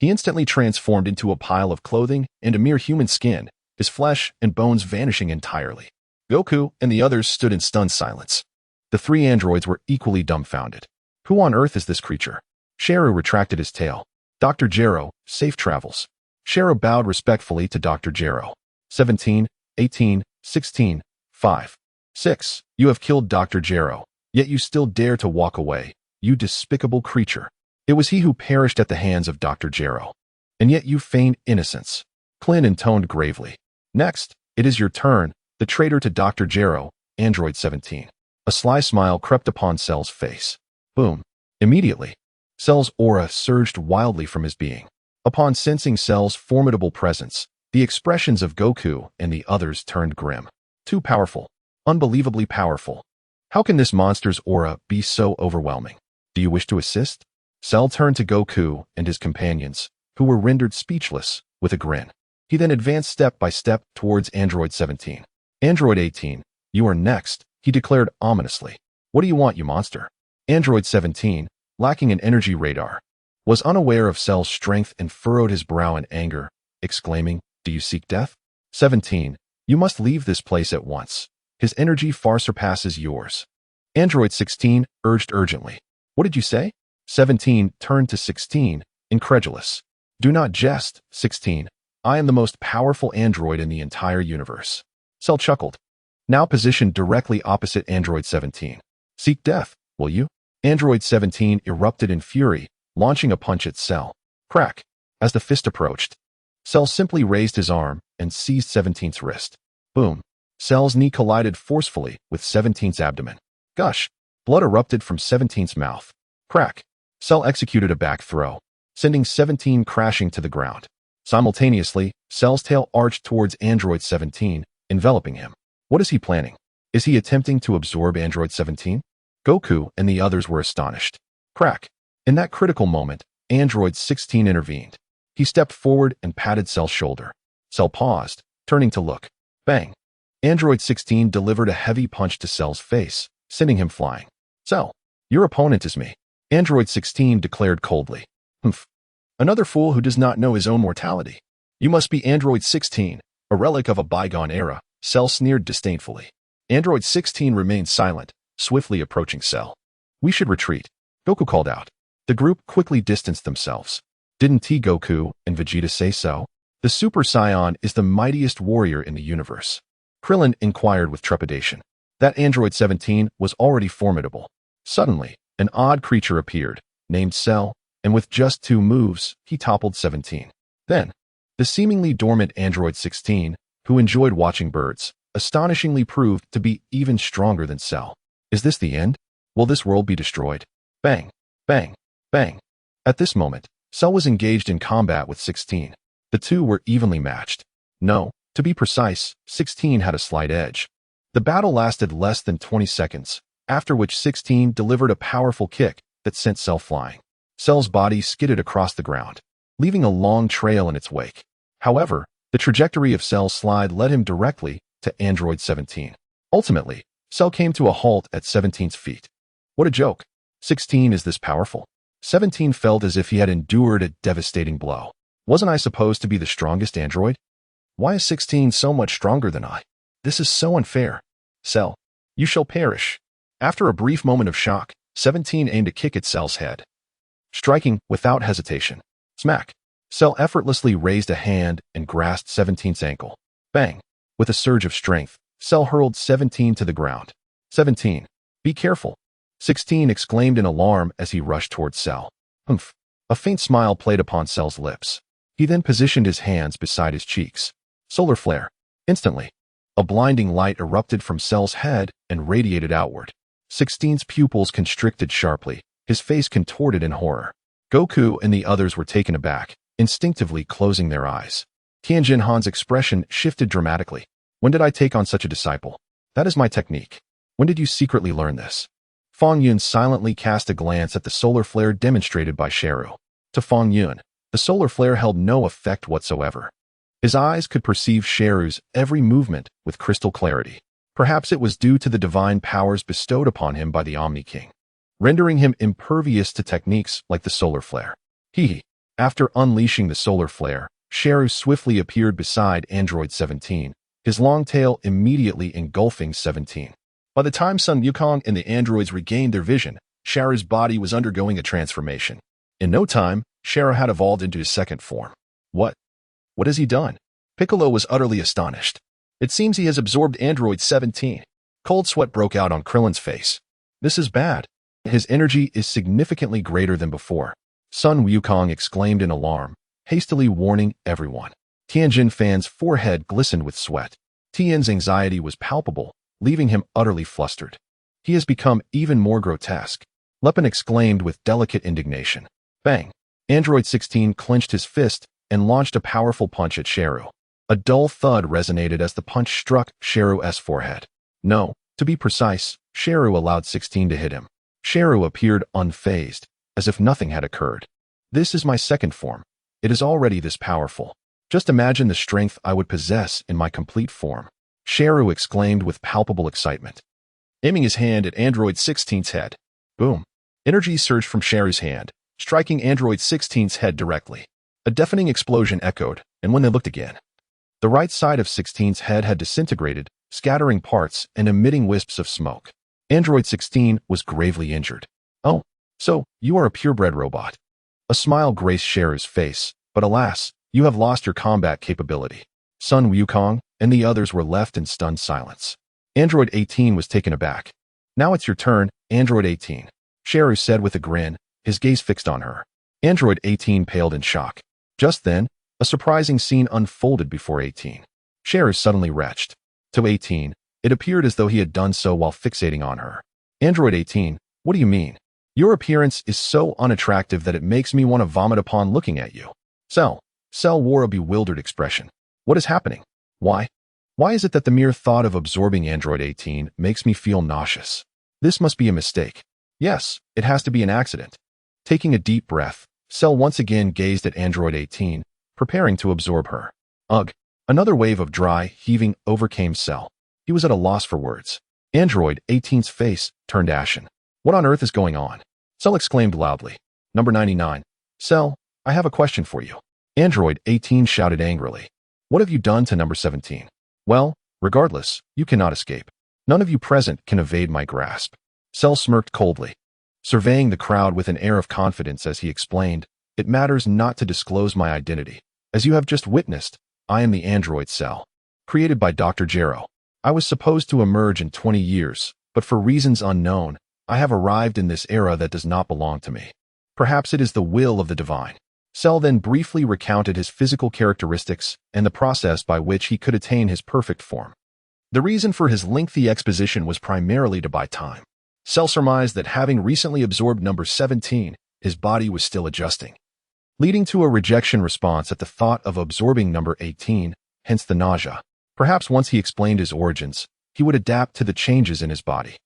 He instantly transformed into a pile of clothing and a mere human skin, his flesh and bones vanishing entirely. Goku and the others stood in stunned silence. The three androids were equally dumbfounded. Who on earth is this creature? Sharu retracted his tail. Dr. Gero, safe travels. Sharu bowed respectfully to Dr. Gero. 17, 18, 16, 5, 6. You have killed Dr. Gero, yet you still dare to walk away, you despicable creature. It was he who perished at the hands of Dr. Gero. And yet you feign innocence. Clin intoned gravely. Next, it is your turn, the traitor to Dr. Gero, Android 17. A sly smile crept upon Cell's face. Boom. Immediately, Cell's aura surged wildly from his being. Upon sensing Cell's formidable presence, the expressions of Goku and the others turned grim. Too powerful. Unbelievably powerful. How can this monster's aura be so overwhelming? Do you wish to assist? Cell turned to Goku and his companions, who were rendered speechless, with a grin. He then advanced step by step towards Android 17. Android 18, you are next, he declared ominously. What do you want, you monster? Android 17, lacking an energy radar, was unaware of Cell's strength and furrowed his brow in anger, exclaiming, do you seek death? 17, you must leave this place at once. His energy far surpasses yours. Android 16 urged urgently. What did you say? 17 turned to 16, incredulous. Do not jest, 16. I am the most powerful android in the entire universe. Cell chuckled. Now positioned directly opposite Android 17. Seek death, will you? Android 17 erupted in fury, launching a punch at Cell. Crack. As the fist approached, Cell simply raised his arm and seized 17's wrist. Boom. Cell's knee collided forcefully with 17's abdomen. Gush. Blood erupted from 17's mouth. Crack. Cell executed a back throw, sending 17 crashing to the ground. Simultaneously, Cell's tail arched towards Android 17, enveloping him. What is he planning? Is he attempting to absorb Android 17? Goku and the others were astonished. Crack. In that critical moment, Android 16 intervened. He stepped forward and patted Cell's shoulder. Cell paused, turning to look. Bang. Android 16 delivered a heavy punch to Cell's face, sending him flying. Cell, your opponent is me. Android 16 declared coldly. Humph. Another fool who does not know his own mortality. You must be Android 16, a relic of a bygone era, Cell sneered disdainfully. Android 16 remained silent, swiftly approaching Cell. We should retreat, Goku called out. The group quickly distanced themselves. Didn't Goku and Vegeta say so? The Super Saiyan is the mightiest warrior in the universe. Krillin inquired with trepidation. That Android 17 was already formidable. Suddenly, an odd creature appeared, named Cell, and with just 2 moves, he toppled 17. Then, the seemingly dormant Android 16, who enjoyed watching birds, astonishingly proved to be even stronger than Cell. Is this the end? Will this world be destroyed? Bang, bang, bang. At this moment, Cell was engaged in combat with 16. The two were evenly matched. No, to be precise, 16 had a slight edge. The battle lasted less than 20 seconds, after which 16 delivered a powerful kick that sent Cell flying. Cell's body skidded across the ground, leaving a long trail in its wake. However, the trajectory of Cell's slide led him directly to Android 17. Ultimately, Cell came to a halt at 17's feet. What a joke. 16 is this powerful? 17 felt as if he had endured a devastating blow. Wasn't I supposed to be the strongest android? Why is 16 so much stronger than I? This is so unfair. Cell, you shall perish. After a brief moment of shock, 17 aimed a kick at Cell's head, striking without hesitation. Smack. Cell effortlessly raised a hand and grasped 17's ankle. Bang. With a surge of strength, Cell hurled 17 to the ground. 17. Be careful. 16 exclaimed in alarm as he rushed towards Cell. Humph. A faint smile played upon Cell's lips. He then positioned his hands beside his cheeks. Solar flare. Instantly, a blinding light erupted from Cell's head and radiated outward. 16's pupils constricted sharply, his face contorted in horror. Goku and the others were taken aback, instinctively closing their eyes. Tianjin Han's expression shifted dramatically. When did I take on such a disciple? That is my technique. When did you secretly learn this? Fong Yun silently cast a glance at the solar flare demonstrated by Sharu. To Fong Yun, the solar flare held no effect whatsoever. His eyes could perceive Sharu's every movement with crystal clarity. Perhaps it was due to the divine powers bestowed upon him by the Omni King, rendering him impervious to techniques like the solar flare. Hee. After unleashing the solar flare, Sheru swiftly appeared beside Android 17, his long tail immediately engulfing 17. By the time Sun Wukong and the androids regained their vision, Sheru's body was undergoing a transformation. In no time, Sheru had evolved into his second form. What? What has he done? Piccolo was utterly astonished. It seems he has absorbed Android 17. Cold sweat broke out on Krillin's face. This is bad. His energy is significantly greater than before. Sun Wukong exclaimed in alarm, hastily warning everyone. Tianjin Fan's forehead glistened with sweat. Tian's anxiety was palpable, leaving him utterly flustered. He has become even more grotesque. Lepin exclaimed with delicate indignation. Bang! Android 16 clenched his fist and launched a powerful punch at Sheru. A dull thud resonated as the punch struck Sheru's forehead. No, to be precise, Sheru allowed 16 to hit him. Sheru appeared unfazed, as if nothing had occurred. This is my second form. It is already this powerful. Just imagine the strength I would possess in my complete form. Sheru exclaimed with palpable excitement. Aiming his hand at Android 16's head. Boom. Energy surged from Sheru's hand, striking Android 16's head directly. A deafening explosion echoed, and when they looked again, the right side of 16's head had disintegrated, scattering parts and emitting wisps of smoke. Android 16 was gravely injured. Oh, so you are a purebred robot. A smile graced Sheru's face, but alas, you have lost your combat capability. Sun Wukong and the others were left in stunned silence. Android 18 was taken aback. Now it's your turn, Android 18. Sheru said with a grin, his gaze fixed on her. Android 18 paled in shock. Just then, a surprising scene unfolded before 18. Sheru suddenly retched. To 18, it appeared as though he had done so while fixating on her. Android 18, what do you mean? Your appearance is so unattractive that it makes me want to vomit upon looking at you. Cell wore a bewildered expression. What is happening? Why? Why is it that the mere thought of absorbing Android 18 makes me feel nauseous? This must be a mistake. Yes, it has to be an accident. Taking a deep breath, Cell once again gazed at Android 18, preparing to absorb her. Ugh! Another wave of dry, heaving overcame Cell. He was at a loss for words. Android 18's face turned ashen. What on earth is going on? Cell exclaimed loudly. Number 99. Cell, I have a question for you. Android 18 shouted angrily. What have you done to number 17? Well, regardless, you cannot escape. None of you present can evade my grasp. Cell smirked coldly, surveying the crowd with an air of confidence as he explained, it matters not to disclose my identity. As you have just witnessed, I am the android Cell, created by Dr. Gero. I was supposed to emerge in 20 years, but for reasons unknown, I have arrived in this era that does not belong to me. Perhaps it is the will of the divine. Cell then briefly recounted his physical characteristics and the process by which he could attain his perfect form. The reason for his lengthy exposition was primarily to buy time. Cell surmised that having recently absorbed number 17, his body was still adjusting, leading to a rejection response at the thought of absorbing number 18, hence the nausea. Perhaps once he explained his origins, he would adapt to the changes in his body.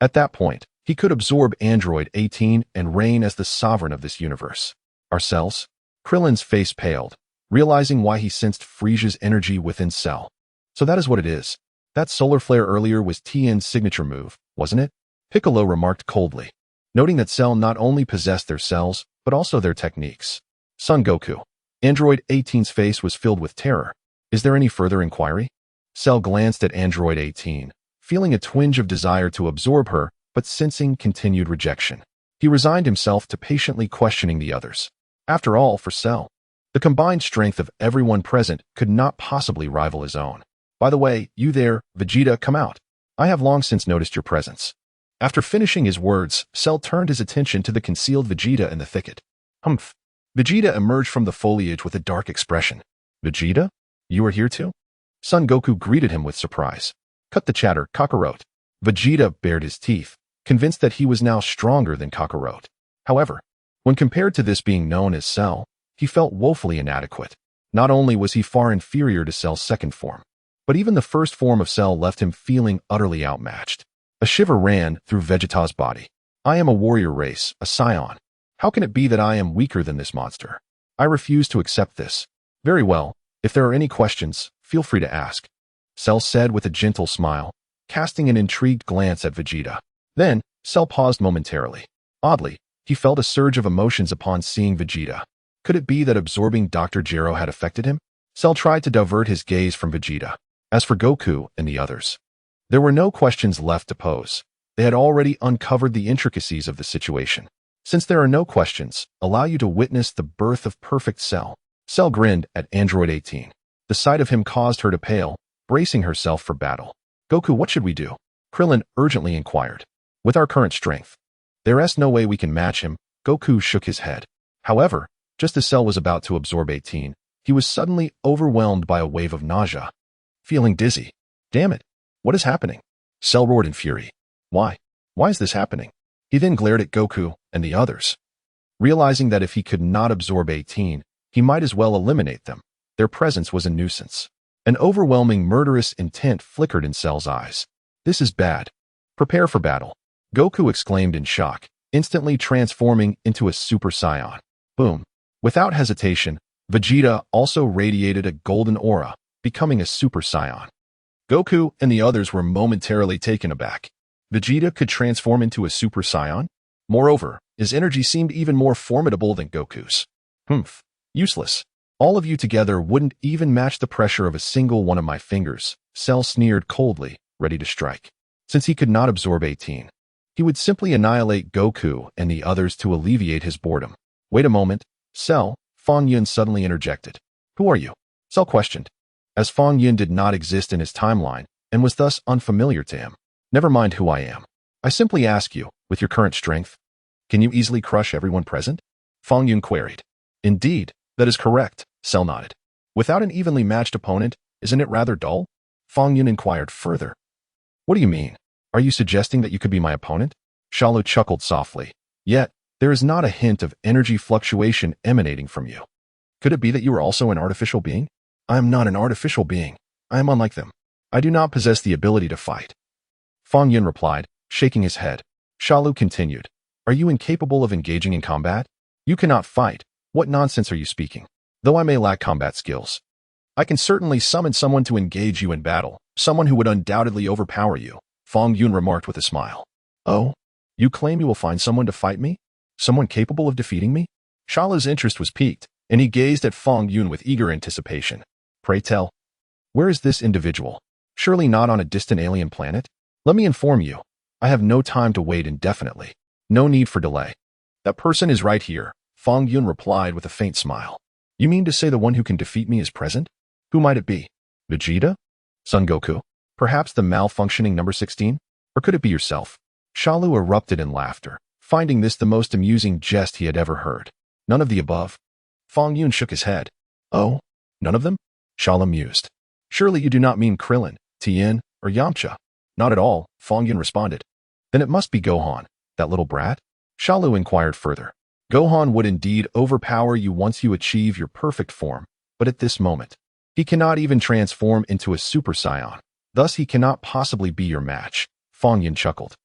At that point, he could absorb Android 18 and reign as the sovereign of this universe. Ourselves? Krillin's face paled, realizing why he sensed Frieza's energy within Cell. So that is what it is. That solar flare earlier was Tian's signature move, wasn't it? Piccolo remarked coldly, noting that Cell not only possessed their cells, but also their techniques. Son Goku. Android 18's face was filled with terror. Is there any further inquiry? Cell glanced at Android 18, feeling a twinge of desire to absorb her, but sensing continued rejection. He resigned himself to patiently questioning the others. After all, for Cell, the combined strength of everyone present could not possibly rival his own. By the way, you there, Vegeta, come out. I have long since noticed your presence. After finishing his words, Cell turned his attention to the concealed Vegeta in the thicket. Humph. Vegeta emerged from the foliage with a dark expression. Vegeta? You are here too? Son Goku greeted him with surprise. Cut the chatter, Kakarot. Vegeta bared his teeth, convinced that he was now stronger than Kakarot. However, when compared to this being known as Cell, he felt woefully inadequate. Not only was he far inferior to Cell's second form, but even the first form of Cell left him feeling utterly outmatched. A shiver ran through Vegeta's body. I am a warrior race, a Saiyan. How can it be that I am weaker than this monster? I refuse to accept this. Very well, if there are any questions, feel free to ask. Cell said with a gentle smile, casting an intrigued glance at Vegeta. Then, Cell paused momentarily. Oddly, he felt a surge of emotions upon seeing Vegeta. Could it be that absorbing Dr. Gero had affected him? Cell tried to divert his gaze from Vegeta. As for Goku and the others, there were no questions left to pose. They had already uncovered the intricacies of the situation. Since there are no questions, allow you to witness the birth of perfect Cell. Cell grinned at Android 18. The sight of him caused her to pale, bracing herself for battle. Goku, what should we do? Krillin urgently inquired. With our current strength, there's no way we can match him. Goku shook his head. However, just as Cell was about to absorb 18, he was suddenly overwhelmed by a wave of nausea. Feeling dizzy. Damn it. What is happening? Cell roared in fury. Why? Why is this happening? He then glared at Goku and the others. Realizing that if he could not absorb 18, he might as well eliminate them. Their presence was a nuisance. An overwhelming murderous intent flickered in Cell's eyes. This is bad. Prepare for battle. Goku exclaimed in shock, instantly transforming into a Super Saiyan. Boom. Without hesitation, Vegeta also radiated a golden aura, becoming a Super Saiyan. Goku and the others were momentarily taken aback. Vegeta could transform into a Super Saiyan? Moreover, his energy seemed even more formidable than Goku's. Useless. All of you together wouldn't even match the pressure of a single one of my fingers. Cell sneered coldly, ready to strike. Since he could not absorb 18, he would simply annihilate Goku and the others to alleviate his boredom. Wait a moment. Cell, Fong Yun suddenly interjected. Who are you? Cell questioned. As Fong Yun did not exist in his timeline and was thus unfamiliar to him. Never mind who I am. I simply ask you, with your current strength, can you easily crush everyone present? Fong Yun queried. Indeed, that is correct, Cell nodded. Without an evenly matched opponent, isn't it rather dull? Fong Yun inquired further. What do you mean? Are you suggesting that you could be my opponent? Shalu chuckled softly. Yet, there is not a hint of energy fluctuation emanating from you. Could it be that you are also an artificial being? I am not an artificial being. I am unlike them. I do not possess the ability to fight. Fong Yun replied, shaking his head. Shalu continued. Are you incapable of engaging in combat? You cannot fight. What nonsense are you speaking? Though I may lack combat skills, I can certainly summon someone to engage you in battle, someone who would undoubtedly overpower you, Fong Yun remarked with a smile. Oh? You claim you will find someone to fight me? Someone capable of defeating me? Shalu's interest was piqued, and he gazed at Fong Yun with eager anticipation. Pray tell, where is this individual? Surely not on a distant alien planet? Let me inform you, I have no time to wait indefinitely. No need for delay. That person is right here, Fong Yun replied with a faint smile. You mean to say the one who can defeat me is present? Who might it be? Vegeta? Son Goku? Perhaps the malfunctioning number 16? Or could it be yourself? Shalu erupted in laughter, finding this the most amusing jest he had ever heard. None of the above. Fong Yun shook his head. Oh, none of them? Shalu mused. Surely you do not mean Krillin, Tien, or Yamcha. Not at all, Fong Yun responded. Then it must be Gohan, that little brat? Shalu inquired further. Gohan would indeed overpower you once you achieve your perfect form, but at this moment, he cannot even transform into a Super Saiyan. Thus he cannot possibly be your match. Fong Yun chuckled.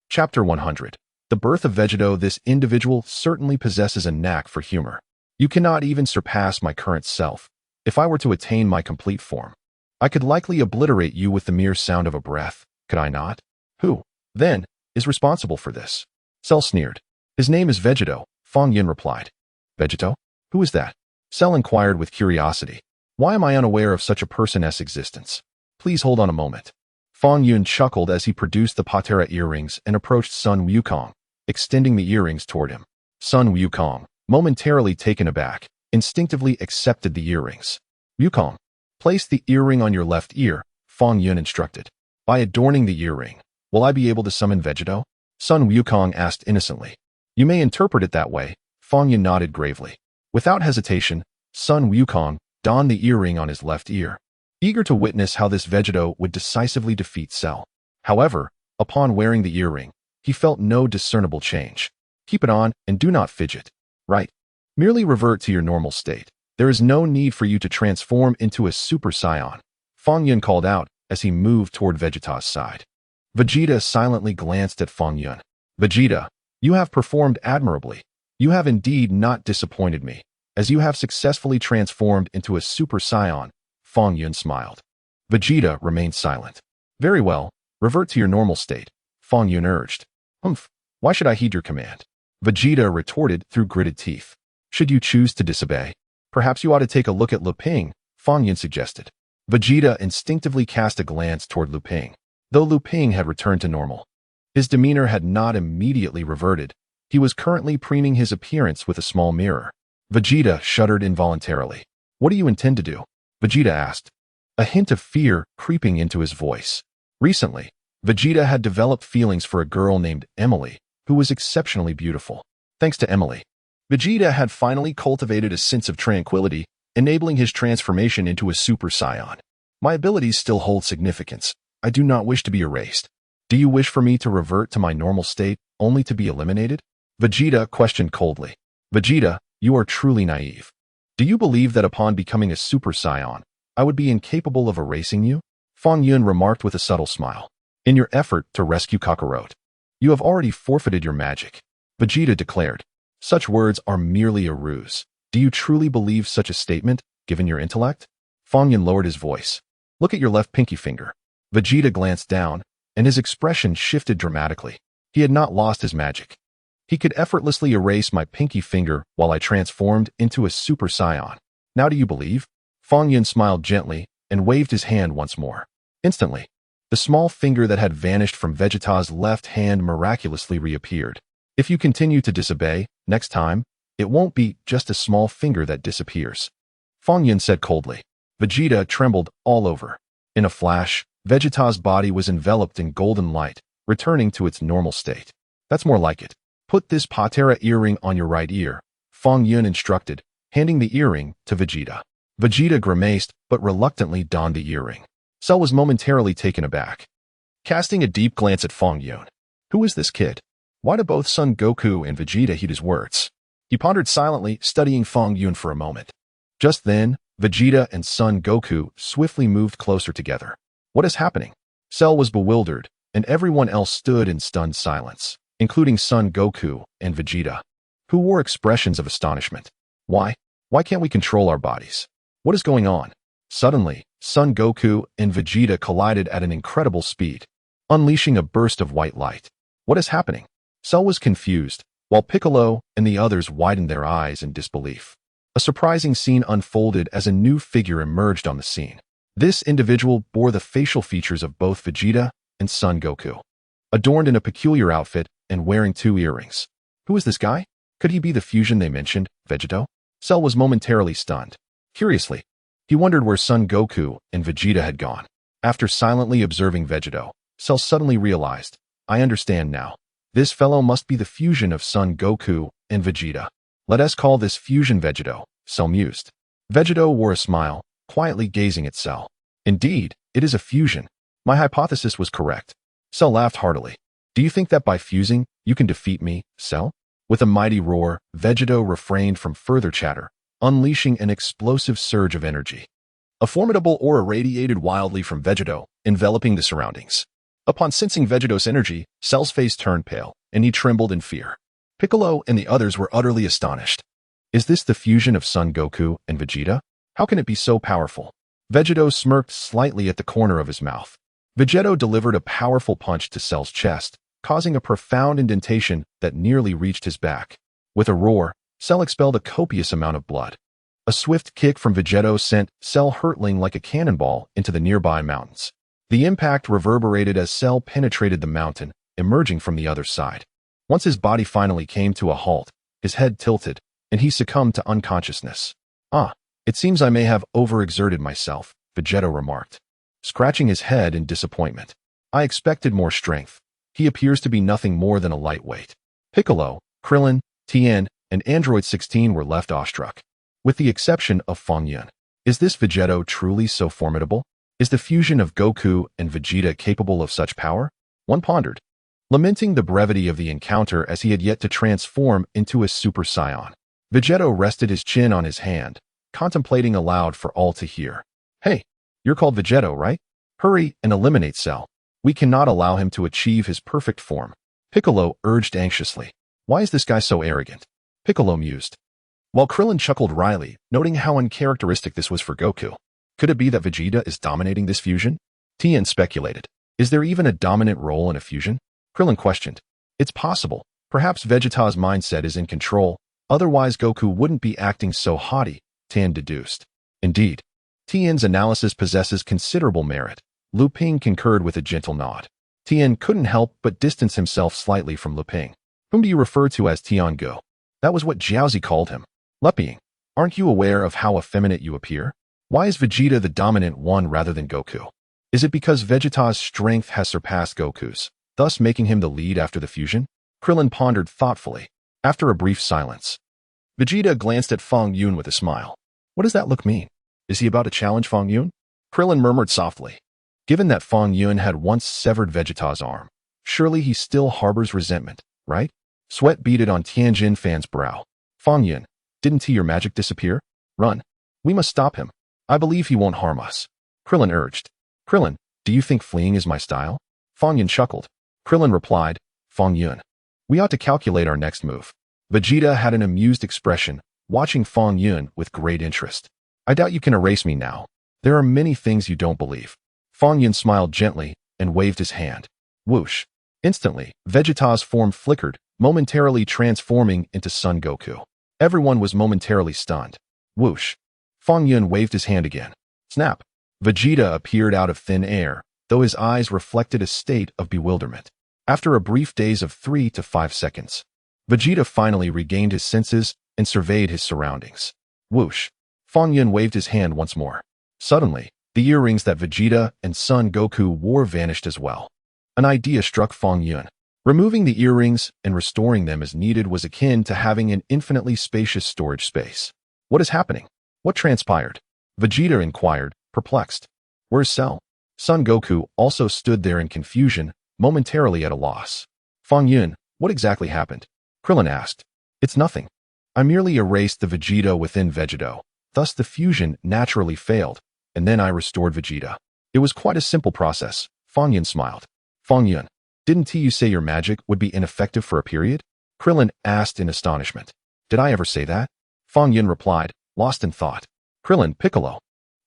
Chapter 100. The birth of Vegeta. This individual certainly possesses a knack for humor. You cannot even surpass my current self. If I were to attain my complete form, I could likely obliterate you with the mere sound of a breath, could I not? Who, then, is responsible for this? Cell sneered. His name is Vegeta, Fong Yun replied. Vegeta? Who is that? Cell inquired with curiosity. Why am I unaware of such a person's existence? Please hold on a moment. Fong Yun chuckled as he produced the Patera earrings and approached Sun Wukong, extending the earrings toward him. Sun Wukong, momentarily taken aback, instinctively accepted the earrings. Wukong, place the earring on your left ear, Fong Yun instructed. By adorning the earring, will I be able to summon Vegeta? Sun Wukong asked innocently. You may interpret it that way, Fong Yun nodded gravely. Without hesitation, Sun Wukong donned the earring on his left ear, eager to witness how this Vegeta would decisively defeat Cell. However, upon wearing the earring, he felt no discernible change. Keep it on and do not fidget. Right. Merely revert to your normal state. There is no need for you to transform into a Super Saiyan, Fong Yun called out as he moved toward Vegeta's side. Vegeta silently glanced at Fong Yun. Vegeta, you have performed admirably. You have indeed not disappointed me, as you have successfully transformed into a Super Saiyan, Fong Yun smiled. Vegeta remained silent. Very well, revert to your normal state, Fong Yun urged. Why should I heed your command? Vegeta retorted through gritted teeth. Should you choose to disobey, perhaps you ought to take a look at Lu Ping, Fong Yun suggested. Vegeta instinctively cast a glance toward Lu Ping, though Lu Ping had returned to normal. His demeanor had not immediately reverted. He was currently preening his appearance with a small mirror. Vegeta shuddered involuntarily. What do you intend to do? Vegeta asked, a hint of fear creeping into his voice. Recently, Vegeta had developed feelings for a girl named Emily, who was exceptionally beautiful. Thanks to Emily, Vegeta had finally cultivated a sense of tranquility, enabling his transformation into a Super Saiyan. My abilities still hold significance. I do not wish to be erased. Do you wish for me to revert to my normal state, only to be eliminated? Vegeta questioned coldly. Vegeta, you are truly naive. Do you believe that upon becoming a Super Saiyan, I would be incapable of erasing you? Fong Yun remarked with a subtle smile. In your effort to rescue Kakarot, you have already forfeited your magic. Vegeta declared. Such words are merely a ruse. Do you truly believe such a statement, given your intellect? Fong Yun lowered his voice. Look at your left pinky finger. Vegeta glanced down, and his expression shifted dramatically. He had not lost his magic. He could effortlessly erase my pinky finger while I transformed into a Super Saiyan. Now do you believe? Fong Yun smiled gently and waved his hand once more. Instantly, the small finger that had vanished from Vegeta's left hand miraculously reappeared. If you continue to disobey, next time, it won't be just a small finger that disappears. Fong Yun said coldly. Vegeta trembled all over. In a flash, Vegeta's body was enveloped in golden light, returning to its normal state. That's more like it. Put this Patera earring on your right ear, Fong Yun instructed, handing the earring to Vegeta. Vegeta grimaced, but reluctantly donned the earring. Cell was momentarily taken aback, casting a deep glance at Fong Yun. Who is this kid? Why do both Son Goku and Vegeta heed his words? He pondered silently, studying Fong Yun for a moment. Just then, Vegeta and Son Goku swiftly moved closer together. What is happening? Cell was bewildered, and everyone else stood in stunned silence, including Son Goku and Vegeta, who wore expressions of astonishment. Why? Why can't we control our bodies? What is going on? Suddenly, Son Goku and Vegeta collided at an incredible speed, unleashing a burst of white light. What is happening? Cell was confused, while Piccolo and the others widened their eyes in disbelief. A surprising scene unfolded as a new figure emerged on the scene. This individual bore the facial features of both Vegeta and Son Goku, adorned in a peculiar outfit and wearing 2 earrings. Who is this guy? Could he be the fusion they mentioned, Vegito? Cell was momentarily stunned. Curiously, he wondered where Son Goku and Vegeta had gone. After silently observing Vegito, Cell suddenly realized, I understand now. This fellow must be the fusion of Son Goku and Vegeta. Let us call this fusion Vegito, Cell mused. Vegito wore a smile, quietly gazing at Cell. Indeed, it is a fusion. My hypothesis was correct. Cell laughed heartily. Do you think that by fusing, you can defeat me, Cell? With a mighty roar, Vegito refrained from further chatter, unleashing an explosive surge of energy. A formidable aura radiated wildly from Vegito, enveloping the surroundings. Upon sensing Vegito's energy, Cell's face turned pale, and he trembled in fear. Piccolo and the others were utterly astonished. Is this the fusion of Son Goku and Vegeta? How can it be so powerful? Vegito smirked slightly at the corner of his mouth. Vegito delivered a powerful punch to Cell's chest, causing a profound indentation that nearly reached his back. With a roar, Cell expelled a copious amount of blood. A swift kick from Vegito sent Cell hurtling like a cannonball into the nearby mountains. The impact reverberated as Cell penetrated the mountain, emerging from the other side. Once his body finally came to a halt, his head tilted, and he succumbed to unconsciousness. It seems I may have overexerted myself, Vegito remarked, scratching his head in disappointment. I expected more strength. He appears to be nothing more than a lightweight. Piccolo, Krillin, Tien, and Android 16 were left awestruck, with the exception of Fong Yun. Is this Vegito truly so formidable? Is the fusion of Goku and Vegeta capable of such power? One pondered, lamenting the brevity of the encounter as he had yet to transform into a Super Saiyan. Vegito rested his chin on his hand, contemplating aloud for all to hear. Hey, you're called Vegito, right? Hurry and eliminate Cell. We cannot allow him to achieve his perfect form. Piccolo urged anxiously. Why is this guy so arrogant? Piccolo mused, while Krillin chuckled wryly, noting how uncharacteristic this was for Goku. Could it be that Vegeta is dominating this fusion? Tien speculated. Is there even a dominant role in a fusion? Krillin questioned. It's possible. Perhaps Vegeta's mindset is in control, Otherwise, Goku wouldn't be acting so haughty, Tien deduced. Indeed, Tien's analysis possesses considerable merit. Lu Ping concurred with a gentle nod. Tien couldn't help but distance himself slightly from Lu Ping. Whom do you refer to as Tian-go? That was what Jiaozi called him. Leping, aren't you aware of how effeminate you appear? Why is Vegeta the dominant one rather than Goku? Is it because Vegeta's strength has surpassed Goku's, thus making him the lead after the fusion? Krillin pondered thoughtfully. After a brief silence, Vegeta glanced at Fong Yun with a smile. What does that look mean? Is he about to challenge Fong Yun? Krillin murmured softly. Given that Fong Yun had once severed Vegeta's arm, surely he still harbors resentment, right? Sweat beaded on Tianjin Fan's brow. Fong Yun, didn't your magic disappear? Run. We must stop him. I believe he won't harm us. Krillin urged. Krillin, do you think fleeing is my style? Fong Yun chuckled. Krillin replied, Fong Yun, we ought to calculate our next move. Vegeta had an amused expression, watching Fong Yun with great interest. I doubt you can erase me now. There are many things you don't believe. Fong Yun smiled gently and waved his hand. Whoosh. Instantly, Vegeta's form flickered, momentarily transforming into Son Goku. Everyone was momentarily stunned. Whoosh. Fong Yun waved his hand again. Snap. Vegeta appeared out of thin air, though his eyes reflected a state of bewilderment. After a brief daze of 3 to 5 seconds, Vegeta finally regained his senses and surveyed his surroundings. Whoosh. Fong Yun waved his hand once more. Suddenly, the earrings that Vegeta and Son Goku wore vanished as well. An idea struck Fong Yun. Removing the earrings and restoring them as needed was akin to having an infinitely spacious storage space. What is happening? What transpired? Vegeta inquired, perplexed. Where's Cell? Son Goku also stood there in confusion, momentarily at a loss. Fong Yun, what exactly happened? Krillin asked. It's nothing. I merely erased the Vegeta within Vegito. Thus the fusion naturally failed, and then I restored Vegeta. It was quite a simple process. Fong Yun smiled. Fong Yun, didn't you say your magic would be ineffective for a period? Krillin asked in astonishment. Did I ever say that? Fong Yun replied, lost in thought. Krillin, Piccolo.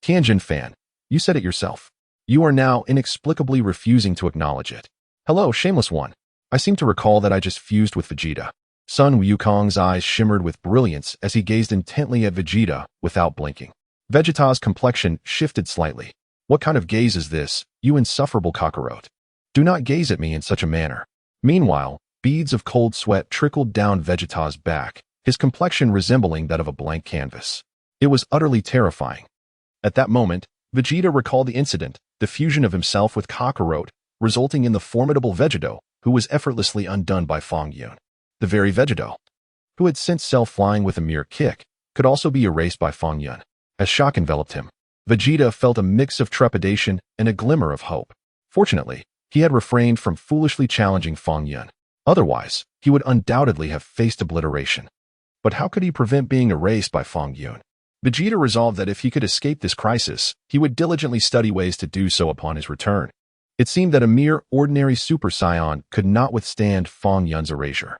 Tianjin Fan, you said it yourself. You are now inexplicably refusing to acknowledge it. Hello, shameless one. I seem to recall that I just fused with Vegeta. Sun Wukong's eyes shimmered with brilliance as he gazed intently at Vegeta without blinking. Vegeta's complexion shifted slightly. What kind of gaze is this, you insufferable cockroach? Do not gaze at me in such a manner. Meanwhile, beads of cold sweat trickled down Vegeta's back, his complexion resembling that of a blank canvas. It was utterly terrifying. At that moment, Vegeta recalled the incident, the fusion of himself with Kakarot, resulting in the formidable Vegito, who was effortlessly undone by Fong Yun. The very Vegito, who had sent Cell flying with a mere kick, could also be erased by Fong Yun. As shock enveloped him, Vegeta felt a mix of trepidation and a glimmer of hope. Fortunately, he had refrained from foolishly challenging Fong Yun. Otherwise, he would undoubtedly have faced obliteration. But how could he prevent being erased by Fong Yun? Vegeta resolved that if he could escape this crisis, he would diligently study ways to do so upon his return. It seemed that a mere ordinary Super Saiyan could not withstand Fong Yun's erasure.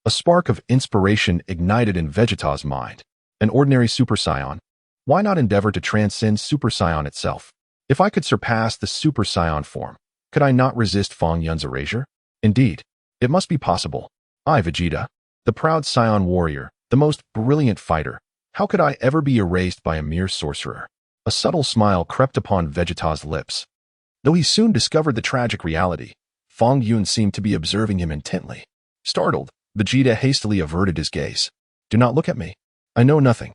A spark of inspiration ignited in Vegeta's mind. An ordinary Super Saiyan? Why not endeavor to transcend Super Saiyan itself? If I could surpass the Super Saiyan form, could I not resist Fong Yun's erasure? Indeed, it must be possible. I, Vegeta, the proud Saiyan warrior, the most brilliant fighter, how could I ever be erased by a mere sorcerer? A subtle smile crept upon Vegeta's lips. Though he soon discovered the tragic reality, Fong Yun seemed to be observing him intently. Startled, Vegeta hastily averted his gaze. Do not look at me. I know nothing.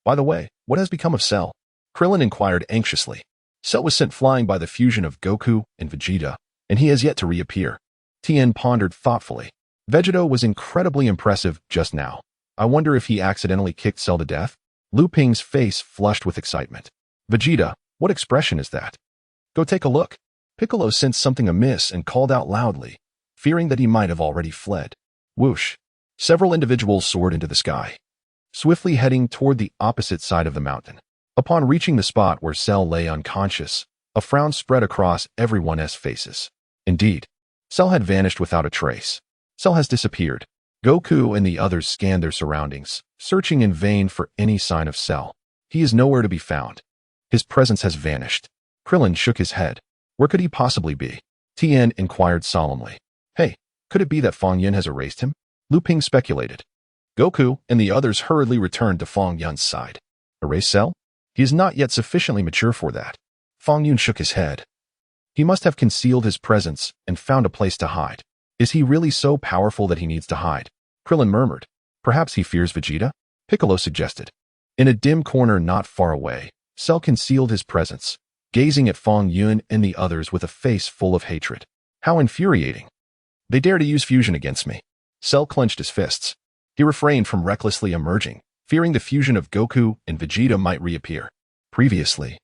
By the way, what has become of Cell? Krillin inquired anxiously. Cell was sent flying by the fusion of Goku and Vegeta, and he has yet to reappear. Tien pondered thoughtfully. Vegito was incredibly impressive just now. I wonder if he accidentally kicked Cell to death? Lu Ping's face flushed with excitement. Vegeta, what expression is that? Go take a look. Piccolo sensed something amiss and called out loudly, fearing that he might have already fled. Whoosh. Several individuals soared into the sky, swiftly heading toward the opposite side of the mountain. Upon reaching the spot where Cell lay unconscious, a frown spread across everyone's faces. Indeed, Cell had vanished without a trace. Cell has disappeared. Goku and the others scanned their surroundings, searching in vain for any sign of Cell. He is nowhere to be found. His presence has vanished. Krillin shook his head. Where could he possibly be? Tien inquired solemnly. Hey, could it be that Fong Yun has erased him? Lu Ping speculated. Goku and the others hurriedly returned to Fong Yun's side. Erase Cell? He is not yet sufficiently mature for that. Fong Yun shook his head. He must have concealed his presence and found a place to hide. Is he really so powerful that he needs to hide? Krillin murmured. Perhaps he fears Vegeta? Piccolo suggested. In a dim corner not far away, Cell concealed his presence, gazing at Fong Yun and the others with a face full of hatred. How infuriating. They dare to use fusion against me. Cell clenched his fists. He refrained from recklessly emerging, fearing the fusion of Goku and Vegeta might reappear. Previously,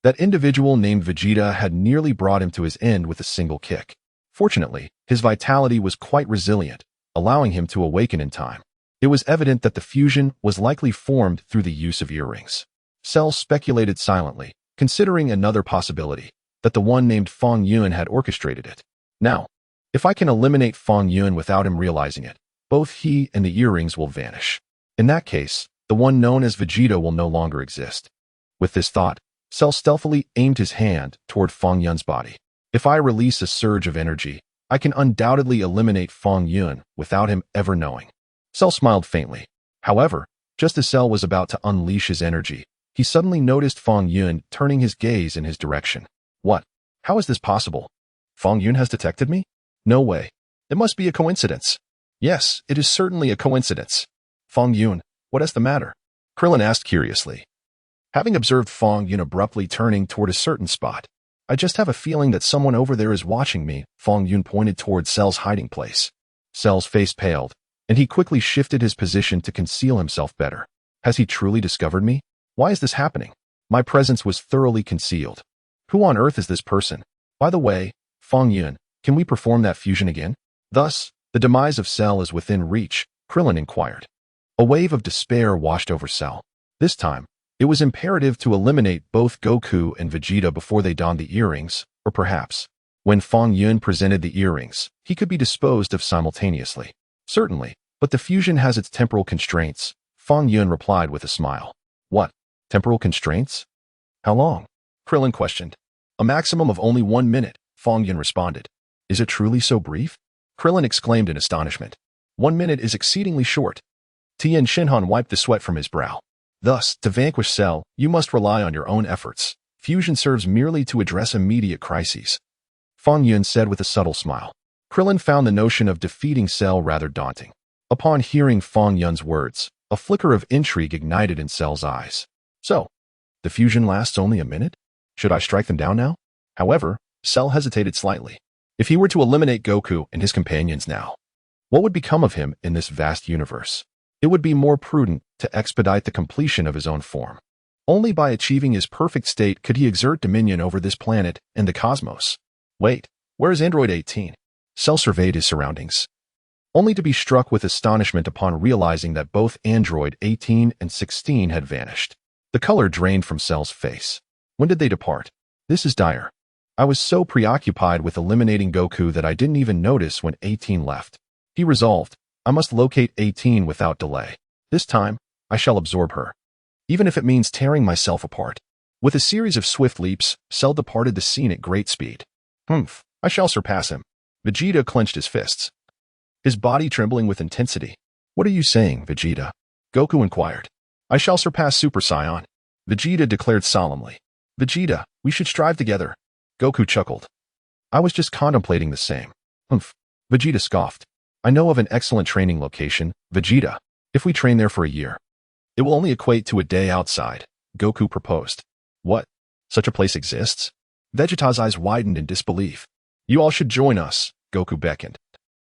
that individual named Vegeta had nearly brought him to his end with a single kick. Fortunately, his vitality was quite resilient, allowing him to awaken in time. It was evident that the fusion was likely formed through the use of earrings. Cell speculated silently, considering another possibility, that the one named Fong Yun had orchestrated it. Now, if I can eliminate Fong Yun without him realizing it, both he and the earrings will vanish. In that case, the one known as Vegeta will no longer exist. With this thought, Cell stealthily aimed his hand toward Fong Yun's body. If I release a surge of energy, I can undoubtedly eliminate Fong Yun without him ever knowing. Cell smiled faintly. However, just as Cell was about to unleash his energy, he suddenly noticed Fong Yun turning his gaze in his direction. What? How is this possible? Fong Yun has detected me? No way. It must be a coincidence. Yes, it is certainly a coincidence. Fong Yun, what is the matter? Krillin asked curiously. Having observed Fong Yun abruptly turning toward a certain spot, I just have a feeling that someone over there is watching me. Fong Yun pointed toward Cell's hiding place. Cell's face paled, and he quickly shifted his position to conceal himself better. Has he truly discovered me? Why is this happening? My presence was thoroughly concealed. Who on earth is this person? By the way, Fong Yun, can we perform that fusion again? Thus, the demise of Cell is within reach, Krillin inquired. A wave of despair washed over Cell. This time, it was imperative to eliminate both Goku and Vegeta before they donned the earrings, or perhaps, when Fong Yun presented the earrings, he could be disposed of simultaneously. Certainly, but the fusion has its temporal constraints, Fong Yun replied with a smile. What? Temporal constraints? How long? Krillin questioned. A maximum of only 1 minute, Fong Yun responded. Is it truly so brief? Krillin exclaimed in astonishment. 1 minute is exceedingly short. Tien Shinhan wiped the sweat from his brow. Thus, to vanquish Cell, you must rely on your own efforts. Fusion serves merely to address immediate crises. Fong Yun said with a subtle smile. Krillin found the notion of defeating Cell rather daunting. Upon hearing Fong Yun's words, a flicker of intrigue ignited in Cell's eyes. So, the fusion lasts only a minute? Should I strike them down now? However, Cell hesitated slightly. If he were to eliminate Goku and his companions now, what would become of him in this vast universe? It would be more prudent to expedite the completion of his own form. Only by achieving his perfect state could he exert dominion over this planet and the cosmos. Wait, where is Android 18? Cell surveyed his surroundings, only to be struck with astonishment upon realizing that both Android 18 and 16 had vanished. The color drained from Cell's face. When did they depart? This is dire. I was so preoccupied with eliminating Goku that I didn't even notice when 18 left. He resolved, I must locate 18 without delay. This time, I shall absorb her, even if it means tearing myself apart. With a series of swift leaps, Cell departed the scene at great speed. I shall surpass him. Vegeta clenched his fists, his body trembling with intensity. What are you saying, Vegeta? Goku inquired. I shall surpass Super Saiyan. Vegeta declared solemnly. Vegeta, we should strive together. Goku chuckled. I was just contemplating the same. Vegeta scoffed. I know of an excellent training location, Vegeta. If we train there for a year, it will only equate to a day outside, Goku proposed. What? Such a place exists? Vegeta's eyes widened in disbelief. You all should join us, Goku beckoned.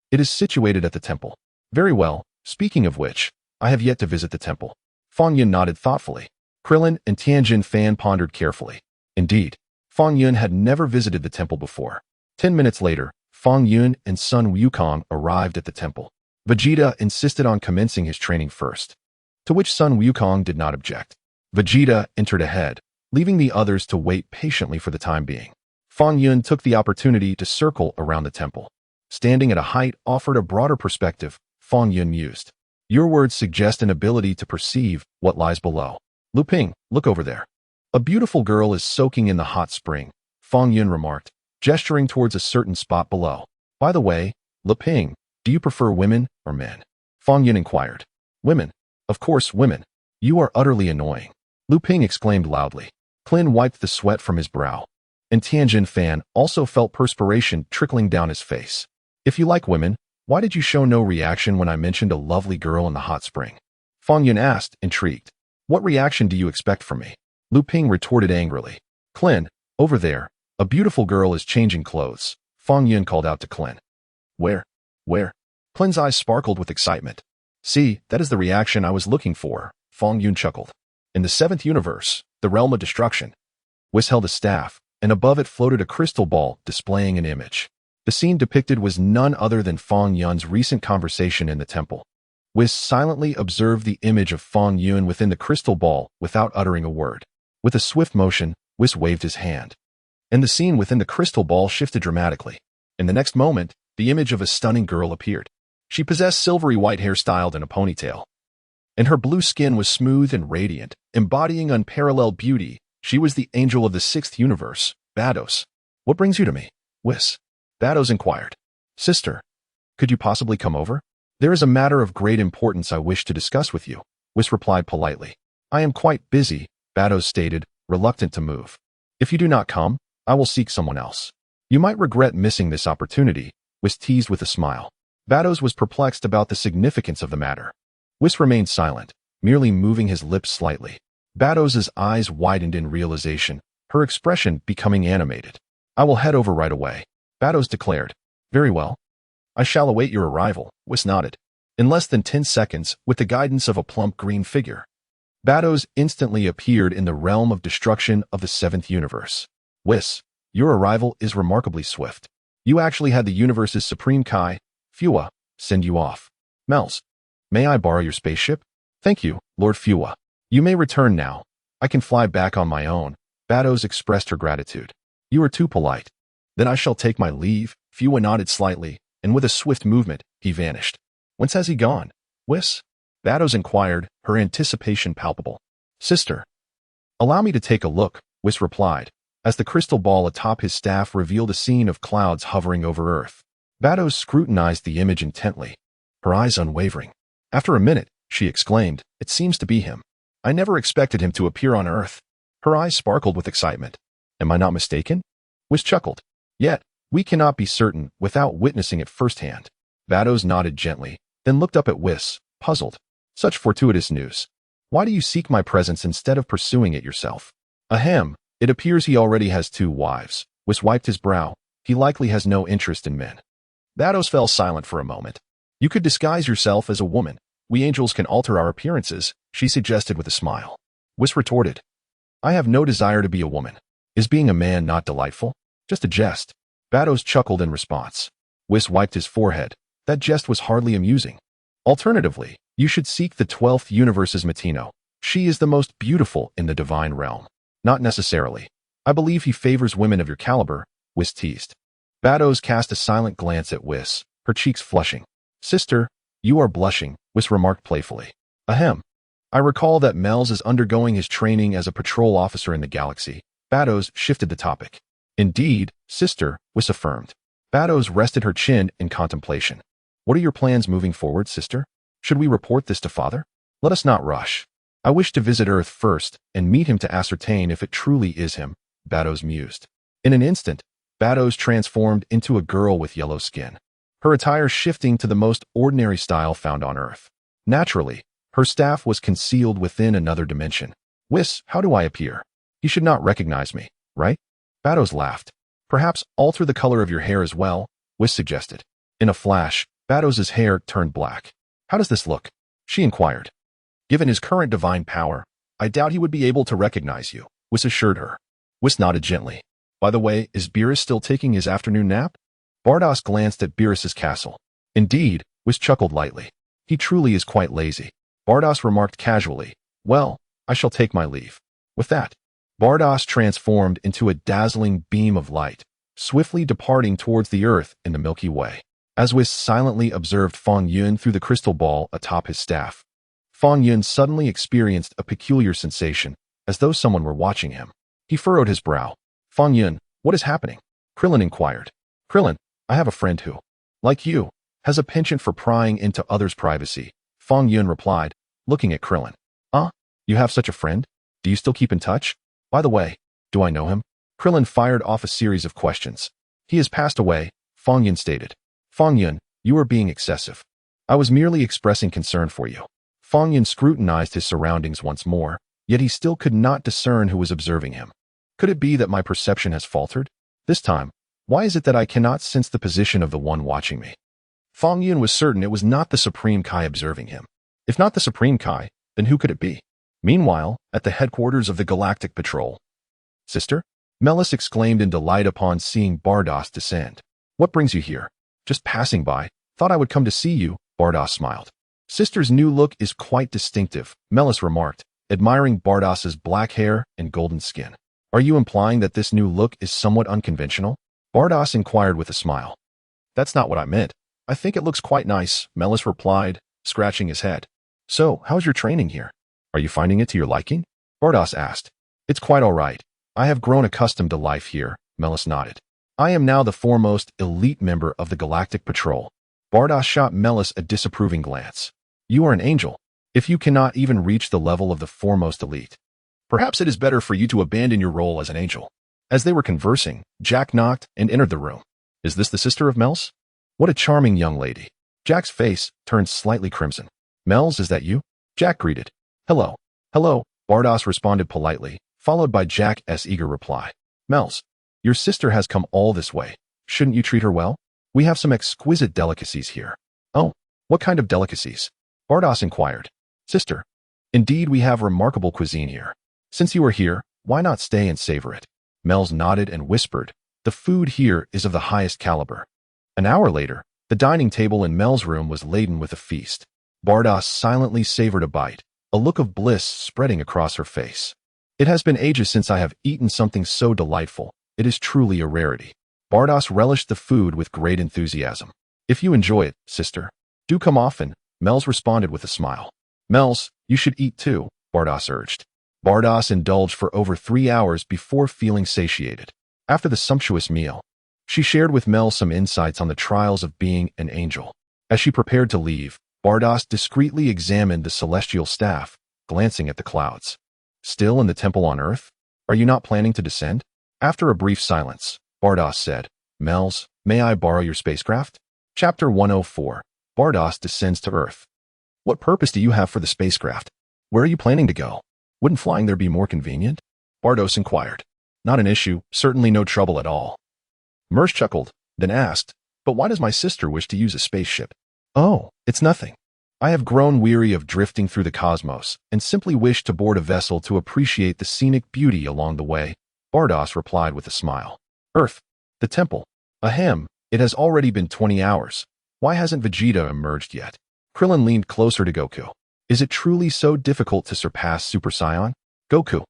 It is situated at the temple. Very well, speaking of which, I have yet to visit the temple. Fong Yun nodded thoughtfully. Krillin and Tianjin Fan pondered carefully. Indeed, Fong Yun had never visited the temple before. 10 minutes later, Fong Yun and Sun Wukong arrived at the temple. Vegeta insisted on commencing his training first, to which Sun Wukong did not object. Vegeta entered ahead, leaving the others to wait patiently for the time being. Fong Yun took the opportunity to circle around the temple. Standing at a height offered a broader perspective, Fong Yun mused. Your words suggest an ability to perceive what lies below. Lu Ping, look over there. A beautiful girl is soaking in the hot spring, Fong Yun remarked, gesturing towards a certain spot below. By the way, Lu Ping, do you prefer women or men? Fong Yun inquired. Women. Of course, women. You are utterly annoying. Lu Ping exclaimed loudly. Clin wiped the sweat from his brow, and Tianjin Fan also felt perspiration trickling down his face. If you like women, why did you show no reaction when I mentioned a lovely girl in the hot spring? Fong Yun asked, intrigued. What reaction do you expect from me? Lu Ping retorted angrily. Clin, over there, a beautiful girl is changing clothes. Fong Yun called out to Clin. Where? Where? Clin's eyes sparkled with excitement. See, that is the reaction I was looking for, Fong Yun chuckled. In the 7th universe, the realm of destruction, Whis held a staff, and above it floated a crystal ball displaying an image. The scene depicted was none other than Fong Yun's recent conversation in the temple. Whis silently observed the image of Fong Yun within the crystal ball without uttering a word. With a swift motion, Whis waved his hand, and the scene within the crystal ball shifted dramatically. In the next moment, the image of a stunning girl appeared. She possessed silvery white hair styled in a ponytail, and her blue skin was smooth and radiant, embodying unparalleled beauty. She was the angel of the 6th universe, Bados. What brings you to me? Whis. Bados inquired. Sister, could you possibly come over? There is a matter of great importance I wish to discuss with you, Whis replied politely. I am quite busy, Bados stated, reluctant to move. If you do not come, I will seek someone else. You might regret missing this opportunity, Whis teased with a smile. Bados was perplexed about the significance of the matter. Whis remained silent, merely moving his lips slightly. Bados's eyes widened in realization, her expression becoming animated. I will head over right away, Bados declared. Very well. I shall await your arrival, Whis nodded. In less than 10 seconds, with the guidance of a plump green figure, Bados instantly appeared in the realm of destruction of the 7th universe. Whis, your arrival is remarkably swift. You actually had the universe's supreme Kai, Fua, send you off. Mels, may I borrow your spaceship? Thank you, Lord Fua. You may return now. I can fly back on my own. Bados expressed her gratitude. You are too polite. Then I shall take my leave. Fua nodded slightly, and with a swift movement, he vanished. Whence has he gone? Whis? Bados inquired, her anticipation palpable. Sister. Allow me to take a look, Whis replied, as the crystal ball atop his staff revealed a scene of clouds hovering over Earth. Bados scrutinized the image intently, her eyes unwavering. After a minute, she exclaimed, It seems to be him. I never expected him to appear on Earth. Her eyes sparkled with excitement. Am I not mistaken? Whis chuckled. Yet, we cannot be certain without witnessing it firsthand. Bados nodded gently, then looked up at Whis, puzzled. Such fortuitous news. Why do you seek my presence instead of pursuing it yourself? Ahem, it appears he already has 2 wives. Whis wiped his brow. He likely has no interest in men. Bados fell silent for a moment. You could disguise yourself as a woman. We angels can alter our appearances, she suggested with a smile. Whis retorted. I have no desire to be a woman. Is being a man not delightful? Just a jest. Bados chuckled in response. Whis wiped his forehead. That jest was hardly amusing. Alternatively, you should seek the 12th universe's Matino. She is the most beautiful in the divine realm. Not necessarily. I believe he favors women of your caliber, Whis teased. Bados cast a silent glance at Whis, her cheeks flushing. Sister, you are blushing, Whis remarked playfully. Ahem. I recall that Mels is undergoing his training as a patrol officer in the galaxy. Bados shifted the topic. Indeed, sister, Whis affirmed. Bados rested her chin in contemplation. What are your plans moving forward, sister? Should we report this to father? Let us not rush. I wish to visit Earth first and meet him to ascertain if it truly is him, Bados mused. In an instant, Bados transformed into a girl with yellow skin, her attire shifting to the most ordinary style found on Earth. Naturally, her staff was concealed within another dimension. Whis, how do I appear? He should not recognize me, right? Bados laughed. Perhaps alter the color of your hair as well, Whis suggested. In a flash, Bados's hair turned black. How does this look? She inquired. Given his current divine power, I doubt he would be able to recognize you, Whis assured her. Whis nodded gently. By the way, is Beerus still taking his afternoon nap? Bardos glanced at Beerus's castle. Indeed, Whis chuckled lightly. He truly is quite lazy. Bardos remarked casually. Well, I shall take my leave. With that, Bardos transformed into a dazzling beam of light, swiftly departing towards the Earth in the Milky Way. As Whis silently observed Fong Yun through the crystal ball atop his staff, Fong Yun suddenly experienced a peculiar sensation, as though someone were watching him. He furrowed his brow. Fong Yun, what is happening? Krillin inquired. Krillin, I have a friend who, like you, has a penchant for prying into others' privacy, Fong Yun replied, looking at Krillin. You have such a friend? Do you still keep in touch? By the way, do I know him? Krillin fired off a series of questions. He has passed away, Fong Yun stated. Fong Yun, you are being excessive. I was merely expressing concern for you. Fong Yun scrutinized his surroundings once more, yet he still could not discern who was observing him. Could it be that my perception has faltered? This time, why is it that I cannot sense the position of the one watching me? Fong Yun was certain it was not the Supreme Kai observing him. If not the Supreme Kai, then who could it be? Meanwhile, at the headquarters of the Galactic Patrol. Sister? Melis exclaimed in delight upon seeing Bardoss descend. What brings you here? Just passing by. Thought I would come to see you, Bardoss smiled. Sister's new look is quite distinctive, Melis remarked, admiring Bardoss's black hair and golden skin. Are you implying that this new look is somewhat unconventional? Bardoss inquired with a smile. That's not what I meant. I think it looks quite nice, Melis replied, scratching his head. So, how's your training here? Are you finding it to your liking? Bardoss asked. It's quite all right. I have grown accustomed to life here, Melis nodded. I am now the foremost elite member of the Galactic Patrol. Bardoss shot Melis a disapproving glance. You are an angel, if you cannot even reach the level of the foremost elite. Perhaps it is better for you to abandon your role as an angel. As they were conversing, Jack knocked and entered the room. Is this the sister of Melis? What a charming young lady. Jack's face turned slightly crimson. Melis, is that you? Jack greeted. Hello. Hello, Bardoss responded politely, followed by Jack's eager reply. Melis, your sister has come all this way. Shouldn't you treat her well? We have some exquisite delicacies here. Oh, what kind of delicacies? Bardoss inquired. Sister, indeed we have remarkable cuisine here. Since you are here, why not stay and savor it? Melis nodded and whispered, the food here is of the highest caliber. An hour later, the dining table in Melis' room was laden with a feast. Bardoss silently savored a bite, a look of bliss spreading across her face. It has been ages since I have eaten something so delightful. It is truly a rarity. Bardoss relished the food with great enthusiasm. If you enjoy it, sister, do come often, Melis responded with a smile. Melis, you should eat too, Bardoss urged. Bardoss indulged for over 3 hours before feeling satiated. After the sumptuous meal, she shared with Melis some insights on the trials of being an angel. As she prepared to leave, Bardoss discreetly examined the celestial staff, glancing at the clouds. Still in the temple on Earth? Are you not planning to descend? After a brief silence, Bardoss said, Melis, may I borrow your spacecraft? Chapter 104. Bardoss descends to Earth. What purpose do you have for the spacecraft? Where are you planning to go? Wouldn't flying there be more convenient? Bardoss inquired. Not an issue, certainly no trouble at all. Mersh chuckled, then asked, but why does my sister wish to use a spaceship? Oh, it's nothing. I have grown weary of drifting through the cosmos and simply wish to board a vessel to appreciate the scenic beauty along the way, Bardoss replied with a smile. Earth, the temple. Ahem, it has already been 20 hours. Why hasn't Vegeta emerged yet? Krillin leaned closer to Goku. Is it truly so difficult to surpass Super Saiyan? Goku,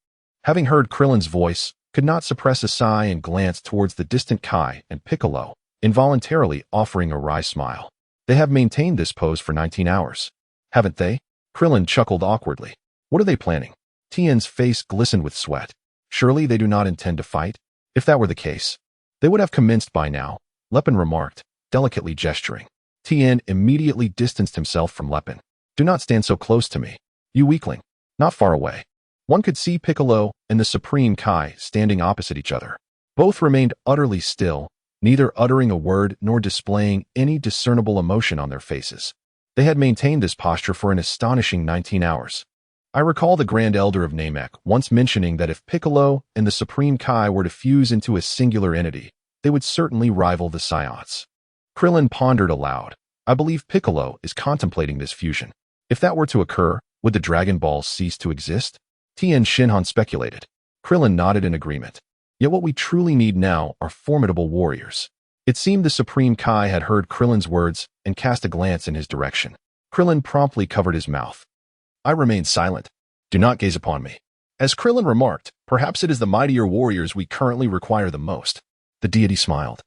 having heard Krillin's voice, could not suppress a sigh and glanced towards the distant Kai and Piccolo, involuntarily offering a wry smile. They have maintained this pose for 19 hours. Haven't they? Krillin chuckled awkwardly. What are they planning? Tien's face glistened with sweat. Surely they do not intend to fight? If that were the case, they would have commenced by now, Lepin remarked, delicately gesturing. Tien immediately distanced himself from Lepin. Do not stand so close to me. You weakling. Not far away. One could see Piccolo and the Supreme Kai standing opposite each other. Both remained utterly still, neither uttering a word nor displaying any discernible emotion on their faces. They had maintained this posture for an astonishing 19 hours. I recall the Grand Elder of Namek once mentioning that if Piccolo and the Supreme Kai were to fuse into a singular entity, they would certainly rival the Saiyans. Krillin pondered aloud. I believe Piccolo is contemplating this fusion. If that were to occur, would the Dragon Balls cease to exist? Tien Shinhan speculated. Krillin nodded in agreement. Yet what we truly need now are formidable warriors. It seemed the Supreme Kai had heard Krillin's words and cast a glance in his direction. Krillin promptly covered his mouth. I remained silent. Do not gaze upon me. As Krillin remarked, perhaps it is the mightier warriors we currently require the most. The deity smiled.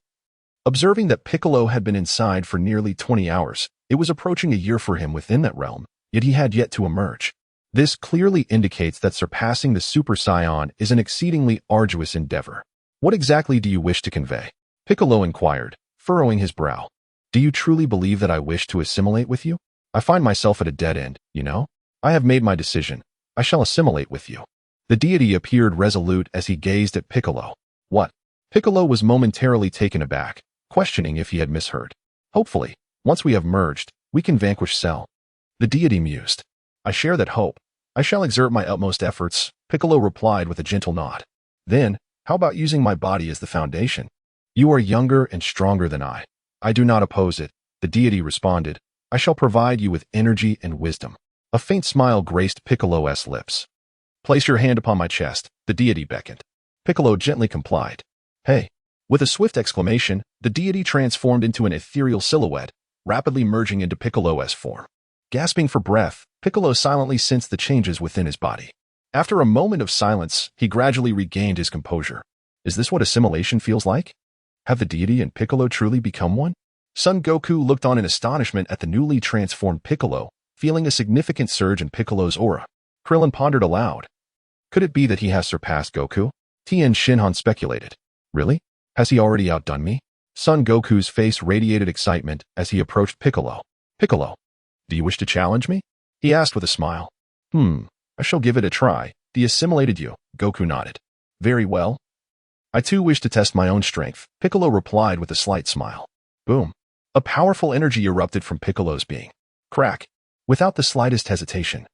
Observing that Piccolo had been inside for nearly 20 hours, it was approaching a year for him within that realm, yet he had yet to emerge. This clearly indicates that surpassing the Super Saiyan is an exceedingly arduous endeavor. What exactly do you wish to convey? Piccolo inquired, furrowing his brow. Do you truly believe that I wish to assimilate with you? I find myself at a dead end, you know? I have made my decision. I shall assimilate with you. The deity appeared resolute as he gazed at Piccolo. What? Piccolo was momentarily taken aback, questioning if he had misheard. Hopefully, once we have merged, we can vanquish Cell. The deity mused. I share that hope. I shall exert my utmost efforts, Piccolo replied with a gentle nod. Then, how about using my body as the foundation? You are younger and stronger than I. I do not oppose it, the deity responded. I shall provide you with energy and wisdom. A faint smile graced Piccolo's lips. Place your hand upon my chest, the deity beckoned. Piccolo gently complied. Hey! With a swift exclamation, the deity transformed into an ethereal silhouette, rapidly merging into Piccolo's form. Gasping for breath, Piccolo silently sensed the changes within his body. After a moment of silence, he gradually regained his composure. Is this what assimilation feels like? Have the deity and Piccolo truly become one? Son Goku looked on in astonishment at the newly transformed Piccolo, feeling a significant surge in Piccolo's aura. Krillin pondered aloud. Could it be that he has surpassed Goku? Tien Shinhan speculated. Really? Has he already outdone me? Son Goku's face radiated excitement as he approached Piccolo. Piccolo, do you wish to challenge me? He asked with a smile. I shall give it a try. The assimilated you, Goku nodded. Very well. I too wish to test my own strength, Piccolo replied with a slight smile. Boom. A powerful energy erupted from Piccolo's being. Crack. Without the slightest hesitation,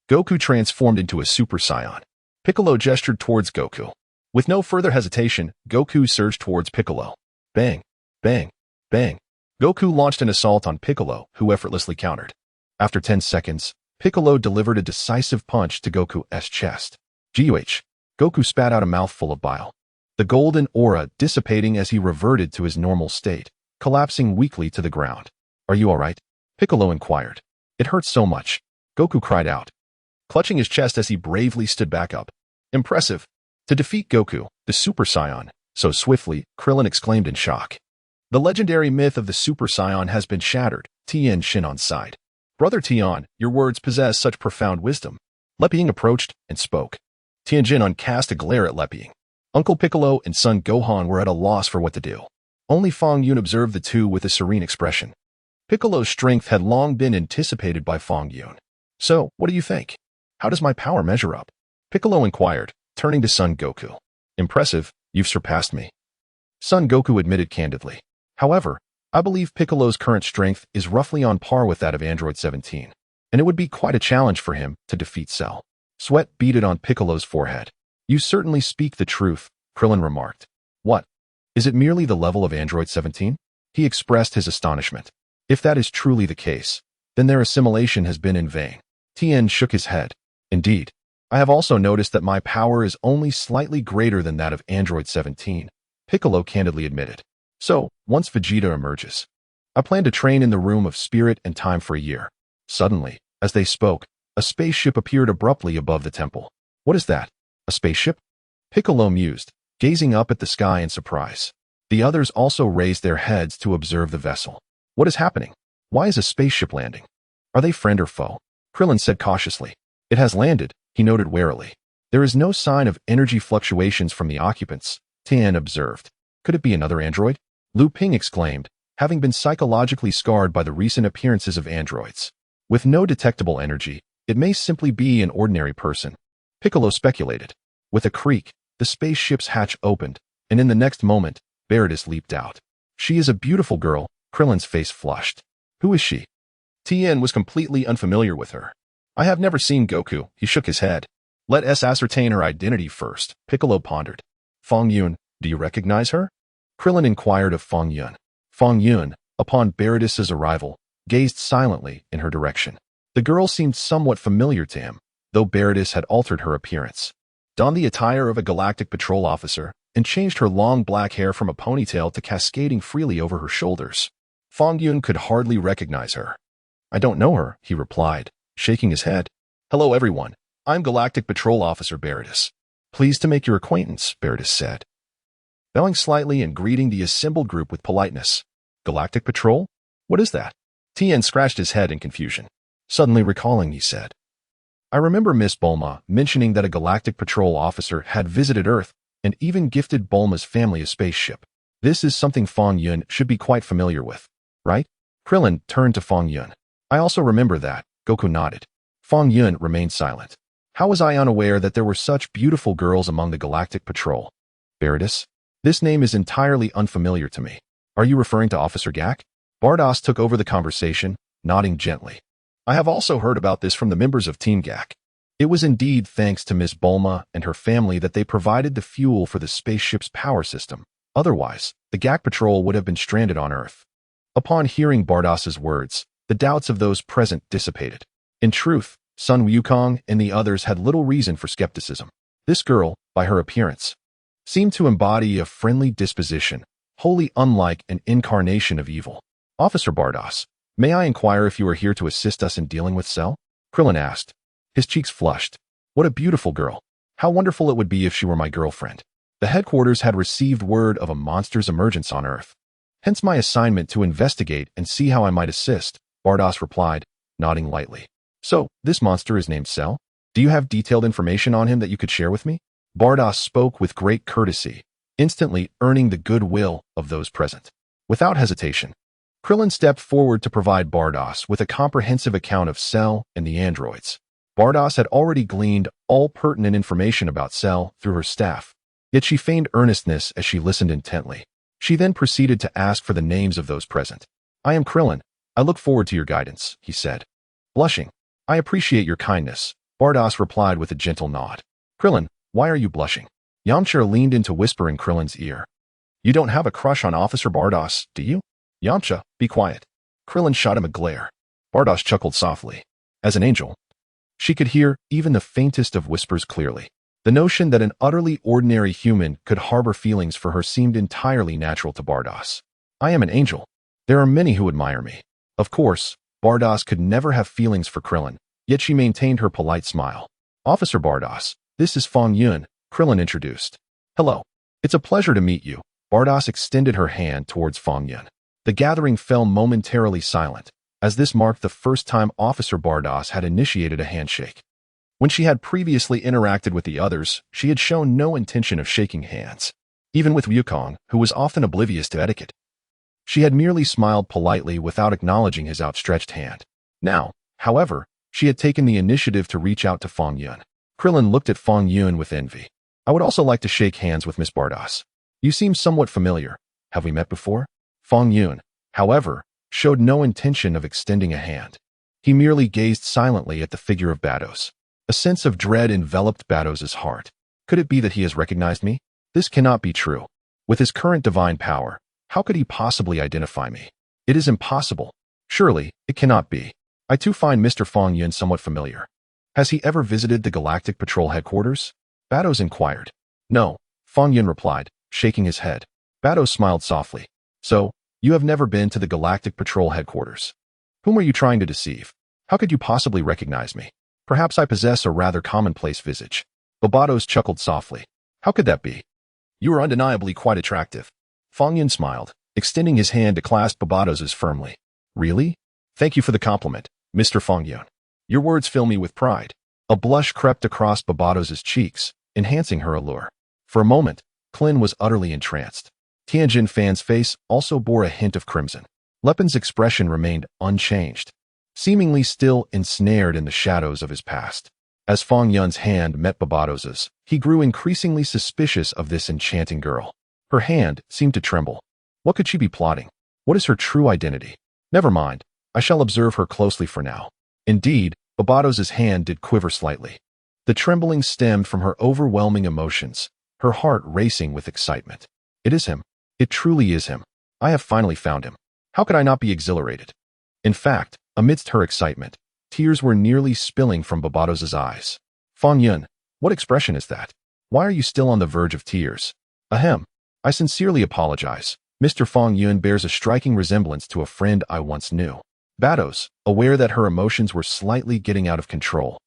Goku transformed into a Super Saiyan. Piccolo gestured towards Goku. With no further hesitation, Goku surged towards Piccolo. Bang, bang, bang. Goku launched an assault on Piccolo, who effortlessly countered. After 10 seconds, Piccolo delivered a decisive punch to Goku's chest. Goh! Goku spat out a mouthful of bile. The golden aura dissipating as he reverted to his normal state, collapsing weakly to the ground. Are you alright? Piccolo inquired. It hurts so much. Goku cried out, clutching his chest as he bravely stood back up. Impressive. To defeat Goku, the Super Saiyan, so swiftly, Krillin exclaimed in shock. The legendary myth of the Super Saiyan has been shattered, Tien Shinhan sighed. Brother Tien, your words possess such profound wisdom. Leping approached and spoke. Tien Shinhan cast a glare at Leping. Uncle Piccolo and son Gohan were at a loss for what to do. Only Fong Yun observed the two with a serene expression. Piccolo's strength had long been anticipated by Fong Yun. So, what do you think? How does my power measure up? Piccolo inquired, turning to son Goku. Impressive, you've surpassed me. Son Goku admitted candidly. However, I believe Piccolo's current strength is roughly on par with that of Android 17, and it would be quite a challenge for him to defeat Cell. Sweat beaded on Piccolo's forehead. You certainly speak the truth, Krillin remarked. What? Is it merely the level of Android 17? He expressed his astonishment. If that is truly the case, then their assimilation has been in vain. Tien shook his head. Indeed, I have also noticed that my power is only slightly greater than that of Android 17, Piccolo candidly admitted. So, once Vegeta emerges, I plan to train in the Room of Spirit and Time for a year. Suddenly, as they spoke, a spaceship appeared abruptly above the temple. What is that? A spaceship? Piccolo mused, gazing up at the sky in surprise. The others also raised their heads to observe the vessel. What is happening? Why is a spaceship landing? Are they friend or foe? Krillin said cautiously. It has landed, he noted warily. There is no sign of energy fluctuations from the occupants, Tien observed. Could it be another android? Lu Ping exclaimed, having been psychologically scarred by the recent appearances of androids. With no detectable energy, it may simply be an ordinary person. Piccolo speculated. With a creak, the spaceship's hatch opened, and in the next moment, Beridus leaped out. She is a beautiful girl, Krillin's face flushed. Who is she? Tien was completely unfamiliar with her. I have never seen Goku, he shook his head. Let us ascertain her identity first, Piccolo pondered. Fong Yun, do you recognize her? Krillin inquired of Fong Yun. Fong Yun, upon Beridus's arrival, gazed silently in her direction. The girl seemed somewhat familiar to him, though Beridus had altered her appearance. Donned the attire of a galactic patrol officer, and changed her long black hair from a ponytail to cascading freely over her shoulders. Fong Yun could hardly recognize her. I don't know her, he replied, shaking his head. Hello everyone, I'm Galactic Patrol Officer Beridus. Pleased to make your acquaintance, Beridus said, bowing slightly and greeting the assembled group with politeness. Galactic Patrol? What is that? Tien scratched his head in confusion. Suddenly recalling, he said, I remember Miss Bulma mentioning that a Galactic Patrol officer had visited Earth and even gifted Bulma's family a spaceship. This is something Fong Yun should be quite familiar with, right? Krillin turned to Fong Yun. I also remember that, Goku nodded. Fong Yun remained silent. How was I unaware that there were such beautiful girls among the Galactic Patrol? Veritas? This name is entirely unfamiliar to me. Are you referring to Officer Gak? Bardos took over the conversation, nodding gently. I have also heard about this from the members of Team Gak. It was indeed thanks to Miss Bulma and her family that they provided the fuel for the spaceship's power system. Otherwise, the Gak Patrol would have been stranded on Earth. Upon hearing Bardos's words, the doubts of those present dissipated. In truth, Sun Wukong and the others had little reason for skepticism. This girl, by her appearance, seemed to embody a friendly disposition, wholly unlike an incarnation of evil. Officer Bardos, may I inquire if you are here to assist us in dealing with Cell? Krillin asked. His cheeks flushed. What a beautiful girl. How wonderful it would be if she were my girlfriend. The headquarters had received word of a monster's emergence on Earth. Hence my assignment to investigate and see how I might assist, Bardos replied, nodding lightly. So, this monster is named Cell? Do you have detailed information on him that you could share with me? Bardos spoke with great courtesy, instantly earning the goodwill of those present. Without hesitation, Krillin stepped forward to provide Bardos with a comprehensive account of Cell and the androids. Bardos had already gleaned all pertinent information about Cell through her staff, yet she feigned earnestness as she listened intently. She then proceeded to ask for the names of those present. I am Krillin. I look forward to your guidance, he said. Blushing. I appreciate your kindness, Bardos replied with a gentle nod. Krillin, why are you blushing? Yamcha leaned in to whisper in Krillin's ear. You don't have a crush on Officer Bardos, do you? Yamcha, be quiet. Krillin shot him a glare. Bardos chuckled softly. As an angel, she could hear even the faintest of whispers clearly. The notion that an utterly ordinary human could harbor feelings for her seemed entirely natural to Bardos. I am an angel. There are many who admire me. Of course, Bardos could never have feelings for Krillin, yet she maintained her polite smile. Officer Bardos, this is Fong Yun, Krillin introduced. Hello. It's a pleasure to meet you. Bardos extended her hand towards Fong Yun. The gathering fell momentarily silent, as this marked the first time Officer Bardos had initiated a handshake. When she had previously interacted with the others, she had shown no intention of shaking hands. Even with Wukong, who was often oblivious to etiquette, she had merely smiled politely without acknowledging his outstretched hand. Now, however, she had taken the initiative to reach out to Fong Yun. Krillin looked at Fong Yun with envy. I would also like to shake hands with Miss Bardos. You seem somewhat familiar. Have we met before? Fong Yun, however, showed no intention of extending a hand. He merely gazed silently at the figure of Bardos. A sense of dread enveloped Bardos' heart. Could it be that he has recognized me? This cannot be true. With his current divine power, how could he possibly identify me? It is impossible. Surely, it cannot be. I too find Mr. Fong Yun somewhat familiar. Has he ever visited the Galactic Patrol headquarters? Bardos inquired. No, Fong Yun replied, shaking his head. Bardos smiled softly. So, you have never been to the Galactic Patrol headquarters. Whom are you trying to deceive? How could you possibly recognize me? Perhaps I possess a rather commonplace visage. Bardos chuckled softly. How could that be? You are undeniably quite attractive. Fong Yun smiled, extending his hand to clasp Bardos' firmly. Really? Thank you for the compliment, Mr. Fong Yun. Your words fill me with pride. A blush crept across Bardos' cheeks, enhancing her allure. For a moment, Klin was utterly entranced. Tianjin Fan's face also bore a hint of crimson. Lepin's expression remained unchanged, seemingly still ensnared in the shadows of his past. As Fong Yun's hand met Bardos', he grew increasingly suspicious of this enchanting girl. Her hand seemed to tremble. What could she be plotting? What is her true identity? Never mind. I shall observe her closely for now. Indeed, Bardos' hand did quiver slightly. The trembling stemmed from her overwhelming emotions, her heart racing with excitement. It is him. It truly is him. I have finally found him. How could I not be exhilarated? In fact, amidst her excitement, tears were nearly spilling from Bardos' eyes. Fong Yun, what expression is that? Why are you still on the verge of tears? Ahem. I sincerely apologize. Mr. Fong Yun bears a striking resemblance to a friend I once knew. Bardos, aware that her emotions were slightly getting out of control,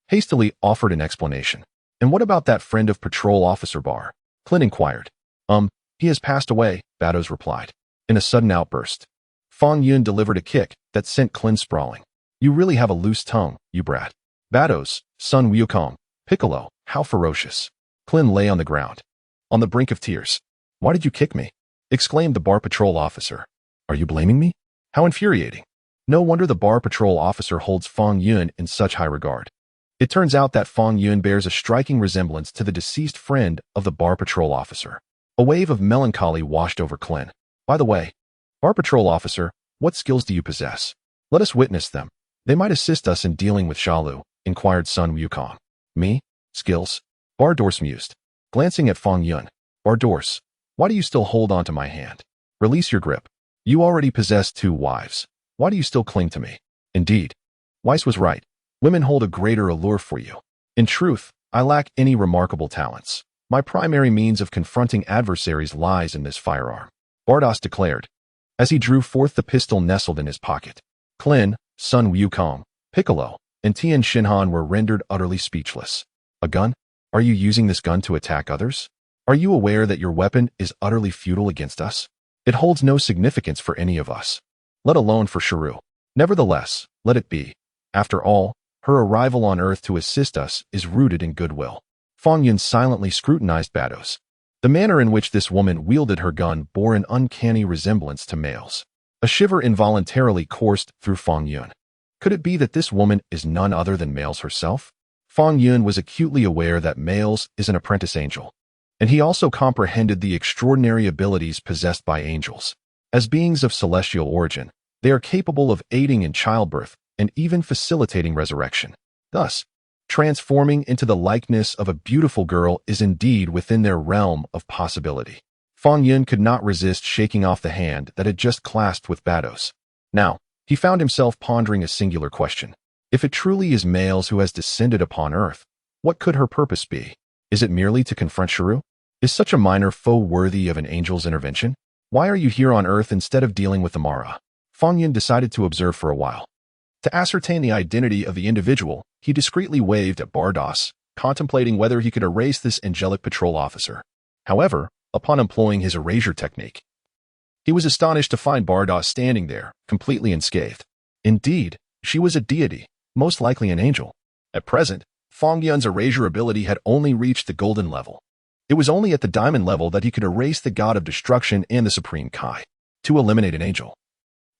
hastily offered an explanation. And what about that friend of Patrol Officer Bar? Clint inquired. He has passed away, Bardos replied. In a sudden outburst, Fong Yun delivered a kick that sent Clint sprawling. You really have a loose tongue, you brat. Bardos, Sun Wukong, Piccolo, how ferocious. Clint lay on the ground, on the brink of tears. Why did you kick me? Exclaimed the Bar Patrol officer. Are you blaming me? How infuriating. No wonder the bar patrol officer holds Fong Yun in such high regard. It turns out that Fong Yun bears a striking resemblance to the deceased friend of the bar patrol officer. A wave of melancholy washed over Clin. By the way, bar patrol officer, what skills do you possess? Let us witness them. They might assist us in dealing with Shalu, inquired Sun Wukong. Me? Skills? Bardors mused, glancing at Fong Yun. Bardors, why do you still hold on to my hand? Release your grip. You already possess 2 wives. Why do you still cling to me? Indeed. Weiss was right. Women hold a greater allure for you. In truth, I lack any remarkable talents. My primary means of confronting adversaries lies in this firearm, Bardos declared, as he drew forth the pistol nestled in his pocket. Clin, Sun Wukong, Piccolo, and Tian Shinhan were rendered utterly speechless. A gun? Are you using this gun to attack others? Are you aware that your weapon is utterly futile against us? It holds no significance for any of us, let alone for Shiru. Nevertheless, let it be. After all, her arrival on Earth to assist us is rooted in goodwill. Fong Yun silently scrutinized Bados. The manner in which this woman wielded her gun bore an uncanny resemblance to males. A shiver involuntarily coursed through Fong Yun. Could it be that this woman is none other than Males herself? Fong Yun was acutely aware that Males is an apprentice angel, and he also comprehended the extraordinary abilities possessed by angels. As beings of celestial origin, they are capable of aiding in childbirth and even facilitating resurrection. Thus, transforming into the likeness of a beautiful girl is indeed within their realm of possibility. Fong Yun could not resist shaking off the hand that had just clasped with Bados. Now, he found himself pondering a singular question. If it truly is Males who has descended upon Earth, what could her purpose be? Is it merely to confront Shiru? Is such a minor foe worthy of an angel's intervention? Why are you here on Earth instead of dealing with the Mara? Fong Yun decided to observe for a while. To ascertain the identity of the individual, he discreetly waved at Bardos, contemplating whether he could erase this angelic patrol officer. However, upon employing his erasure technique, he was astonished to find Bardos standing there, completely unscathed. Indeed, she was a deity, most likely an angel. At present, Fong Yun's erasure ability had only reached the golden level. It was only at the diamond level that he could erase the god of destruction and the supreme Kai. To eliminate an angel,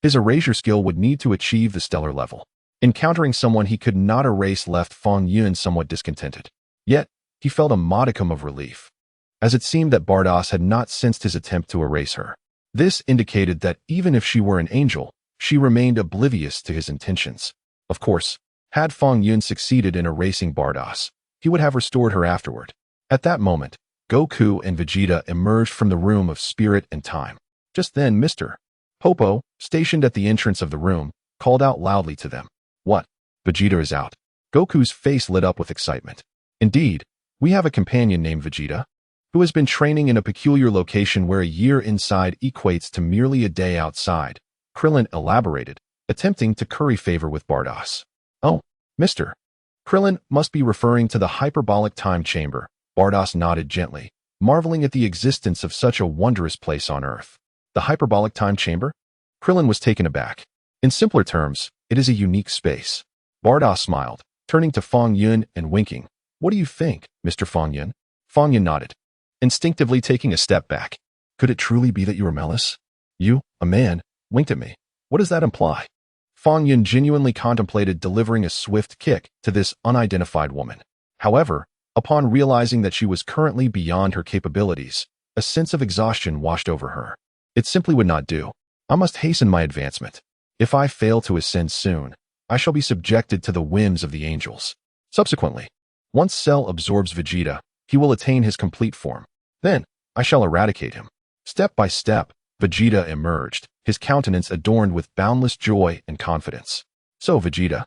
his erasure skill would need to achieve the stellar level. Encountering someone he could not erase left Fong Yun somewhat discontented. Yet, he felt a modicum of relief, as it seemed that Bardos had not sensed his attempt to erase her. This indicated that even if she were an angel, she remained oblivious to his intentions. Of course, had Fong Yun succeeded in erasing Bardos, he would have restored her afterward. At that moment, Goku and Vegeta emerged from the room of spirit and time. Just then, Mr. Popo, stationed at the entrance of the room, called out loudly to them. What? Vegeta is out. Goku's face lit up with excitement. Indeed, we have a companion named Vegeta, who has been training in a peculiar location where a year inside equates to merely a day outside, Krillin elaborated, attempting to curry favor with Bardos. Oh, Mr. Krillin must be referring to the hyperbolic time chamber. Bardos nodded gently, marveling at the existence of such a wondrous place on Earth. The hyperbolic time chamber? Krillin was taken aback. In simpler terms, it is a unique space. Bardos smiled, turning to Fong Yun and winking. What do you think, Mr. Fong Yun? Fong Yun nodded, instinctively taking a step back. Could it truly be that you are Melis? You, a man, winked at me. What does that imply? Fong Yun genuinely contemplated delivering a swift kick to this unidentified woman. However, upon realizing that she was currently beyond her capabilities, a sense of exhaustion washed over her. It simply would not do. I must hasten my advancement. If I fail to ascend soon, I shall be subjected to the whims of the angels. Subsequently, once Cell absorbs Vegeta, he will attain his complete form. Then, I shall eradicate him. Step by step, Vegeta emerged, his countenance adorned with boundless joy and confidence. So, Vegeta,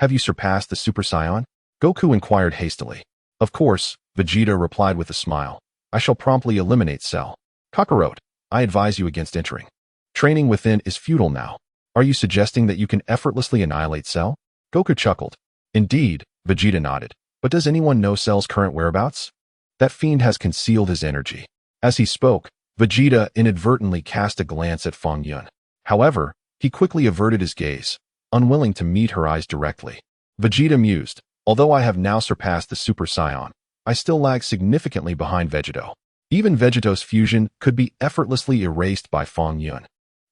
have you surpassed the Super Saiyan? Goku inquired hastily. Of course, Vegeta replied with a smile. I shall promptly eliminate Cell. Kakarot, I advise you against entering. Training within is futile now. Are you suggesting that you can effortlessly annihilate Cell? Goku chuckled. Indeed, Vegeta nodded. But does anyone know Cell's current whereabouts? That fiend has concealed his energy. As he spoke, Vegeta inadvertently cast a glance at Fong Yun. However, he quickly averted his gaze, unwilling to meet her eyes directly. Vegeta mused. Although I have now surpassed the Super Saiyan, I still lag significantly behind Vegito. Even Vegito's fusion could be effortlessly erased by Fong Yun.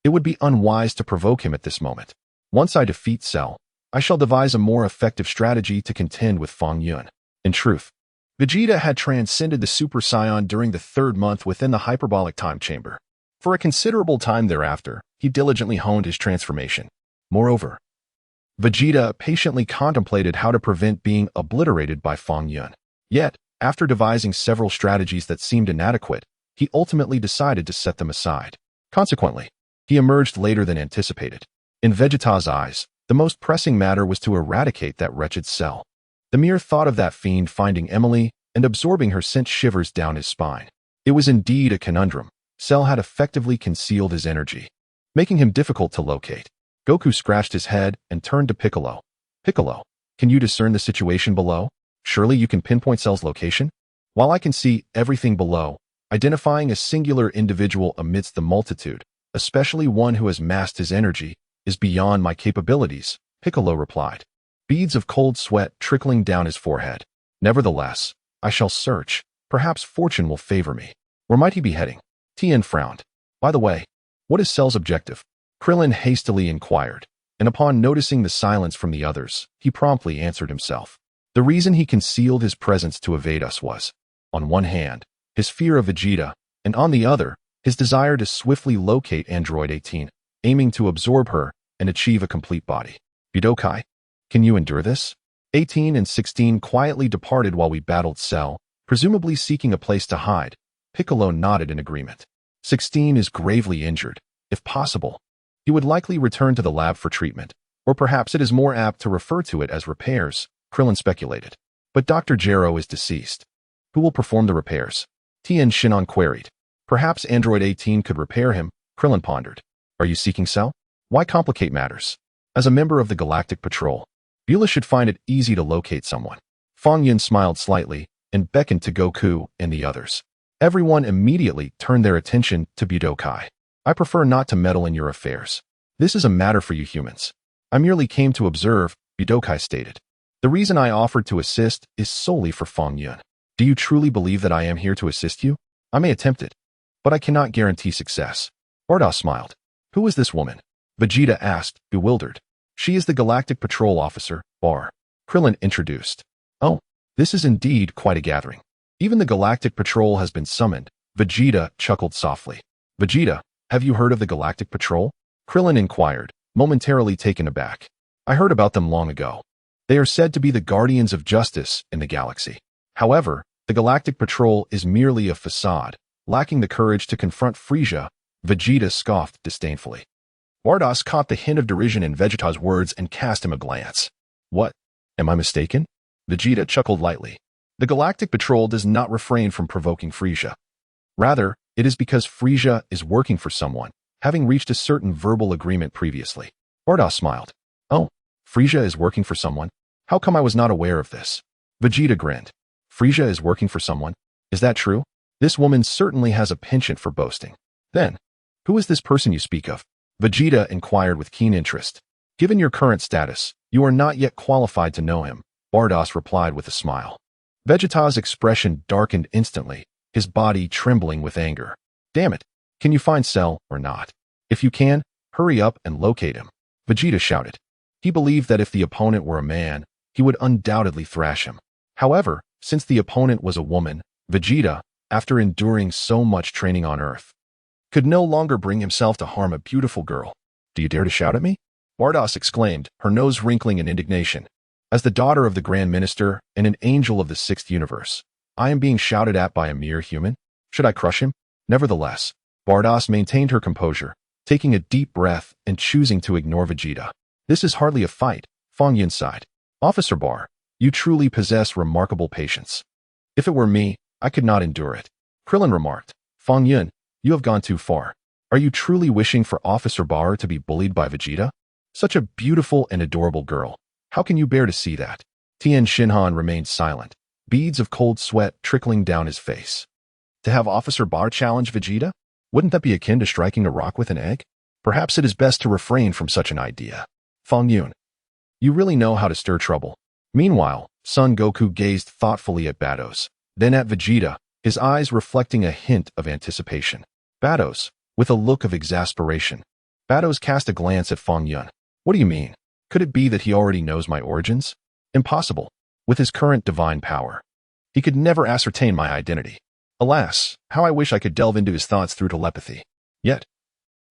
It would be unwise to provoke him at this moment. Once I defeat Cell, I shall devise a more effective strategy to contend with Fong Yun. In truth, Vegeta had transcended the Super Saiyan during the 3rd month within the hyperbolic time chamber. For a considerable time thereafter, he diligently honed his transformation. Moreover, Vegeta patiently contemplated how to prevent being obliterated by Fong Yun. Yet, after devising several strategies that seemed inadequate, he ultimately decided to set them aside. Consequently, he emerged later than anticipated. In Vegeta's eyes, the most pressing matter was to eradicate that wretched Cell. The mere thought of that fiend finding Emily and absorbing her sent shivers down his spine. It was indeed a conundrum. Cell had effectively concealed his energy, making him difficult to locate. Goku scratched his head and turned to Piccolo. Piccolo, can you discern the situation below? Surely you can pinpoint Cell's location? While I can see everything below, identifying a singular individual amidst the multitude, especially one who has masked his energy, is beyond my capabilities, Piccolo replied, beads of cold sweat trickling down his forehead. Nevertheless, I shall search. Perhaps fortune will favor me. Where might he be heading? Tien frowned. By the way, what is Cell's objective? Krillin hastily inquired, and upon noticing the silence from the others, he promptly answered himself. The reason he concealed his presence to evade us was, on one hand, his fear of Vegeta, and on the other, his desire to swiftly locate Android 18, aiming to absorb her and achieve a complete body. Budokai, can you endure this? 18 and 16 quietly departed while we battled Cell, presumably seeking a place to hide. Piccolo nodded in agreement. 16 is gravely injured. If possible, he would likely return to the lab for treatment, or perhaps it is more apt to refer to it as repairs, Krillin speculated. But Dr. Gero is deceased. Who will perform the repairs? Tien Shinhan queried. Perhaps Android 18 could repair him, Krillin pondered. Are you seeking Cell? Why complicate matters? As a member of the Galactic Patrol, Beulah should find it easy to locate someone. Fong Yun smiled slightly and beckoned to Goku and the others. Everyone immediately turned their attention to Budokai. I prefer not to meddle in your affairs. This is a matter for you humans. I merely came to observe, Budokai stated. The reason I offered to assist is solely for Fong Yun. Do you truly believe that I am here to assist you? I may attempt it, but I cannot guarantee success. Bardoss smiled. Who is this woman? Vegeta asked, bewildered. She is the Galactic Patrol Officer, Bar. Krillin introduced. Oh, this is indeed quite a gathering. Even the Galactic Patrol has been summoned. Vegeta chuckled softly. Vegeta, have you heard of the Galactic Patrol? Krillin inquired, momentarily taken aback. I heard about them long ago. They are said to be the guardians of justice in the galaxy. However, the Galactic Patrol is merely a facade, lacking the courage to confront Frieza. Vegeta scoffed disdainfully. Bardoss caught the hint of derision in Vegeta's words and cast him a glance. What? Am I mistaken? Vegeta chuckled lightly. The Galactic Patrol does not refrain from provoking Frieza. Rather, it is because Frieza is working for someone, having reached a certain verbal agreement previously. Bardoss smiled. Oh, Frieza is working for someone? How come I was not aware of this? Vegeta grinned. Frieza is working for someone? Is that true? This woman certainly has a penchant for boasting. Then, who is this person you speak of? Vegeta inquired with keen interest. Given your current status, you are not yet qualified to know him, Bardoss replied with a smile. Vegeta's expression darkened instantly, his body trembling with anger. Damn it, can you find Cell or not? If you can, hurry up and locate him, Vegeta shouted. He believed that if the opponent were a man, he would undoubtedly thrash him. However, since the opponent was a woman, Vegeta, after enduring so much training on Earth, could no longer bring himself to harm a beautiful girl. Do you dare to shout at me? Bardoss exclaimed, her nose wrinkling in indignation. As the daughter of the Grand Minister and an angel of the 6th universe, I am being shouted at by a mere human? Should I crush him? Nevertheless, Bardoss maintained her composure, taking a deep breath and choosing to ignore Vegeta. This is hardly a fight, Fong Yun sighed. Officer Bar, you truly possess remarkable patience. If it were me, I could not endure it. Krillin remarked. Fong Yun, you have gone too far. Are you truly wishing for Officer Bar to be bullied by Vegeta? Such a beautiful and adorable girl. How can you bear to see that? Tien Shinhan remained silent, beads of cold sweat trickling down his face. To have Officer Bar challenge Vegeta? Wouldn't that be akin to striking a rock with an egg? Perhaps it is best to refrain from such an idea. Fong Yun, you really know how to stir trouble. Meanwhile, Son Goku gazed thoughtfully at Bardoss, then at Vegeta, his eyes reflecting a hint of anticipation. Bardoss, with a look of exasperation. Bardoss cast a glance at Fong Yun. What do you mean? Could it be that he already knows my origins? Impossible. With his current divine power, he could never ascertain my identity. Alas, how I wish I could delve into his thoughts through telepathy. Yet,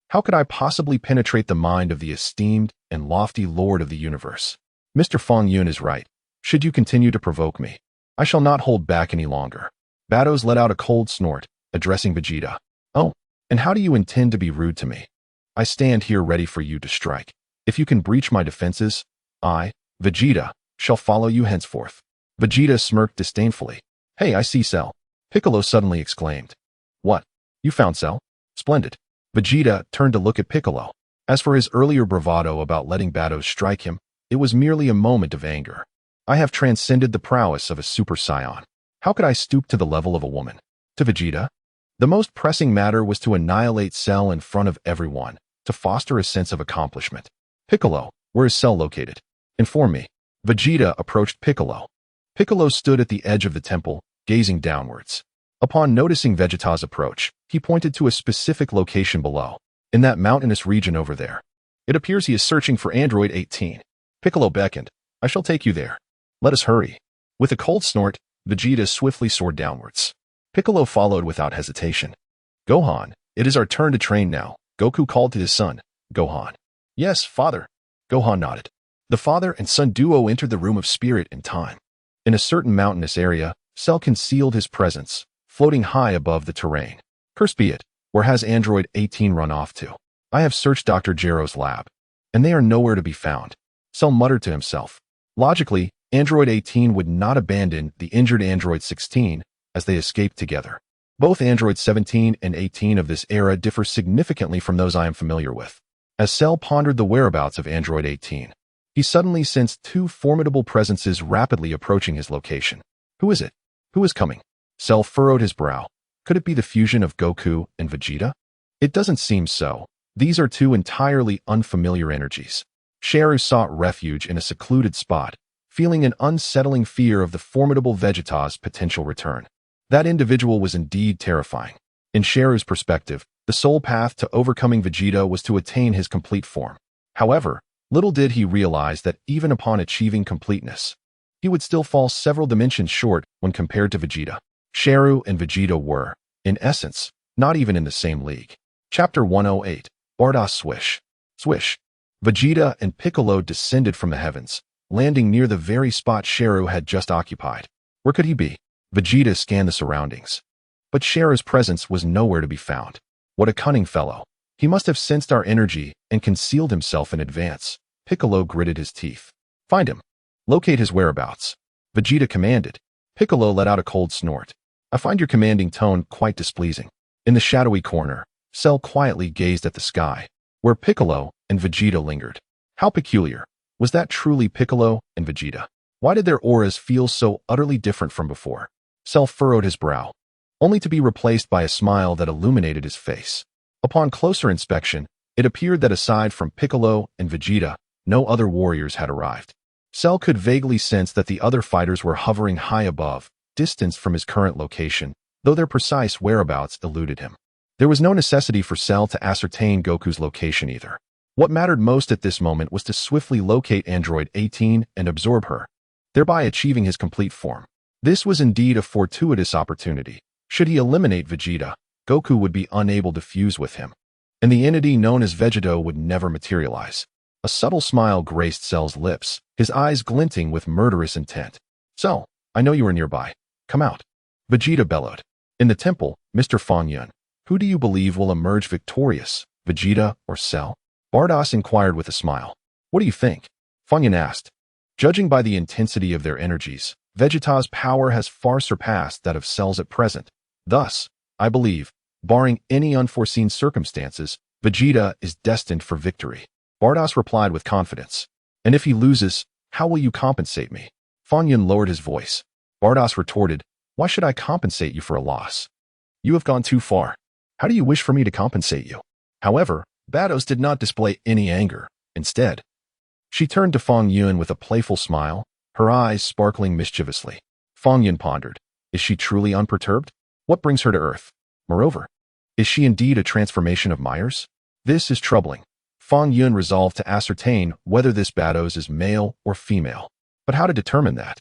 how could I possibly penetrate the mind of the esteemed and lofty Lord of the universe? Mr. Fong Yun is right. Should you continue to provoke me, I shall not hold back any longer. Batos let out a cold snort, addressing Vegeta. Oh, and how do you intend to be rude to me? I stand here ready for you to strike. If you can breach my defenses, I, Vegeta, shall follow you henceforth. Vegeta smirked disdainfully. Hey, I see Cell. Piccolo suddenly exclaimed. What? You found Cell? Splendid. Vegeta turned to look at Piccolo. As for his earlier bravado about letting Batos strike him, it was merely a moment of anger. I have transcended the prowess of a Super Saiyan. How could I stoop to the level of a woman? To Vegeta? The most pressing matter was to annihilate Cell in front of everyone, to foster a sense of accomplishment. Piccolo, where is Cell located? Inform me. Vegeta approached Piccolo. Piccolo stood at the edge of the temple, gazing downwards. Upon noticing Vegeta's approach, he pointed to a specific location below, in that mountainous region over there. It appears he is searching for Android 18. Piccolo beckoned. I shall take you there. Let us hurry. With a cold snort, Vegeta swiftly soared downwards. Piccolo followed without hesitation. Gohan, it is our turn to train now, Goku called to his son. Gohan. Yes, father. Gohan nodded. The father and son duo entered the room of spirit in time. In a certain mountainous area, Cell concealed his presence, floating high above the terrain. Cursed be it, where has Android 18 run off to? I have searched Dr. Gero's lab, and they are nowhere to be found. Cell muttered to himself. Logically, Android 18 would not abandon the injured Android 16 as they escaped together. Both Android 17 and 18 of this era differ significantly from those I am familiar with. As Cell pondered the whereabouts of Android 18, he suddenly sensed two formidable presences rapidly approaching his location. Who is it? Who is coming? Cell furrowed his brow. Could it be the fusion of Goku and Vegeta? It doesn't seem so. These are two entirely unfamiliar energies. Cheru sought refuge in a secluded spot, feeling an unsettling fear of the formidable Vegeta's potential return. That individual was indeed terrifying. In Cheru's perspective, the sole path to overcoming Vegeta was to attain his complete form. However, little did he realize that even upon achieving completeness, he would still fall several dimensions short when compared to Vegeta. Cheru and Vegeta were, in essence, not even in the same league. Chapter 108, Bardoss Swish. Swish. Vegeta and Piccolo descended from the heavens, landing near the very spot Cheru had just occupied. Where could he be? Vegeta scanned the surroundings. But Cheru's presence was nowhere to be found. What a cunning fellow. He must have sensed our energy and concealed himself in advance. Piccolo gritted his teeth. Find him. Locate his whereabouts. Vegeta commanded. Piccolo let out a cold snort. I find your commanding tone quite displeasing. In the shadowy corner, Cell quietly gazed at the sky, where Piccolo and Vegeta lingered. How peculiar. Was that truly Piccolo and Vegeta? Why did their auras feel so utterly different from before? Cell furrowed his brow, only to be replaced by a smile that illuminated his face. Upon closer inspection, it appeared that aside from Piccolo and Vegeta, no other warriors had arrived. Cell could vaguely sense that the other fighters were hovering high above, distanced from his current location, though their precise whereabouts eluded him. There was no necessity for Cell to ascertain Goku's location either. What mattered most at this moment was to swiftly locate Android 18 and absorb her, thereby achieving his complete form. This was indeed a fortuitous opportunity. Should he eliminate Vegeta, Goku would be unable to fuse with him, and the entity known as Vegeta would never materialize. A subtle smile graced Cell's lips, his eyes glinting with murderous intent. Cell, I know you are nearby. Come out. Vegeta bellowed. In the temple, Mr. Fang Yun, who do you believe will emerge victorious, Vegeta or Cell? Bardoss inquired with a smile. What do you think? Fang Yun asked. Judging by the intensity of their energies, Vegeta's power has far surpassed that of Cell's at present. Thus, I believe, barring any unforeseen circumstances, Vegeta is destined for victory. Bardoss replied with confidence. And if he loses, how will you compensate me? Fang Yun lowered his voice. Bardoss retorted, why should I compensate you for a loss? You have gone too far. How do you wish for me to compensate you? However, Bardoss did not display any anger. Instead, she turned to Fang Yun with a playful smile, her eyes sparkling mischievously. Fang Yun pondered. Is she truly unperturbed? What brings her to Earth? Moreover, is she indeed a transformation of Myers? This is troubling. Fong Yun resolved to ascertain whether this Bados is male or female. But how to determine that?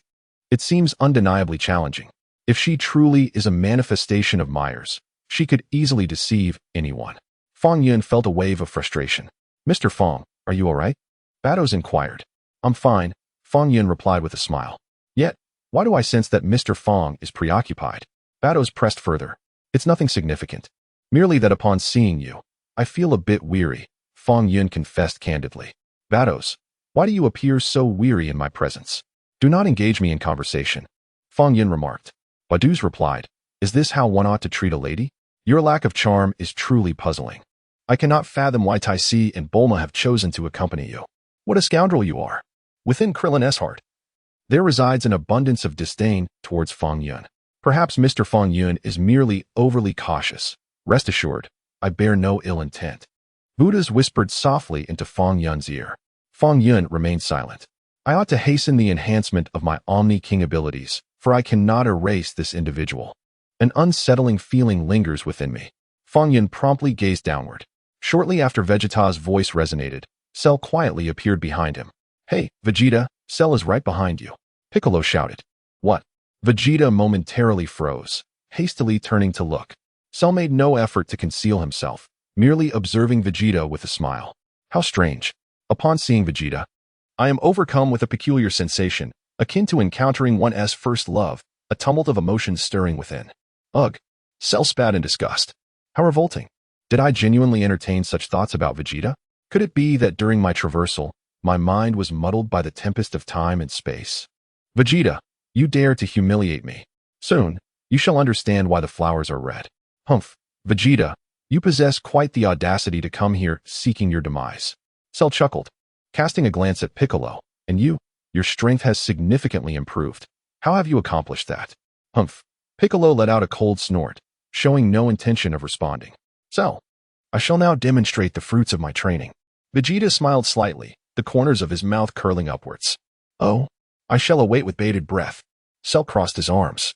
It seems undeniably challenging. If she truly is a manifestation of Myers, she could easily deceive anyone. Fong Yun felt a wave of frustration. Mr. Fong, are you all right? Bados inquired. I'm fine, Fong Yun replied with a smile. Yet, why do I sense that Mr. Fong is preoccupied? Bados pressed further. It's nothing significant. Merely that upon seeing you, I feel a bit weary, Fong Yun confessed candidly. Bados, why do you appear so weary in my presence? Do not engage me in conversation, Fong Yun remarked. Bados replied, is this how one ought to treat a lady? Your lack of charm is truly puzzling. I cannot fathom why Tai Si and Bulma have chosen to accompany you. What a scoundrel you are. Within Krillin's heart, there resides an abundance of disdain towards Fong Yun. Perhaps Mr. Fong Yun is merely overly cautious. Rest assured, I bear no ill intent. Buddhas whispered softly into Fong Yun's ear. Fong Yun remained silent. I ought to hasten the enhancement of my Omni King abilities, for I cannot erase this individual. An unsettling feeling lingers within me. Fong Yun promptly gazed downward. Shortly after Vegeta's voice resonated, Cell quietly appeared behind him. Hey, Vegeta, Cell is right behind you. Piccolo shouted. What? Vegeta momentarily froze, hastily turning to look. Cell made no effort to conceal himself, merely observing Vegeta with a smile. How strange. Upon seeing Vegeta, I am overcome with a peculiar sensation, akin to encountering one's first love, a tumult of emotions stirring within. Ugh. Cell spat in disgust. How revolting. Did I genuinely entertain such thoughts about Vegeta? Could it be that during my traversal, my mind was muddled by the tempest of time and space? Vegeta, you dare to humiliate me. Soon, you shall understand why the flowers are red. Humph. Vegeta, you possess quite the audacity to come here seeking your demise. Cell chuckled, casting a glance at Piccolo. And you? Your strength has significantly improved. How have you accomplished that? Humph. Piccolo let out a cold snort, showing no intention of responding. Cell, I shall now demonstrate the fruits of my training. Vegeta smiled slightly, the corners of his mouth curling upwards. Oh, I shall await with bated breath. Cell crossed his arms,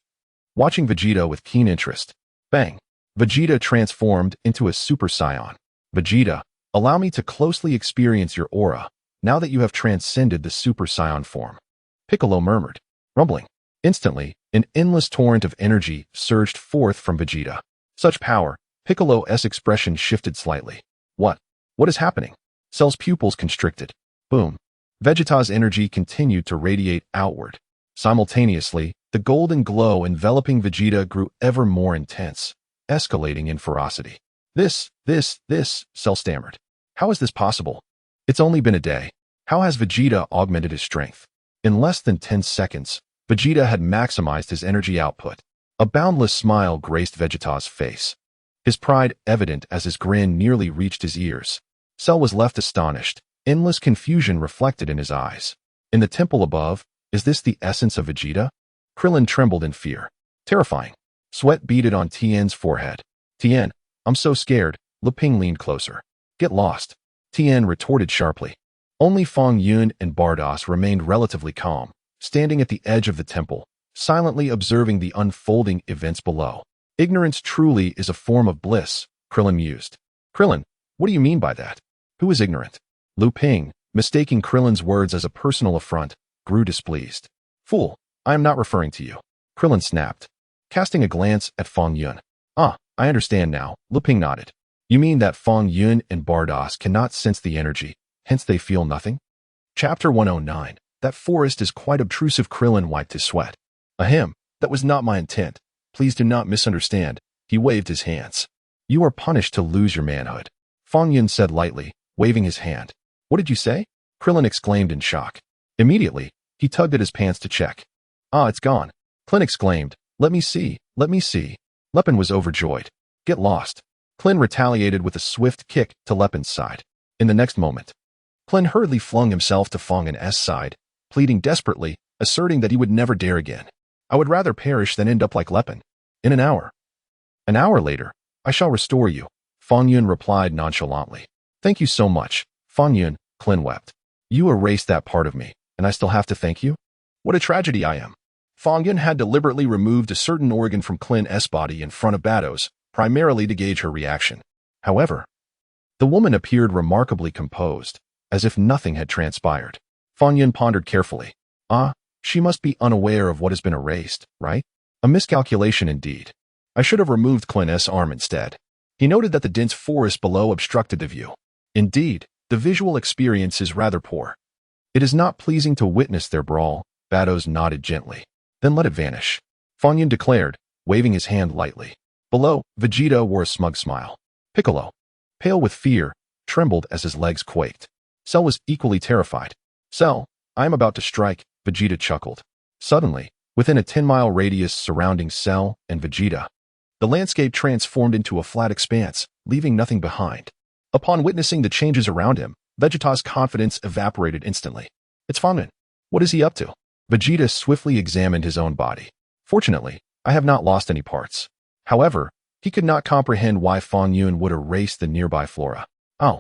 watching Vegeta with keen interest. Bang! Vegeta transformed into a Super Saiyan. Vegeta, allow me to closely experience your aura, now that you have transcended the Super Saiyan form. Piccolo murmured, rumbling. Instantly, an endless torrent of energy surged forth from Vegeta. Such power, Piccolo's expression shifted slightly. What? What is happening? Cell's pupils constricted. Boom. Vegeta's energy continued to radiate outward. Simultaneously, the golden glow enveloping Vegeta grew ever more intense, escalating in ferocity. This, Cell stammered. How is this possible? It's only been a day. How has Vegeta augmented his strength? In less than 10 seconds, Vegeta had maximized his energy output. A boundless smile graced Vegeta's face, his pride evident as his grin nearly reached his ears. Cell was left astonished, endless confusion reflected in his eyes. In the temple above, is this the essence of Vegeta? Krillin trembled in fear. Terrifying. Sweat beaded on Tien's forehead. Tien, I'm so scared. Leping leaned closer. Get lost. Tien retorted sharply. Only Fong Yun and Bardos remained relatively calm, standing at the edge of the temple, silently observing the unfolding events below. Ignorance truly is a form of bliss, Krillin mused. Krillin, what do you mean by that? Who is ignorant? Lu Ping, mistaking Krillin's words as a personal affront, grew displeased. Fool, I am not referring to you. Krillin snapped, casting a glance at Fong Yun. Ah, I understand now, Lu Ping nodded. You mean that Fong Yun and Bardos cannot sense the energy, hence they feel nothing? Chapter 109. That forest is quite obtrusive. Krillin wiped his sweat. Ahem, that was not my intent. Please do not misunderstand. He waved his hands. You are punished to lose your manhood, Fong Yun said lightly, waving his hand. What did you say? Krillin exclaimed in shock. Immediately, he tugged at his pants to check. Ah, it's gone. Klin exclaimed. Let me see, let me see. Lepin was overjoyed. Get lost. Klin retaliated with a swift kick to Lepin's side. In the next moment, Klin hurriedly flung himself to Fong Yun's side, pleading desperately, asserting that he would never dare again. I would rather perish than end up like Lepin. In an hour. An hour later, I shall restore you, Fong Yun replied nonchalantly. Thank you so much, Fong Yun, Klin wept. You erased that part of me, and I still have to thank you? What a tragedy I am. Fong Yun had deliberately removed a certain organ from Klin's body in front of Bados, primarily to gauge her reaction. However, The woman appeared remarkably composed, as if nothing had transpired. Fong Yun pondered carefully. She must be unaware of what has been erased, right? A miscalculation indeed. I should have removed Clint's arm instead. He noted that the dense forest below obstructed the view. Indeed, the visual experience is rather poor. It is not pleasing to witness their brawl. Batos nodded gently. Then let it vanish, Fong Yun declared, waving his hand lightly. Below, Vegeta wore a smug smile. Piccolo, pale with fear, trembled as his legs quaked. Cell was equally terrified. Cell, I am about to strike, Vegeta chuckled. Suddenly, within a 10-mile radius surrounding Cell and Vegeta, the landscape transformed into a flat expanse, leaving nothing behind. Upon witnessing the changes around him, Vegeta's confidence evaporated instantly. It's Fong Yun. What is he up to? Vegeta swiftly examined his own body. Fortunately, I have not lost any parts. However, he could not comprehend why Fong Yun would erase the nearby flora. Oh,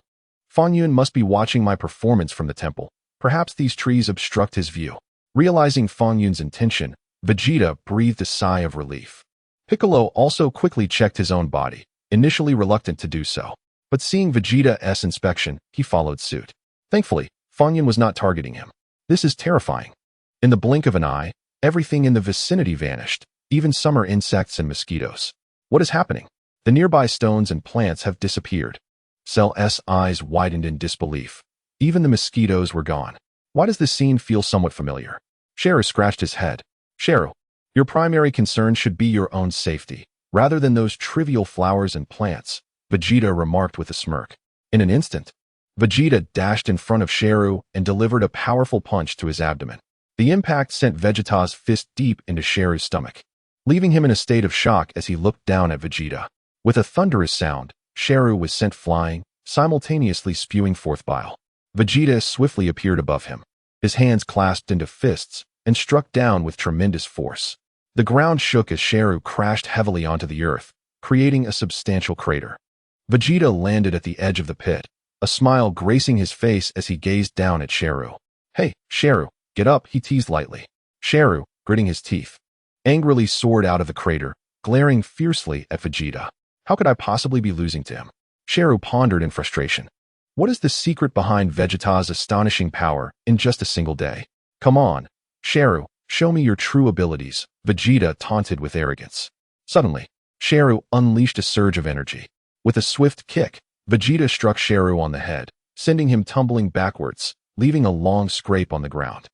Fong Yun must be watching my performance from the temple. Perhaps these trees obstruct his view. Realizing Fong Yun's intention, Vegeta breathed a sigh of relief. Piccolo also quickly checked his own body, initially reluctant to do so. But seeing Vegeta's inspection, he followed suit. Thankfully, Fong Yun was not targeting him. This is terrifying. In the blink of an eye, everything in the vicinity vanished, even summer insects and mosquitoes. What is happening? The nearby stones and plants have disappeared. Cell's eyes widened in disbelief. Even the mosquitoes were gone. Why does this scene feel somewhat familiar? Sharu scratched his head. Sharu, your primary concern should be your own safety, rather than those trivial flowers and plants, Vegeta remarked with a smirk. In an instant, Vegeta dashed in front of Sharu and delivered a powerful punch to his abdomen. The impact sent Vegeta's fist deep into Sharu's stomach, leaving him in a state of shock as he looked down at Vegeta. With a thunderous sound, Sharu was sent flying, simultaneously spewing forth bile. Vegeta swiftly appeared above him, his hands clasped into fists, and struck down with tremendous force. The ground shook as Sharu crashed heavily onto the earth, creating a substantial crater. Vegeta landed at the edge of the pit, a smile gracing his face as he gazed down at Sharu. Hey, Sharu, get up, he teased lightly. Sharu, gritting his teeth, angrily soared out of the crater, glaring fiercely at Vegeta. How could I possibly be losing to him? Sharu pondered in frustration. What is the secret behind Vegeta's astonishing power in just a single day? Come on, Sharu, show me your true abilities, Vegeta taunted with arrogance. Suddenly, Sharu unleashed a surge of energy. With a swift kick, Vegeta struck Sharu on the head, sending him tumbling backwards, leaving a long scrape on the ground.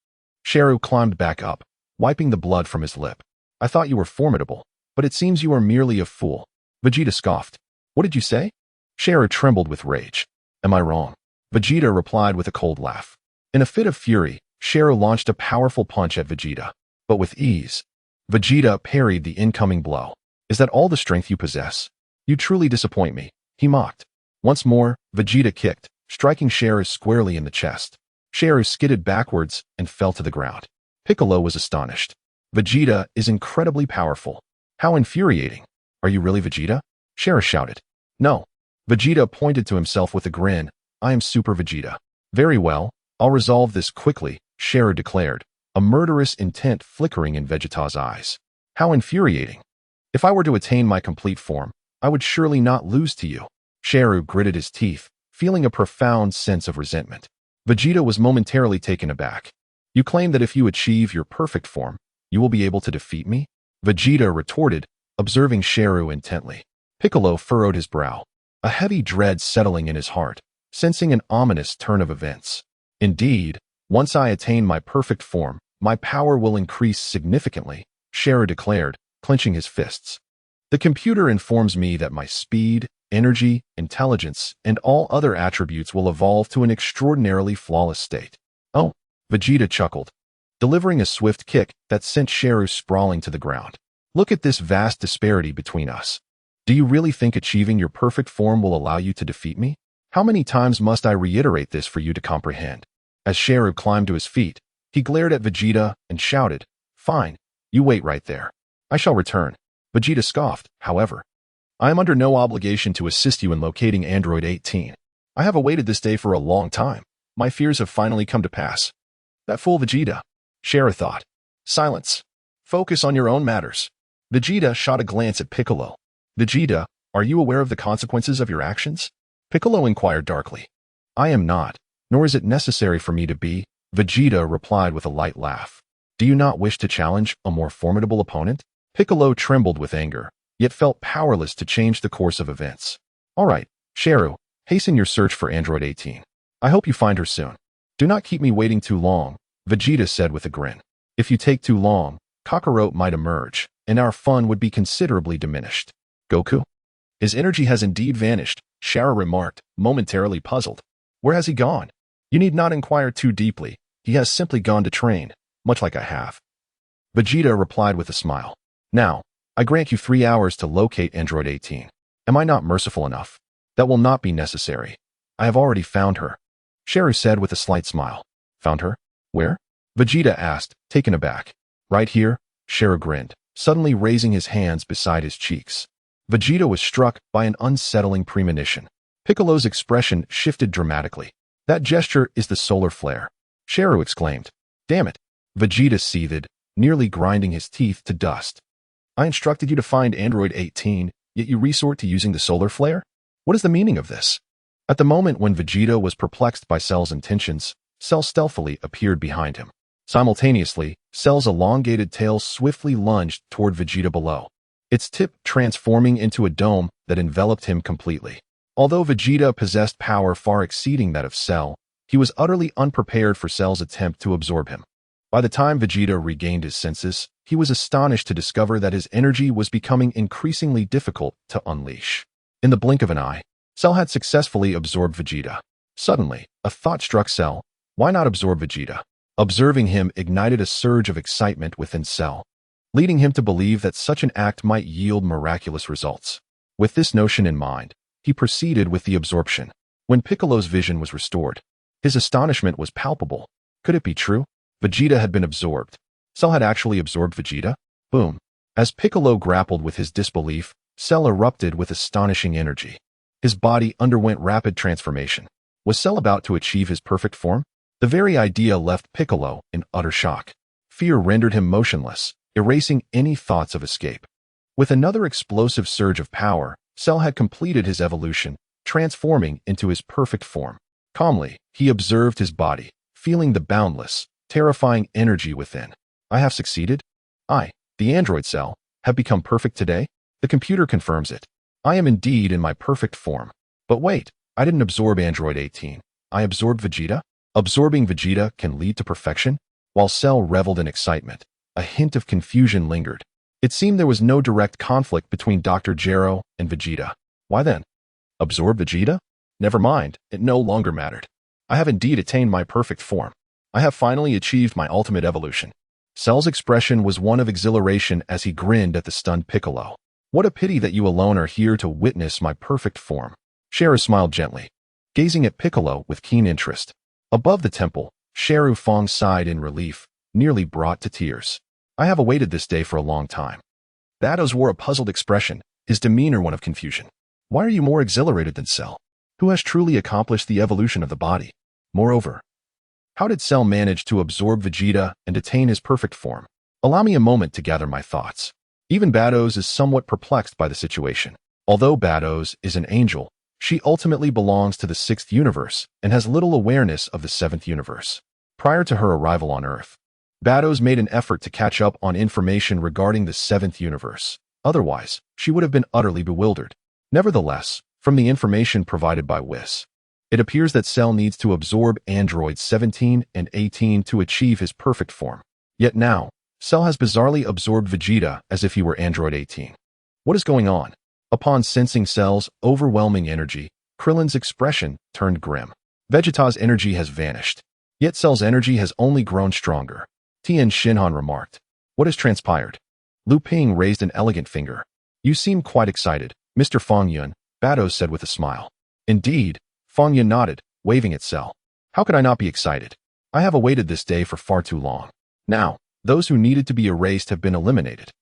Sharu climbed back up, wiping the blood from his lip. I thought you were formidable, but it seems you are merely a fool. Vegeta scoffed. What did you say? Sharu trembled with rage. Am I wrong? Vegeta replied with a cold laugh. In a fit of fury, Sharu launched a powerful punch at Vegeta. But with ease, Vegeta parried the incoming blow. Is that all the strength you possess? You truly disappoint me, he mocked. Once more, Vegeta kicked, striking Sharu squarely in the chest. Sharu skidded backwards and fell to the ground. Piccolo was astonished. Vegeta is incredibly powerful. How infuriating. Are you really Vegeta? Sharu shouted. No. Vegeta pointed to himself with a grin. I am Super Vegeta. Very well, I'll resolve this quickly, Sharu declared, a murderous intent flickering in Vegeta's eyes. How infuriating. If I were to attain my complete form, I would surely not lose to you. Sharu gritted his teeth, feeling a profound sense of resentment. Vegeta was momentarily taken aback. You claim that if you achieve your perfect form, you will be able to defeat me? Vegeta retorted, observing Sharu intently. Piccolo furrowed his brow, a heavy dread settling in his heart, sensing an ominous turn of events. Indeed, once I attain my perfect form, my power will increase significantly, Sharu declared, clenching his fists. The computer informs me that my speed, energy, intelligence, and all other attributes will evolve to an extraordinarily flawless state. Oh, Vegeta chuckled, delivering a swift kick that sent Sharu sprawling to the ground. Look at this vast disparity between us. Do you really think achieving your perfect form will allow you to defeat me? How many times must I reiterate this for you to comprehend? As Sharu climbed to his feet, he glared at Vegeta and shouted, Fine, you wait right there. I shall return. Vegeta scoffed, however. I am under no obligation to assist you in locating Android 18. I have awaited this day for a long time. My fears have finally come to pass. That fool Vegeta. Sharu thought. Silence. Focus on your own matters. Vegeta shot a glance at Piccolo. Vegeta, are you aware of the consequences of your actions? Piccolo inquired darkly. I am not, nor is it necessary for me to be, Vegeta replied with a light laugh. Do you not wish to challenge a more formidable opponent? Piccolo trembled with anger, yet felt powerless to change the course of events. All right, Cheru, hasten your search for Android 18. I hope you find her soon. Do not keep me waiting too long, Vegeta said with a grin. If you take too long, Kakarot might emerge, and our fun would be considerably diminished. Goku? His energy has indeed vanished, Cheru remarked, momentarily puzzled. Where has he gone? You need not inquire too deeply. He has simply gone to train, much like I have. Vegeta replied with a smile. Now, I grant you 3 hours to locate Android 18. Am I not merciful enough? That will not be necessary. I have already found her. Cheru said with a slight smile. Found her? Where? Vegeta asked, taken aback. Right here, Cheru grinned, suddenly raising his hands beside his cheeks. Vegeta was struck by an unsettling premonition. Piccolo's expression shifted dramatically. That gesture is the solar flare. Cheru exclaimed. Damn it. Vegeta seethed, nearly grinding his teeth to dust. I instructed you to find Android 18, yet you resort to using the solar flare? What is the meaning of this? At the moment when Vegeta was perplexed by Cell's intentions, Cell stealthily appeared behind him. Simultaneously, Cell's elongated tail swiftly lunged toward Vegeta below, its tip transforming into a dome that enveloped him completely. Although Vegeta possessed power far exceeding that of Cell, he was utterly unprepared for Cell's attempt to absorb him. By the time Vegeta regained his senses, he was astonished to discover that his energy was becoming increasingly difficult to unleash. In the blink of an eye, Cell had successfully absorbed Vegeta. Suddenly, a thought struck Cell. Why not absorb Vegeta? Observing him ignited a surge of excitement within Cell, leading him to believe that such an act might yield miraculous results. With this notion in mind, he proceeded with the absorption. When Piccolo's vision was restored, his astonishment was palpable. Could it be true? Vegeta had been absorbed. Cell had actually absorbed Vegeta? Boom. As Piccolo grappled with his disbelief, Cell erupted with astonishing energy. His body underwent rapid transformation. Was Cell about to achieve his perfect form? The very idea left Piccolo in utter shock. Fear rendered him motionless, erasing any thoughts of escape. With another explosive surge of power, Cell had completed his evolution, transforming into his perfect form. Calmly, he observed his body, feeling the boundless, terrifying energy within. I have succeeded? I, the android Cell, have become perfect today? The computer confirms it. I am indeed in my perfect form. But wait, I didn't absorb Android 18. I absorbed Vegeta? Absorbing Vegeta can lead to perfection? While Cell reveled in excitement, a hint of confusion lingered. It seemed there was no direct conflict between Dr. Gero and Vegeta. Why then? Absorb Vegeta? Never mind, it no longer mattered. I have indeed attained my perfect form. I have finally achieved my ultimate evolution. Cell's expression was one of exhilaration as he grinned at the stunned Piccolo. What a pity that you alone are here to witness my perfect form. Cheru smiled gently, gazing at Piccolo with keen interest. Above the temple, Cheru Fong sighed in relief, nearly brought to tears. I have awaited this day for a long time. Battles wore a puzzled expression, his demeanor one of confusion. Why are you more exhilarated than Cell, who has truly accomplished the evolution of the body? Moreover, how did Cell manage to absorb Vegeta and attain his perfect form? Allow me a moment to gather my thoughts. Even Bados is somewhat perplexed by the situation. Although Bados is an angel, she ultimately belongs to the 6th universe and has little awareness of the 7th universe. Prior to her arrival on Earth, Bados made an effort to catch up on information regarding the 7th universe. Otherwise, she would have been utterly bewildered. Nevertheless, from the information provided by Whis, it appears that Cell needs to absorb androids 17 and 18 to achieve his perfect form. Yet now, Cell has bizarrely absorbed Vegeta as if he were android 18. What is going on? Upon sensing Cell's overwhelming energy, Krillin's expression turned grim. Vegeta's energy has vanished, yet Cell's energy has only grown stronger. Tien Shinhan remarked. What has transpired? Lu Ping raised an elegant finger. You seem quite excited, Mr. Fong Yun, Bados said with a smile. Indeed, Fong Yun nodded, waving at Cell. How could I not be excited? I have awaited this day for far too long. Now, those who needed to be erased have been eliminated.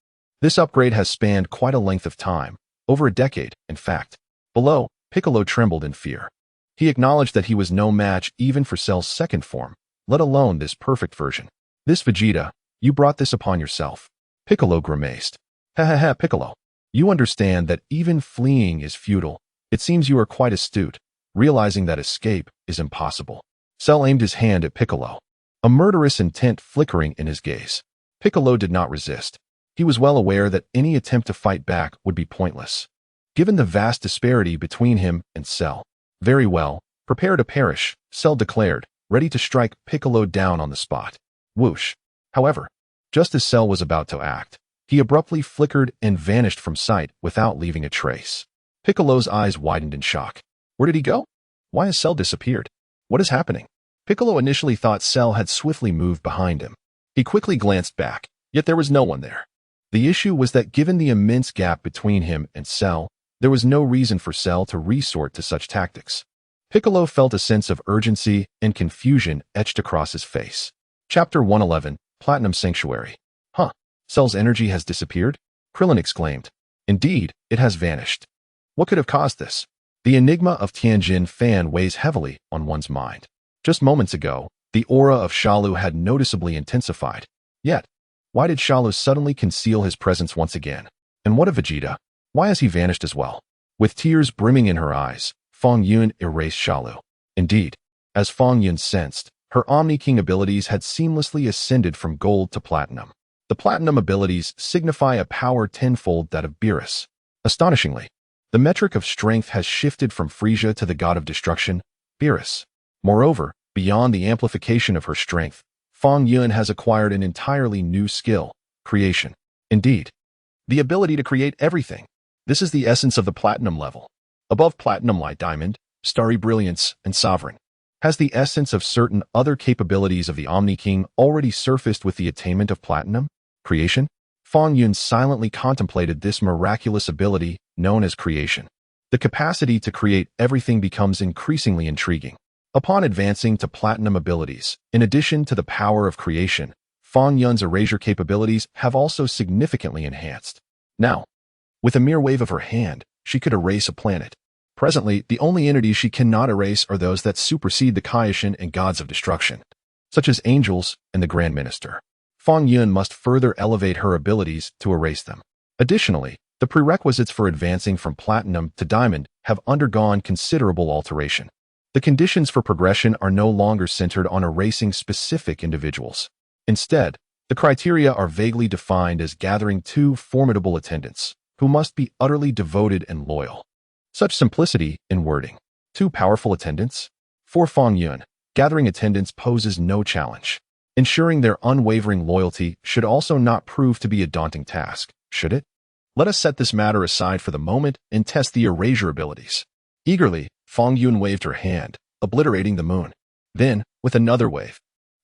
This upgrade has spanned quite a length of time, over a decade, in fact. Below, Piccolo trembled in fear. He acknowledged that he was no match even for Cell's second form, let alone this perfect version. This Vegeta, you brought this upon yourself. Piccolo grimaced. Ha, Piccolo. You understand that even fleeing is futile. It seems you are quite astute. realizing that escape is impossible. Cell aimed his hand at Piccolo, a murderous intent flickering in his gaze. Piccolo did not resist. He was well aware that any attempt to fight back would be pointless, given the vast disparity between him and Cell. Very well, prepare to perish, Cell declared, ready to strike Piccolo down on the spot. Whoosh. However, just as Cell was about to act, he abruptly flickered and vanished from sight without leaving a trace. Piccolo's eyes widened in shock. Where did he go? Why has Cell disappeared? What is happening? Piccolo initially thought Cell had swiftly moved behind him. He quickly glanced back, yet there was no one there. The issue was that given the immense gap between him and Cell, there was no reason for Cell to resort to such tactics. Piccolo felt a sense of urgency and confusion etched across his face. Chapter 111, Platinum Sanctuary. Huh, Cell's energy has disappeared? Krillin exclaimed. Indeed, it has vanished. What could have caused this? The enigma of Tianjin Fan weighs heavily on one's mind. Just moments ago, the aura of Shalu had noticeably intensified. Yet, why did Shalu suddenly conceal his presence once again? And what of Vegeta? Why has he vanished as well? With tears brimming in her eyes, Fong Yun erased Shalu. Indeed, as Fong Yun sensed, her Omni King abilities had seamlessly ascended from gold to platinum. The platinum abilities signify a power tenfold that of Beerus. Astonishingly, the metric of strength has shifted from Frieza to the god of destruction, Beerus. Moreover, beyond the amplification of her strength, Fong Yun has acquired an entirely new skill, creation. Indeed, the ability to create everything. This is the essence of the platinum level. Above platinum lie diamond, starry brilliance, and sovereign. Has the essence of certain other capabilities of the Omni King already surfaced with the attainment of platinum? Creation? Fong Yun silently contemplated this miraculous ability known as creation. The capacity to create everything becomes increasingly intriguing. Upon advancing to platinum abilities, in addition to the power of creation, Fong Yun's erasure capabilities have also significantly enhanced. Now, with a mere wave of her hand, she could erase a planet. Presently, the only entities she cannot erase are those that supersede the Kaioshin and gods of destruction, such as angels and the Grand Minister. Fong Yun must further elevate her abilities to erase them. Additionally, the prerequisites for advancing from platinum to diamond have undergone considerable alteration. The conditions for progression are no longer centered on erasing specific individuals. Instead, the criteria are vaguely defined as gathering 2 formidable attendants, who must be utterly devoted and loyal. Such simplicity in wording. 2 powerful attendants? For Fong Yun, gathering attendants poses no challenge. Ensuring their unwavering loyalty should also not prove to be a daunting task, should it? Let us set this matter aside for the moment and test the erasure abilities. Eagerly, Fong Yun waved her hand, obliterating the moon. Then, with another wave,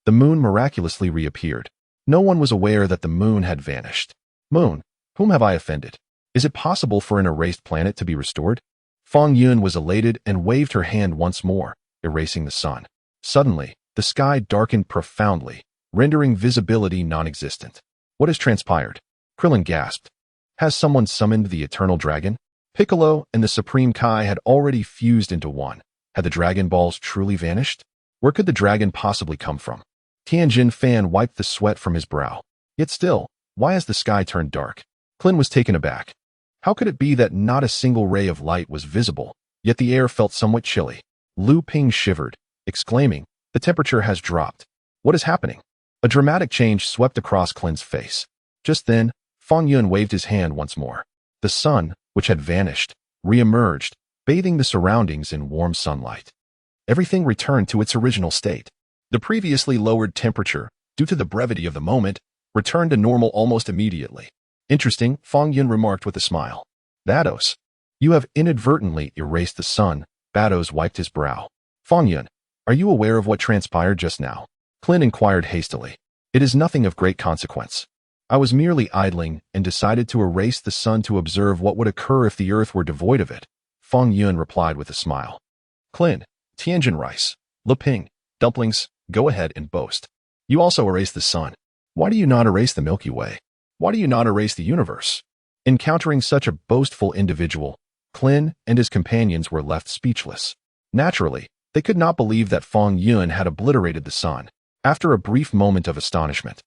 the moon miraculously reappeared. No one was aware that the moon had vanished. Moon, whom have I offended? Is it possible for an erased planet to be restored? Fong Yun was elated and waved her hand once more, erasing the sun. Suddenly, the sky darkened profoundly, rendering visibility non-existent. What has transpired? Krillin gasped. Has someone summoned the Eternal Dragon? Piccolo and the Supreme Kai had already fused into one. Had the Dragon Balls truly vanished? Where could the dragon possibly come from? Tianjin Fan wiped the sweat from his brow. Yet still, why has the sky turned dark? Klin was taken aback. How could it be that not a single ray of light was visible, yet the air felt somewhat chilly? Lu Ping shivered, exclaiming, the temperature has dropped. What is happening? A dramatic change swept across Klin's face. Just then, Fong Yun waved his hand once more. The sun, which had vanished, re-emerged, bathing the surroundings in warm sunlight. Everything returned to its original state. The previously lowered temperature, due to the brevity of the moment, returned to normal almost immediately. Interesting, Fong Yun remarked with a smile. Vados, you have inadvertently erased the sun. Vados wiped his brow. Fong Yun, are you aware of what transpired just now? Klin inquired hastily. It is nothing of great consequence. I was merely idling and decided to erase the sun to observe what would occur if the earth were devoid of it. Fong Yun replied with a smile. Klin, Tianjin rice, Lu Ping, dumplings, go ahead and boast. You also erased the sun. Why do you not erase the Milky Way? Why do you not erase the universe? Encountering such a boastful individual, Klin and his companions were left speechless. Naturally, they could not believe that Fong Yun had obliterated the sun. After a brief moment of astonishment,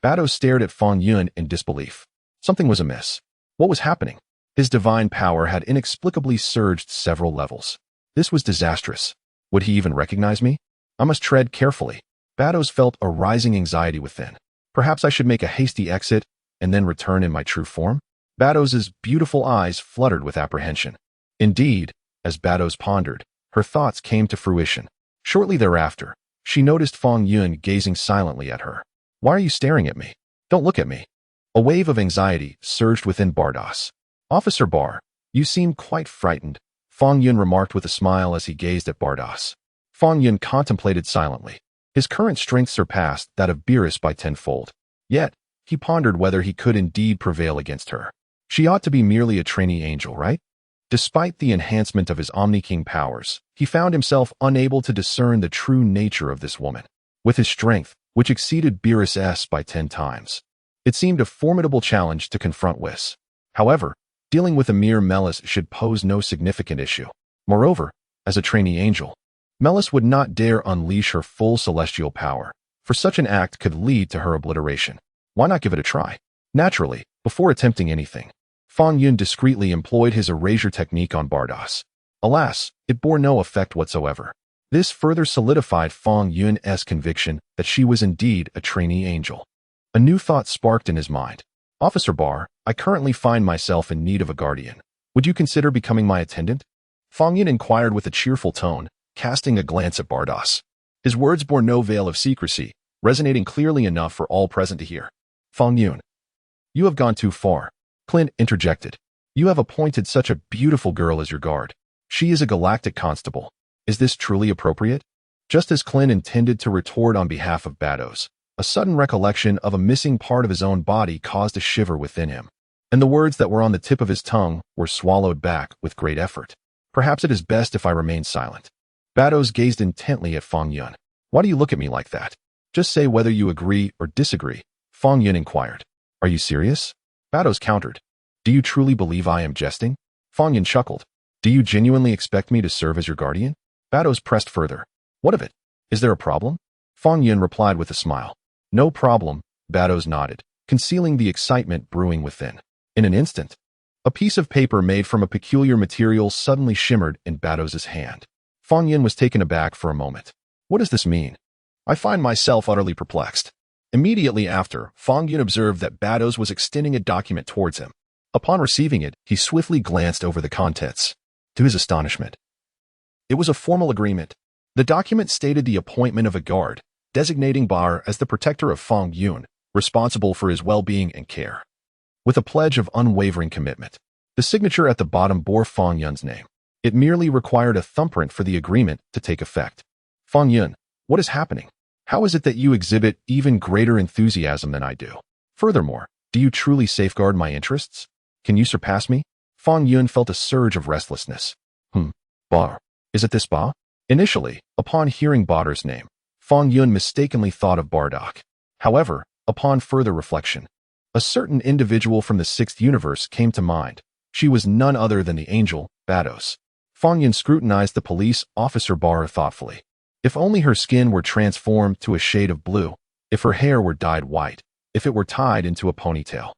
Bato stared at Fong Yun in disbelief. Something was amiss. What was happening? His divine power had inexplicably surged several levels. This was disastrous. Would he even recognize me? I must tread carefully. Bados felt a rising anxiety within. Perhaps I should make a hasty exit and then return in my true form? Bados's beautiful eyes fluttered with apprehension. Indeed, as Bados pondered, her thoughts came to fruition. Shortly thereafter, she noticed Fong Yun gazing silently at her. Why are you staring at me? Don't look at me. A wave of anxiety surged within Bardos. Officer Bar, you seem quite frightened, Fong Yun remarked with a smile as he gazed at Bardos. Fong Yun contemplated silently. His current strength surpassed that of Beerus by tenfold. Yet, he pondered whether he could indeed prevail against her. She ought to be merely a trainee angel, right? Despite the enhancement of his Omni King powers, he found himself unable to discern the true nature of this woman. With his strength, which exceeded Beerus' by 10 times, it seemed a formidable challenge to confront Whis. However, dealing with a mere Melis should pose no significant issue. Moreover, as a trainee angel, Melis would not dare unleash her full celestial power, for such an act could lead to her obliteration. Why not give it a try? Naturally, before attempting anything, Fong Yun discreetly employed his erasure technique on Bardos. Alas, it bore no effect whatsoever. This further solidified Fong Yun's conviction that she was indeed a trainee angel. A new thought sparked in his mind. Officer Bar, I currently find myself in need of a guardian. Would you consider becoming my attendant? Fong Yun inquired with a cheerful tone, casting a glance at Bardos. His words bore no veil of secrecy, resonating clearly enough for all present to hear. Fong Yun, you have gone too far. Clint interjected. You have appointed such a beautiful girl as your guard. She is a galactic constable. Is this truly appropriate? Just as Clint intended to retort on behalf of Bados, a sudden recollection of a missing part of his own body caused a shiver within him, and the words that were on the tip of his tongue were swallowed back with great effort. Perhaps it is best if I remain silent. Bados gazed intently at Fong Yun. Why do you look at me like that? Just say whether you agree or disagree, Fong Yun inquired. Are you serious? Bados countered. Do you truly believe I am jesting? Fong Yun chuckled. Do you genuinely expect me to serve as your guardian? Bados pressed further. What of it? Is there a problem? Fong Yun replied with a smile. No problem, Bados nodded, concealing the excitement brewing within. In an instant, a piece of paper made from a peculiar material suddenly shimmered in Bados' hand. Fong Yun was taken aback for a moment. What does this mean? I find myself utterly perplexed. Immediately after, Fong Yun observed that Bados was extending a document towards him. Upon receiving it, he swiftly glanced over the contents. To his astonishment, it was a formal agreement. The document stated the appointment of a guard, designating Bar as the protector of Fong Yun, responsible for his well-being and care. With a pledge of unwavering commitment, the signature at the bottom bore Fong Yun's name. It merely required a thumbprint for the agreement to take effect. Fong Yun, what is happening? How is it that you exhibit even greater enthusiasm than I do? Furthermore, do you truly safeguard my interests? Can you surpass me? Fong Yun felt a surge of restlessness. Bar. Is it this Ba? Initially, upon hearing Bar's name, Fong Yun mistakenly thought of Bardock. However, upon further reflection, a certain individual from the 6th universe came to mind. She was none other than the angel, Bados. Fong Yun scrutinized the police officer Bar thoughtfully. If only her skin were transformed to a shade of blue, if her hair were dyed white, if it were tied into a ponytail,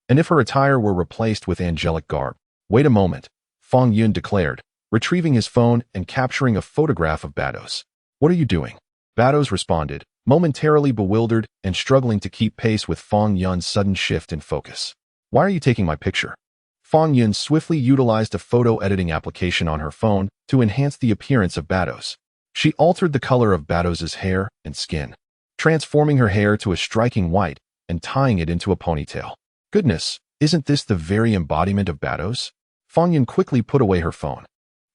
and if her attire were replaced with angelic garb. Wait a moment, Fong Yun declared, retrieving his phone and capturing a photograph of Bados. What are you doing? Bados responded, momentarily bewildered and struggling to keep pace with Fong Yun's sudden shift in focus. Why are you taking my picture? Fong Yun swiftly utilized a photo editing application on her phone to enhance the appearance of Bados. She altered the color of Bados' hair and skin, transforming her hair to a striking white and tying it into a ponytail. Goodness, isn't this the very embodiment of Bados? Fong Yun quickly put away her phone.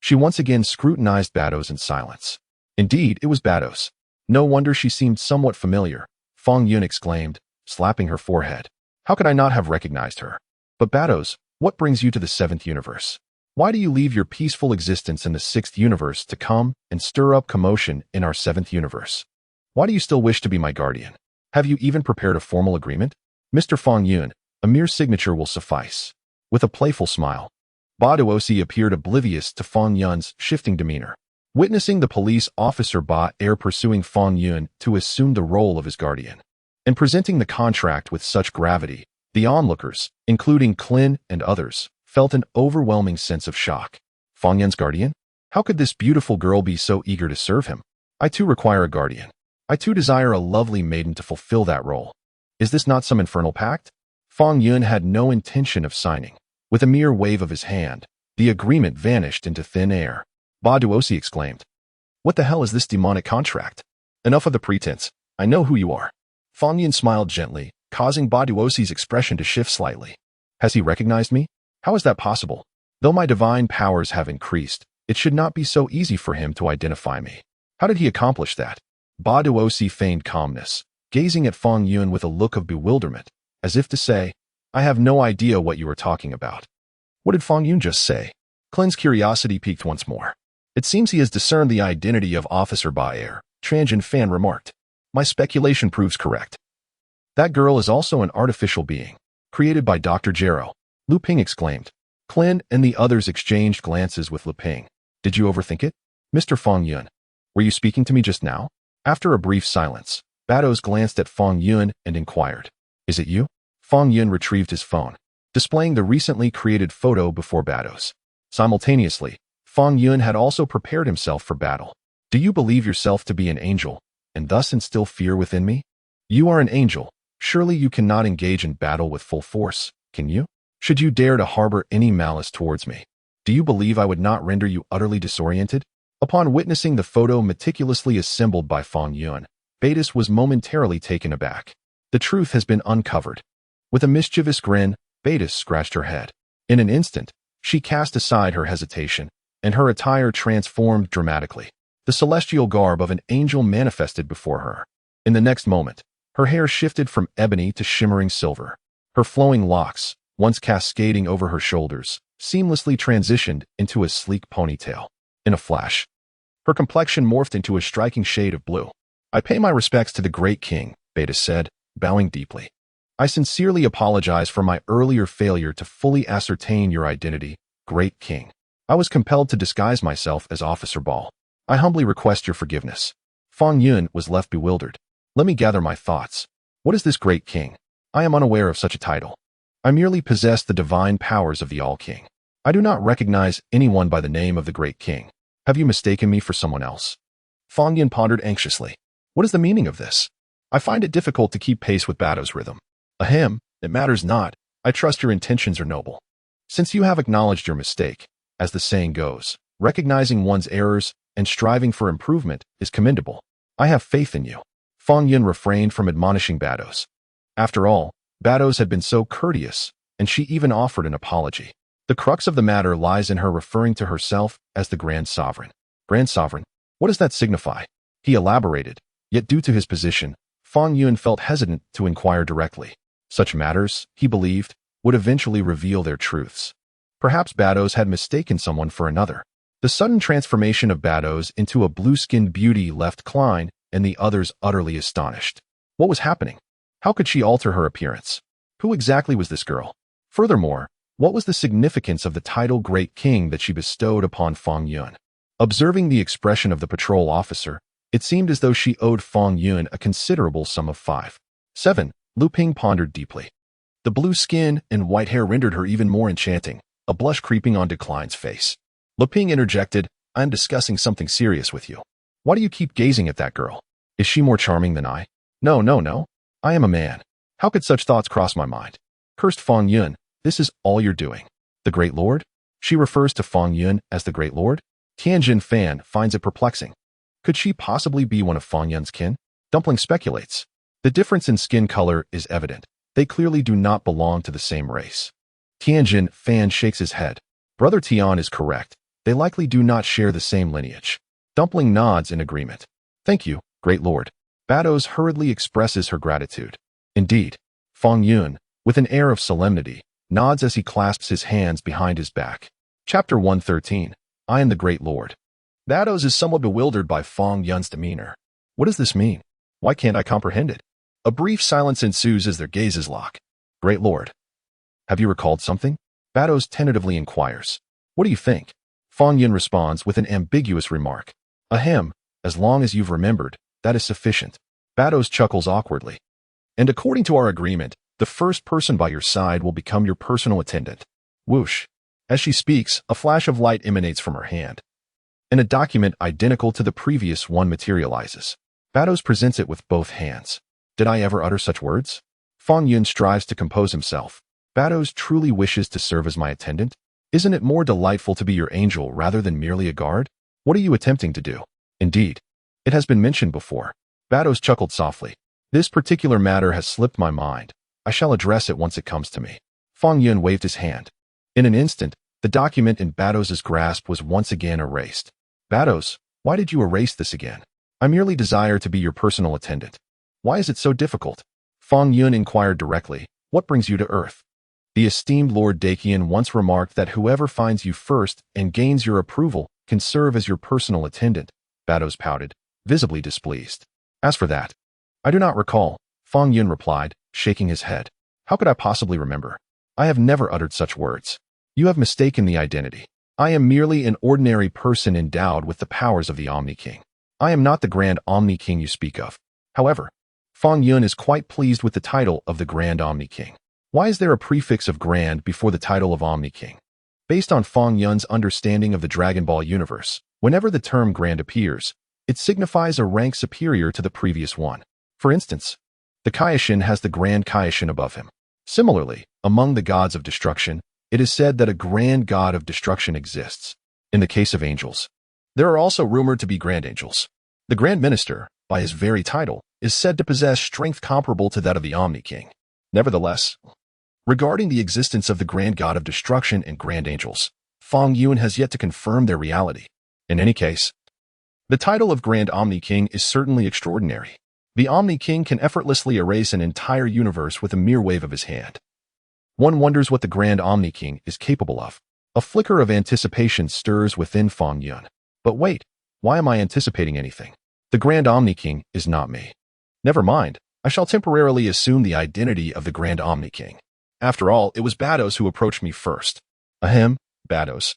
She once again scrutinized Bados in silence. Indeed, it was Bados. No wonder she seemed somewhat familiar, Fong Yun exclaimed, slapping her forehead. How could I not have recognized her? But Bados, what brings you to the 7th universe? Why do you leave your peaceful existence in the 6th universe to come and stir up commotion in our 7th universe? Why do you still wish to be my guardian? Have you even prepared a formal agreement? Mr. Fong Yun, a mere signature will suffice. With a playful smile, Ba Duosi appeared oblivious to Fong Yun's shifting demeanor. Witnessing the police officer Ba air pursuing Fong Yun to assume the role of his guardian, and presenting the contract with such gravity, the onlookers, including Clint and others, felt an overwhelming sense of shock. Fong Yun's guardian? How could this beautiful girl be so eager to serve him? I too require a guardian. I too desire a lovely maiden to fulfill that role. Is this not some infernal pact? Fong Yun had no intention of signing. With a mere wave of his hand, the agreement vanished into thin air. Ba Duosi exclaimed, "What the hell is this demonic contract? Enough of the pretense. I know who you are." Fong Yun smiled gently, causing Ba Duosi's expression to shift slightly. Has he recognized me? How is that possible? Though my divine powers have increased, it should not be so easy for him to identify me. How did he accomplish that? Ba Duosi feigned calmness, gazing at Fong Yun with a look of bewilderment, as if to say, I have no idea what you are talking about. What did Fong Yun just say? Clin's curiosity piqued once more. It seems he has discerned the identity of Officer Ba Air, Tianjin Fan remarked. My speculation proves correct. That girl is also an artificial being, created by Dr. Jero, Lu Ping exclaimed. Clin and the others exchanged glances with Lu Ping. Did you overthink it? Mr. Fong Yun, were you speaking to me just now? After a brief silence, Bados glanced at Fong Yun and inquired, Is it you? Fong Yun retrieved his phone, displaying the recently created photo before Bados. Simultaneously, Fong Yun had also prepared himself for battle. Do you believe yourself to be an angel, and thus instill fear within me? You are an angel. Surely you cannot engage in battle with full force, can you? Should you dare to harbor any malice towards me, do you believe I would not render you utterly disoriented? Upon witnessing the photo meticulously assembled by Fong Yun, Batis was momentarily taken aback. The truth has been uncovered. With a mischievous grin, Batis scratched her head. In an instant, she cast aside her hesitation, and her attire transformed dramatically. The celestial garb of an angel manifested before her. In the next moment, her hair shifted from ebony to shimmering silver. Her flowing locks, once cascading over her shoulders, seamlessly transitioned into a sleek ponytail. In a flash, her complexion morphed into a striking shade of blue. I pay my respects to the great king, Batis said, bowing deeply. I sincerely apologize for my earlier failure to fully ascertain your identity, great king. I was compelled to disguise myself as Officer Ball. I humbly request your forgiveness. Fong Yun was left bewildered. Let me gather my thoughts. What is this great king? I am unaware of such a title. I merely possess the divine powers of the All-King. I do not recognize anyone by the name of the great king. Have you mistaken me for someone else? Fong Yun pondered anxiously. What is the meaning of this? I find it difficult to keep pace with Bado's rhythm. Ahem, it matters not. I trust your intentions are noble. Since you have acknowledged your mistake, as the saying goes, recognizing one's errors and striving for improvement is commendable. I have faith in you. Fong Yun refrained from admonishing Bados. After all, Bados had been so courteous, and she even offered an apology. The crux of the matter lies in her referring to herself as the Grand Sovereign. Grand Sovereign? What does that signify? He elaborated, yet due to his position, Fong Yun felt hesitant to inquire directly. Such matters, he believed, would eventually reveal their truths. Perhaps Bados had mistaken someone for another. The sudden transformation of Bados into a blue-skinned beauty left Klein and the others utterly astonished. What was happening? How could she alter her appearance? Who exactly was this girl? Furthermore, what was the significance of the title Great King that she bestowed upon Fong Yun? Observing the expression of the patrol officer, it seemed as though she owed Fong Yun a considerable sum of 5.7. Lu Ping pondered deeply. The blue skin and white hair rendered her even more enchanting, a blush creeping onto Klein's face. Lu Ping interjected, I am discussing something serious with you. Why do you keep gazing at that girl? Is she more charming than I? No. I am a man. How could such thoughts cross my mind? Cursed Fong Yun, this is all you're doing. The Great Lord? She refers to Fong Yun as the Great Lord? Tianjin Fan finds it perplexing. Could she possibly be one of Fong Yun's kin? Dumpling speculates. The difference in skin color is evident. They clearly do not belong to the same race. Tianjin Fan shakes his head. Brother Tian is correct. They likely do not share the same lineage. Dumpling nods in agreement. Thank you, Great Lord. Bados hurriedly expresses her gratitude. Indeed, Fong Yun, with an air of solemnity, nods as he clasps his hands behind his back. Chapter 113. I am the Great Lord. Bados is somewhat bewildered by Fong Yun's demeanor. What does this mean? Why can't I comprehend it? A brief silence ensues as their gazes lock. Great Lord. Have you recalled something? Bados tentatively inquires. What do you think? Fong Yun responds with an ambiguous remark. Ahem, as long as you've remembered, that is sufficient. Bados chuckles awkwardly. And according to our agreement, the first person by your side will become your personal attendant. Whoosh. As she speaks, a flash of light emanates from her hand. and a document identical to the previous one materializes. Bados presents it with both hands. Did I ever utter such words? Fong Yun strives to compose himself. Bados truly wishes to serve as my attendant? Isn't it more delightful to be your angel rather than merely a guard? What are you attempting to do? Indeed. It has been mentioned before. Bados chuckled softly. This particular matter has slipped my mind. I shall address it once it comes to me. Fong Yun waved his hand. In an instant, the document in Bados's grasp was once again erased. Bados, why did you erase this again? I merely desire to be your personal attendant. Why is it so difficult? Fong Yun inquired directly. What brings you to Earth? The esteemed Lord Dakian once remarked that whoever finds you first and gains your approval can serve as your personal attendant. Bados pouted, visibly displeased. As for that, I do not recall, Fong Yun replied, shaking his head. How could I possibly remember? I have never uttered such words. You have mistaken the identity. I am merely an ordinary person endowed with the powers of the Omni King. I am not the Grand Omni King you speak of. However, Fong Yun is quite pleased with the title of the Grand Omni King. Why is there a prefix of Grand before the title of Omni King? Based on Fong Yun's understanding of the Dragon Ball universe, whenever the term Grand appears, it signifies a rank superior to the previous one. For instance, the Kaioshin has the Grand Kaioshin above him. Similarly, among the gods of destruction, it is said that a Grand God of Destruction exists. In the case of angels, there are also rumored to be Grand Angels. The Grand Minister, by his very title, is said to possess strength comparable to that of the Omni King. Nevertheless, regarding the existence of the Grand God of Destruction and Grand Angels, Fong Yun has yet to confirm their reality. In any case, the title of Grand Omni King is certainly extraordinary. The Omni King can effortlessly erase an entire universe with a mere wave of his hand. One wonders what the Grand Omni King is capable of. A flicker of anticipation stirs within Fong Yun. But wait, why am I anticipating anything? The Grand Omni King is not me. Never mind, I shall temporarily assume the identity of the Grand Omni King. After all, it was Bados who approached me first. Ahem, Bados.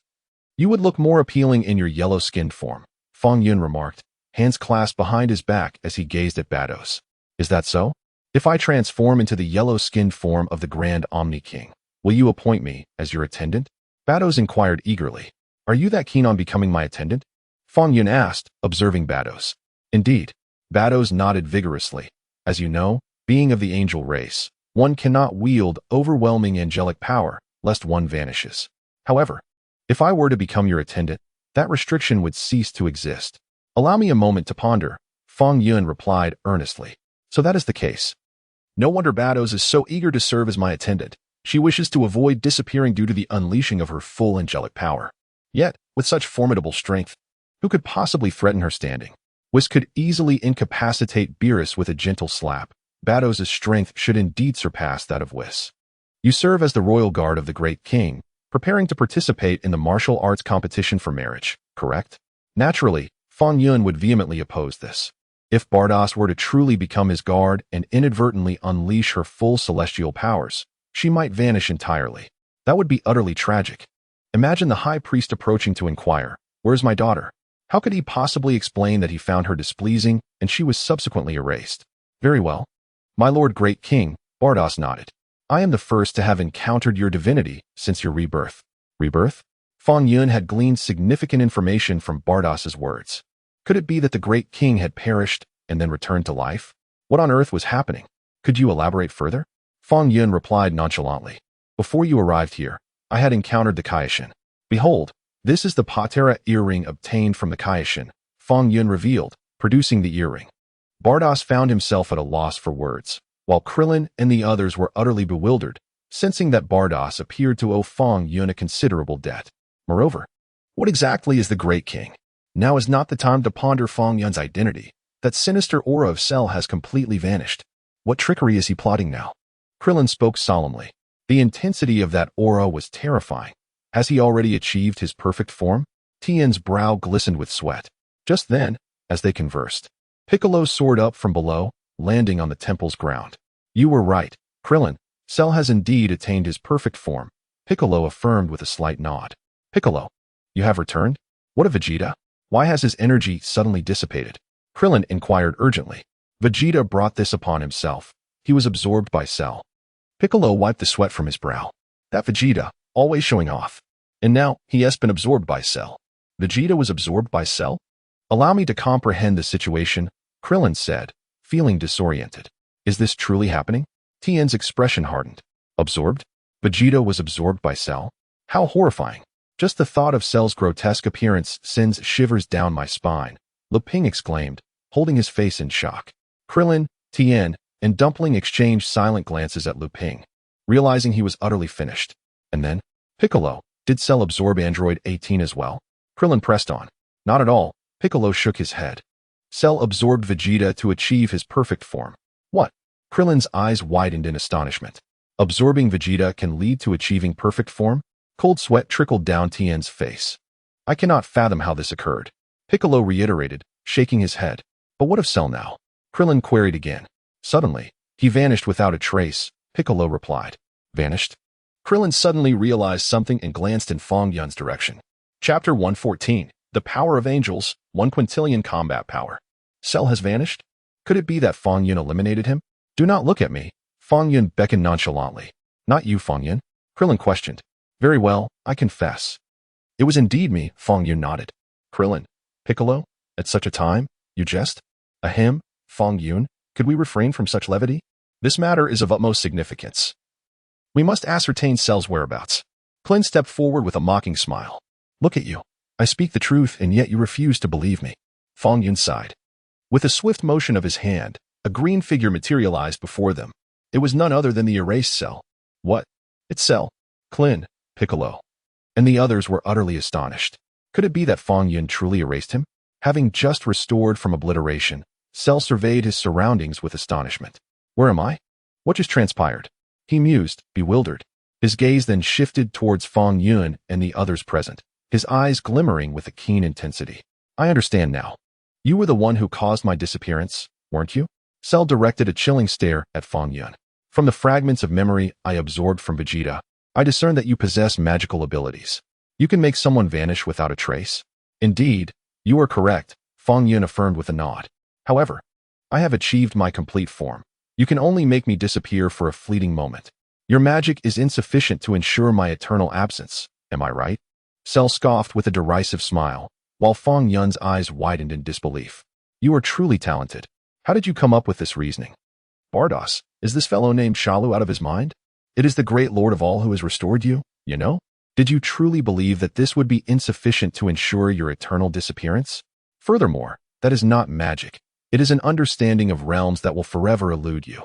You would look more appealing in your yellow-skinned form, Fong Yun remarked, hands clasped behind his back as he gazed at Bados. Is that so? If I transform into the yellow-skinned form of the Grand Omni King, will you appoint me as your attendant? Bados inquired eagerly. Are you that keen on becoming my attendant? Fong Yun asked, observing Bados. Indeed. Bados nodded vigorously. As you know, being of the angel race, one cannot wield overwhelming angelic power, lest one vanishes. However, if I were to become your attendant, that restriction would cease to exist. Allow me a moment to ponder, Fong Yun replied earnestly. So that is the case. No wonder Bados is so eager to serve as my attendant. She wishes to avoid disappearing due to the unleashing of her full angelic power. Yet, with such formidable strength, who could possibly threaten her standing? Whis could easily incapacitate Beerus with a gentle slap. Bados' strength should indeed surpass that of Whis. You serve as the royal guard of the great king, preparing to participate in the martial arts competition for marriage, correct? Naturally, Fong Yun would vehemently oppose this. If Bardos were to truly become his guard and inadvertently unleash her full celestial powers, she might vanish entirely. That would be utterly tragic. Imagine the high priest approaching to inquire, "Where's my daughter?" How could he possibly explain that he found her displeasing and she was subsequently erased? Very well. My lord great king, Bardos nodded. I am the first to have encountered your divinity since your rebirth. Rebirth? Fong Yun had gleaned significant information from Bardos's words. Could it be that the great king had perished and then returned to life? What on earth was happening? Could you elaborate further? Fong Yun replied nonchalantly. Before you arrived here, I had encountered the Kaioshin. Behold, this is the Patera earring obtained from the Kaioshin, Fong Yun revealed, producing the earring. Bardos found himself at a loss for words, while Krillin and the others were utterly bewildered, sensing that Bardos appeared to owe Fong Yun a considerable debt. Moreover, what exactly is the Great King? Now is not the time to ponder Fong Yun's identity. That sinister aura of Cell has completely vanished. What trickery is he plotting now? Krillin spoke solemnly. The intensity of that aura was terrifying. Has he already achieved his perfect form? Tien's brow glistened with sweat. Just then, as they conversed, Piccolo soared up from below, landing on the temple's ground. You were right, Krillin. Cell has indeed attained his perfect form, Piccolo affirmed with a slight nod. Piccolo, you have returned? What of Vegeta? Why has his energy suddenly dissipated? Krillin inquired urgently. Vegeta brought this upon himself. He was absorbed by Cell. Piccolo wiped the sweat from his brow. That Vegeta, always showing off. And now, he has been absorbed by Cell. Vegeta was absorbed by Cell? Allow me to comprehend the situation, Krillin said, feeling disoriented. Is this truly happening? Tien's expression hardened. Absorbed? Vegeta was absorbed by Cell? How horrifying. Just the thought of Cell's grotesque appearance sends shivers down my spine, Ping exclaimed, holding his face in shock. Krillin, Tien, and Dumpling exchanged silent glances at Ping, realizing he was utterly finished. And then, Piccolo, did Cell absorb Android 18 as well? Krillin pressed on. Not at all. Piccolo shook his head. Cell absorbed Vegeta to achieve his perfect form. What? Krillin's eyes widened in astonishment. Absorbing Vegeta can lead to achieving perfect form? Cold sweat trickled down Tien's face. I cannot fathom how this occurred. Piccolo reiterated, shaking his head. But what of Cell now? Krillin queried again. Suddenly, he vanished without a trace, Piccolo replied. Vanished? Krillin suddenly realized something and glanced in Fong Yun's direction. Chapter 114. The Power of Angels, 1 quintillion combat power. Cell has vanished? Could it be that Fong Yun eliminated him? Do not look at me. Fong Yun beckoned nonchalantly. Not you, Fong Yun? Krillin questioned. Very well, I confess. It was indeed me, Fong Yun nodded. Krillin. Piccolo? At such a time? You jest? Ahem, Fong Yun, could we refrain from such levity? This matter is of utmost significance. We must ascertain Cell's whereabouts. Krillin stepped forward with a mocking smile. Look at you. I speak the truth and yet you refuse to believe me. Fong Yun sighed. With a swift motion of his hand, a green figure materialized before them. It was none other than the erased Cell. What? It's Cell. Krillin, Piccolo. And the others were utterly astonished. Could it be that Fong Yun truly erased him? Having just restored from obliteration, Cell surveyed his surroundings with astonishment. Where am I? What just transpired? He mused, bewildered. His gaze then shifted towards Fong Yun and the others present, his eyes glimmering with a keen intensity. I understand now. You were the one who caused my disappearance, weren't you? Cell directed a chilling stare at Fong Yun. From the fragments of memory I absorbed from Vegeta, I discern that you possess magical abilities. You can make someone vanish without a trace. Indeed, you are correct, Fong Yun affirmed with a nod. However, I have achieved my complete form. You can only make me disappear for a fleeting moment. Your magic is insufficient to ensure my eternal absence, am I right? Cell scoffed with a derisive smile, while Fong Yun's eyes widened in disbelief. You are truly talented. How did you come up with this reasoning? Bardos, is this fellow named Shalu out of his mind? It is the great lord of all who has restored you, you know? Did you truly believe that this would be insufficient to ensure your eternal disappearance? Furthermore, that is not magic. It is an understanding of realms that will forever elude you.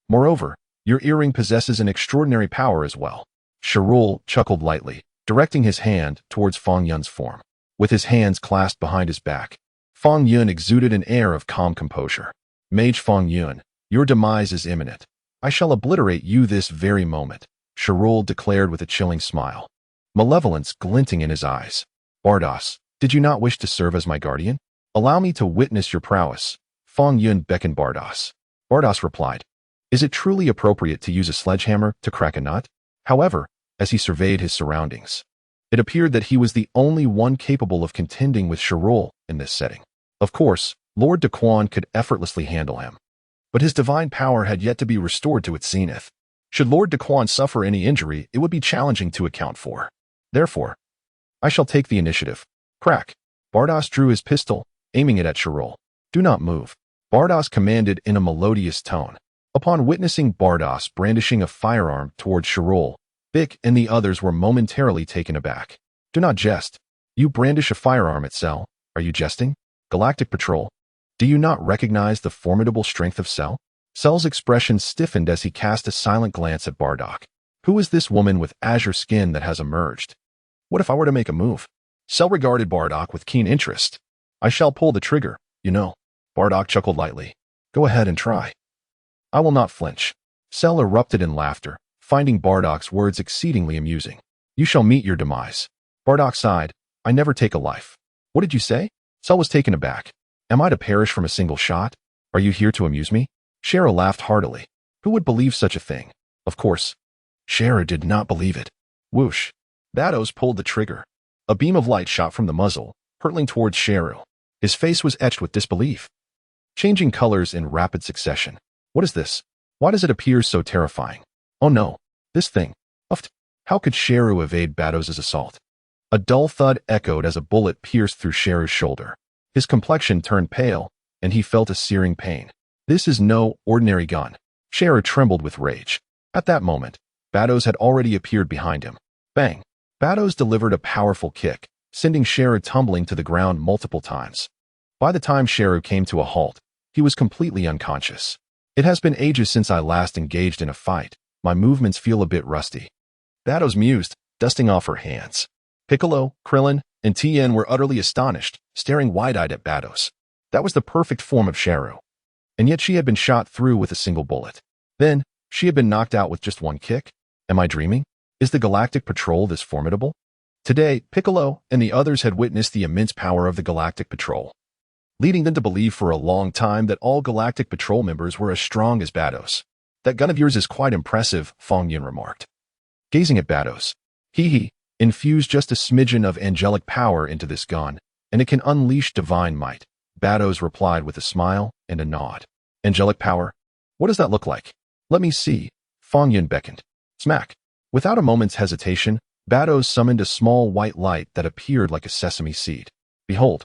Moreover, your earring possesses an extraordinary power as well. Sharul chuckled lightly, directing his hand towards Fong Yun's form. With his hands clasped behind his back, Fong Yun exuded an air of calm composure. Mage Fong Yun, your demise is imminent. I shall obliterate you this very moment, Sharul declared with a chilling smile, malevolence glinting in his eyes. Bardos, did you not wish to serve as my guardian? Allow me to witness your prowess. Fong Yun beckoned Bardos. Bardos replied, is it truly appropriate to use a sledgehammer to crack a nut? However, as he surveyed his surroundings, it appeared that he was the only one capable of contending with Sharul in this setting. Of course, Lord Daquan could effortlessly handle him, but his divine power had yet to be restored to its zenith. Should Lord Daquan suffer any injury, it would be challenging to account for. Therefore, I shall take the initiative. Crack. Bardos drew his pistol, aiming it at Sharul. Do not move, Bardos commanded in a melodious tone. Upon witnessing Bardos brandishing a firearm towards Sharul, Bick and the others were momentarily taken aback. Do not jest. You brandish a firearm at Cell. Are you jesting? Galactic Patrol. Do you not recognize the formidable strength of Cell? Cell's expression stiffened as he cast a silent glance at Bardock. Who is this woman with azure skin that has emerged? What if I were to make a move? Cell regarded Bardock with keen interest. I shall pull the trigger, you know. Bardock chuckled lightly. Go ahead and try. I will not flinch. Cell erupted in laughter, finding Bardock's words exceedingly amusing. You shall meet your demise. Bardock sighed. I never take a life. What did you say? Cell was taken aback. Am I to perish from a single shot? Are you here to amuse me? Shara laughed heartily. Who would believe such a thing? Of course. Shara did not believe it. Whoosh. Bados pulled the trigger. A beam of light shot from the muzzle, hurtling towards Sharu. His face was etched with disbelief, changing colors in rapid succession. What is this? Why does it appear so terrifying? Oh no, this thing. Uft. How could Sharu evade Bados' assault? A dull thud echoed as a bullet pierced through Sheru's shoulder. His complexion turned pale, and he felt a searing pain. This is no ordinary gun. Sheru trembled with rage. At that moment, Bados had already appeared behind him. Bang! Bados delivered a powerful kick, sending Sheru tumbling to the ground multiple times. By the time Sheru came to a halt, he was completely unconscious. It has been ages since I last engaged in a fight. My movements feel a bit rusty. Bados mused, dusting off her hands. Piccolo, Krillin, and Tien were utterly astonished, staring wide-eyed at Bados. That was the perfect form of Sheru. And yet she had been shot through with a single bullet. Then, she had been knocked out with just one kick? Am I dreaming? Is the Galactic Patrol this formidable? Today, Piccolo and the others had witnessed the immense power of the Galactic Patrol, leading them to believe for a long time that all Galactic Patrol members were as strong as Bados. That gun of yours is quite impressive, Fong Yun remarked. Gazing at Bados, he infused just a smidgen of angelic power into this gun, and it can unleash divine might. Bados replied with a smile and a nod. Angelic power? What does that look like? Let me see. Fong Yun beckoned. Smack. Without a moment's hesitation, Bados summoned a small white light that appeared like a sesame seed. Behold,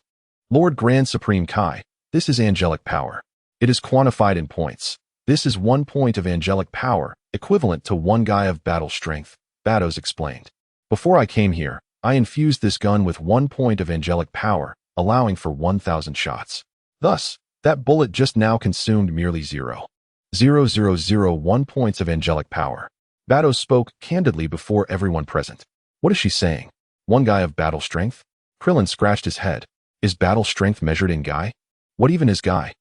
Lord Grand Supreme Kai, this is angelic power. It is quantified in points. This is 1 point of angelic power, equivalent to 1 guy of battle strength, Bados explained. Before I came here, I infused this gun with 1 point of angelic power, allowing for 1,000 shots. Thus, that bullet just now consumed merely 0.0001 points of angelic power. Bados spoke candidly before everyone present. What is she saying? 1 guy of battle strength? Krillin scratched his head. Is battle strength measured in guy? What even is guy?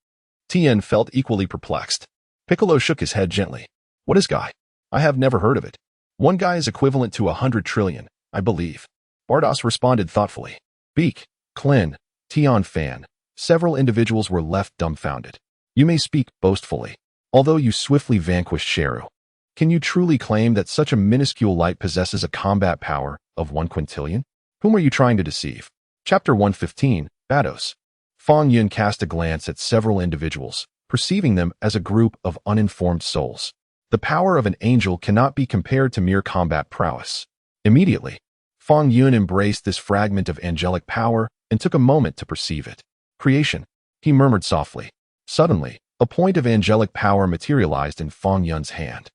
Tien felt equally perplexed. Piccolo shook his head gently. What is guy? I have never heard of it. 1 guy is equivalent to 100 trillion, I believe. Bardos responded thoughtfully. Beak, Klin, Tian Fan. Several individuals were left dumbfounded. You may speak boastfully. Although you swiftly vanquished Sheru, can you truly claim that such a minuscule light possesses a combat power of 1 quintillion? Whom are you trying to deceive? Chapter 115, Bados. Fong Yun cast a glance at several individuals, perceiving them as a group of uninformed souls. The power of an angel cannot be compared to mere combat prowess. Immediately, Fong Yun embraced this fragment of angelic power and took a moment to perceive it. Creation, he murmured softly. Suddenly, a point of angelic power materialized in Fong Yun's hand.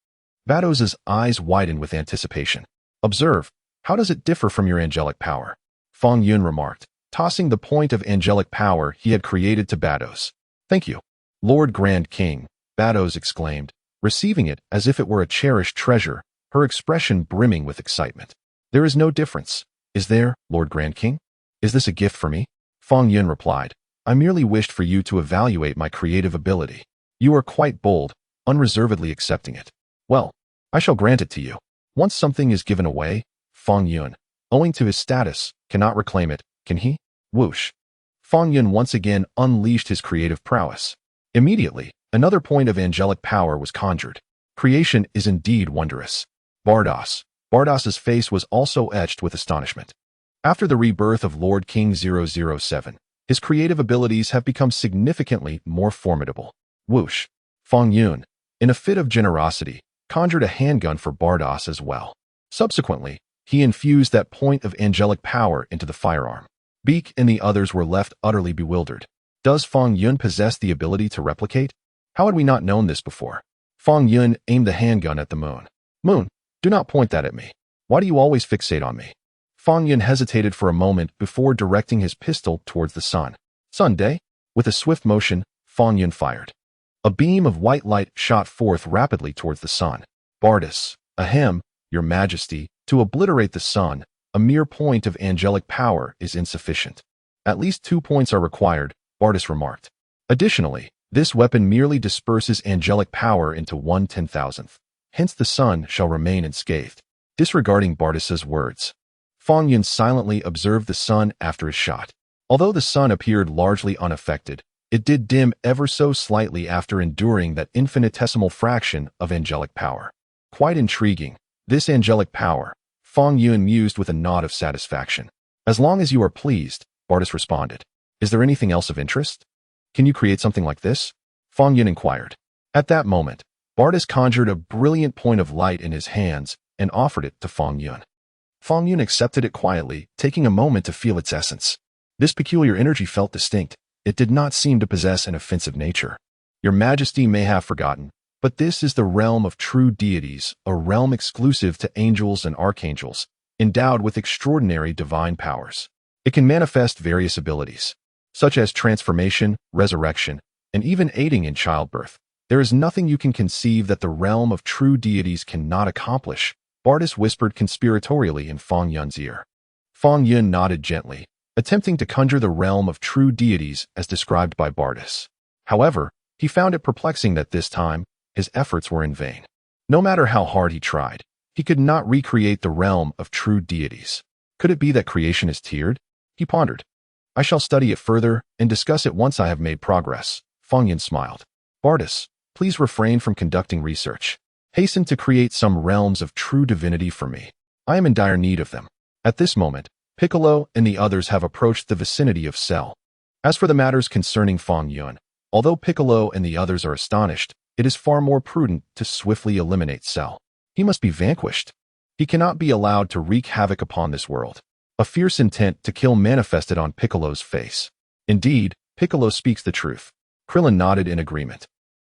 Bados's eyes widened with anticipation. Observe, how does it differ from your angelic power? Fong Yun remarked, tossing the point of angelic power he had created to Bados. Thank you, Lord Grand King, Bados exclaimed, receiving it as if it were a cherished treasure, her expression brimming with excitement. There is no difference, is there, Lord Grand King? Is this a gift for me? Fong Yun replied, I merely wished for you to evaluate my creative ability. You are quite bold, unreservedly accepting it. Well, I shall grant it to you. Once something is given away, Fong Yun, owing to his status, cannot reclaim it, can he? Whoosh. Fong Yun once again unleashed his creative prowess. Immediately, another point of angelic power was conjured. Creation is indeed wondrous. Bardos's face was also etched with astonishment. After the rebirth of Lord King 007, his creative abilities have become significantly more formidable. Whoosh. Fong Yun, in a fit of generosity, conjured a handgun for Bardos as well. Subsequently, he infused that point of angelic power into the firearm. Beak and the others were left utterly bewildered. Does Fong Yun possess the ability to replicate? How had we not known this before? Fong Yun aimed the handgun at the moon. Moon, do not point that at me. Why do you always fixate on me? Fong Yun hesitated for a moment before directing his pistol towards the sun. Sunday? With a swift motion, Fong Yun fired. A beam of white light shot forth rapidly towards the sun. Bardos, ahem, your majesty, to obliterate the sun, a mere point of angelic power is insufficient. At least 2 points are required, Bardos remarked. Additionally, this weapon merely disperses angelic power into 1/10,000th. Hence the sun shall remain unscathed. Disregarding Bardos's words, Fong Yun silently observed the sun after his shot. Although the sun appeared largely unaffected, it did dim ever so slightly after enduring that infinitesimal fraction of angelic power. Quite intriguing, this angelic power, Fong Yun mused with a nod of satisfaction. As long as you are pleased, Bardos responded. Is there anything else of interest? Can you create something like this? Fong Yun inquired. At that moment, Bardos conjured a brilliant point of light in his hands and offered it to Fong Yun. Fong Yun accepted it quietly, taking a moment to feel its essence. This peculiar energy felt distinct. It did not seem to possess an offensive nature. Your Majesty may have forgotten, but this is the realm of true deities, a realm exclusive to angels and archangels, endowed with extraordinary divine powers. It can manifest various abilities, such as transformation, resurrection, and even aiding in childbirth. There is nothing you can conceive that the realm of true deities cannot accomplish, Bardas whispered conspiratorially in Fong Yun's ear. Fong Yun nodded gently, attempting to conjure the realm of true deities as described by Bardas. However, he found it perplexing that this time, his efforts were in vain. No matter how hard he tried, he could not recreate the realm of true deities. Could it be that creation is tiered? He pondered. I shall study it further and discuss it once I have made progress. Fong Yun smiled. Bardas, please refrain from conducting research. Hasten to create some realms of true divinity for me. I am in dire need of them. At this moment, Piccolo and the others have approached the vicinity of Cell. As for the matters concerning Fong Yun, although Piccolo and the others are astonished, it is far more prudent to swiftly eliminate Cell. He must be vanquished. He cannot be allowed to wreak havoc upon this world. A fierce intent to kill manifested on Piccolo's face. Indeed, Piccolo speaks the truth. Krillin nodded in agreement.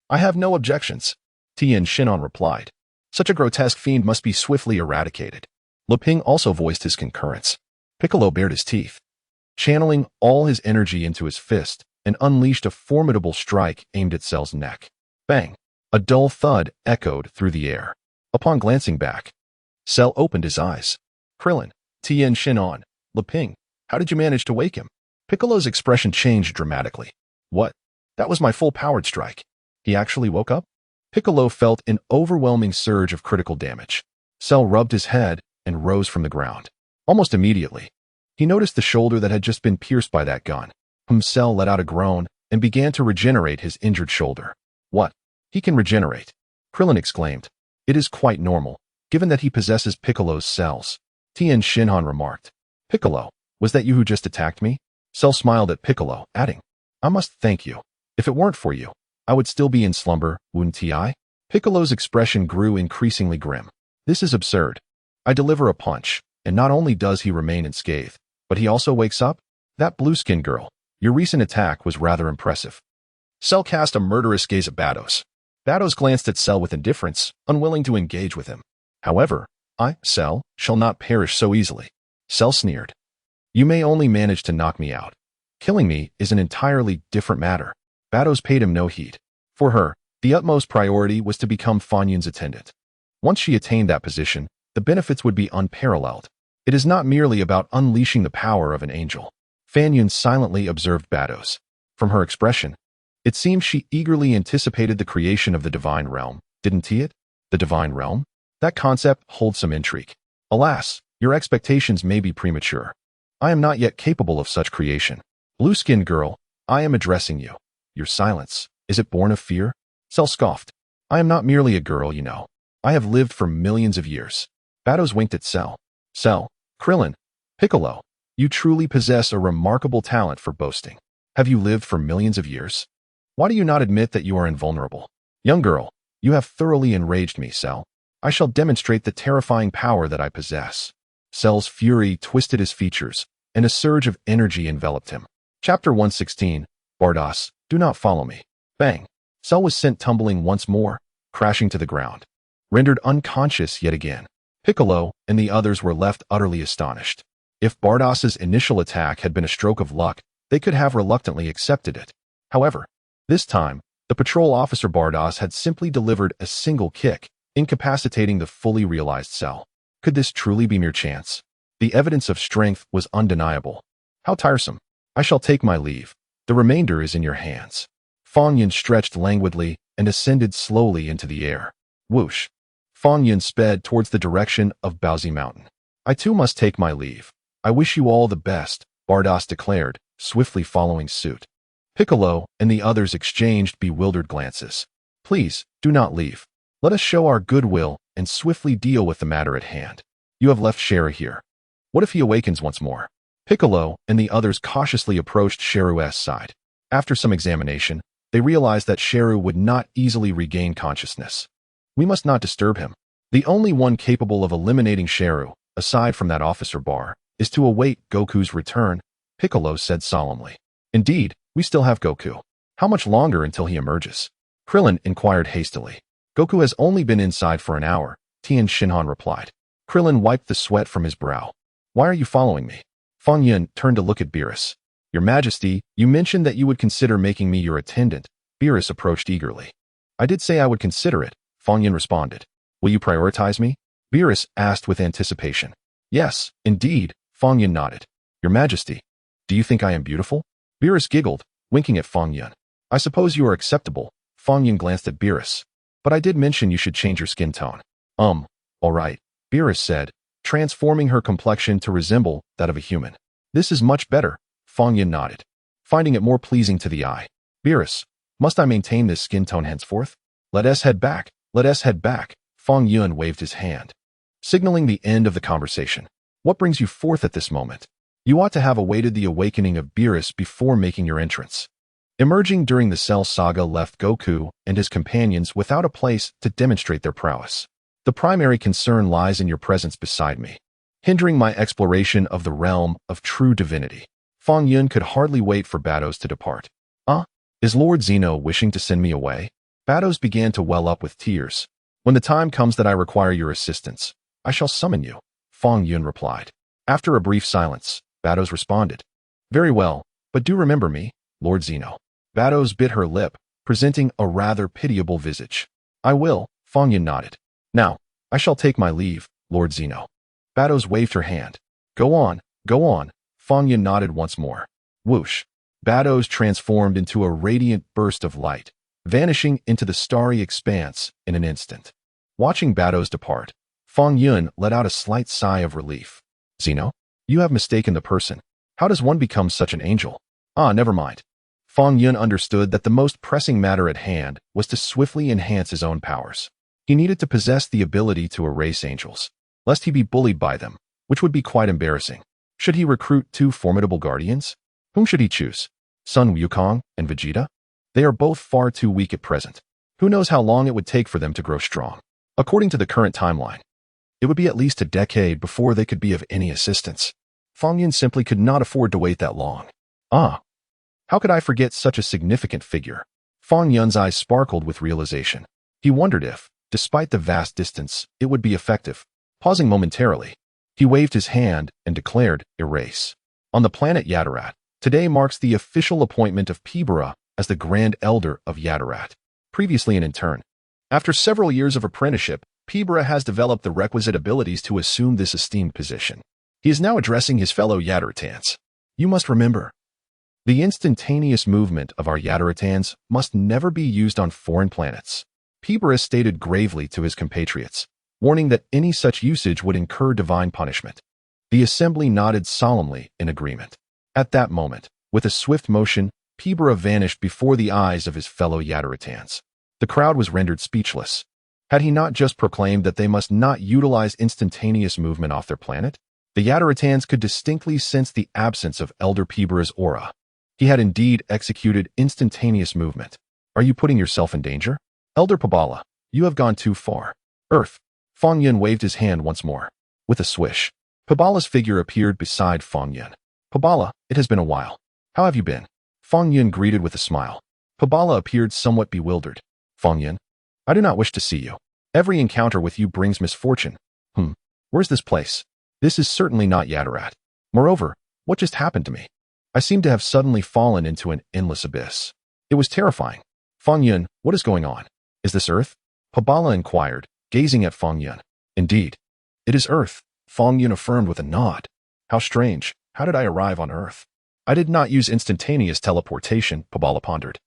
I have no objections. Tien Shinhan replied. Such a grotesque fiend must be swiftly eradicated. Ping also voiced his concurrence. Piccolo bared his teeth, channeling all his energy into his fist, and unleashed a formidable strike aimed at Cell's neck. Bang! A dull thud echoed through the air. Upon glancing back, Cell opened his eyes. Krillin, Tien Shinhan, Ping, how did you manage to wake him? Piccolo's expression changed dramatically. What? That was my full-powered strike. He actually woke up? Piccolo felt an overwhelming surge of critical damage. Cell rubbed his head and rose from the ground. Almost immediately, he noticed the shoulder that had just been pierced by that gun. Cell let out a groan and began to regenerate his injured shoulder. What? He can regenerate? Krillin exclaimed. It is quite normal, given that he possesses Piccolo's cells. Tien Shinhan remarked. Piccolo, was that you who just attacked me? Cell smiled at Piccolo, adding, I must thank you. If it weren't for you, I would still be in slumber, wouldn't I? Piccolo's expression grew increasingly grim. This is absurd. I deliver a punch, and not only does he remain unscathed, but he also wakes up? That blue-skin girl, your recent attack was rather impressive. Cell cast a murderous gaze at Bardas. Bardas glanced at Cell with indifference, unwilling to engage with him. However, I, Cell, shall not perish so easily. Cell sneered. You may only manage to knock me out. Killing me is an entirely different matter. Bardas paid him no heed. For her, the utmost priority was to become Fong Yun's attendant. Once she attained that position, the benefits would be unparalleled. It is not merely about unleashing the power of an angel. Fang Yun silently observed Bardas. From her expression, it seemed she eagerly anticipated the creation of the divine realm, didn't he? The divine realm? That concept holds some intrigue. Alas, your expectations may be premature. I am not yet capable of such creation. Blue-skinned girl, I am addressing you. Your silence, is it born of fear? Cell scoffed. I am not merely a girl, you know. I have lived for millions of years. Bardas winked at Cell. Cell, Krillin, Piccolo, you truly possess a remarkable talent for boasting. Have you lived for millions of years? Why do you not admit that you are invulnerable? Young girl, you have thoroughly enraged me, Cell. I shall demonstrate the terrifying power that I possess. Cell's fury twisted his features, and a surge of energy enveloped him. Chapter 116, Bardas, do not follow me. Bang! Cell was sent tumbling once more, crashing to the ground. Rendered unconscious yet again, Piccolo and the others were left utterly astonished. If Bardas's initial attack had been a stroke of luck, they could have reluctantly accepted it. However, this time, the patrol officer Bardas had simply delivered a single kick, incapacitating the fully realized Cell. Could this truly be mere chance? The evidence of strength was undeniable. How tiresome. I shall take my leave. The remainder is in your hands. Fong Yun stretched languidly and ascended slowly into the air. Whoosh. Fong Yun sped towards the direction of Baozi Mountain. I too must take my leave. I wish you all the best, Bardas declared, swiftly following suit. Piccolo and the others exchanged bewildered glances. Please, do not leave. Let us show our goodwill and swiftly deal with the matter at hand. You have left Sheru here. What if he awakens once more? Piccolo and the others cautiously approached Sheru's side. After some examination, they realized that Sheru would not easily regain consciousness. We must not disturb him. The only one capable of eliminating Sheru aside from that officer bar, is to await Goku's return, Piccolo said solemnly. Indeed, we still have Goku. How much longer until he emerges? Krillin inquired hastily. Goku has only been inside for an hour, Tien Shinhan replied. Krillin wiped the sweat from his brow. Why are you following me? Fong Yun turned to look at Beerus. Your Majesty, you mentioned that you would consider making me your attendant. Beerus approached eagerly. I did say I would consider it, Fong Yun responded. Will you prioritize me? Beerus asked with anticipation. Yes, indeed, Fong Yun nodded. Your Majesty, do you think I am beautiful? Beerus giggled, winking at Fong Yun. I suppose you are acceptable, Fong Yun glanced at Beerus. But I did mention you should change your skin tone. All right, Beerus said, transforming her complexion to resemble that of a human. This is much better, Fong Yun nodded, finding it more pleasing to the eye. Beerus, must I maintain this skin tone henceforth? Let us head back, Fong Yun waved his hand, signaling the end of the conversation. What brings you forth at this moment? You ought to have awaited the awakening of Beerus before making your entrance. Emerging during the Cell Saga left Goku and his companions without a place to demonstrate their prowess. The primary concern lies in your presence beside me, hindering my exploration of the realm of true divinity. Fong Yun could hardly wait for Batos to depart. Is Lord Zeno wishing to send me away? Batos began to well up with tears. When the time comes that I require your assistance, I shall summon you, Fong Yun replied. After a brief silence, Batos responded. Very well, but do remember me, Lord Zeno. Batos bit her lip, presenting a rather pitiable visage. I will, Fong Yun nodded. Now, I shall take my leave, Lord Zeno. Batos waved her hand. Go on, Fong Yun nodded once more. Whoosh. Batos transformed into a radiant burst of light, vanishing into the starry expanse in an instant. Watching Batos depart, Fong Yun let out a slight sigh of relief. Zeno, you have mistaken the person. How does one become such an angel? Never mind. Fong Yun understood that the most pressing matter at hand was to swiftly enhance his own powers. He needed to possess the ability to erase angels, lest he be bullied by them, which would be quite embarrassing. Should he recruit 2 formidable guardians? Whom should he choose? Sun Wukong and Vegeta? They are both far too weak at present. Who knows how long it would take for them to grow strong? According to the current timeline, it would be at least a decade before they could be of any assistance. Fong Yun simply could not afford to wait that long. How could I forget such a significant figure? Fong Yun's eyes sparkled with realization. He wondered if, despite the vast distance, it would be effective. Pausing momentarily, he waved his hand and declared, erase. On the planet Yardrat, today marks the official appointment of Pibara as the Grand Elder of Yardrat, previously an intern. After several years of apprenticeship, Pibara has developed the requisite abilities to assume this esteemed position. He is now addressing his fellow Yardratans. You must remember, the instantaneous movement of our Yardratans must never be used on foreign planets. Pibara stated gravely to his compatriots, warning that any such usage would incur divine punishment. The assembly nodded solemnly in agreement. At that moment, with a swift motion, Pibara vanished before the eyes of his fellow Yardratans. The crowd was rendered speechless. Had he not just proclaimed that they must not utilize instantaneous movement off their planet? The Yardratans could distinctly sense the absence of Elder Pibara's aura. He had indeed executed instantaneous movement. Are you putting yourself in danger? Elder Pabala, you have gone too far. Earth. Fong Yun waved his hand once more. With a swish, Pabala's figure appeared beside Fong Yun. Pabala, it has been a while. How have you been? Fong Yun greeted with a smile. Pabala appeared somewhat bewildered. Fong Yun, I do not wish to see you. Every encounter with you brings misfortune. Where's this place? This is certainly not Yardrat. Moreover, what just happened to me? I seem to have suddenly fallen into an endless abyss. It was terrifying. Fong Yun, what is going on? Is this Earth? Pabala inquired, gazing at Fong Yun. Indeed, it is Earth, Fong Yun affirmed with a nod. How strange. How did I arrive on Earth? I did not use instantaneous teleportation, Pabala pondered.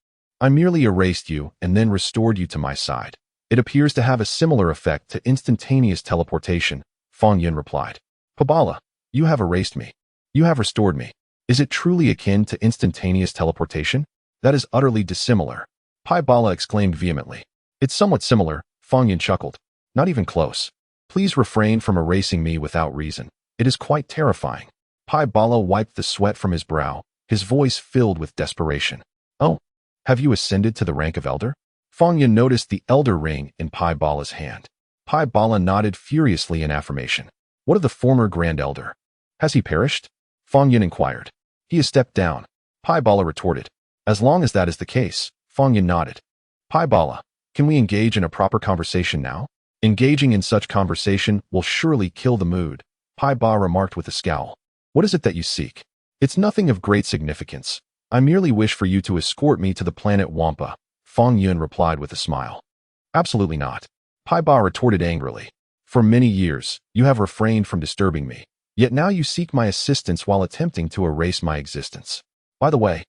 I merely erased you and then restored you to my side. It appears to have a similar effect to instantaneous teleportation, Fong Yun replied. Pabala, you have erased me. You have restored me. Is it truly akin to instantaneous teleportation? That is utterly dissimilar. Pabala exclaimed vehemently. It's somewhat similar, Fong Yun chuckled. Not even close. Please refrain from erasing me without reason. It is quite terrifying. Pabala wiped the sweat from his brow, his voice filled with desperation. Oh, have you ascended to the rank of elder? Fong Yun noticed the elder ring in Pabala's hand. Pabala nodded furiously in affirmation. What of the former Grand Elder? Has he perished? Fong Yun inquired. He has stepped down. Pai Bala retorted. As long as that is the case, Fong Yun nodded. Pai Bala, can we engage in a proper conversation now? Engaging in such conversation will surely kill the mood, Pai Ba remarked with a scowl. What is it that you seek? It's nothing of great significance. I merely wish for you to escort me to the planet Wampa, Fong Yun replied with a smile. Absolutely not. Pai Ba retorted angrily. For many years, you have refrained from disturbing me, yet now you seek my assistance while attempting to erase my existence. By the way,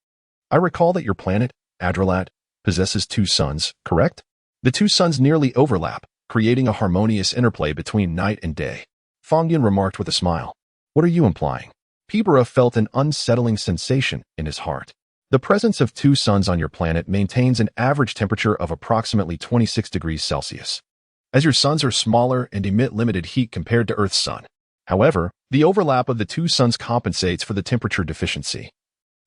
I recall that your planet, Yardrat, possesses 2 suns, correct? The 2 suns nearly overlap, creating a harmonious interplay between night and day. Fong Yun remarked with a smile. What are you implying? Pibara felt an unsettling sensation in his heart. The presence of 2 suns on your planet maintains an average temperature of approximately 26 degrees Celsius. As your suns are smaller and emit limited heat compared to Earth's sun. However, the overlap of the 2 suns compensates for the temperature deficiency.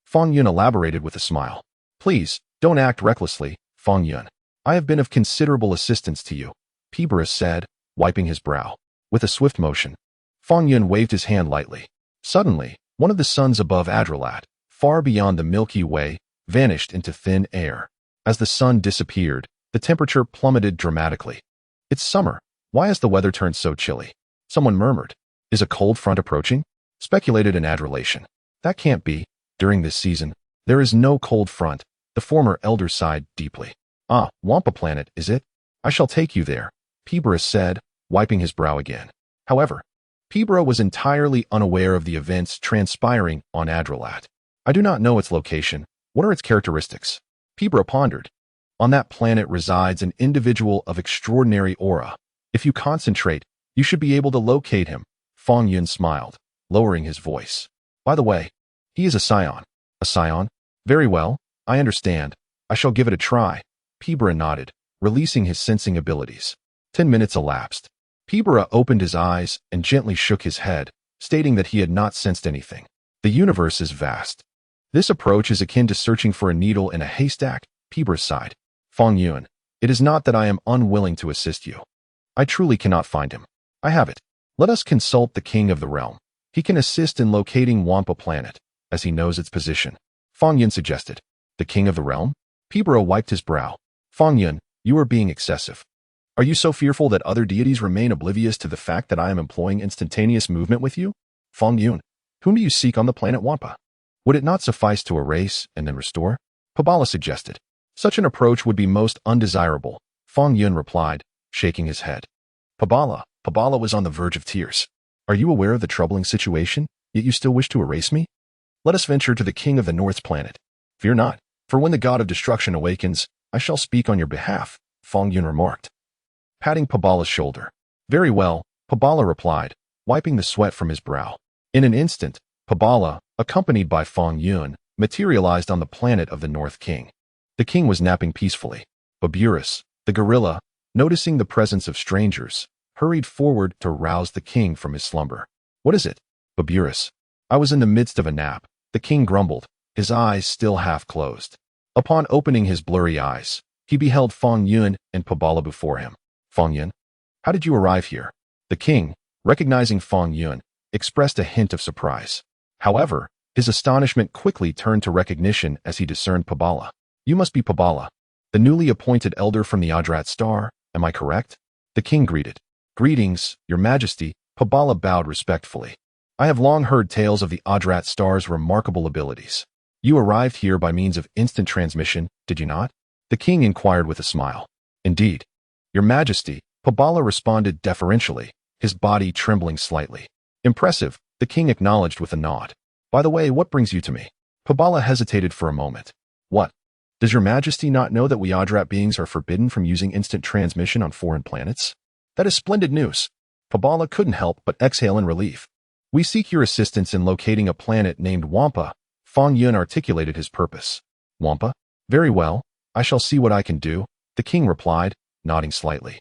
Fong Yun elaborated with a smile. Please, don't act recklessly, Fong Yun. I have been of considerable assistance to you, Pibara said, wiping his brow. With a swift motion, Fong Yun waved his hand lightly. Suddenly, one of the suns above Yardrat, far beyond the Milky Way, vanished into thin air. As the sun disappeared, the temperature plummeted dramatically. It's summer. Why has the weather turned so chilly? Someone murmured. Is a cold front approaching? Speculated an adulation. That can't be. During this season, there is no cold front. The former elder sighed deeply. Ah, Wampa planet, is it? I shall take you there, Pibara said, wiping his brow again. However, Pibara was entirely unaware of the events transpiring on Yardrat. I do not know its location. What are its characteristics? Pibara pondered. On that planet resides an individual of extraordinary aura. If you concentrate, you should be able to locate him. Fong Yun smiled, lowering his voice. By the way, he is a Saiyan. A Saiyan? Very well, I understand. I shall give it a try. Pibara nodded, releasing his sensing abilities. 10 minutes elapsed. Pibara opened his eyes and gently shook his head, stating that he had not sensed anything. The universe is vast. This approach is akin to searching for a needle in a haystack, Pibara sighed. Fong Yun, it is not that I am unwilling to assist you. I truly cannot find him. I have it. Let us consult the king of the realm. He can assist in locating Wampa planet, as he knows its position. Fong Yun suggested. The king of the realm? Pibara wiped his brow. Fong Yun, you are being excessive. Are you so fearful that other deities remain oblivious to the fact that I am employing instantaneous movement with you? Fong Yun, whom do you seek on the planet Wampa? Would it not suffice to erase and then restore? Pabala suggested. Such an approach would be most undesirable, Fong Yun replied, shaking his head. Pabala was on the verge of tears. Are you aware of the troubling situation, yet you still wish to erase me? Let us venture to the king of the North's planet. Fear not, for when the god of destruction awakens, I shall speak on your behalf, Fong Yun remarked, patting Pabala's shoulder. Very well, Pabala replied, wiping the sweat from his brow. In an instant, Pabala, accompanied by Fong Yun, materialized on the planet of the North King. The king was napping peacefully. Baburus, the gorilla, noticing the presence of strangers, hurried forward to rouse the king from his slumber. What is it? Baburus. I was in the midst of a nap, the king grumbled, his eyes still half closed. Upon opening his blurry eyes, he beheld Fong Yun and Pabala before him. Fong Yun, how did you arrive here? The king, recognizing Fong Yun, expressed a hint of surprise. However, his astonishment quickly turned to recognition as he discerned Pabala. You must be Pabala, the newly appointed elder from the Yardrat star, am I correct? The king greeted. Greetings, your majesty, Pabala bowed respectfully. I have long heard tales of the Yardrat star's remarkable abilities. You arrived here by means of instant transmission, did you not? The king inquired with a smile. Indeed. Your majesty, Pabala responded deferentially, his body trembling slightly. Impressive, the king acknowledged with a nod. By the way, what brings you to me? Pabala hesitated for a moment. What? Does your majesty not know that we Yardrat beings are forbidden from using instant transmission on foreign planets? That is splendid news. Pabala couldn't help but exhale in relief. We seek your assistance in locating a planet named Wampa. Fong Yun articulated his purpose. Wampa? Very well, I shall see what I can do, the king replied, nodding slightly.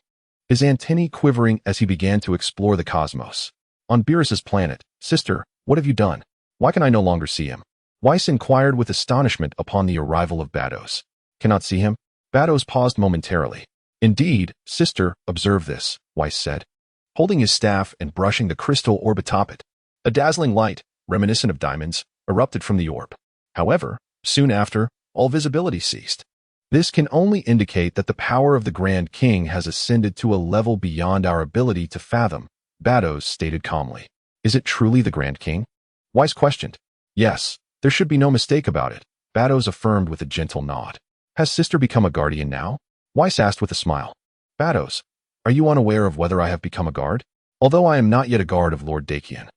His antennae quivering as he began to explore the cosmos. On Beerus's planet, sister, what have you done? Why can I no longer see him? Weiss inquired with astonishment upon the arrival of Bados. Cannot see him? Bados paused momentarily. Indeed, sister, observe this, Weiss said. holding his staff and brushing the crystal orb atop it. A dazzling light, reminiscent of diamonds, erupted from the orb. However, soon after, all visibility ceased. This can only indicate that the power of the Grand King has ascended to a level beyond our ability to fathom, Bados stated calmly. Is it truly the Grand King? Weiss questioned. Yes, there should be no mistake about it, Bados affirmed with a gentle nod. Has sister become a guardian now? Weiss asked with a smile. Bados, are you unaware of whether I have become a guard? Although I am not yet a guard of Lord Dakian.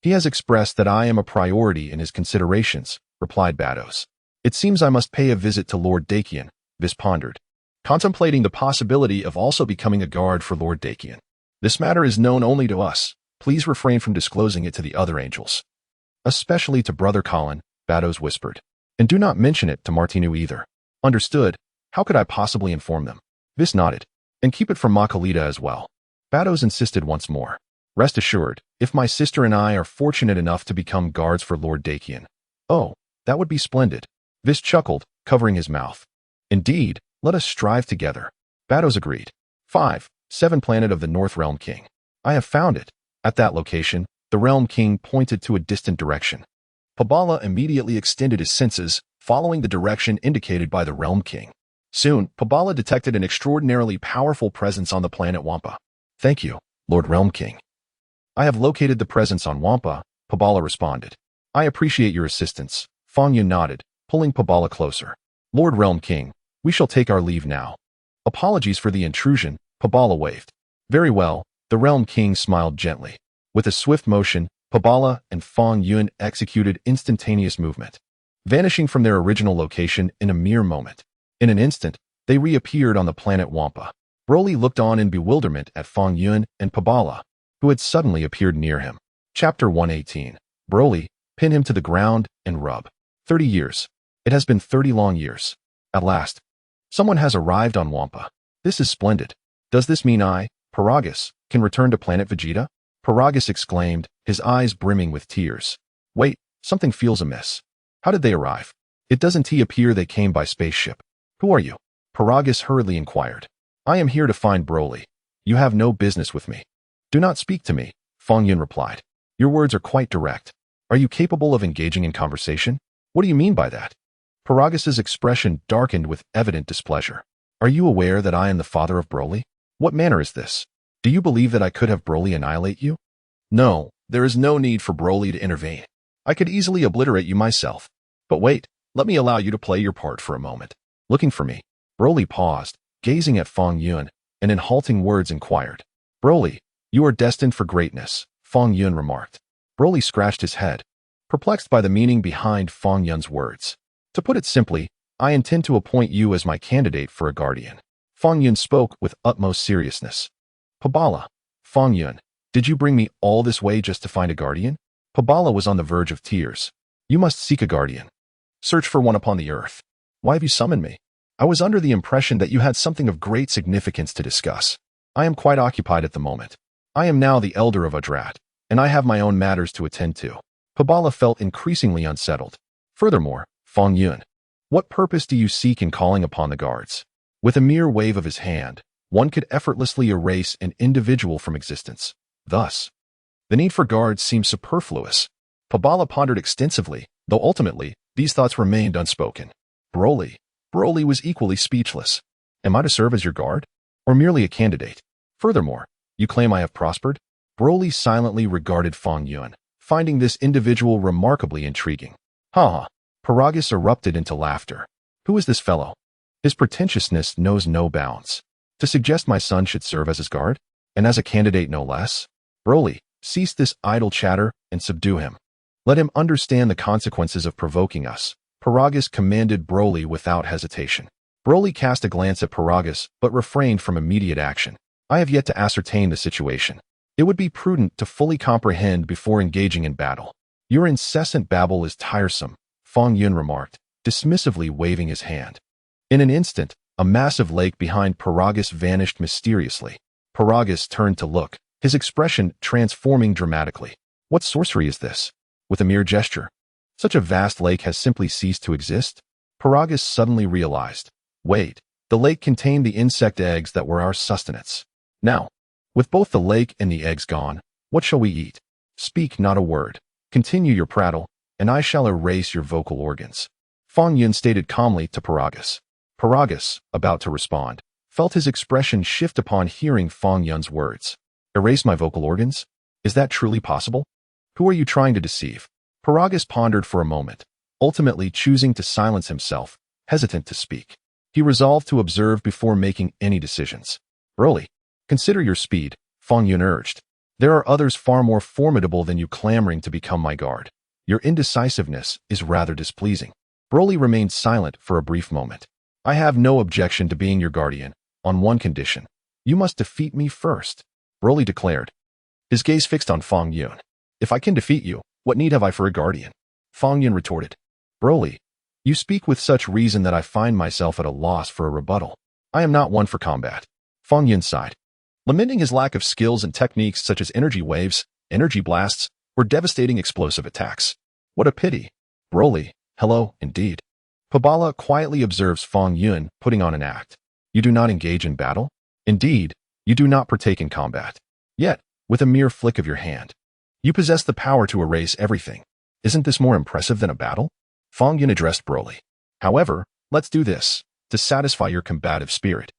He has expressed that I am a priority in his considerations, replied Bados. It seems I must pay a visit to Lord Dakian, Vis pondered, contemplating the possibility of also becoming a guard for Lord Dakian. This matter is known only to us. Please refrain from disclosing it to the other angels. Especially to Brother Colin, Bados whispered. And do not mention it to Martinu either. Understood. How could I possibly inform them? Vis nodded. And keep it from Makalita as well. Bados insisted once more. Rest assured, if my sister and I are fortunate enough to become guards for Lord Dakian. Oh, that would be splendid. Vis chuckled, covering his mouth. Indeed, let us strive together. Bados agreed. 5-7 Planet of the North Realm King. I have found it. At that location, the Realm King pointed to a distant direction. Pabala immediately extended his senses, following the direction indicated by the Realm King. Soon, Pabala detected an extraordinarily powerful presence on the planet Wampa. Thank you, Lord Realm King. I have located the presence on Wampa, Pabala responded. I appreciate your assistance. Fong Yun nodded, pulling Pabala closer. Lord Realm King, we shall take our leave now. Apologies for the intrusion, Pabala waved. Very well, the Realm King smiled gently. With a swift motion, Pabala and Fong Yun executed instantaneous movement, vanishing from their original location in a mere moment. In an instant, they reappeared on the planet Wampa. Broly looked on in bewilderment at Fong Yun and Pabala, who had suddenly appeared near him. Chapter 118. Broly, pin him to the ground and rub. 30 years. It has been 30 long years. At last, someone has arrived on Wampa. This is splendid. Does this mean I, Paragus, can return to planet Vegeta? Paragus exclaimed, his eyes brimming with tears. Wait, something feels amiss. How did they arrive? It doesn't appear they came by spaceship. Who are you? Paragus hurriedly inquired. I am here to find Broly. You have no business with me. Do not speak to me, Fong Yun replied. Your words are quite direct. Are you capable of engaging in conversation? What do you mean by that? Paragus's expression darkened with evident displeasure. Are you aware that I am the father of Broly? What manner is this? Do you believe that I could have Broly annihilate you? No, there is no need for Broly to intervene. I could easily obliterate you myself. But wait, let me allow you to play your part for a moment. Looking for me. Broly paused, gazing at Fong Yun, and in halting words inquired. Broly, you are destined for greatness, Fong Yun remarked. Broly scratched his head, perplexed by the meaning behind Fong Yun's words. To put it simply, I intend to appoint you as my candidate for a guardian. Fong Yun spoke with utmost seriousness. Pabala, Fong Yun, did you bring me all this way just to find a guardian? Pabala was on the verge of tears. You must seek a guardian. Search for one upon the earth. Why have you summoned me? I was under the impression that you had something of great significance to discuss. I am quite occupied at the moment. I am now the elder of Yardrat, and I have my own matters to attend to. Pabala felt increasingly unsettled. Furthermore, Fong Yun, what purpose do you seek in calling upon the guards? With a mere wave of his hand, one could effortlessly erase an individual from existence. Thus, the need for guards seems superfluous. Pabala pondered extensively, though ultimately, these thoughts remained unspoken. Broly was equally speechless. Am I to serve as your guard? Or merely a candidate? Furthermore, you claim I have prospered? Broly silently regarded Fong Yun, finding this individual remarkably intriguing. Ha! Paragus erupted into laughter. Who is this fellow? His pretentiousness knows no bounds. To suggest my son should serve as his guard? And as a candidate no less? Broly, cease this idle chatter and subdue him. Let him understand the consequences of provoking us. Paragus commanded Broly without hesitation. Broly cast a glance at Paragus, but refrained from immediate action. I have yet to ascertain the situation. It would be prudent to fully comprehend before engaging in battle. Your incessant babble is tiresome, Fong Yun remarked, dismissively waving his hand. In an instant, a massive lake behind Paragus vanished mysteriously. Paragus turned to look, his expression transforming dramatically. What sorcery is this? With a mere gesture, such a vast lake has simply ceased to exist? Paragus suddenly realized. Wait, the lake contained the insect eggs that were our sustenance. Now, With both the lake and the eggs gone, what shall we eat? Speak not a word. Continue your prattle, and I shall erase your vocal organs. Fong Yun stated calmly to Paragus. Paragus, about to respond, felt his expression shift upon hearing Fong Yun's words. Erase my vocal organs? Is that truly possible? Who are you trying to deceive? Paragus pondered for a moment, ultimately choosing to silence himself, hesitant to speak. He resolved to observe before making any decisions. Broly, consider your speed, Fong Yun urged. There are others far more formidable than you clamoring to become my guard. Your indecisiveness is rather displeasing. Broly remained silent for a brief moment. I have no objection to being your guardian, on one condition. You must defeat me first, Broly declared, his gaze fixed on Fong Yun. If I can defeat you, what need have I for a guardian? Fong Yun retorted. Broly, you speak with such reason that I find myself at a loss for a rebuttal. I am not one for combat. Fong Yun sighed, lamenting his lack of skills and techniques such as energy waves, energy blasts, or devastating explosive attacks. What a pity. Broly, hello, indeed. Pabala quietly observes Fong Yun putting on an act. You do not engage in battle? Indeed, you do not partake in combat. Yet, with a mere flick of your hand, you possess the power to erase everything. Isn't this more impressive than a battle? Fong Yun addressed Broly. However, let's do this, to satisfy your combative spirit.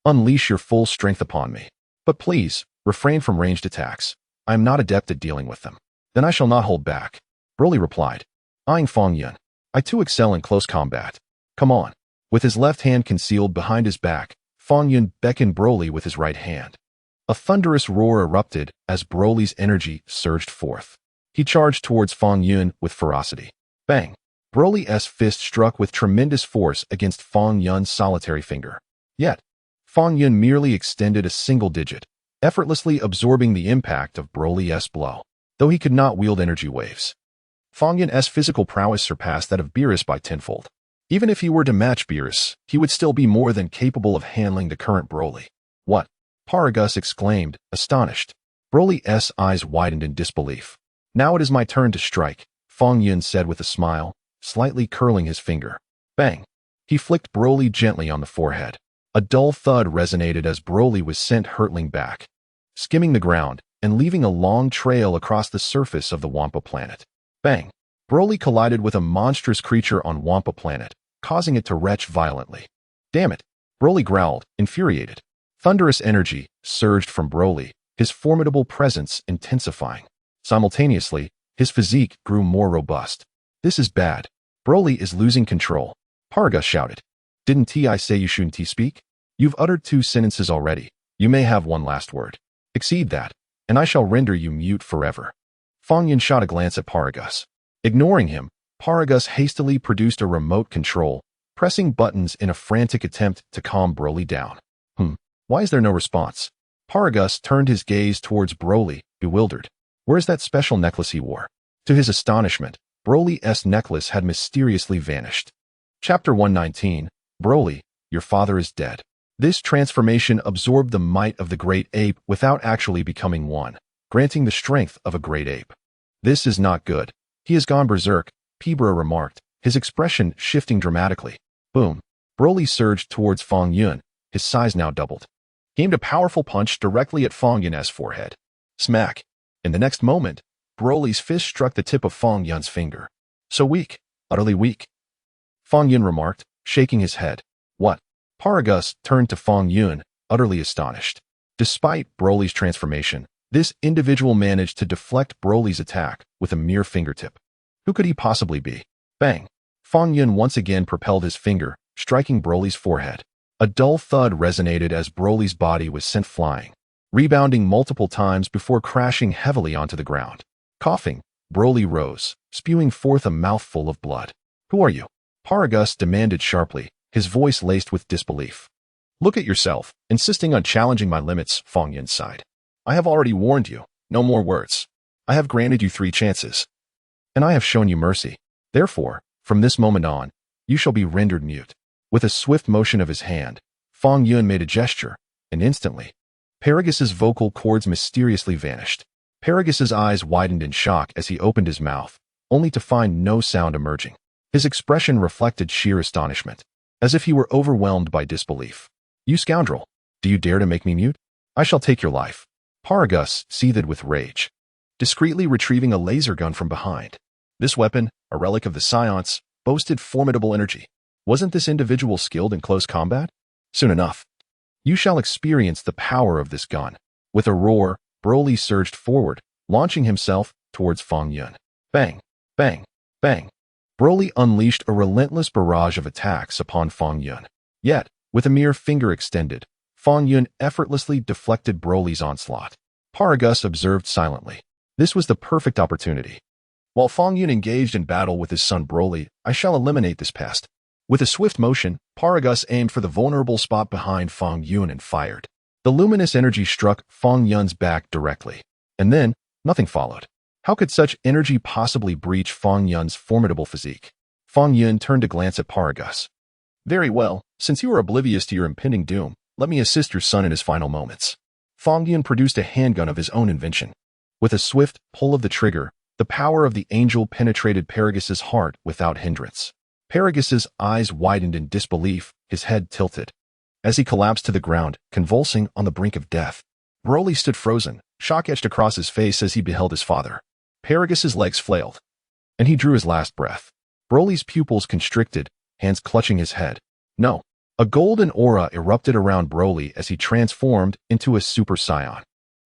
Unleash your full strength upon me. But please, refrain from ranged attacks. I am not adept at dealing with them. Then I shall not hold back. Broly replied, eyeing Fong Yun. I too excel in close combat. Come on. With his left hand concealed behind his back, Fong Yun beckoned Broly with his right hand. A thunderous roar erupted as Broly's energy surged forth. He charged towards Fong Yun with ferocity. Bang! Broly's fist struck with tremendous force against Fong Yun's solitary finger. Yet, Fong Yun merely extended a single digit, effortlessly absorbing the impact of Broly's blow, though he could not wield energy waves. Fong Yun's physical prowess surpassed that of Beerus by tenfold. Even if he were to match Beerus, he would still be more than capable of handling the current Broly. What? Paragus exclaimed, astonished. Broly's eyes widened in disbelief. Now it is my turn to strike, Fong Yun said with a smile, slightly curling his finger. Bang! He flicked Broly gently on the forehead. A dull thud resonated as Broly was sent hurtling back, skimming the ground and leaving a long trail across the surface of the Wampa planet. Bang! Broly collided with a monstrous creature on Wampa planet, causing it to retch violently. Damn it! Broly growled, infuriated. Thunderous energy surged from Broly, his formidable presence intensifying. Simultaneously, his physique grew more robust. This is bad. Broly is losing control. Paragus shouted. Didn't I say you shouldn't speak? You've uttered 2 sentences already. You may have one last word. Exceed that, and I shall render you mute forever. Fong Yun shot a glance at Paragus. Ignoring him, Paragus hastily produced a remote control, pressing buttons in a frantic attempt to calm Broly down. Why is there no response? Paragus turned his gaze towards Broly, bewildered. Where's that special necklace he wore? To his astonishment, Broly's necklace had mysteriously vanished. Chapter 119, Broly, your father is dead. This transformation absorbed the might of the great ape without actually becoming one, granting the strength of a great ape. This is not good. He has gone berserk, Pibra remarked, his expression shifting dramatically. Boom. Broly surged towards Fong Yun, his size now doubled. He aimed a powerful punch directly at Fong Yun's forehead. Smack. In the next moment, Broly's fist struck the tip of Fong Yun's finger. So weak, utterly weak. Fong Yun remarked, shaking his head. What? Paragus turned to Fong Yun, utterly astonished. Despite Broly's transformation, this individual managed to deflect Broly's attack with a mere fingertip. Who could he possibly be? Bang! Fong Yun once again propelled his finger, striking Broly's forehead. A dull thud resonated as Broly's body was sent flying, rebounding multiple times before crashing heavily onto the ground. Coughing, Broly rose, spewing forth a mouthful of blood. Who are you? Paragus demanded sharply, his voice laced with disbelief. Look at yourself, insisting on challenging my limits, Fong Yun sighed. I have already warned you, no more words. I have granted you 3 chances, and I have shown you mercy. Therefore, from this moment on, you shall be rendered mute. With a swift motion of his hand, Fong Yun made a gesture, and instantly, Paragus's vocal cords mysteriously vanished. Paragus's eyes widened in shock as he opened his mouth, only to find no sound emerging. His expression reflected sheer astonishment, as if he were overwhelmed by disbelief. You scoundrel! Do you dare to make me mute? I shall take your life. Paragus seethed with rage, discreetly retrieving a laser gun from behind. This weapon, a relic of the Saiyans, boasted formidable energy. Wasn't this individual skilled in close combat? Soon enough, you shall experience the power of this gun. With a roar, Broly surged forward, launching himself towards Fong Yun. Bang! Bang! Bang! Broly unleashed a relentless barrage of attacks upon Fong Yun. Yet, with a mere finger extended, Fong Yun effortlessly deflected Broly's onslaught. Paragus observed silently. This was the perfect opportunity. While Fong Yun engaged in battle with his son Broly, I shall eliminate this pest. With a swift motion, Paragus aimed for the vulnerable spot behind Fong Yun and fired. The luminous energy struck Fong Yun's back directly. And then, nothing followed. How could such energy possibly breach Fong Yun's formidable physique? Fong Yun turned to glance at Paragus. Very well, since you are oblivious to your impending doom, let me assist your son in his final moments. Fong Yun produced a handgun of his own invention. With a swift pull of the trigger, the power of the angel penetrated Paragus's heart without hindrance. Paragus's eyes widened in disbelief, his head tilted. As he collapsed to the ground, convulsing on the brink of death, Broly stood frozen, shock etched across his face as he beheld his father. Paragus's legs flailed, and he drew his last breath. Broly's pupils constricted, hands clutching his head. No. A golden aura erupted around Broly as he transformed into a Super Saiyan.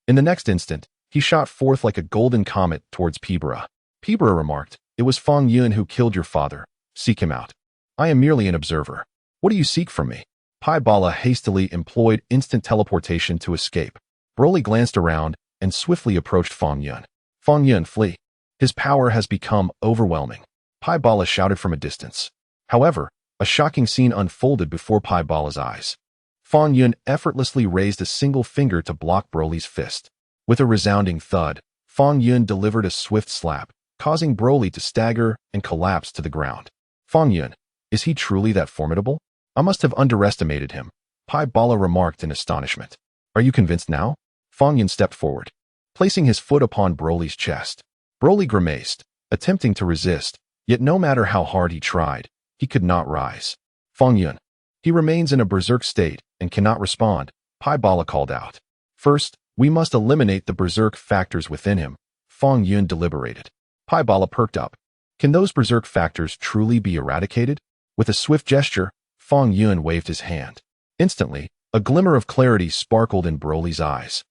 In the next instant, he shot forth like a golden comet towards Pibara. Pibara remarked, "It was Fong Yun who killed your father. Seek him out. I am merely an observer. What do you seek from me?" Pai Bala hastily employed instant teleportation to escape. Broly glanced around and swiftly approached Fong Yun. "Fong Yun, flee. His power has become overwhelming." Pai Bala shouted from a distance. However, a shocking scene unfolded before Pai Bala's eyes. Fong Yun effortlessly raised a single finger to block Broly's fist. With a resounding thud, Fong Yun delivered a swift slap, causing Broly to stagger and collapse to the ground. Fong Yun, is he truly that formidable? I must have underestimated him, Pai Bala remarked in astonishment. Are you convinced now? Fong Yun stepped forward, placing his foot upon Broly's chest. Broly grimaced, attempting to resist, yet no matter how hard he tried, he could not rise. Fong Yun, he remains in a berserk state and cannot respond, Pai Bala called out. First, we must eliminate the berserk factors within him, Fong Yun deliberated. Pai Bala perked up. Can those berserk factors truly be eradicated? With a swift gesture, Fong Yun waved his hand. Instantly, a glimmer of clarity sparkled in Broly's eyes,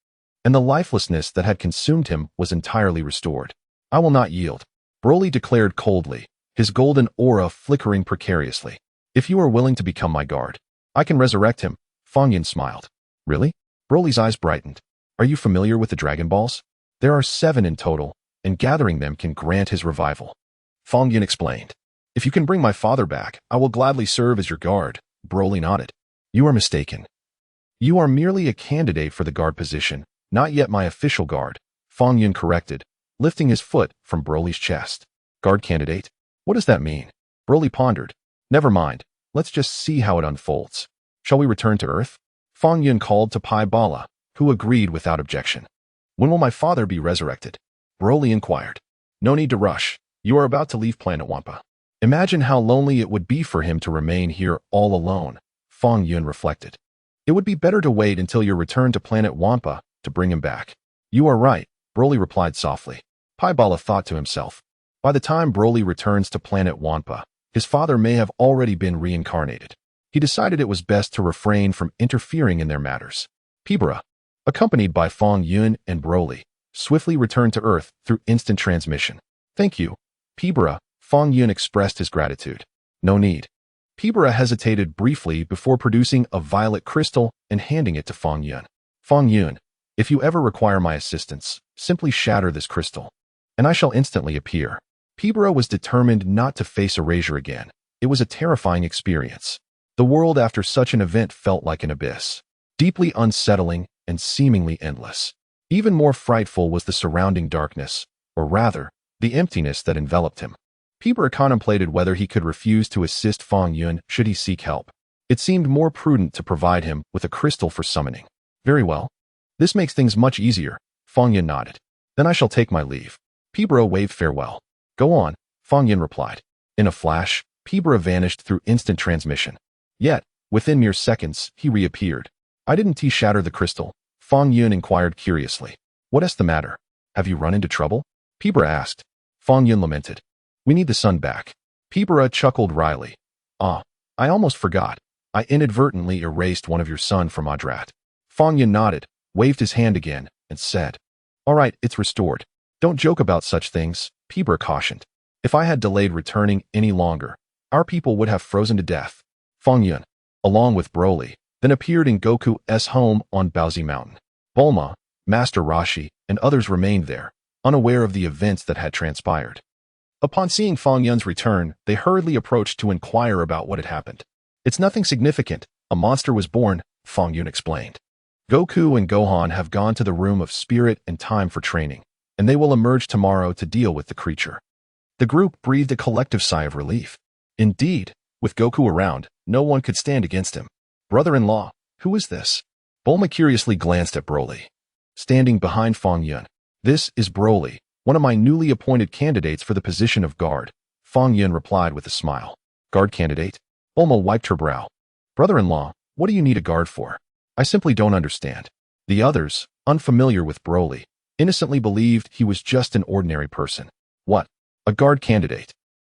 and the lifelessness that had consumed him was entirely restored. I will not yield, Broly declared coldly, his golden aura flickering precariously. If you are willing to become my guard, I can resurrect him, Fong Yun smiled. Really? Broly's eyes brightened. Are you familiar with the Dragon Balls? There are 7 in total, and gathering them can grant his revival. Fong Yun explained. If you can bring my father back, I will gladly serve as your guard, Broly nodded. You are mistaken. You are merely a candidate for the guard position, not yet my official guard, Fong Yun corrected, lifting his foot from Broly's chest. Guard candidate? What does that mean? Broly pondered. Never mind, let's just see how it unfolds. Shall we return to Earth? Fong Yun called to Pai Bala, who agreed without objection. When will my father be resurrected? Broly inquired. No need to rush. You are about to leave planet Wampa. Imagine how lonely it would be for him to remain here all alone, Fong Yun reflected. It would be better to wait until your return to planet Wampa to bring him back. You are right, Broly replied softly. Pai Bala thought to himself. By the time Broly returns to planet Wampa, his father may have already been reincarnated. He decided it was best to refrain from interfering in their matters. Pibara, accompanied by Fong Yun and Broly, swiftly returned to Earth through instant transmission. Thank you, Pibara, Fong Yun expressed his gratitude. No need. Pibara hesitated briefly before producing a violet crystal and handing it to Fong Yun. Fong Yun, if you ever require my assistance, simply shatter this crystal, and I shall instantly appear. Pibara was determined not to face erasure again. It was a terrifying experience. The world after such an event felt like an abyss, deeply unsettling and seemingly endless. Even more frightful was the surrounding darkness, or rather, the emptiness that enveloped him. Pibara contemplated whether he could refuse to assist Fong Yun should he seek help. It seemed more prudent to provide him with a crystal for summoning. Very well. This makes things much easier, Fong Yun nodded. Then I shall take my leave. Pibara waved farewell. Go on, Fong Yun replied. In a flash, Pibara vanished through instant transmission. Yet, within mere seconds, he reappeared. I didn't shatter the crystal, Fong Yun inquired curiously. What is the matter? Have you run into trouble? Pibra asked. Fong Yun lamented. We need the sun back. Pibra chuckled wryly. Ah, I almost forgot. I inadvertently erased one of your sun from Yardrat. Fong Yun nodded, waved his hand again, and said, All right, it's restored. Don't joke about such things, Pibra cautioned. If I had delayed returning any longer, our people would have frozen to death. Fong Yun, along with Broly, then appeared in Goku's home on Baozi Mountain. Bulma, Master Roshi, and others remained there, unaware of the events that had transpired. Upon seeing Fong Yun's return, they hurriedly approached to inquire about what had happened. It's nothing significant. A monster was born, Fong Yun explained. Goku and Gohan have gone to the room of spirit and time for training, and they will emerge tomorrow to deal with the creature. The group breathed a collective sigh of relief. Indeed, with Goku around, no one could stand against him. Brother-in-law, who is this? Bulma curiously glanced at Broly. Standing behind Fong Yun. This is Broly, one of my newly appointed candidates for the position of guard, Fong Yun replied with a smile. Guard candidate? Bulma wiped her brow. Brother-in-law, what do you need a guard for? I simply don't understand. The others, unfamiliar with Broly, innocently believed he was just an ordinary person. What? A guard candidate?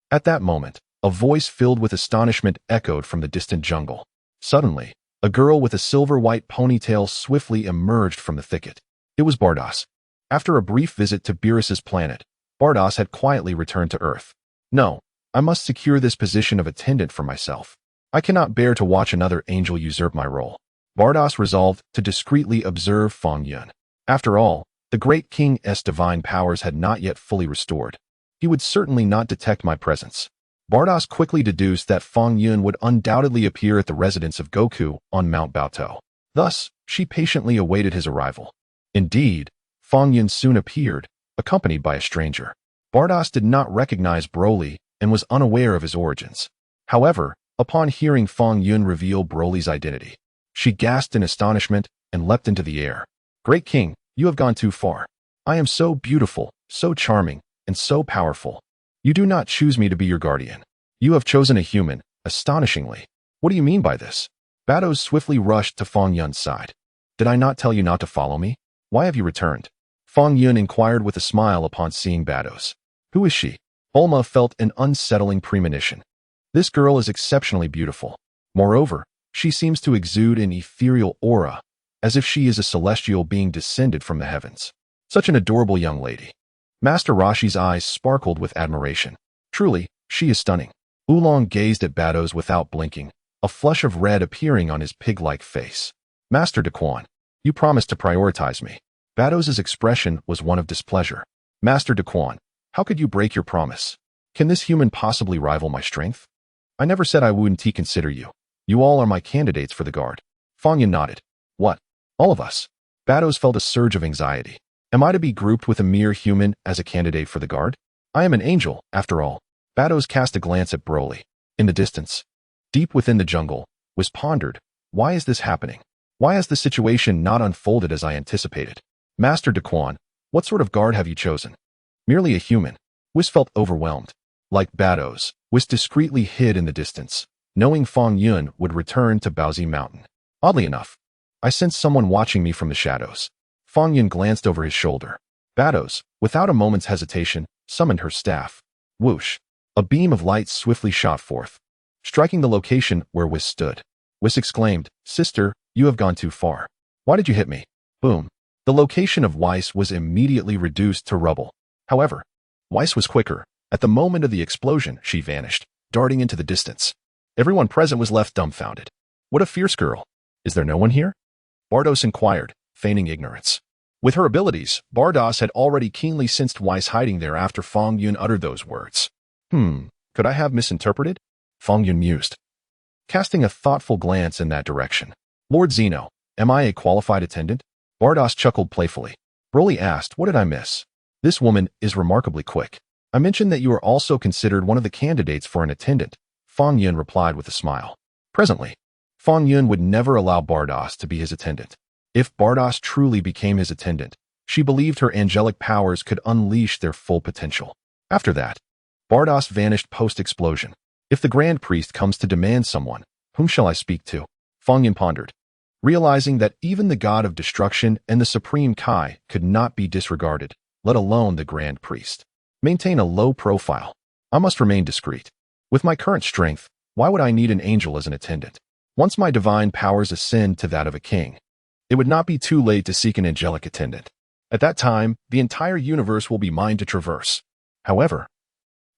At that moment, a voice filled with astonishment echoed from the distant jungle. Suddenly, a girl with a silver-white ponytail swiftly emerged from the thicket. It was Bardoss. After a brief visit to Beerus's planet, Bardoss had quietly returned to Earth. No, I must secure this position of attendant for myself. I cannot bear to watch another angel usurp my role. Bardoss resolved to discreetly observe Fong Yun. After all, the great king's divine powers had not yet fully restored. He would certainly not detect my presence. Bardoss quickly deduced that Fong Yun would undoubtedly appear at the residence of Goku on Mount Baotou. Thus, she patiently awaited his arrival. Indeed, Fong Yun soon appeared, accompanied by a stranger. Bardoss did not recognize Broly and was unaware of his origins. However, upon hearing Fong Yun reveal Broly's identity, she gasped in astonishment and leapt into the air. Great King, you have gone too far. I am so beautiful, so charming, and so powerful. You do not choose me to be your guardian. You have chosen a human, astonishingly. What do you mean by this? Badoz swiftly rushed to Fong Yun's side. Did I not tell you not to follow me? Why have you returned? Fong Yun inquired with a smile upon seeing Badoz. Who is she? Bulma felt an unsettling premonition. This girl is exceptionally beautiful. Moreover, she seems to exude an ethereal aura, as if she is a celestial being descended from the heavens. Such an adorable young lady. Master Roshi's eyes sparkled with admiration. Truly, she is stunning. Oolong gazed at Badoz without blinking, a flush of red appearing on his pig-like face. Master Daquan, you promised to prioritize me. Badoz's expression was one of displeasure. Master Daquan, how could you break your promise? Can this human possibly rival my strength? I never said I wouldn't consider you. You all are my candidates for the guard. Fong Yun nodded. What? All of us? Badoz felt a surge of anxiety. Am I to be grouped with a mere human as a candidate for the guard? I am an angel, after all. Badoz cast a glance at Broly. In the distance, deep within the jungle, was pondered. Why is this happening? Why has the situation not unfolded as I anticipated? Master Daquan, what sort of guard have you chosen? Merely a human. Whis felt overwhelmed. Like Badoz, Whis discreetly hid in the distance, knowing Fong Yun would return to Baozi Mountain. Oddly enough, I sensed someone watching me from the shadows. Fong Yun glanced over his shoulder. Badoz, without a moment's hesitation, summoned her staff. Whoosh! A beam of light swiftly shot forth, striking the location where Whis stood. Whis exclaimed, Sister, you have gone too far. Why did you hit me? Boom. The location of Whis was immediately reduced to rubble. However, Whis was quicker. At the moment of the explosion, she vanished, darting into the distance. Everyone present was left dumbfounded. What a fierce girl. Is there no one here? Bardoz inquired, feigning ignorance. With her abilities, Bardoz had already keenly sensed Whis hiding there after Fong Yun uttered those words. Could I have misinterpreted? Fong Yun mused, casting a thoughtful glance in that direction. Lord Zeno, am I a qualified attendant? Bardoz chuckled playfully. Broly asked, what did I miss? This woman is remarkably quick. I mentioned that you are also considered one of the candidates for an attendant. Fong Yun replied with a smile. Presently, Fong Yun would never allow Bardoz to be his attendant. If Bardoz truly became his attendant, she believed her angelic powers could unleash their full potential. After that, Bardoz vanished post-explosion. If the Grand Priest comes to demand someone, whom shall I speak to? Fong Yun pondered. realizing that even the god of destruction and the supreme Kai could not be disregarded, let alone the Grand Priest. Maintain a low profile. I must remain discreet. With my current strength, why would I need an angel as an attendant? Once my divine powers ascend to that of a king, it would not be too late to seek an angelic attendant. At that time, the entire universe will be mine to traverse. However,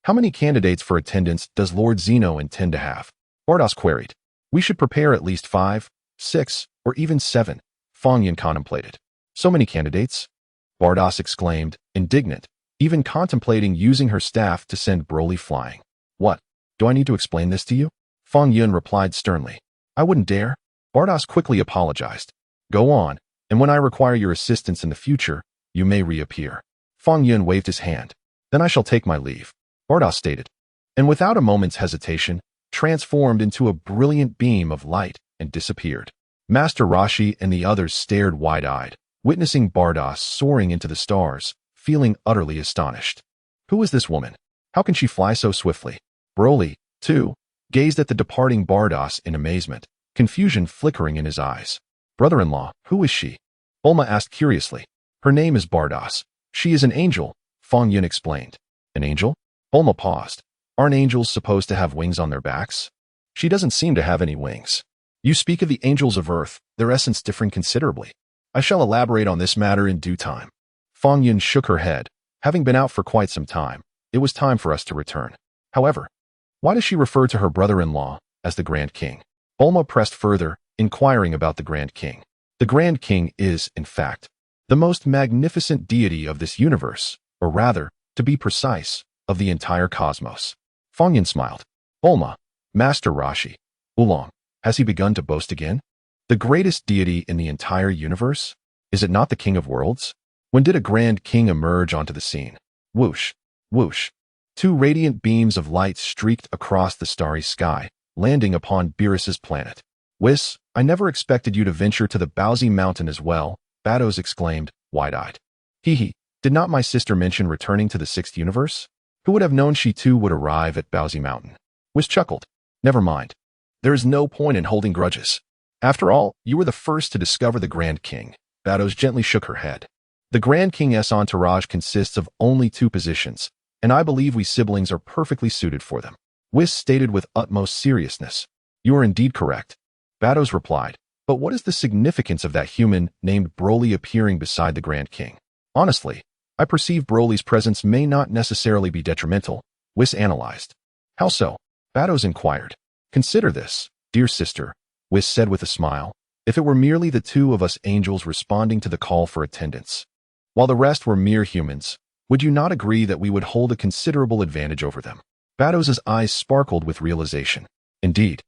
how many candidates for attendance does Lord Zeno intend to have? Bardos queried. We should prepare at least 5, 6, or even 7, Fong Yun contemplated. So many candidates? Bardos exclaimed, indignant, even contemplating using her staff to send Broly flying. What? Do I need to explain this to you? Fong Yun replied sternly. I wouldn't dare. Bardos quickly apologized. Go on, and when I require your assistance in the future, you may reappear. Fong Yun waved his hand. Then I shall take my leave, Bardos stated, and without a moment's hesitation, transformed into a brilliant beam of light and disappeared. Master Roshi and the others stared wide-eyed, witnessing Bardos soaring into the stars, feeling utterly astonished. Who is this woman? How can she fly so swiftly? Broly, too, gazed at the departing Bardos in amazement, confusion flickering in his eyes. Brother-in-law, who is she? Bulma asked curiously. Her name is Bardos. She is an angel, Fong Yun explained. An angel? Bulma paused. Aren't angels supposed to have wings on their backs? She doesn't seem to have any wings. You speak of the angels of Earth, their essence differing considerably. I shall elaborate on this matter in due time. Fong Yun shook her head. Having been out for quite some time, it was time for us to return. However, why does she refer to her brother-in-law as the Grand King? Bulma pressed further, inquiring about the Grand King. The Grand King is, in fact, the most magnificent deity of this universe, or rather, to be precise, of the entire cosmos. Fong Yun smiled. Bulma, Master Roshi, Oolong, has he begun to boast again? The greatest deity in the entire universe? Is it not the King of Worlds? When did a Grand King emerge onto the scene? Whoosh, whoosh. 2 radiant beams of light streaked across the starry sky, landing upon Beerus's planet. Whis, I never expected you to venture to the Bowsy Mountain as well, Bados exclaimed, wide-eyed. Hee, did not my sister mention returning to the 6th universe? Who would have known she too would arrive at Bowsy Mountain? Whis chuckled. Never mind. There is no point in holding grudges. After all, you were the first to discover the Grand King. Bados gently shook her head. The Grand King's entourage consists of only 2 positions, and I believe we siblings are perfectly suited for them. Whis stated with utmost seriousness. You are indeed correct. Bados replied, but what is the significance of that human named Broly appearing beside the Grand King? Honestly, I perceive Broly's presence may not necessarily be detrimental, Whis analyzed. How so? Bados inquired. Consider this, dear sister, Whis said with a smile, if it were merely the 2 of us angels responding to the call for attendance, while the rest were mere humans, would you not agree that we would hold a considerable advantage over them? Bados's eyes sparkled with realization. Indeed,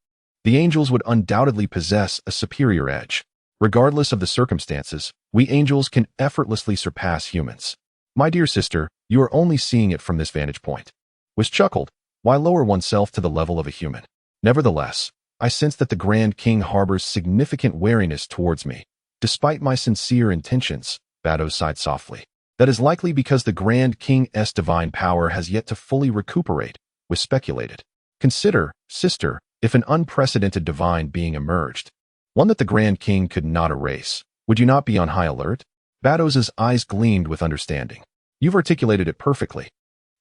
the angels would undoubtedly possess a superior edge. Regardless of the circumstances, we angels can effortlessly surpass humans. My dear sister, you are only seeing it from this vantage point. Whis chuckled. Why lower oneself to the level of a human? Nevertheless, I sense that the Grand King harbors significant wariness towards me. Despite my sincere intentions, Bados sighed softly. That is likely because the Grand King's divine power has yet to fully recuperate, Whis speculated. Consider, sister, if an unprecedented divine being emerged, one that the Grand King could not erase, would you not be on high alert? Bados's eyes gleamed with understanding. You've articulated it perfectly.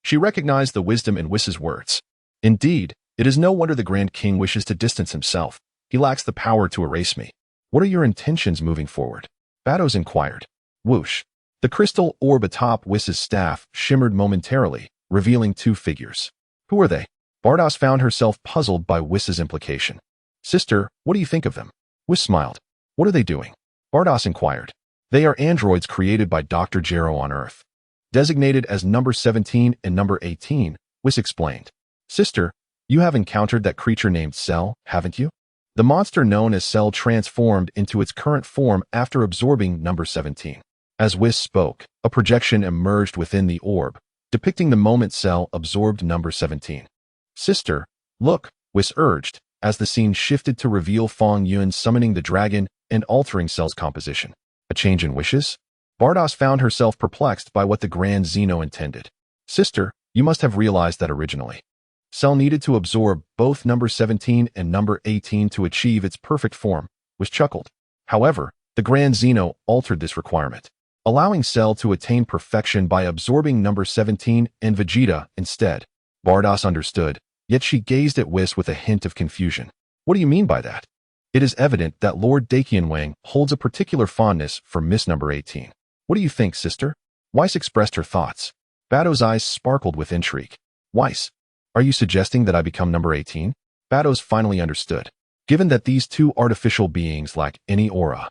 She recognized the wisdom in Whis's words. Indeed, it is no wonder the Grand King wishes to distance himself. He lacks the power to erase me. What are your intentions moving forward? Bados inquired. Whoosh. The crystal orb atop Whis's staff shimmered momentarily, revealing 2 figures. Who are they? Bardos found herself puzzled by Whis's implication. Sister, what do you think of them? Whis smiled. What are they doing? Bardos inquired. They are androids created by Dr. Gero on Earth. Designated as number 17 and number 18, Whis explained. Sister, you have encountered that creature named Cell, haven't you? The monster known as Cell transformed into its current form after absorbing number 17. As Whis spoke, a projection emerged within the orb, depicting the moment Cell absorbed number 17. Sister, look, Whis urged, as the scene shifted to reveal Fong Yun summoning the dragon and altering Cell's composition. A change in wishes? Bardos found herself perplexed by what the Grand Zeno intended. Sister, you must have realized that originally. Cell needed to absorb both number 17 and number 18 to achieve its perfect form, Whis chuckled. However, the Grand Zeno altered this requirement, allowing Cell to attain perfection by absorbing number 17 and Vegeta instead. Bardoss understood, yet she gazed at Whis with a hint of confusion. What do you mean by that? It is evident that Lord Daqianwang holds a particular fondness for Miss number 18. What do you think, sister? Weiss expressed her thoughts. Bado's eyes sparkled with intrigue. Weiss, are you suggesting that I become number 18? Bado's finally understood. Given that these two artificial beings lack any aura,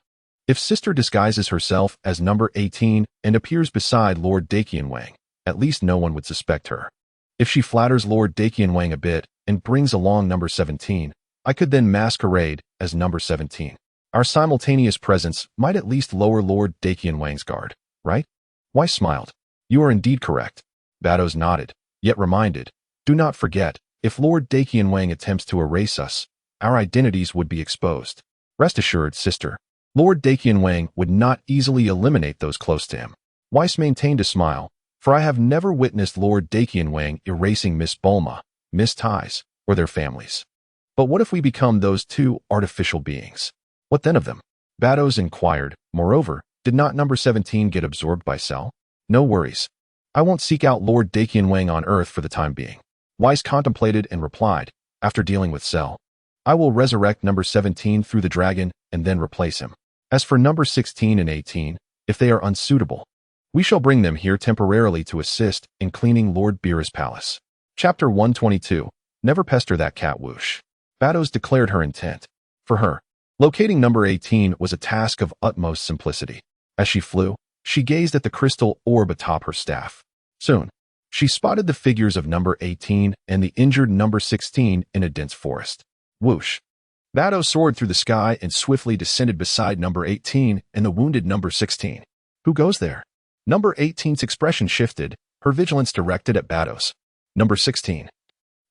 if sister disguises herself as number 18 and appears beside Lord Daqianwang, at least no one would suspect her. If she flatters Lord Daqianwang a bit and brings along number 17, I could then masquerade as number 17. Our simultaneous presence might at least lower Lord Daqianwang's guard, right? Weiss smiled. You are indeed correct. Bados nodded, yet reminded, do not forget, if Lord Daqianwang attempts to erase us, our identities would be exposed. Rest assured, sister, Lord Daqianwang would not easily eliminate those close to him. Weiss maintained a smile, for I have never witnessed Lord Daqianwang erasing Miss Bulma, Miss Ties, or their families. But what if we become those two artificial beings? What then of them? Bados inquired. Moreover, did not number 17 get absorbed by Cell? No worries. I won't seek out Lord Daqianwang on Earth for the time being. Weiss contemplated and replied, after dealing with Cell, I will resurrect number 17 through the dragon and then replace him. As for number 16 and 18, if they are unsuitable, we shall bring them here temporarily to assist in cleaning Lord Beerah's palace. Chapter 122. Never pester that cat, whoosh. Bados declared her intent. For her, locating number 18 was a task of utmost simplicity. As she flew, she gazed at the crystal orb atop her staff. Soon, she spotted the figures of number 18 and the injured number 16 in a dense forest. Whoosh. Bados soared through the sky and swiftly descended beside number 18 and the wounded number 16. Who goes there? Number 18's expression shifted, her vigilance directed at Bados. Number 16,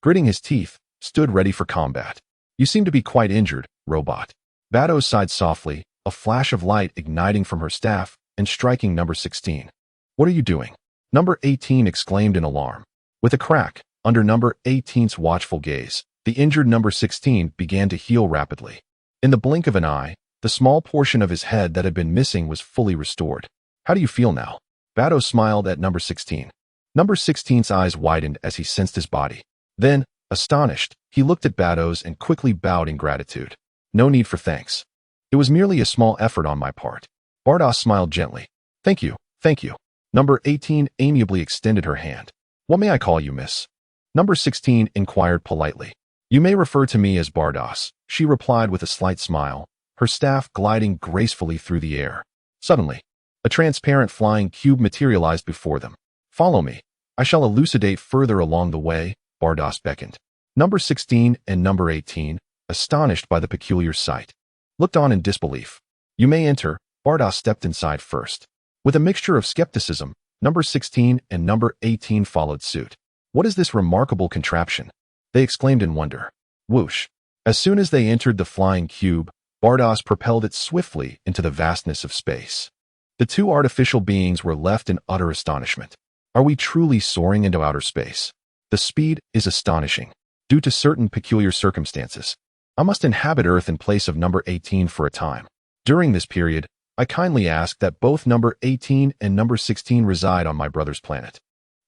gritting his teeth, stood ready for combat. You seem to be quite injured, robot. Bados sighed softly, a flash of light igniting from her staff and striking number 16. What are you doing? Number 18 exclaimed in alarm. With a crack, under number 18's watchful gaze, the injured number 16 began to heal rapidly. In the blink of an eye, the small portion of his head that had been missing was fully restored. How do you feel now? Bados smiled at number 16. Number 16's eyes widened as he sensed his body. Then, astonished, he looked at Bados and quickly bowed in gratitude. No need for thanks. It was merely a small effort on my part. Bardoss smiled gently. Thank you, thank you. Number 18 amiably extended her hand. What may I call you, miss? Number 16 inquired politely. You may refer to me as Bardoss, she replied with a slight smile, her staff gliding gracefully through the air. Suddenly, a transparent flying cube materialized before them. Follow me. I shall elucidate further along the way, Bardoss beckoned. Number 16 and number 18, astonished by the peculiar sight, looked on in disbelief. You may enter. Bardoss stepped inside first. With a mixture of skepticism, number 16 and number 18 followed suit. What is this remarkable contraption? They exclaimed in wonder. Whoosh. As soon as they entered the flying cube, Bardoss propelled it swiftly into the vastness of space. The two artificial beings were left in utter astonishment. Are we truly soaring into outer space? The speed is astonishing. Due to certain peculiar circumstances, I must inhabit Earth in place of number 18 for a time. During this period, I kindly ask that both number 18 and number 16 reside on my brother's planet.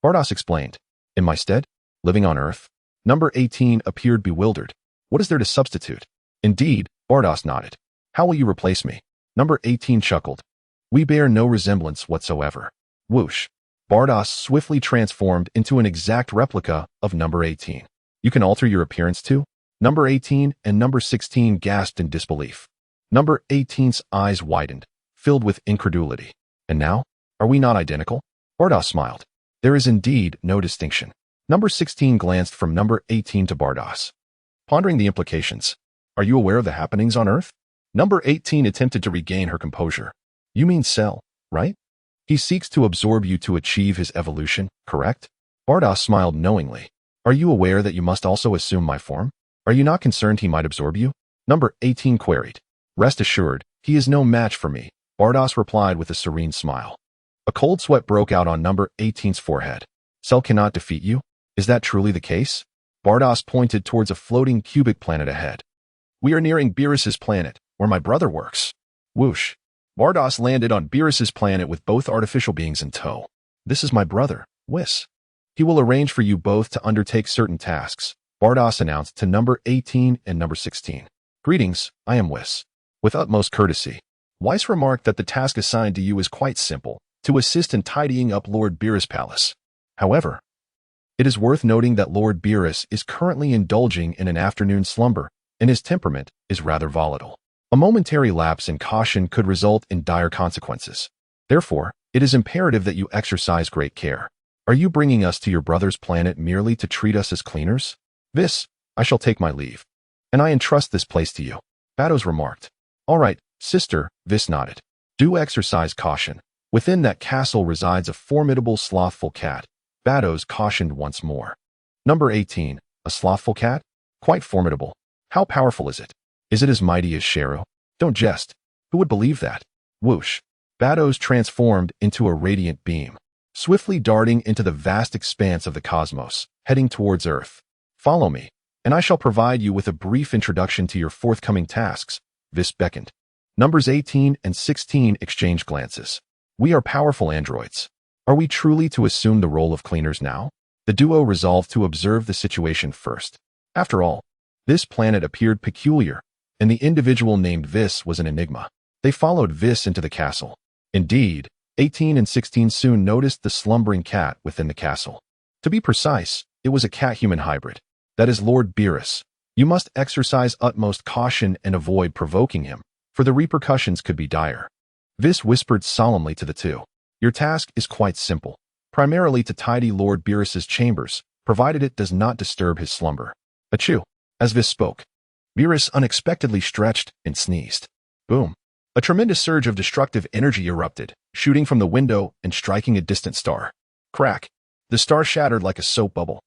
Bardoss explained. In my stead? Living on Earth? Number 18 appeared bewildered. What is there to substitute? Indeed, Bardoss nodded. How will you replace me? Number 18 chuckled. We bear no resemblance whatsoever. Whoosh. Bardoss swiftly transformed into an exact replica of number 18. You can alter your appearance too? Number 18 and number 16 gasped in disbelief. Number 18's eyes widened, filled with incredulity. And now? Are we not identical? Bardoss smiled. There is indeed no distinction. Number 16 glanced from number 18 to Bardoss, pondering the implications. Are you aware of the happenings on Earth? Number 18 attempted to regain her composure. You mean Cell, right? He seeks to absorb you to achieve his evolution, correct? Bardoss smiled knowingly. Are you aware that you must also assume my form? Are you not concerned he might absorb you? Number 18 queried. Rest assured, he is no match for me, Bardoss replied with a serene smile. A cold sweat broke out on number 18's forehead. Cell cannot defeat you? Is that truly the case? Bardoss pointed towards a floating cubic planet ahead. We are nearing Beerah's planet, where my brother works. Whoosh. Bardos landed on Beerus's planet with both artificial beings in tow. This is my brother, Whis. He will arrange for you both to undertake certain tasks, Bardos announced to number 18 and number 16. Greetings, I am Whis. With utmost courtesy, Weiss remarked that the task assigned to you is quite simple, to assist in tidying up Lord Beerus' palace. However, it is worth noting that Lord Beerus is currently indulging in an afternoon slumber, and his temperament is rather volatile. A momentary lapse in caution could result in dire consequences. Therefore, it is imperative that you exercise great care. Are you bringing us to your brother's planet merely to treat us as cleaners? Vis, I shall take my leave. And I entrust this place to you. Bados remarked. All right, sister, Vis nodded. Do exercise caution. Within that castle resides a formidable slothful cat. Bados cautioned once more. Number 18, a slothful cat? Quite formidable. How powerful is it? Is it as mighty as Shero? Don't jest. Who would believe that? Whoosh. Bados transformed into a radiant beam, swiftly darting into the vast expanse of the cosmos, heading towards Earth. Follow me, and I shall provide you with a brief introduction to your forthcoming tasks, Vis beckoned. Numbers 18 and 16 exchanged glances. We are powerful androids. Are we truly to assume the role of cleaners now? The duo resolved to observe the situation first. After all, this planet appeared peculiar, and the individual named Vis was an enigma. They followed Vis into the castle. Indeed, 18 and 16 soon noticed the slumbering cat within the castle. To be precise, it was a cat-human hybrid. That is Lord Beerus. You must exercise utmost caution and avoid provoking him, for the repercussions could be dire. Vis whispered solemnly to the two. Your task is quite simple, primarily to tidy Lord Beerus's chambers, provided it does not disturb his slumber. Achoo. As Vis spoke, Beerus unexpectedly stretched and sneezed. Boom. A tremendous surge of destructive energy erupted, shooting from the window and striking a distant star. Crack. The star shattered like a soap bubble,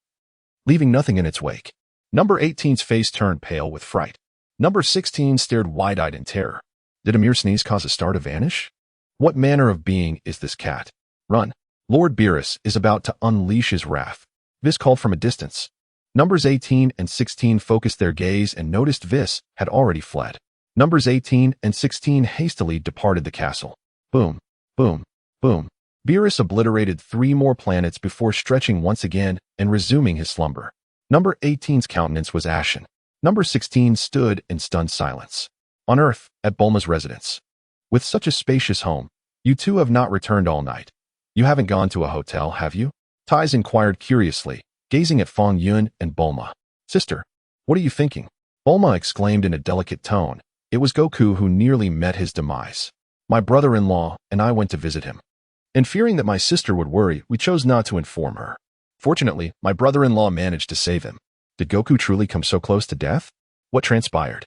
leaving nothing in its wake. Number 18's face turned pale with fright. Number 16 stared wide-eyed in terror. Did a mere sneeze cause a star to vanish? What manner of being is this cat? Run. Lord Beerus is about to unleash his wrath. Vis called from a distance. Numbers 18 and 16 focused their gaze and noticed Vis had already fled. Numbers 18 and 16 hastily departed the castle. Boom, boom, boom. Beerus obliterated 3 more planets before stretching once again and resuming his slumber. Number 18's countenance was ashen. Number 16 stood in stunned silence. On Earth, at Bulma's residence. With such a spacious home, you two have not returned all night. You haven't gone to a hotel, have you? Tais inquired curiously, gazing at Fong Yun and Bulma. Sister, what are you thinking? Bulma exclaimed in a delicate tone. It was Goku who nearly met his demise. My brother-in-law and I went to visit him. And fearing that my sister would worry, we chose not to inform her. Fortunately, my brother-in-law managed to save him. Did Goku truly come so close to death? What transpired?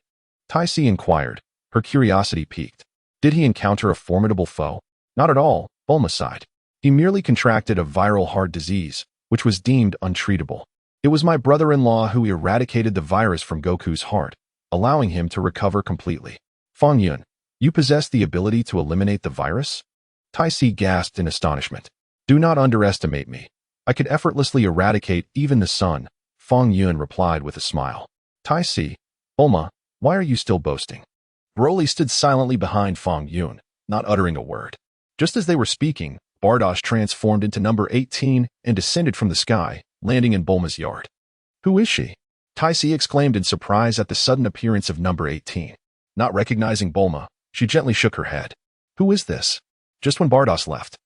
Taisi inquired, her curiosity piqued. Did he encounter a formidable foe? Not at all, Bulma sighed. He merely contracted a viral heart disease, which was deemed untreatable. It was my brother-in-law who eradicated the virus from Goku's heart, allowing him to recover completely. Fang Yun, you possess the ability to eliminate the virus? Taisi gasped in astonishment. Do not underestimate me. I could effortlessly eradicate even the sun, Fong Yun replied with a smile. Taisi, Bulma, why are you still boasting? Broly stood silently behind Fong Yun, not uttering a word. Just as they were speaking, Bardosh transformed into number 18 and descended from the sky, landing in Bulma's yard. Who is she? Taisi exclaimed in surprise at the sudden appearance of number 18. Not recognizing Bulma, she gently shook her head. Who is this? Just when Bardosh left,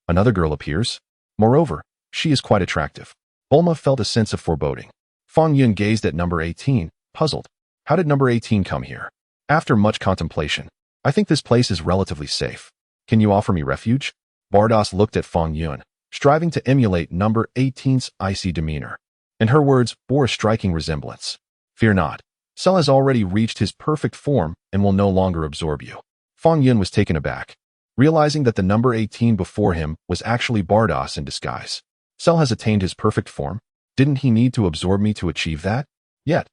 another girl appears. Moreover, she is quite attractive. Bulma felt a sense of foreboding. Fong Yun gazed at number 18, puzzled. How did number 18 come here? After much contemplation, I think this place is relatively safe. Can you offer me refuge? Bardosh looked at Fong Yun, striving to emulate number 18's icy demeanor. And her words bore a striking resemblance. Fear not. Cell has already reached his perfect form and will no longer absorb you. Fong Yun was taken aback, realizing that the number 18 before him was actually Bardosh in disguise. Cell has attained his perfect form. Didn't he need to absorb me to achieve that? Yet,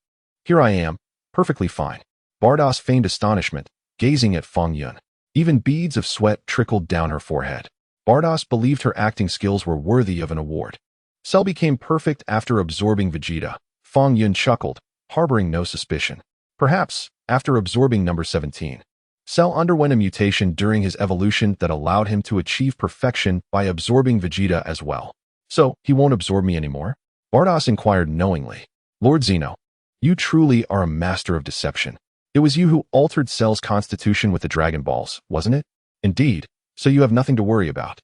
here I am, perfectly fine. Bardosh feigned astonishment, gazing at Fong Yun. Even beads of sweat trickled down her forehead. Bardosh believed her acting skills were worthy of an award. Cell became perfect after absorbing Vegeta. Fong Yun chuckled, harboring no suspicion. Perhaps, after absorbing number 17. Cell underwent a mutation during his evolution that allowed him to achieve perfection by absorbing Vegeta as well. So, he won't absorb me anymore? Bardoss inquired knowingly. Lord Zeno, you truly are a master of deception. It was you who altered Cell's constitution with the Dragon Balls, wasn't it? Indeed, so you have nothing to worry about.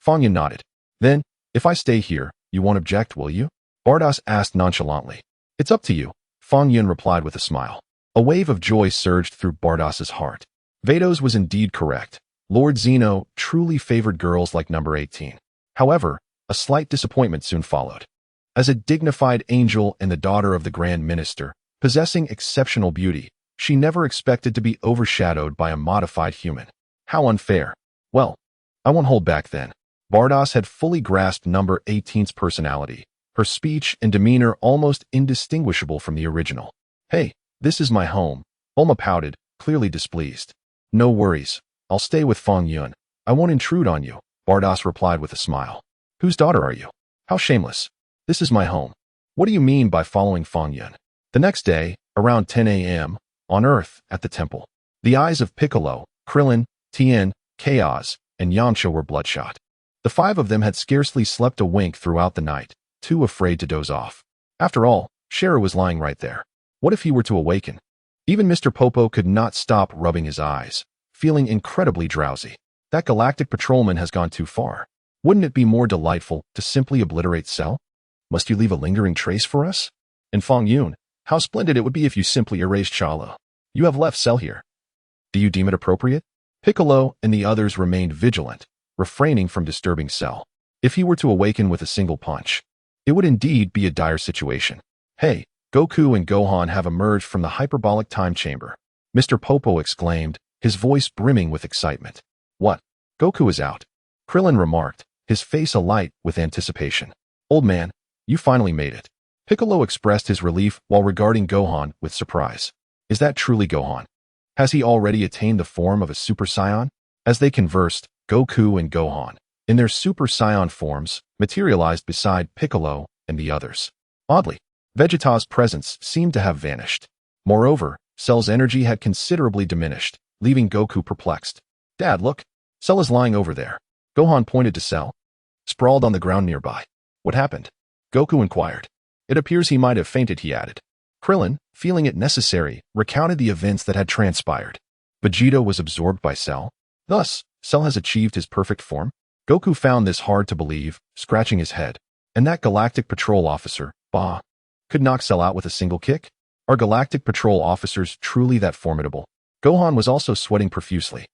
Fong Yun nodded. Then, if I stay here, you won't object, will you? Bardoss asked nonchalantly. It's up to you, Fong Yun replied with a smile. A wave of joy surged through Bardoss's heart. Vados was indeed correct. Lord Zeno truly favored girls like number 18. However, a slight disappointment soon followed. As a dignified angel and the daughter of the Grand Minister, possessing exceptional beauty, she never expected to be overshadowed by a modified human. How unfair. Well, I won't hold back then. Bardoss had fully grasped number 18's personality, her speech and demeanor almost indistinguishable from the original. Hey, this is my home. Bulma pouted, clearly displeased. No worries. I'll stay with Fong Yun. I won't intrude on you, Bardoss replied with a smile. Whose daughter are you? How shameless. This is my home. What do you mean by following Fong Yun? The next day, around 10 a.m., on Earth, at the temple, the eyes of Piccolo, Krillin, Tien, Chaos, and Yamcha were bloodshot. The five of them had scarcely slept a wink throughout the night, too afraid to doze off. After all, Shera was lying right there. What if he were to awaken? Even Mr. Popo could not stop rubbing his eyes, feeling incredibly drowsy. That galactic patrolman has gone too far. Wouldn't it be more delightful to simply obliterate Cell? Must you leave a lingering trace for us? And Fong Yun, how splendid it would be if you simply erased Chala. You have left Cell here. Do you deem it appropriate? Piccolo and the others remained vigilant, refraining from disturbing Cell. If he were to awaken with a single punch, it would indeed be a dire situation. Hey, Goku and Gohan have emerged from the hyperbolic time chamber. Mr. Popo exclaimed, his voice brimming with excitement. What? Goku is out. Krillin remarked, his face alight with anticipation. Old man, you finally made it. Piccolo expressed his relief while regarding Gohan with surprise. Is that truly Gohan? Has he already attained the form of a Super Saiyan? As they conversed, Goku and Gohan, in their Super Saiyan forms, materialized beside Piccolo and the others. Oddly, Vegeta's presence seemed to have vanished. Moreover, Cell's energy had considerably diminished, leaving Goku perplexed. Dad, look. Cell is lying over there. Gohan pointed to Cell, sprawled on the ground nearby. What happened? Goku inquired. It appears he might have fainted, he added. Krillin, feeling it necessary, recounted the events that had transpired. Vegeta was absorbed by Cell. Thus, Cell has achieved his perfect form? Goku found this hard to believe, scratching his head. And that Galactic Patrol officer, Ba, could knock Cell out with a single kick? Are Galactic Patrol officers truly that formidable? Gohan was also sweating profusely.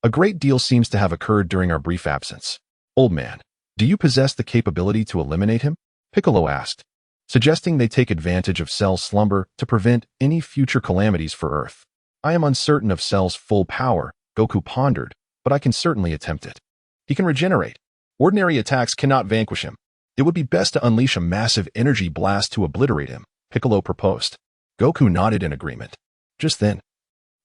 A great deal seems to have occurred during our brief absence. Old man, do you possess the capability to eliminate him? Piccolo asked, suggesting they take advantage of Cell's slumber to prevent any future calamities for Earth. I am uncertain of Cell's full power, Goku pondered, but I can certainly attempt it. He can regenerate. Ordinary attacks cannot vanquish him. It would be best to unleash a massive energy blast to obliterate him, Piccolo proposed. Goku nodded in agreement. Just then,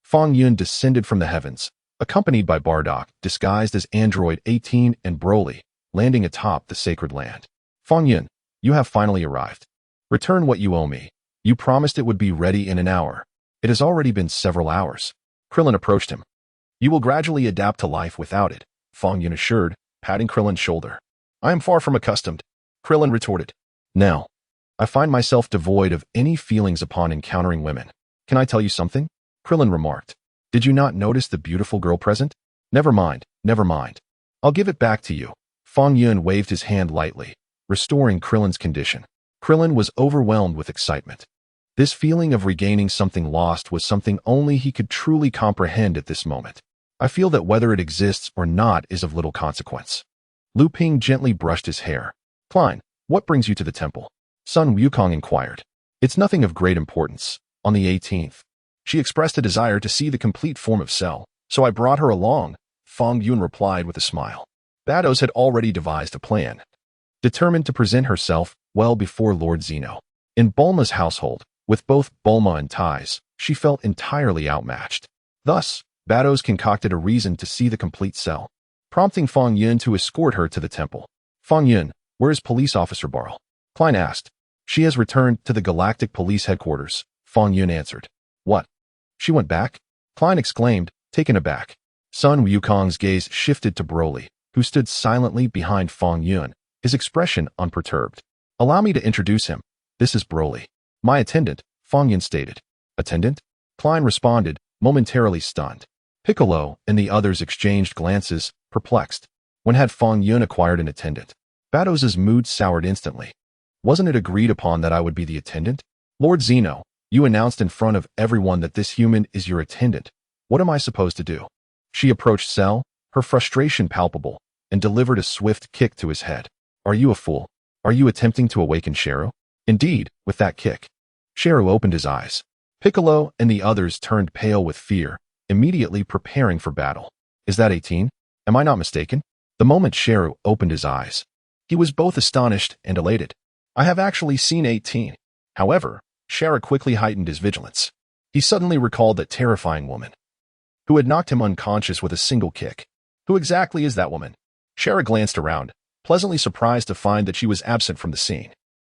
Fong Yun descended from the heavens, accompanied by Bardock, disguised as Android 18 and Broly, landing atop the sacred land. Fong Yun, you have finally arrived. Return what you owe me. You promised it would be ready in an hour. It has already been several hours. Krillin approached him. You will gradually adapt to life without it, Fong Yun assured, patting Krillin's shoulder. I am far from accustomed, Krillin retorted. Now, I find myself devoid of any feelings upon encountering women. Can I tell you something? Krillin remarked. Did you not notice the beautiful girl present? Never mind, never mind. I'll give it back to you. Fong Yun waved his hand lightly, restoring Krillin's condition. Krillin was overwhelmed with excitement. This feeling of regaining something lost was something only he could truly comprehend at this moment. I feel that whether it exists or not is of little consequence. Lu Ping gently brushed his hair. Klein, what brings you to the temple? Sun Wukong inquired. It's nothing of great importance. On the 18th, she expressed a desire to see the complete form of Cell, so I brought her along, Fong Yun replied with a smile. Vados had already devised a plan, determined to present herself well before Lord Zeno. In Bulma's household, with both Bulma and Ties, she felt entirely outmatched. Thus, Vados concocted a reason to see the complete Cell, prompting Fong Yun to escort her to the temple. Fong Yun, where is Police Officer Barl? Klein asked. She has returned to the Galactic Police Headquarters, Fong Yun answered. What? She went back? Klein exclaimed, Taken aback, Sun Wukong's gaze shifted to Broly, who stood silently behind Fong Yun, his expression unperturbed. Allow me to introduce him. This is Broly. My attendant, Fong Yun stated. Attendant? Klein responded, momentarily stunned. Piccolo and the others exchanged glances, perplexed. When had Fong Yun acquired an attendant? Batos's mood soured instantly. Wasn't it agreed upon that I would be the attendant? Lord Zeno, you announced in front of everyone that this human is your attendant. What am I supposed to do? She approached Cell, her frustration palpable, and delivered a swift kick to his head. Are you a fool? Are you attempting to awaken Shero? Indeed, with that kick. Shero opened his eyes. Piccolo and the others turned pale with fear, immediately preparing for battle. Is that 18? Am I not mistaken? The moment Shero opened his eyes, he was both astonished and elated. I have actually seen 18. However, Shero quickly heightened his vigilance. He suddenly recalled that terrifying woman who had knocked him unconscious with a single kick. Who exactly is that woman? Shero glanced around, pleasantly surprised to find that she was absent from the scene.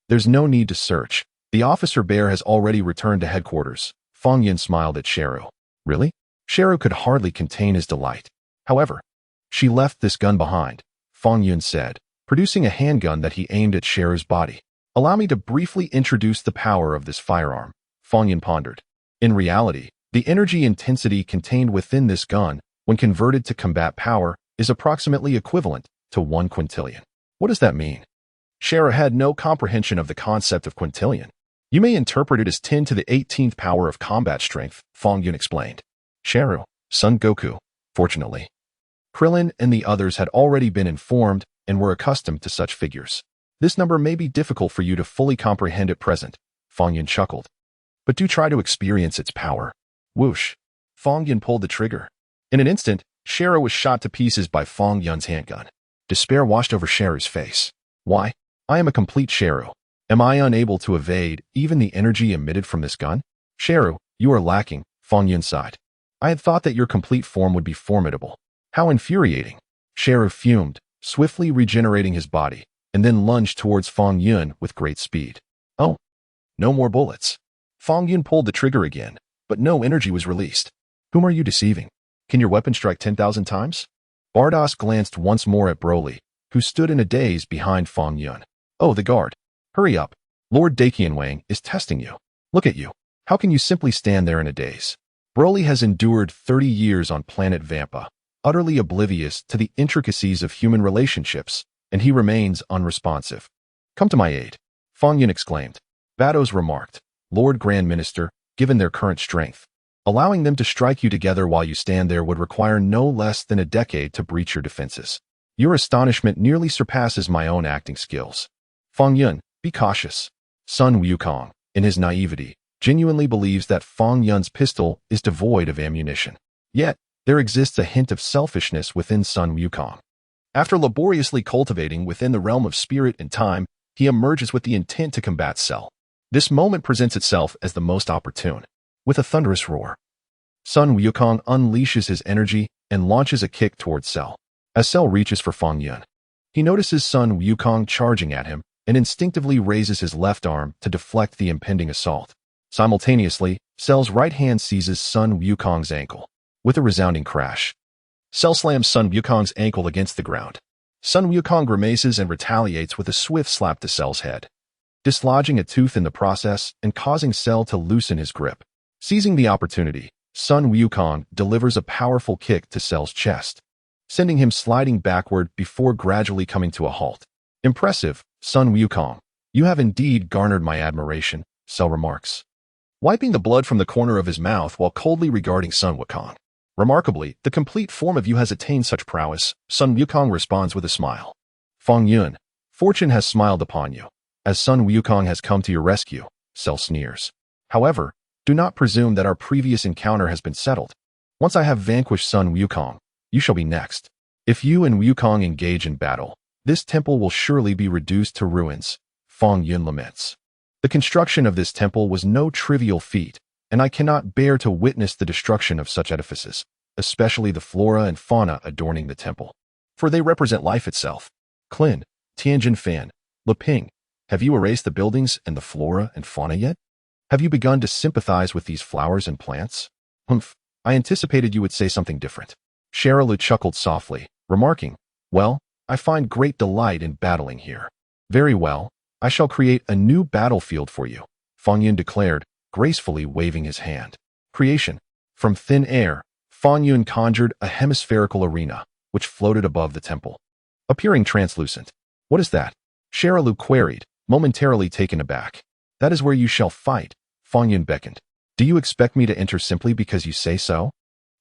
There's no need to search. The officer bear has already returned to headquarters. Fong Yun smiled at Shero. Really? Shero could hardly contain his delight. However, she left this gun behind, Fong Yun said, producing a handgun that he aimed at Shero's body. Allow me to briefly introduce the power of this firearm, Fong Yun pondered. In reality, the energy intensity contained within this gun, when converted to combat power, is approximately equivalent to 1 quintillion. What does that mean? Shero had no comprehension of the concept of quintillion. You may interpret it as 10 to the 18th power of combat strength, Fong Yun explained. Shero, Son Goku, fortunately. Krillin and the others had already been informed and were accustomed to such figures. This number may be difficult for you to fully comprehend at present, Fong Yun chuckled. But do try to experience its power. Whoosh. Fong Yun pulled the trigger. In an instant, Shero was shot to pieces by Fong Yun's handgun. Despair washed over Shero's face. Why? I am a complete Shero. Am I unable to evade even the energy emitted from this gun? Shero, you are lacking, Fong Yun sighed. I had thought that your complete form would be formidable. How infuriating. Shero fumed, swiftly regenerating his body, and then lunged towards Fong Yun with great speed. Oh, no more bullets. Fong Yun pulled the trigger again, but no energy was released. Whom are you deceiving? Can your weapon strike 10,000 times? Bardos glanced once more at Broly, who stood in a daze behind Fong Yun. Oh, the guard. Hurry up. Lord Dakianwang is testing you. Look at you. How can you simply stand there in a daze? Broly has endured 30 years on planet Vampa, utterly oblivious to the intricacies of human relationships, and he remains unresponsive. Come to my aid, Fong Yun exclaimed. Batos remarked, Lord Grand Minister, given their current strength, allowing them to strike you together while you stand there would require no less than a decade to breach your defenses. Your astonishment nearly surpasses my own acting skills. Fong Yun, be cautious. Sun Wukong, in his naivety, genuinely believes that Fong Yun's pistol is devoid of ammunition. Yet, there exists a hint of selfishness within Sun Wukong. After laboriously cultivating within the realm of spirit and time, he emerges with the intent to combat Cell. This moment presents itself as the most opportune. With a thunderous roar, Sun Wukong unleashes his energy and launches a kick towards Cell. As Cell reaches for Fong Yun, he notices Sun Wukong charging at him and instinctively raises his left arm to deflect the impending assault. Simultaneously, Cell's right hand seizes Sun Wukong's ankle. With a resounding crash, Cell slams Sun Wukong's ankle against the ground. Sun Wukong grimaces and retaliates with a swift slap to Cell's head, dislodging a tooth in the process and causing Cell to loosen his grip. Seizing the opportunity, Sun Wukong delivers a powerful kick to Cell's chest, sending him sliding backward before gradually coming to a halt. Impressive, Sun Wukong. You have indeed garnered my admiration, Cell remarks, wiping the blood from the corner of his mouth while coldly regarding Sun Wukong. Remarkably, the complete form of you has attained such prowess, Sun Wukong responds with a smile. Fong Yun, fortune has smiled upon you, as Sun Wukong has come to your rescue, Cell sneers. However, do not presume that our previous encounter has been settled. Once I have vanquished Sun Wukong, you shall be next. If you and Wukong engage in battle, this temple will surely be reduced to ruins, Fong Yun laments. The construction of this temple was no trivial feat, and I cannot bear to witness the destruction of such edifices, especially the flora and fauna adorning the temple, for they represent life itself. Klin, Tianjin Fan, Leping, have you erased the buildings and the flora and fauna yet? Have you begun to sympathize with these flowers and plants? Humph, I anticipated you would say something different. Sherilu chuckled softly, remarking, well, I find great delight in battling here. Very well, I shall create a new battlefield for you, Fong Yun declared, gracefully waving his hand. Creation. From thin air, Fong Yun conjured a hemispherical arena, which floated above the temple, appearing translucent. What is that? Sherilu queried, momentarily taken aback. That is where you shall fight, Fong Yun beckoned. Do you expect me to enter simply because you say so?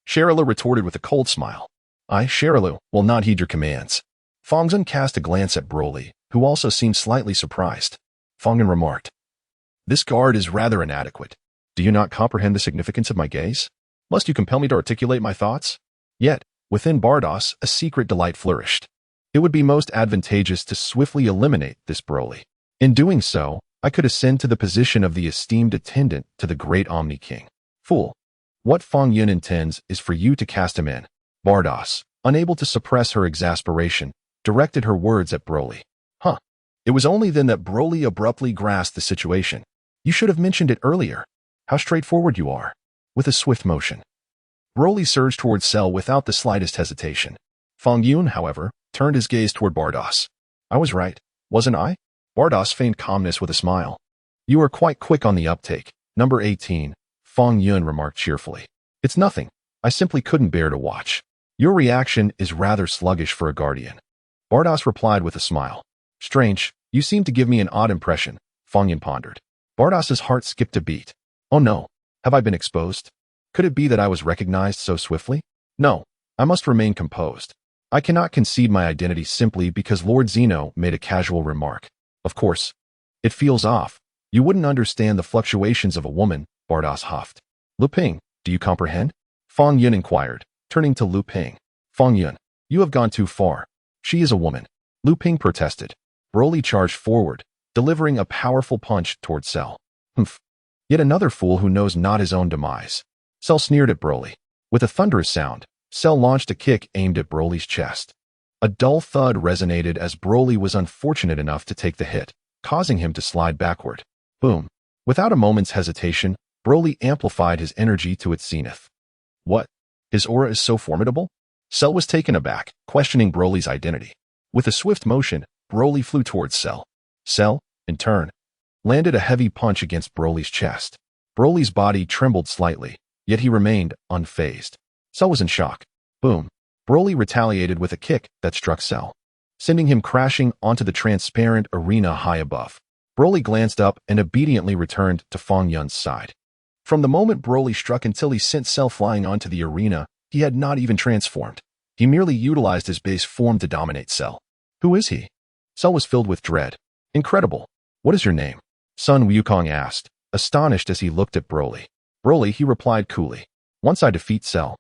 Sherilu retorted with a cold smile. I, Sherilu, will not heed your commands. Fong Yun cast a glance at Broly, who also seemed slightly surprised. Fong Yun remarked, this guard is rather inadequate. Do you not comprehend the significance of my gaze? Must you compel me to articulate my thoughts? Yet, within Bardos, a secret delight flourished. It would be most advantageous to swiftly eliminate this Broly. In doing so, I could ascend to the position of the esteemed attendant to the great Omni King. Fool. What Fong Yun intends is for you to cast him in. Bardos, unable to suppress her exasperation, directed her words at Broly. Huh. It was only then that Broly abruptly grasped the situation. You should have mentioned it earlier. How straightforward you are. With a swift motion, Broly surged toward Cell without the slightest hesitation. Fong Yun, however, turned his gaze toward Bardos. I was right, wasn't I? Bardos feigned calmness with a smile. You are quite quick on the uptake. Number 18, Fong Yun remarked cheerfully. It's nothing. I simply couldn't bear to watch. Your reaction is rather sluggish for a guardian. Bardos replied with a smile. Strange, you seem to give me an odd impression, Fong Yun pondered. Bardos's heart skipped a beat. Oh no, have I been exposed? Could it be that I was recognized so swiftly? No, I must remain composed. I cannot concede my identity simply because Lord Zeno made a casual remark. Of course, it feels off. You wouldn't understand the fluctuations of a woman, Bardos huffed. Lu Ping, do you comprehend? Fong Yun inquired, turning to Lu Ping. Fong Yun, you have gone too far. She is a woman. Lu Ping protested. Broly charged forward, delivering a powerful punch toward Cell. Humph. Yet another fool who knows not his own demise. Cell sneered at Broly. With a thunderous sound, Cell launched a kick aimed at Broly's chest. A dull thud resonated as Broly was unfortunate enough to take the hit, causing him to slide backward. Boom. Without a moment's hesitation, Broly amplified his energy to its zenith. What? His aura is so formidable? Cell was taken aback, questioning Broly's identity. With a swift motion, Broly flew towards Cell. Cell, in turn, landed a heavy punch against Broly's chest. Broly's body trembled slightly, yet he remained unfazed. Cell was in shock. Boom. Broly retaliated with a kick that struck Cell, sending him crashing onto the transparent arena high above. Broly glanced up and obediently returned to Fong Yun's side. From the moment Broly struck until he sent Cell flying onto the arena, he had not even transformed. He merely utilized his base form to dominate Cell. Who is he? Cell was filled with dread. Incredible. What is your name? Sun Wukong asked, astonished as he looked at Broly. Broly, he replied coolly. Once I defeat Cell,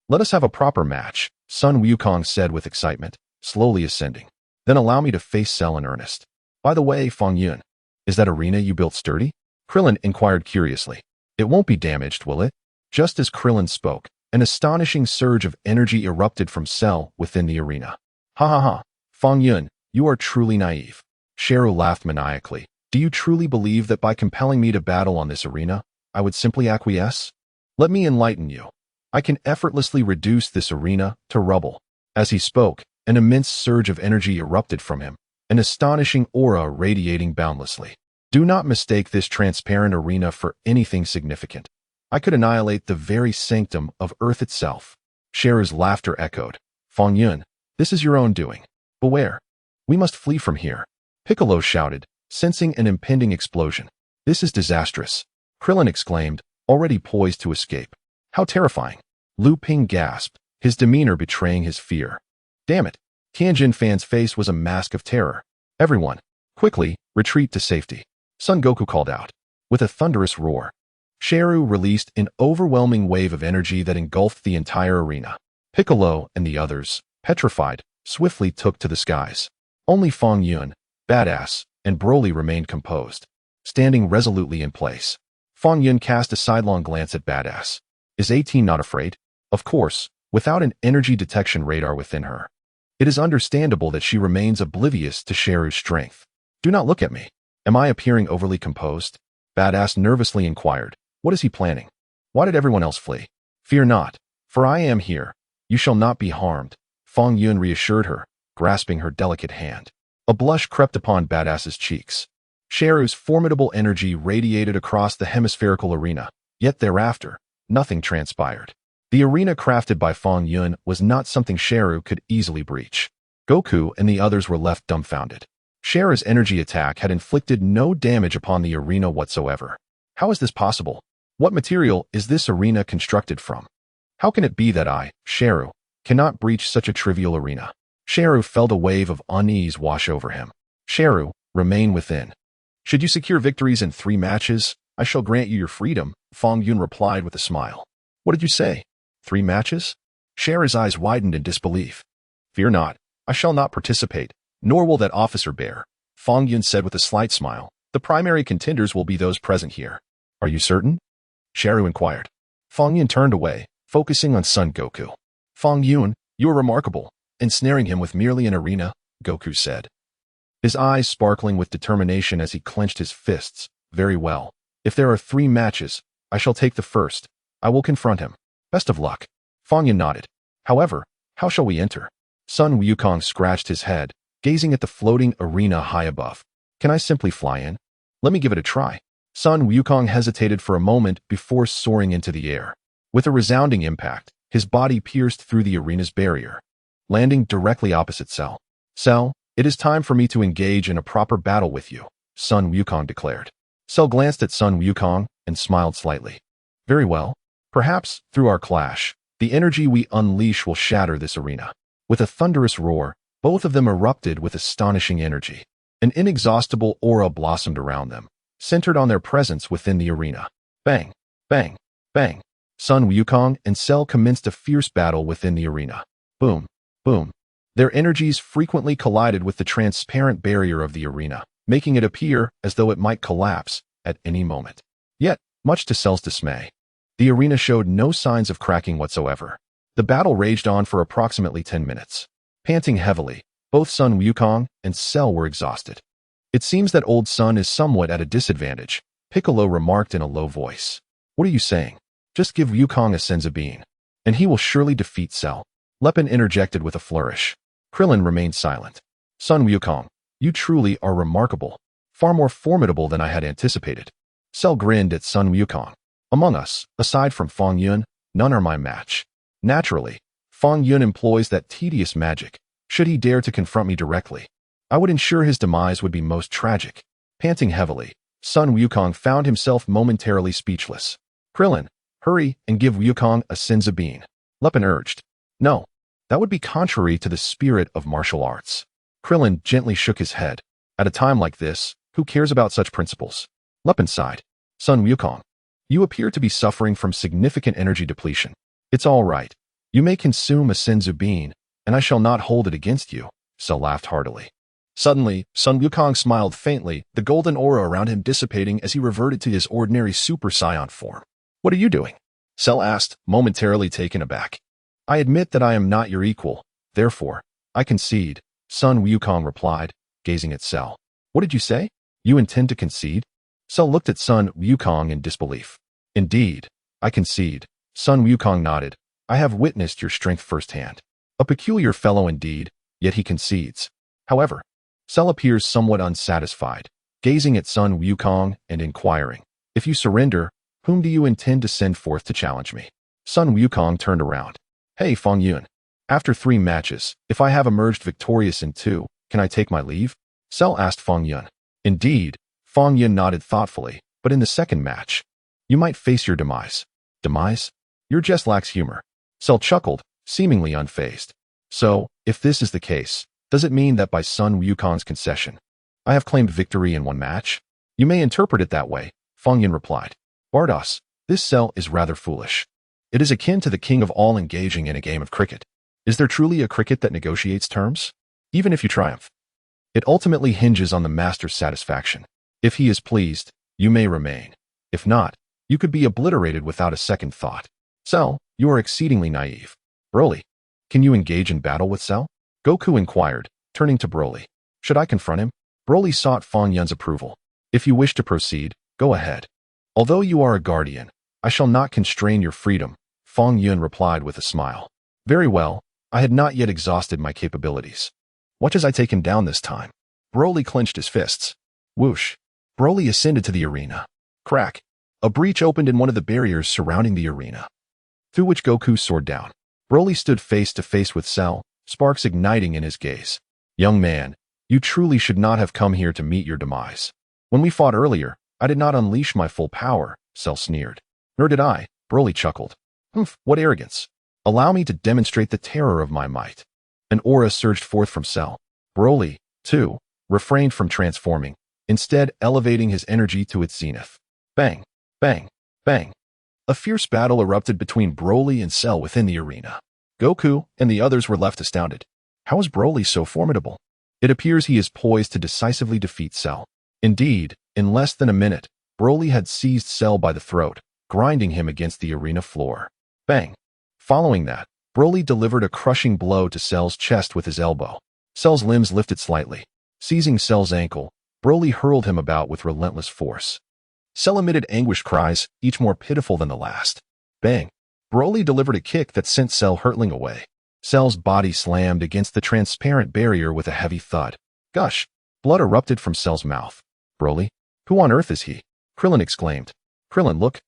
let us have a proper match, Sun Wukong said with excitement, slowly ascending. Then allow me to face Cell in earnest. By the way, Fong Yun, is that arena you built sturdy? Krillin inquired curiously. It won't be damaged, will it? Just as Krillin spoke, an astonishing surge of energy erupted from Cell within the arena. Ha ha ha, Fong Yun, you are truly naive. Sheru laughed maniacally. Do you truly believe that by compelling me to battle on this arena, I would simply acquiesce? Let me enlighten you. I can effortlessly reduce this arena to rubble. As he spoke, an immense surge of energy erupted from him, an astonishing aura radiating boundlessly. Do not mistake this transparent arena for anything significant. I could annihilate the very sanctum of Earth itself. Sheru's laughter echoed. Fong Yun, this is your own doing. Beware. We must flee from here. Piccolo shouted, sensing an impending explosion. This is disastrous. Krillin exclaimed, already poised to escape. How terrifying. Lu Ping gasped, his demeanor betraying his fear. Damn it. Tianjin Fan's face was a mask of terror. Everyone, quickly, retreat to safety. Son Goku called out. With a thunderous roar, Sheru released an overwhelming wave of energy that engulfed the entire arena. Piccolo and the others, petrified, swiftly took to the skies. Only Fong Yun, Badass, and Broly remained composed, standing resolutely in place. Fong Yun cast a sidelong glance at Badass. Is 18 not afraid? Of course, without an energy detection radar within her. It is understandable that she remains oblivious to Sheru's strength. Do not look at me. Am I appearing overly composed? Badass nervously inquired. What is he planning? Why did everyone else flee? Fear not, for I am here. You shall not be harmed, Fong Yun reassured her, grasping her delicate hand. A blush crept upon Badass's cheeks. Sheru's formidable energy radiated across the hemispherical arena, yet thereafter, nothing transpired. The arena crafted by Fong Yun was not something Sheru could easily breach. Goku and the others were left dumbfounded. Sheru's energy attack had inflicted no damage upon the arena whatsoever. How is this possible? What material is this arena constructed from? How can it be that I, Sheru, cannot breach such a trivial arena? Sheru felt a wave of unease wash over him. Sheru, remain within. Should you secure victories in 3 matches, I shall grant you your freedom, Fong Yun replied with a smile. What did you say? 3 matches? Sheru's eyes widened in disbelief. Fear not, I shall not participate, nor will that officer bear, Fong Yun said with a slight smile. The primary contenders will be those present here. Are you certain? Sheru inquired. Fong Yun turned away, focusing on Son Goku. Fong Yun, you are remarkable. Ensnaring him with merely an arena, Goku said. His eyes sparkling with determination as he clenched his fists. Very well. If there are 3 matches, I shall take the first. I will confront him. Best of luck. Fong Yun nodded. However, how shall we enter? Sun Wukong scratched his head, gazing at the floating arena high above. Can I simply fly in? Let me give it a try. Sun Wukong hesitated for a moment before soaring into the air. With a resounding impact, his body pierced through the arena's barrier, landing directly opposite Cell. Cell, it is time for me to engage in a proper battle with you, Sun Wukong declared. Cell glanced at Sun Wukong and smiled slightly. Very well. Perhaps, through our clash, the energy we unleash will shatter this arena. With a thunderous roar, both of them erupted with astonishing energy. An inexhaustible aura blossomed around them, centered on their presence within the arena. Bang, bang, bang. Sun Wukong and Cell commenced a fierce battle within the arena. Boom, boom. Their energies frequently collided with the transparent barrier of the arena, making it appear as though it might collapse at any moment. Yet, much to Cell's dismay, the arena showed no signs of cracking whatsoever. The battle raged on for approximately 10 minutes. Panting heavily, both Sun Wukong and Cell were exhausted. It seems that old Sun is somewhat at a disadvantage, Piccolo remarked in a low voice. What are you saying? Just give Wukong a senza bean, and he will surely defeat Cell. Lepin interjected with a flourish. Krillin remained silent. Sun Wukong, you truly are remarkable. Far more formidable than I had anticipated. Cell grinned at Sun Wukong. Among us, aside from Fong Yun, none are my match. Naturally, Fong Yun employs that tedious magic. Should he dare to confront me directly, I would ensure his demise would be most tragic. Panting heavily, Sun Wukong found himself momentarily speechless. Krillin, hurry and give Wukong a senza bean, Lepin urged. No, that would be contrary to the spirit of martial arts. Krillin gently shook his head. At a time like this, who cares about such principles? Lepin sighed. Sun Wukong, you appear to be suffering from significant energy depletion. It's all right. You may consume a senzu bean, and I shall not hold it against you, Cell laughed heartily. Suddenly, Sun Wukong smiled faintly, the golden aura around him dissipating as he reverted to his ordinary Super Saiyan form. What are you doing? Cell asked, momentarily taken aback. I admit that I am not your equal, therefore, I concede, Sun Wukong replied, gazing at Cell. What did you say? You intend to concede? Cell looked at Sun Wukong in disbelief. Indeed, I concede. Sun Wukong nodded. I have witnessed your strength firsthand. A peculiar fellow indeed, yet he concedes. However, Cell appears somewhat unsatisfied, gazing at Sun Wukong and inquiring, if you surrender, whom do you intend to send forth to challenge me? Sun Wukong turned around. Hey Fong Yun, after 3 matches, if I have emerged victorious in 2, can I take my leave? Cell asked Fong Yun. Indeed, Fong Yun nodded thoughtfully, but in the second match, you might face your demise. Demise? Your jest lacks humor. Cell chuckled, seemingly unfazed. So, if this is the case, does it mean that by Sun Wukong's concession, I have claimed victory in 1 match? You may interpret it that way, Fong Yun replied. Bardos, this Cell is rather foolish. It is akin to the king of all engaging in a game of cricket. Is there truly a cricket that negotiates terms? Even if you triumph, it ultimately hinges on the master's satisfaction. If he is pleased, you may remain. If not, you could be obliterated without a second thought. Cell, you are exceedingly naive. Broly, can you engage in battle with Cell? Goku inquired, turning to Broly. Should I confront him? Broly sought Fong Yun's approval. If you wish to proceed, go ahead. Although you are a guardian, I shall not constrain your freedom, Fong Yun replied with a smile. Very well, I had not yet exhausted my capabilities. Watch as I take him down this time. Broly clenched his fists. Whoosh. Broly ascended to the arena. Crack. A breach opened in one of the barriers surrounding the arena, through which Goku soared down. Broly stood face to face with Cell, sparks igniting in his gaze. Young man, you truly should not have come here to meet your demise. When we fought earlier, I did not unleash my full power, Cell sneered. Nor did I, Broly chuckled. Humph, what arrogance. Allow me to demonstrate the terror of my might. An aura surged forth from Cell. Broly, too, refrained from transforming, instead elevating his energy to its zenith. Bang, bang, bang. A fierce battle erupted between Broly and Cell within the arena. Goku and the others were left astounded. How is Broly so formidable? It appears he is poised to decisively defeat Cell. Indeed, in less than a minute, Broly had seized Cell by the throat, grinding him against the arena floor. Bang. Following that, Broly delivered a crushing blow to Cell's chest with his elbow. Cell's limbs lifted slightly. Seizing Cell's ankle, Broly hurled him about with relentless force. Cell emitted anguished cries, each more pitiful than the last. Bang. Broly delivered a kick that sent Cell hurtling away. Cell's body slammed against the transparent barrier with a heavy thud. Gush. Blood erupted from Cell's mouth. Broly? Who on earth is he? Krillin exclaimed. Krillin, look.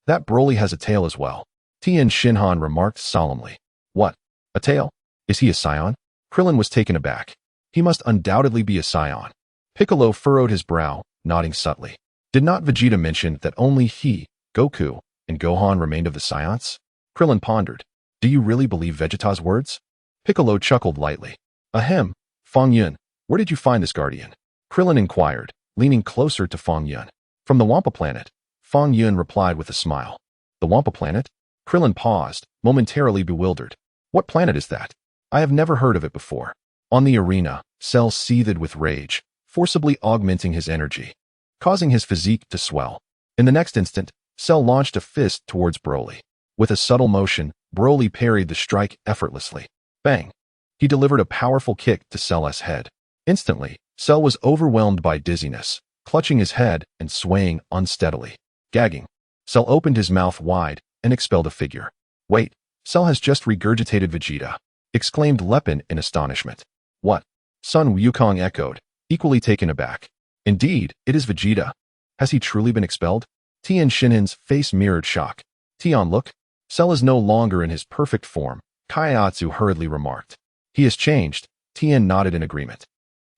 That Broly has a tail as well. Tien Shinhan remarked solemnly. What? A tail? Is he a Saiyan? Krillin was taken aback. He must undoubtedly be a Saiyan. Piccolo furrowed his brow, nodding subtly. Did not Vegeta mention that only he, Goku, and Gohan remained of the Saiyans? Krillin pondered. Do you really believe Vegeta's words? Piccolo chuckled lightly. Ahem, Fong Yun, where did you find this guardian? Krillin inquired, leaning closer to Fong Yun. From the Wampa planet, Fong Yun replied with a smile. The Wampa planet? Krillin paused, momentarily bewildered. What planet is that? I have never heard of it before. On the arena, Cell seethed with rage, forcibly augmenting his energy, causing his physique to swell. In the next instant, Cell launched a fist towards Broly. With a subtle motion, Broly parried the strike effortlessly. Bang! He delivered a powerful kick to Cell's head. Instantly, Cell was overwhelmed by dizziness, clutching his head and swaying unsteadily. Gagging, Cell opened his mouth wide and expelled a figure. Wait, Cell has just regurgitated Vegeta, exclaimed Lepin in astonishment. What? Sun Wukong echoed, equally taken aback. Indeed, it is Vegeta. Has he truly been expelled? Tien Shinhan's face mirrored shock. Tien, look. Cell is no longer in his perfect form, Kaiatsu hurriedly remarked. He has changed. Tien nodded in agreement.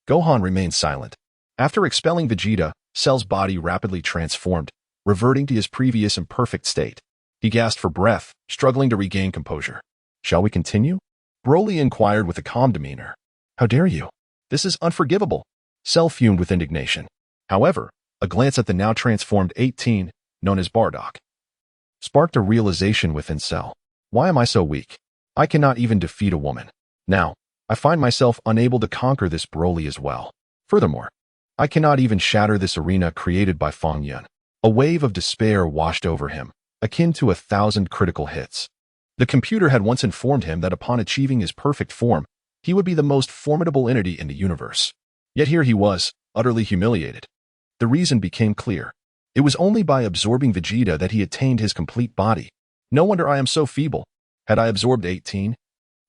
Gohan remained silent. After expelling Vegeta, Cell's body rapidly transformed, reverting to his previous imperfect state. He gasped for breath, struggling to regain composure. Shall we continue? Broly inquired with a calm demeanor. How dare you? This is unforgivable. Cell fumed with indignation. However, a glance at the now transformed 18, known as Bardock, sparked a realization within Cell. Why am I so weak? I cannot even defeat a woman. Now, I find myself unable to conquer this Broly as well. Furthermore, I cannot even shatter this arena created by Fong Yun. A wave of despair washed over him, akin to 1,000 critical hits. The computer had once informed him that upon achieving his perfect form, he would be the most formidable entity in the universe. Yet here he was, utterly humiliated. The reason became clear. It was only by absorbing Vegeta that he attained his complete body. No wonder I am so feeble. Had I absorbed 18,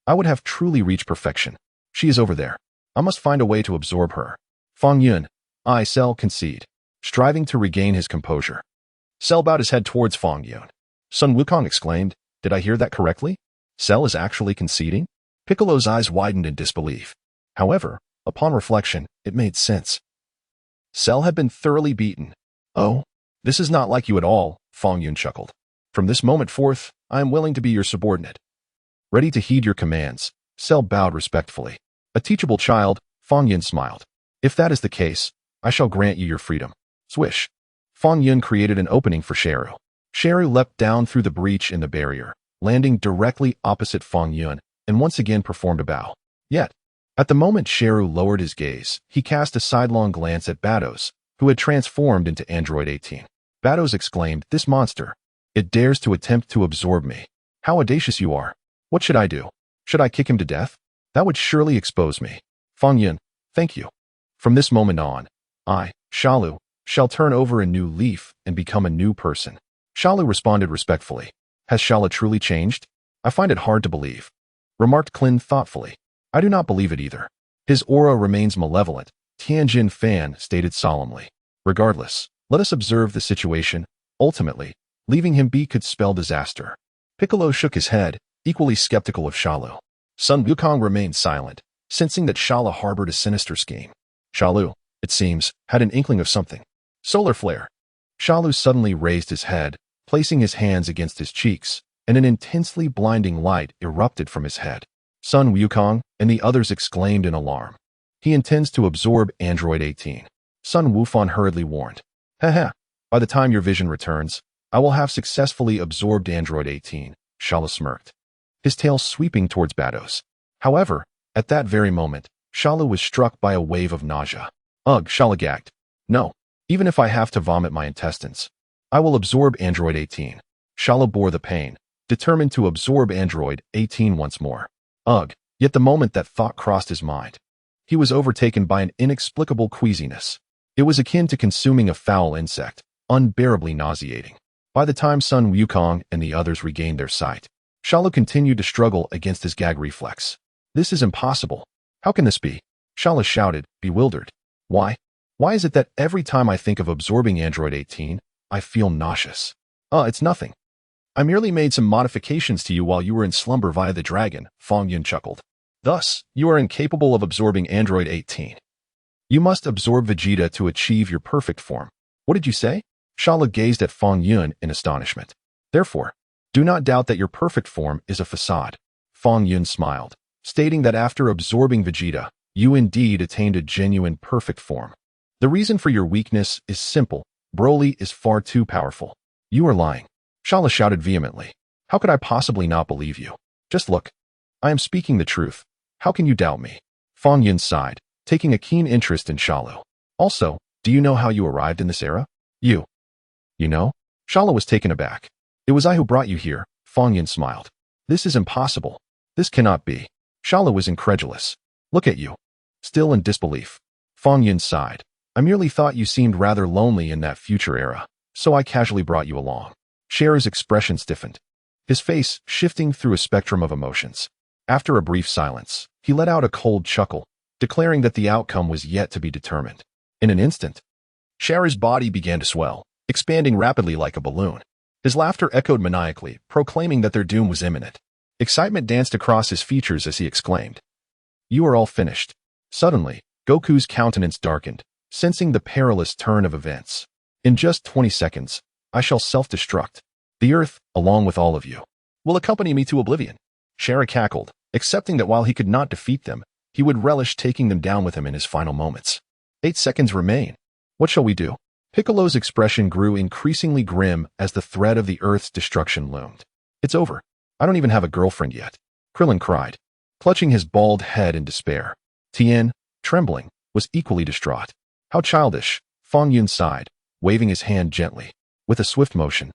I would have truly reached perfection. She is over there. I must find a way to absorb her. Fong Yun, I, Cell, concede, striving to regain his composure. Cell bowed his head towards Fong Yun. Sun Wukong exclaimed, did I hear that correctly? Cell is actually conceding? Piccolo's eyes widened in disbelief. However, upon reflection, it made sense. Cell had been thoroughly beaten. Oh, this is not like you at all, Fong Yun chuckled. From this moment forth, I am willing to be your subordinate. Ready to heed your commands, Cell bowed respectfully. A teachable child, Fong Yun smiled. If that is the case, I shall grant you your freedom. Swish. Fong Yun created an opening for Sheru. Sheru leapt down through the breach in the barrier, landing directly opposite Fong Yun, and once again performed a bow. Yet, at the moment Sheru lowered his gaze, he cast a sidelong glance at Bados, who had transformed into Android 18. Bados exclaimed, this monster. It dares to attempt to absorb me. How audacious you are. What should I do? Should I kick him to death? That would surely expose me. Fong Yun, thank you. From this moment on, I, Shalu, shall turn over a new leaf and become a new person. Shalu responded respectfully. Has Shala truly changed? I find it hard to believe, remarked Klin thoughtfully. I do not believe it either. His aura remains malevolent, Tianjin Fan stated solemnly. Regardless, let us observe the situation. Ultimately, leaving him be could spell disaster. Piccolo shook his head, equally skeptical of Shalu. Sun Wukong remained silent, sensing that Shala harbored a sinister scheme. Shalu, it seems, had an inkling of something. Solar flare. Shalu suddenly raised his head, placing his hands against his cheeks, and an intensely blinding light erupted from his head. Sun Wukong and the others exclaimed in alarm. He intends to absorb Android 18. Sun Wufan hurriedly warned. Haha, by the time your vision returns, I will have successfully absorbed Android 18, Shala smirked, his tail sweeping towards Bados. However, at that very moment, Shala was struck by a wave of nausea. Ugh, Shala gagged. No, even if I have to vomit my intestines, I will absorb Android 18. Shala bore the pain, determined to absorb Android 18 once more. Ugh, yet the moment that thought crossed his mind, he was overtaken by an inexplicable queasiness. It was akin to consuming a foul insect, unbearably nauseating. By the time Sun Wukong and the others regained their sight, Shala continued to struggle against his gag reflex. This is impossible. How can this be? Shala shouted, bewildered. Why? Why is it that every time I think of absorbing Android 18, I feel nauseous? It's nothing. I merely made some modifications to you while you were in slumber via the dragon, Fong Yun chuckled. Thus, you are incapable of absorbing Android 18. You must absorb Vegeta to achieve your perfect form. What did you say? Shala gazed at Fong Yun in astonishment. Therefore, do not doubt that your perfect form is a facade. Fong Yun smiled, stating that after absorbing Vegeta, you indeed attained a genuine perfect form. The reason for your weakness is simple. Broly is far too powerful. You are lying. Shala shouted vehemently. How could I possibly not believe you? Just look. I am speaking the truth. How can you doubt me? Fong Yun sighed, taking a keen interest in Shalu. Also, do you know how you arrived in this era? You know? Shala was taken aback. It was I who brought you here, Fong Yun smiled. This is impossible. This cannot be. Shala was incredulous. Look at you. Still in disbelief. Fong Yun sighed. I merely thought you seemed rather lonely in that future era, so I casually brought you along. Cher's expression stiffened, his face shifting through a spectrum of emotions. After a brief silence, he let out a cold chuckle, declaring that the outcome was yet to be determined. In an instant, Cher's body began to swell, expanding rapidly like a balloon. His laughter echoed maniacally, proclaiming that their doom was imminent. Excitement danced across his features as he exclaimed, You are all finished. Suddenly, Goku's countenance darkened, sensing the perilous turn of events. In just 20 seconds, I shall self-destruct. The Earth, along with all of you, will accompany me to oblivion. Cher cackled, accepting that while he could not defeat them, he would relish taking them down with him in his final moments. 8 seconds remain. What shall we do? Piccolo's expression grew increasingly grim as the threat of the Earth's destruction loomed. It's over. I don't even have a girlfriend yet. Krillin cried, clutching his bald head in despair. Tien, trembling, was equally distraught. How childish, Fong Yun sighed, waving his hand gently. With a swift motion,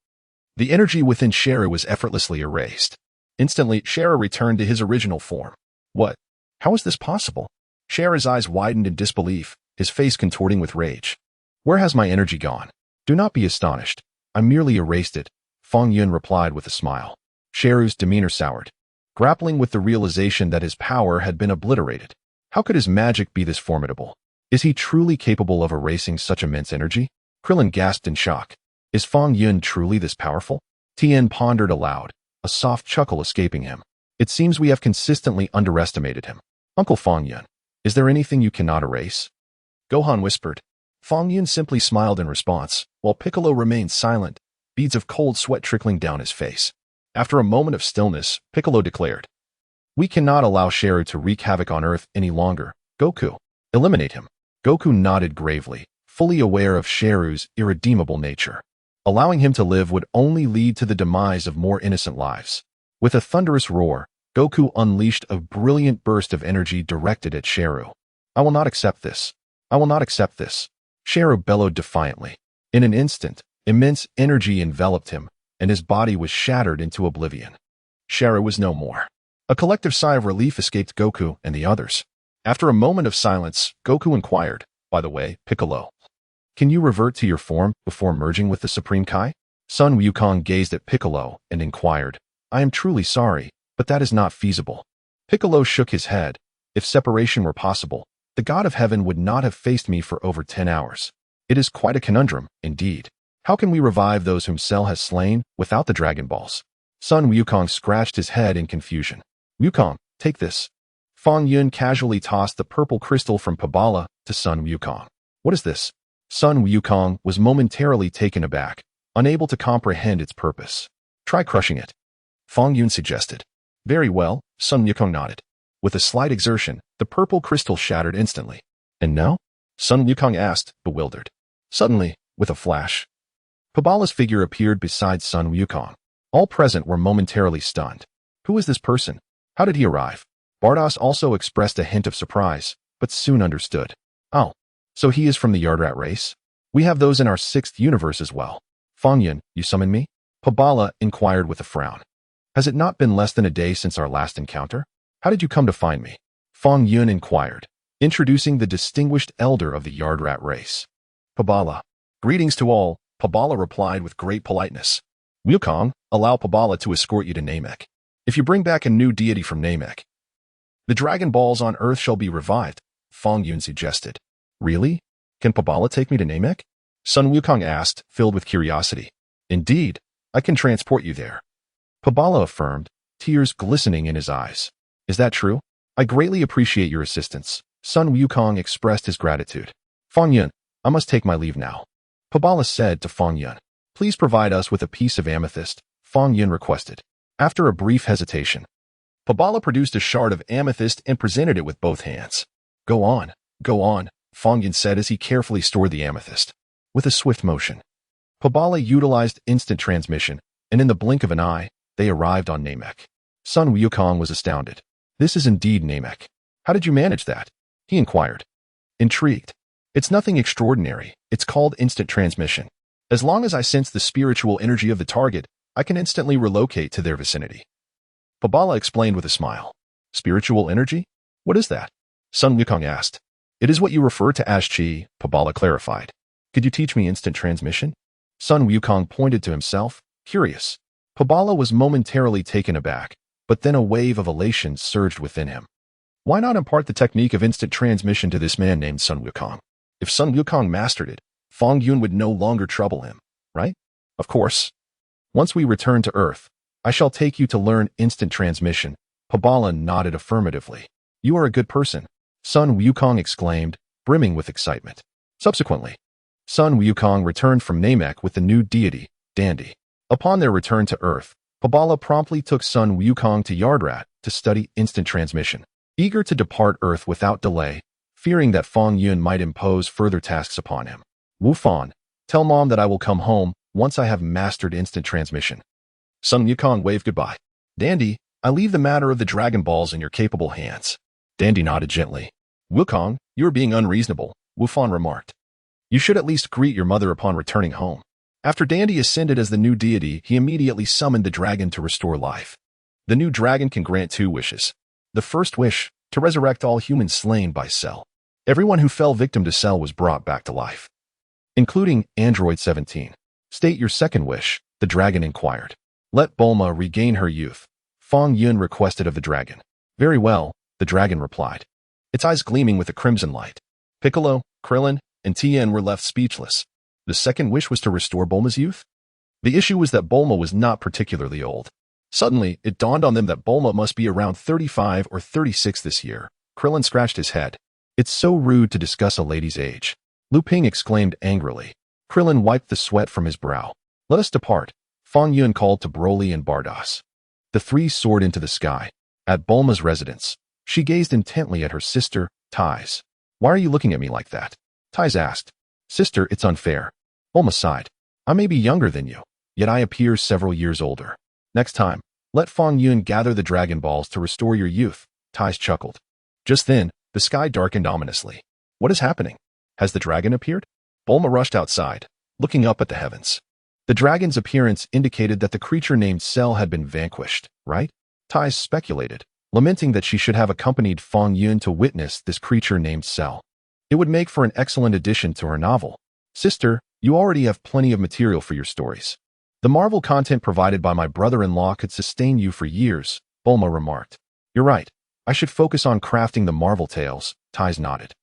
the energy within Cher was effortlessly erased. Instantly, Cher returned to his original form. What? How is this possible? Cher's eyes widened in disbelief, his face contorting with rage. Where has my energy gone? Do not be astonished. I merely erased it, Fong Yun replied with a smile. Cher's demeanor soured, grappling with the realization that his power had been obliterated. How could his magic be this formidable? Is he truly capable of erasing such immense energy? Krillin gasped in shock. Is Fong Yun truly this powerful? Tien pondered aloud, a soft chuckle escaping him. It seems we have consistently underestimated him. Uncle Fong Yun, is there anything you cannot erase? Gohan whispered. Fong Yun simply smiled in response, while Piccolo remained silent, beads of cold sweat trickling down his face. After a moment of stillness, Piccolo declared, We cannot allow Cher to wreak havoc on Earth any longer. Goku, eliminate him. Goku nodded gravely, fully aware of Cher's irredeemable nature. Allowing him to live would only lead to the demise of more innocent lives. With a thunderous roar, Goku unleashed a brilliant burst of energy directed at Cheru. I will not accept this. I will not accept this. Cheru bellowed defiantly. In an instant, immense energy enveloped him, and his body was shattered into oblivion. Cheru was no more. A collective sigh of relief escaped Goku and the others. After a moment of silence, Goku inquired, By the way, Piccolo, can you revert to your form before merging with the Supreme Kai? Sun Wukong gazed at Piccolo and inquired, I am truly sorry, but that is not feasible. Piccolo shook his head. If separation were possible, the God of Heaven would not have faced me for over 10 hours. It is quite a conundrum, indeed. How can we revive those whom Cell has slain without the Dragon Balls? Sun Wukong scratched his head in confusion. Wukong, take this. Fong Yun casually tossed the purple crystal from Pabala to Sun Wukong. What is this? Sun Wukong was momentarily taken aback, unable to comprehend its purpose. Try crushing it. Fong Yun suggested. Very well, Sun Wukong nodded. With a slight exertion, the purple crystal shattered instantly. And now? Sun Wukong asked, bewildered. Suddenly, with a flash, Pabala's figure appeared beside Sun Wukong. All present were momentarily stunned. Who is this person? How did he arrive? Bardos also expressed a hint of surprise, but soon understood. Oh, so he is from the Yardrat race? We have those in our 6th universe as well. Fong Yun, you summoned me? Pabala inquired with a frown. Has it not been less than a day since our last encounter? How did you come to find me? Fong Yun inquired, introducing the distinguished elder of the Yardrat race. Pabala. Greetings to all, Pabala replied with great politeness. Wukong, allow Pabala to escort you to Namek. If you bring back a new deity from Namek, the Dragon Balls on Earth shall be revived, Fong Yun suggested. Really? Can Pabala take me to Namek? Sun Wukong asked, filled with curiosity. Indeed, I can transport you there. Pabala affirmed, tears glistening in his eyes. Is that true? I greatly appreciate your assistance. Sun Wukong expressed his gratitude. Fong Yun, I must take my leave now. Pabala said to Fong Yun. Please provide us with a piece of amethyst, Fong Yun requested. After a brief hesitation, Pabala produced a shard of amethyst and presented it with both hands. Go on, Fong Yun said as he carefully stored the amethyst. With a swift motion, Pabala utilized instant transmission, and in the blink of an eye, they arrived on Namek. Sun Wukong was astounded. This is indeed Namek. How did you manage that? He inquired. Intrigued. It's nothing extraordinary. It's called instant transmission. As long as I sense the spiritual energy of the target, I can instantly relocate to their vicinity. Pabala explained with a smile. Spiritual energy? What is that? Sun Wukong asked. It is what you refer to as chi, Pabala clarified. Could you teach me instant transmission? Sun Wukong pointed to himself, curious. Pabala was momentarily taken aback, but then a wave of elation surged within him. Why not impart the technique of instant transmission to this man named Sun Wukong? If Sun Wukong mastered it, Fong Yun would no longer trouble him, right? Of course. Once we return to Earth, I shall take you to learn instant transmission. Pabala nodded affirmatively. You are a good person, Sun Wukong exclaimed, brimming with excitement. Subsequently, Sun Wukong returned from Namek with the new deity, Dandy. Upon their return to Earth, Pabala promptly took Sun Wukong to Yardrat to study instant transmission. Eager to depart Earth without delay, fearing that Fong Yun might impose further tasks upon him. Wu Fan, tell Mom that I will come home once I have mastered instant transmission. Sun Wukong waved goodbye. Dandy, I leave the matter of the Dragon Balls in your capable hands. Dandy nodded gently. Wukong, you are being unreasonable, Wu Fan remarked. You should at least greet your mother upon returning home. After Dandy ascended as the new deity, he immediately summoned the dragon to restore life. The new dragon can grant 2 wishes. The first wish, to resurrect all humans slain by Cell. Everyone who fell victim to Cell was brought back to life, including Android 17. State your second wish, the dragon inquired. Let Bulma regain her youth, Fong Yun requested of the dragon. Very well, the dragon replied, its eyes gleaming with a crimson light. Piccolo, Krillin, and Tien were left speechless. The second wish was to restore Bulma's youth? The issue was that Bulma was not particularly old. Suddenly, it dawned on them that Bulma must be around 35 or 36 this year. Krillin scratched his head. It's so rude to discuss a lady's age. Lu Ping exclaimed angrily. Krillin wiped the sweat from his brow. Let us depart, Fong Yun called to Broly and Bardos. The 3 soared into the sky. At Bulma's residence, she gazed intently at her sister, Tais. Why are you looking at me like that? Tais asked. Sister, it's unfair. Bulma sighed. I may be younger than you, yet I appear several years older. Next time, let Fong Yun gather the Dragon Balls to restore your youth, Tais chuckled. Just then, the sky darkened ominously. What is happening? Has the dragon appeared? Bulma rushed outside, looking up at the heavens. The dragon's appearance indicated that the creature named Cell had been vanquished, right? Tais speculated, lamenting that she should have accompanied Fong Yun to witness this creature named Cell. It would make for an excellent addition to her novel. Sister, you already have plenty of material for your stories. The Marvel content provided by my brother-in-law could sustain you for years, Bulma remarked. You're right. I should focus on crafting the Marvel tales, Ties nodded.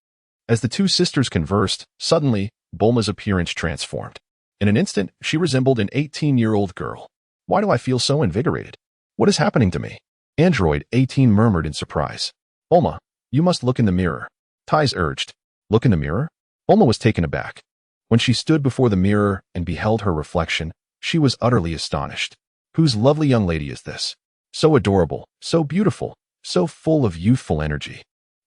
As the two sisters conversed, suddenly, Bulma's appearance transformed. In an instant, she resembled an 18-year-old girl. Why do I feel so invigorated? What is happening to me? Android 18 murmured in surprise. Bulma, you must look in the mirror. Ties urged. Look in the mirror? Bulma was taken aback. When she stood before the mirror and beheld her reflection, she was utterly astonished. Whose lovely young lady is this? So adorable, so beautiful, so full of youthful energy.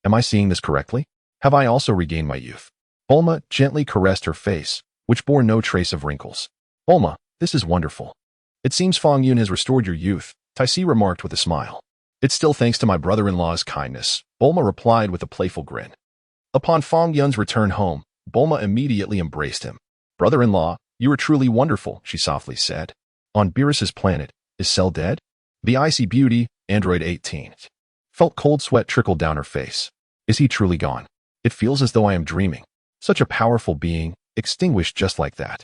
Am I seeing this correctly? Have I also regained my youth? Bulma gently caressed her face, which bore no trace of wrinkles. Bulma, this is wonderful. It seems Fong Yun has restored your youth, Taisi remarked with a smile. It's still thanks to my brother-in-law's kindness, Bulma replied with a playful grin. Upon Fong Yun's return home, Bulma immediately embraced him. Brother-in-law, you are truly wonderful, she softly said. On Beerus's planet, is Cell dead? The icy beauty, Android 18, felt cold sweat trickle down her face. Is he truly gone? It feels as though I am dreaming. Such a powerful being, extinguished just like that.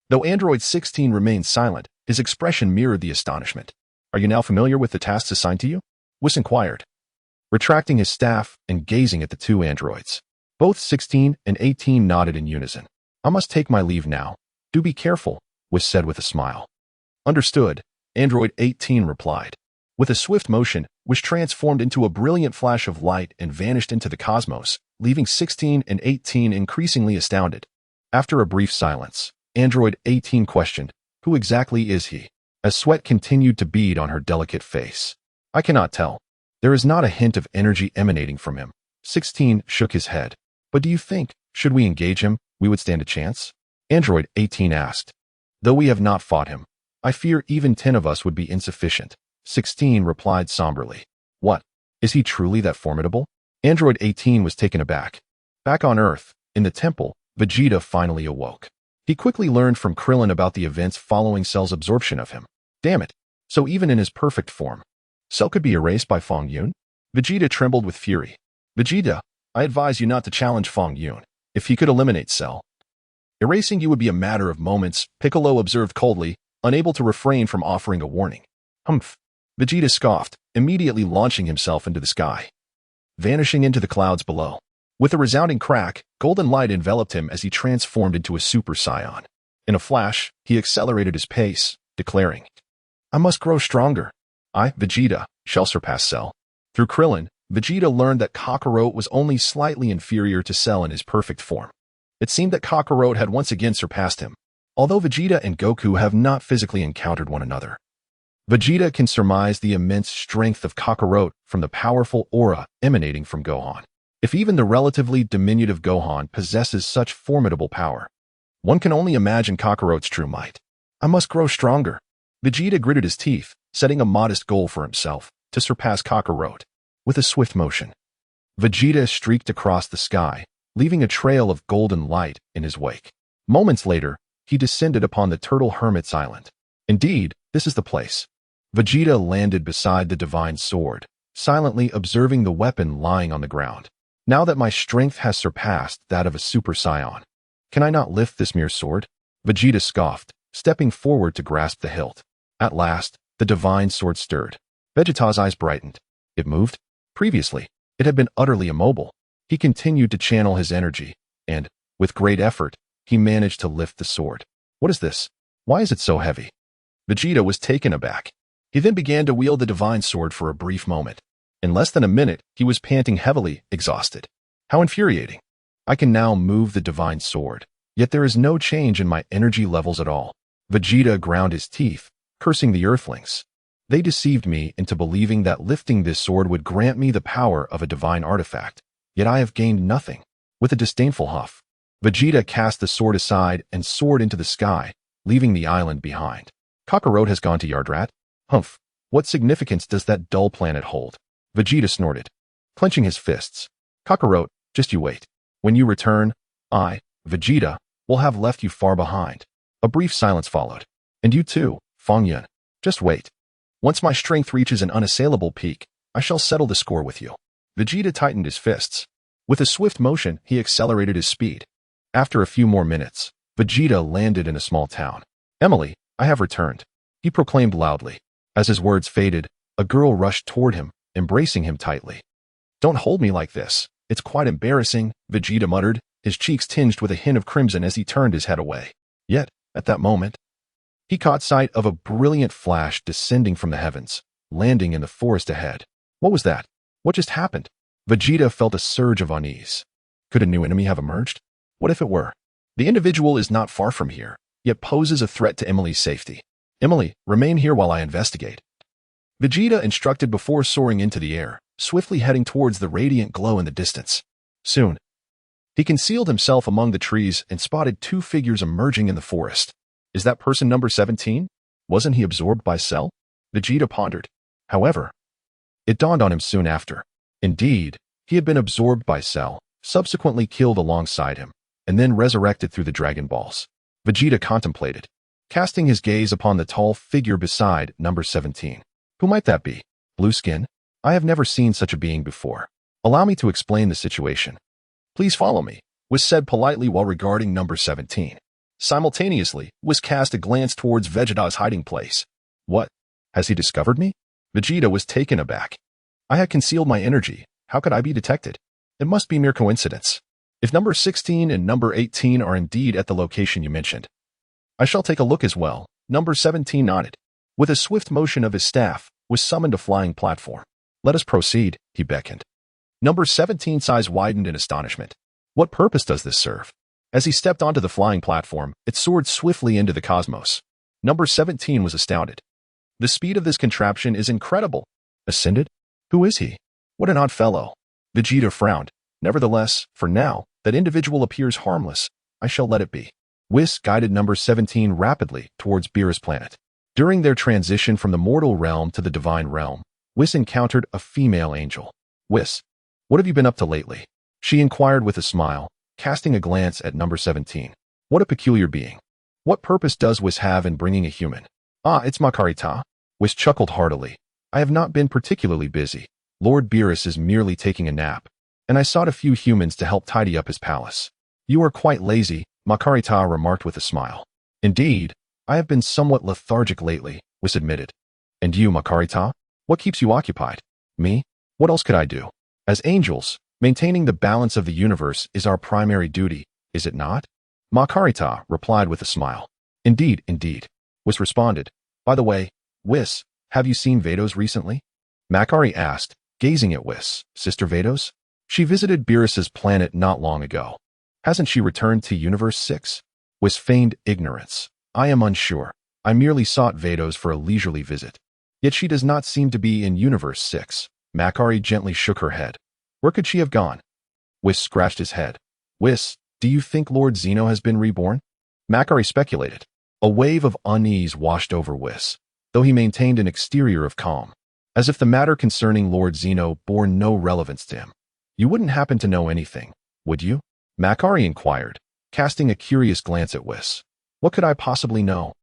Though Android 16 remained silent, his expression mirrored the astonishment. Are you now familiar with the tasks assigned to you? Whis inquired, retracting his staff and gazing at the two androids. Both 16 and 18 nodded in unison. I must take my leave now. Do be careful, Whis said with a smile. Understood, Android 18 replied. With a swift motion, Whis transformed into a brilliant flash of light and vanished into the cosmos, leaving 16 and 18 increasingly astounded. After a brief silence, Android 18 questioned, who exactly is he? As sweat continued to bead on her delicate face. I cannot tell. There is not a hint of energy emanating from him. 16 shook his head. But do you think, should we engage him, we would stand a chance? Android 18 asked. Though we have not fought him, I fear even 10 of us would be insufficient. 16 replied somberly. What? Is he truly that formidable? Android 18 was taken aback. Back on Earth, in the temple, Vegeta finally awoke. He quickly learned from Krillin about the events following Cell's absorption of him. Damn it. So even in his perfect form, Cell could be erased by Fong Yun? Vegeta trembled with fury. Vegeta, I advise you not to challenge Fong Yun. If he could eliminate Cell, erasing you would be a matter of moments, Piccolo observed coldly, unable to refrain from offering a warning. Humph. Vegeta scoffed, immediately launching himself into the sky, vanishing into the clouds below. With a resounding crack, golden light enveloped him as he transformed into a Super Saiyan. In a flash, he accelerated his pace, declaring, I must grow stronger. I, Vegeta, shall surpass Cell. Through Krillin, Vegeta learned that Kakarot was only slightly inferior to Cell in his perfect form. It seemed that Kakarot had once again surpassed him, although Vegeta and Goku have not physically encountered one another. Vegeta can surmise the immense strength of Kakarot from the powerful aura emanating from Gohan. If even the relatively diminutive Gohan possesses such formidable power, one can only imagine Kakarot's true might. I must grow stronger. Vegeta gritted his teeth, setting a modest goal for himself, to surpass Kakarot. With a swift motion, Vegeta streaked across the sky, leaving a trail of golden light in his wake. Moments later, he descended upon the Turtle Hermit's Island. Indeed, this is the place. Vegeta landed beside the divine sword, silently observing the weapon lying on the ground. Now that my strength has surpassed that of a Super Saiyan, can I not lift this mere sword? Vegeta scoffed, stepping forward to grasp the hilt. At last, the divine sword stirred. Vegeta's eyes brightened. It moved. Previously, it had been utterly immobile. He continued to channel his energy, and, with great effort, he managed to lift the sword. What is this? Why is it so heavy? Vegeta was taken aback. He then began to wield the divine sword for a brief moment. In less than a minute, he was panting heavily, exhausted. How infuriating. I can now move the divine sword, yet there is no change in my energy levels at all. Vegeta ground his teeth, cursing the Earthlings. They deceived me into believing that lifting this sword would grant me the power of a divine artifact, yet I have gained nothing. With a disdainful huff, Vegeta cast the sword aside and soared into the sky, leaving the island behind. Kakarot has gone to Yardrat? Humph. What significance does that dull planet hold? Vegeta snorted, clenching his fists. Kakarot, just you wait. When you return, I, Vegeta, will have left you far behind. A brief silence followed. And you too, Fong Yun. Just wait. Once my strength reaches an unassailable peak, I shall settle the score with you. Vegeta tightened his fists. With a swift motion, he accelerated his speed. After a few more minutes, Vegeta landed in a small town. Emily, I have returned, he proclaimed loudly. As his words faded, a girl rushed toward him, embracing him tightly. Don't hold me like this. It's quite embarrassing, Vegeta muttered, his cheeks tinged with a hint of crimson as he turned his head away. Yet, at that moment, he caught sight of a brilliant flash descending from the heavens, landing in the forest ahead. What was that? What just happened? Vegeta felt a surge of unease. Could a new enemy have emerged? What if it were? The individual is not far from here, yet poses a threat to Emily's safety. Emily, remain here while I investigate. Vegeta instructed before soaring into the air, swiftly heading towards the radiant glow in the distance. Soon, he concealed himself among the trees and spotted two figures emerging in the forest. Is that person number 17? Wasn't he absorbed by Cell? Vegeta pondered. However, it dawned on him soon after. Indeed, he had been absorbed by Cell, subsequently killed alongside him, and then resurrected through the Dragon Balls. Vegeta contemplated, casting his gaze upon the tall figure beside number 17. Who might that be? Blue skin? I have never seen such a being before. Allow me to explain the situation. Please follow me, was said politely while regarding number 17. Simultaneously, was cast a glance towards Vegeta's hiding place. What? Has he discovered me? Vegeta was taken aback. I had concealed my energy. How could I be detected? It must be mere coincidence. If number 16 and number 18 are indeed at the location you mentioned, I shall take a look as well. Number 17 nodded. With a swift motion of his staff, was summoned a flying platform. Let us proceed, he beckoned. Number 17's eyes widened in astonishment. What purpose does this serve? As he stepped onto the flying platform, it soared swiftly into the cosmos. Number 17 was astounded. The speed of this contraption is incredible. Ascended? Who is he? What an odd fellow. Vegeta frowned. Nevertheless, for now, that individual appears harmless. I shall let it be. Whis guided number 17 rapidly towards Beerus' planet. During their transition from the mortal realm to the divine realm, Whis encountered a female angel. Whis, what have you been up to lately? She inquired with a smile, casting a glance at number 17. What a peculiar being. What purpose does Whis have in bringing a human? Ah, it's Makarita. Whis chuckled heartily. I have not been particularly busy. Lord Beerus is merely taking a nap, and I sought a few humans to help tidy up his palace. You are quite lazy, Makarita remarked with a smile. Indeed, I have been somewhat lethargic lately, Whis admitted. And you, Makarita? What keeps you occupied? Me? What else could I do? As angels, maintaining the balance of the universe is our primary duty, is it not? Makarita replied with a smile. Indeed, indeed. Whis responded. By the way, Whis, have you seen Vados recently? Makari asked, gazing at Whis. Sister Vados? She visited Beerus's planet not long ago. Hasn't she returned to Universe 6? Whis feigned ignorance. I am unsure. I merely sought Vados for a leisurely visit. Yet she does not seem to be in Universe 6. Makari gently shook her head. Where could she have gone? Whis scratched his head. Whis, do you think Lord Zeno has been reborn? Makari speculated. A wave of unease washed over Whis, though he maintained an exterior of calm, as if the matter concerning Lord Zeno bore no relevance to him. You wouldn't happen to know anything, would you? Makari inquired, casting a curious glance at Whis. What could I possibly know?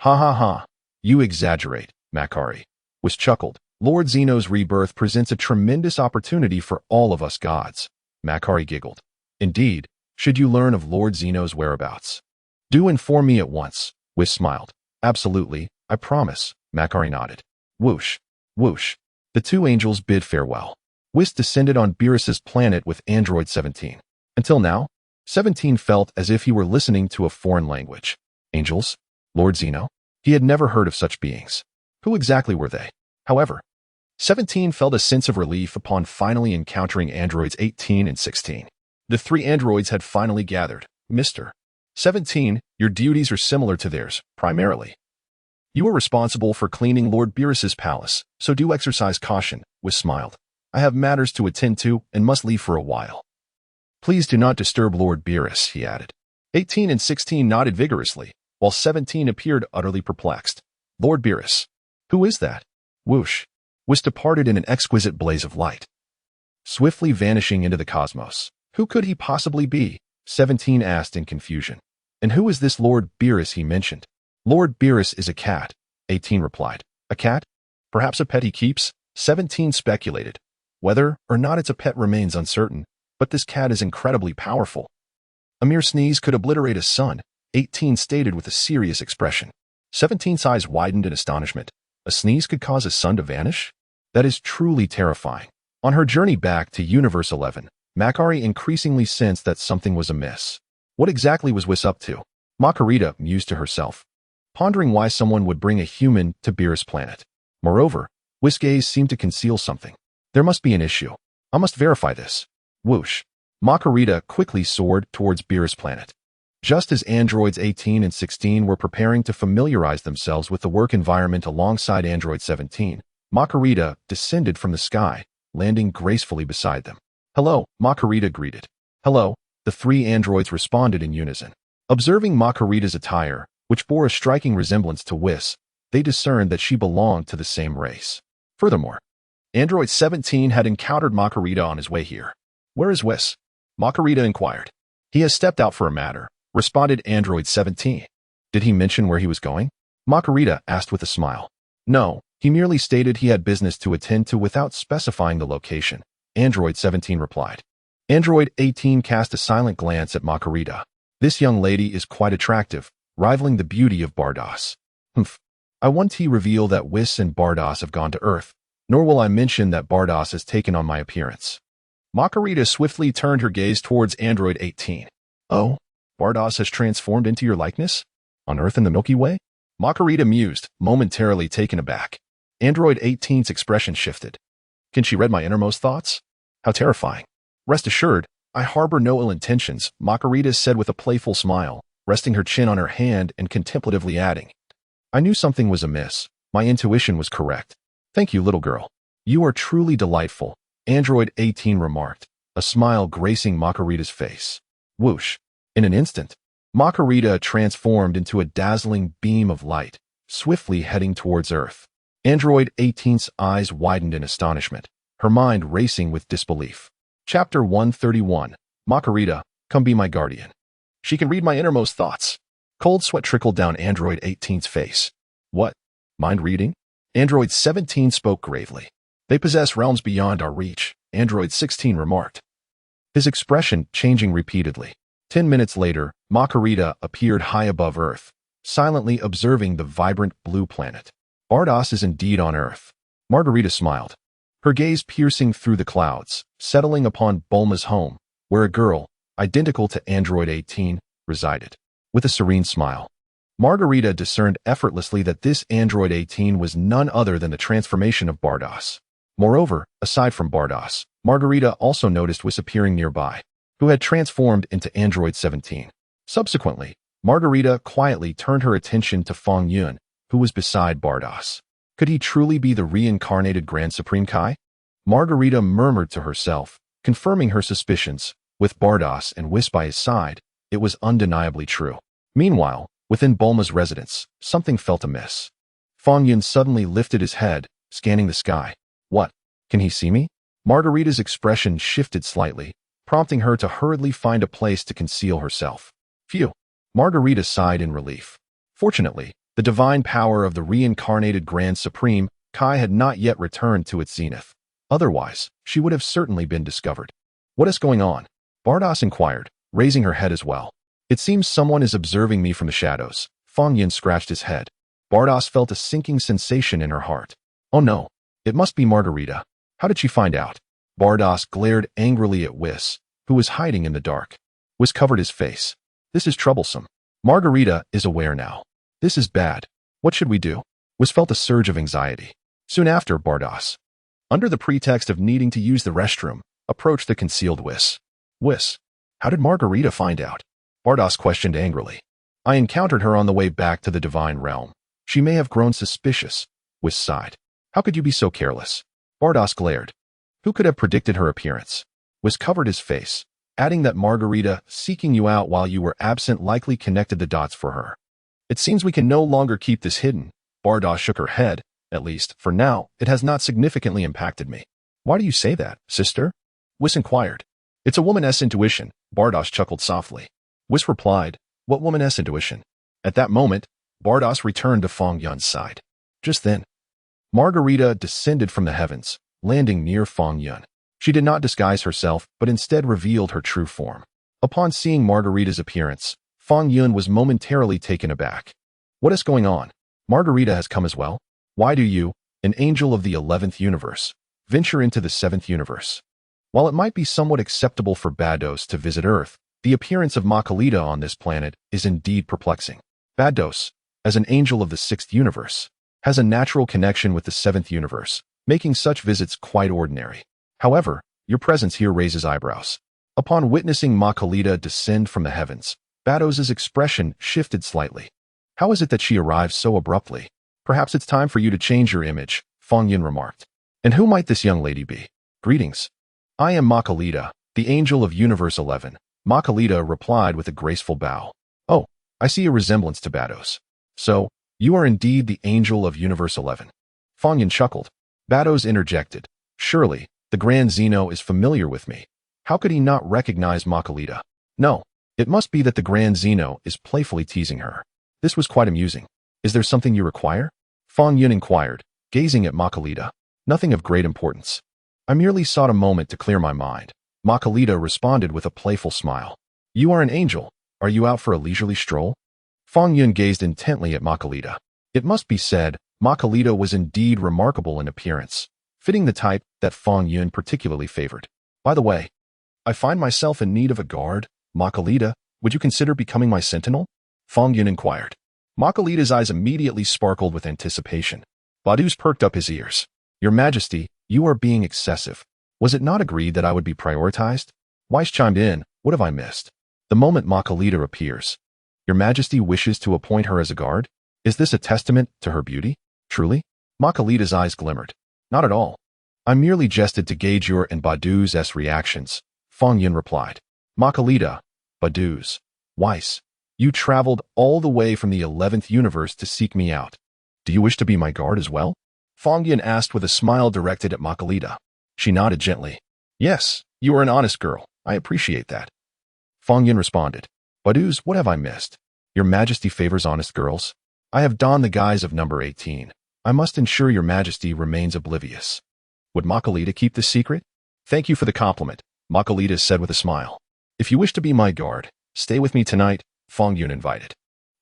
Ha ha ha. You exaggerate, Makari. Whis chuckled. Lord Zeno's rebirth presents a tremendous opportunity for all of us gods. Makari giggled. Indeed, should you learn of Lord Zeno's whereabouts, do inform me at once. Whis smiled. Absolutely, I promise. Makari nodded. Whoosh, whoosh. The two angels bid farewell. Whis descended on Beerus's planet with Android 17. Until now, 17 felt as if he were listening to a foreign language. Angels? Lord Zeno? He had never heard of such beings. Who exactly were they? However, 17 felt a sense of relief upon finally encountering androids 18 and 16. The three androids had finally gathered. Mr. 17, your duties are similar to theirs, primarily. You are responsible for cleaning Lord Beerus's palace, so do exercise caution, Whis smiled. I have matters to attend to and must leave for a while. Please do not disturb Lord Beerus, he added. 18 and 16 nodded vigorously, while 17 appeared utterly perplexed. Lord Beerus. Who is that? Whoosh. Whis departed in an exquisite blaze of light, swiftly vanishing into the cosmos. Who could he possibly be? 17 asked in confusion. And who is this Lord Beerus he mentioned? Lord Beerus is a cat, 18 replied. A cat? Perhaps a pet he keeps? 17 speculated. Whether or not it's a pet remains uncertain, but this cat is incredibly powerful. A mere sneeze could obliterate a sun, 18 stated with a serious expression. 17's eyes widened in astonishment. A sneeze could cause a sun to vanish? That is truly terrifying. On her journey back to Universe 11, Makari increasingly sensed that something was amiss. What exactly was Whis up to? Makarita mused to herself, pondering why someone would bring a human to Beerus' planet. Moreover, Whis' gaze seemed to conceal something. There must be an issue. I must verify this. Whoosh. Makarita quickly soared towards Beerus' planet. Just as androids 18 and 16 were preparing to familiarize themselves with the work environment alongside android 17, Makarita descended from the sky, landing gracefully beside them. Hello, Makarita greeted. Hello, the three androids responded in unison. Observing Makarita's attire, which bore a striking resemblance to Whis, they discerned that she belonged to the same race. Furthermore, android 17 had encountered Makarita on his way here. Where is Whis? Makarita inquired. He has stepped out for a matter, responded android 17. Did he mention where he was going? Makarita asked with a smile. No, he merely stated he had business to attend to without specifying the location, android 17 replied. Android 18 cast a silent glance at Makarita. This young lady is quite attractive, rivaling the beauty of Bardos. I won't reveal that Whis and Bardos have gone to Earth, nor will I mention that Bardos has taken on my appearance. Makarita swiftly turned her gaze towards android 18. Oh, Bardos has transformed into your likeness? On Earth in the Milky Way? Makarita mused, momentarily taken aback. Android 18's expression shifted. Can she read my innermost thoughts? How terrifying. Rest assured, I harbor no ill intentions, Makarita said with a playful smile, resting her chin on her hand and contemplatively adding. I knew something was amiss. My intuition was correct. Thank you, little girl. You are truly delightful, android 18 remarked, a smile gracing Makarita's face. Whoosh. In an instant, Makarita transformed into a dazzling beam of light, swiftly heading towards Earth. Android 18's eyes widened in astonishment, her mind racing with disbelief. Chapter 131. Makarita, come be my guardian. She can read my innermost thoughts. Cold sweat trickled down android 18's face. What? Mind reading? Android 17 spoke gravely. They possess realms beyond our reach, android 16 remarked, his expression changing repeatedly. 10 minutes later, Makarita appeared high above Earth, silently observing the vibrant blue planet. Bardos is indeed on Earth. Margarita smiled, her gaze piercing through the clouds, settling upon Bulma's home, where a girl, identical to android 18, resided. With a serene smile, Margarita discerned effortlessly that this android 18 was none other than the transformation of Bardos. Moreover, aside from Bardos, Margarita also noticed Whis appearing nearby, who had transformed into android 17. Subsequently, Margarita quietly turned her attention to Fong Yun, who was beside Bardos. Could he truly be the reincarnated Grand Supreme Kai? Margarita murmured to herself, confirming her suspicions. With Bardos and Whis by his side, it was undeniably true. Meanwhile, within Bulma's residence, something felt amiss. Fong Yun suddenly lifted his head, scanning the sky. What? Can he see me? Margarita's expression shifted slightly, prompting her to hurriedly find a place to conceal herself. Phew. Margarita sighed in relief. Fortunately, the divine power of the reincarnated Grand Supreme Kai had not yet returned to its zenith. Otherwise, she would have certainly been discovered. What is going on? Bardos inquired, raising her head as well. It seems someone is observing me from the shadows. Fong Yun scratched his head. Bardos felt a sinking sensation in her heart. Oh no, it must be Margarita. How did she find out? Bardos glared angrily at Whis, who was hiding in the dark. Whis covered his face. This is troublesome. Margarita is aware now. This is bad. What should we do? Whis felt a surge of anxiety. Soon after, Bardos, under the pretext of needing to use the restroom, approached the concealed Whis. Whis, how did Margarita find out? Bardos questioned angrily. I encountered her on the way back to the divine realm. She may have grown suspicious. Whis sighed. How could you be so careless? Bardos glared. Who could have predicted her appearance? Whis covered his face, adding that Margarita, seeking you out while you were absent, likely connected the dots for her. It seems we can no longer keep this hidden. Bardos shook her head. At least, for now, it has not significantly impacted me. Why do you say that, sister? Whis inquired. It's a woman's intuition. Bardos chuckled softly. Whis replied, what woman's intuition? At that moment, Bardos returned to Fong Yun's side. Just then, Margarita descended from the heavens, landing near Fong Yun. She did not disguise herself, but instead revealed her true form. Upon seeing Margarita's appearance, Fong Yun was momentarily taken aback. What is going on? Margarita has come as well. Why do you, an angel of the 11th universe, venture into the 7th universe? While it might be somewhat acceptable for Bados to visit Earth, the appearance of Makalita on this planet is indeed perplexing. Bados, as an angel of the 6th universe, has a natural connection with the 7th universe, making such visits quite ordinary. However, your presence here raises eyebrows. Upon witnessing Makalita descend from the heavens, Bados's expression shifted slightly. How is it that she arrives so abruptly? Perhaps it's time for you to change your image, Fong Yun remarked. And who might this young lady be? Greetings. I am Makalita, the angel of Universe 11. Makalita replied with a graceful bow. Oh, I see a resemblance to Bados. So, you are indeed the angel of Universe 11. Fong Yun chuckled. Bados interjected. Surely, the Grand Zeno is familiar with me. How could he not recognize Makalita? No, it must be that the Grand Zeno is playfully teasing her. This was quite amusing. Is there something you require? Fong Yun inquired, gazing at Makalita. Nothing of great importance. I merely sought a moment to clear my mind. Makalita responded with a playful smile. You are an angel. Are you out for a leisurely stroll? Fong Yun gazed intently at Makalita. It must be said, Makalita was indeed remarkable in appearance, fitting the type that Fong Yun particularly favored. By the way, I find myself in need of a guard. Makalita, would you consider becoming my sentinel? Fong Yun inquired. Makalita's eyes immediately sparkled with anticipation. Badus perked up his ears. Your Majesty, you are being excessive. Was it not agreed that I would be prioritized? Weiss chimed in. What have I missed? The moment Makalita appears. Your Majesty wishes to appoint her as a guard? Is this a testament to her beauty? Truly? Makalita's eyes glimmered. Not at all. I merely jested to gauge your and Badus' reactions, Fong Yun replied. Makalita, Badus, Weiss, you traveled all the way from the 11th universe to seek me out. Do you wish to be my guard as well? Fong Yun asked with a smile directed at Makalita. She nodded gently. Yes, you are an honest girl. I appreciate that. Fong Yun responded. Badus, what have I missed? Your Majesty favors honest girls. I have donned the guise of number 18. I must ensure your Majesty remains oblivious. Would Makalita keep this secret? Thank you for the compliment, Makalita said with a smile. If you wish to be my guard, stay with me tonight, Fong Yun invited.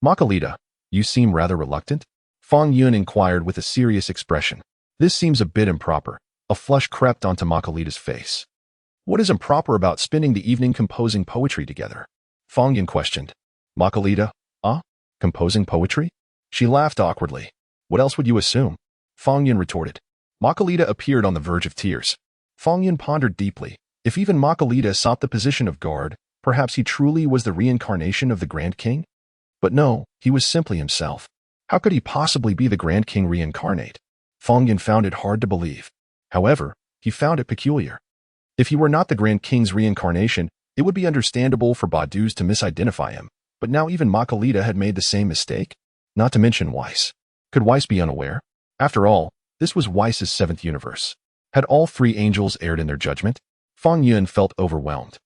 Makalita, you seem rather reluctant? Fong Yun inquired with a serious expression. This seems a bit improper. A flush crept onto Makalita's face. What is improper about spending the evening composing poetry together? Fong Yun questioned. Makalita, composing poetry? She laughed awkwardly. What else would you assume? Fong Yun retorted. Makalita appeared on the verge of tears. Fong Yun pondered deeply. If even Makalita sought the position of guard, perhaps he truly was the reincarnation of the Grand King? But no, he was simply himself. How could he possibly be the Grand King reincarnate? Fong Yun found it hard to believe. However, he found it peculiar. If he were not the Grand King's reincarnation, it would be understandable for Badus to misidentify him. But now even Makalita had made the same mistake? Not to mention Weiss. Could Weiss be unaware? After all, this was Weiss's 7th universe. Had all 3 angels erred in their judgment? Fong Yun felt overwhelmed.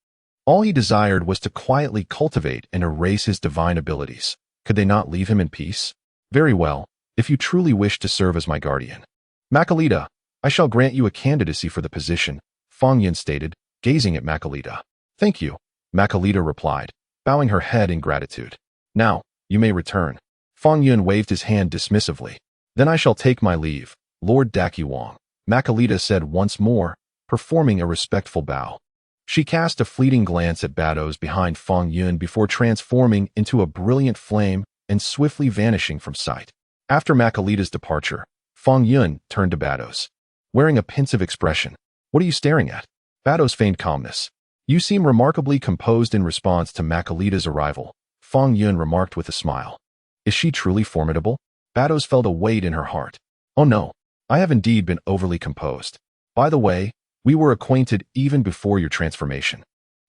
All he desired was to quietly cultivate and erase his divine abilities. Could they not leave him in peace? Very well, if you truly wish to serve as my guardian. Makalita, I shall grant you a candidacy for the position, Fong Yun stated, gazing at Makalita. Thank you, Makalita replied, bowing her head in gratitude. Now, you may return. Fong Yun waved his hand dismissively. Then I shall take my leave, Lord Dakiwang, Makalita said once more, performing a respectful bow. She cast a fleeting glance at Bados behind Fong Yun before transforming into a brilliant flame and swiftly vanishing from sight. After Makalita's departure, Fong Yun turned to Bados. Wearing a pensive expression. What are you staring at? Bados feigned calmness. You seem remarkably composed in response to Makalita's arrival, Fong Yun remarked with a smile. Is she truly formidable? Bados felt a weight in her heart. Oh no, I have indeed been overly composed. By the way, we were acquainted even before your transformation.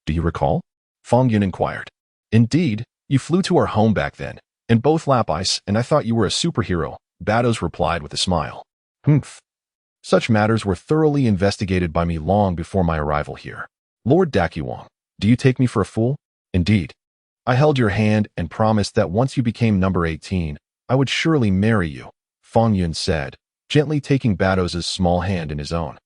Do you recall? Fong Yun inquired. Indeed, you flew to our home back then, in both lap ice, and I thought you were a superhero, Bados replied with a smile. Humph. Such matters were thoroughly investigated by me long before my arrival here. Lord Dakiwang, do you take me for a fool? Indeed. I held your hand and promised that once you became number 18, I would surely marry you, Fong Yun said, gently taking Bados' small hand in his own.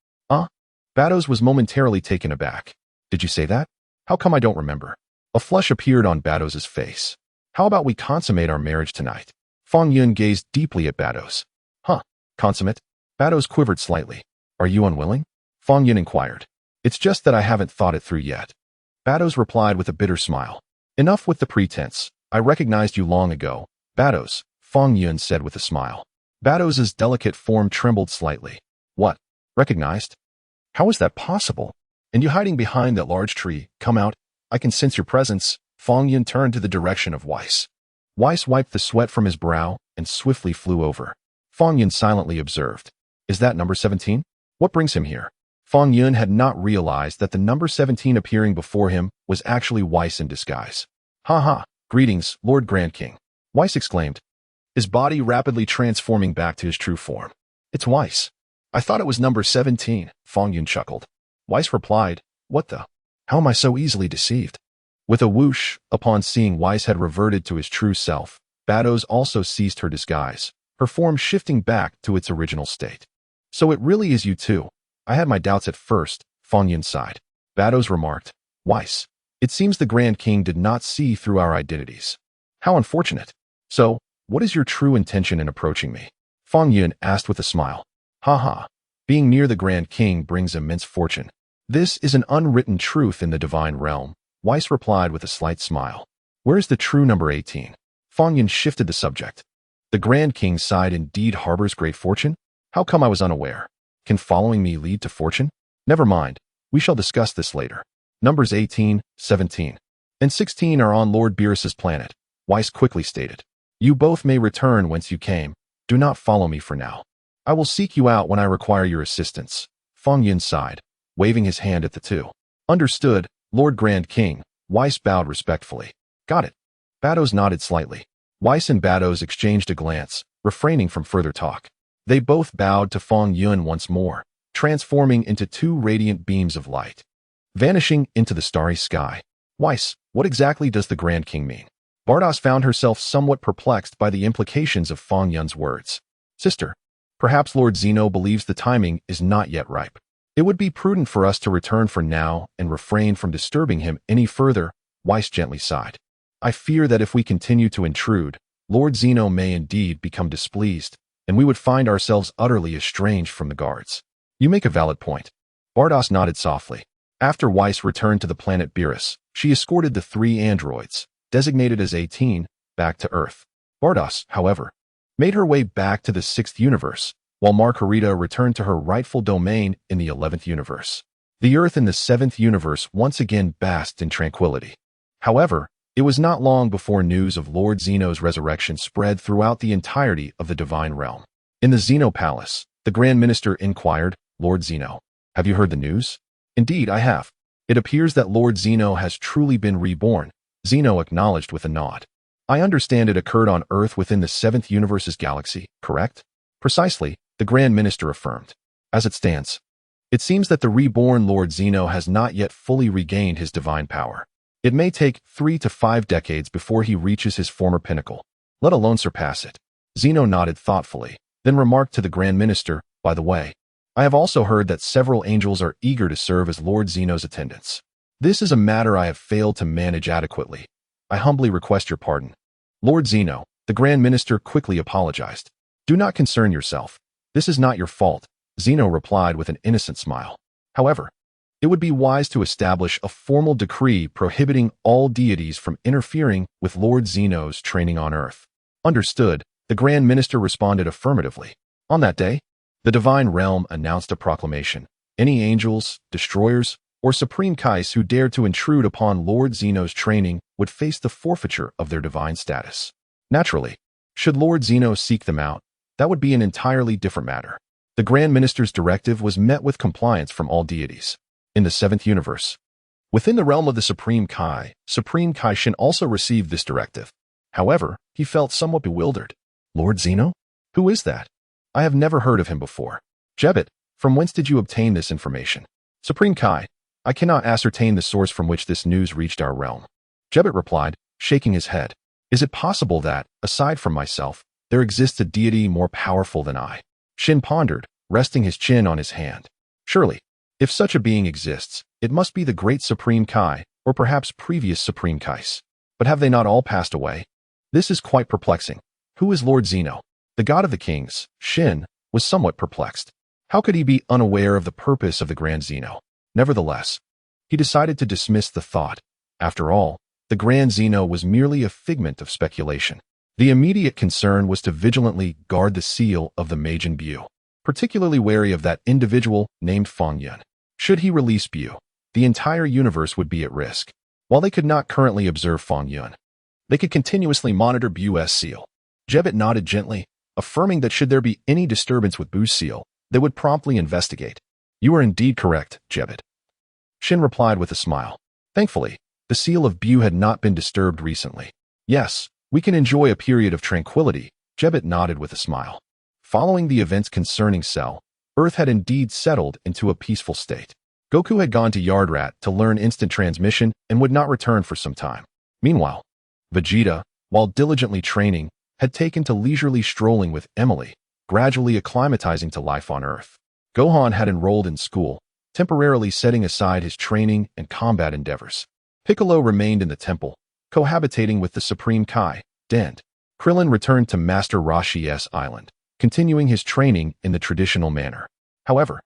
Bados was momentarily taken aback. Did you say that? How come I don't remember? A flush appeared on Bados' face. How about we consummate our marriage tonight? Fong Yun gazed deeply at Bados. Huh, consummate? Bados quivered slightly. Are you unwilling? Fong Yun inquired. It's just that I haven't thought it through yet. Bados replied with a bitter smile. Enough with the pretense. I recognized you long ago. Bados, Fong Yun said with a smile. Bados's delicate form trembled slightly. What? Recognized? How is that possible? And you hiding behind that large tree, come out. I can sense your presence. Fong Yun turned to the direction of Weiss. Weiss wiped the sweat from his brow and swiftly flew over. Fong Yun silently observed. Is that number 17? What brings him here? Fong Yun had not realized that the number 17 appearing before him was actually Weiss in disguise. Ha ha, greetings, Lord Grand King. Weiss exclaimed, his body rapidly transforming back to his true form. It's Weiss. I thought it was number 17, Fong Yun chuckled. Weiss replied, what the? How am I so easily deceived? With a whoosh, upon seeing Weiss had reverted to his true self, Bados also ceased her disguise, her form shifting back to its original state. So it really is you two. I had my doubts at first, Fong Yun sighed. Bados remarked, Weiss, it seems the Grand King did not see through our identities. How unfortunate. So, what is your true intention in approaching me? Fong Yun asked with a smile. Ha ha. Being near the Grand King brings immense fortune. This is an unwritten truth in the divine realm, Weiss replied with a slight smile. Where is the true number 18? Fong Yun shifted the subject. The Grand King's side indeed harbors great fortune? How come I was unaware? Can following me lead to fortune? Never mind. We shall discuss this later. Numbers 18, 17, and 16 are on Lord Beerus's planet, Weiss quickly stated. You both may return whence you came. Do not follow me for now. I will seek you out when I require your assistance. Fong Yun sighed, waving his hand at the two. Understood, Lord Grand King. Weiss bowed respectfully. Got it. Bados nodded slightly. Weiss and Bados exchanged a glance, refraining from further talk. They both bowed to Fong Yun once more, transforming into two radiant beams of light, vanishing into the starry sky. Weiss, what exactly does the Grand King mean? Bardos found herself somewhat perplexed by the implications of Fong Yun's words. Sister, perhaps Lord Zeno believes the timing is not yet ripe. It would be prudent for us to return for now and refrain from disturbing him any further, Weiss gently sighed. I fear that if we continue to intrude, Lord Zeno may indeed become displeased, and we would find ourselves utterly estranged from the guards. You make a valid point. Bardos nodded softly. After Weiss returned to the planet Beerus, she escorted the 3 androids, designated as 18, back to Earth. Bardos, however, made her way back to the 6th universe, while Margarita returned to her rightful domain in the 11th universe. The Earth in the 7th universe once again basked in tranquility. However, it was not long before news of Lord Zeno's resurrection spread throughout the entirety of the divine realm. In the Zeno Palace, the Grand Minister inquired, Lord Zeno, have you heard the news? Indeed, I have. It appears that Lord Zeno has truly been reborn, Zeno acknowledged with a nod. I understand it occurred on Earth within the 7th universe's galaxy, correct? Precisely, the Grand Minister affirmed. As it stands, it seems that the reborn Lord Zeno has not yet fully regained his divine power. It may take 3 to 5 decades before he reaches his former pinnacle, let alone surpass it. Zeno nodded thoughtfully, then remarked to the Grand Minister, by the way, I have also heard that several angels are eager to serve as Lord Zeno's attendants. This is a matter I have failed to manage adequately. I humbly request your pardon. Lord Zeno, the Grand Minister quickly apologized. Do not concern yourself. This is not your fault, Zeno replied with an innocent smile. However, it would be wise to establish a formal decree prohibiting all deities from interfering with Lord Zeno's training on Earth. Understood, the Grand Minister responded affirmatively. On that day, the divine realm announced a proclamation. Any angels, destroyers, or supreme kais who dared to intrude upon Lord Zeno's training would face the forfeiture of their divine status. Naturally, should Lord Zeno seek them out, that would be an entirely different matter. The Grand Minister's directive was met with compliance from all deities. In the 7th universe, within the realm of the Supreme Kai Shin also received this directive. However, he felt somewhat bewildered. Lord Zeno? Who is that? I have never heard of him before. Jebet, from whence did you obtain this information? Supreme Kai, I cannot ascertain the source from which this news reached our realm. Jebet replied, shaking his head. Is it possible that, aside from myself, there exists a deity more powerful than I? Shin pondered, resting his chin on his hand. Surely, if such a being exists, it must be the great Supreme Kai, or perhaps previous Supreme Kais. But have they not all passed away? This is quite perplexing. Who is Lord Zeno? The god of the kings, Shin, was somewhat perplexed. How could he be unaware of the purpose of the Grand Zeno? Nevertheless, he decided to dismiss the thought. After all, the Grand Zeno was merely a figment of speculation. The immediate concern was to vigilantly guard the seal of the Majin Bu, particularly wary of that individual named Fong Yun. Should he release Bu, the entire universe would be at risk. While they could not currently observe Fong Yun, they could continuously monitor Bu's seal. Jebet nodded gently, affirming that should there be any disturbance with Bu's seal, they would promptly investigate. You are indeed correct, Jebet. Shin replied with a smile. Thankfully, the seal of Bu had not been disturbed recently. Yes, we can enjoy a period of tranquility, Jebet nodded with a smile. Following the events concerning Cell, Earth had indeed settled into a peaceful state. Goku had gone to Yardrat to learn instant transmission and would not return for some time. Meanwhile, Vegeta, while diligently training, had taken to leisurely strolling with Emily, gradually acclimatizing to life on Earth. Gohan had enrolled in school, temporarily setting aside his training and combat endeavors. Piccolo remained in the temple, cohabitating with the Supreme Kai, Dent. Krillin returned to Master Roshi's island, continuing his training in the traditional manner. However,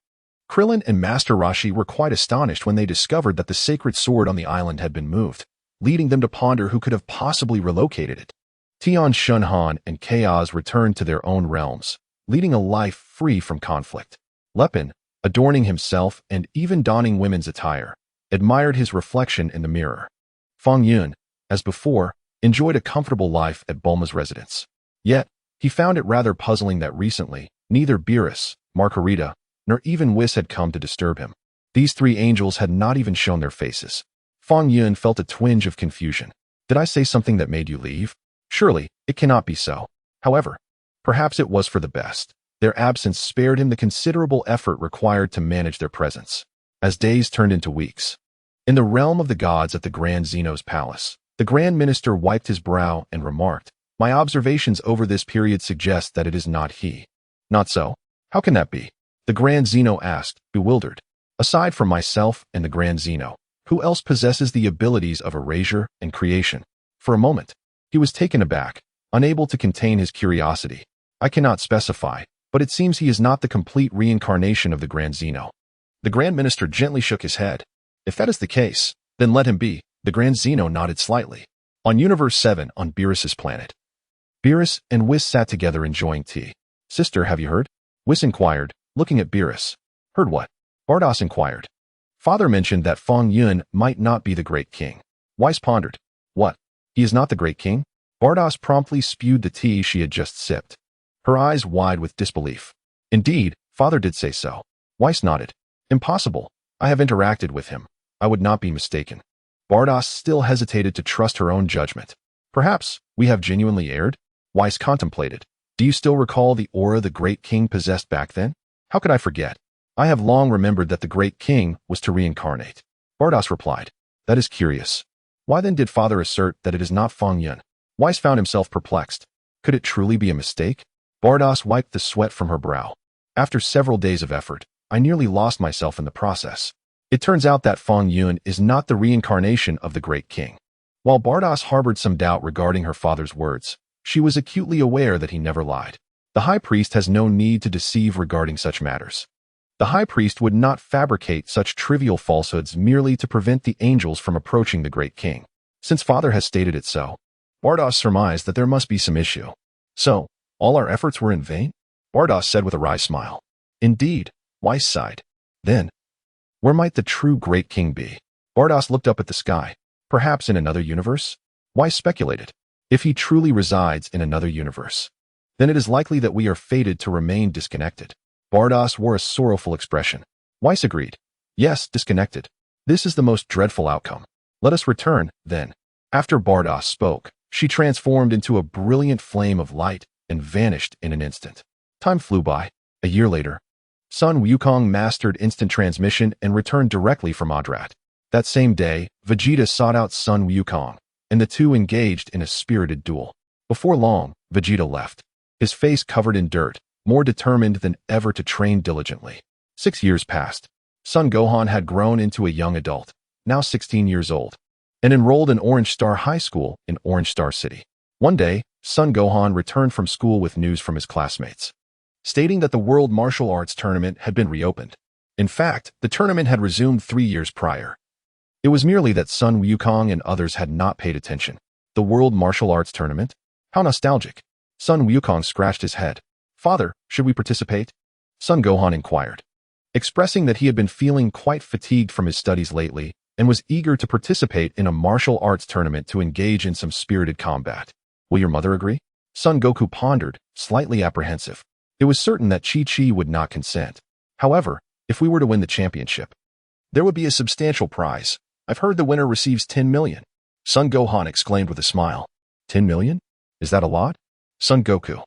Krillin and Master Roshi were quite astonished when they discovered that the sacred sword on the island had been moved, leading them to ponder who could have possibly relocated it. Tian Shunhan and Chaos returned to their own realms, leading a life free from conflict. Lepin, adorning himself and even donning women's attire, admired his reflection in the mirror. Fong Yun, as before, enjoyed a comfortable life at Bulma's residence. Yet, he found it rather puzzling that recently, neither Beerus, Margarita, nor even Whis had come to disturb him. These three angels had not even shown their faces. Fong Yun felt a twinge of confusion. Did I say something that made you leave? Surely, it cannot be so. However, perhaps it was for the best. Their absence spared him the considerable effort required to manage their presence. As days turned into weeks, in the realm of the gods at the Grand Zeno's palace, the Grand Minister wiped his brow and remarked, "My observations over this period suggest that it is not he." "Not so? How can that be?" the Grand Zeno asked, bewildered. "Aside from myself and the Grand Zeno, who else possesses the abilities of erasure and creation?" For a moment, he was taken aback, unable to contain his curiosity. "I cannot specify, but it seems he is not the complete reincarnation of the Grand Zeno." The Grand Minister gently shook his head. "If that is the case, then let him be." The Grand Zeno nodded slightly. On Universe 7 on Beerus's planet, Beerus and Whis sat together enjoying tea. "Sister, have you heard?" Whis inquired, looking at Beerus. "Heard what?" Bardos inquired. "Father mentioned that Fong Yun might not be the great king." Weiss pondered. "What? He is not the great king?" Bardos promptly spewed the tea she had just sipped, her eyes wide with disbelief. "Indeed, father did say so." Weiss nodded. "Impossible. I have interacted with him. I would not be mistaken." Bardos still hesitated to trust her own judgment. "Perhaps we have genuinely erred?" Weiss contemplated. "Do you still recall the aura the great king possessed back then?" "How could I forget? I have long remembered that the great king was to reincarnate." Bardos replied. "That is curious. Why then did father assert that it is not Fong Yun?" Weiss found himself perplexed. Could it truly be a mistake? Bardos wiped the sweat from her brow. "After several days of effort, I nearly lost myself in the process. It turns out that Fong Yun is not the reincarnation of the great king." While Bardos harbored some doubt regarding her father's words, she was acutely aware that he never lied. The high priest has no need to deceive regarding such matters. The high priest would not fabricate such trivial falsehoods merely to prevent the angels from approaching the great king. Since father has stated it so, Bardos surmised that there must be some issue. "So, all our efforts were in vain?" Bardos said with a wry smile. "Indeed," Weiss sighed. "Then, where might the true great king be?" Bardos looked up at the sky. "Perhaps in another universe?" Weiss speculated. "If he truly resides in another universe, then it is likely that we are fated to remain disconnected." Bardos wore a sorrowful expression. Weiss agreed. "Yes, disconnected. This is the most dreadful outcome. Let us return, then." After Bardos spoke, she transformed into a brilliant flame of light and vanished in an instant. Time flew by. A year later, Sun Wukong mastered instant transmission and returned directly from Yardrat. That same day, Vegeta sought out Sun Wukong, and the two engaged in a spirited duel. Before long, Vegeta left, his face covered in dirt, more determined than ever to train diligently. 6 years passed. Son Gohan had grown into a young adult, now 16 years old, and enrolled in Orange Star High School in Orange Star City. One day, Son Gohan returned from school with news from his classmates, stating that the World Martial Arts Tournament had been reopened. In fact, the tournament had resumed 3 years prior. It was merely that Sun Wukong and others had not paid attention. The World Martial Arts Tournament? How nostalgic. Sun Wukong scratched his head. Father, should we participate? Son Gohan inquired, expressing that he had been feeling quite fatigued from his studies lately and was eager to participate in a martial arts tournament to engage in some spirited combat. Will your mother agree? Son Goku pondered, slightly apprehensive. It was certain that Chi-Chi would not consent. However, if we were to win the championship, there would be a substantial prize. I've heard the winner receives 10 million. Son Gohan exclaimed with a smile. 10 million? Is that a lot? Son Goku,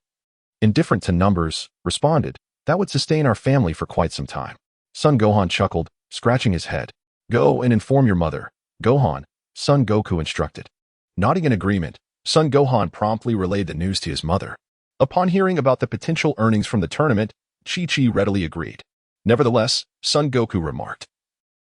indifferent to numbers, responded, that would sustain our family for quite some time. Son Gohan chuckled, scratching his head. Go and inform your mother. Gohan, Son Goku instructed. Nodding in agreement, Son Gohan promptly relayed the news to his mother. Upon hearing about the potential earnings from the tournament, Chi-Chi readily agreed. Nevertheless, Son Goku remarked,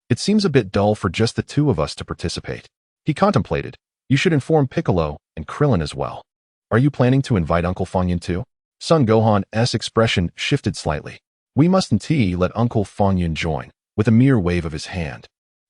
it seems a bit dull for just the two of us to participate. He contemplated, you should inform Piccolo and Krillin as well. Are you planning to invite Uncle Fong Yun too? Son Gohan's expression shifted slightly. We mustn't let Uncle Fong Yun join, with a mere wave of his hand.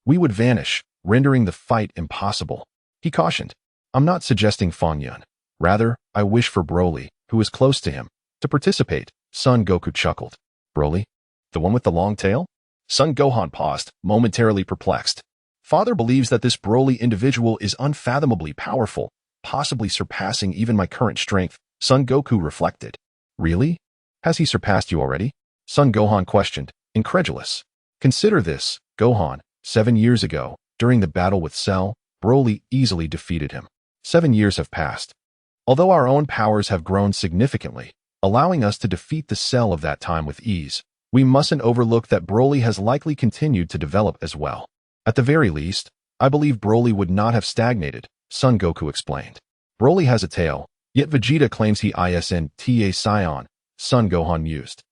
We would vanish, rendering the fight impossible. He cautioned, I'm not suggesting Fong Yun. Rather, I wish for Broly, who is close to him, to participate. Son Goku chuckled. Broly? The one with the long tail? Son Gohan paused, momentarily perplexed. Father believes that this Broly individual is unfathomably powerful, possibly surpassing even my current strength. Son Goku reflected. Really? Has he surpassed you already? Son Gohan questioned, incredulous. Consider this, Gohan. 7 years ago, during the battle with Cell, Broly easily defeated him. 7 years have passed. Although our own powers have grown significantly, allowing us to defeat the Cell of that time with ease, we mustn't overlook that Broly has likely continued to develop as well. At the very least, I believe Broly would not have stagnated, Son Goku explained. Broly has a tail, yet Vegeta claims he isn't a Saiyan, Son Gohan mused.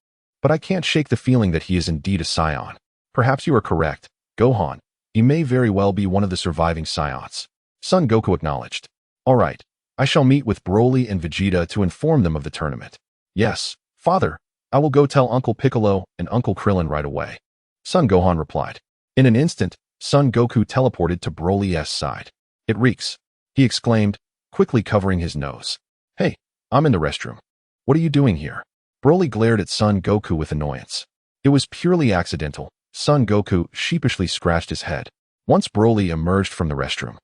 But I can't shake the feeling that he is indeed a Saiyan. Perhaps you are correct, Gohan. He may very well be one of the surviving Saiyans. Son Goku acknowledged. All right, I shall meet with Broly and Vegeta to inform them of the tournament. Yes, Father, I will go tell Uncle Piccolo and Uncle Krillin right away. Son Gohan replied. In an instant, Son Goku teleported to Broly's side. It reeks, he exclaimed, quickly covering his nose. Hey, I'm in the restroom. What are you doing here? Broly glared at Son Goku with annoyance. It was purely accidental. Son Goku sheepishly scratched his head. Once Broly emerged from the restroom,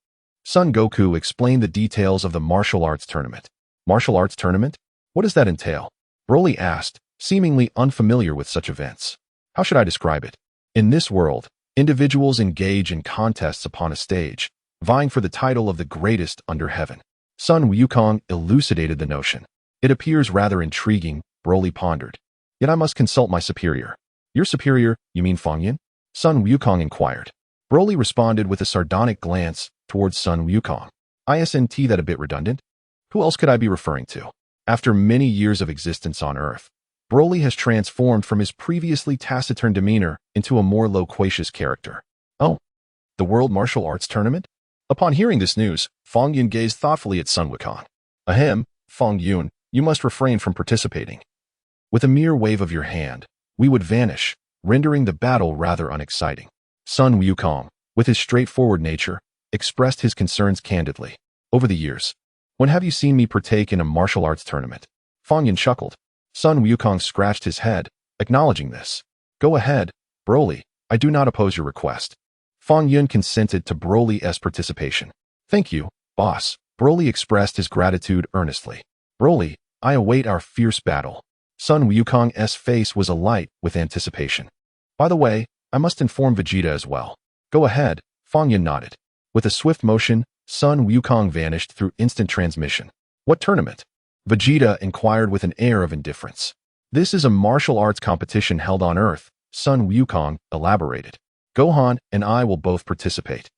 Son Goku explained the details of the martial arts tournament. Martial arts tournament? What does that entail? Broly asked, seemingly unfamiliar with such events. How should I describe it? In this world, individuals engage in contests upon a stage, vying for the title of the greatest under heaven. Sun Wukong elucidated the notion. It appears rather intriguing, Broly pondered. Yet I must consult my superior. Your superior, you mean Fong Yun? Sun Wukong inquired. Broly responded with a sardonic glance towards Sun Wukong. Isn't that a bit redundant? Who else could I be referring to? After many years of existence on Earth, Broly has transformed from his previously taciturn demeanor into a more loquacious character. Oh, the World Martial Arts Tournament? Upon hearing this news, Fong Yun gazed thoughtfully at Sun Wukong. Ahem, Fong Yun, you must refrain from participating. With a mere wave of your hand, we would vanish, rendering the battle rather unexciting. Sun Wukong, with his straightforward nature, expressed his concerns candidly. Over the years, when have you seen me partake in a martial arts tournament? Fong Yun chuckled. Sun Wukong scratched his head, acknowledging this. Go ahead, Broly, I do not oppose your request. Fong Yun consented to Broly's participation. Thank you, boss. Broly expressed his gratitude earnestly. Broly, I await our fierce battle. Sun Wukong's face was alight with anticipation. By the way, I must inform Vegeta as well. Go ahead, Fong Yun nodded. With a swift motion, Sun Wukong vanished through instant transmission. What tournament? Vegeta inquired with an air of indifference. This is a martial arts competition held on Earth, Sun Wukong elaborated. Gohan and I will both participate.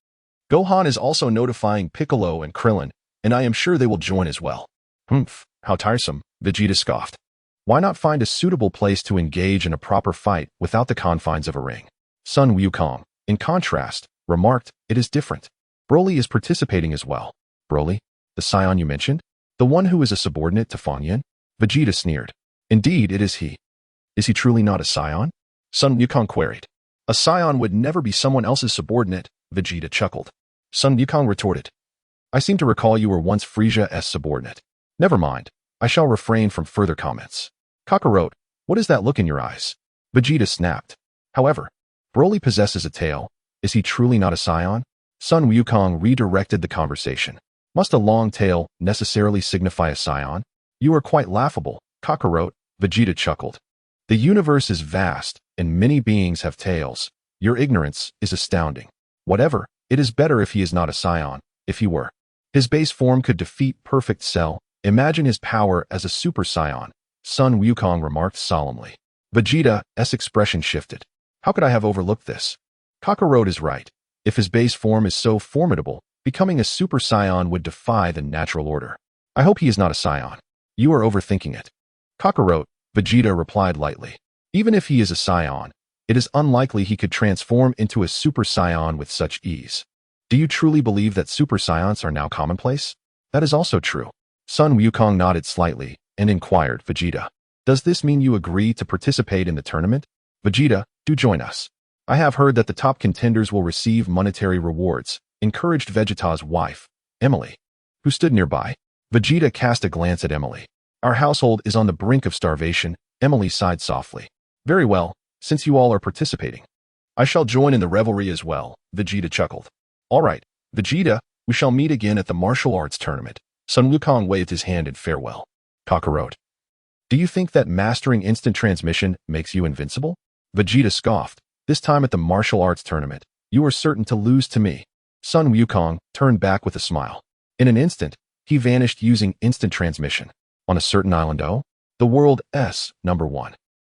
Gohan is also notifying Piccolo and Krillin, and I am sure they will join as well. Humph, how tiresome, Vegeta scoffed. Why not find a suitable place to engage in a proper fight without the confines of a ring? Sun Wukong, in contrast, remarked, it is different. Broly is participating as well. Broly, the Saiyan you mentioned? The one who is a subordinate to Fong Yun? Vegeta sneered. Indeed, it is he. Is he truly not a Saiyan? Sun Wukong queried. A Saiyan would never be someone else's subordinate, Vegeta chuckled. Sun Wukong retorted. I seem to recall you were once Frieza's subordinate. Never mind. I shall refrain from further comments. Kakarot, what is that look in your eyes? Vegeta snapped. However, Broly possesses a tail. Is he truly not a Saiyan? Sun Wukong redirected the conversation. Must a long tail necessarily signify a Saiyan? You are quite laughable, Kakarot, Vegeta chuckled. The universe is vast, and many beings have tails. Your ignorance is astounding. Whatever, it is better if he is not a Saiyan. If he were, his base form could defeat Perfect Cell. Imagine his power as a Super Saiyan, Sun Wukong remarked solemnly. Vegeta's expression shifted. How could I have overlooked this? Kakarot is right. If his base form is so formidable, becoming a Super Saiyan would defy the natural order. I hope he is not a Saiyan. You are overthinking it. Kakarot, Vegeta replied lightly. Even if he is a Saiyan, it is unlikely he could transform into a Super Saiyan with such ease. Do you truly believe that Super Saiyans are now commonplace? That is also true. Sun Wukong nodded slightly and inquired, Vegeta, does this mean you agree to participate in the tournament? Vegeta, do join us. I have heard that the top contenders will receive monetary rewards, encouraged Vegeta's wife, Emily, who stood nearby. Vegeta cast a glance at Emily. Our household is on the brink of starvation, Emily sighed softly. Very well, since you all are participating. I shall join in the revelry as well, Vegeta chuckled. All right, Vegeta, we shall meet again at the martial arts tournament. Sun Wukong waved his hand in farewell. Kakarot. Do you think that mastering instant transmission makes you invincible? Vegeta scoffed. This time at the martial arts tournament, you are certain to lose to me. Sun Wukong turned back with a smile. In an instant, he vanished using instant transmission. On a certain island O, the world's #1.